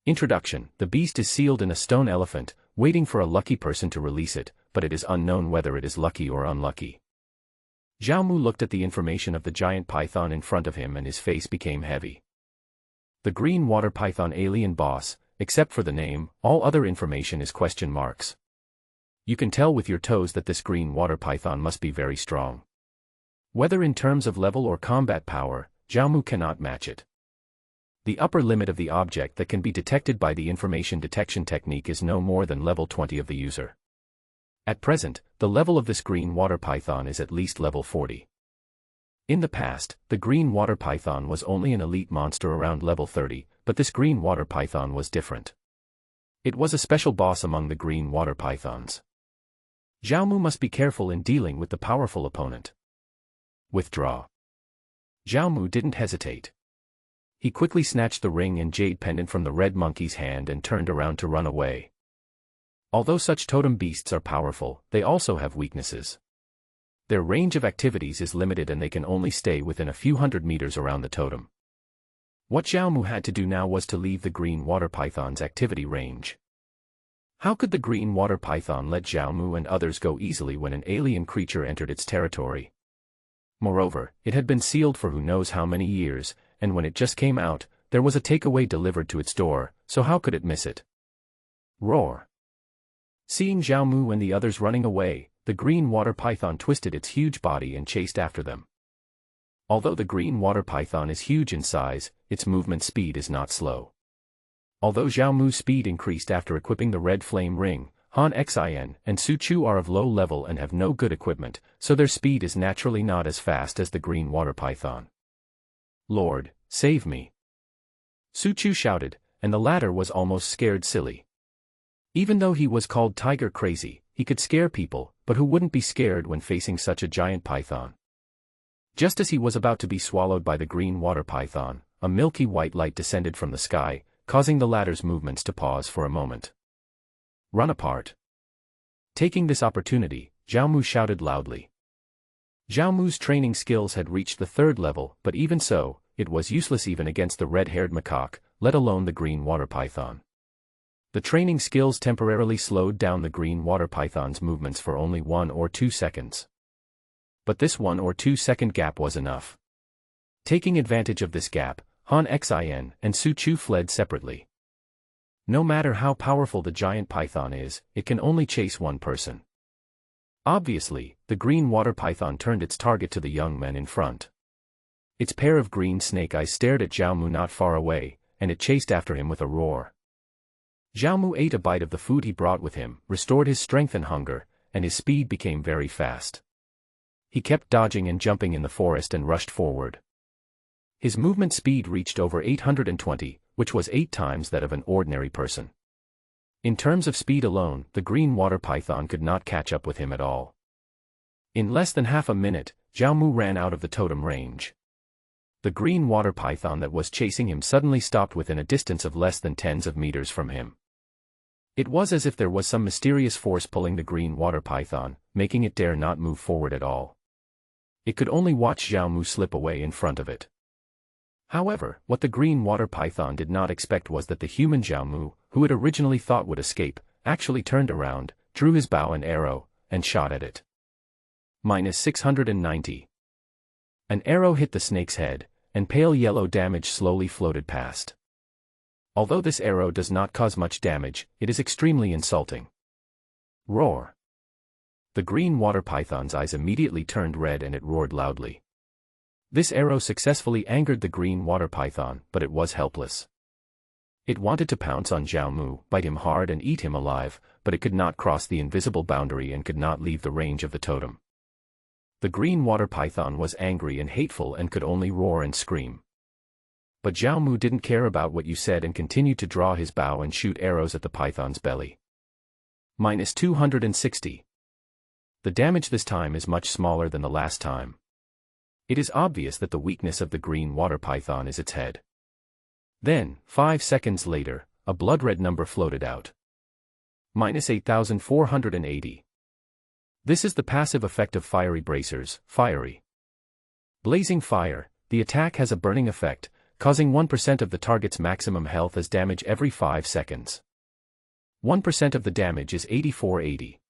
Introduction: the beast is sealed in a stone elephant, waiting for a lucky person to release it, but it is unknown whether it is lucky or unlucky. Zhao Mu looked at the information of the giant python in front of him and his face became heavy. The green water python alien boss, except for the name, all other information is question marks. You can tell with your toes that this green water python must be very strong. Whether in terms of level or combat power, Zhao Mu cannot match it. The upper limit of the object that can be detected by the information detection technique is no more than level 20 of the user. At present, the level of this green water python is at least level 40. In the past, the green water python was only an elite monster around level 30, but this green water python was different. It was a special boss among the green water pythons. Zhao Mu must be careful in dealing with the powerful opponent. Withdraw. Zhao Mu didn't hesitate. He quickly snatched the ring and jade pendant from the red monkey's hand and turned around to run away. Although such totem beasts are powerful, they also have weaknesses. Their range of activities is limited and they can only stay within a few hundred meters around the totem. What Zhao Mu had to do now was to leave the green water python's activity range. How could the green water python let Zhao Mu and others go easily when an alien creature entered its territory? Moreover, it had been sealed for who knows how many years, and when it just came out, there was a takeaway delivered to its door, so how could it miss it? Roar! Seeing Zhao Mu and the others running away, the green water python twisted its huge body and chased after them. Although the green water python is huge in size, its movement speed is not slow. Although Zhao Mu's speed increased after equipping the red flame ring, Han Xin and Su Chu are of low level and have no good equipment, so their speed is naturally not as fast as the green water python. Lord, save me! Su Chu shouted, and the latter was almost scared silly. Even though he was called Tiger Crazy, he could scare people, but who wouldn't be scared when facing such a giant python? Just as he was about to be swallowed by the green water python, a milky white light descended from the sky, causing the latter's movements to pause for a moment. Run apart! Taking this opportunity, Zhao Mu shouted loudly. Zhao Mu's training skills had reached the 3rd level, but even so, it was useless even against the red-haired macaque, let alone the green water python. The training skills temporarily slowed down the green water python's movements for only 1 or 2 seconds. But this 1 or 2 second gap was enough. Taking advantage of this gap, Han Xin and Su Chu fled separately. No matter how powerful the giant python is, it can only chase one person. Obviously, the green water python turned its target to the young men in front. Its pair of green snake eyes stared at Zhao Mu not far away, and it chased after him with a roar. Zhao Mu ate a bite of the food he brought with him, restored his strength and hunger, and his speed became very fast. He kept dodging and jumping in the forest and rushed forward. His movement speed reached over 820, which was 8 times that of an ordinary person. In terms of speed alone, the green water python could not catch up with him at all. In less than half a minute, Zhao Mu ran out of the totem range. The green water python that was chasing him suddenly stopped within a distance of less than tens of meters from him. It was as if there was some mysterious force pulling the green water python, making it dare not move forward at all. It could only watch Zhao Mu slip away in front of it. However, what the green water python did not expect was that the human Zhao Mu, who it originally thought would escape, actually turned around, drew his bow and arrow, and shot at it. -690. An arrow hit the snake's head, and pale yellow damage slowly floated past. Although this arrow does not cause much damage, it is extremely insulting. Roar. The green water python's eyes immediately turned red and it roared loudly. This arrow successfully angered the green water python, but it was helpless. It wanted to pounce on Zhao Mu, bite him hard and eat him alive, but it could not cross the invisible boundary and could not leave the range of the totem. The green water python was angry and hateful and could only roar and scream. But Zhao Mu didn't care about what you said and continued to draw his bow and shoot arrows at the python's belly. -260. The damage this time is much smaller than the last time. It is obvious that the weakness of the green water python is its head. Then, 5 seconds later, a blood-red number floated out. -8480. This is the passive effect of fiery bracers, fiery. Blazing fire, the attack has a burning effect, causing 1% of the target's maximum health as damage every 5 seconds. 1% of the damage is 8480.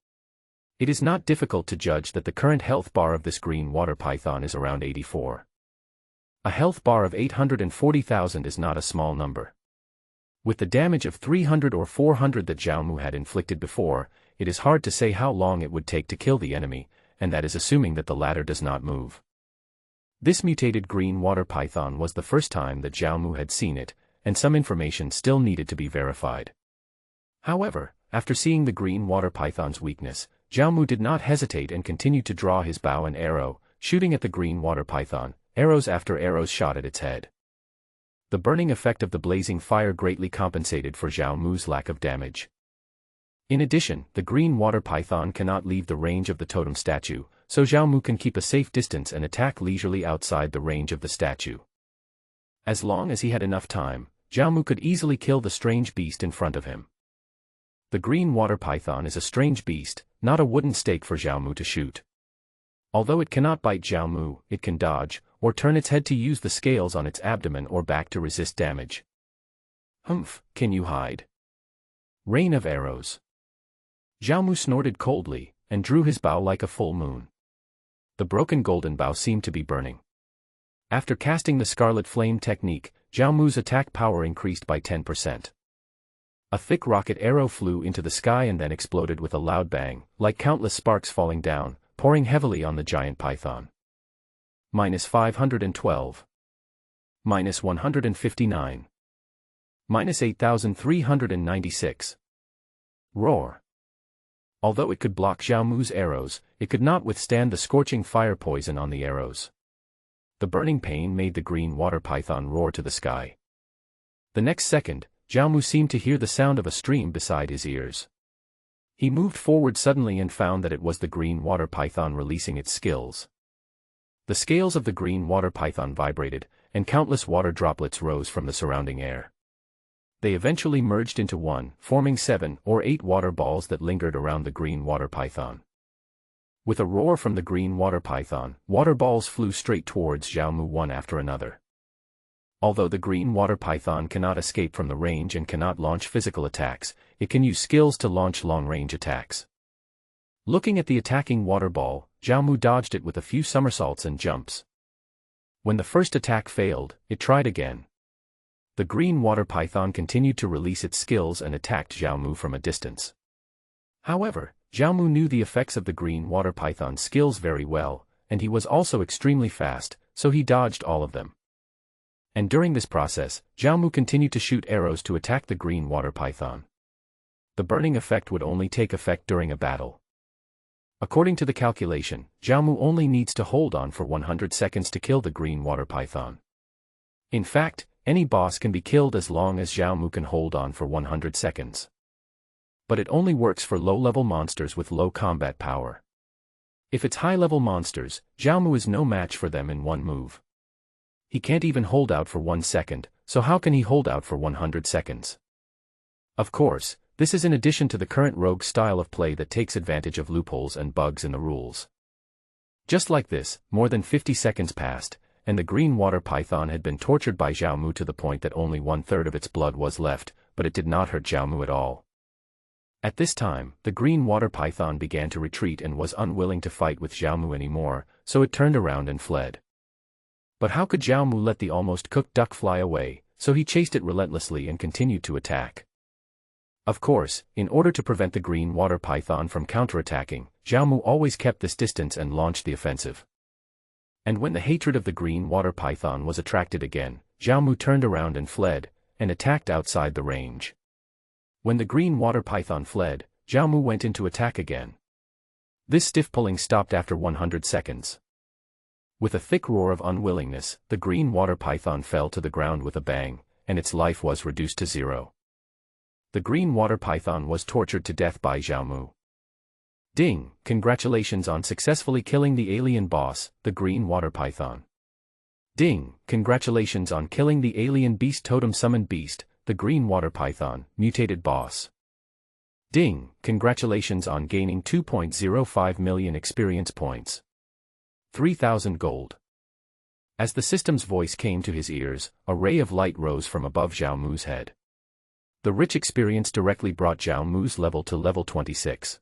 It is not difficult to judge that the current health bar of this green water python is around 84. A health bar of 840,000 is not a small number. With the damage of 300 or 400 that Zhao Mu had inflicted before, it is hard to say how long it would take to kill the enemy, and that is assuming that the latter does not move. This mutated green water python was the first time that Zhao Mu had seen it, and some information still needed to be verified. However, after seeing the green water python's weakness, Zhao Mu did not hesitate and continued to draw his bow and arrow, shooting at the green water python. Arrows after arrows shot at its head. The burning effect of the blazing fire greatly compensated for Zhao Mu's lack of damage. In addition, the green water python cannot leave the range of the totem statue, so Zhao Mu can keep a safe distance and attack leisurely outside the range of the statue. As long as he had enough time, Zhao Mu could easily kill the strange beast in front of him. The green water python is a strange beast, not a wooden stake for Zhao Mu to shoot. Although it cannot bite Zhao Mu, it can dodge, or turn its head to use the scales on its abdomen or back to resist damage. Humph, can you hide? Rain of arrows. Zhao Mu snorted coldly, and drew his bow like a full moon. The broken golden bow seemed to be burning. After casting the scarlet flame technique, Zhao Mu's attack power increased by 10%. A thick rocket arrow flew into the sky and then exploded with a loud bang, like countless sparks falling down, pouring heavily on the giant python. -512. -159. -8396. Roar. Although it could block Zhao Mu's arrows, it could not withstand the scorching fire poison on the arrows. The burning pain made the green water python roar to the sky. The next second, Zhao Mu seemed to hear the sound of a stream beside his ears. He moved forward suddenly and found that it was the green water python releasing its skills. The scales of the green water python vibrated, and countless water droplets rose from the surrounding air. They eventually merged into one, forming 7 or 8 water balls that lingered around the green water python. With a roar from the green water python, water balls flew straight towards Zhao Mu one after another. Although the green water python cannot escape from the range and cannot launch physical attacks, it can use skills to launch long-range attacks. Looking at the attacking water ball, Xiaomu dodged it with a few somersaults and jumps. When the first attack failed, it tried again. The green water python continued to release its skills and attacked Xiaomu from a distance. However, Xiaomu knew the effects of the green water python's skills very well, and he was also extremely fast, so he dodged all of them. And during this process, Xiaomu continued to shoot arrows to attack the green water python. The burning effect would only take effect during a battle. According to the calculation, Xiaomu only needs to hold on for 100 seconds to kill the green water python. In fact, any boss can be killed as long as Xiaomu can hold on for 100 seconds. But it only works for low-level monsters with low combat power. If it's high-level monsters, Xiaomu is no match for them in one move. He can't even hold out for 1 second, so how can he hold out for 100 seconds? Of course, this is in addition to the current rogue style of play that takes advantage of loopholes and bugs in the rules. Just like this, more than 50 seconds passed, and the green water python had been tortured by Xiaomu to the point that only 1/3 of its blood was left, but it did not hurt Xiaomu at all. At this time, the green water python began to retreat and was unwilling to fight with Xiaomu anymore, so it turned around and fled. But how could Xiaomu let the almost cooked duck fly away, so he chased it relentlessly and continued to attack. Of course, in order to prevent the green water python from counterattacking, Xiaomu always kept this distance and launched the offensive. And when the hatred of the green water python was attracted again, Xiaomu turned around and fled, and attacked outside the range. When the green water python fled, Xiaomu went into attack again. This stiff pulling stopped after 100 seconds. With a thick roar of unwillingness, the green water python fell to the ground with a bang, and its life was reduced to 0. The green water python was tortured to death by Xiaomu. Ding! Congratulations on successfully killing the alien boss, the green water python. Ding! Congratulations on killing the alien beast totem summoned beast, the green water python, mutated boss. Ding! Congratulations on gaining 2.05 million experience points. 3,000 gold. As the system's voice came to his ears, a ray of light rose from above Xiaomu's head. The rich experience directly brought Xiaomu's level to level 26.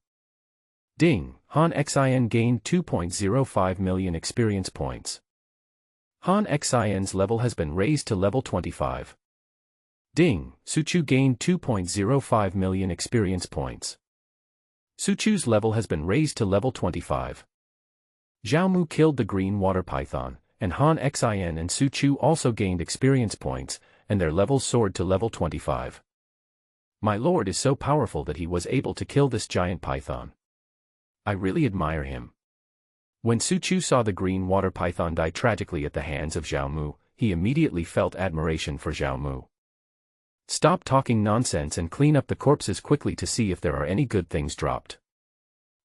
Ding! Han Xin gained 2.05 million experience points. Han Xin's level has been raised to level 25. Ding! Suchu gained 2.05 million experience points. Suchu's level has been raised to level 25. Xiaomu killed the green water python, and Han Xin and Suchu also gained experience points, and their levels soared to level 25. My lord is so powerful that he was able to kill this giant python. I really admire him. When Suchu saw the green water python die tragically at the hands of Xiaomu, he immediately felt admiration for Xiaomu. Stop talking nonsense and clean up the corpses quickly to see if there are any good things dropped.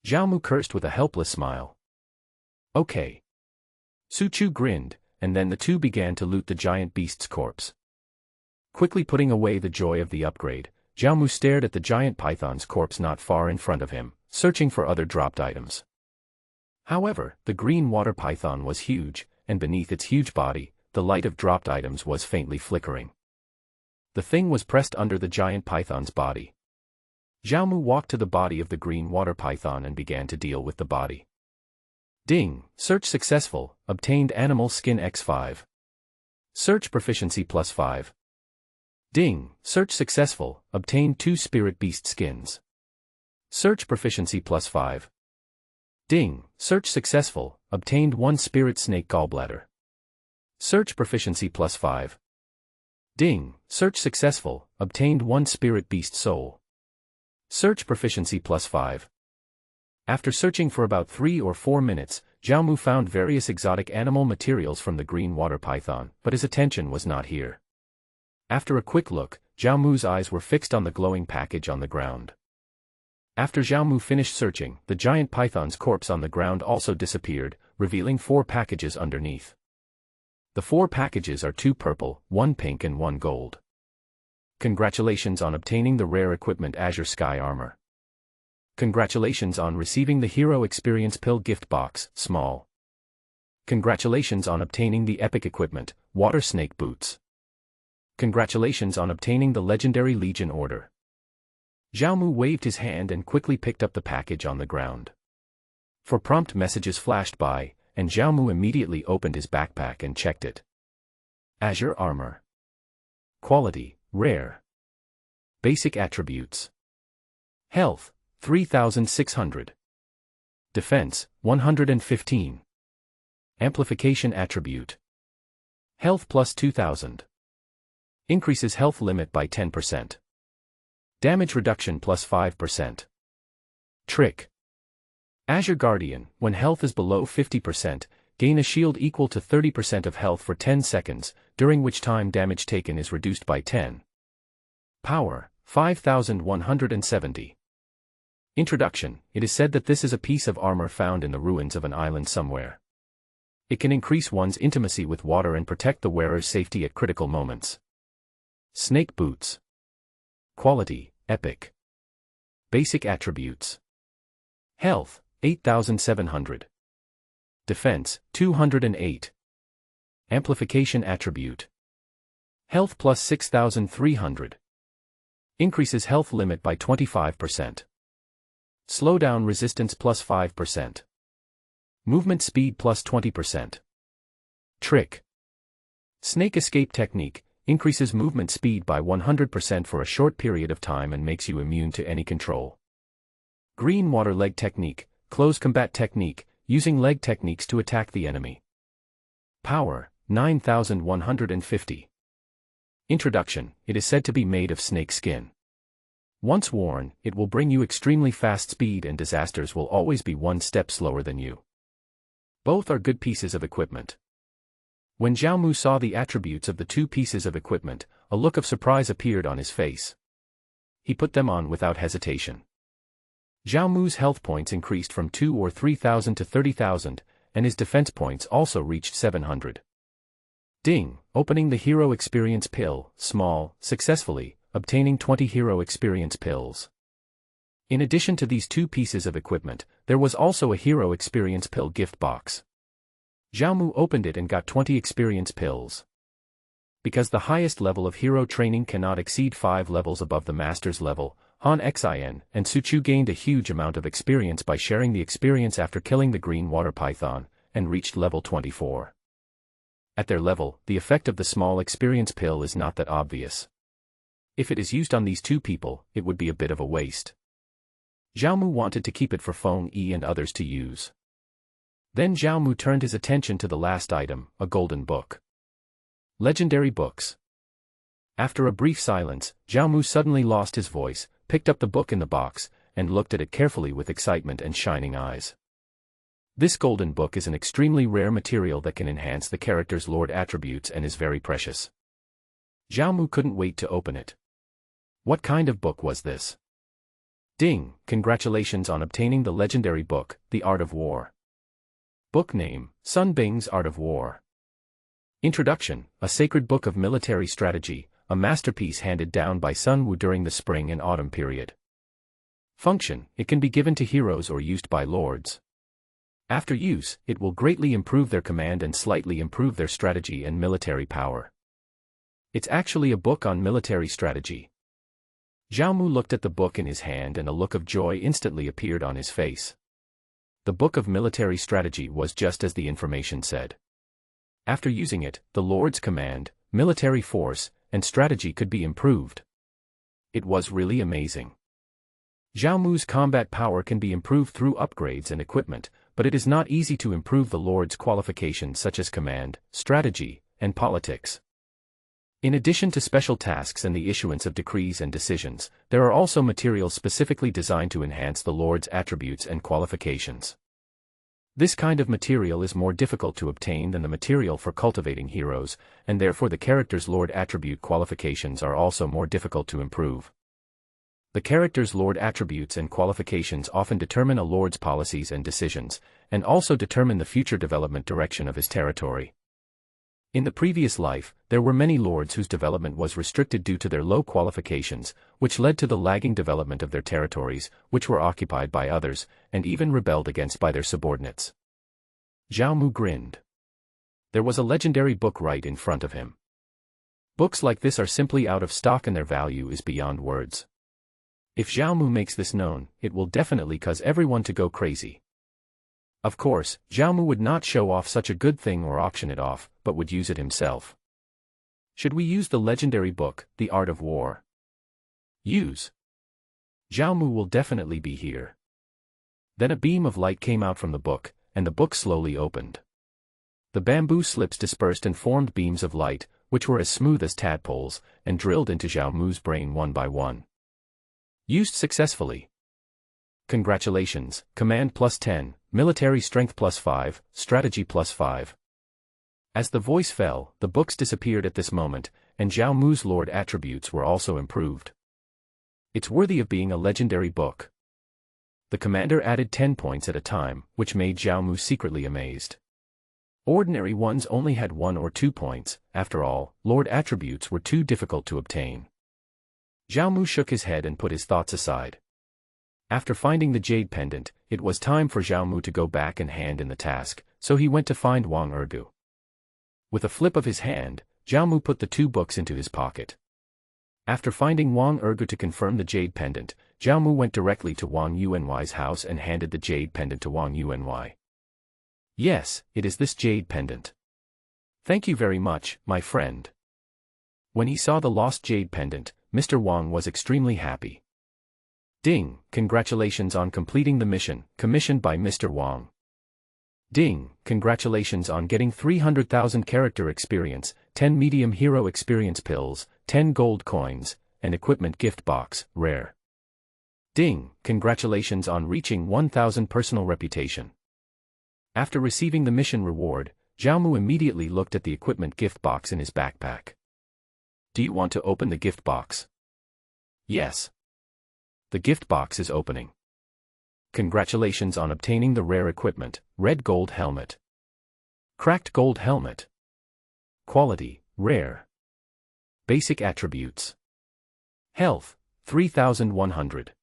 Xiaomu cursed with a helpless smile. Okay. Suchu grinned, and then the two began to loot the giant beast's corpse. Quickly putting away the joy of the upgrade, Xiaomu stared at the giant python's corpse not far in front of him, searching for other dropped items. However, the green water python was huge, and beneath its huge body, the light of dropped items was faintly flickering. The thing was pressed under the giant python's body. Xiaomu walked to the body of the green water python and began to deal with the body. Ding! Search successful, obtained animal skin X5. Search proficiency +5. Ding! Search successful, obtained 2 spirit beast skins. Search proficiency +5. Ding! Search successful, obtained 1 spirit snake gallbladder. Search proficiency +5. Ding! Search successful, obtained 1 spirit beast soul. Search proficiency +5. After searching for about 3 or 4 minutes, Xiaomu found various exotic animal materials from the green water python, but his attention was not here. After a quick look, Xiaomu's eyes were fixed on the glowing package on the ground. After Xiaomu finished searching, the giant python's corpse on the ground also disappeared, revealing 4 packages underneath. The 4 packages are 2 purple, 1 pink and 1 gold. Congratulations on obtaining the rare equipment Azure Sky Armor. Congratulations on receiving the Hero Experience Pill Gift Box, small. Congratulations on obtaining the epic equipment, Water Snake Boots. Congratulations on obtaining the legendary Legion order. Zhao Mu waved his hand and quickly picked up the package on the ground. For prompt messages flashed by, and Zhao Mu immediately opened his backpack and checked it. Azure armor. Quality, rare. Basic attributes. Health, 3,600. Defense, 115. Amplification attribute. Health plus 2,000. Increases health limit by 10%. Damage reduction plus 5%. Trick. Azure Guardian, when health is below 50%, gain a shield equal to 30% of health for 10 seconds, during which time damage taken is reduced by 10. Power, 5,170. Introduction. It is said that this is a piece of armor found in the ruins of an island somewhere. It can increase one's intimacy with water and protect the wearer's safety at critical moments. Snake boots. Quality, epic. Basic attributes. Health, 8,700. Defense, 208. Amplification attribute. Health plus 6,300. Increases health limit by 25%. Slowdown resistance plus 5%. Movement speed plus 20%. Trick. Snake escape technique, increases movement speed by 100% for a short period of time and makes you immune to any control. Green water leg technique, close combat technique, using leg techniques to attack the enemy. Power, 9,150. Introduction. It is said to be made of snake skin. Once worn, it will bring you extremely fast speed and disasters will always be one step slower than you. Both are good pieces of equipment. When Zhao Mu saw the attributes of the two pieces of equipment, a look of surprise appeared on his face. He put them on without hesitation. Zhao Mu's health points increased from 2 or 3,000 to 30,000, and his defense points also reached 700. Ding, opening the hero experience pill, small, successfully, obtaining 20 hero experience pills. In addition to these two pieces of equipment, there was also a hero experience pill gift box. Zhao Mu opened it and got 20 experience pills. Because the highest level of hero training cannot exceed 5 levels above the master's level, Han Xin and Suchu gained a huge amount of experience by sharing the experience after killing the green water python, and reached level 24. At their level, the effect of the small experience pill is not that obvious. If it is used on these two people, it would be a bit of a waste. Zhao Mu wanted to keep it for Feng Yi and others to use. Then Zhao Mu turned his attention to the last item, a golden book. Legendary books. After a brief silence, Zhao Mu suddenly lost his voice, picked up the book in the box, and looked at it carefully with excitement and shining eyes. This golden book is an extremely rare material that can enhance the character's lord attributes and is very precious. Zhao Mu couldn't wait to open it. What kind of book was this? Ding, congratulations on obtaining the legendary book, The Art of War. Book name, Sun Bing's Art of War. Introduction, a sacred book of military strategy, a masterpiece handed down by Sun Wu during the spring and autumn period. Function, it can be given to heroes or used by lords. After use, it will greatly improve their command and slightly improve their strategy and military power. It's actually a book on military strategy. Zhao Mu looked at the book in his hand and a look of joy instantly appeared on his face. The book of military strategy was just as the information said. After using it, the Lord's command, military force, and strategy could be improved. It was really amazing. Zhao Mu's combat power can be improved through upgrades and equipment, but it is not easy to improve the Lord's qualifications such as command, strategy, and politics. In addition to special tasks and the issuance of decrees and decisions, there are also materials specifically designed to enhance the Lord's attributes and qualifications. This kind of material is more difficult to obtain than the material for cultivating heroes, and therefore the character's Lord attribute qualifications are also more difficult to improve. The character's Lord attributes and qualifications often determine a Lord's policies and decisions, and also determine the future development direction of his territory. In the previous life, there were many lords whose development was restricted due to their low qualifications, which led to the lagging development of their territories, which were occupied by others, and even rebelled against by their subordinates. Zhao Mu grinned. There was a legendary book right in front of him. Books like this are simply out of stock and their value is beyond words. If Zhao Mu makes this known, it will definitely cause everyone to go crazy. Of course, Zhao Mu would not show off such a good thing or auction it off, but would use it himself. Should we use the legendary book, The Art of War? Use. Zhao Mu will definitely be here. Then a beam of light came out from the book, and the book slowly opened. The bamboo slips dispersed and formed beams of light, which were as smooth as tadpoles, and drilled into Zhao Mu's brain one by one. Used successfully. Congratulations, command +10, military strength +5, strategy +5. As the voice fell, the books disappeared at this moment, and Zhao Mu's lord attributes were also improved. It's worthy of being a legendary book. The commander added 10 points at a time, which made Zhao Mu secretly amazed. Ordinary ones only had 1 or 2 points. After all, lord attributes were too difficult to obtain. Zhao Mu shook his head and put his thoughts aside. After finding the jade pendant, it was time for Zhao Mu to go back and hand in the task, so he went to find Wang Ergu. With a flip of his hand, Zhao Mu put the 2 books into his pocket. After finding Wang Ergu to confirm the jade pendant, Zhao Mu went directly to Wang Yuany's house and handed the jade pendant to Wang Yuany. Yes, it is this jade pendant. Thank you very much, my friend. When he saw the lost jade pendant, Mr. Wang was extremely happy. Ding, congratulations on completing the mission, commissioned by Mr. Wang. Ding, congratulations on getting 300,000 character experience, 10 medium hero experience pills, 10 gold coins, and equipment gift box, rare. Ding, congratulations on reaching 1,000 personal reputation. After receiving the mission reward, Zhao Mu immediately looked at the equipment gift box in his backpack. Do you want to open the gift box? Yes. The gift box is opening. Congratulations on obtaining the rare equipment, red gold helmet. Cracked gold helmet. Quality, rare. Basic attributes. Health, 3,100.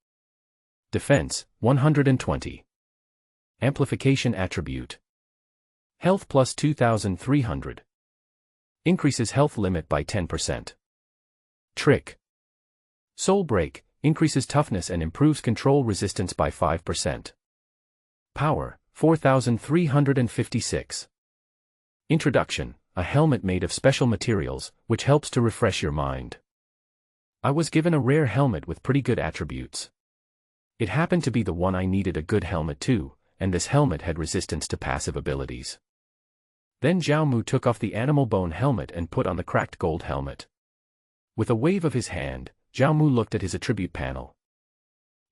Defense, 120. Amplification attribute. Health plus 2,300. Increases health limit by 10%. Trick. Soul Break, increases toughness and improves control resistance by 5%. Power, 4,356. Introduction, a helmet made of special materials, which helps to refresh your mind. I was given a rare helmet with pretty good attributes. It happened to be the one I needed a good helmet too, and this helmet had resistance to passive abilities. Then Zhao Mu took off the animal bone helmet and put on the cracked gold helmet. With a wave of his hand, Zhao Mu looked at his attribute panel.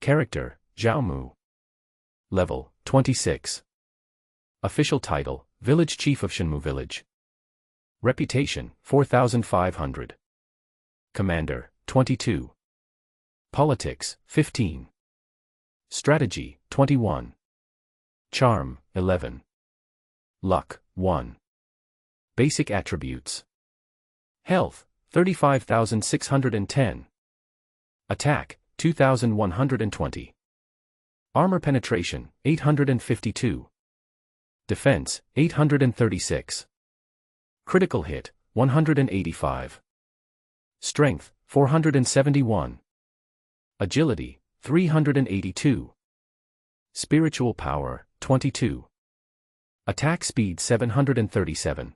Character, Zhao Mu. Level, 26. Official title, Village Chief of Shenmu Village. Reputation, 4,500. Commander, 22. Politics, 15. Strategy, 21. Charm, 11. Luck, 1. Basic attributes. Health, 35,610. Attack, 2,120. Armor penetration, 852. Defense, 836. Critical hit, 185. Strength, 471. Agility, 382. Spiritual power, 22. Attack speed 737.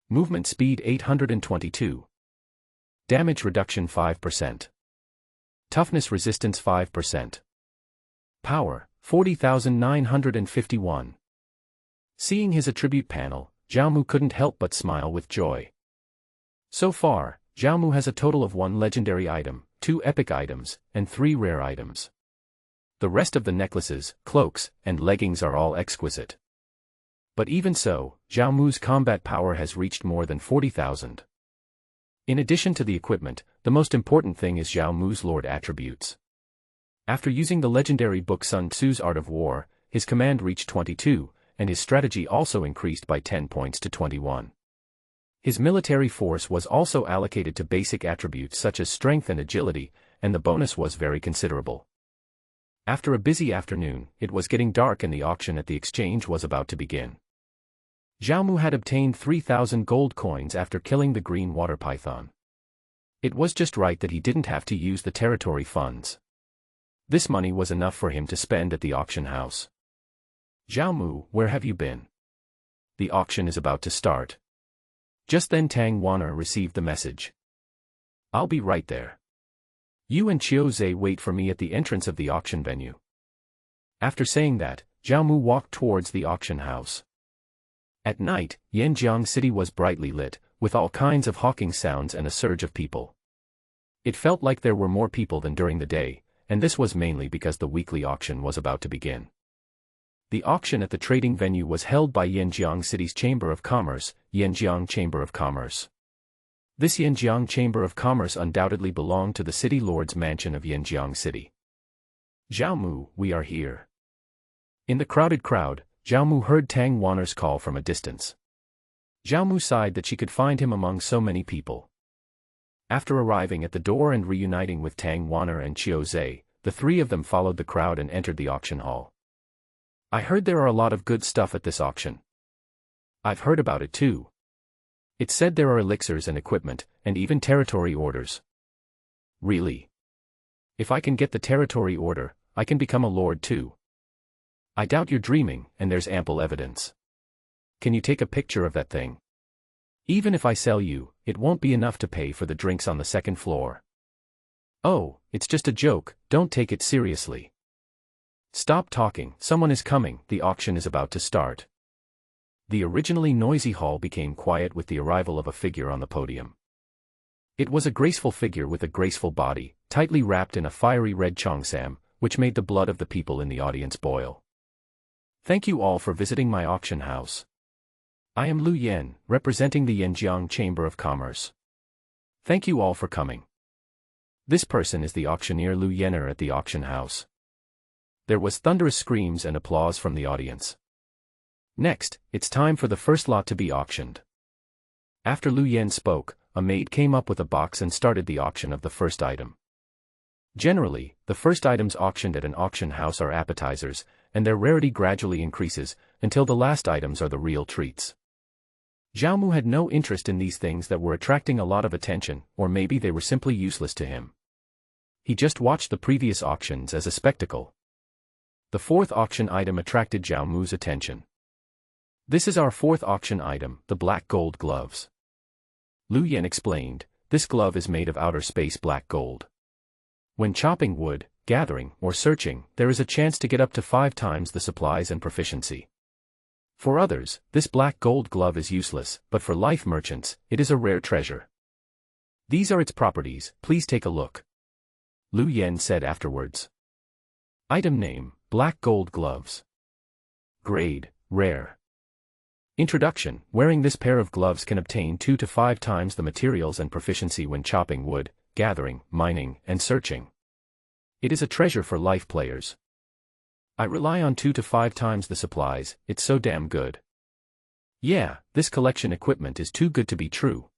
Movement speed 822. Damage reduction 5%. Toughness resistance 5%. Power, 40,951. Seeing his attribute panel, Zhao Mu couldn't help but smile with joy. So far, Zhao Mu has a total of 1 legendary item, 2 epic items, and 3 rare items. The rest of the necklaces, cloaks, and leggings are all exquisite. But even so, Zhao Mu's combat power has reached more than 40,000. In addition to the equipment, the most important thing is Zhao Mu's lord attributes. After using the legendary book Sun Tzu's Art of War, his command reached 22, and his strategy also increased by 10 points to 21. His military force was also allocated to basic attributes such as strength and agility, and the bonus was very considerable. After a busy afternoon, it was getting dark and the auction at the exchange was about to begin. Zhao Mu had obtained 3,000 gold coins after killing the green water python. It was just right that he didn't have to use the territory funds. This money was enough for him to spend at the auction house. Zhao Mu, where have you been? The auction is about to start. Just then Tangyuan received the message. I'll be right there. You and Qiu Zhe wait for me at the entrance of the auction venue. After saying that, Zhao Mu walked towards the auction house. At night, Yanjiang City was brightly lit, with all kinds of hawking sounds and a surge of people. It felt like there were more people than during the day, and this was mainly because the weekly auction was about to begin. The auction at the trading venue was held by Yanjiang City's Chamber of Commerce, Yanjiang Chamber of Commerce. This Yanjiang Chamber of Commerce undoubtedly belonged to the city lord's mansion of Yanjiang City. Zhao Mu, we are here. In the crowded crowd, Zhao Mu heard Tangyuan's call from a distance. Zhao Mu sighed that she could find him among so many people. After arriving at the door and reuniting with Tangyuan and Qiu Zhe, the three of them followed the crowd and entered the auction hall. I heard there are a lot of good stuff at this auction. I've heard about it too. It said there are elixirs and equipment, and even territory orders. Really? If I can get the territory order, I can become a lord too. I doubt you're dreaming, and there's ample evidence. Can you take a picture of that thing? Even if I sell you, it won't be enough to pay for the drinks on the second floor. Oh, it's just a joke, don't take it seriously. Stop talking, someone is coming, the auction is about to start. The originally noisy hall became quiet with the arrival of a figure on the podium. It was a graceful figure with a graceful body, tightly wrapped in a fiery red cheongsam, which made the blood of the people in the audience boil. Thank you all for visiting my auction house. I am Lu Yan, representing the Yanjiang Chamber of Commerce. Thank you all for coming. This person is the auctioneer Lu Yener at the auction house. There was thunderous screams and applause from the audience. Next, it's time for the first lot to be auctioned. After Lu Yan spoke, a maid came up with a box and started the auction of the first item. Generally, the first items auctioned at an auction house are appetizers, and their rarity gradually increases, until the last items are the real treats. Zhao Mu had no interest in these things that were attracting a lot of attention, or maybe they were simply useless to him. He just watched the previous auctions as a spectacle. The fourth auction item attracted Zhao Mu's attention. This is our fourth auction item, the black gold gloves. Lu Yan explained, this glove is made of outer space black gold. When chopping wood, gathering, or searching, there is a chance to get up to 5 times the supplies and proficiency. For others, this black gold glove is useless, but for life merchants, it is a rare treasure. These are its properties, please take a look. Lu Yan said afterwards. Item name, black gold gloves. Grade, rare. Introduction, wearing this pair of gloves can obtain 2 to 5 times the materials and proficiency when chopping wood, gathering, mining, and searching. It is a treasure for life players. I rely on 2 to 5 times the supplies, it's so damn good. Yeah, this collection equipment is too good to be true.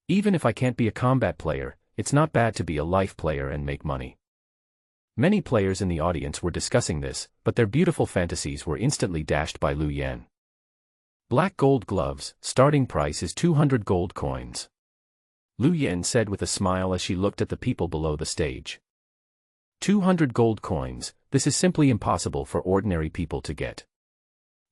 Even if I can't be a combat player, it's not bad to be a life player and make money. Many players in the audience were discussing this, but their beautiful fantasies were instantly dashed by Lu Yan. Black gold gloves, starting price is 200 gold coins. Lu Yan said with a smile as she looked at the people below the stage. 200 gold coins, this is simply impossible for ordinary people to get.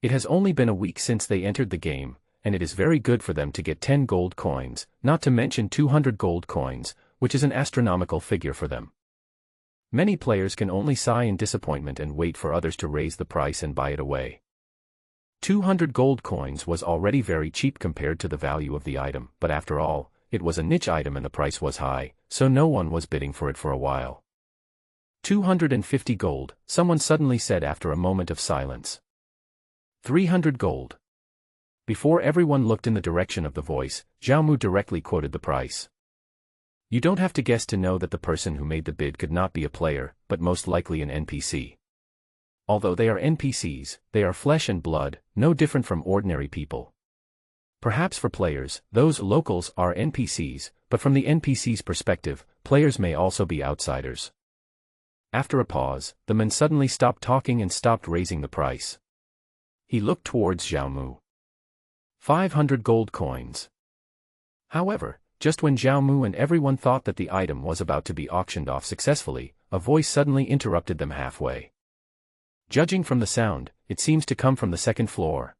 It has only been a week since they entered the game, and it is very good for them to get 10 gold coins, not to mention 200 gold coins, which is an astronomical figure for them. Many players can only sigh in disappointment and wait for others to raise the price and buy it away. 200 gold coins was already very cheap compared to the value of the item, but after all, it was a niche item and the price was high, so no one was bidding for it for a while. 250 gold, someone suddenly said after a moment of silence. 300 gold. Before everyone looked in the direction of the voice, Zhao Mu directly quoted the price. You don't have to guess to know that the person who made the bid could not be a player, but most likely an NPC. Although they are NPCs, they are flesh and blood, no different from ordinary people. Perhaps for players, those locals are NPCs, but from the NPC's perspective, players may also be outsiders. After a pause, the man suddenly stopped talking and stopped raising the price. He looked towards Zhao Mu. 500 gold coins. However, just when Zhao Mu and everyone thought that the item was about to be auctioned off successfully, a voice suddenly interrupted them halfway. Judging from the sound, it seems to come from the second floor.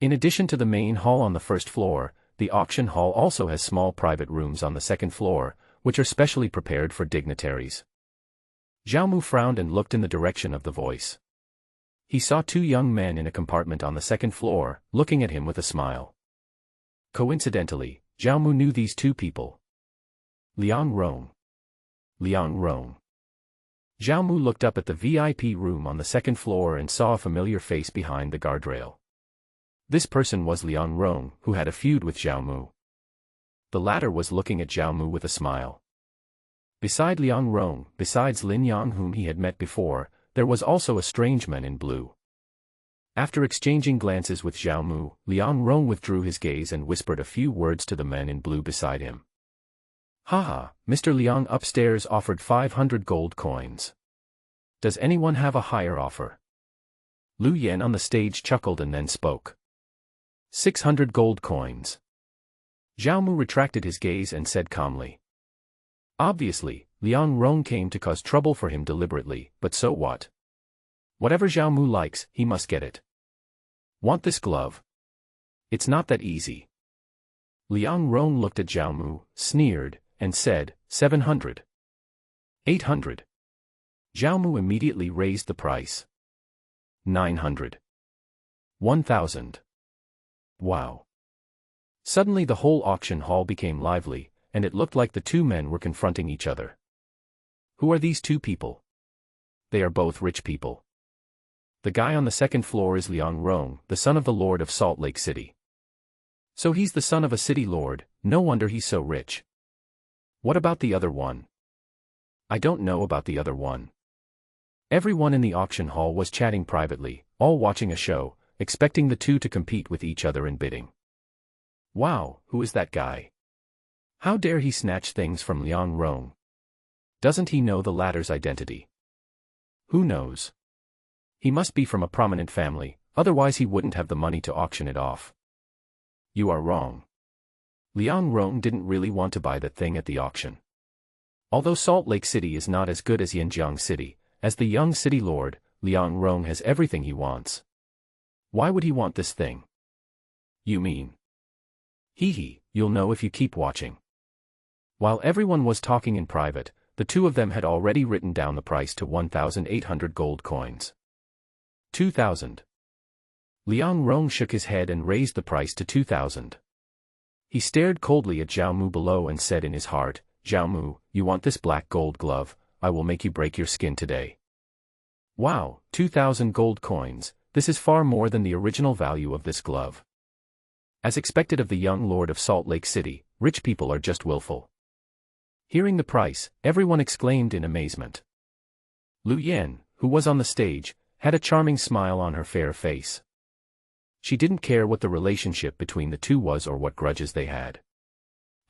In addition to the main hall on the first floor, the auction hall also has small private rooms on the second floor, which are specially prepared for dignitaries. Zhao Mu frowned and looked in the direction of the voice. He saw two young men in a compartment on the second floor, looking at him with a smile. Coincidentally, Zhao Mu knew these two people. Liang Rong. Liang Rong. Zhao Mu looked up at the VIP room on the second floor and saw a familiar face behind the guardrail. This person was Liang Rong, who had a feud with Zhao Mu. The latter was looking at Zhao Mu with a smile. Beside Liang Rong, besides Lin Yang whom he had met before, there was also a strange man in blue. After exchanging glances with Zhao Mu, Liang Rong withdrew his gaze and whispered a few words to the man in blue beside him. Haha, Mr. Liang upstairs offered 500 gold coins. Does anyone have a higher offer? Lu Yan on the stage chuckled and then spoke. 600 gold coins. Zhao Mu retracted his gaze and said calmly. Obviously, Liang Rong came to cause trouble for him deliberately, but so what? Whatever Zhao Mu likes, he must get it. Want this glove? It's not that easy. Liang Rong looked at Zhao Mu, sneered, and said, 700. 800. Zhao Mu immediately raised the price. 900. 1,000. Wow. Suddenly the whole auction hall became lively, and it looked like the two men were confronting each other. Who are these two people? They are both rich people. The guy on the second floor is Liang Rong, the son of the Lord of Salt Lake City. So he's the son of a city lord, no wonder he's so rich. What about the other one? I don't know about the other one. Everyone in the auction hall was chatting privately, all watching a show, expecting the two to compete with each other in bidding. Wow, who is that guy? How dare he snatch things from Liang Rong? Doesn't he know the latter's identity? Who knows? He must be from a prominent family, otherwise he wouldn't have the money to auction it off. You are wrong. Liang Rong didn't really want to buy that thing at the auction. Although Salt Lake City is not as good as Yanjiang City, as the young city lord, Liang Rong has everything he wants. Why would he want this thing? You mean? Hee hee, you'll know if you keep watching. While everyone was talking in private, the two of them had already written down the price to 1,800 gold coins. 2,000. Liang Rong shook his head and raised the price to 2,000. He stared coldly at Zhao Mu below and said in his heart, Zhao Mu, you want this black gold glove? I will make you break your skin today. Wow, 2,000 gold coins, this is far more than the original value of this glove. As expected of the young lord of Salt Lake City, rich people are just willful. Hearing the price, everyone exclaimed in amazement. Lu Yan, who was on the stage, had a charming smile on her fair face. She didn't care what the relationship between the two was or what grudges they had.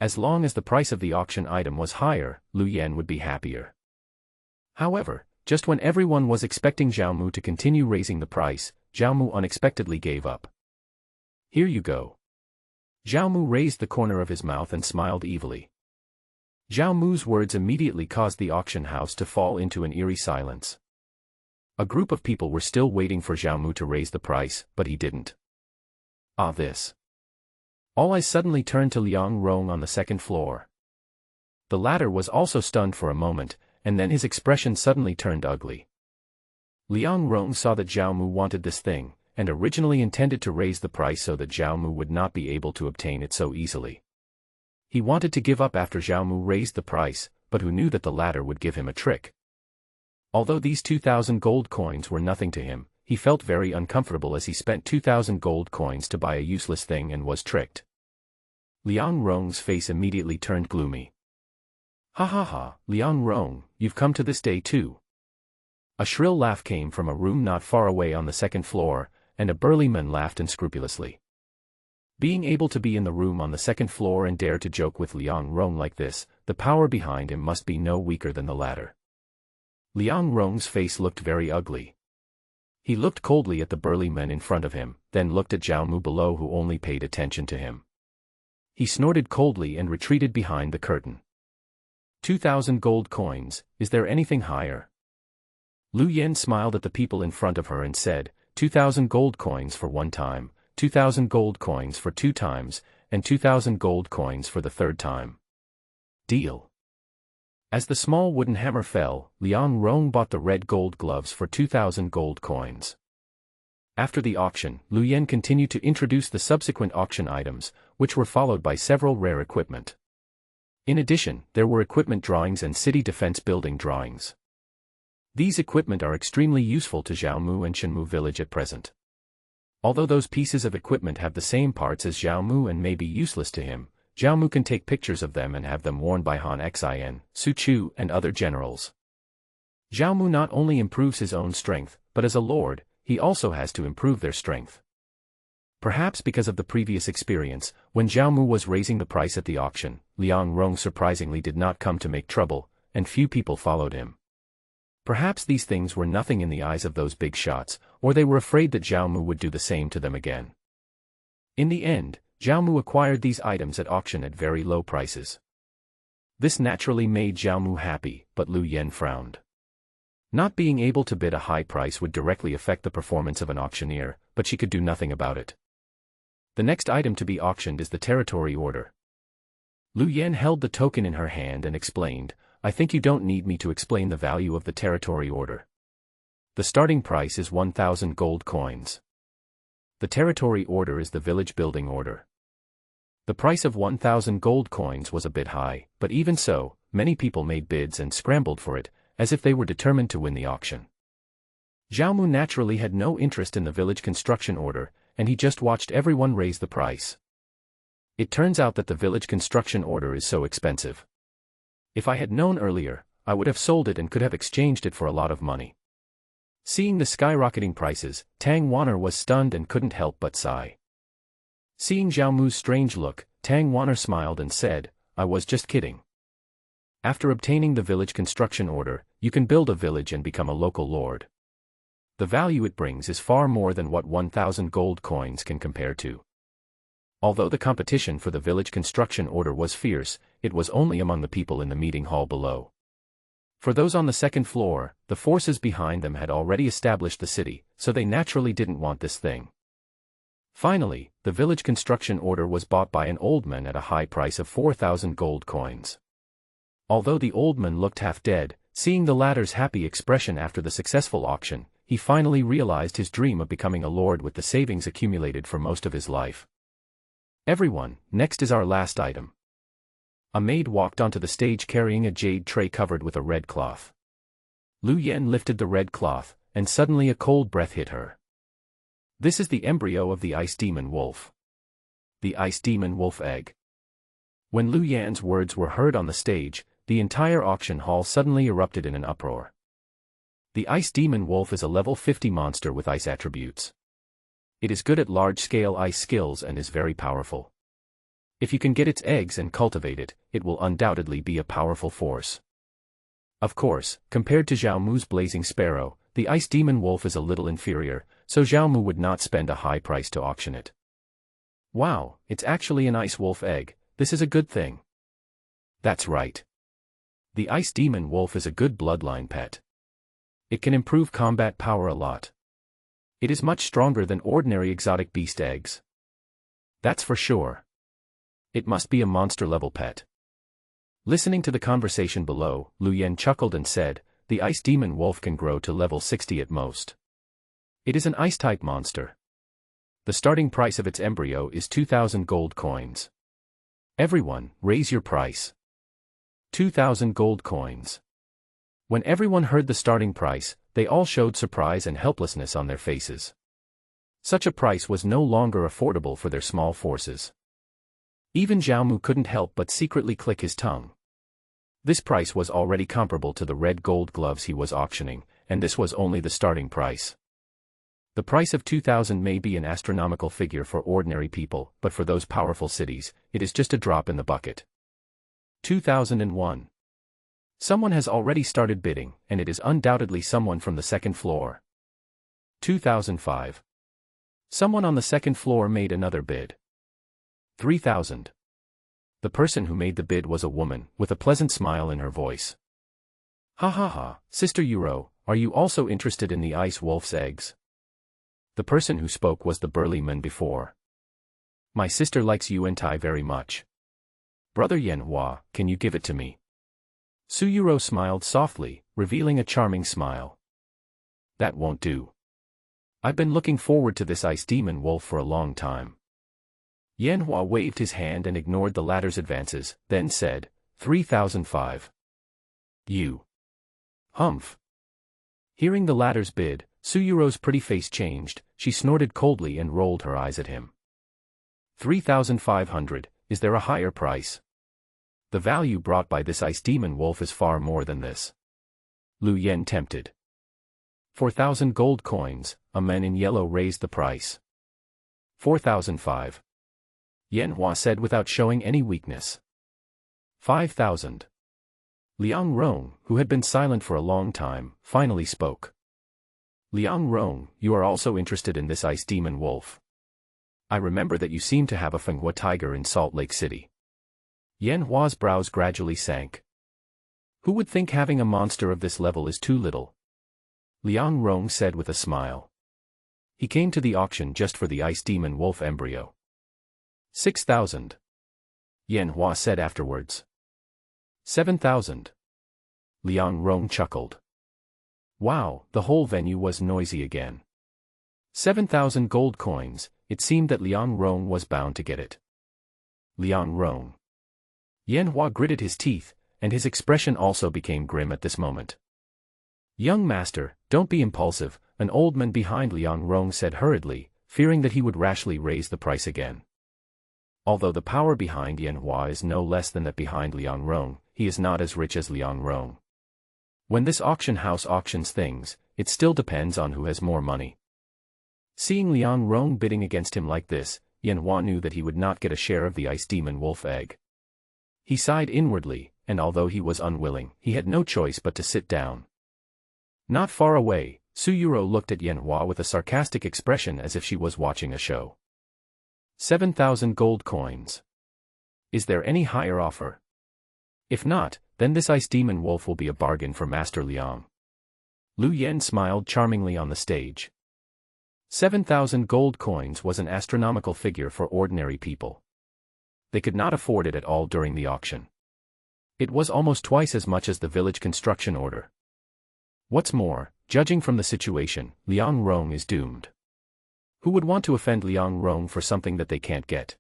As long as the price of the auction item was higher, Lu Yan would be happier. However, just when everyone was expecting Zhao Mu to continue raising the price, Zhao Mu unexpectedly gave up. Here you go. Zhao Mu raised the corner of his mouth and smiled evilly. Zhao Mu's words immediately caused the auction house to fall into an eerie silence. A group of people were still waiting for Zhao Mu to raise the price, but he didn't. Ah, this. All eyes suddenly turned to Liang Rong on the second floor. The latter was also stunned for a moment, and then his expression suddenly turned ugly. Liang Rong saw that Zhao Mu wanted this thing, and originally intended to raise the price so that Zhao Mu would not be able to obtain it so easily. He wanted to give up after Zhao Mu raised the price, but who knew that the latter would give him a trick. Although these 2,000 gold coins were nothing to him, he felt very uncomfortable as he spent 2,000 gold coins to buy a useless thing and was tricked. Liang Rong's face immediately turned gloomy. Ha ha ha, Liang Rong, you've come to this day too. A shrill laugh came from a room not far away on the second floor, and a burly man laughed unscrupulously. Being able to be in the room on the second floor and dare to joke with Liang Rong like this, the power behind him must be no weaker than the latter. Liang Rong's face looked very ugly. He looked coldly at the burly men in front of him, then looked at Zhao Mu below who only paid attention to him. He snorted coldly and retreated behind the curtain. 2,000 gold coins, is there anything higher? Lu Yan smiled at the people in front of her and said, 2,000 gold coins for one time, 2,000 gold coins for 2 times, and 2,000 gold coins for the 3rd time. Deal. As the small wooden hammer fell, Liang Rong bought the red gold gloves for 2,000 gold coins. After the auction, Lu Yan continued to introduce the subsequent auction items, which were followed by several rare equipment. In addition, there were equipment drawings and city defense building drawings. These equipment are extremely useful to Zhao Mu and Shenmu village at present. Although those pieces of equipment have the same parts as Zhao Mu and may be useless to him, Zhao Mu can take pictures of them and have them worn by Han Xin, Su Chu and other generals. Zhao Mu not only improves his own strength, but as a lord, he also has to improve their strength. Perhaps because of the previous experience, when Zhao Mu was raising the price at the auction, Liang Rong surprisingly did not come to make trouble, and few people followed him. Perhaps these things were nothing in the eyes of those big shots, or they were afraid that Zhao Mu would do the same to them again. In the end, Zhao Mu acquired these items at auction at very low prices. This naturally made Zhao Mu happy, but Lu Yan frowned. Not being able to bid a high price would directly affect the performance of an auctioneer, but she could do nothing about it. The next item to be auctioned is the territory order. Lu Yan held the token in her hand and explained, I think you don't need me to explain the value of the territory order. The starting price is 1,000 gold coins. The territory order is the village building order. The price of 1,000 gold coins was a bit high, but even so, many people made bids and scrambled for it, as if they were determined to win the auction. Zhao Mu naturally had no interest in the village construction order, and he just watched everyone raise the price. It turns out that the village construction order is so expensive. If I had known earlier, I would have sold it and could have exchanged it for a lot of money. Seeing the skyrocketing prices, Tang Wanner was stunned and couldn't help but sigh. Seeing Zhao Mu's strange look, Tang Wanner smiled and said, I was just kidding. After obtaining the village construction order, you can build a village and become a local lord. The value it brings is far more than what 1,000 gold coins can compare to. Although the competition for the village construction order was fierce, it was only among the people in the meeting hall below. For those on the 2nd floor, the forces behind them had already established the city, so they naturally didn't want this thing. Finally, the village construction order was bought by an old man at a high price of 4,000 gold coins. Although the old man looked half dead, seeing the latter's happy expression after the successful auction, he finally realized his dream of becoming a lord with the savings accumulated for most of his life. Everyone, next is our last item. A maid walked onto the stage carrying a jade tray covered with a red cloth. Lu Yan lifted the red cloth, and suddenly a cold breath hit her. This is the embryo of the ice demon wolf. The ice demon wolf egg. When Lu Yan's words were heard on the stage, the entire auction hall suddenly erupted in an uproar. The ice demon wolf is a level 50 monster with ice attributes. It is good at large-scale ice skills and is very powerful. If you can get its eggs and cultivate it, it will undoubtedly be a powerful force. Of course, compared to Zhao Mu's blazing sparrow, the ice demon wolf is a little inferior, so Zhao Mu would not spend a high price to auction it. Wow, it's actually an ice wolf egg, this is a good thing. That's right. The ice demon wolf is a good bloodline pet. It can improve combat power a lot. It is much stronger than ordinary exotic beast eggs. That's for sure. It must be a monster-level pet. Listening to the conversation below, Lu Yan chuckled and said, the ice demon wolf can grow to level 60 at most. It is an ice-type monster. The starting price of its embryo is 2,000 gold coins. Everyone, raise your price. 2,000 gold coins. When everyone heard the starting price, they all showed surprise and helplessness on their faces. Such a price was no longer affordable for their small forces. Even Zhao Mu couldn't help but secretly click his tongue. This price was already comparable to the red gold gloves he was auctioning, and this was only the starting price. The price of 2,000 may be an astronomical figure for ordinary people, but for those powerful cities, it is just a drop in the bucket. 2001. Someone has already started bidding, and it is undoubtedly someone from the 2nd floor. 2,005. Someone on the second floor made another bid. 3,000. The person who made the bid was a woman, with a pleasant smile in her voice. Ha ha ha, Sister Euro, are you also interested in the ice wolf's eggs? The person who spoke was the burly man before. My sister likes Yuan Tai very much. Brother Yanhua, can you give it to me? Suyuro smiled softly, revealing a charming smile. That won't do. I've been looking forward to this ice demon wolf for a long time. Yanhua waved his hand and ignored the latter's advances, then said, 3,005. You. Humph. Hearing the latter's bid, Suyuro's pretty face changed, she snorted coldly and rolled her eyes at him. 3,500, is there a higher price? The value brought by this ice demon wolf is far more than this. Lu Yen tempted. 4,000 gold coins, a man in yellow raised the price. 4,005. Yanhua said without showing any weakness. 5,000. Liang Rong, who had been silent for a long time, finally spoke. Liang Rong, you are also interested in this ice demon wolf. I remember that you seem to have a Fenghua tiger in Salt Lake City. Yanhua's brows gradually sank. Who would think having a monster of this level is too little? Liang Rong said with a smile. He came to the auction just for the ice demon wolf embryo. 6,000. Yanhua said afterwards. 7,000. Liang Rong chuckled. Wow, the whole venue was noisy again. 7,000 gold coins, it seemed that Liang Rong was bound to get it. Liang Rong. Yanhua gritted his teeth, and his expression also became grim at this moment. Young master, don't be impulsive, an old man behind Liang Rong said hurriedly, fearing that he would rashly raise the price again. Although the power behind Yanhua is no less than that behind Liang Rong, he is not as rich as Liang Rong. When this auction house auctions things, it still depends on who has more money. Seeing Liang Rong bidding against him like this, Yanhua knew that he would not get a share of the ice demon wolf egg. He sighed inwardly, and although he was unwilling, he had no choice but to sit down. Not far away, Suyuro looked at Yanhua with a sarcastic expression as if she was watching a show. 7,000 gold coins. Is there any higher offer? If not, then this ice demon wolf will be a bargain for Master Liang. Lu Yen smiled charmingly on the stage. 7,000 gold coins was an astronomical figure for ordinary people. They could not afford it at all during the auction. It was almost twice as much as the village construction order. What's more, judging from the situation, Liang Rong is doomed. Who would want to offend Liang Rong for something that they can't get?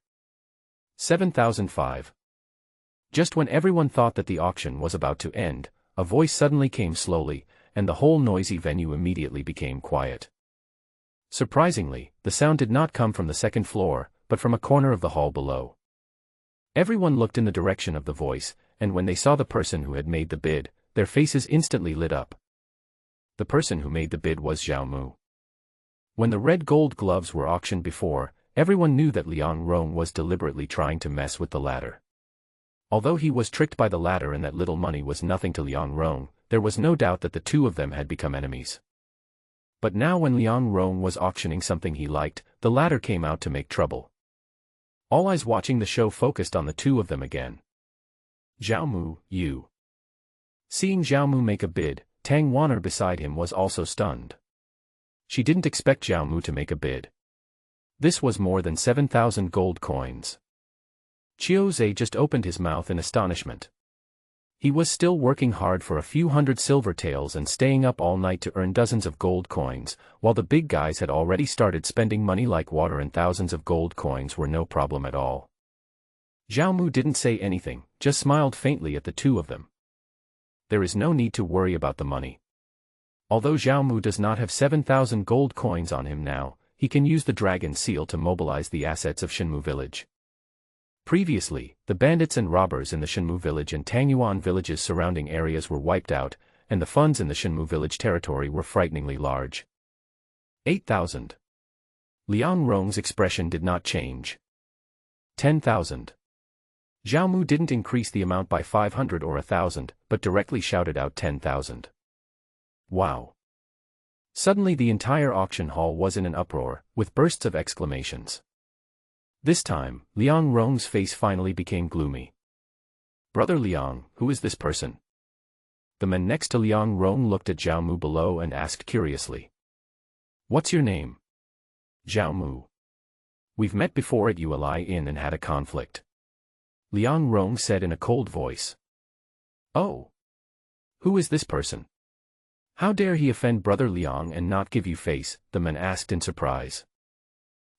7,005. Just when everyone thought that the auction was about to end, a voice suddenly came slowly, and the whole noisy venue immediately became quiet. Surprisingly, the sound did not come from the second floor, but from a corner of the hall below. Everyone looked in the direction of the voice, and when they saw the person who had made the bid, their faces instantly lit up. The person who made the bid was Zhao Mu. When the red gold gloves were auctioned before, everyone knew that Liang Rong was deliberately trying to mess with the latter. Although he was tricked by the latter and that little money was nothing to Liang Rong, there was no doubt that the two of them had become enemies. But now when Liang Rong was auctioning something he liked, the latter came out to make trouble. All eyes watching the show focused on the two of them again. Zhao Mu, you. Seeing Zhao Mu make a bid, tangyuan beside him was also stunned. She didn't expect Zhao Mu to make a bid. This was more than 7,000 gold coins. Qiu Zhe just opened his mouth in astonishment. He was still working hard for a few hundred silver taels and staying up all night to earn dozens of gold coins, while the big guys had already started spending money like water and thousands of gold coins were no problem at all. Zhao Mu didn't say anything, just smiled faintly at the two of them. There is no need to worry about the money. Although Zhao Mu does not have 7,000 gold coins on him now, he can use the dragon seal to mobilize the assets of Shenmu village. Previously, the bandits and robbers in the Shenmu village and Tangyuan villages surrounding areas were wiped out, and the funds in the Shenmu village territory were frighteningly large. 8,000. Liang Rong's expression did not change. 10,000. Zhao Mu didn't increase the amount by 500 or 1,000, but directly shouted out 10,000. Wow. Suddenly the entire auction hall was in an uproar, with bursts of exclamations. This time, Liang Rong's face finally became gloomy. "Brother Liang, who is this person?" The men next to Liang Rong looked at Zhao Mu below and asked curiously. "What's your name?" "Zhao Mu. We've met before at Yuelai Inn and had a conflict," Liang Rong said in a cold voice. "Oh. Who is this person? How dare he offend Brother Liang and not give you face?" the men asked in surprise.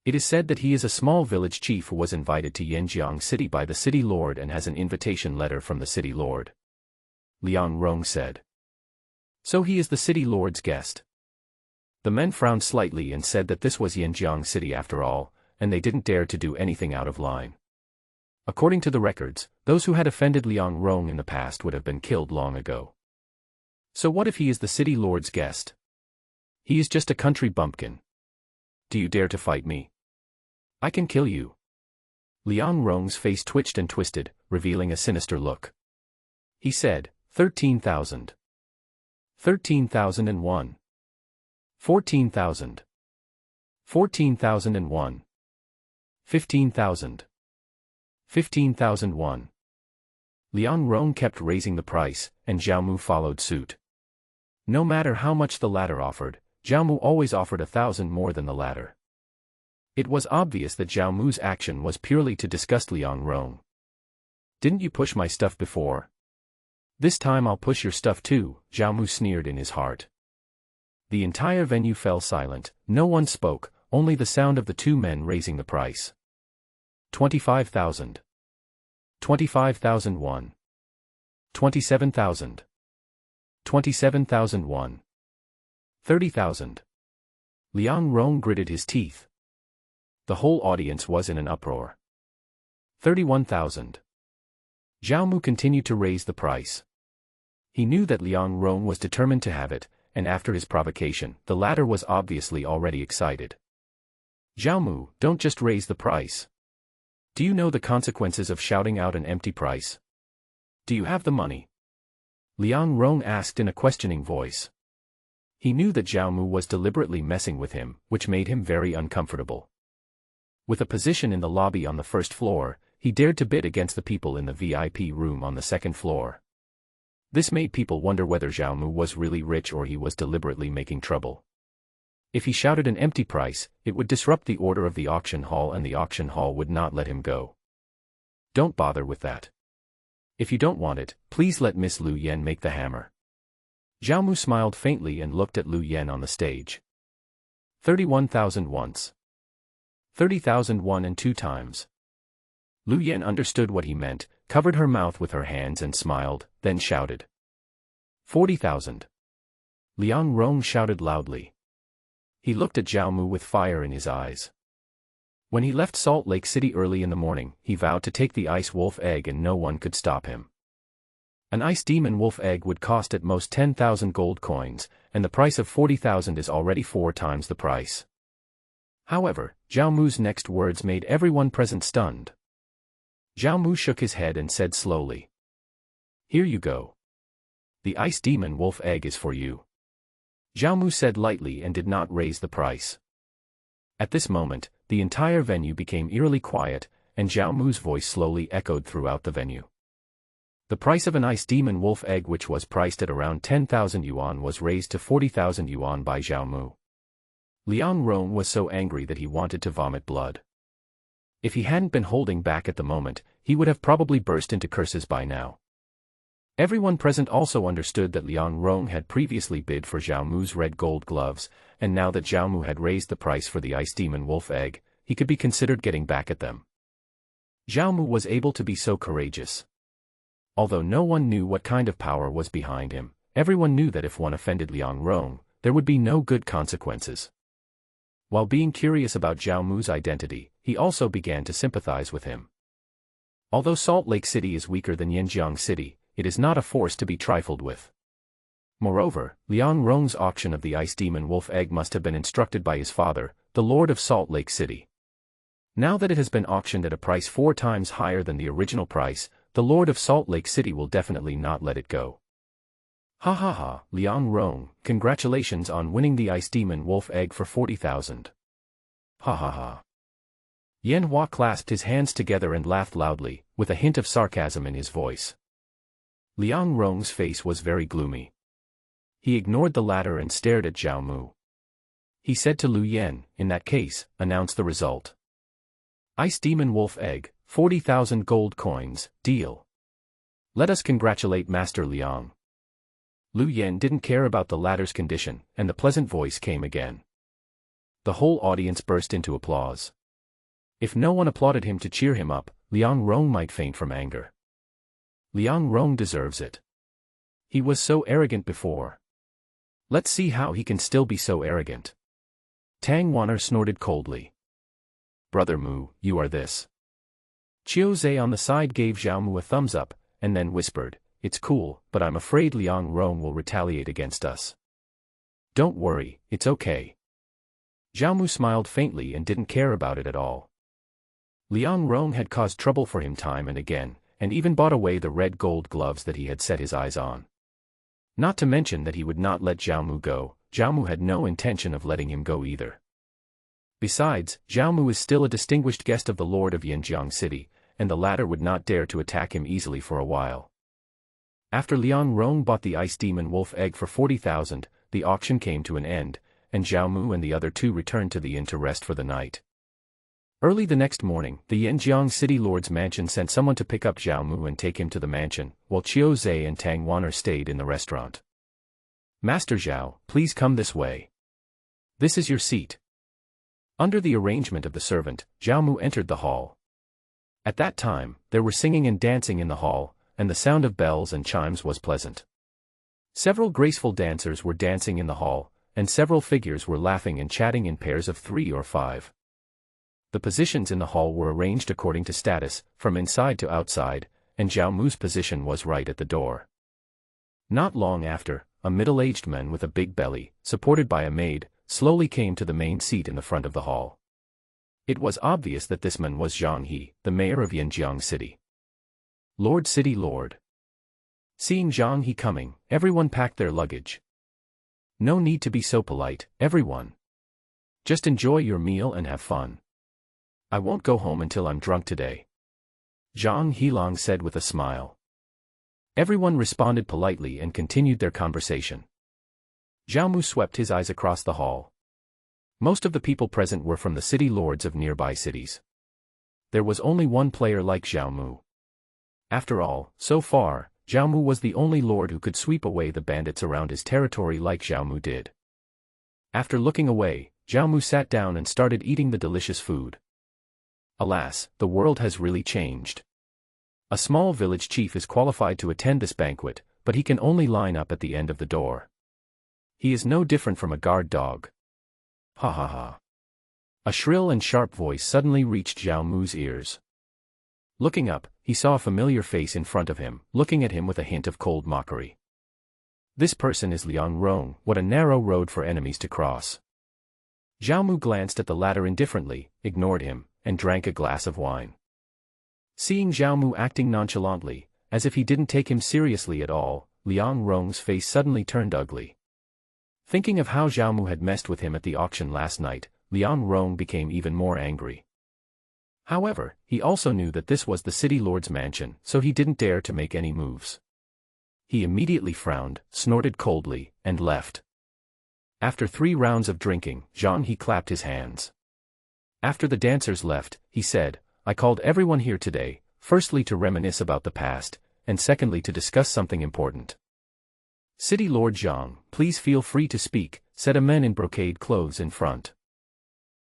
"It is said that he is a small village chief who was invited to Yanjiang City by the city lord and has an invitation letter from the city lord," Liang Rong said. "So he is the city lord's guest." The men frowned slightly and said that this was Yanjiang City after all, and they didn't dare to do anything out of line. According to the records, those who had offended Liang Rong in the past would have been killed long ago. So what if he is the city lord's guest? He is just a country bumpkin. Do you dare to fight me? I can kill you. Liang Rong's face twitched and twisted, revealing a sinister look. He said, 13,000. 13,001. 14,000. 14,001. 15,000. 15,001. Liang Rong kept raising the price, and Zhao Mu followed suit. No matter how much the latter offered, Zhao Mu always offered 1,000 more than the latter. It was obvious that Zhao Mu's action was purely to disgust Liang Rong. "Didn't you push my stuff before? This time I'll push your stuff too," Zhao Mu sneered in his heart. The entire venue fell silent, no one spoke, only the sound of the two men raising the price. 25,000. 25,001. 27,000. 27,001. 30,000. Liang Rong gritted his teeth. The whole audience was in an uproar. 31,000. Zhao Mu continued to raise the price. He knew that Liang Rong was determined to have it, and after his provocation, the latter was obviously already excited. "Zhao Mu, don't just raise the price. Do you know the consequences of shouting out an empty price? Do you have the money?" Liang Rong asked in a questioning voice. He knew that Zhao Mu was deliberately messing with him, which made him very uncomfortable. With a position in the lobby on the first floor, he dared to bid against the people in the VIP room on the second floor. This made people wonder whether Zhao Mu was really rich or he was deliberately making trouble. If he shouted an empty price, it would disrupt the order of the auction hall and the auction hall would not let him go. "Don't bother with that. If you don't want it, please let Miss Lu Yen make the hammer." Zhao Mu smiled faintly and looked at Lu Yen on the stage. 31,000 once. 30,001 and 2 times. Lu Yen understood what he meant, covered her mouth with her hands and smiled, then shouted. 40,000. Liang Rong shouted loudly. He looked at Zhao Mu with fire in his eyes. When he left Salt Lake City early in the morning, he vowed to take the ice wolf egg and no one could stop him. An ice demon wolf egg would cost at most 10,000 gold coins, and the price of 40,000 is already 4 times the price. However, Zhao Mu's next words made everyone present stunned. Zhao Mu shook his head and said slowly. "Here you go. The ice demon wolf egg is for you." Zhao Mu said lightly and did not raise the price. At this moment, the entire venue became eerily quiet, and Zhao Mu's voice slowly echoed throughout the venue. The price of an ice demon wolf egg, which was priced at around 10,000 yuan, was raised to 40,000 yuan by Zhao Mu. Liang Rong was so angry that he wanted to vomit blood. If he hadn't been holding back at the moment, he would have probably burst into curses by now. Everyone present also understood that Liang Rong had previously bid for Zhao Mu's red gold gloves, and now that Zhao Mu had raised the price for the ice demon wolf egg, he could be considered getting back at them. Zhao Mu was able to be so courageous. Although no one knew what kind of power was behind him, everyone knew that if one offended Liang Rong, there would be no good consequences. While being curious about Zhao Mu's identity, he also began to sympathize with him. Although Salt Lake City is weaker than Yanjiang City, it is not a force to be trifled with. Moreover, Liang Rong's auction of the ice demon wolf egg must have been instructed by his father, the Lord of Salt Lake City. Now that it has been auctioned at a price 4 times higher than the original price, the Lord of Salt Lake City will definitely not let it go. Ha ha ha, Liang Rong, congratulations on winning the Ice Demon Wolf Egg for 40,000. Ha ha ha. Yan Hua clasped his hands together and laughed loudly, with a hint of sarcasm in his voice. Liang Rong's face was very gloomy. He ignored the latter and stared at Zhao Mu. He said to Lu Yen, in that case, announce the result. Ice Demon Wolf Egg, 40,000 gold coins, deal. Let us congratulate Master Liang. Lu Yen didn't care about the latter's condition, and the pleasant voice came again. The whole audience burst into applause. If no one applauded him to cheer him up, Liang Rong might faint from anger. Liang Rong deserves it. He was so arrogant before. Let's see how he can still be so arrogant. Tangyuan snorted coldly. Brother Mu, you are this. Qiu Zhe on the side gave Zhao Mu a thumbs up, and then whispered, it's cool, but I'm afraid Liang Rong will retaliate against us. Don't worry, it's okay. Zhao Mu smiled faintly and didn't care about it at all. Liang Rong had caused trouble for him time and again, and even bought away the red gold gloves that he had set his eyes on. Not to mention that he would not let Zhao Mu go. Zhao Mu had no intention of letting him go either. Besides, Zhao Mu is still a distinguished guest of the Lord of Yanjiang City, and the latter would not dare to attack him easily for a while. After Liang Rong bought the Ice Demon Wolf Egg for 40,000, the auction came to an end, and Zhao Mu and the other two returned to the inn to rest for the night. Early the next morning, the Yanjiang City Lord's mansion sent someone to pick up Zhao Mu and take him to the mansion, while Qiu Zhe and Tangyuan stayed in the restaurant. Master Zhao, please come this way. This is your seat. Under the arrangement of the servant, Zhao Mu entered the hall. At that time, there were singing and dancing in the hall, and the sound of bells and chimes was pleasant. Several graceful dancers were dancing in the hall, and several figures were laughing and chatting in pairs of 3 or 5. The positions in the hall were arranged according to status, from inside to outside, and Zhao Mu's position was right at the door. Not long after, a middle-aged man with a big belly, supported by a maid, slowly came to the main seat in the front of the hall. It was obvious that this man was Zhang He, the mayor of Yanjiang City. Lord City Lord. Seeing Zhang He coming, everyone packed their luggage. No need to be so polite, everyone. Just enjoy your meal and have fun. I won't go home until I'm drunk today. Zhang Heilong said with a smile. Everyone responded politely and continued their conversation. Zhao Mu swept his eyes across the hall. Most of the people present were from the city lords of nearby cities. There was only one player like Zhao Mu. After all, so far, Zhao Mu was the only lord who could sweep away the bandits around his territory like Zhao Mu did. After looking away, Zhao Mu sat down and started eating the delicious food. Alas, the world has really changed. A small village chief is qualified to attend this banquet, but he can only line up at the end of the door. He is no different from a guard dog. Ha ha ha. A shrill and sharp voice suddenly reached Zhao Mu's ears. Looking up, he saw a familiar face in front of him, looking at him with a hint of cold mockery. This person is Liang Rong. What a narrow road for enemies to cross. Zhao Mu glanced at the latter indifferently, ignored him, and drank a glass of wine. Seeing Zhao Mu acting nonchalantly, as if he didn't take him seriously at all, Liang Rong's face suddenly turned ugly. Thinking of how Zhao Mu had messed with him at the auction last night, Liang Rong became even more angry. However, he also knew that this was the city lord's mansion, so he didn't dare to make any moves. He immediately frowned, snorted coldly, and left. After 3 rounds of drinking, Zhang He clapped his hands. After the dancers left, he said, I called everyone here today, firstly to reminisce about the past, and secondly to discuss something important. City Lord Zhang, please feel free to speak, said a man in brocade clothes in front.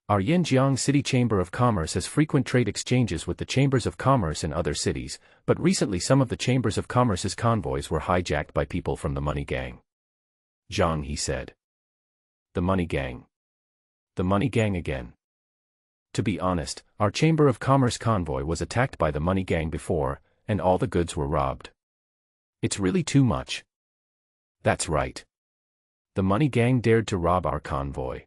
Our Yanjiang City Chamber of Commerce has frequent trade exchanges with the chambers of commerce in other cities, but recently some of the chambers of commerce's convoys were hijacked by people from the money gang. Zhang He said. The money gang. The money gang again. To be honest, our chamber of commerce convoy was attacked by the money gang before, and all the goods were robbed. It's really too much. That's right. The money gang dared to rob our convoy.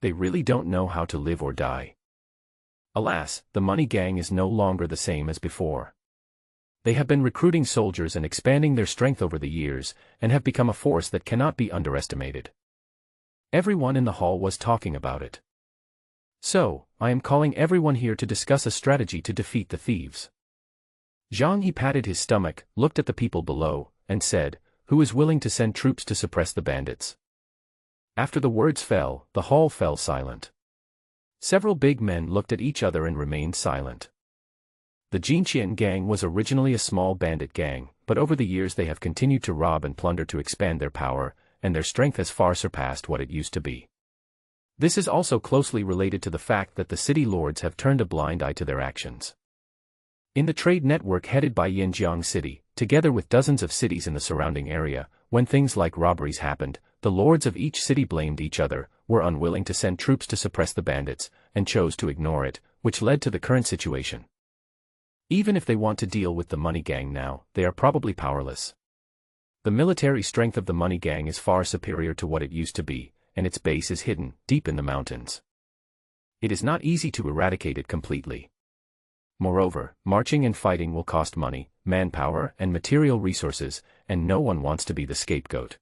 They really don't know how to live or die. Alas, the money gang is no longer the same as before. They have been recruiting soldiers and expanding their strength over the years, and have become a force that cannot be underestimated. Everyone in the hall was talking about it. So, I am calling everyone here to discuss a strategy to defeat the thieves. Zhang He patted his stomach, looked at the people below, and said, "Who is willing to send troops to suppress the bandits?" After the words fell, the hall fell silent. Several big men looked at each other and remained silent. The Jinqian gang was originally a small bandit gang, but over the years they have continued to rob and plunder to expand their power, and their strength has far surpassed what it used to be. This is also closely related to the fact that the city lords have turned a blind eye to their actions. In the trade network headed by Yinjiang City, together with dozens of cities in the surrounding area, when things like robberies happened, the lords of each city blamed each other, were unwilling to send troops to suppress the bandits, and chose to ignore it, which led to the current situation. Even if they want to deal with the money gang now, they are probably powerless. The military strength of the money gang is far superior to what it used to be, and its base is hidden, deep in the mountains. It is not easy to eradicate it completely. Moreover, marching and fighting will cost money, manpower, and material resources, and no one wants to be the scapegoat.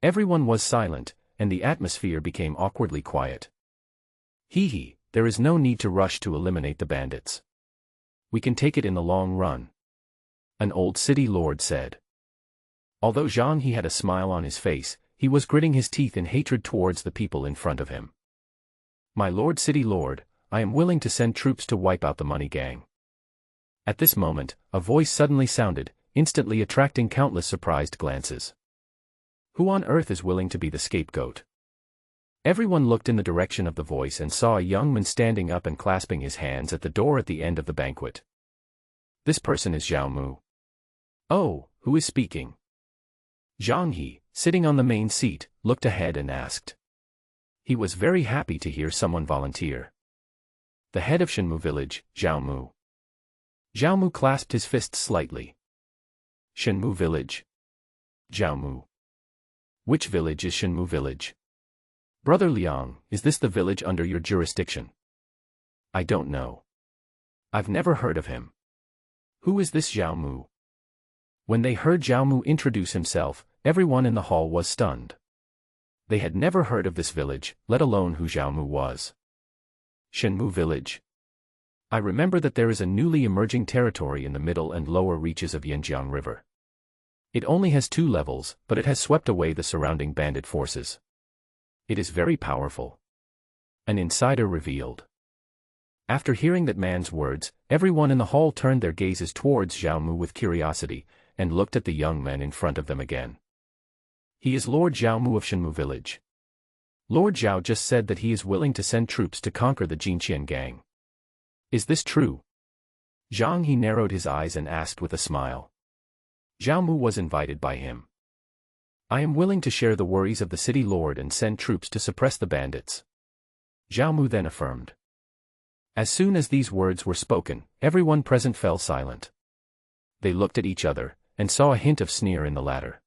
Everyone was silent, and the atmosphere became awkwardly quiet. There is no need to rush to eliminate the bandits. We can take it in the long run. An old city lord said. Although Zhang He had a smile on his face, he was gritting his teeth in hatred towards the people in front of him. "My lord city lord, I am willing to send troops to wipe out the money gang." At this moment, a voice suddenly sounded, instantly attracting countless surprised glances. Who on earth is willing to be the scapegoat? Everyone looked in the direction of the voice and saw a young man standing up and clasping his hands at the door at the end of the banquet. This person is Zhao Mu. Oh, who is speaking? Zhang He, sitting on the main seat, looked ahead and asked. He was very happy to hear someone volunteer. The head of Shenmu village, Zhao Mu. Zhao Mu clasped his fists slightly. Shenmu village. Zhao Mu. Which village is Shenmu village? Brother Liang, is this the village under your jurisdiction? I don't know. I've never heard of him. Who is this Zhao Mu? When they heard Zhao Mu introduce himself, everyone in the hall was stunned. They had never heard of this village, let alone who Zhao Mu was. Shenmu village. I remember that there is a newly emerging territory in the middle and lower reaches of Yinjiang River. It only has 2 levels, but it has swept away the surrounding bandit forces. It is very powerful. An insider revealed. After hearing that man's words, everyone in the hall turned their gazes towards Zhao Mu with curiosity, and looked at the young man in front of them again. He is Lord Zhao Mu of Shenmu village. Lord Zhao just said that he is willing to send troops to conquer the Jinqian gang. Is this true? Zhang He narrowed his eyes and asked with a smile. Zhao Mu was invited by him. I am willing to share the worries of the city lord and send troops to suppress the bandits. Zhao Mu then affirmed. As soon as these words were spoken, everyone present fell silent. They looked at each other, and saw a hint of sneer in the latter.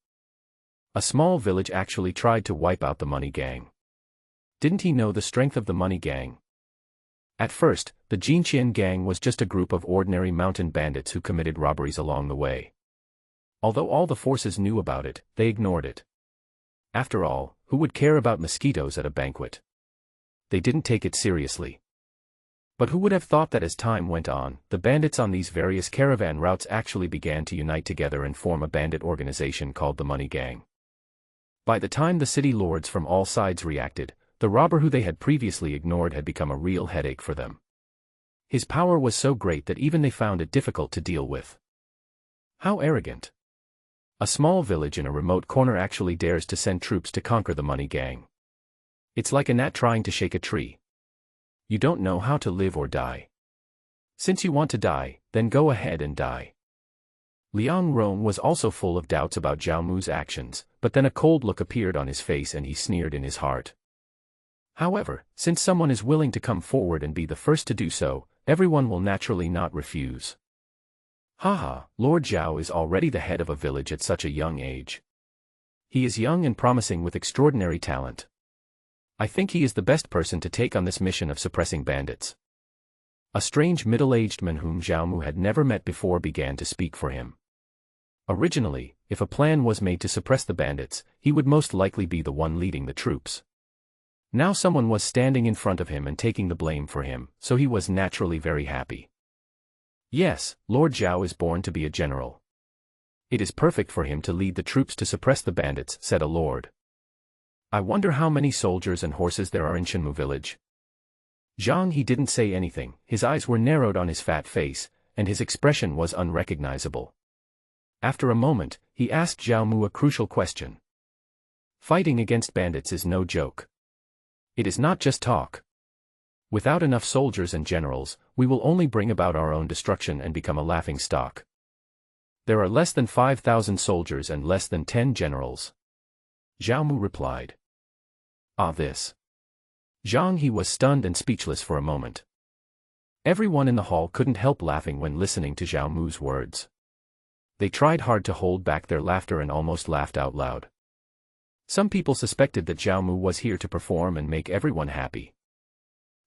A small village actually tried to wipe out the money gang. Didn't he know the strength of the money gang? At first, the Jinqian gang was just a group of ordinary mountain bandits who committed robberies along the way. Although all the forces knew about it, they ignored it. After all, who would care about mosquitoes at a banquet? They didn't take it seriously. But who would have thought that as time went on, the bandits on these various caravan routes actually began to unite together and form a bandit organization called the Money Gang. By the time the city lords from all sides reacted, the robber who they had previously ignored had become a real headache for them. His power was so great that even they found it difficult to deal with. How arrogant! A small village in a remote corner actually dares to send troops to conquer the Money Gang. It's like a gnat trying to shake a tree. You don't know how to live or die. Since you want to die, then go ahead and die. Liang Rong was also full of doubts about Zhao Mu's actions, but then a cold look appeared on his face and he sneered in his heart. However, since someone is willing to come forward and be the first to do so, everyone will naturally not refuse. Haha, Lord Zhao is already the head of a village at such a young age. He is young and promising with extraordinary talent. I think he is the best person to take on this mission of suppressing bandits. A strange middle-aged man whom Zhao Mu had never met before began to speak for him. Originally, if a plan was made to suppress the bandits, he would most likely be the one leading the troops. Now someone was standing in front of him and taking the blame for him, so he was naturally very happy. Yes, Lord Zhao is born to be a general. It is perfect for him to lead the troops to suppress the bandits, said a lord. I wonder how many soldiers and horses there are in Shenmu village. Zhang He didn't say anything, his eyes were narrowed on his fat face, and his expression was unrecognizable. After a moment, he asked Zhao Mu a crucial question. Fighting against bandits is no joke. It is not just talk. Without enough soldiers and generals, we will only bring about our own destruction and become a laughing stock. There are less than 5,000 soldiers and less than 10 generals. Zhao Mu replied. Ah, this. Zhang He was stunned and speechless for a moment. Everyone in the hall couldn't help laughing when listening to Zhao Mu's words. They tried hard to hold back their laughter and almost laughed out loud. Some people suspected that Zhao Mu was here to perform and make everyone happy.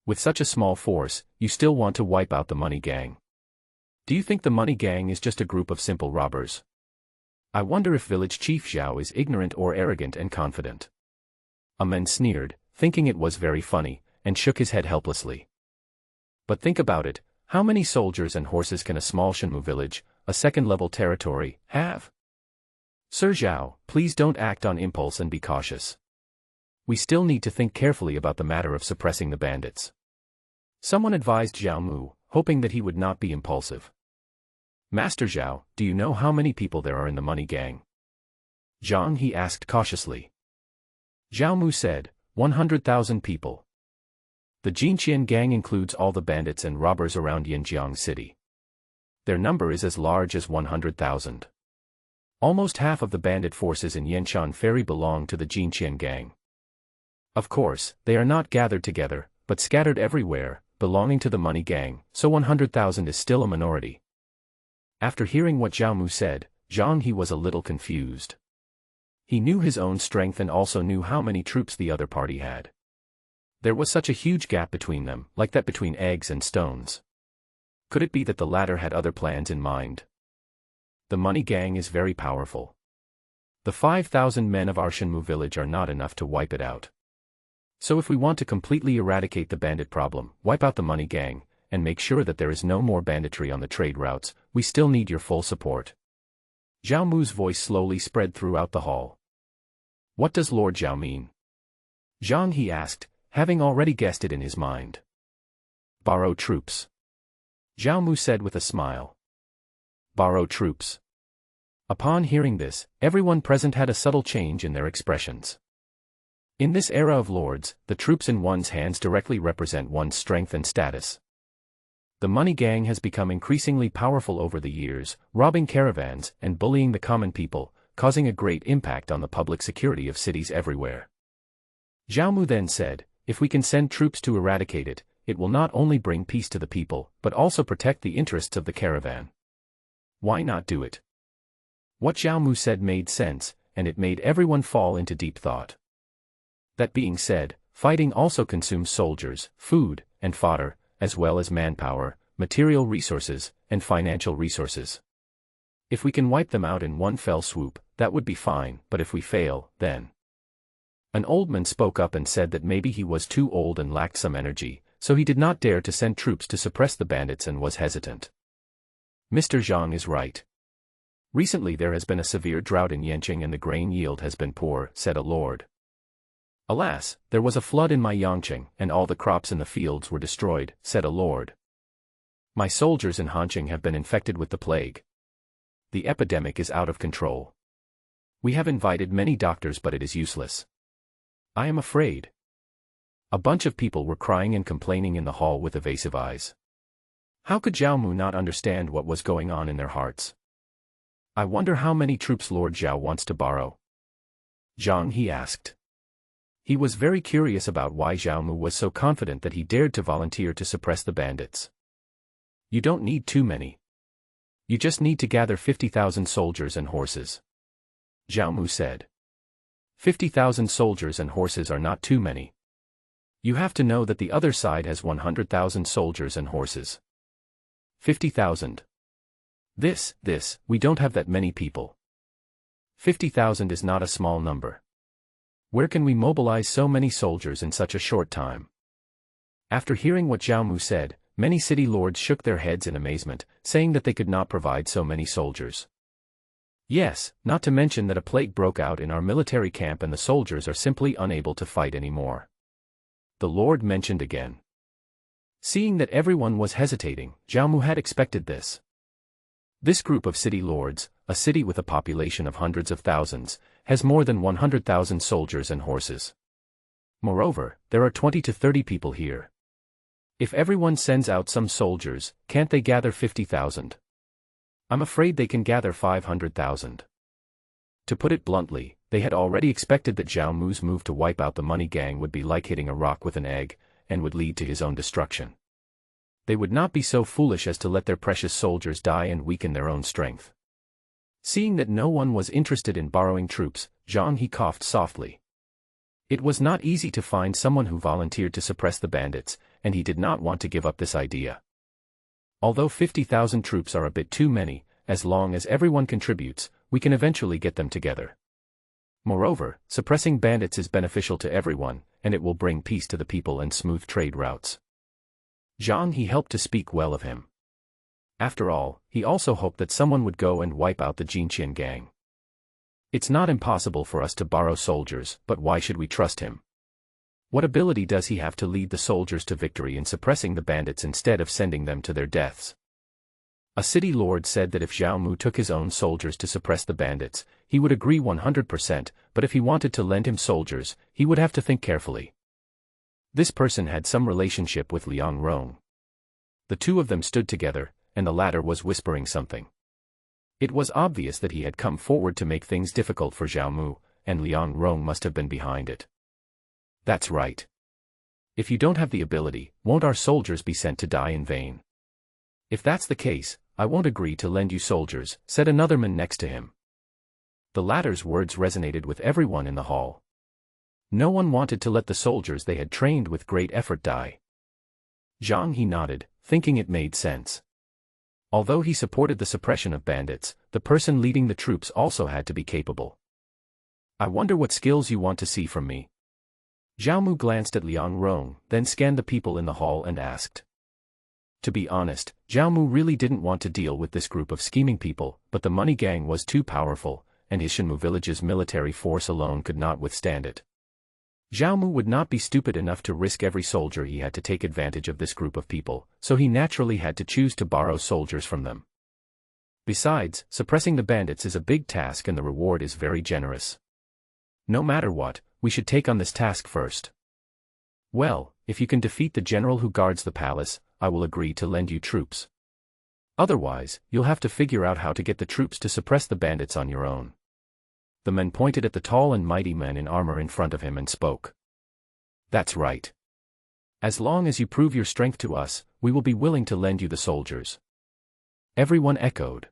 With such a small force, you still want to wipe out the money gang. Do you think the money gang is just a group of simple robbers? I wonder if village chief Zhao is ignorant or arrogant and confident. A man sneered, thinking it was very funny, and shook his head helplessly. But think about it, how many soldiers and horses can a small Shenmu village, a second-level territory, have? Sir Zhao, please don't act on impulse and be cautious. We still need to think carefully about the matter of suppressing the bandits. Someone advised Zhao Mu, hoping that he would not be impulsive. Master Zhao, do you know how many people there are in the money gang? Zhang He asked cautiously. Zhao Mu said, 100,000 people. The Jinqian gang includes all the bandits and robbers around Yanjiang city. Their number is as large as 100,000. Almost half of the bandit forces in Yanshan Ferry belong to the Jinqian gang. Of course, they are not gathered together, but scattered everywhere, belonging to the money gang, so 100,000 is still a minority. After hearing what Zhao Mu said, Zhang He was a little confused. He knew his own strength and also knew how many troops the other party had. There was such a huge gap between them, like that between eggs and stones. Could it be that the latter had other plans in mind? The money gang is very powerful. The 5,000 men of our Shenmu village are not enough to wipe it out. So if we want to completely eradicate the bandit problem, wipe out the money gang, and make sure that there is no more banditry on the trade routes, we still need your full support. Zhao Mu's voice slowly spread throughout the hall. What does Lord Zhao mean? Zhang He asked, having already guessed it in his mind. Borrow troops. Zhao Mu said with a smile. Borrow troops. Upon hearing this, everyone present had a subtle change in their expressions. In this era of lords, the troops in one's hands directly represent one's strength and status. The money gang has become increasingly powerful over the years, robbing caravans and bullying the common people, causing a great impact on the public security of cities everywhere. Zhao Mu then said, if we can send troops to eradicate it, it will not only bring peace to the people, but also protect the interests of the caravan. Why not do it? What Zhao Mu said made sense, and it made everyone fall into deep thought. That being said, fighting also consumes soldiers, food, and fodder, as well as manpower, material resources, and financial resources. If we can wipe them out in one fell swoop, that would be fine, but if we fail, then... An old man spoke up and said that maybe he was too old and lacked some energy, so he did not dare to send troops to suppress the bandits and was hesitant. Mr. Zhang is right. Recently there has been a severe drought in Yanqing and the grain yield has been poor, said a lord. Alas, there was a flood in my Yangqing, and all the crops in the fields were destroyed, said a lord. My soldiers in Hanqing have been infected with the plague. The epidemic is out of control. We have invited many doctors but it is useless. I am afraid. A bunch of people were crying and complaining in the hall with evasive eyes. How could Zhao Mu not understand what was going on in their hearts? I wonder how many troops Lord Zhao wants to borrow. Zhang He asked. He was very curious about why Zhao Mu was so confident that he dared to volunteer to suppress the bandits. You don't need too many. You just need to gather 50,000 soldiers and horses. Zhao Mu said. 50,000 soldiers and horses are not too many. You have to know that the other side has 100,000 soldiers and horses. 50,000. We don't have that many people. 50,000 is not a small number. Where can we mobilize so many soldiers in such a short time? After hearing what Zhao Mu said, many city lords shook their heads in amazement, saying that they could not provide so many soldiers. Yes, not to mention that a plague broke out in our military camp and the soldiers are simply unable to fight anymore. The Lord mentioned again. Seeing that everyone was hesitating, Zhao Mu had expected this. This group of city lords, a city with a population of hundreds of thousands, has more than 100,000 soldiers and horses. Moreover, there are 20 to 30 people here. If everyone sends out some soldiers, can't they gather 50,000? I'm afraid they can gather 500,000. To put it bluntly, they had already expected that Zhao Mu's move to wipe out the money gang would be like hitting a rock with an egg, and would lead to his own destruction. They would not be so foolish as to let their precious soldiers die and weaken their own strength. Seeing that no one was interested in borrowing troops, Zhang He coughed softly. It was not easy to find someone who volunteered to suppress the bandits, and he did not want to give up this idea. Although 50,000 troops are a bit too many, as long as everyone contributes, we can eventually get them together. Moreover, suppressing bandits is beneficial to everyone, and it will bring peace to the people and smooth trade routes. Zhang He helped to speak well of him. After all, he also hoped that someone would go and wipe out the Jinqian gang. It's not impossible for us to borrow soldiers, but why should we trust him? What ability does he have to lead the soldiers to victory in suppressing the bandits instead of sending them to their deaths? A city lord said that if Zhao Mu took his own soldiers to suppress the bandits, he would agree 100%, but if he wanted to lend him soldiers, he would have to think carefully. This person had some relationship with Liang Rong. The two of them stood together, and the latter was whispering something. It was obvious that he had come forward to make things difficult for Zhao Mu, and Liang Rong must have been behind it. That's right. If you don't have the ability, won't our soldiers be sent to die in vain? If that's the case, I won't agree to lend you soldiers, said another man next to him. The latter's words resonated with everyone in the hall. No one wanted to let the soldiers they had trained with great effort die. Zhang He nodded, thinking it made sense. Although he supported the suppression of bandits, the person leading the troops also had to be capable. I wonder what skills you want to see from me. Zhao Mu glanced at Liang Rong, then scanned the people in the hall and asked. To be honest, Zhao Mu really didn't want to deal with this group of scheming people, but the money gang was too powerful, and his Shenmu village's military force alone could not withstand it. Zhao Mu would not be stupid enough to risk every soldier he had to take advantage of this group of people, so he naturally had to choose to borrow soldiers from them. Besides, suppressing the bandits is a big task and the reward is very generous. No matter what, we should take on this task first. Well, if you can defeat the general who guards the palace, I will agree to lend you troops. Otherwise, you'll have to figure out how to get the troops to suppress the bandits on your own. The man pointed at the tall and mighty man in armor in front of him and spoke. That's right. As long as you prove your strength to us, we will be willing to lend you the soldiers. Everyone echoed.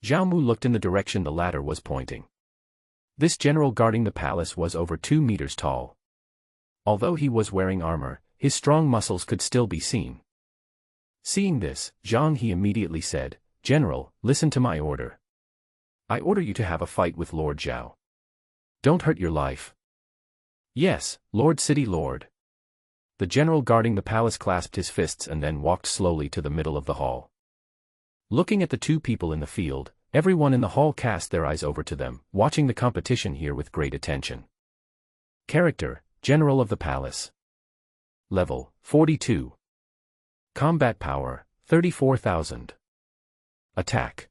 Zhao Mu looked in the direction the latter was pointing. This general guarding the palace was over 2 meters tall. Although he was wearing armor, his strong muscles could still be seen. Seeing this, Zhang He immediately said, General, listen to my order. I order you to have a fight with Lord Zhao. Don't hurt your life. Yes, Lord City Lord. The general guarding the palace clasped his fists and then walked slowly to the middle of the hall. Looking at the two people in the field, everyone in the hall cast their eyes over to them, watching the competition here with great attention. Character, General of the Palace. Level, 42. Combat power, 34,000. Attack.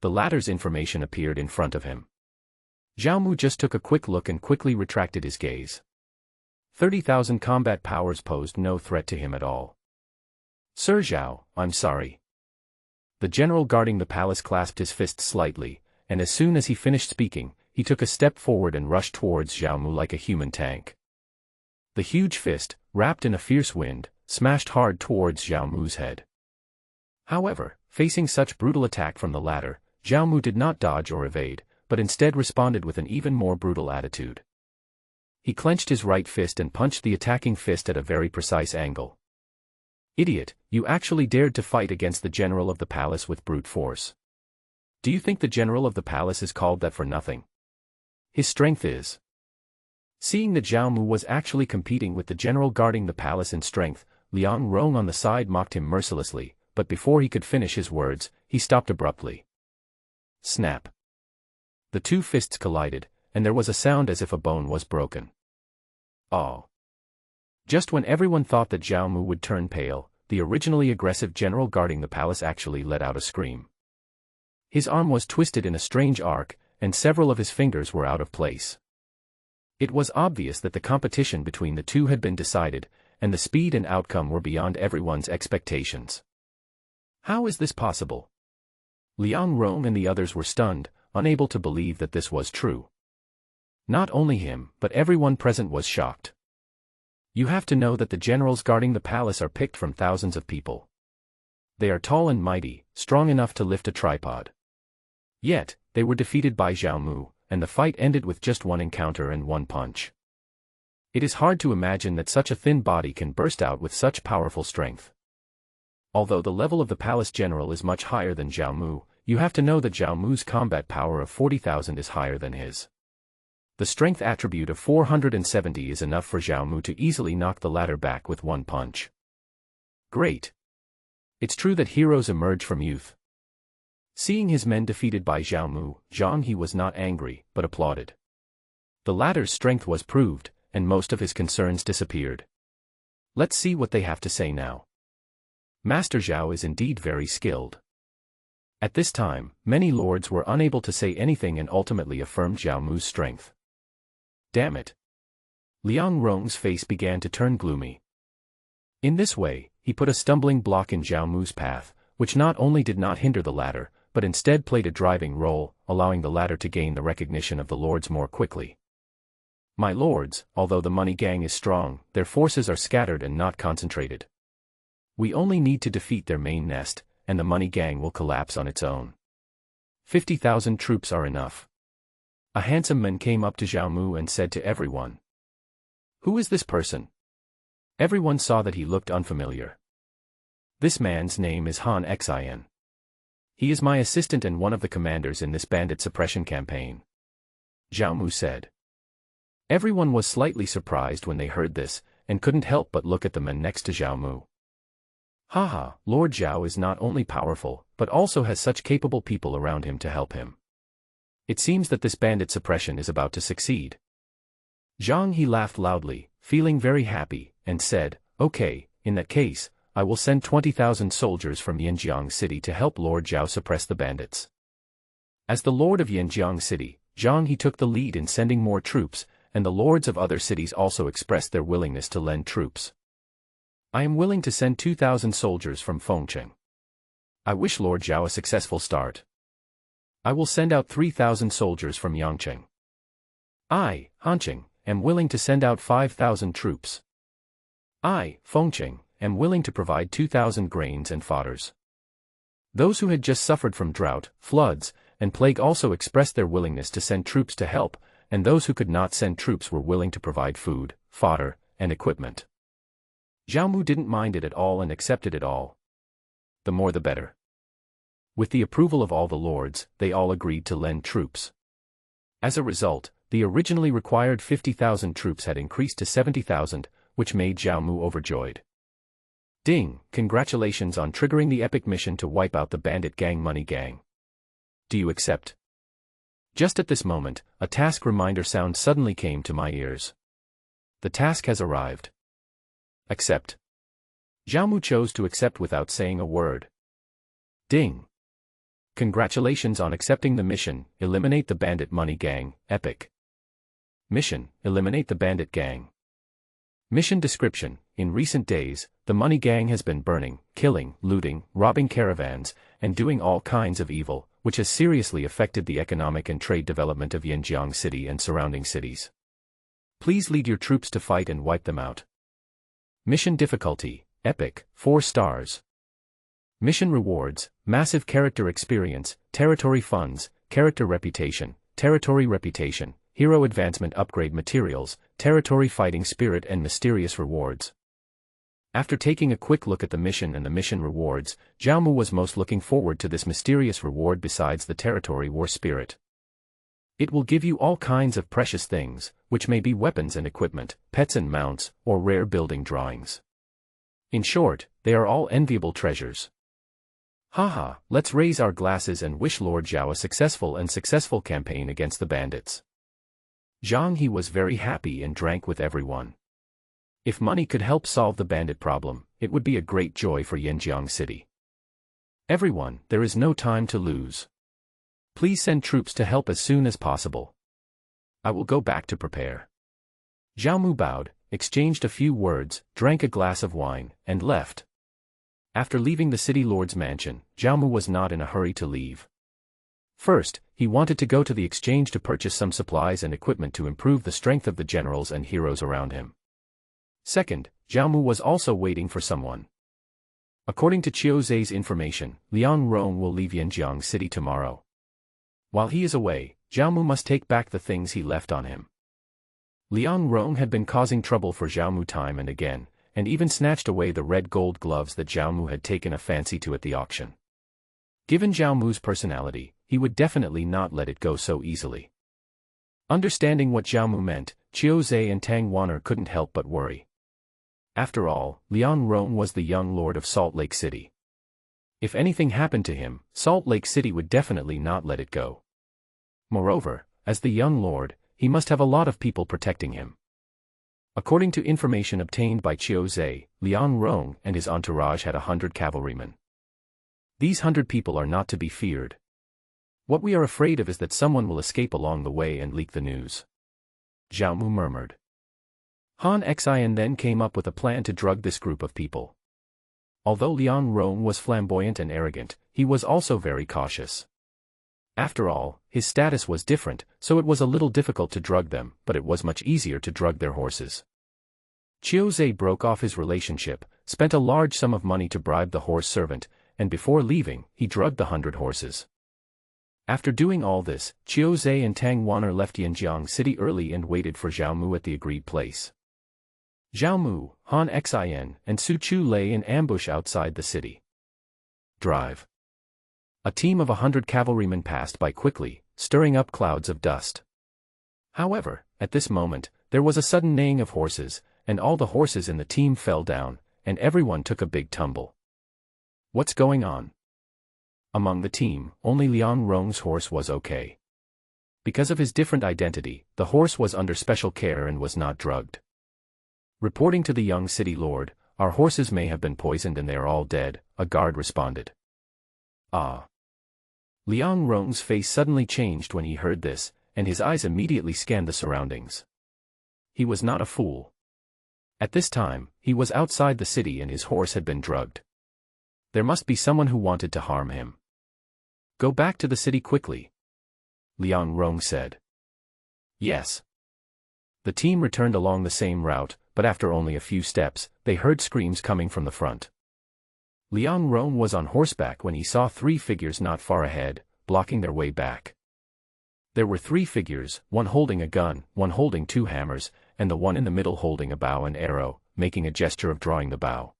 The latter's information appeared in front of him. Zhao Mu just took a quick look and quickly retracted his gaze. 30,000 combat powers posed no threat to him at all. Sir Zhao, I'm sorry. The general guarding the palace clasped his fist slightly, and as soon as he finished speaking, he took a step forward and rushed towards Zhao Mu like a human tank. The huge fist, wrapped in a fierce wind, smashed hard towards Zhao Mu's head. However, facing such brutal attack from the latter, Zhao Mu did not dodge or evade, but instead responded with an even more brutal attitude. He clenched his right fist and punched the attacking fist at a very precise angle. Idiot, you actually dared to fight against the general of the palace with brute force. Do you think the general of the palace is called that for nothing? His strength is. Seeing that Zhao Mu was actually competing with the general guarding the palace in strength, Liang Rong on the side mocked him mercilessly, but before he could finish his words, he stopped abruptly. Snap. The two fists collided, and there was a sound as if a bone was broken. Oh. Just when everyone thought that Zhao Mu would turn pale, the originally aggressive general guarding the palace actually let out a scream. His arm was twisted in a strange arc, and several of his fingers were out of place. It was obvious that the competition between the two had been decided, and the speed and outcome were beyond everyone's expectations. How is this possible? Liang Rong and the others were stunned, unable to believe that this was true. Not only him, but everyone present was shocked. You have to know that the generals guarding the palace are picked from thousands of people. They are tall and mighty, strong enough to lift a tripod. Yet, they were defeated by Zhao Mu, and the fight ended with just one encounter and one punch. It is hard to imagine that such a thin body can burst out with such powerful strength. Although the level of the palace general is much higher than Zhao Mu, you have to know that Zhao Mu's combat power of 40,000 is higher than his. The strength attribute of 470 is enough for Zhao Mu to easily knock the latter back with one punch. Great. It's true that heroes emerge from youth. Seeing his men defeated by Zhao Mu, Zhang He was not angry, but applauded. The latter's strength was proved, and most of his concerns disappeared. Let's see what they have to say now. Master Zhao is indeed very skilled. At this time, many lords were unable to say anything and ultimately affirmed Zhao Mu's strength. Damn it. Liang Rong's face began to turn gloomy. In this way, he put a stumbling block in Zhao Mu's path, which not only did not hinder the latter, but instead played a driving role, allowing the latter to gain the recognition of the lords more quickly. My lords, although the money gang is strong, their forces are scattered and not concentrated. We only need to defeat their main nest, and the money gang will collapse on its own. 50,000 troops are enough. A handsome man came up to Zhao Mu and said to everyone. Who is this person? Everyone saw that he looked unfamiliar. This man's name is Han Xin. He is my assistant and one of the commanders in this bandit suppression campaign. Zhao Mu said. Everyone was slightly surprised when they heard this, and couldn't help but look at the man next to Zhao Mu. Haha, Lord Zhao is not only powerful, but also has such capable people around him to help him. It seems that this bandit suppression is about to succeed. Zhang He laughed loudly, feeling very happy, and said, okay, in that case, I will send 20,000 soldiers from Yanjiang City to help Lord Zhao suppress the bandits. As the Lord of Yanjiang City, Zhang He took the lead in sending more troops, and the lords of other cities also expressed their willingness to lend troops. I am willing to send 2,000 soldiers from Fengcheng. I wish Lord Zhao a successful start. I will send out 3,000 soldiers from Yangcheng. I, Hanqing, am willing to send out 5,000 troops. I, Fengcheng, am willing to provide 2,000 grains and fodders. Those who had just suffered from drought, floods, and plague also expressed their willingness to send troops to help, and those who could not send troops were willing to provide food, fodder, and equipment. Zhao Mu didn't mind it at all and accepted it all. The more the better. With the approval of all the lords, they all agreed to lend troops. As a result, the originally required 50,000 troops had increased to 70,000, which made Zhao Mu overjoyed. Ding, congratulations on triggering the epic mission to wipe out the bandit gang money gang. Do you accept? Just at this moment, a task reminder sound suddenly came to my ears. The task has arrived. Accept. Zhao Mu chose to accept without saying a word. Ding. Congratulations on accepting the mission, eliminate the bandit money gang, epic. Mission, eliminate the bandit gang. Mission description, in recent days, the money gang has been burning, killing, looting, robbing caravans, and doing all kinds of evil, which has seriously affected the economic and trade development of Yanjiang City and surrounding cities. Please lead your troops to fight and wipe them out. Mission difficulty, epic, 4 stars. Mission rewards, massive character experience, territory funds, character reputation, hero advancement upgrade materials, territory fighting spirit and mysterious rewards. After taking a quick look at the mission and the mission rewards, Zhao Mu was most looking forward to this mysterious reward besides the territory war spirit. It will give you all kinds of precious things, which may be weapons and equipment, pets and mounts, or rare building drawings. In short, they are all enviable treasures. Haha, let's raise our glasses and wish Lord Zhao a successful campaign against the bandits. Zhang He was very happy and drank with everyone. If money could help solve the bandit problem, it would be a great joy for Yanjiang City. Everyone, there is no time to lose. Please send troops to help as soon as possible. I will go back to prepare. Zhao Mu bowed, exchanged a few words, drank a glass of wine, and left. After leaving the city lord's mansion, Zhao Mu was not in a hurry to leave. First, he wanted to go to the exchange to purchase some supplies and equipment to improve the strength of the generals and heroes around him. Second, Zhao Mu was also waiting for someone. According to Qiu Zhe's information, Liang Rong will leave Yanjiang City tomorrow. While he is away, Zhao Mu must take back the things he left on him. Liang Rong had been causing trouble for Zhao Mu time and again, and even snatched away the red gold gloves that Zhao Mu had taken a fancy to at the auction. Given Zhao Mu's personality, he would definitely not let it go so easily. Understanding what Zhao Mu meant, Qiu Zhe and Tangyuan couldn't help but worry. After all, Liang Rong was the young lord of Salt Lake City. If anything happened to him, Salt Lake City would definitely not let it go. Moreover, as the young lord, he must have a lot of people protecting him. According to information obtained by Qiu Zhe, Liang Rong and his entourage had 100 cavalrymen. These 100 people are not to be feared. What we are afraid of is that someone will escape along the way and leak the news. Zhao Mu murmured. Han Xian then came up with a plan to drug this group of people. Although Liang Rong was flamboyant and arrogant, he was also very cautious. After all, his status was different, so it was a little difficult to drug them, but it was much easier to drug their horses. Qiu Zhe broke off his relationship, spent a large sum of money to bribe the horse servant, and before leaving, he drugged the 100 horses. After doing all this, Qiu Zhe and Tangyuan left Yanjiang City early and waited for Zhao Mu at the agreed place. Zhao Mu, Han Xian, and Su Chu lay in ambush outside the city. Drive. A team of 100 cavalrymen passed by quickly, stirring up clouds of dust. However, at this moment, there was a sudden neighing of horses, and all the horses in the team fell down, and everyone took a big tumble. What's going on? Among the team, only Liang Rong's horse was okay. Because of his different identity, the horse was under special care and was not drugged. Reporting to the young city lord, "Our horses may have been poisoned and they are all dead," a guard responded. Ah. Liang Rong's face suddenly changed when he heard this, and his eyes immediately scanned the surroundings. He was not a fool. At this time, he was outside the city and his horse had been drugged. There must be someone who wanted to harm him. Go back to the city quickly, Liang Rong said. Yes. The team returned along the same route, but after only a few steps, they heard screams coming from the front. Liang Rong was on horseback when he saw 3 figures not far ahead, blocking their way back. There were 3 figures, one holding a gun, one holding 2 hammers, and the one in the middle holding a bow and arrow, making a gesture of drawing the bow.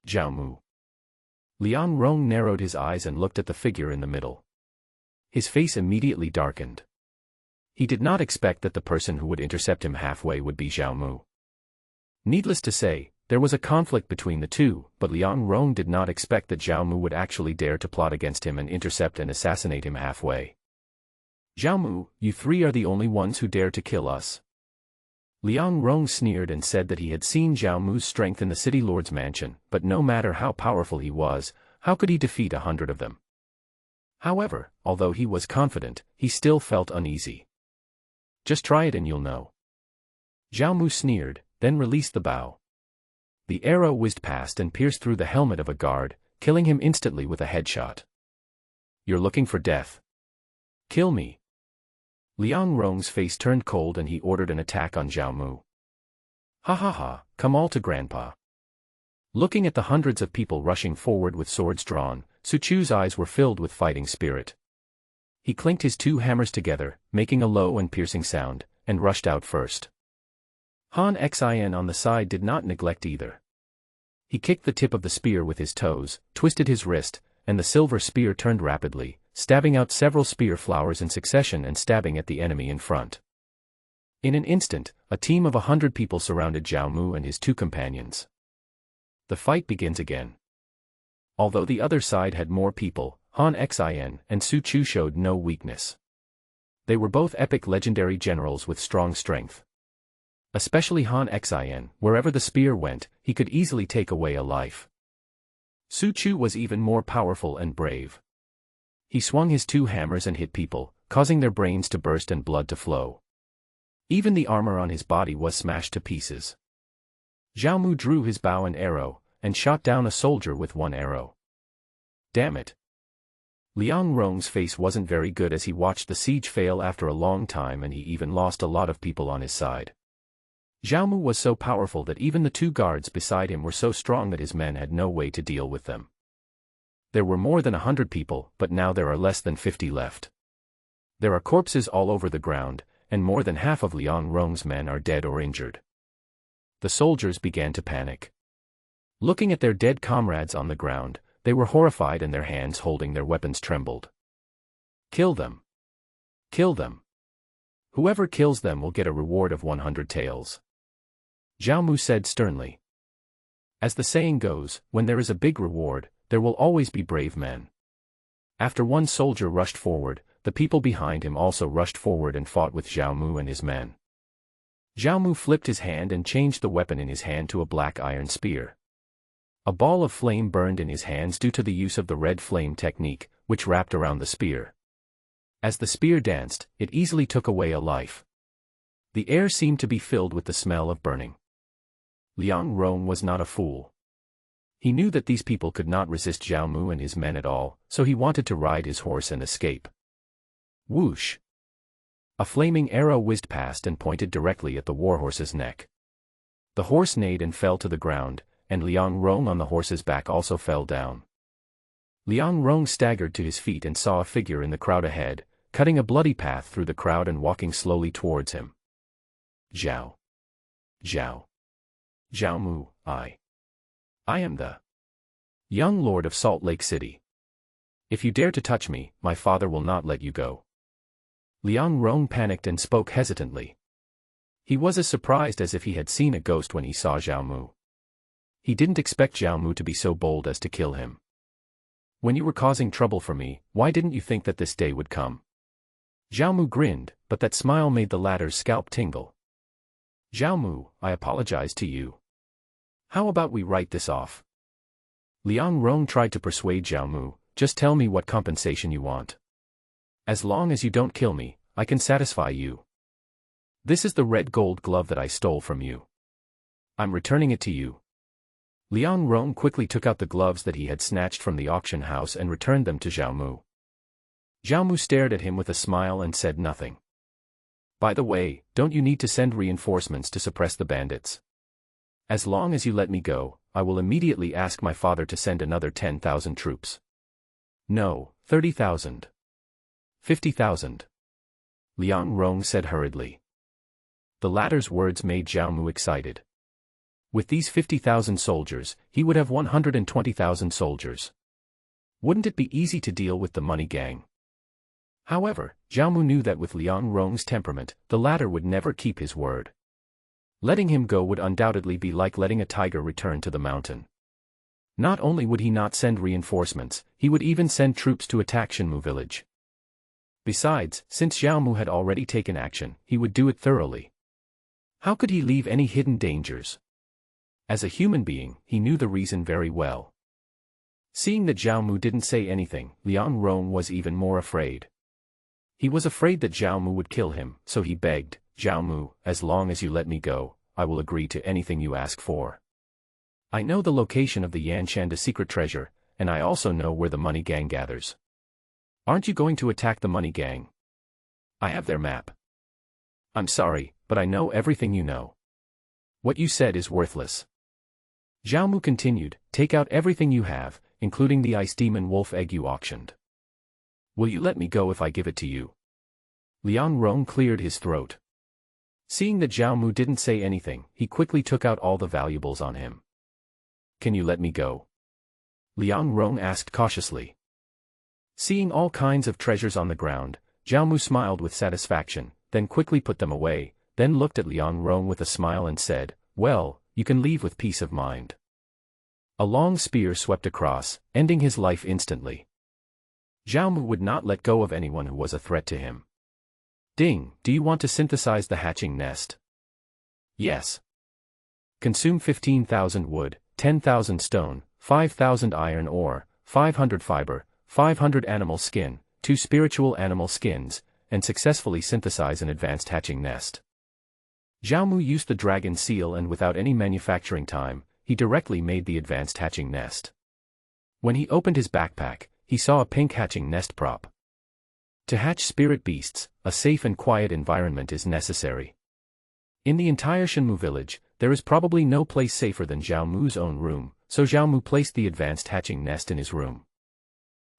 Zhao Mu. Liang Rong narrowed his eyes and looked at the figure in the middle. His face immediately darkened. He did not expect that the person who would intercept him halfway would be Zhao Mu. Needless to say, there was a conflict between the two, but Liang Rong did not expect that Zhao Mu would actually dare to plot against him and intercept and assassinate him halfway. Zhao Mu, you 3 are the only ones who dare to kill us. Liang Rong sneered and said that he had seen Zhao Mu's strength in the city lord's mansion, but no matter how powerful he was, how could he defeat 100 of them? However, although he was confident, he still felt uneasy. Just try it and you'll know. Zhao Mu sneered, then released the bow. The arrow whizzed past and pierced through the helmet of a guard, killing him instantly with a headshot. You're looking for death. Kill me. Liang Rong's face turned cold and he ordered an attack on Zhao Mu. Ha ha ha, come all to Grandpa. Looking at the hundreds of people rushing forward with swords drawn, Su Chu's eyes were filled with fighting spirit. He clinked his two hammers together, making a low and piercing sound, and rushed out first. Han Xin on the side did not neglect either. He kicked the tip of the spear with his toes, twisted his wrist, and the silver spear turned rapidly, stabbing out several spear flowers in succession and stabbing at the enemy in front. In an instant, a team of 100 people surrounded Zhao Mu and his two companions. The fight begins again. Although the other side had more people, Han Xin and Su Chu showed no weakness. They were both epic legendary generals with strong strength. Especially Han Xin, wherever the spear went, he could easily take away a life. Su Chu was even more powerful and brave. He swung his two hammers and hit people, causing their brains to burst and blood to flow. Even the armor on his body was smashed to pieces. Zhao Mu drew his bow and arrow, and shot down a soldier with one arrow. Damn it! Liang Rong's face wasn't very good as he watched the siege fail after a long time, and he even lost a lot of people on his side. Zhao Mu was so powerful that even the two guards beside him were so strong that his men had no way to deal with them. There were more than 100 people, but now there are less than 50 left. There are corpses all over the ground, and more than half of Liang Rong's men are dead or injured. The soldiers began to panic. Looking at their dead comrades on the ground, they were horrified and their hands holding their weapons trembled. Kill them! Kill them! Whoever kills them will get a reward of 100 taels. Zhao Mu said sternly. As the saying goes, when there is a big reward, there will always be brave men. After one soldier rushed forward, the people behind him also rushed forward and fought with Zhao Mu and his men. Zhao Mu flipped his hand and changed the weapon in his hand to a black iron spear. A ball of flame burned in his hands due to the use of the red flame technique, which wrapped around the spear. As the spear danced, it easily took away a life. The air seemed to be filled with the smell of burning. Liang Rong was not a fool. He knew that these people could not resist Zhao Mu and his men at all, so he wanted to ride his horse and escape. Whoosh! A flaming arrow whizzed past and pointed directly at the warhorse's neck. The horse neighed and fell to the ground, and Liang Rong on the horse's back also fell down. Liang Rong staggered to his feet and saw a figure in the crowd ahead, cutting a bloody path through the crowd and walking slowly towards him. Zhao. Zhao. Zhao Mu, I am the young lord of Salt Lake City. If you dare to touch me, my father will not let you go. Liang Rong panicked and spoke hesitantly. He was as surprised as if he had seen a ghost when he saw Zhao Mu. He didn't expect Zhao Mu to be so bold as to kill him. When you were causing trouble for me, why didn't you think that this day would come? Zhao Mu grinned, but that smile made the latter's scalp tingle. Zhao Mu, I apologize to you. How about we write this off? Liang Rong tried to persuade Zhao Mu, just tell me what compensation you want. As long as you don't kill me, I can satisfy you. This is the red gold glove that I stole from you. I'm returning it to you. Liang Rong quickly took out the gloves that he had snatched from the auction house and returned them to Zhao Mu. Zhao Mu stared at him with a smile and said nothing. By the way, don't you need to send reinforcements to suppress the bandits? As long as you let me go, I will immediately ask my father to send another 10,000 troops. No, 30,000. 50,000. Liang Rong said hurriedly. The latter's words made Zhao Mu excited. With these 50,000 soldiers, he would have 120,000 soldiers. Wouldn't it be easy to deal with the money gang? However, Zhao Mu knew that with Liang Rong's temperament, the latter would never keep his word. Letting him go would undoubtedly be like letting a tiger return to the mountain. Not only would he not send reinforcements, he would even send troops to attack Shenmu village. Besides, since Zhao Mu had already taken action, he would do it thoroughly. How could he leave any hidden dangers? As a human being, he knew the reason very well. Seeing that Zhao Mu didn't say anything, Liang Rong was even more afraid. He was afraid that Zhao Mu would kill him, so he begged, Zhao Mu, as long as you let me go, I will agree to anything you ask for. I know the location of the Yanshanda secret treasure, and I also know where the money gang gathers. Aren't you going to attack the money gang? I have their map. I'm sorry, but I know everything you know. What you said is worthless. Zhao Mu continued, take out everything you have, including the ice demon wolf egg you auctioned. Will you let me go if I give it to you? Liang Rong cleared his throat. Seeing that Zhao Mu didn't say anything, he quickly took out all the valuables on him. Can you let me go? Liang Rong asked cautiously. Seeing all kinds of treasures on the ground, Zhao Mu smiled with satisfaction, then quickly put them away, then looked at Liang Rong with a smile and said, "Well, you can leave with peace of mind." A long spear swept across, ending his life instantly. Zhao Mu would not let go of anyone who was a threat to him. Ding, do you want to synthesize the hatching nest? Yes. Consume 15,000 wood, 10,000 stone, 5,000 iron ore, 500 fiber, 500 animal skin, 2 spiritual animal skins, and successfully synthesize an advanced hatching nest. Zhao Mu used the dragon seal and without any manufacturing time, he directly made the advanced hatching nest. When he opened his backpack, he saw a pink hatching nest prop. To hatch spirit beasts, a safe and quiet environment is necessary. In the entire Shenmue village, there is probably no place safer than Zhao Mu's own room, so Zhao Mu placed the advanced hatching nest in his room.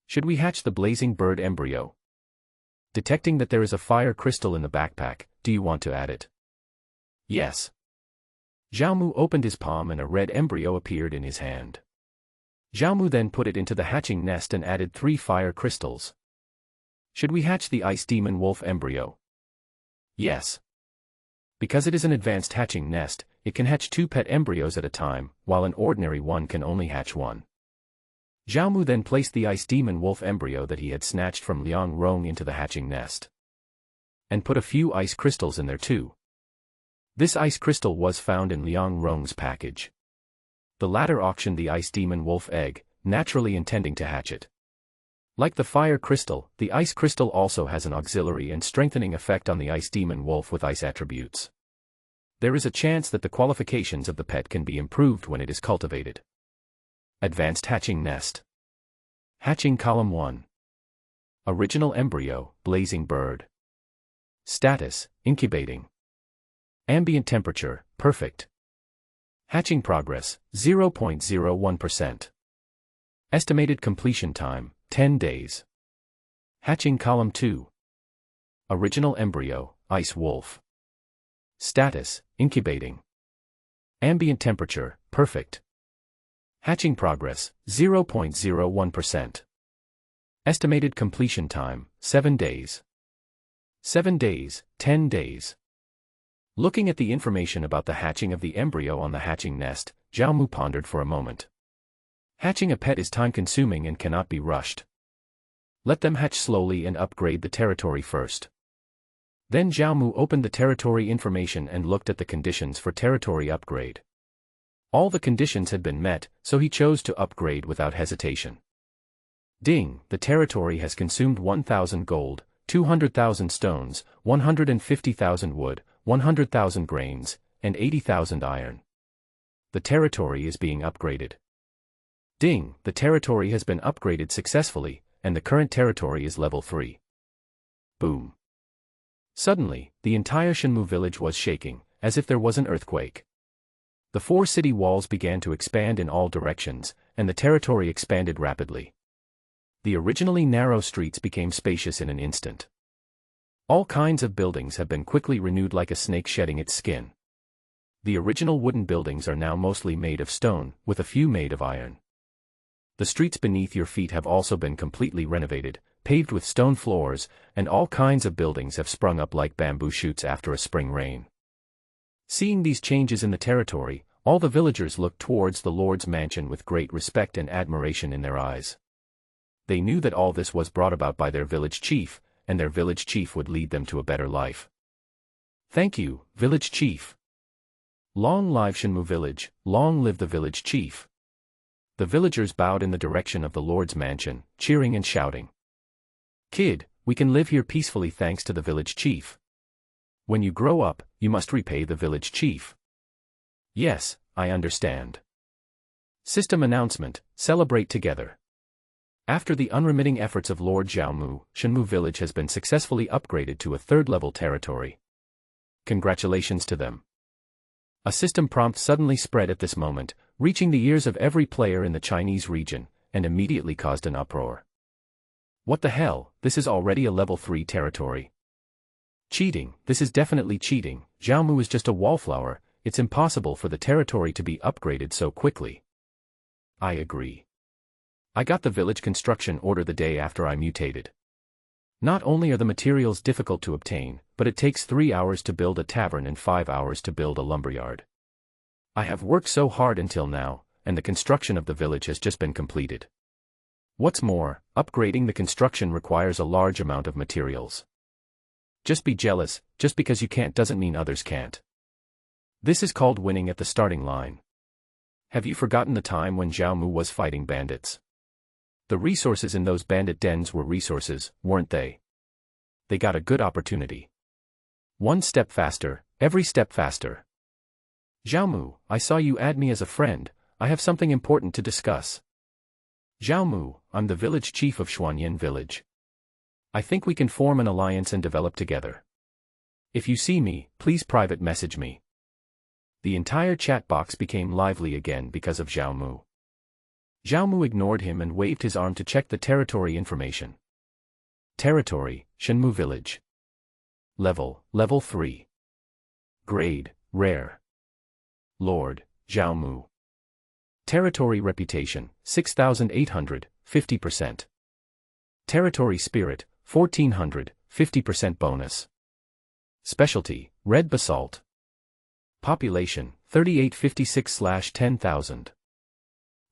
Should we hatch the blazing bird embryo? Detecting that there is a fire crystal in the backpack, do you want to add it? Yes. Zhao Mu opened his palm and a red embryo appeared in his hand. Zhao Mu then put it into the hatching nest and added 3 fire crystals. Should we hatch the ice demon wolf embryo? Yes. Because it is an advanced hatching nest, it can hatch 2 pet embryos at a time, while an ordinary one can only hatch 1. Zhao Mu then placed the ice demon wolf embryo that he had snatched from Liang Rong into the hatching nest. And put a few ice crystals in there too. This ice crystal was found in Liang Rong's package. The latter auctioned the ice demon wolf egg, naturally intending to hatch it. Like the fire crystal, the ice crystal also has an auxiliary and strengthening effect on the ice demon wolf with ice attributes. There is a chance that the qualifications of the pet can be improved when it is cultivated. Advanced hatching nest. Hatching column 1. Original embryo, blazing bird. Status, incubating. Ambient temperature, perfect. Hatching progress, 0.01%. Estimated completion time, 10 days. Hatching column 2. Original embryo, ice wolf. Status, incubating. Ambient temperature, perfect. Hatching progress, 0.01%. Estimated completion time, 7 days. 7 days, 10 days. Looking at the information about the hatching of the embryo on the hatching nest, Zhao Mu pondered for a moment. Hatching a pet is time-consuming and cannot be rushed. Let them hatch slowly and upgrade the territory first. Then Zhao Mu opened the territory information and looked at the conditions for territory upgrade. All the conditions had been met, so he chose to upgrade without hesitation. Ding, the territory has consumed 1,000 gold, 200,000 stones, 150,000 wood, 100,000 grains, and 80,000 iron. The territory is being upgraded. Ding, the territory has been upgraded successfully, and the current territory is level 3. Boom. Suddenly, the entire Shenmue village was shaking, as if there was an earthquake. The 4 city walls began to expand in all directions, and the territory expanded rapidly. The originally narrow streets became spacious in an instant. All kinds of buildings have been quickly renewed like a snake shedding its skin. The original wooden buildings are now mostly made of stone, with a few made of iron. The streets beneath your feet have also been completely renovated, paved with stone floors, and all kinds of buildings have sprung up like bamboo shoots after a spring rain. Seeing these changes in the territory, all the villagers looked towards the Lord's mansion with great respect and admiration in their eyes. They knew that all this was brought about by their village chief, and their village chief would lead them to a better life. Thank you, village chief. Long live Shenmue village, long live the village chief. The villagers bowed in the direction of the Lord's mansion, cheering and shouting. Kid, we can live here peacefully thanks to the village chief. When you grow up, you must repay the village chief. Yes, I understand. System announcement, celebrate together. After the unremitting efforts of Lord Zhao Mu, Shenmue village has been successfully upgraded to a 3rd-level territory. Congratulations to them. A system prompt suddenly spread at this moment, reaching the ears of every player in the Chinese region, and immediately caused an uproar. What the hell, this is already a level 3 territory. Cheating, this is definitely cheating. Xiaomu is just a wallflower, it's impossible for the territory to be upgraded so quickly. I agree. I got the village construction order the day after I mutated. Not only are the materials difficult to obtain, but it takes 3 hours to build a tavern and 5 hours to build a lumberyard. I have worked so hard until now, and the construction of the village has just been completed. What's more, upgrading the construction requires a large amount of materials. Just be jealous, just because you can't doesn't mean others can't. This is called winning at the starting line. Have you forgotten the time when Xiaomu was fighting bandits? The resources in those bandit dens were resources, weren't they? They got a good opportunity. One step faster, every step faster. Xiaomu, I saw you add me as a friend, I have something important to discuss. Xiaomu, I'm the village chief of Xuanyan village. I think we can form an alliance and develop together. If you see me, please private message me. The entire chat box became lively again because of Xiaomu. Xiaomu ignored him and waved his arm to check the territory information. Territory, Shenmu village. Level 3. Grade, rare. Lord, Xiaomu. Territory reputation, 6,800, 50%. Territory spirit, 1,400, 50% bonus. Specialty, red basalt. Population, 3856/10,000.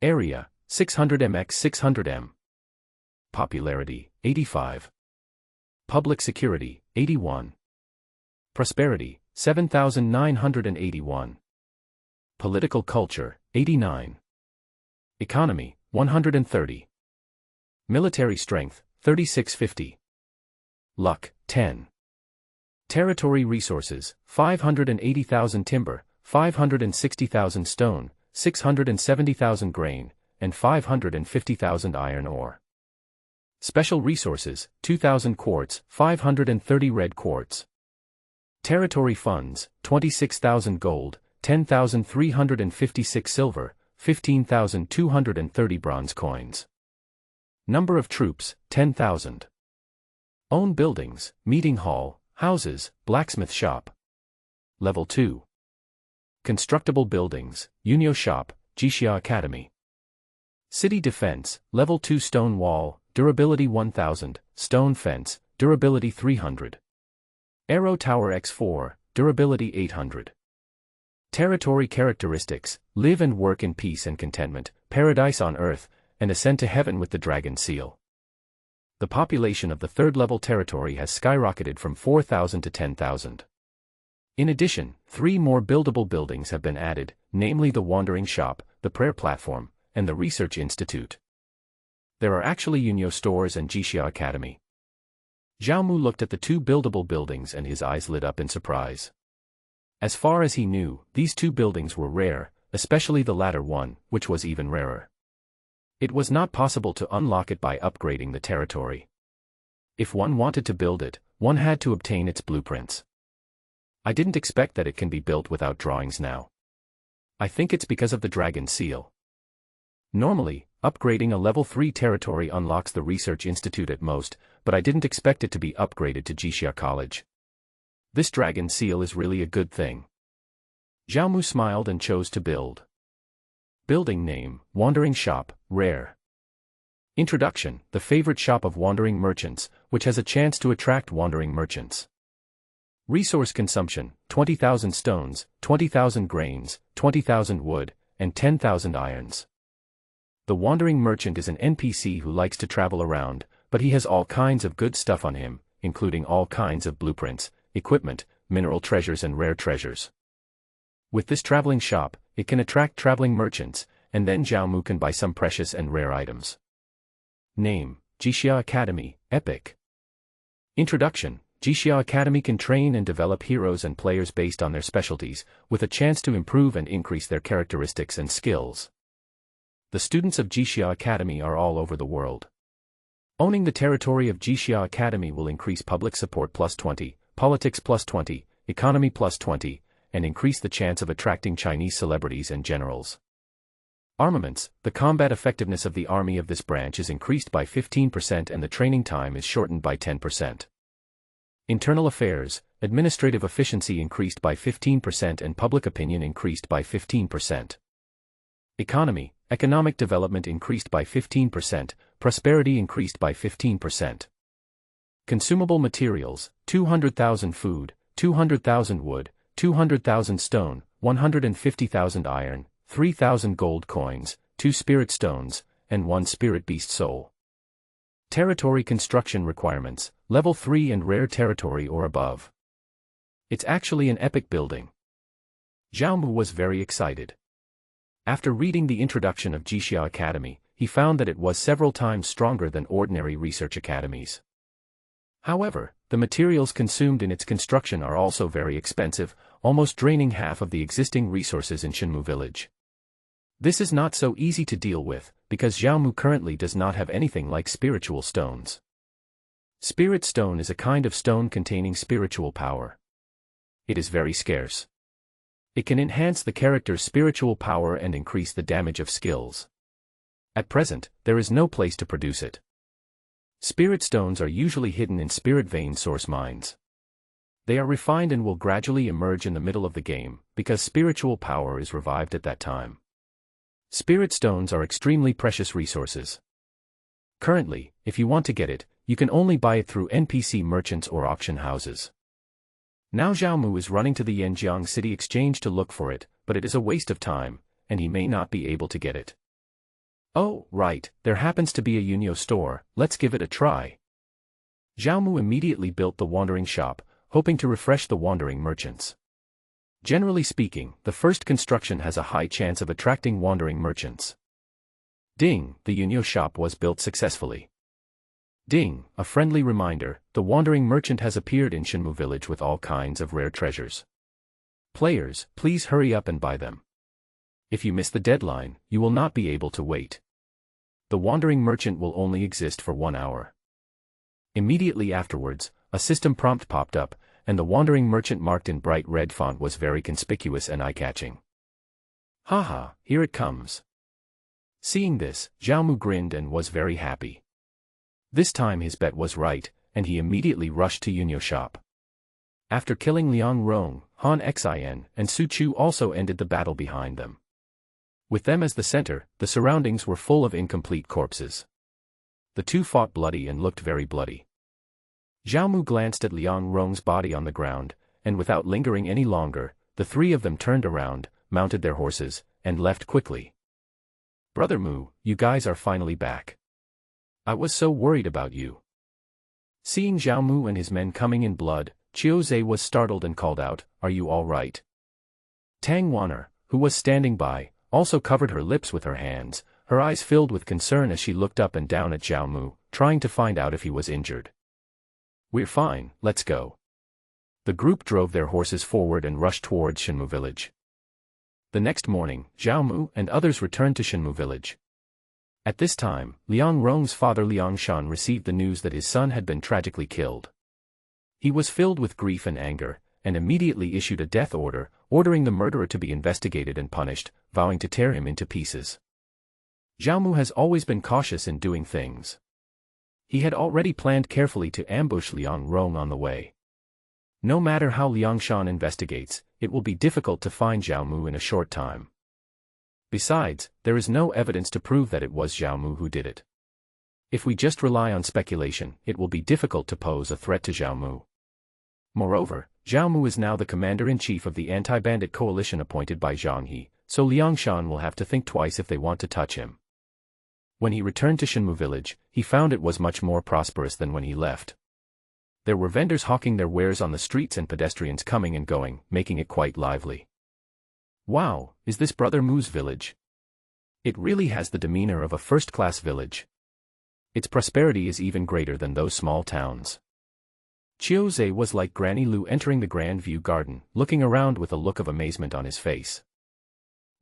Area, 600 mx 600 m. Popularity, 85. Public security, 81. Prosperity, 7,981. Political culture, 89. Economy, 130. Military strength, 3650. Luck, 10. Territory resources, 580,000 timber, 560,000 stone, 670,000 grain, and 550,000 iron ore. Special resources, 2,000 quartz, 530 red quartz. Territory funds, 26,000 gold, 10,356 silver, 15,230 bronze coins. Number of troops, 10,000. Own buildings, meeting hall, houses, blacksmith shop. Level 2. Constructible buildings, Yunyo shop, Jixia Academy. City defense, level 2 stone wall, durability 1000, stone fence, durability 300. Arrow tower x4, durability 800. Territory characteristics, live and work in peace and contentment, paradise on earth, and ascend to heaven with the dragon seal. The population of the third-level territory has skyrocketed from 4,000 to 10,000. In addition, 3 more buildable buildings have been added, namely the Wandering Shop, the Prayer Platform, and the Research Institute. There are actually Yunyo stores and Jixia Academy. Xiaomu looked at the 2 buildable buildings and his eyes lit up in surprise. As far as he knew, these 2 buildings were rare, especially the latter one, which was even rarer. It was not possible to unlock it by upgrading the territory. If one wanted to build it, one had to obtain its blueprints. I didn't expect that it can be built without drawings now. I think it's because of the dragon seal. Normally, upgrading a level 3 territory unlocks the Research Institute at most, but I didn't expect it to be upgraded to Jixia College. This dragon seal is really a good thing. Xiaomu smiled and chose to build. Building name, Wandering Shop, rare. Introduction, the favorite shop of wandering merchants, which has a chance to attract wandering merchants. Resource consumption, 20,000 stones, 20,000 grains, 20,000 wood, and 10,000 irons. The wandering merchant is an NPC who likes to travel around, but he has all kinds of good stuff on him, including all kinds of blueprints, equipment, mineral treasures and rare treasures. With this traveling shop, it can attract traveling merchants, and then Xiaomu can buy some precious and rare items. Name, Jixia Academy, Epic. Introduction, Jixia Academy can train and develop heroes and players based on their specialties, with a chance to improve and increase their characteristics and skills. The students of Jixia Academy are all over the world. Owning the territory of Jixia Academy will increase public support plus 20, politics plus 20, economy plus 20, and increase the chance of attracting Chinese celebrities and generals. Armaments. The combat effectiveness of the army of this branch is increased by 15% and the training time is shortened by 10%. Internal affairs. Administrative efficiency increased by 15% and public opinion increased by 15%. Economy. Economic development increased by 15%, prosperity increased by 15%. Consumable materials. 200,000 food, 200,000 wood, 200,000 stone, 150,000 iron, 3,000 gold coins, 2 spirit stones, and 1 spirit beast soul. Territory construction requirements, level 3 and rare territory or above. It's actually an epic building. Zhao Mu was very excited. After reading the introduction of Jixia Academy, he found that it was several times stronger than ordinary research academies. However, the materials consumed in its construction are also very expensive, almost draining half of the existing resources in Shenmu village. This is not so easy to deal with, because Zhao Mu currently does not have anything like spiritual stones. Spirit stone is a kind of stone containing spiritual power. It is very scarce. It can enhance the character's spiritual power and increase the damage of skills. At present, there is no place to produce it. Spirit stones are usually hidden in spirit vein source mines. They are refined and will gradually emerge in the middle of the game, because spiritual power is revived at that time. Spirit stones are extremely precious resources. Currently, if you want to get it, you can only buy it through NPC merchants or auction houses. Now Zhao Mu is running to the Yanjiang City Exchange to look for it, but it is a waste of time, and he may not be able to get it. Oh, right, there happens to be a Yunyo store, let's give it a try. Zhao Mu immediately built the wandering shop, hoping to refresh the wandering merchants. Generally speaking, the first construction has a high chance of attracting wandering merchants. Ding, the Yunyo shop was built successfully. Ding, a friendly reminder, the wandering merchant has appeared in Shenmu village with all kinds of rare treasures. Players, please hurry up and buy them. If you miss the deadline, you will not be able to wait. The wandering merchant will only exist for 1 hour. Immediately afterwards, a system prompt popped up, and the wandering merchant marked in bright red font was very conspicuous and eye-catching. Haha, here it comes. Seeing this, Zhao Mu grinned and was very happy. This time his bet was right, and he immediately rushed to Yunyo shop. After killing Liang Rong, Han Xin, and Su Chu also ended the battle behind them. With them as the center, the surroundings were full of incomplete corpses. The two fought bloody and looked very bloody. Zhao Mu glanced at Liang Rong's body on the ground, and without lingering any longer, the three of them turned around, mounted their horses, and left quickly. Brother Mu, you guys are finally back. I was so worried about you. Seeing Zhao Mu and his men coming in blood, Qiuzhe was startled and called out, "Are you all right?" Tangyuan, who was standing by, also covered her lips with her hands, her eyes filled with concern as she looked up and down at Zhao Mu, trying to find out if he was injured. "We're fine, let's go." The group drove their horses forward and rushed towards Shenmu village. The next morning, Zhao Mu and others returned to Shenmu village. At this time, Liang Rong's father Liang Shan received the news that his son had been tragically killed. He was filled with grief and anger, and immediately issued a death order, ordering the murderer to be investigated and punished, vowing to tear him into pieces. Zhao Mu has always been cautious in doing things. He had already planned carefully to ambush Liang Rong on the way. No matter how Liang Shan investigates, it will be difficult to find Zhao Mu in a short time. Besides, there is no evidence to prove that it was Zhao Mu who did it. If we just rely on speculation, it will be difficult to pose a threat to Zhao Mu. Moreover, Zhao Mu is now the commander-in-chief of the anti-bandit coalition appointed by Zhang He, so Liang Shan will have to think twice if they want to touch him. When he returned to Shenmu village, he found it was much more prosperous than when he left. There were vendors hawking their wares on the streets and pedestrians coming and going, making it quite lively. Wow, is this Brother Mu's village? It really has the demeanor of a first-class village. Its prosperity is even greater than those small towns. Qiuzhe was like Granny Lu entering the Grand View Garden, looking around with a look of amazement on his face.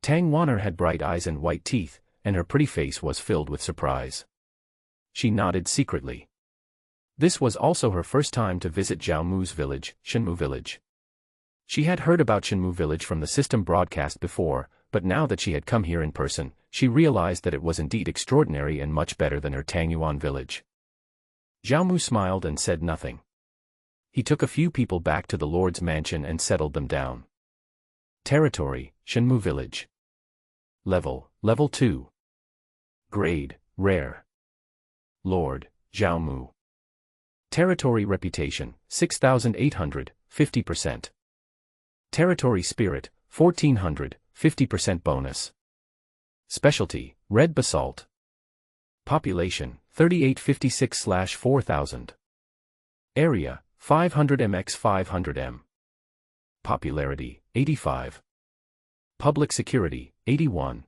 Tangyuan had bright eyes and white teeth, and her pretty face was filled with surprise. She nodded secretly. This was also her first time to visit Zhao Mu's village, Shenmu village. She had heard about Shenmu village from the system broadcast before, but now that she had come here in person, she realized that it was indeed extraordinary and much better than her Tangyuan village. Zhao Mu smiled and said nothing. He took a few people back to the Lord's mansion and settled them down. Territory, Shenmu Village. Level 2. Grade, Rare. Lord, Zhao Mu. Territory Reputation, 6,800, 50%. Territory Spirit, 1,400, 50% bonus. Specialty, Red Basalt. Population, 3856/4000. Area, 500 mx 500 m. Popularity, 85. Public Security, 81.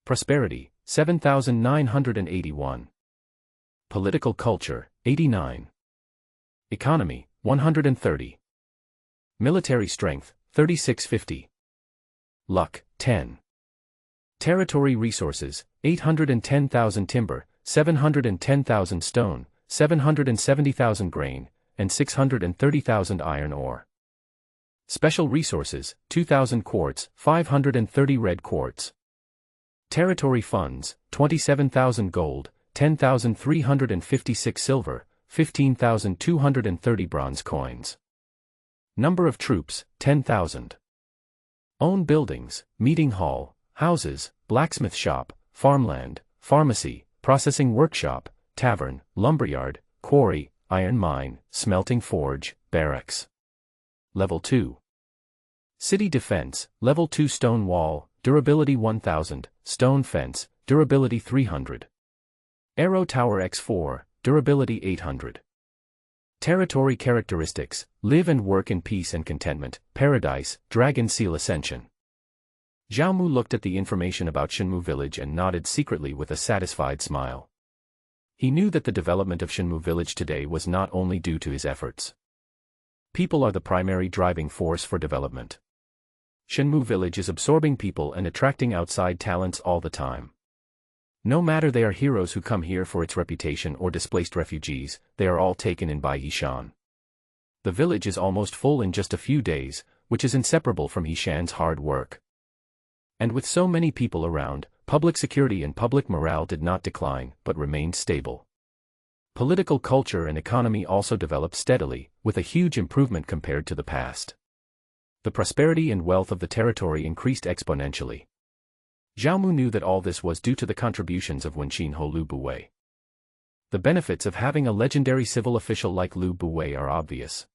Prosperity, 7,981. Political Culture, 89. Economy, 130. Military Strength, 3650. Luck, 10. Territory Resources, 810,000 timber, 710,000 stone, 770,000 grain, and 630,000 iron ore. Special Resources, 2,000 quartz, 530 red quartz. Territory Funds, 27,000 gold, 10,356 silver, 15,230 bronze coins. Number of troops, 10,000. Own buildings, meeting hall, houses, blacksmith shop, farmland, pharmacy, processing workshop, tavern, lumberyard, quarry, iron mine, smelting forge, barracks. Level 2. City Defense, Level 2 stone wall, durability 1000, stone fence, durability 300. Arrow Tower X4, durability 800. Territory Characteristics, live and work in peace and contentment, paradise, dragon seal ascension. Zhao Mu looked at the information about Shenmu Village and nodded secretly with a satisfied smile. He knew that the development of Shenmu Village today was not only due to his efforts. People are the primary driving force for development. Shenmu Village is absorbing people and attracting outside talents all the time. No matter they are heroes who come here for its reputation or displaced refugees, they are all taken in by Hishan. The village is almost full in just a few days, which is inseparable from Hishan's hard work. And with so many people around, public security and public morale did not decline, but remained stable. Political culture and economy also developed steadily, with a huge improvement compared to the past. The prosperity and wealth of the territory increased exponentially. Zhao Mu knew that all this was due to the contributions of Wenqin Ho Lu Buwei. The benefits of having a legendary civil official like Lu Buwei are obvious.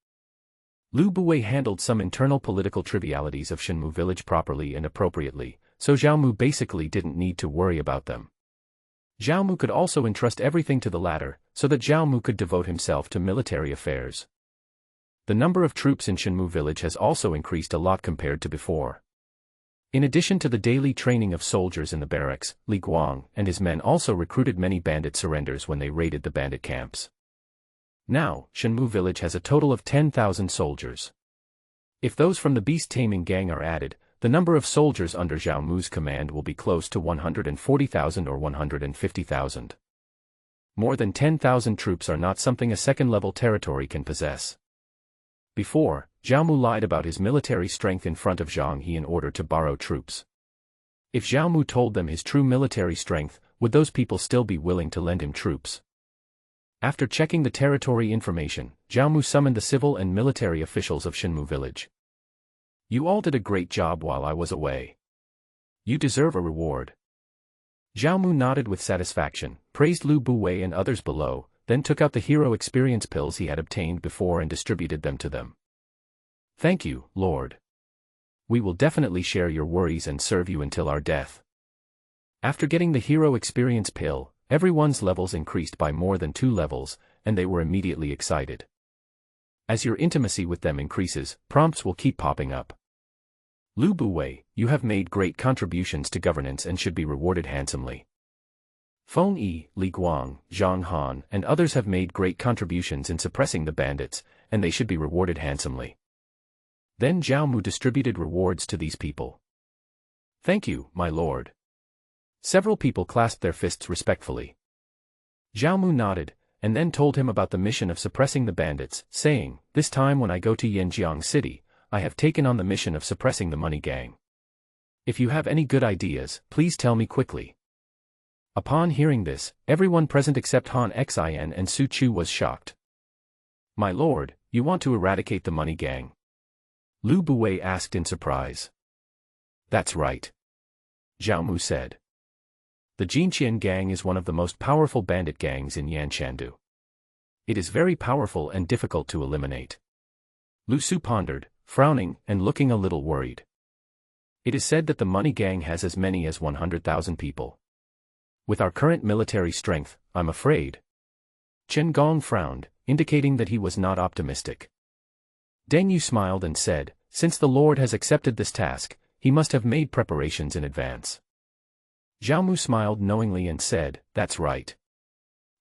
Lu Buwei handled some internal political trivialities of Shenmu Village properly and appropriately, so Zhao Mu basically didn't need to worry about them. Zhao Mu could also entrust everything to the latter, so that Zhao Mu could devote himself to military affairs. The number of troops in Shenmu Village has also increased a lot compared to before. In addition to the daily training of soldiers in the barracks, Li Guang and his men also recruited many bandit surrenders when they raided the bandit camps. Now, Shenmu Village has a total of 10,000 soldiers. If those from the beast taming gang are added, the number of soldiers under Zhao Mu's command will be close to 140,000 or 150,000. More than 10,000 troops are not something a second-level territory can possess. Before, Zhao Mu lied about his military strength in front of Zhang He in order to borrow troops. If Zhao Mu told them his true military strength, would those people still be willing to lend him troops? After checking the territory information, Zhao Mu summoned the civil and military officials of Shenmu Village. You all did a great job while I was away. You deserve a reward. Zhao Mu nodded with satisfaction, praised Lu Buwei and others below, then took out the hero experience pills he had obtained before and distributed them to them. Thank you, Lord. We will definitely share your worries and serve you until our death. After getting the hero experience pill, everyone's levels increased by more than 2 levels, and they were immediately excited. As your intimacy with them increases, prompts will keep popping up. Lu Buwei, you have made great contributions to governance and should be rewarded handsomely. Feng Yi, Li Guang, Zhang Han, and others have made great contributions in suppressing the bandits, and they should be rewarded handsomely. Then Zhao Mu distributed rewards to these people. Thank you, my lord. Several people clasped their fists respectfully. Zhao Mu nodded, and then told him about the mission of suppressing the bandits, saying, "This time when I go to Yanjiang City, I have taken on the mission of suppressing the money gang. If you have any good ideas, please tell me quickly. Upon hearing this, everyone present except Han Xin and Su Chu was shocked. My lord, you want to eradicate the money gang? Lu Buwei asked in surprise. That's right. Zhao Mu said. The Jinqian gang is one of the most powerful bandit gangs in Yanshandu. It is very powerful and difficult to eliminate. Lu Su pondered, frowning and looking a little worried. It is said that the money gang has as many as 100,000 people. With our current military strength, I'm afraid. Chen Gong frowned, indicating that he was not optimistic. Deng Yu smiled and said, since the Lord has accepted this task, he must have made preparations in advance. Zhao Mu smiled knowingly and said, that's right.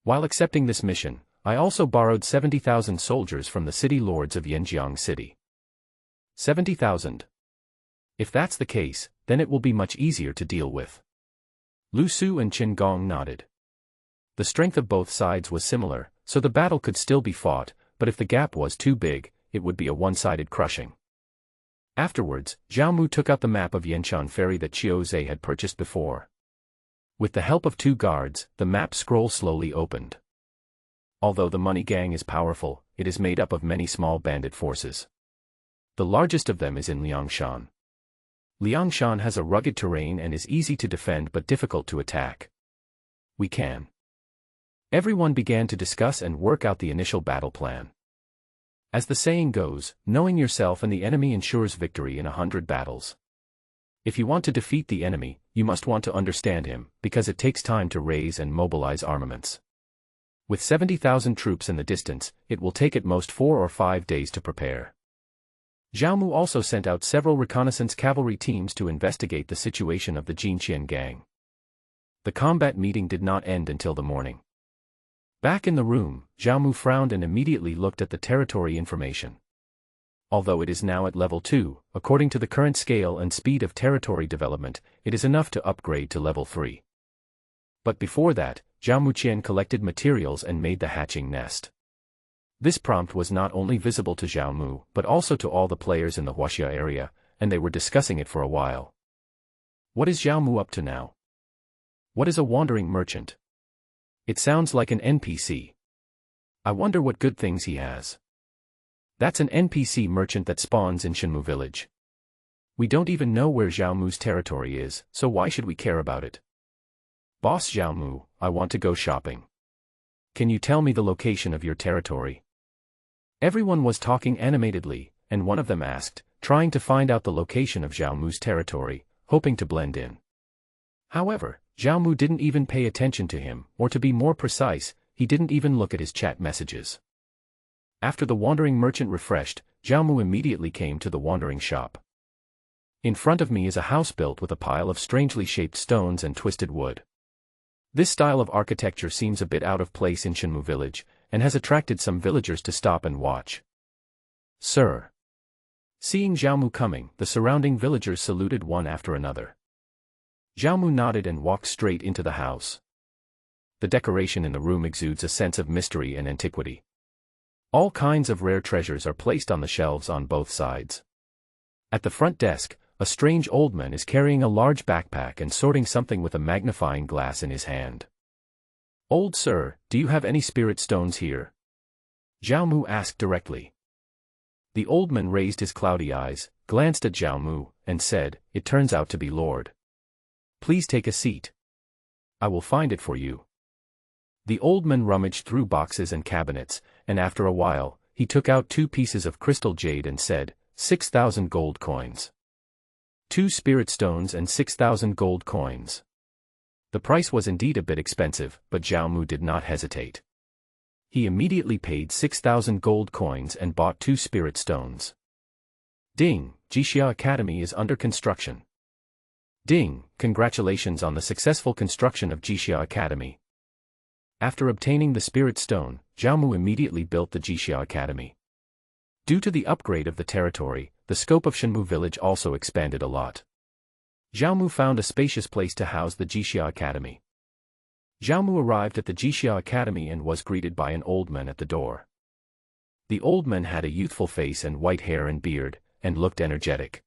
While accepting this mission, I also borrowed 70,000 soldiers from the city lords of Yanjiang City. 70,000. If that's the case, then it will be much easier to deal with. Lu Su and Chen Gong nodded. The strength of both sides was similar, so the battle could still be fought, but if the gap was too big, it would be a one-sided crushing. Afterwards, Zhao Mu took out the map of Yanshan Ferry that Qiu Zhe had purchased before. With the help of 2 guards, the map scroll slowly opened. Although the money gang is powerful, it is made up of many small bandit forces. The largest of them is in Liangshan. Liangshan has a rugged terrain and is easy to defend but difficult to attack. We can. Everyone began to discuss and work out the initial battle plan. As the saying goes, knowing yourself and the enemy ensures victory in 100 battles. If you want to defeat the enemy, you must want to understand him, because it takes time to raise and mobilize armaments. With 70,000 troops in the distance, it will take at most 4 or 5 days to prepare. Zhao Mu also sent out several reconnaissance cavalry teams to investigate the situation of the Jinqian gang. The combat meeting did not end until the morning. Back in the room, Zhao Mu frowned and immediately looked at the territory information. Although it is now at level 2, according to the current scale and speed of territory development, it is enough to upgrade to level 3. But before that, Zhao Muqian collected materials and made the hatching nest. This prompt was not only visible to Zhao Mu, but also to all the players in the Huaxia area, and they were discussing it for a while. What is Zhao Mu up to now? What is a wandering merchant? It sounds like an NPC. I wonder what good things he has. That's an NPC merchant that spawns in Shenmu village. We don't even know where Zhao Mu's territory is, so why should we care about it? Boss Zhao Mu, I want to go shopping. Can you tell me the location of your territory? Everyone was talking animatedly, and one of them asked, trying to find out the location of Zhao Mu's territory, hoping to blend in. However, Zhao Mu didn't even pay attention to him, or to be more precise, he didn't even look at his chat messages. After the wandering merchant refreshed, Zhao Mu immediately came to the wandering shop. In front of me is a house built with a pile of strangely shaped stones and twisted wood. This style of architecture seems a bit out of place in Shenmu village, and has attracted some villagers to stop and watch. Sir. Seeing Zhao Mu coming, the surrounding villagers saluted one after another. Zhao Mu nodded and walked straight into the house. The decoration in the room exudes a sense of mystery and antiquity. All kinds of rare treasures are placed on the shelves on both sides. At the front desk, a strange old man is carrying a large backpack and sorting something with a magnifying glass in his hand. Old sir, do you have any spirit stones here? Zhao Mu asked directly. The old man raised his cloudy eyes, glanced at Zhao Mu, and said, "It turns out to be Lord. Please take a seat. I will find it for you." The old man rummaged through boxes and cabinets, and after a while, he took out 2 pieces of crystal jade and said, 6,000 gold coins. 2 spirit stones and 6,000 gold coins. The price was indeed a bit expensive, but Zhao Mu did not hesitate. He immediately paid 6,000 gold coins and bought 2 spirit stones. Ding, Jixia Academy is under construction. Ding, congratulations on the successful construction of Jixia Academy. After obtaining the spirit stone, Zhao Mu immediately built the Jixia Academy. Due to the upgrade of the territory, the scope of Shenmu village also expanded a lot. Zhao Mu found a spacious place to house the Jixia Academy. Zhao Mu arrived at the Jixia Academy and was greeted by an old man at the door. The old man had a youthful face and white hair and beard, and looked energetic.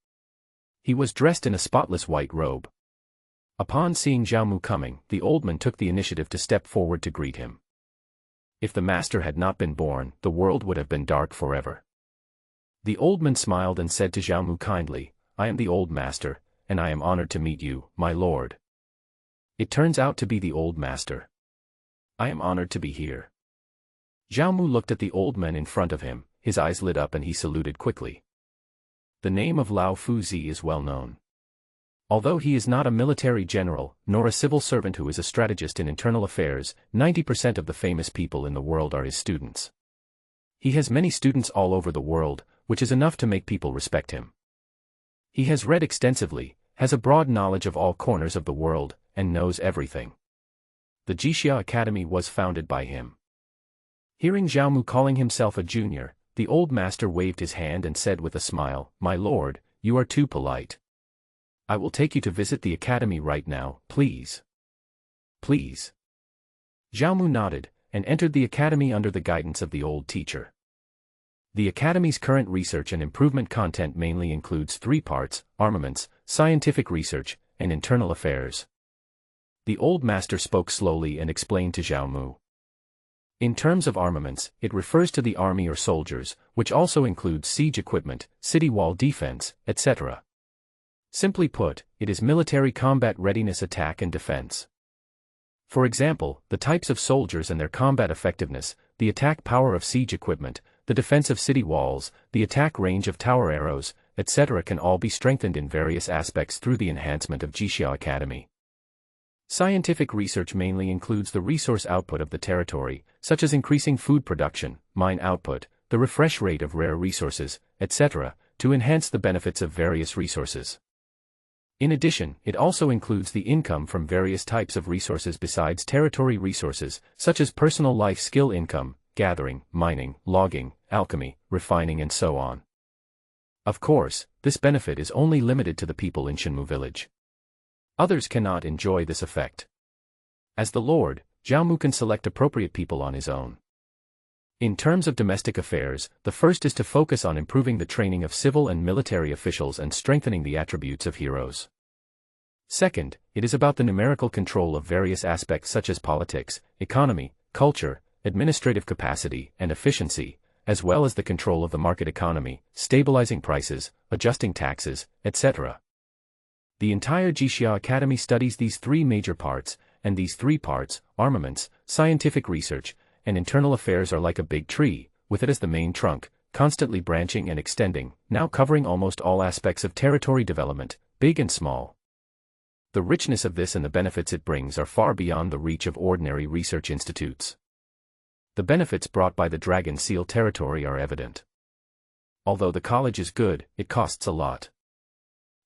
He was dressed in a spotless white robe. Upon seeing Zhao Mu coming, the old man took the initiative to step forward to greet him. If the master had not been born, the world would have been dark forever. The old man smiled and said to Zhao Mu kindly, "I am the old master, and I am honored to meet you, my lord." It turns out to be the old master. "I am honored to be here." Zhao Mu looked at the old man in front of him, his eyes lit up and he saluted quickly. The name of Lao Fuzi is well known. Although he is not a military general, nor a civil servant who is a strategist in internal affairs, 90% of the famous people in the world are his students. He has many students all over the world, which is enough to make people respect him. He has read extensively, has a broad knowledge of all corners of the world, and knows everything. The Jixia Academy was founded by him. Hearing Zhao Mu calling himself a junior, the old master waved his hand and said with a smile, "My lord, you are too polite. I will take you to visit the academy right now, please." "Please." Zhao Mu nodded, and entered the academy under the guidance of the old teacher. The academy's current research and improvement content mainly includes 3 parts: armaments, scientific research, and internal affairs. The old master spoke slowly and explained to Zhao Mu. In terms of armaments, it refers to the army or soldiers, which also includes siege equipment, city wall defense, etc. Simply put, it is military combat readiness, attack and defense. For example, the types of soldiers and their combat effectiveness, the attack power of siege equipment, the defense of city walls, the attack range of tower arrows, etc. can all be strengthened in various aspects through the enhancement of Jixia Academy. Scientific research mainly includes the resource output of the territory, such as increasing food production, mine output, the refresh rate of rare resources, etc., to enhance the benefits of various resources. In addition, it also includes the income from various types of resources besides territory resources, such as personal life skill income, gathering, mining, logging, alchemy, refining and so on. Of course, this benefit is only limited to the people in Shenmu village. Others cannot enjoy this effect. As the Lord, Zhao Mu can select appropriate people on his own. In terms of domestic affairs, the first is to focus on improving the training of civil and military officials and strengthening the attributes of heroes. Second, it is about the numerical control of various aspects such as politics, economy, culture, administrative capacity, and efficiency, as well as the control of the market economy, stabilizing prices, adjusting taxes, etc. The entire Jixia Academy studies these 3 major parts, and these 3 parts, armaments, scientific research, and internal affairs are like a big tree, with it as the main trunk, constantly branching and extending, now covering almost all aspects of territory development, big and small. The richness of this and the benefits it brings are far beyond the reach of ordinary research institutes. The benefits brought by the Dragon Seal territory are evident. Although the college is good, it costs a lot.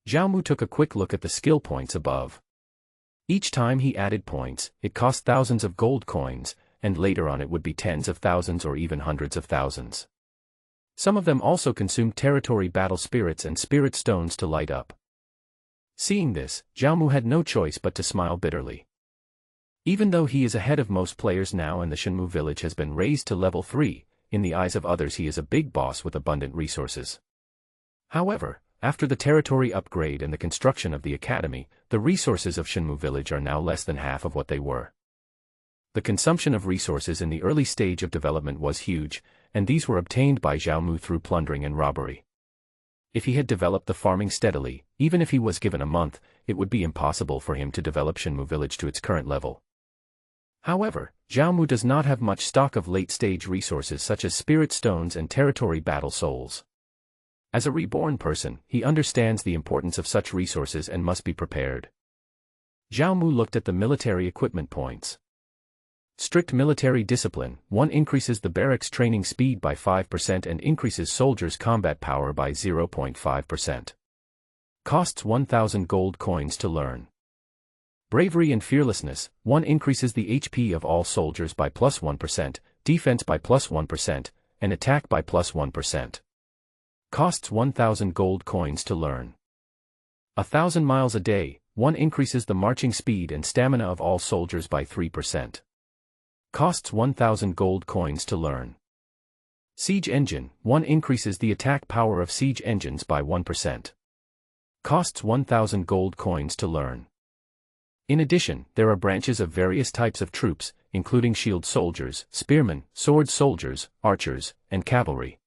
Zhao Mu took a quick look at the skill points above. Each time he added points, it cost thousands of gold coins, and later on it would be tens of thousands or even hundreds of thousands. Some of them also consumed territory battle spirits and spirit stones to light up. Seeing this, Zhao Mu had no choice but to smile bitterly. Even though he is ahead of most players now and the Shenmu village has been raised to level 3, in the eyes of others he is a big boss with abundant resources. However, after the territory upgrade and the construction of the academy, the resources of Shenmu village are now less than half of what they were. The consumption of resources in the early stage of development was huge, and these were obtained by Zhao Mu through plundering and robbery. If he had developed the farming steadily, even if he was given a month, it would be impossible for him to develop Shenmu village to its current level. However, Zhao Mu does not have much stock of late-stage resources such as spirit stones and territory battle souls. As a reborn person, he understands the importance of such resources and must be prepared. Zhao Mu looked at the military equipment points. Strict military discipline, 1 increases the barracks training speed by 5% and increases soldiers' combat power by 0.5%. Costs 1,000 gold coins to learn. Bravery and fearlessness, 1 increases the HP of all soldiers by +1%, defense by +1%, and attack by +1%. Costs 1,000 gold coins to learn. 1,000 miles a day, 1 increases the marching speed and stamina of all soldiers by 3%. Costs 1,000 gold coins to learn. Siege engine, 1 increases the attack power of siege engines by 1%. Costs 1,000 gold coins to learn. In addition, there are branches of various types of troops, including shield soldiers, spearmen, sword soldiers, archers, and cavalry.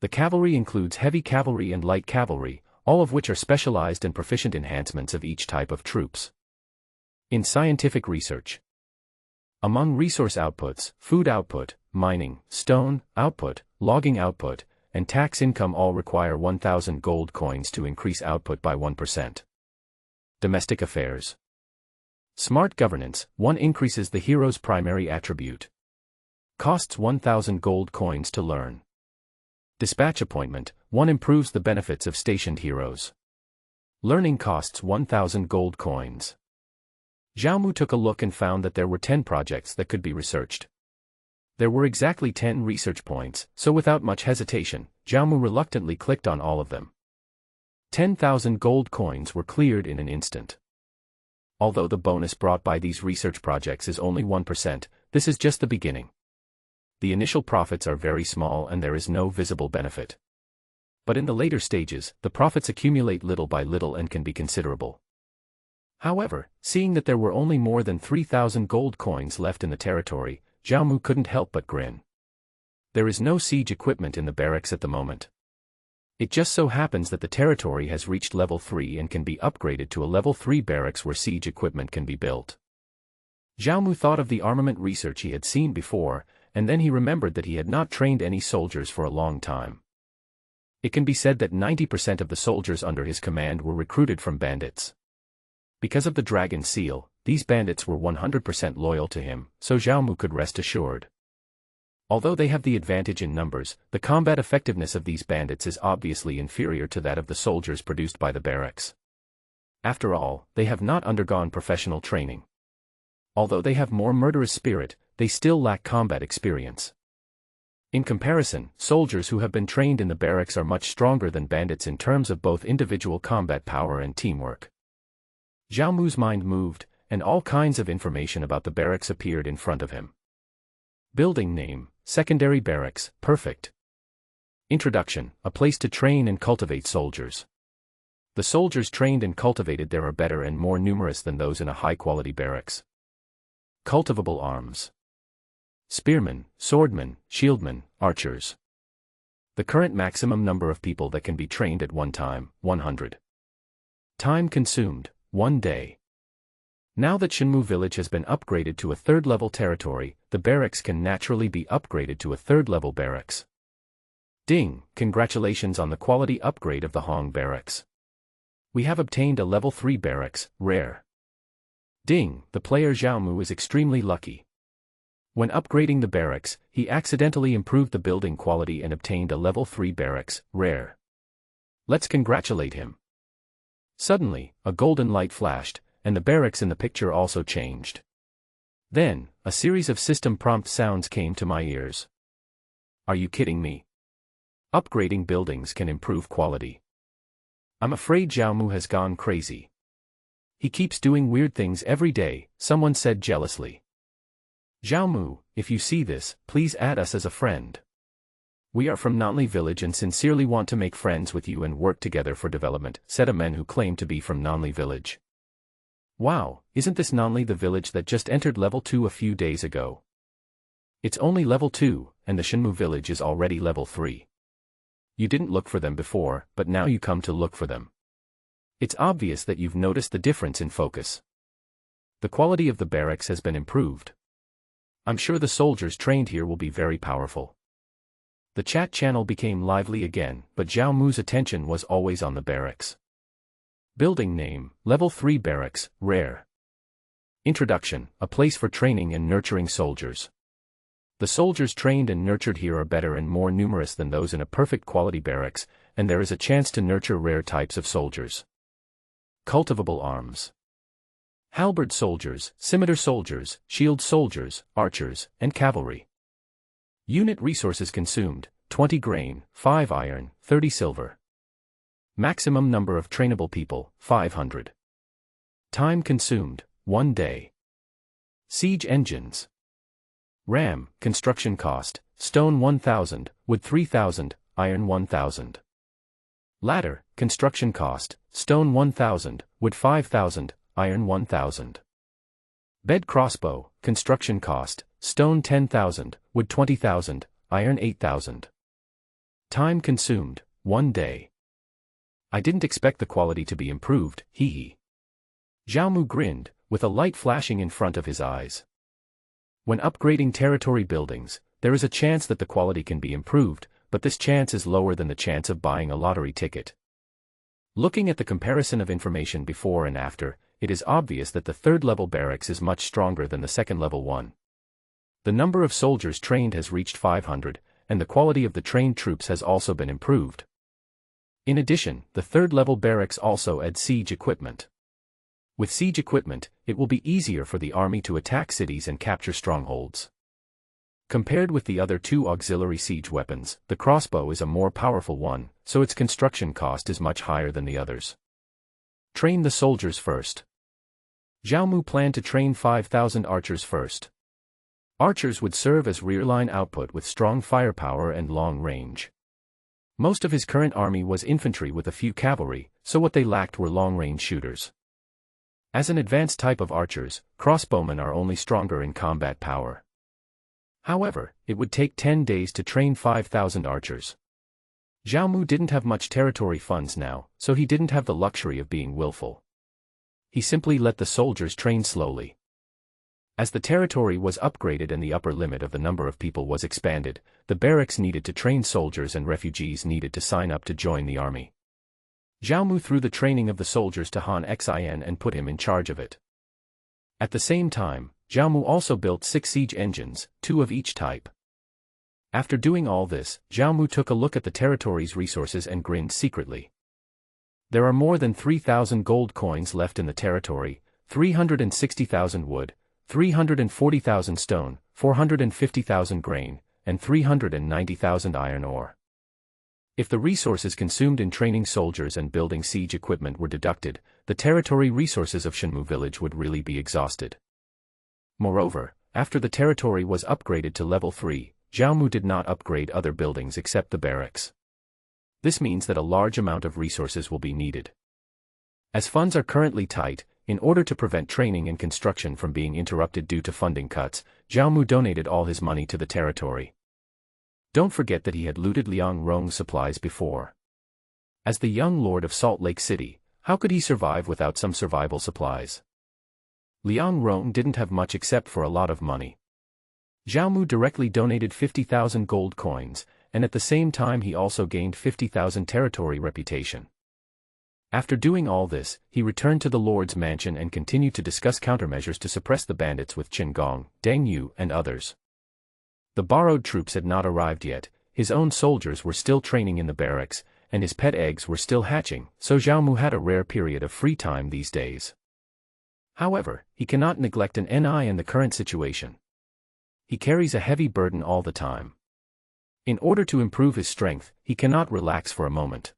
The cavalry includes heavy cavalry and light cavalry, all of which are specialized and proficient enhancements of each type of troops. In scientific research. Among resource outputs, food output, mining, stone output, logging output, and tax income all require 1,000 gold coins to increase output by 1%. Domestic affairs. Smart governance, 1 increases the hero's primary attribute. Costs 1,000 gold coins to learn. Dispatch appointment, 1 improves the benefits of stationed heroes. Learning costs 1,000 gold coins. Xiaomu took a look and found that there were 10 projects that could be researched. There were exactly 10 research points, so without much hesitation, Xiaomu reluctantly clicked on all of them. 10,000 gold coins were cleared in an instant. Although the bonus brought by these research projects is only 1%, this is just the beginning. The initial profits are very small and there is no visible benefit. But in the later stages, the profits accumulate little by little and can be considerable. However, seeing that there were only more than 3,000 gold coins left in the territory, Xiaomu couldn't help but grin. There is no siege equipment in the barracks at the moment. It just so happens that the territory has reached level 3 and can be upgraded to a level 3 barracks where siege equipment can be built. Xiaomu thought of the armament research he had seen before, and then he remembered that he had not trained any soldiers for a long time. It can be said that 90% of the soldiers under his command were recruited from bandits. Because of the dragon seal, these bandits were 100% loyal to him, so Xiaomu could rest assured. Although they have the advantage in numbers, the combat effectiveness of these bandits is obviously inferior to that of the soldiers produced by the barracks. After all, they have not undergone professional training. Although they have more murderous spirit, they still lack combat experience. In comparison, soldiers who have been trained in the barracks are much stronger than bandits in terms of both individual combat power and teamwork. Xiaomu's mind moved, and all kinds of information about the barracks appeared in front of him. Building name, Secondary Barracks, perfect. Introduction, a place to train and cultivate soldiers. The soldiers trained and cultivated there are better and more numerous than those in a high-quality barracks. Cultivable arms. Spearmen, swordmen, shieldmen, archers. The current maximum number of people that can be trained at one time, 100. Time consumed, 1 day. Now that Shenmue Village has been upgraded to a 3rd-level territory, the barracks can naturally be upgraded to a 3rd-level barracks. Ding, congratulations on the quality upgrade of the Hong barracks. We have obtained a level 3 barracks, rare. Ding, the player Xiaomu is extremely lucky. When upgrading the barracks, he accidentally improved the building quality and obtained a level 3 barracks, rare. Let's congratulate him. Suddenly, a golden light flashed, and the barracks in the picture also changed. Then, a series of system prompt sounds came to my ears. Are you kidding me? Upgrading buildings can improve quality. I'm afraid Xiaomu has gone crazy. He keeps doing weird things every day, someone said jealously. Xiaomu, if you see this, please add us as a friend. We are from Nanli Village and sincerely want to make friends with you and work together for development, said a man who claimed to be from Nanli Village. Wow, isn't this Nanli the village that just entered level 2 a few days ago? It's only level 2, and the Shenmue village is already level 3. You didn't look for them before, but now you come to look for them. It's obvious that you've noticed the difference in focus. The quality of the barracks has been improved. I'm sure the soldiers trained here will be very powerful. The chat channel became lively again, but Xiaomu's attention was always on the barracks. Building name, Level 3 Barracks, rare. Introduction, a place for training and nurturing soldiers. The soldiers trained and nurtured here are better and more numerous than those in a perfect quality barracks, and there is a chance to nurture rare types of soldiers. Cultivable arms. Halberd soldiers, scimitar soldiers, shield soldiers, archers, and cavalry. Unit resources consumed, 20 grain, 5 iron, 30 silver. Maximum number of trainable people, 500. Time consumed, 1 day. Siege engines. RAM, construction cost, stone 1000, wood 3000, iron 1000. Ladder, construction cost, stone 1,000, wood 5,000, iron 1,000. Bed crossbow, construction cost, stone 10,000, wood 20,000, iron 8,000. Time consumed, 1 day. I didn't expect the quality to be improved, hee. Xiaomu grinned, with a light flashing in front of his eyes. When upgrading territory buildings, there is a chance that the quality can be improved, but this chance is lower than the chance of buying a lottery ticket. Looking at the comparison of information before and after, it is obvious that the third-level barracks is much stronger than the second-level one. The number of soldiers trained has reached 500, and the quality of the trained troops has also been improved. In addition, the third-level barracks also adds siege equipment. With siege equipment, it will be easier for the army to attack cities and capture strongholds. Compared with the other two auxiliary siege weapons, the crossbow is a more powerful one, so its construction cost is much higher than the others. Train the soldiers first. Xiaomu planned to train 5,000 archers first. Archers would serve as rear-line output with strong firepower and long range. Most of his current army was infantry with a few cavalry, so what they lacked were long-range shooters. As an advanced type of archers, crossbowmen are only stronger in combat power. However, it would take 10 days to train 5,000 archers. Xiaomu didn't have much territory funds now, so he didn't have the luxury of being willful. He simply let the soldiers train slowly. As the territory was upgraded and the upper limit of the number of people was expanded, the barracks needed to train soldiers and refugees needed to sign up to join the army. Xiaomu threw the training of the soldiers to Han Xin and put him in charge of it. At the same time, Xiaomu also built 6 siege engines, 2 of each type. After doing all this, Xiaomu took a look at the territory's resources and grinned secretly. There are more than 3,000 gold coins left in the territory, 360,000 wood, 340,000 stone, 450,000 grain, and 390,000 iron ore. If the resources consumed in training soldiers and building siege equipment were deducted, the territory resources of Shenmue village would really be exhausted. Moreover, after the territory was upgraded to level 3, Xiaomu did not upgrade other buildings except the barracks. This means that a large amount of resources will be needed. As funds are currently tight, in order to prevent training and construction from being interrupted due to funding cuts, Xiaomu donated all his money to the territory. Don't forget that he had looted Liang Rong's supplies before. As the young lord of Salt Lake City, how could he survive without some survival supplies? Liang Rong didn't have much except for a lot of money. Xiaomu directly donated 50,000 gold coins, and at the same time he also gained 50,000 territory reputation. After doing all this, he returned to the Lord's mansion and continued to discuss countermeasures to suppress the bandits with Qin Gong, Deng Yu, and others. The borrowed troops had not arrived yet, his own soldiers were still training in the barracks, and his pet eggs were still hatching, so Xiaomu had a rare period of free time these days. However, he cannot neglect an NI in the current situation. He carries a heavy burden all the time. In order to improve his strength, he cannot relax for a moment.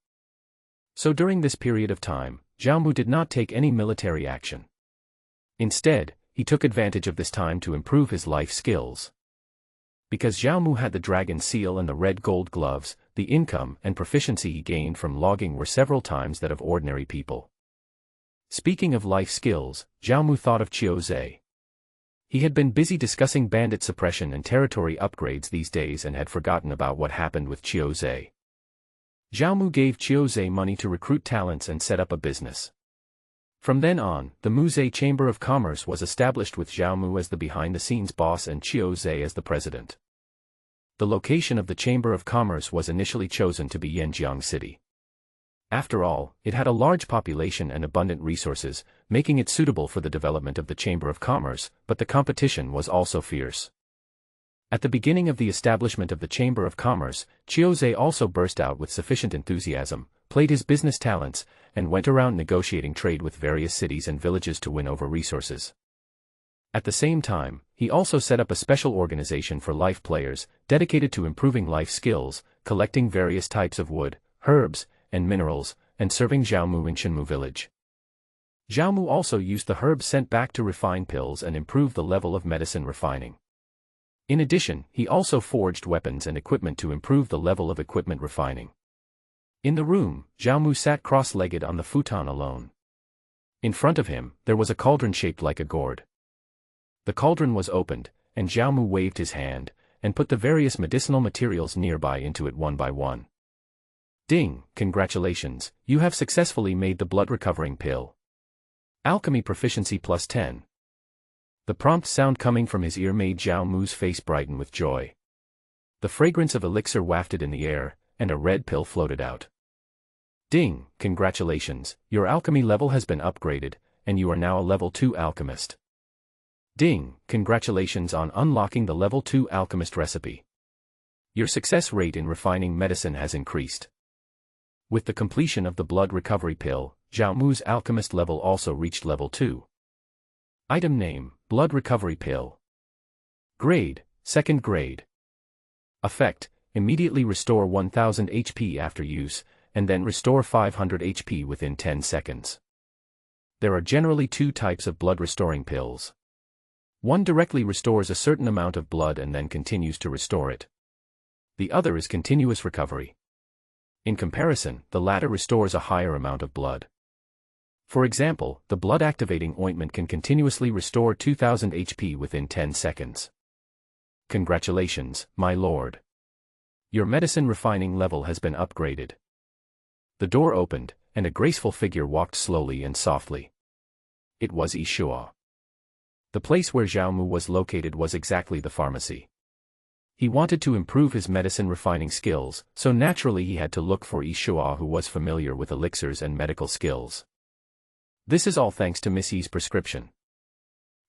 So during this period of time, Xiaomu did not take any military action. Instead, he took advantage of this time to improve his life skills. Because Xiaomu had the dragon seal and the red gold gloves, the income and proficiency he gained from logging were several times that of ordinary people. Speaking of life skills, Xiaomu thought of Qiuzhe. He had been busy discussing bandit suppression and territory upgrades these days and had forgotten about what happened with Qiuzhe. Xiaomu gave Qiuzhe money to recruit talents and set up a business. From then on, the Muzhe Chamber of Commerce was established with Xiaomu as the behind-the-scenes boss and Qiuzhe as the president. The location of the Chamber of Commerce was initially chosen to be Yanjiang City. After all, it had a large population and abundant resources, making it suitable for the development of the Chamber of Commerce, but the competition was also fierce. At the beginning of the establishment of the Chamber of Commerce, Qiuzhe also burst out with sufficient enthusiasm, played his business talents, and went around negotiating trade with various cities and villages to win over resources. At the same time, he also set up a special organization for life players, dedicated to improving life skills, collecting various types of wood, herbs, and minerals, and serving Xiaomu in Shenmue village. Xiaomu also used the herbs sent back to refine pills and improve the level of medicine refining. In addition, he also forged weapons and equipment to improve the level of equipment refining. In the room, Zhao Mu sat cross-legged on the futon alone. In front of him, there was a cauldron shaped like a gourd. The cauldron was opened, and Zhao Mu waved his hand, and put the various medicinal materials nearby into it one by one. Ding, congratulations, you have successfully made the blood-recovering pill. Alchemy proficiency plus 10. The prompt sound coming from his ear made Zhao Mu's face brighten with joy. The fragrance of elixir wafted in the air, and a red pill floated out. Ding, congratulations, your alchemy level has been upgraded, and you are now a level 2 alchemist. Ding, congratulations on unlocking the level 2 alchemist recipe. Your success rate in refining medicine has increased. With the completion of the blood recovery pill, Zhao Mu's alchemist level also reached level 2. Item name, blood recovery pill. Grade, 2nd grade. Effect, immediately restore 1000 HP after use, and then restore 500 HP within 10 seconds. There are generally 2 types of blood restoring pills. One directly restores a certain amount of blood and then continues to restore it. The other is continuous recovery. In comparison, the latter restores a higher amount of blood. For example, the blood-activating ointment can continuously restore 2000 HP within 10 seconds. Congratulations, my lord. Your medicine refining level has been upgraded. The door opened, and a graceful figure walked slowly and softly. It was Yishua. The place where Zhao Mu was located was exactly the pharmacy. He wanted to improve his medicine refining skills, so naturally he had to look for Yishua, who was familiar with elixirs and medical skills. This is all thanks to Miss Yi's prescription.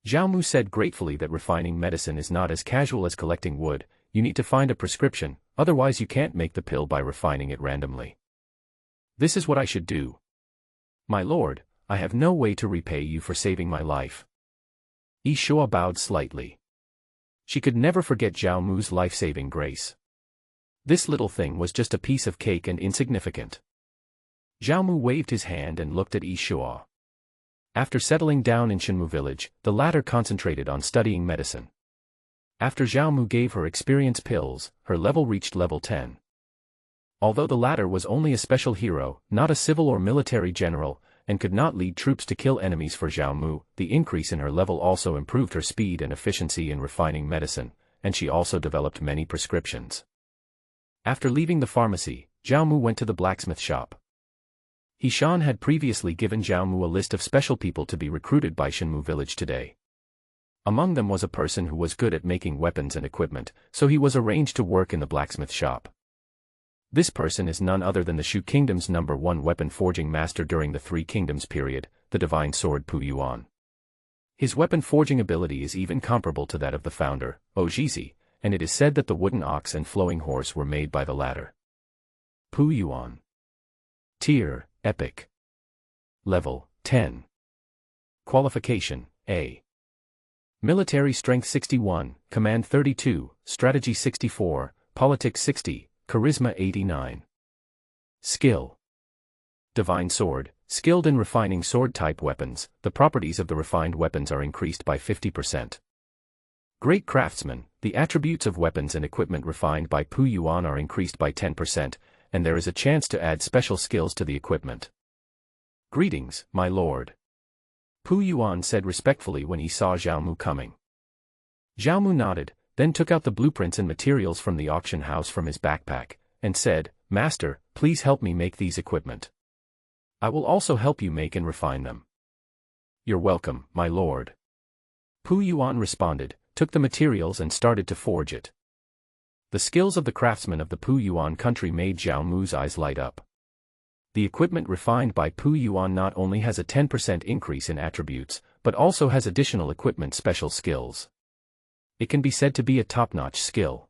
Zhao Mu said gratefully that refining medicine is not as casual as collecting wood. You need to find a prescription, otherwise you can't make the pill by refining it randomly. This is what I should do. My lord, I have no way to repay you for saving my life. Yishua bowed slightly. She could never forget Zhao Mu's life-saving grace. This little thing was just a piece of cake and insignificant. Zhao Mu waved his hand and looked at Yishua. After settling down in Shenmu village, the latter concentrated on studying medicine. After Zhao Mu gave her experience pills, her level reached level 10. Although the latter was only a special hero, not a civil or military general, and could not lead troops to kill enemies for Zhao Mu, the increase in her level also improved her speed and efficiency in refining medicine, and she also developed many prescriptions. After leaving the pharmacy, Zhao Mu went to the blacksmith shop. Hishan had previously given Zhao Mu a list of special people to be recruited by Shenmu village today. Among them was a person who was good at making weapons and equipment, so he was arranged to work in the blacksmith shop. This person is none other than the Shu Kingdom's #1 weapon forging master during the Three Kingdoms period, the divine sword Pu Yuan. His weapon forging ability is even comparable to that of the founder, Ojizi, and it is said that the wooden ox and flowing horse were made by the latter. Pu Yuan. Tier, Epic. Level, 10. Qualification, A. Military Strength 61, Command 32, Strategy 64, Politics 60, Charisma 89. Skill. Divine Sword, skilled in refining sword-type weapons, the properties of the refined weapons are increased by 50%. Great Craftsman, the attributes of weapons and equipment refined by Pu Yuan are increased by 10%, and there is a chance to add special skills to the equipment. Greetings, my lord. Pu Yuan said respectfully when he saw Zhao Mu coming. Zhao Mu nodded, then took out the blueprints and materials from the auction house from his backpack, and said, Master, please help me make these equipment. I will also help you make and refine them. You're welcome, my lord. Pu Yuan responded, took the materials and started to forge it. The skills of the craftsmen of the Pu Yuan country made Zhao Mu's eyes light up. The equipment refined by Pu Yuan not only has a 10% increase in attributes, but also has additional equipment special skills. It can be said to be a top-notch skill.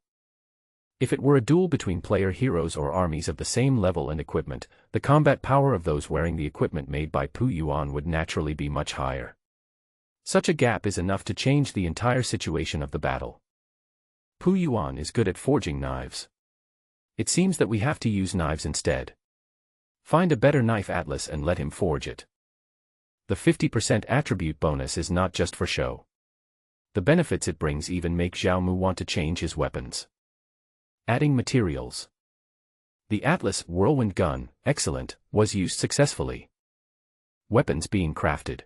If it were a duel between player heroes or armies of the same level and equipment, the combat power of those wearing the equipment made by Pu Yuan would naturally be much higher. Such a gap is enough to change the entire situation of the battle. Pu Yuan is good at forging knives. It seems that we have to use knives instead. Find a better knife atlas and let him forge it. The 50% attribute bonus is not just for show. The benefits it brings even make Zhao Mu want to change his weapons. Adding materials. The Atlas whirlwind gun, excellent, was used successfully. Weapons being crafted.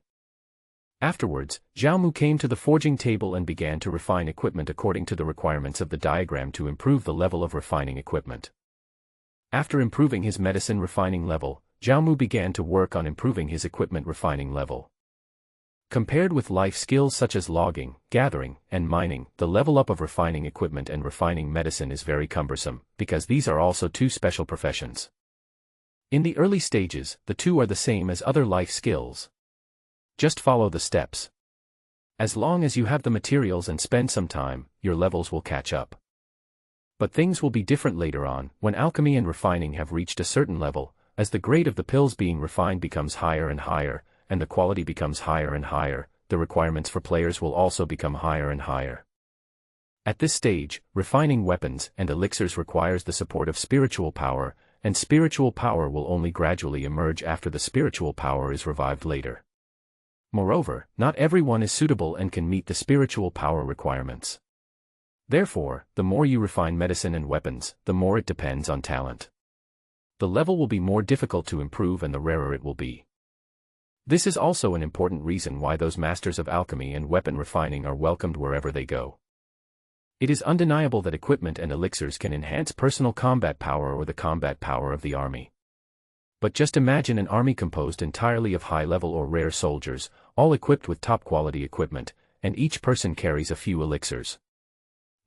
Afterwards, Zhao Mu came to the forging table and began to refine equipment according to the requirements of the diagram to improve the level of refining equipment. After improving his medicine refining level, Zhao Mu began to work on improving his equipment refining level. Compared with life skills such as logging, gathering, and mining, the level up of refining equipment and refining medicine is very cumbersome, because these are also two special professions. In the early stages, the two are the same as other life skills. Just follow the steps. As long as you have the materials and spend some time, your levels will catch up. But things will be different later on, when alchemy and refining have reached a certain level, as the grade of the pills being refined becomes higher and higher, and the quality becomes higher and higher, the requirements for players will also become higher and higher. At this stage, refining weapons and elixirs requires the support of spiritual power, and spiritual power will only gradually emerge after the spiritual power is revived later. Moreover, not everyone is suitable and can meet the spiritual power requirements. Therefore, the more you refine medicine and weapons, the more it depends on talent. The level will be more difficult to improve and the rarer it will be. This is also an important reason why those masters of alchemy and weapon refining are welcomed wherever they go. It is undeniable that equipment and elixirs can enhance personal combat power or the combat power of the army. But just imagine an army composed entirely of high-level or rare soldiers, all equipped with top-quality equipment, and each person carries a few elixirs.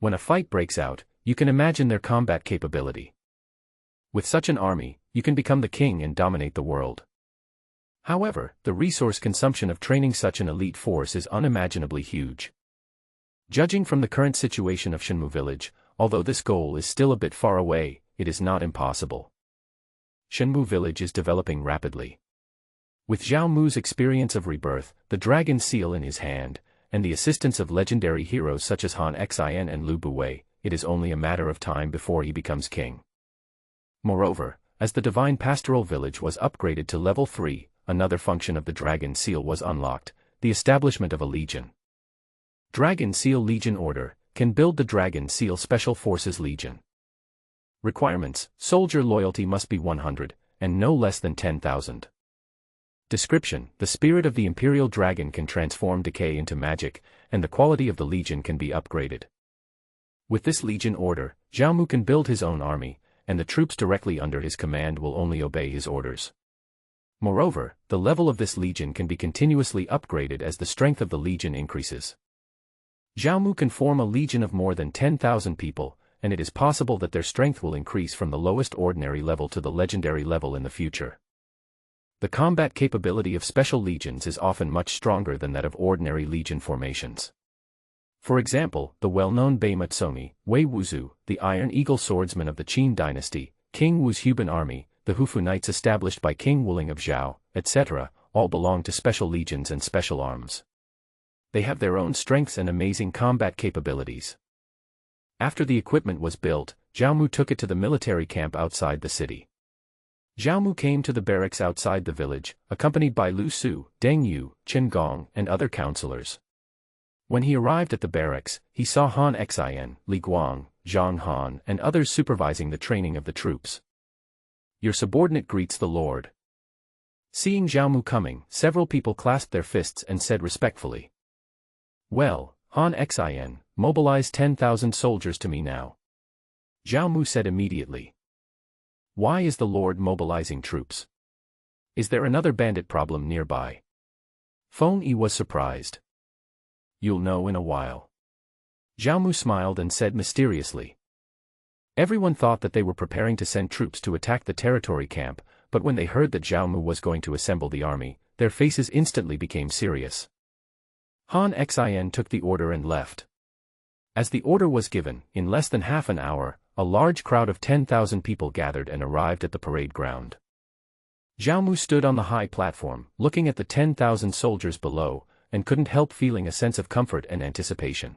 When a fight breaks out, you can imagine their combat capability. With such an army, you can become the king and dominate the world. However, the resource consumption of training such an elite force is unimaginably huge. Judging from the current situation of Shenmue Village, although this goal is still a bit far away, it is not impossible. Shenmue Village is developing rapidly. With Zhao Mu's experience of rebirth, the dragon seal in his hand, and the assistance of legendary heroes such as Han Xin and Lu Buwei, it is only a matter of time before he becomes king. Moreover, as the divine pastoral village was upgraded to level 3, another function of the Dragon Seal was unlocked, the establishment of a legion. Dragon Seal Legion Order can build the Dragon Seal Special Forces Legion. Requirements: soldier loyalty must be 100, and no less than 10,000. Description: the spirit of the Imperial Dragon can transform decay into magic, and the quality of the legion can be upgraded. With this legion order, Zhao Mu can build his own army, and the troops directly under his command will only obey his orders. Moreover, the level of this legion can be continuously upgraded as the strength of the legion increases. Zhao Mu can form a legion of more than 10,000 people, and it is possible that their strength will increase from the lowest ordinary level to the legendary level in the future. The combat capability of special legions is often much stronger than that of ordinary legion formations. For example, the well-known Bei Matsomi, Wei Wuzu, the Iron Eagle swordsman of the Qin dynasty, King Wu's Huban army, the Hufu Knights established by King Wuling of Zhao, etc., all belong to special legions and special arms. They have their own strengths and amazing combat capabilities. After the equipment was built, Zhao Mu took it to the military camp outside the city. Zhao Mu came to the barracks outside the village, accompanied by Lu Su, Deng Yu, Chen Gong, and other counselors. When he arrived at the barracks, he saw Han Xin, Li Guang, Zhang Han, and others supervising the training of the troops. Your subordinate greets the Lord. Seeing Zhao Mu coming, several people clasped their fists and said respectfully, "Well, Han Xin, mobilize 10,000 soldiers to me now." Zhao Mu said immediately, "Why is the Lord mobilizing troops? Is there another bandit problem nearby?" Feng Yi was surprised. "You'll know in a while." Zhao Mu smiled and said mysteriously. Everyone thought that they were preparing to send troops to attack the territory camp, but when they heard that Zhao Mu was going to assemble the army, their faces instantly became serious. Han Xin took the order and left. As the order was given, in less than half an hour, a large crowd of 10,000 people gathered and arrived at the parade ground. Zhao Mu stood on the high platform, looking at the 10,000 soldiers below, and couldn't help feeling a sense of comfort and anticipation.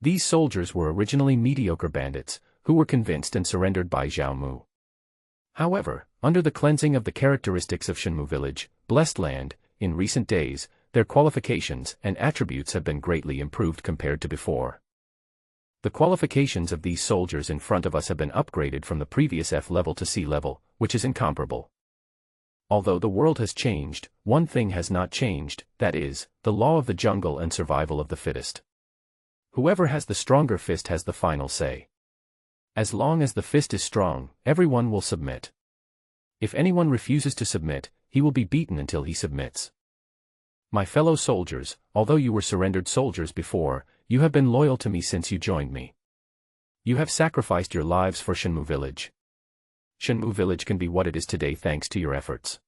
These soldiers were originally mediocre bandits, who were convinced and surrendered by Zhao Mu. However, under the cleansing of the characteristics of Shenmue Village, Blessed Land, in recent days, their qualifications and attributes have been greatly improved compared to before. The qualifications of these soldiers in front of us have been upgraded from the previous F level to C level, which is incomparable. Although the world has changed, one thing has not changed, that is, the law of the jungle and survival of the fittest. Whoever has the stronger fist has the final say. As long as the fist is strong, everyone will submit. If anyone refuses to submit, he will be beaten until he submits. My fellow soldiers, although you were surrendered soldiers before, you have been loyal to me since you joined me. You have sacrificed your lives for Shenmue Village. Shenmue Village can be what it is today thanks to your efforts.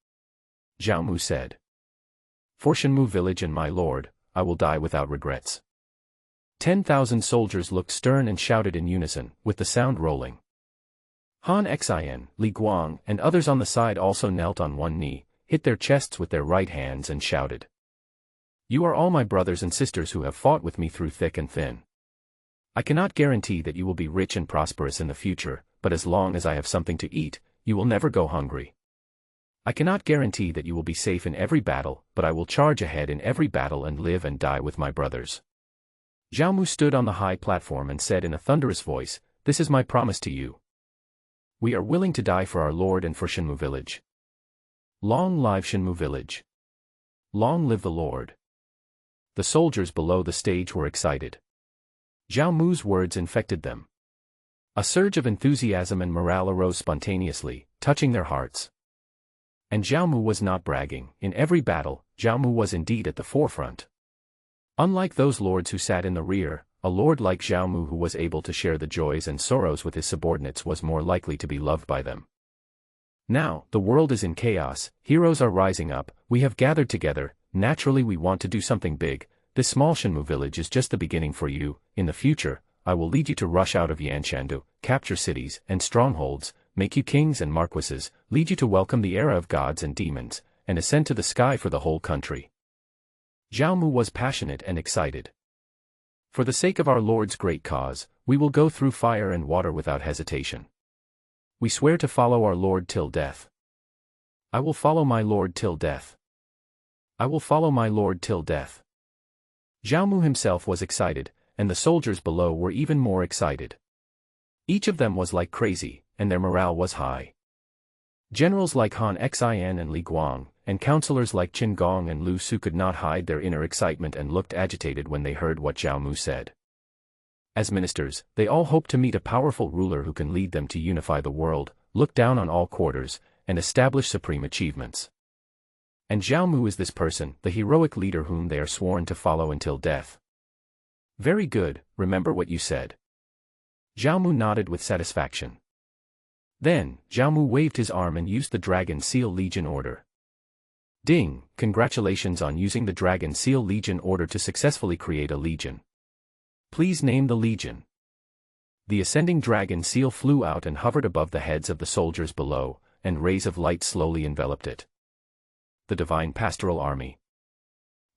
Zhao Mu said. For Shenmue Village and my lord, I will die without regrets. 10,000 soldiers looked stern and shouted in unison, with the sound rolling. Han Xin, Li Guang, and others on the side also knelt on one knee, hit their chests with their right hands and shouted. You are all my brothers and sisters who have fought with me through thick and thin. I cannot guarantee that you will be rich and prosperous in the future, but as long as I have something to eat, you will never go hungry. I cannot guarantee that you will be safe in every battle, but I will charge ahead in every battle and live and die with my brothers. Zhao Mu stood on the high platform and said in a thunderous voice, This is my promise to you. We are willing to die for our lord and for Shenmue Village. Long live Shenmue Village. Long live the Lord. The soldiers below the stage were excited. Zhao Mu's words infected them. A surge of enthusiasm and morale arose spontaneously, touching their hearts. And Zhao Mu was not bragging. In every battle, Zhao Mu was indeed at the forefront. Unlike those lords who sat in the rear, a lord like Zhao Mu who was able to share the joys and sorrows with his subordinates was more likely to be loved by them. Now, the world is in chaos, heroes are rising up, we have gathered together, naturally we want to do something big. This small Shenmue village is just the beginning for you. In the future, I will lead you to rush out of Yanshandu, capture cities and strongholds, make you kings and marquises, lead you to welcome the era of gods and demons, and ascend to the sky for the whole country. Zhao Mu was passionate and excited. For the sake of our Lord's great cause, we will go through fire and water without hesitation. We swear to follow our Lord till death. I will follow my Lord till death. I will follow my Lord till death. Zhao Mu himself was excited, and the soldiers below were even more excited. Each of them was like crazy, and their morale was high. Generals like Han Xin and Li Guang, and counselors like Qin Gong and Lu Su could not hide their inner excitement and looked agitated when they heard what Zhao Mu said. As ministers, they all hoped to meet a powerful ruler who can lead them to unify the world, look down on all quarters, and establish supreme achievements. And Zhao Mu is this person, the heroic leader whom they are sworn to follow until death. Very good, remember what you said. Zhao Mu nodded with satisfaction. Then, Zhao Mu waved his arm and used the Dragon Seal Legion Order. Ding, congratulations on using the Dragon Seal Legion Order to successfully create a legion. Please name the legion. The ascending dragon seal flew out and hovered above the heads of the soldiers below, and rays of light slowly enveloped it. The Divine Pastoral Army.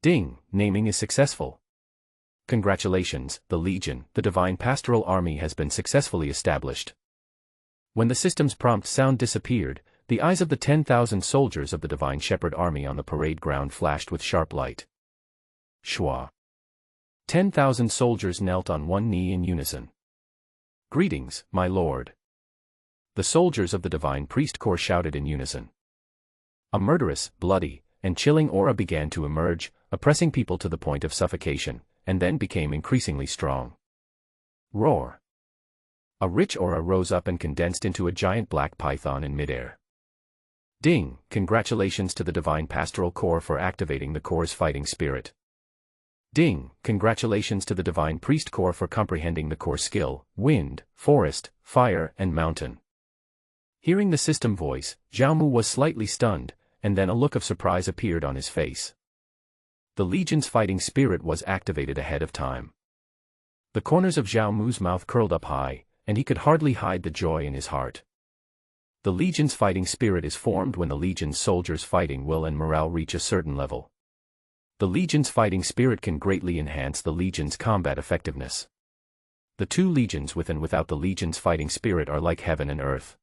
Ding, naming is successful. Congratulations, the Legion, the Divine Pastoral Army has been successfully established. When the system's prompt sound disappeared, the eyes of the 10,000 soldiers of the Divine Shepherd Army on the parade ground flashed with sharp light. Shwa. 10,000 soldiers knelt on one knee in unison. Greetings, my lord. The soldiers of the Divine Priest Corps shouted in unison. A murderous, bloody, and chilling aura began to emerge, oppressing people to the point of suffocation, and then became increasingly strong. Roar. A rich aura rose up and condensed into a giant black python in midair. Ding, congratulations to the Divine Pastoral Corps for activating the Corps' fighting spirit. Ding, congratulations to the Divine Priest Corps for comprehending the Corps' skill, wind, forest, fire, and mountain. Hearing the system voice, Zhao Mu was slightly stunned, and then a look of surprise appeared on his face. The Legion's fighting spirit was activated ahead of time. The corners of Zhao Mu's mouth curled up high, and he could hardly hide the joy in his heart. The Legion's fighting spirit is formed when the Legion's soldiers' fighting will and morale reach a certain level. The Legion's fighting spirit can greatly enhance the Legion's combat effectiveness. The two legions with and without the Legion's fighting spirit are like heaven and earth.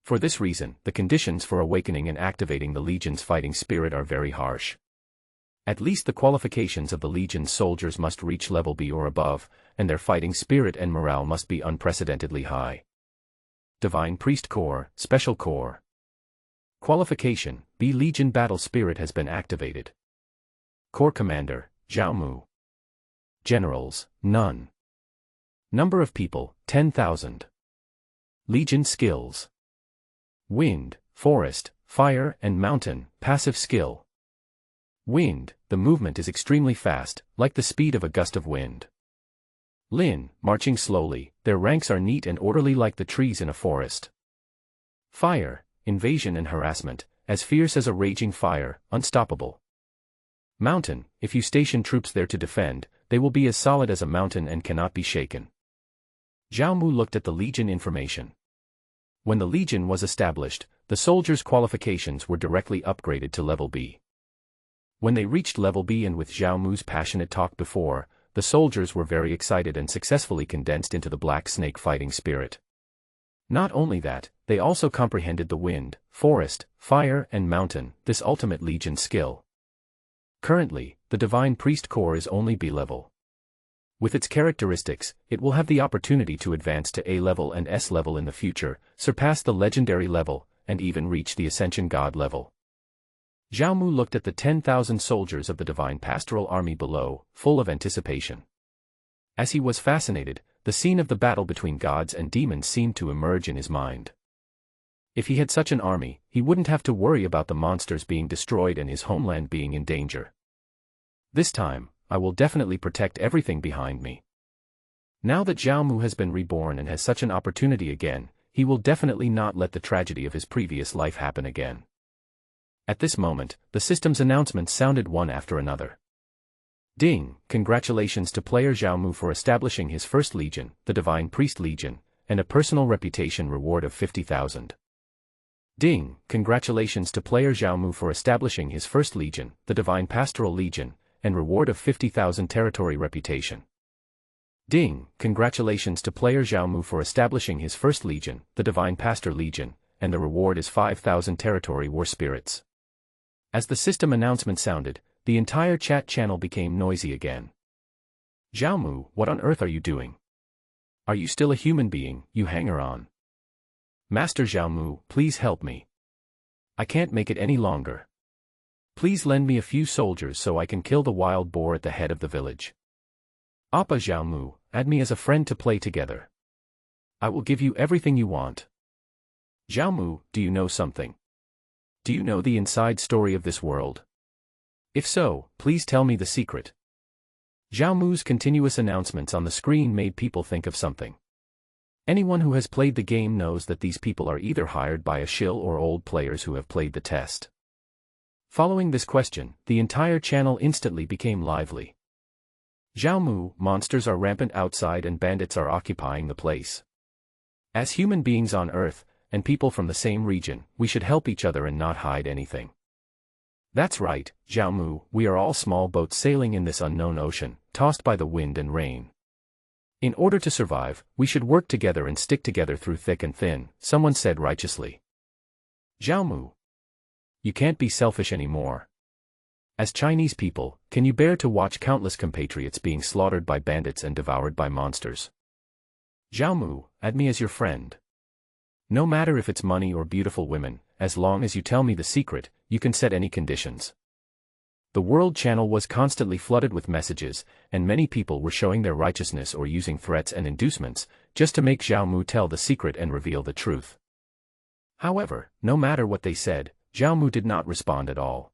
For this reason, the conditions for awakening and activating the Legion's fighting spirit are very harsh. At least the qualifications of the Legion's soldiers must reach level B or above, and their fighting spirit and morale must be unprecedentedly high. Divine Priest Corps, Special Corps. Qualification: B. Legion Battle Spirit has been activated. Corps Commander, Zhao Mu. Generals, none. Number of people, 10,000. Legion Skills. Wind, Forest, Fire and Mountain, Passive Skill. Wind, the movement is extremely fast, like the speed of a gust of wind. Lin, marching slowly, their ranks are neat and orderly like the trees in a forest. Fire, invasion and harassment, as fierce as a raging fire, unstoppable. Mountain, if you station troops there to defend, they will be as solid as a mountain and cannot be shaken. Zhao Mu looked at the Legion information. When the Legion was established, the soldiers' qualifications were directly upgraded to level B. When they reached level B and with Zhao Mu's passionate talk before, the soldiers were very excited and successfully condensed into the Black Snake fighting spirit. Not only that, they also comprehended the wind, forest, fire and mountain, this ultimate Legion skill. Currently, the Divine Priest Corps is only B level. With its characteristics, it will have the opportunity to advance to A level and S level in the future, surpass the legendary level, and even reach the Ascension God level. Zhao Mu looked at the 10,000 soldiers of the Divine Pastoral Army below, full of anticipation. As he was fascinated, the scene of the battle between gods and demons seemed to emerge in his mind. If he had such an army, he wouldn't have to worry about the monsters being destroyed and his homeland being in danger. This time, I will definitely protect everything behind me. Now that Zhao Mu has been reborn and has such an opportunity again, he will definitely not let the tragedy of his previous life happen again. At this moment, the system's announcements sounded one after another. Ding! Congratulations to player Zhao Mu for establishing his first legion, the Divine Priest Legion, and a personal reputation reward of 50,000. Ding! Congratulations to player Zhao Mu for establishing his first legion, the Divine Pastoral Legion, and reward of 50,000 territory reputation. Ding! Congratulations to player Zhao Mu for establishing his first legion, the Divine Pastor Legion, and the reward is 5,000 territory war spirits. As the system announcement sounded, the entire chat channel became noisy again. Zhao Mu, what on earth are you doing? Are you still a human being, you hanger-on? Master Zhao Mu, please help me. I can't make it any longer. Please lend me a few soldiers so I can kill the wild boar at the head of the village. Appa Zhao Mu, add me as a friend to play together. I will give you everything you want. Zhao Mu, do you know something? Do you know the inside story of this world? If so, please tell me the secret. Zhao Mu's continuous announcements on the screen made people think of something. Anyone who has played the game knows that these people are either hired by a shill or old players who have played the test. Following this question, the entire channel instantly became lively. Zhao Mu, monsters are rampant outside and bandits are occupying the place. As human beings on Earth, and people from the same region, we should help each other and not hide anything. That's right, Zhao Mu, we are all small boats sailing in this unknown ocean, tossed by the wind and rain. In order to survive, we should work together and stick together through thick and thin, someone said righteously. Zhao Mu, you can't be selfish anymore. As Chinese people, can you bear to watch countless compatriots being slaughtered by bandits and devoured by monsters? Zhao Mu, add me as your friend. No matter if it's money or beautiful women, as long as you tell me the secret, you can set any conditions. The World Channel was constantly flooded with messages, and many people were showing their righteousness or using threats and inducements, just to make Zhao Mu tell the secret and reveal the truth. However, no matter what they said, Zhao Mu did not respond at all.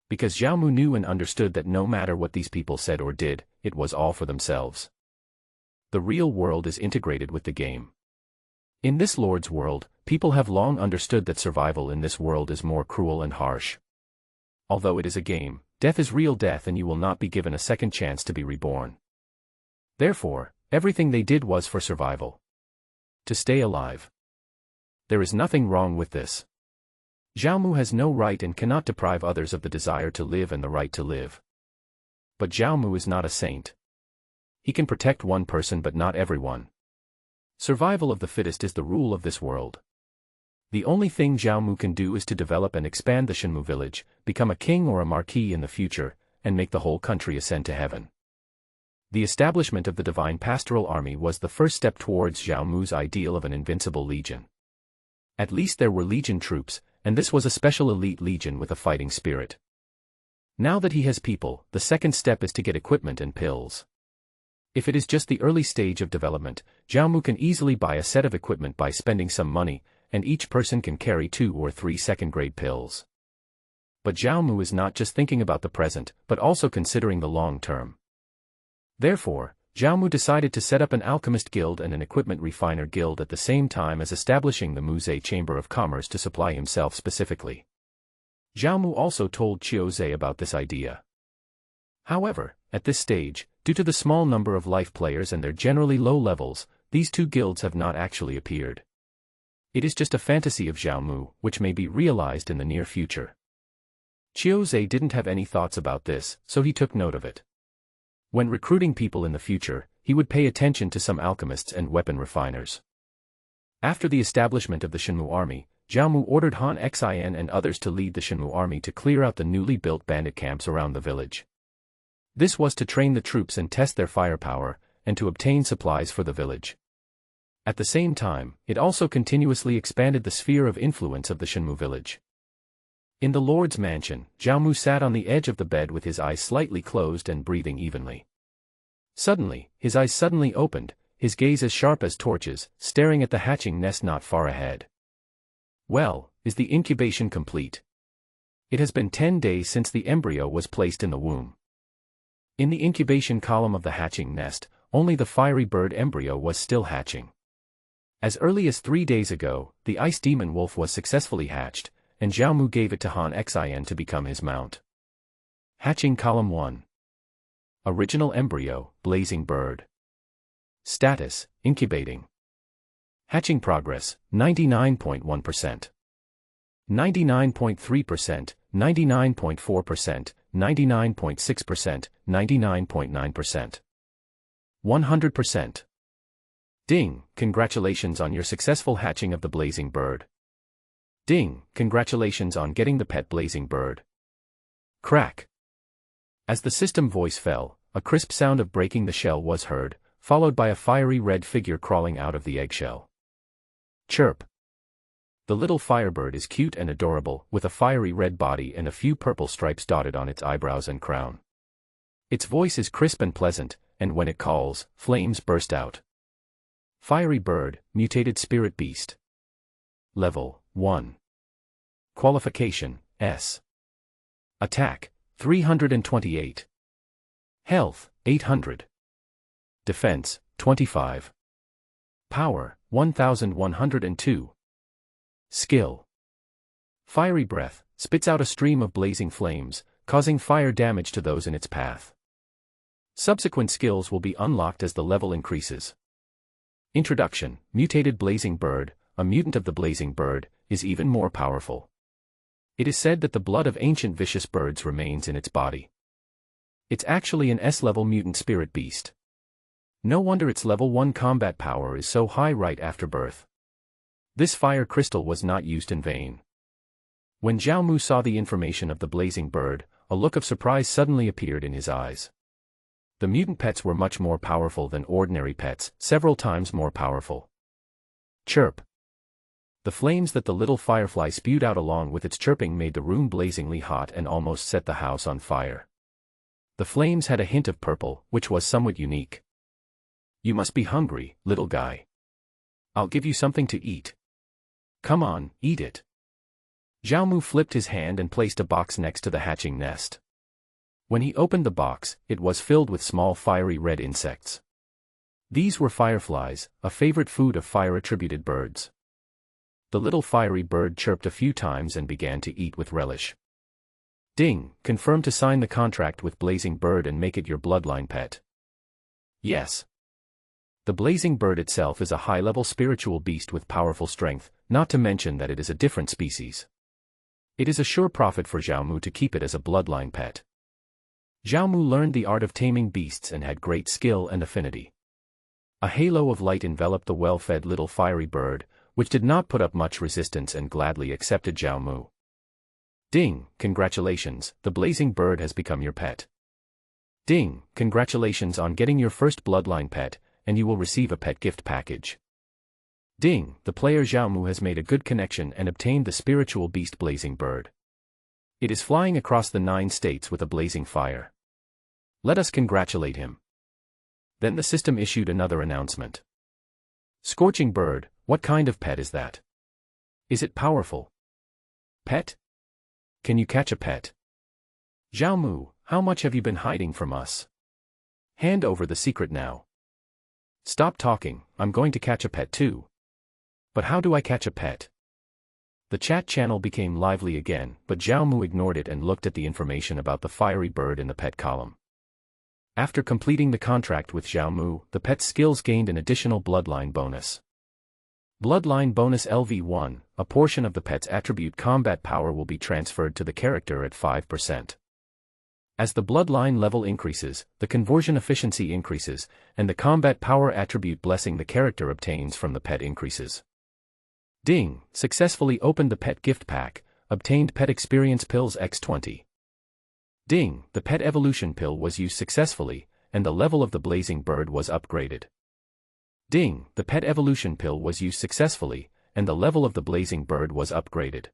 Because Zhao Mu knew and understood that no matter what these people said or did, it was all for themselves. The real world is integrated with the game. In this Lord's world, people have long understood that survival in this world is more cruel and harsh. Although it is a game, death is real death and you will not be given a second chance to be reborn. Therefore, everything they did was for survival. To stay alive. There is nothing wrong with this. Zhao Mu has no right and cannot deprive others of the desire to live and the right to live. But Zhao Mu is not a saint. He can protect one person but not everyone. Survival of the fittest is the rule of this world. The only thing Zhao Mu can do is to develop and expand the Shenmu village, become a king or a marquis in the future, and make the whole country ascend to heaven. The establishment of the divine pastoral army was the first step towards Zhao Mu's ideal of an invincible legion. At least there were legion troops, and this was a special elite legion with a fighting spirit. Now that he has people, the second step is to get equipment and pills. If it is just the early stage of development, Zhao Mu can easily buy a set of equipment by spending some money, and each person can carry 2 or 3 second-grade pills. But Zhao Mu is not just thinking about the present, but also considering the long term. Therefore, Zhao Mu decided to set up an alchemist guild and an equipment refiner guild at the same time as establishing the Muzhe Chamber of Commerce to supply himself specifically. Zhao Mu also told Qiu Zhe about this idea. However, at this stage, due to the small number of life players and their generally low levels, these two guilds have not actually appeared. It is just a fantasy of Zhao Mu, which may be realized in the near future. Qiu Zhe didn't have any thoughts about this, so he took note of it. When recruiting people in the future, he would pay attention to some alchemists and weapon refiners. After the establishment of the Shenmu army, Zhao Mu ordered Han Xin and others to lead the Shenmu army to clear out the newly built bandit camps around the village. This was to train the troops and test their firepower, and to obtain supplies for the village. At the same time, it also continuously expanded the sphere of influence of the Shenmu village. In the Lord's mansion, Zhao Mu sat on the edge of the bed with his eyes slightly closed and breathing evenly. Suddenly, his eyes suddenly opened, his gaze as sharp as torches, staring at the hatching nest not far ahead. Well, is the incubation complete? It has been 10 days since the embryo was placed in the womb. In the incubation column of the hatching nest, only the fiery bird embryo was still hatching. As early as 3 days ago, the ice demon wolf was successfully hatched, and Zhao Mu gave it to Han Xin to become his mount. Hatching Column 1. Original embryo, blazing bird. Status, incubating. Hatching progress, 99.1%. 99.3%, 99.4%, 99.6%, 99.9%. 100%. Ding, congratulations on your successful hatching of the blazing bird. Ding, congratulations on getting the pet blazing bird. Crack. As the system voice fell, a crisp sound of breaking the shell was heard, followed by a fiery red figure crawling out of the eggshell. Chirp. The little firebird is cute and adorable, with a fiery red body and a few purple stripes dotted on its eyebrows and crown. Its voice is crisp and pleasant, and when it calls, flames burst out. Fiery bird, mutated spirit beast. Level 1. Qualification, S. Attack, 328. Health, 800. Defense, 25. Power, 1102. Skill. Fiery breath, spits out a stream of blazing flames, causing fire damage to those in its path. Subsequent skills will be unlocked as the level increases. Introduction, mutated blazing bird, a mutant of the blazing bird, is even more powerful. It is said that the blood of ancient vicious birds remains in its body. It's actually an S-level mutant spirit beast. No wonder its level 1 combat power is so high right after birth. This fire crystal was not used in vain. When Zhao Mu saw the information of the blazing bird, a look of surprise suddenly appeared in his eyes. The mutant pets were much more powerful than ordinary pets, several times more powerful. Chirp. The flames that the little firefly spewed out along with its chirping made the room blazingly hot and almost set the house on fire. The flames had a hint of purple, which was somewhat unique. You must be hungry, little guy. I'll give you something to eat. Come on, eat it. Zhao Mu flipped his hand and placed a box next to the hatching nest. When he opened the box, it was filled with small fiery red insects. These were fireflies, a favorite food of fire-attributed birds. The little fiery bird chirped a few times and began to eat with relish. Ding, confirm to sign the contract with Blazing Bird and make it your bloodline pet. Yes. The Blazing Bird itself is a high-level spiritual beast with powerful strength, not to mention that it is a different species. It is a sure profit for Zhao Mu to keep it as a bloodline pet. Zhao Mu learned the art of taming beasts and had great skill and affinity. A halo of light enveloped the well-fed little fiery bird, which did not put up much resistance and gladly accepted Zhao Mu. Ding, congratulations, the blazing bird has become your pet. Ding, congratulations on getting your first bloodline pet, and you will receive a pet gift package. Ding, the player Zhao Mu has made a good connection and obtained the spiritual beast blazing bird. It is flying across the 9 states with a blazing fire. Let us congratulate him. Then the system issued another announcement. Scorching bird, what kind of pet is that? Is it powerful? Pet? Can you catch a pet? Zhao Mu, how much have you been hiding from us? Hand over the secret now. Stop talking, I'm going to catch a pet too. But how do I catch a pet? The chat channel became lively again, but Zhao Mu ignored it and looked at the information about the fiery bird in the pet column. After completing the contract with Zhao Mu, the pet's skills gained an additional bloodline bonus. Bloodline bonus LV1, a portion of the pet's attribute combat power will be transferred to the character at 5%. As the bloodline level increases, the conversion efficiency increases, and the combat power attribute blessing the character obtains from the pet increases. Ding, successfully opened the pet gift pack, obtained pet experience pills x20. Ding, the pet evolution pill was used successfully, and the level of the blazing bird was upgraded. Ding, the pet evolution pill was used successfully, and the level of the blazing bird was upgraded.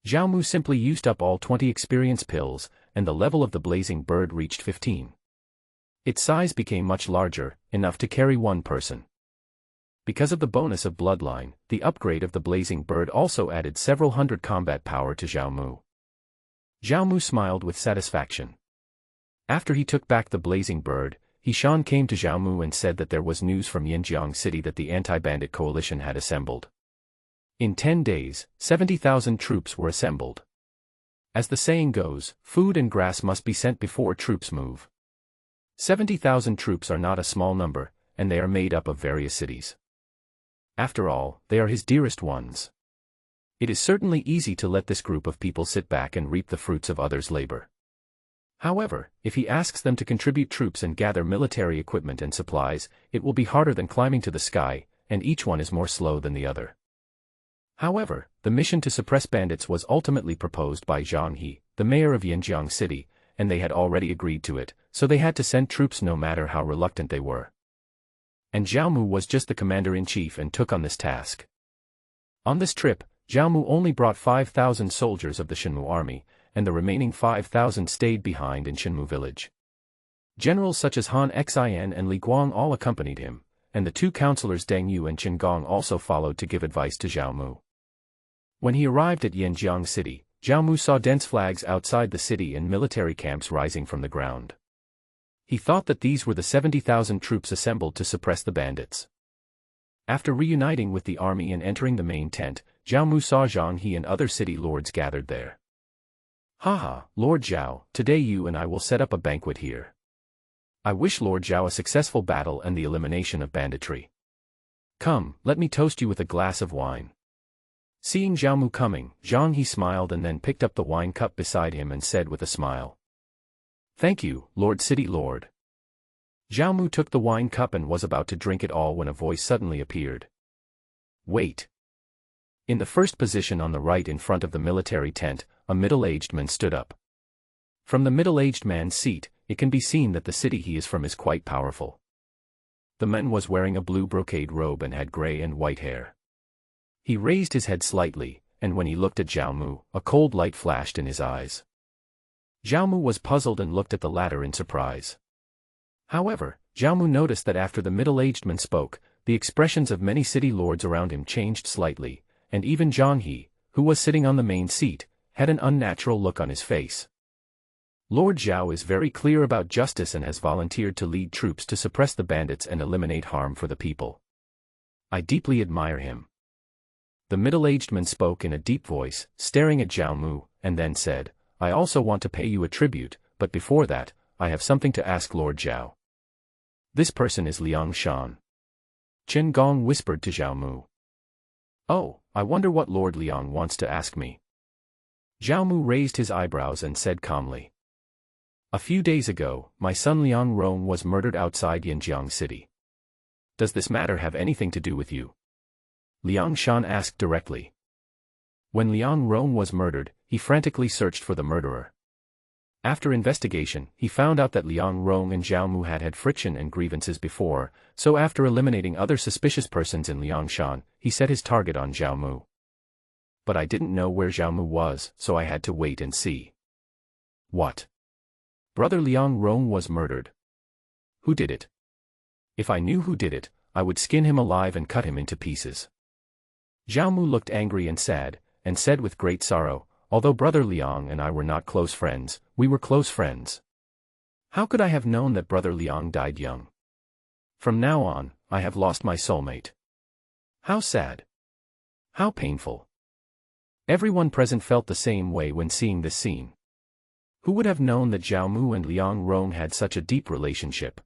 Zhao Mu simply used up all 20 experience pills, and the level of the blazing bird reached 15. Its size became much larger, enough to carry one person. Because of the bonus of bloodline, the upgrade of the blazing bird also added several hundred combat power to Zhao Mu. Zhao Mu smiled with satisfaction. After he took back the blazing bird, Shan came to Zhao Mu and said that there was news from Yanjiang City that the anti-bandit coalition had assembled. In 10 days, 70,000 troops were assembled. As the saying goes, food and grass must be sent before troops move. 70,000 troops are not a small number, and they are made up of various cities. After all, they are his dearest ones. It is certainly easy to let this group of people sit back and reap the fruits of others' labor. However, if he asks them to contribute troops and gather military equipment and supplies, it will be harder than climbing to the sky, and each one is more slow than the other. However, the mission to suppress bandits was ultimately proposed by Zhang He, the mayor of Yanjiang City, and they had already agreed to it, so they had to send troops no matter how reluctant they were. And Zhao Mu was just the commander-in-chief and took on this task. On this trip, Zhao Mu only brought 5,000 soldiers of the Shenmu army, and the remaining 5,000 stayed behind in Shenmu village. Generals such as Han Xin and Li Guang all accompanied him, and the 2 counselors Deng Yu and Qin Gong also followed to give advice to Zhao Mu. When he arrived at Yanjiang City, Zhao Mu saw dense flags outside the city and military camps rising from the ground. He thought that these were the 70,000 troops assembled to suppress the bandits. After reuniting with the army and entering the main tent, Zhao Mu saw Zhang He and other city lords gathered there. Haha, Lord Zhao, today you and I will set up a banquet here. I wish Lord Zhao a successful battle and the elimination of banditry. Come, let me toast you with a glass of wine. Seeing Zhao Mu coming, Zhang He smiled and then picked up the wine cup beside him and said with a smile. Thank you, Lord City Lord. Zhao Mu took the wine cup and was about to drink it all when a voice suddenly appeared. Wait. In the first position on the right in front of the military tent, a middle-aged man stood up. From the middle-aged man's seat, it can be seen that the city he is from is quite powerful. The man was wearing a blue brocade robe and had gray and white hair. He raised his head slightly, and when he looked at Zhao Mu, a cold light flashed in his eyes. Zhao Mu was puzzled and looked at the latter in surprise. However, Zhao Mu noticed that after the middle-aged man spoke, the expressions of many city lords around him changed slightly, and even Zhang He, who was sitting on the main seat, had an unnatural look on his face. Lord Zhao is very clear about justice and has volunteered to lead troops to suppress the bandits and eliminate harm for the people. I deeply admire him. The middle-aged man spoke in a deep voice, staring at Zhao Mu, and then said, I also want to pay you a tribute, but before that, I have something to ask Lord Zhao. This person is Liang Shan. Qin Gong whispered to Zhao Mu. Oh, I wonder what Lord Liang wants to ask me. Zhao Mu raised his eyebrows and said calmly. A few days ago, my son Liang Rong was murdered outside Yanjiang City. Does this matter have anything to do with you? Liang Shan asked directly. When Liang Rong was murdered, he frantically searched for the murderer. After investigation, he found out that Liang Rong and Zhao Mu had had friction and grievances before, so after eliminating other suspicious persons in Liang Shan, he set his target on Zhao Mu. But I didn't know where Zhao Mu was, so I had to wait and see. What? Brother Liang Rong was murdered. Who did it? If I knew who did it, I would skin him alive and cut him into pieces. Zhao Mu looked angry and sad, and said with great sorrow, although Brother Liang and I were not close friends, we were close friends. How could I have known that Brother Liang died young? From now on, I have lost my soulmate. How sad. How painful. Everyone present felt the same way when seeing this scene. Who would have known that Zhao Mu and Liang Rong had such a deep relationship?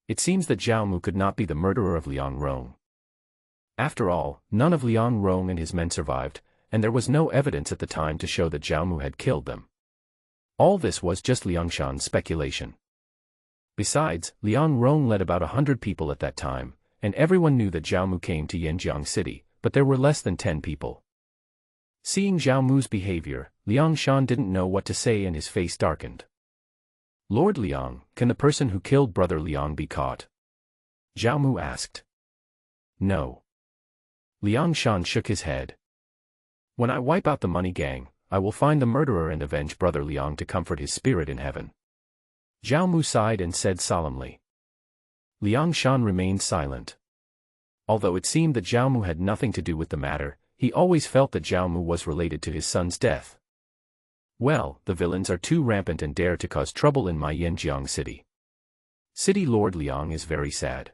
It seems that Zhao Mu could not be the murderer of Liang Rong. After all, none of Liang Rong and his men survived, and there was no evidence at the time to show that Zhao Mu had killed them. All this was just Liang Shan's speculation. Besides, Liang Rong led about 100 people at that time, and everyone knew that Zhao Mu came to Yanjiang City, but there were less than 10 people. Seeing Zhao Mu's behavior, Liang Shan didn't know what to say and his face darkened. Lord Liang, can the person who killed Brother Liang be caught? Zhao Mu asked. No. Liang Shan shook his head. When I wipe out the money gang, I will find the murderer and avenge Brother Liang to comfort his spirit in heaven. Zhao Mu sighed and said solemnly. Liang Shan remained silent. Although it seemed that Zhao Mu had nothing to do with the matter, he always felt that Zhao Mu was related to his son's death. Well, the villains are too rampant and dare to cause trouble in my Yanjiang city. City Lord Liang is very sad.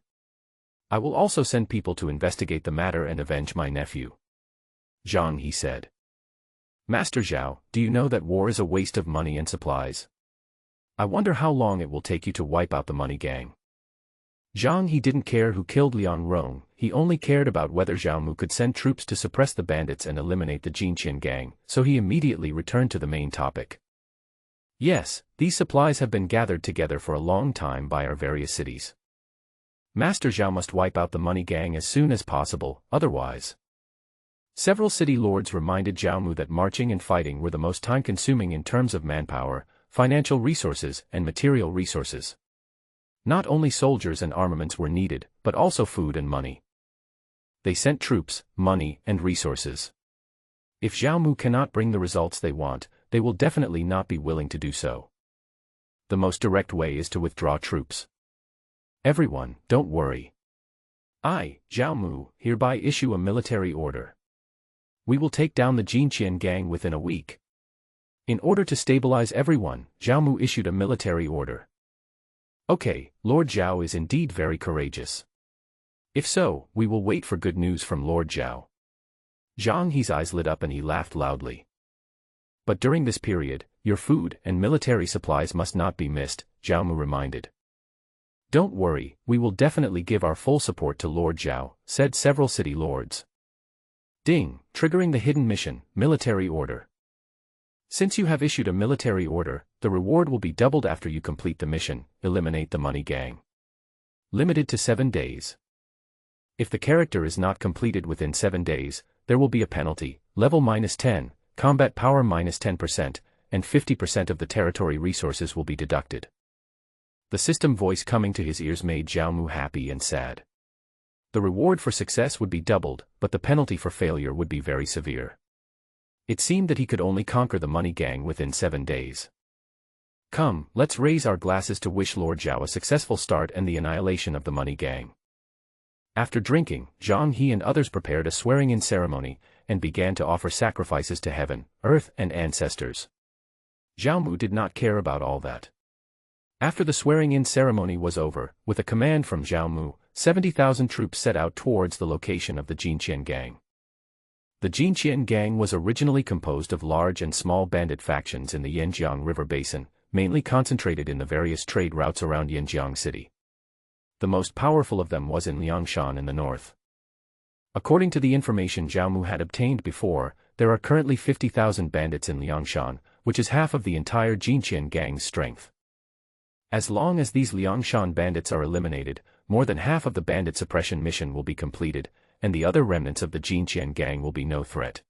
I will also send people to investigate the matter and avenge my nephew. Zhang He said. Master Zhao, do you know that war is a waste of money and supplies? I wonder how long it will take you to wipe out the money gang. Zhang He didn't care who killed Liang Rong, he only cared about whether Zhao Mu could send troops to suppress the bandits and eliminate the Jinqian gang, so he immediately returned to the main topic. Yes, these supplies have been gathered together for a long time by our various cities. Master Zhao must wipe out the money gang as soon as possible, otherwise. Several city lords reminded Zhao Mu that marching and fighting were the most time-consuming in terms of manpower, financial resources, and material resources. Not only soldiers and armaments were needed, but also food and money. They sent troops, money, and resources. If Zhao Mu cannot bring the results they want, they will definitely not be willing to do so. The most direct way is to withdraw troops. Everyone, don't worry. I, Zhao Mu, hereby issue a military order. We will take down the Jinqian gang within a week. In order to stabilize everyone, Zhao Mu issued a military order. Okay, Lord Zhao is indeed very courageous. If so, we will wait for good news from Lord Zhao. Zhang He's eyes lit up and he laughed loudly. But during this period, your food and military supplies must not be missed, Zhao Mu reminded. Don't worry, we will definitely give our full support to Lord Zhao, said several city lords. Ding, triggering the hidden mission, military order. Since you have issued a military order, the reward will be doubled after you complete the mission, eliminate the money gang. Limited to 7 days. If the character is not completed within 7 days, there will be a penalty, level -10, combat power -10%, and 50% of the territory resources will be deducted. The system voice coming to his ears made Zhao Mu happy and sad. The reward for success would be doubled, but the penalty for failure would be very severe. It seemed that he could only conquer the money gang within 7 days. Come, let's raise our glasses to wish Lord Zhao a successful start and the annihilation of the money gang. After drinking, Zhang He and others prepared a swearing-in ceremony, and began to offer sacrifices to heaven, earth, and ancestors. Zhao Mu did not care about all that. After the swearing-in ceremony was over, with a command from Zhao Mu, 70,000 troops set out towards the location of the Jinqian gang. The Jinqian gang was originally composed of large and small bandit factions in the Yanjiang River Basin, mainly concentrated in the various trade routes around Yanjiang City. The most powerful of them was in Liangshan in the north. According to the information Zhao Mu had obtained before, there are currently 50,000 bandits in Liangshan, which is half of the entire Jinqian gang's strength. As long as these Liangshan bandits are eliminated, more than half of the bandit suppression mission will be completed, and the other remnants of the Jinqian gang will be no threat.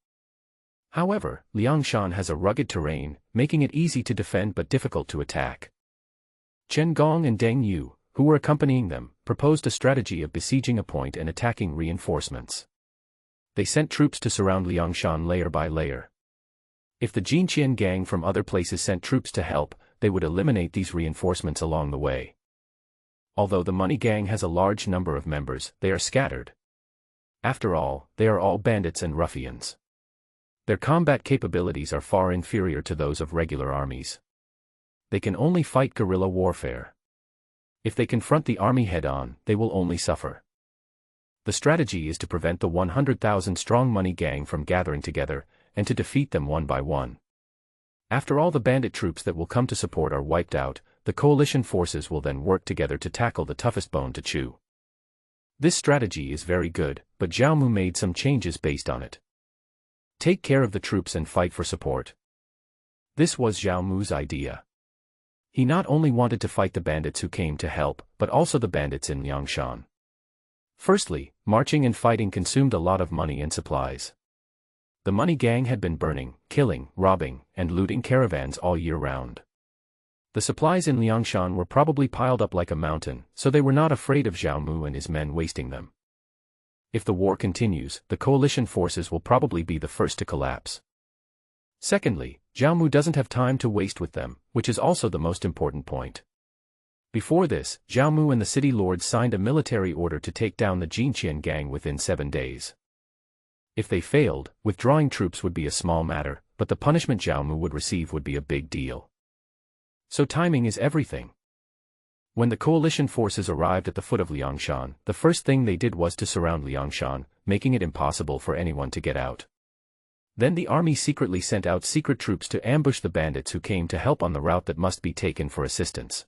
However, Liangshan has a rugged terrain, making it easy to defend but difficult to attack. Chen Gong and Deng Yu, who were accompanying them, proposed a strategy of besieging a point and attacking reinforcements. They sent troops to surround Liangshan layer by layer. If the Jinqian gang from other places sent troops to help, they would eliminate these reinforcements along the way. Although the money gang has a large number of members, they are scattered. After all, they are all bandits and ruffians. Their combat capabilities are far inferior to those of regular armies. They can only fight guerrilla warfare. If they confront the army head-on, they will only suffer. The strategy is to prevent the 100,000-strong money gang from gathering together, and to defeat them one by one. After all the bandit troops that will come to support are wiped out, the coalition forces will then work together to tackle the toughest bone to chew. This strategy is very good, but Zhao Mu made some changes based on it. Take care of the troops and fight for support. This was Zhao Mu's idea. He not only wanted to fight the bandits who came to help, but also the bandits in Liangshan. Firstly, marching and fighting consumed a lot of money and supplies. The money gang had been burning, killing, robbing, and looting caravans all year round. The supplies in Liangshan were probably piled up like a mountain, so they were not afraid of Zhao Mu and his men wasting them. If the war continues, the coalition forces will probably be the first to collapse. Secondly, Zhao Mu doesn't have time to waste with them, which is also the most important point. Before this, Zhao Mu and the city lords signed a military order to take down the Jinqian gang within 7 days. If they failed, withdrawing troops would be a small matter, but the punishment Zhao Mu would receive would be a big deal. So timing is everything. When the coalition forces arrived at the foot of Liangshan, the first thing they did was to surround Liangshan, making it impossible for anyone to get out. Then the army secretly sent out secret troops to ambush the bandits who came to help on the route that must be taken for assistance.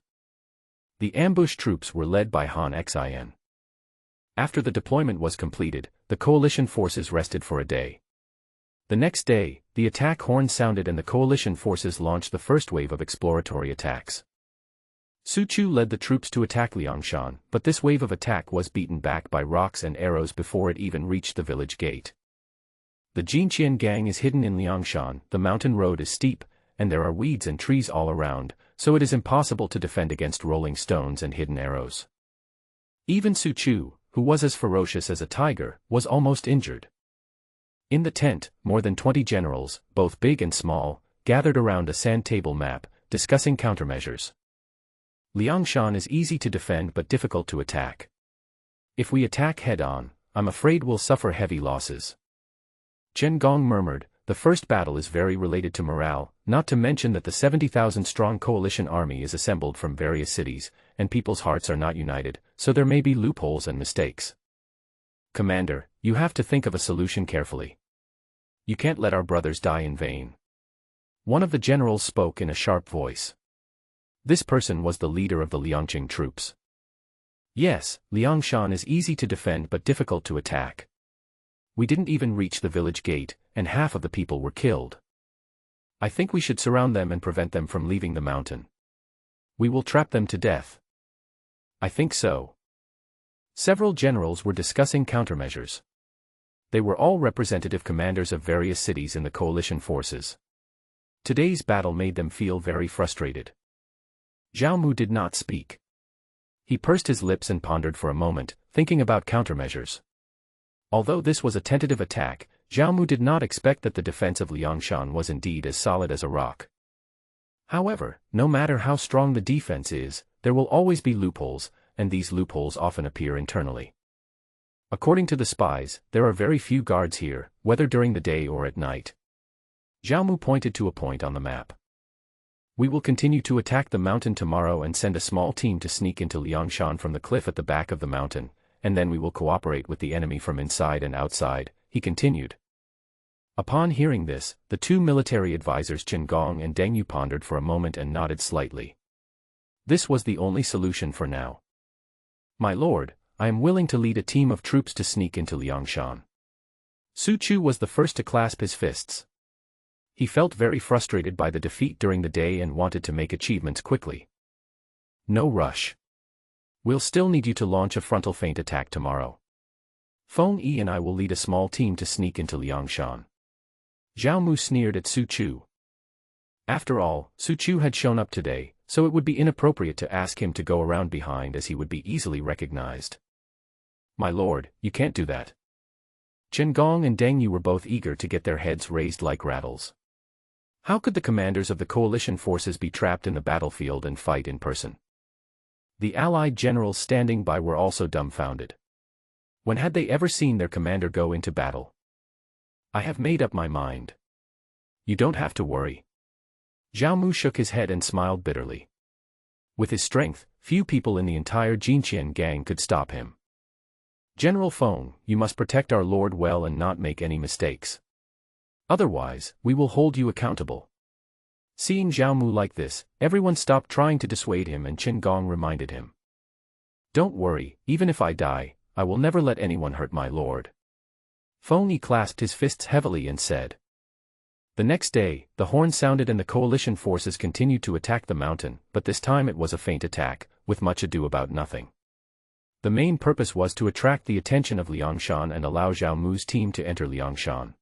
The ambush troops were led by Han Xin. After the deployment was completed, the coalition forces rested for a day. The next day, the attack horn sounded and the coalition forces launched the first wave of exploratory attacks. Su Chu led the troops to attack Liangshan, but this wave of attack was beaten back by rocks and arrows before it even reached the village gate. The Jinqian gang is hidden in Liangshan, the mountain road is steep, and there are weeds and trees all around, so it is impossible to defend against rolling stones and hidden arrows. Even Su Chu, who was as ferocious as a tiger, was almost injured. In the tent, more than 20 generals, both big and small, gathered around a sand table map, discussing countermeasures. Liangshan is easy to defend but difficult to attack. If we attack head-on, I'm afraid we'll suffer heavy losses. Chen Gong murmured, the first battle is very related to morale, not to mention that the 70,000-strong coalition army is assembled from various cities, and people's hearts are not united, so there may be loopholes and mistakes. Commander, you have to think of a solution carefully. You can't let our brothers die in vain. One of the generals spoke in a sharp voice. This person was the leader of the Liangqing troops. Yes, Liangshan is easy to defend but difficult to attack. We didn't even reach the village gate, and half of the people were killed. I think we should surround them and prevent them from leaving the mountain. We will trap them to death. I think so. Several generals were discussing countermeasures. They were all representative commanders of various cities in the coalition forces. Today's battle made them feel very frustrated. Zhao Mu did not speak. He pursed his lips and pondered for a moment, thinking about countermeasures. Although this was a tentative attack, Zhao Mu did not expect that the defense of Liangshan was indeed as solid as a rock. However, no matter how strong the defense is, there will always be loopholes, and these loopholes often appear internally. According to the spies, there are very few guards here, whether during the day or at night. Zhao Mu pointed to a point on the map. We will continue to attack the mountain tomorrow and send a small team to sneak into Liangshan from the cliff at the back of the mountain, and then we will cooperate with the enemy from inside and outside, he continued. Upon hearing this, the two military advisors Chen Gong and Deng Yu pondered for a moment and nodded slightly. This was the only solution for now. My lord, I am willing to lead a team of troops to sneak into Liangshan. Su Chu was the first to clasp his fists. He felt very frustrated by the defeat during the day and wanted to make achievements quickly. No rush. We'll still need you to launch a frontal feint attack tomorrow. Feng Yi and I will lead a small team to sneak into Liangshan. Zhao Mu sneered at Su Chu. After all, Su Chu had shown up today, so it would be inappropriate to ask him to go around behind as he would be easily recognized. My lord, you can't do that. Chen Gong and Deng Yu were both eager to get their heads raised like rattles. How could the commanders of the coalition forces be trapped in the battlefield and fight in person? The allied generals standing by were also dumbfounded. When had they ever seen their commander go into battle? I have made up my mind. You don't have to worry. Zhao Mu shook his head and smiled bitterly. With his strength, few people in the entire Jinqian gang could stop him. General Feng, you must protect our lord well and not make any mistakes. Otherwise, we will hold you accountable. Seeing Zhao Mu like this, everyone stopped trying to dissuade him and Chen Gong reminded him. Don't worry, even if I die, I will never let anyone hurt my lord. Feng Yi clasped his fists heavily and said. The next day, the horn sounded and the coalition forces continued to attack the mountain, but this time it was a feint attack, with much ado about nothing. The main purpose was to attract the attention of Liangshan and allow Zhao Mu's team to enter Liangshan.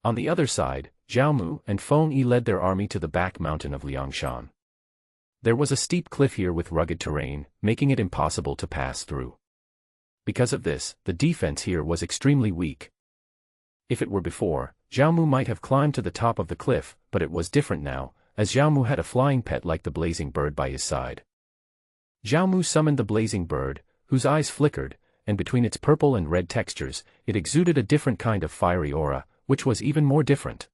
On the other side, Zhao Mu and Feng Yi led their army to the back mountain of Liangshan. There was a steep cliff here with rugged terrain, making it impossible to pass through. Because of this, the defense here was extremely weak. If it were before, Zhao Mu might have climbed to the top of the cliff, but it was different now, as Zhao Mu had a flying pet like the blazing bird by his side. Zhao Mu summoned the blazing bird, whose eyes flickered, and between its purple and red textures, it exuded a different kind of fiery aura, which was even more different.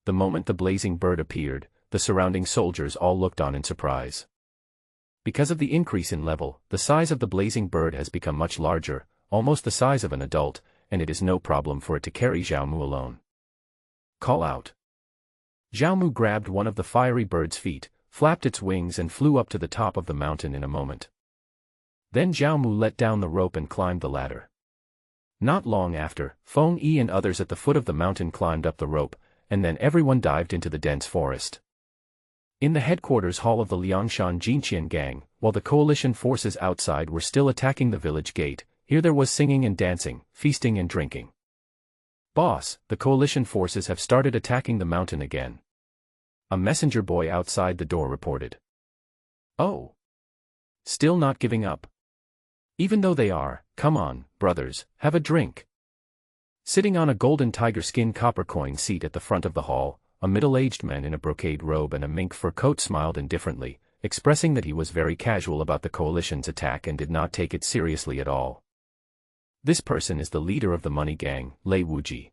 The moment the blazing bird appeared, the surrounding soldiers all looked on in surprise. Because of the increase in level, the size of the blazing bird has become much larger, almost the size of an adult, and it is no problem for it to carry Zhao Mu alone. Call out. Zhao Mu grabbed one of the fiery bird's feet, flapped its wings and flew up to the top of the mountain in a moment. Then Zhao Mu let down the rope and climbed the ladder. Not long after, Feng Yi and others at the foot of the mountain climbed up the rope, and then everyone dived into the dense forest. In the headquarters hall of the Liangshan Jinqian gang, while the coalition forces outside were still attacking the village gate, here there was singing and dancing, feasting and drinking. Boss, the coalition forces have started attacking the mountain again. A messenger boy outside the door reported. Oh. Still not giving up. Even though they are, come on, brothers, have a drink. Sitting on a golden tiger skin copper coin seat at the front of the hall, a middle-aged man in a brocade robe and a mink fur coat smiled indifferently, expressing that he was very casual about the coalition's attack and did not take it seriously at all. This person is the leader of the money gang, Lei Wuji.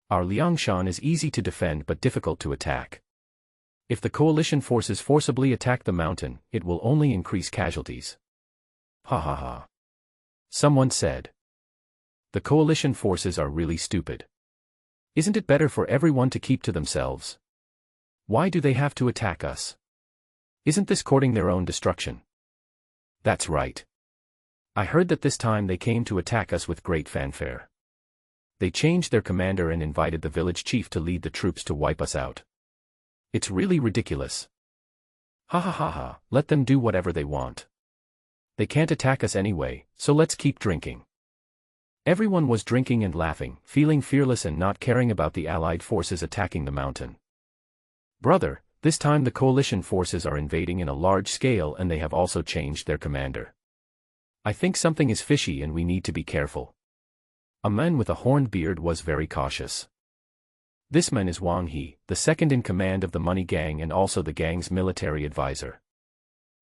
Our Liangshan is easy to defend but difficult to attack. If the coalition forces forcibly attack the mountain, it will only increase casualties. Ha ha ha. Someone said. The coalition forces are really stupid. Isn't it better for everyone to keep to themselves? Why do they have to attack us? Isn't this courting their own destruction? That's right. I heard that this time they came to attack us with great fanfare. They changed their commander and invited the village chief to lead the troops to wipe us out. It's really ridiculous. Ha ha ha ha, let them do whatever they want. They can't attack us anyway, so let's keep drinking. Everyone was drinking and laughing, feeling fearless and not caring about the allied forces attacking the mountain. Brother, this time the coalition forces are invading in a large scale and they have also changed their commander. I think something is fishy and we need to be careful. A man with a horned beard was very cautious. This man is Wang He, the second in command of the money gang and also the gang's military advisor.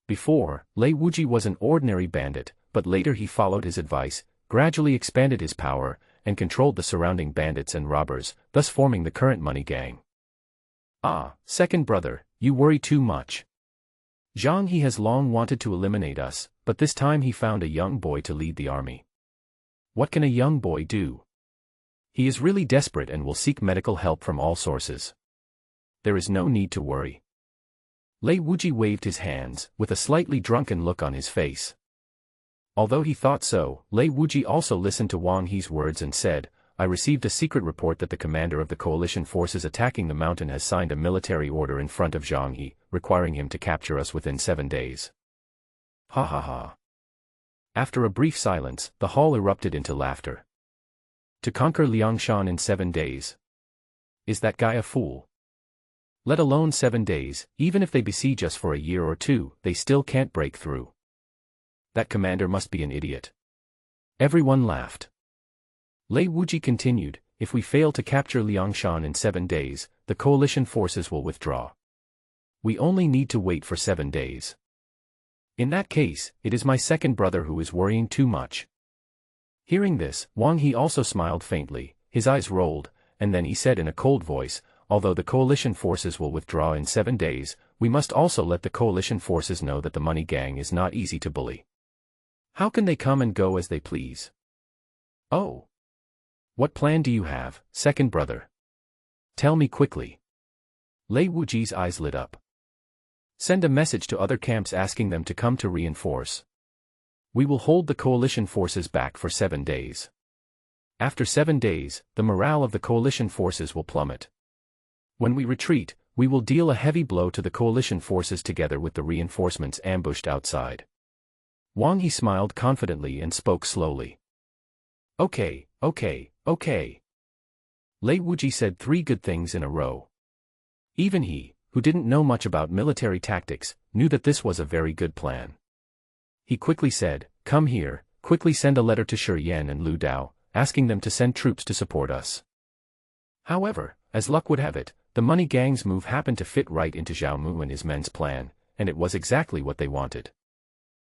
Before, Lei Wuji was an ordinary bandit, but later he followed his advice, gradually expanded his power, and controlled the surrounding bandits and robbers, thus forming the current money gang. Ah, second brother, you worry too much. Zhang He has long wanted to eliminate us, but this time he found a young boy to lead the army. What can a young boy do? He is really desperate and will seek medical help from all sources. There is no need to worry. Lei Wuji waved his hands, with a slightly drunken look on his face. Although he thought so, Lei Wuji also listened to Wang He's words and said, I received a secret report that the commander of the coalition forces attacking the mountain has signed a military order in front of Zhang He, requiring him to capture us within 7 days. Ha ha ha. After a brief silence, the hall erupted into laughter. To conquer Liangshan in 7 days. Is that guy a fool? Let alone 7 days, even if they besiege us for a year or two, they still can't break through. That commander must be an idiot. Everyone laughed. Lei Wuji continued, if we fail to capture Liangshan in 7 days, the coalition forces will withdraw. We only need to wait for 7 days. In that case, it is my second brother who is worrying too much. Hearing this, Wang He also smiled faintly, his eyes rolled, and then he said in a cold voice, although the coalition forces will withdraw in 7 days, we must also let the coalition forces know that the money gang is not easy to bully. How can they come and go as they please? Oh. What plan do you have, second brother? Tell me quickly. Lei Wuji's eyes lit up. Send a message to other camps asking them to come to reinforce. We will hold the coalition forces back for 7 days. After 7 days, the morale of the coalition forces will plummet. When we retreat, we will deal a heavy blow to the coalition forces together with the reinforcements ambushed outside. Wang He smiled confidently and spoke slowly. Okay. Lei Wuji said 3 good things in a row. Even he, who didn't know much about military tactics, knew that this was a very good plan. He quickly said, come here, quickly send a letter to Shi Yan and Lu Dao, asking them to send troops to support us. However, as luck would have it, the money gang's move happened to fit right into Zhao Mu and his men's plan, and it was exactly what they wanted.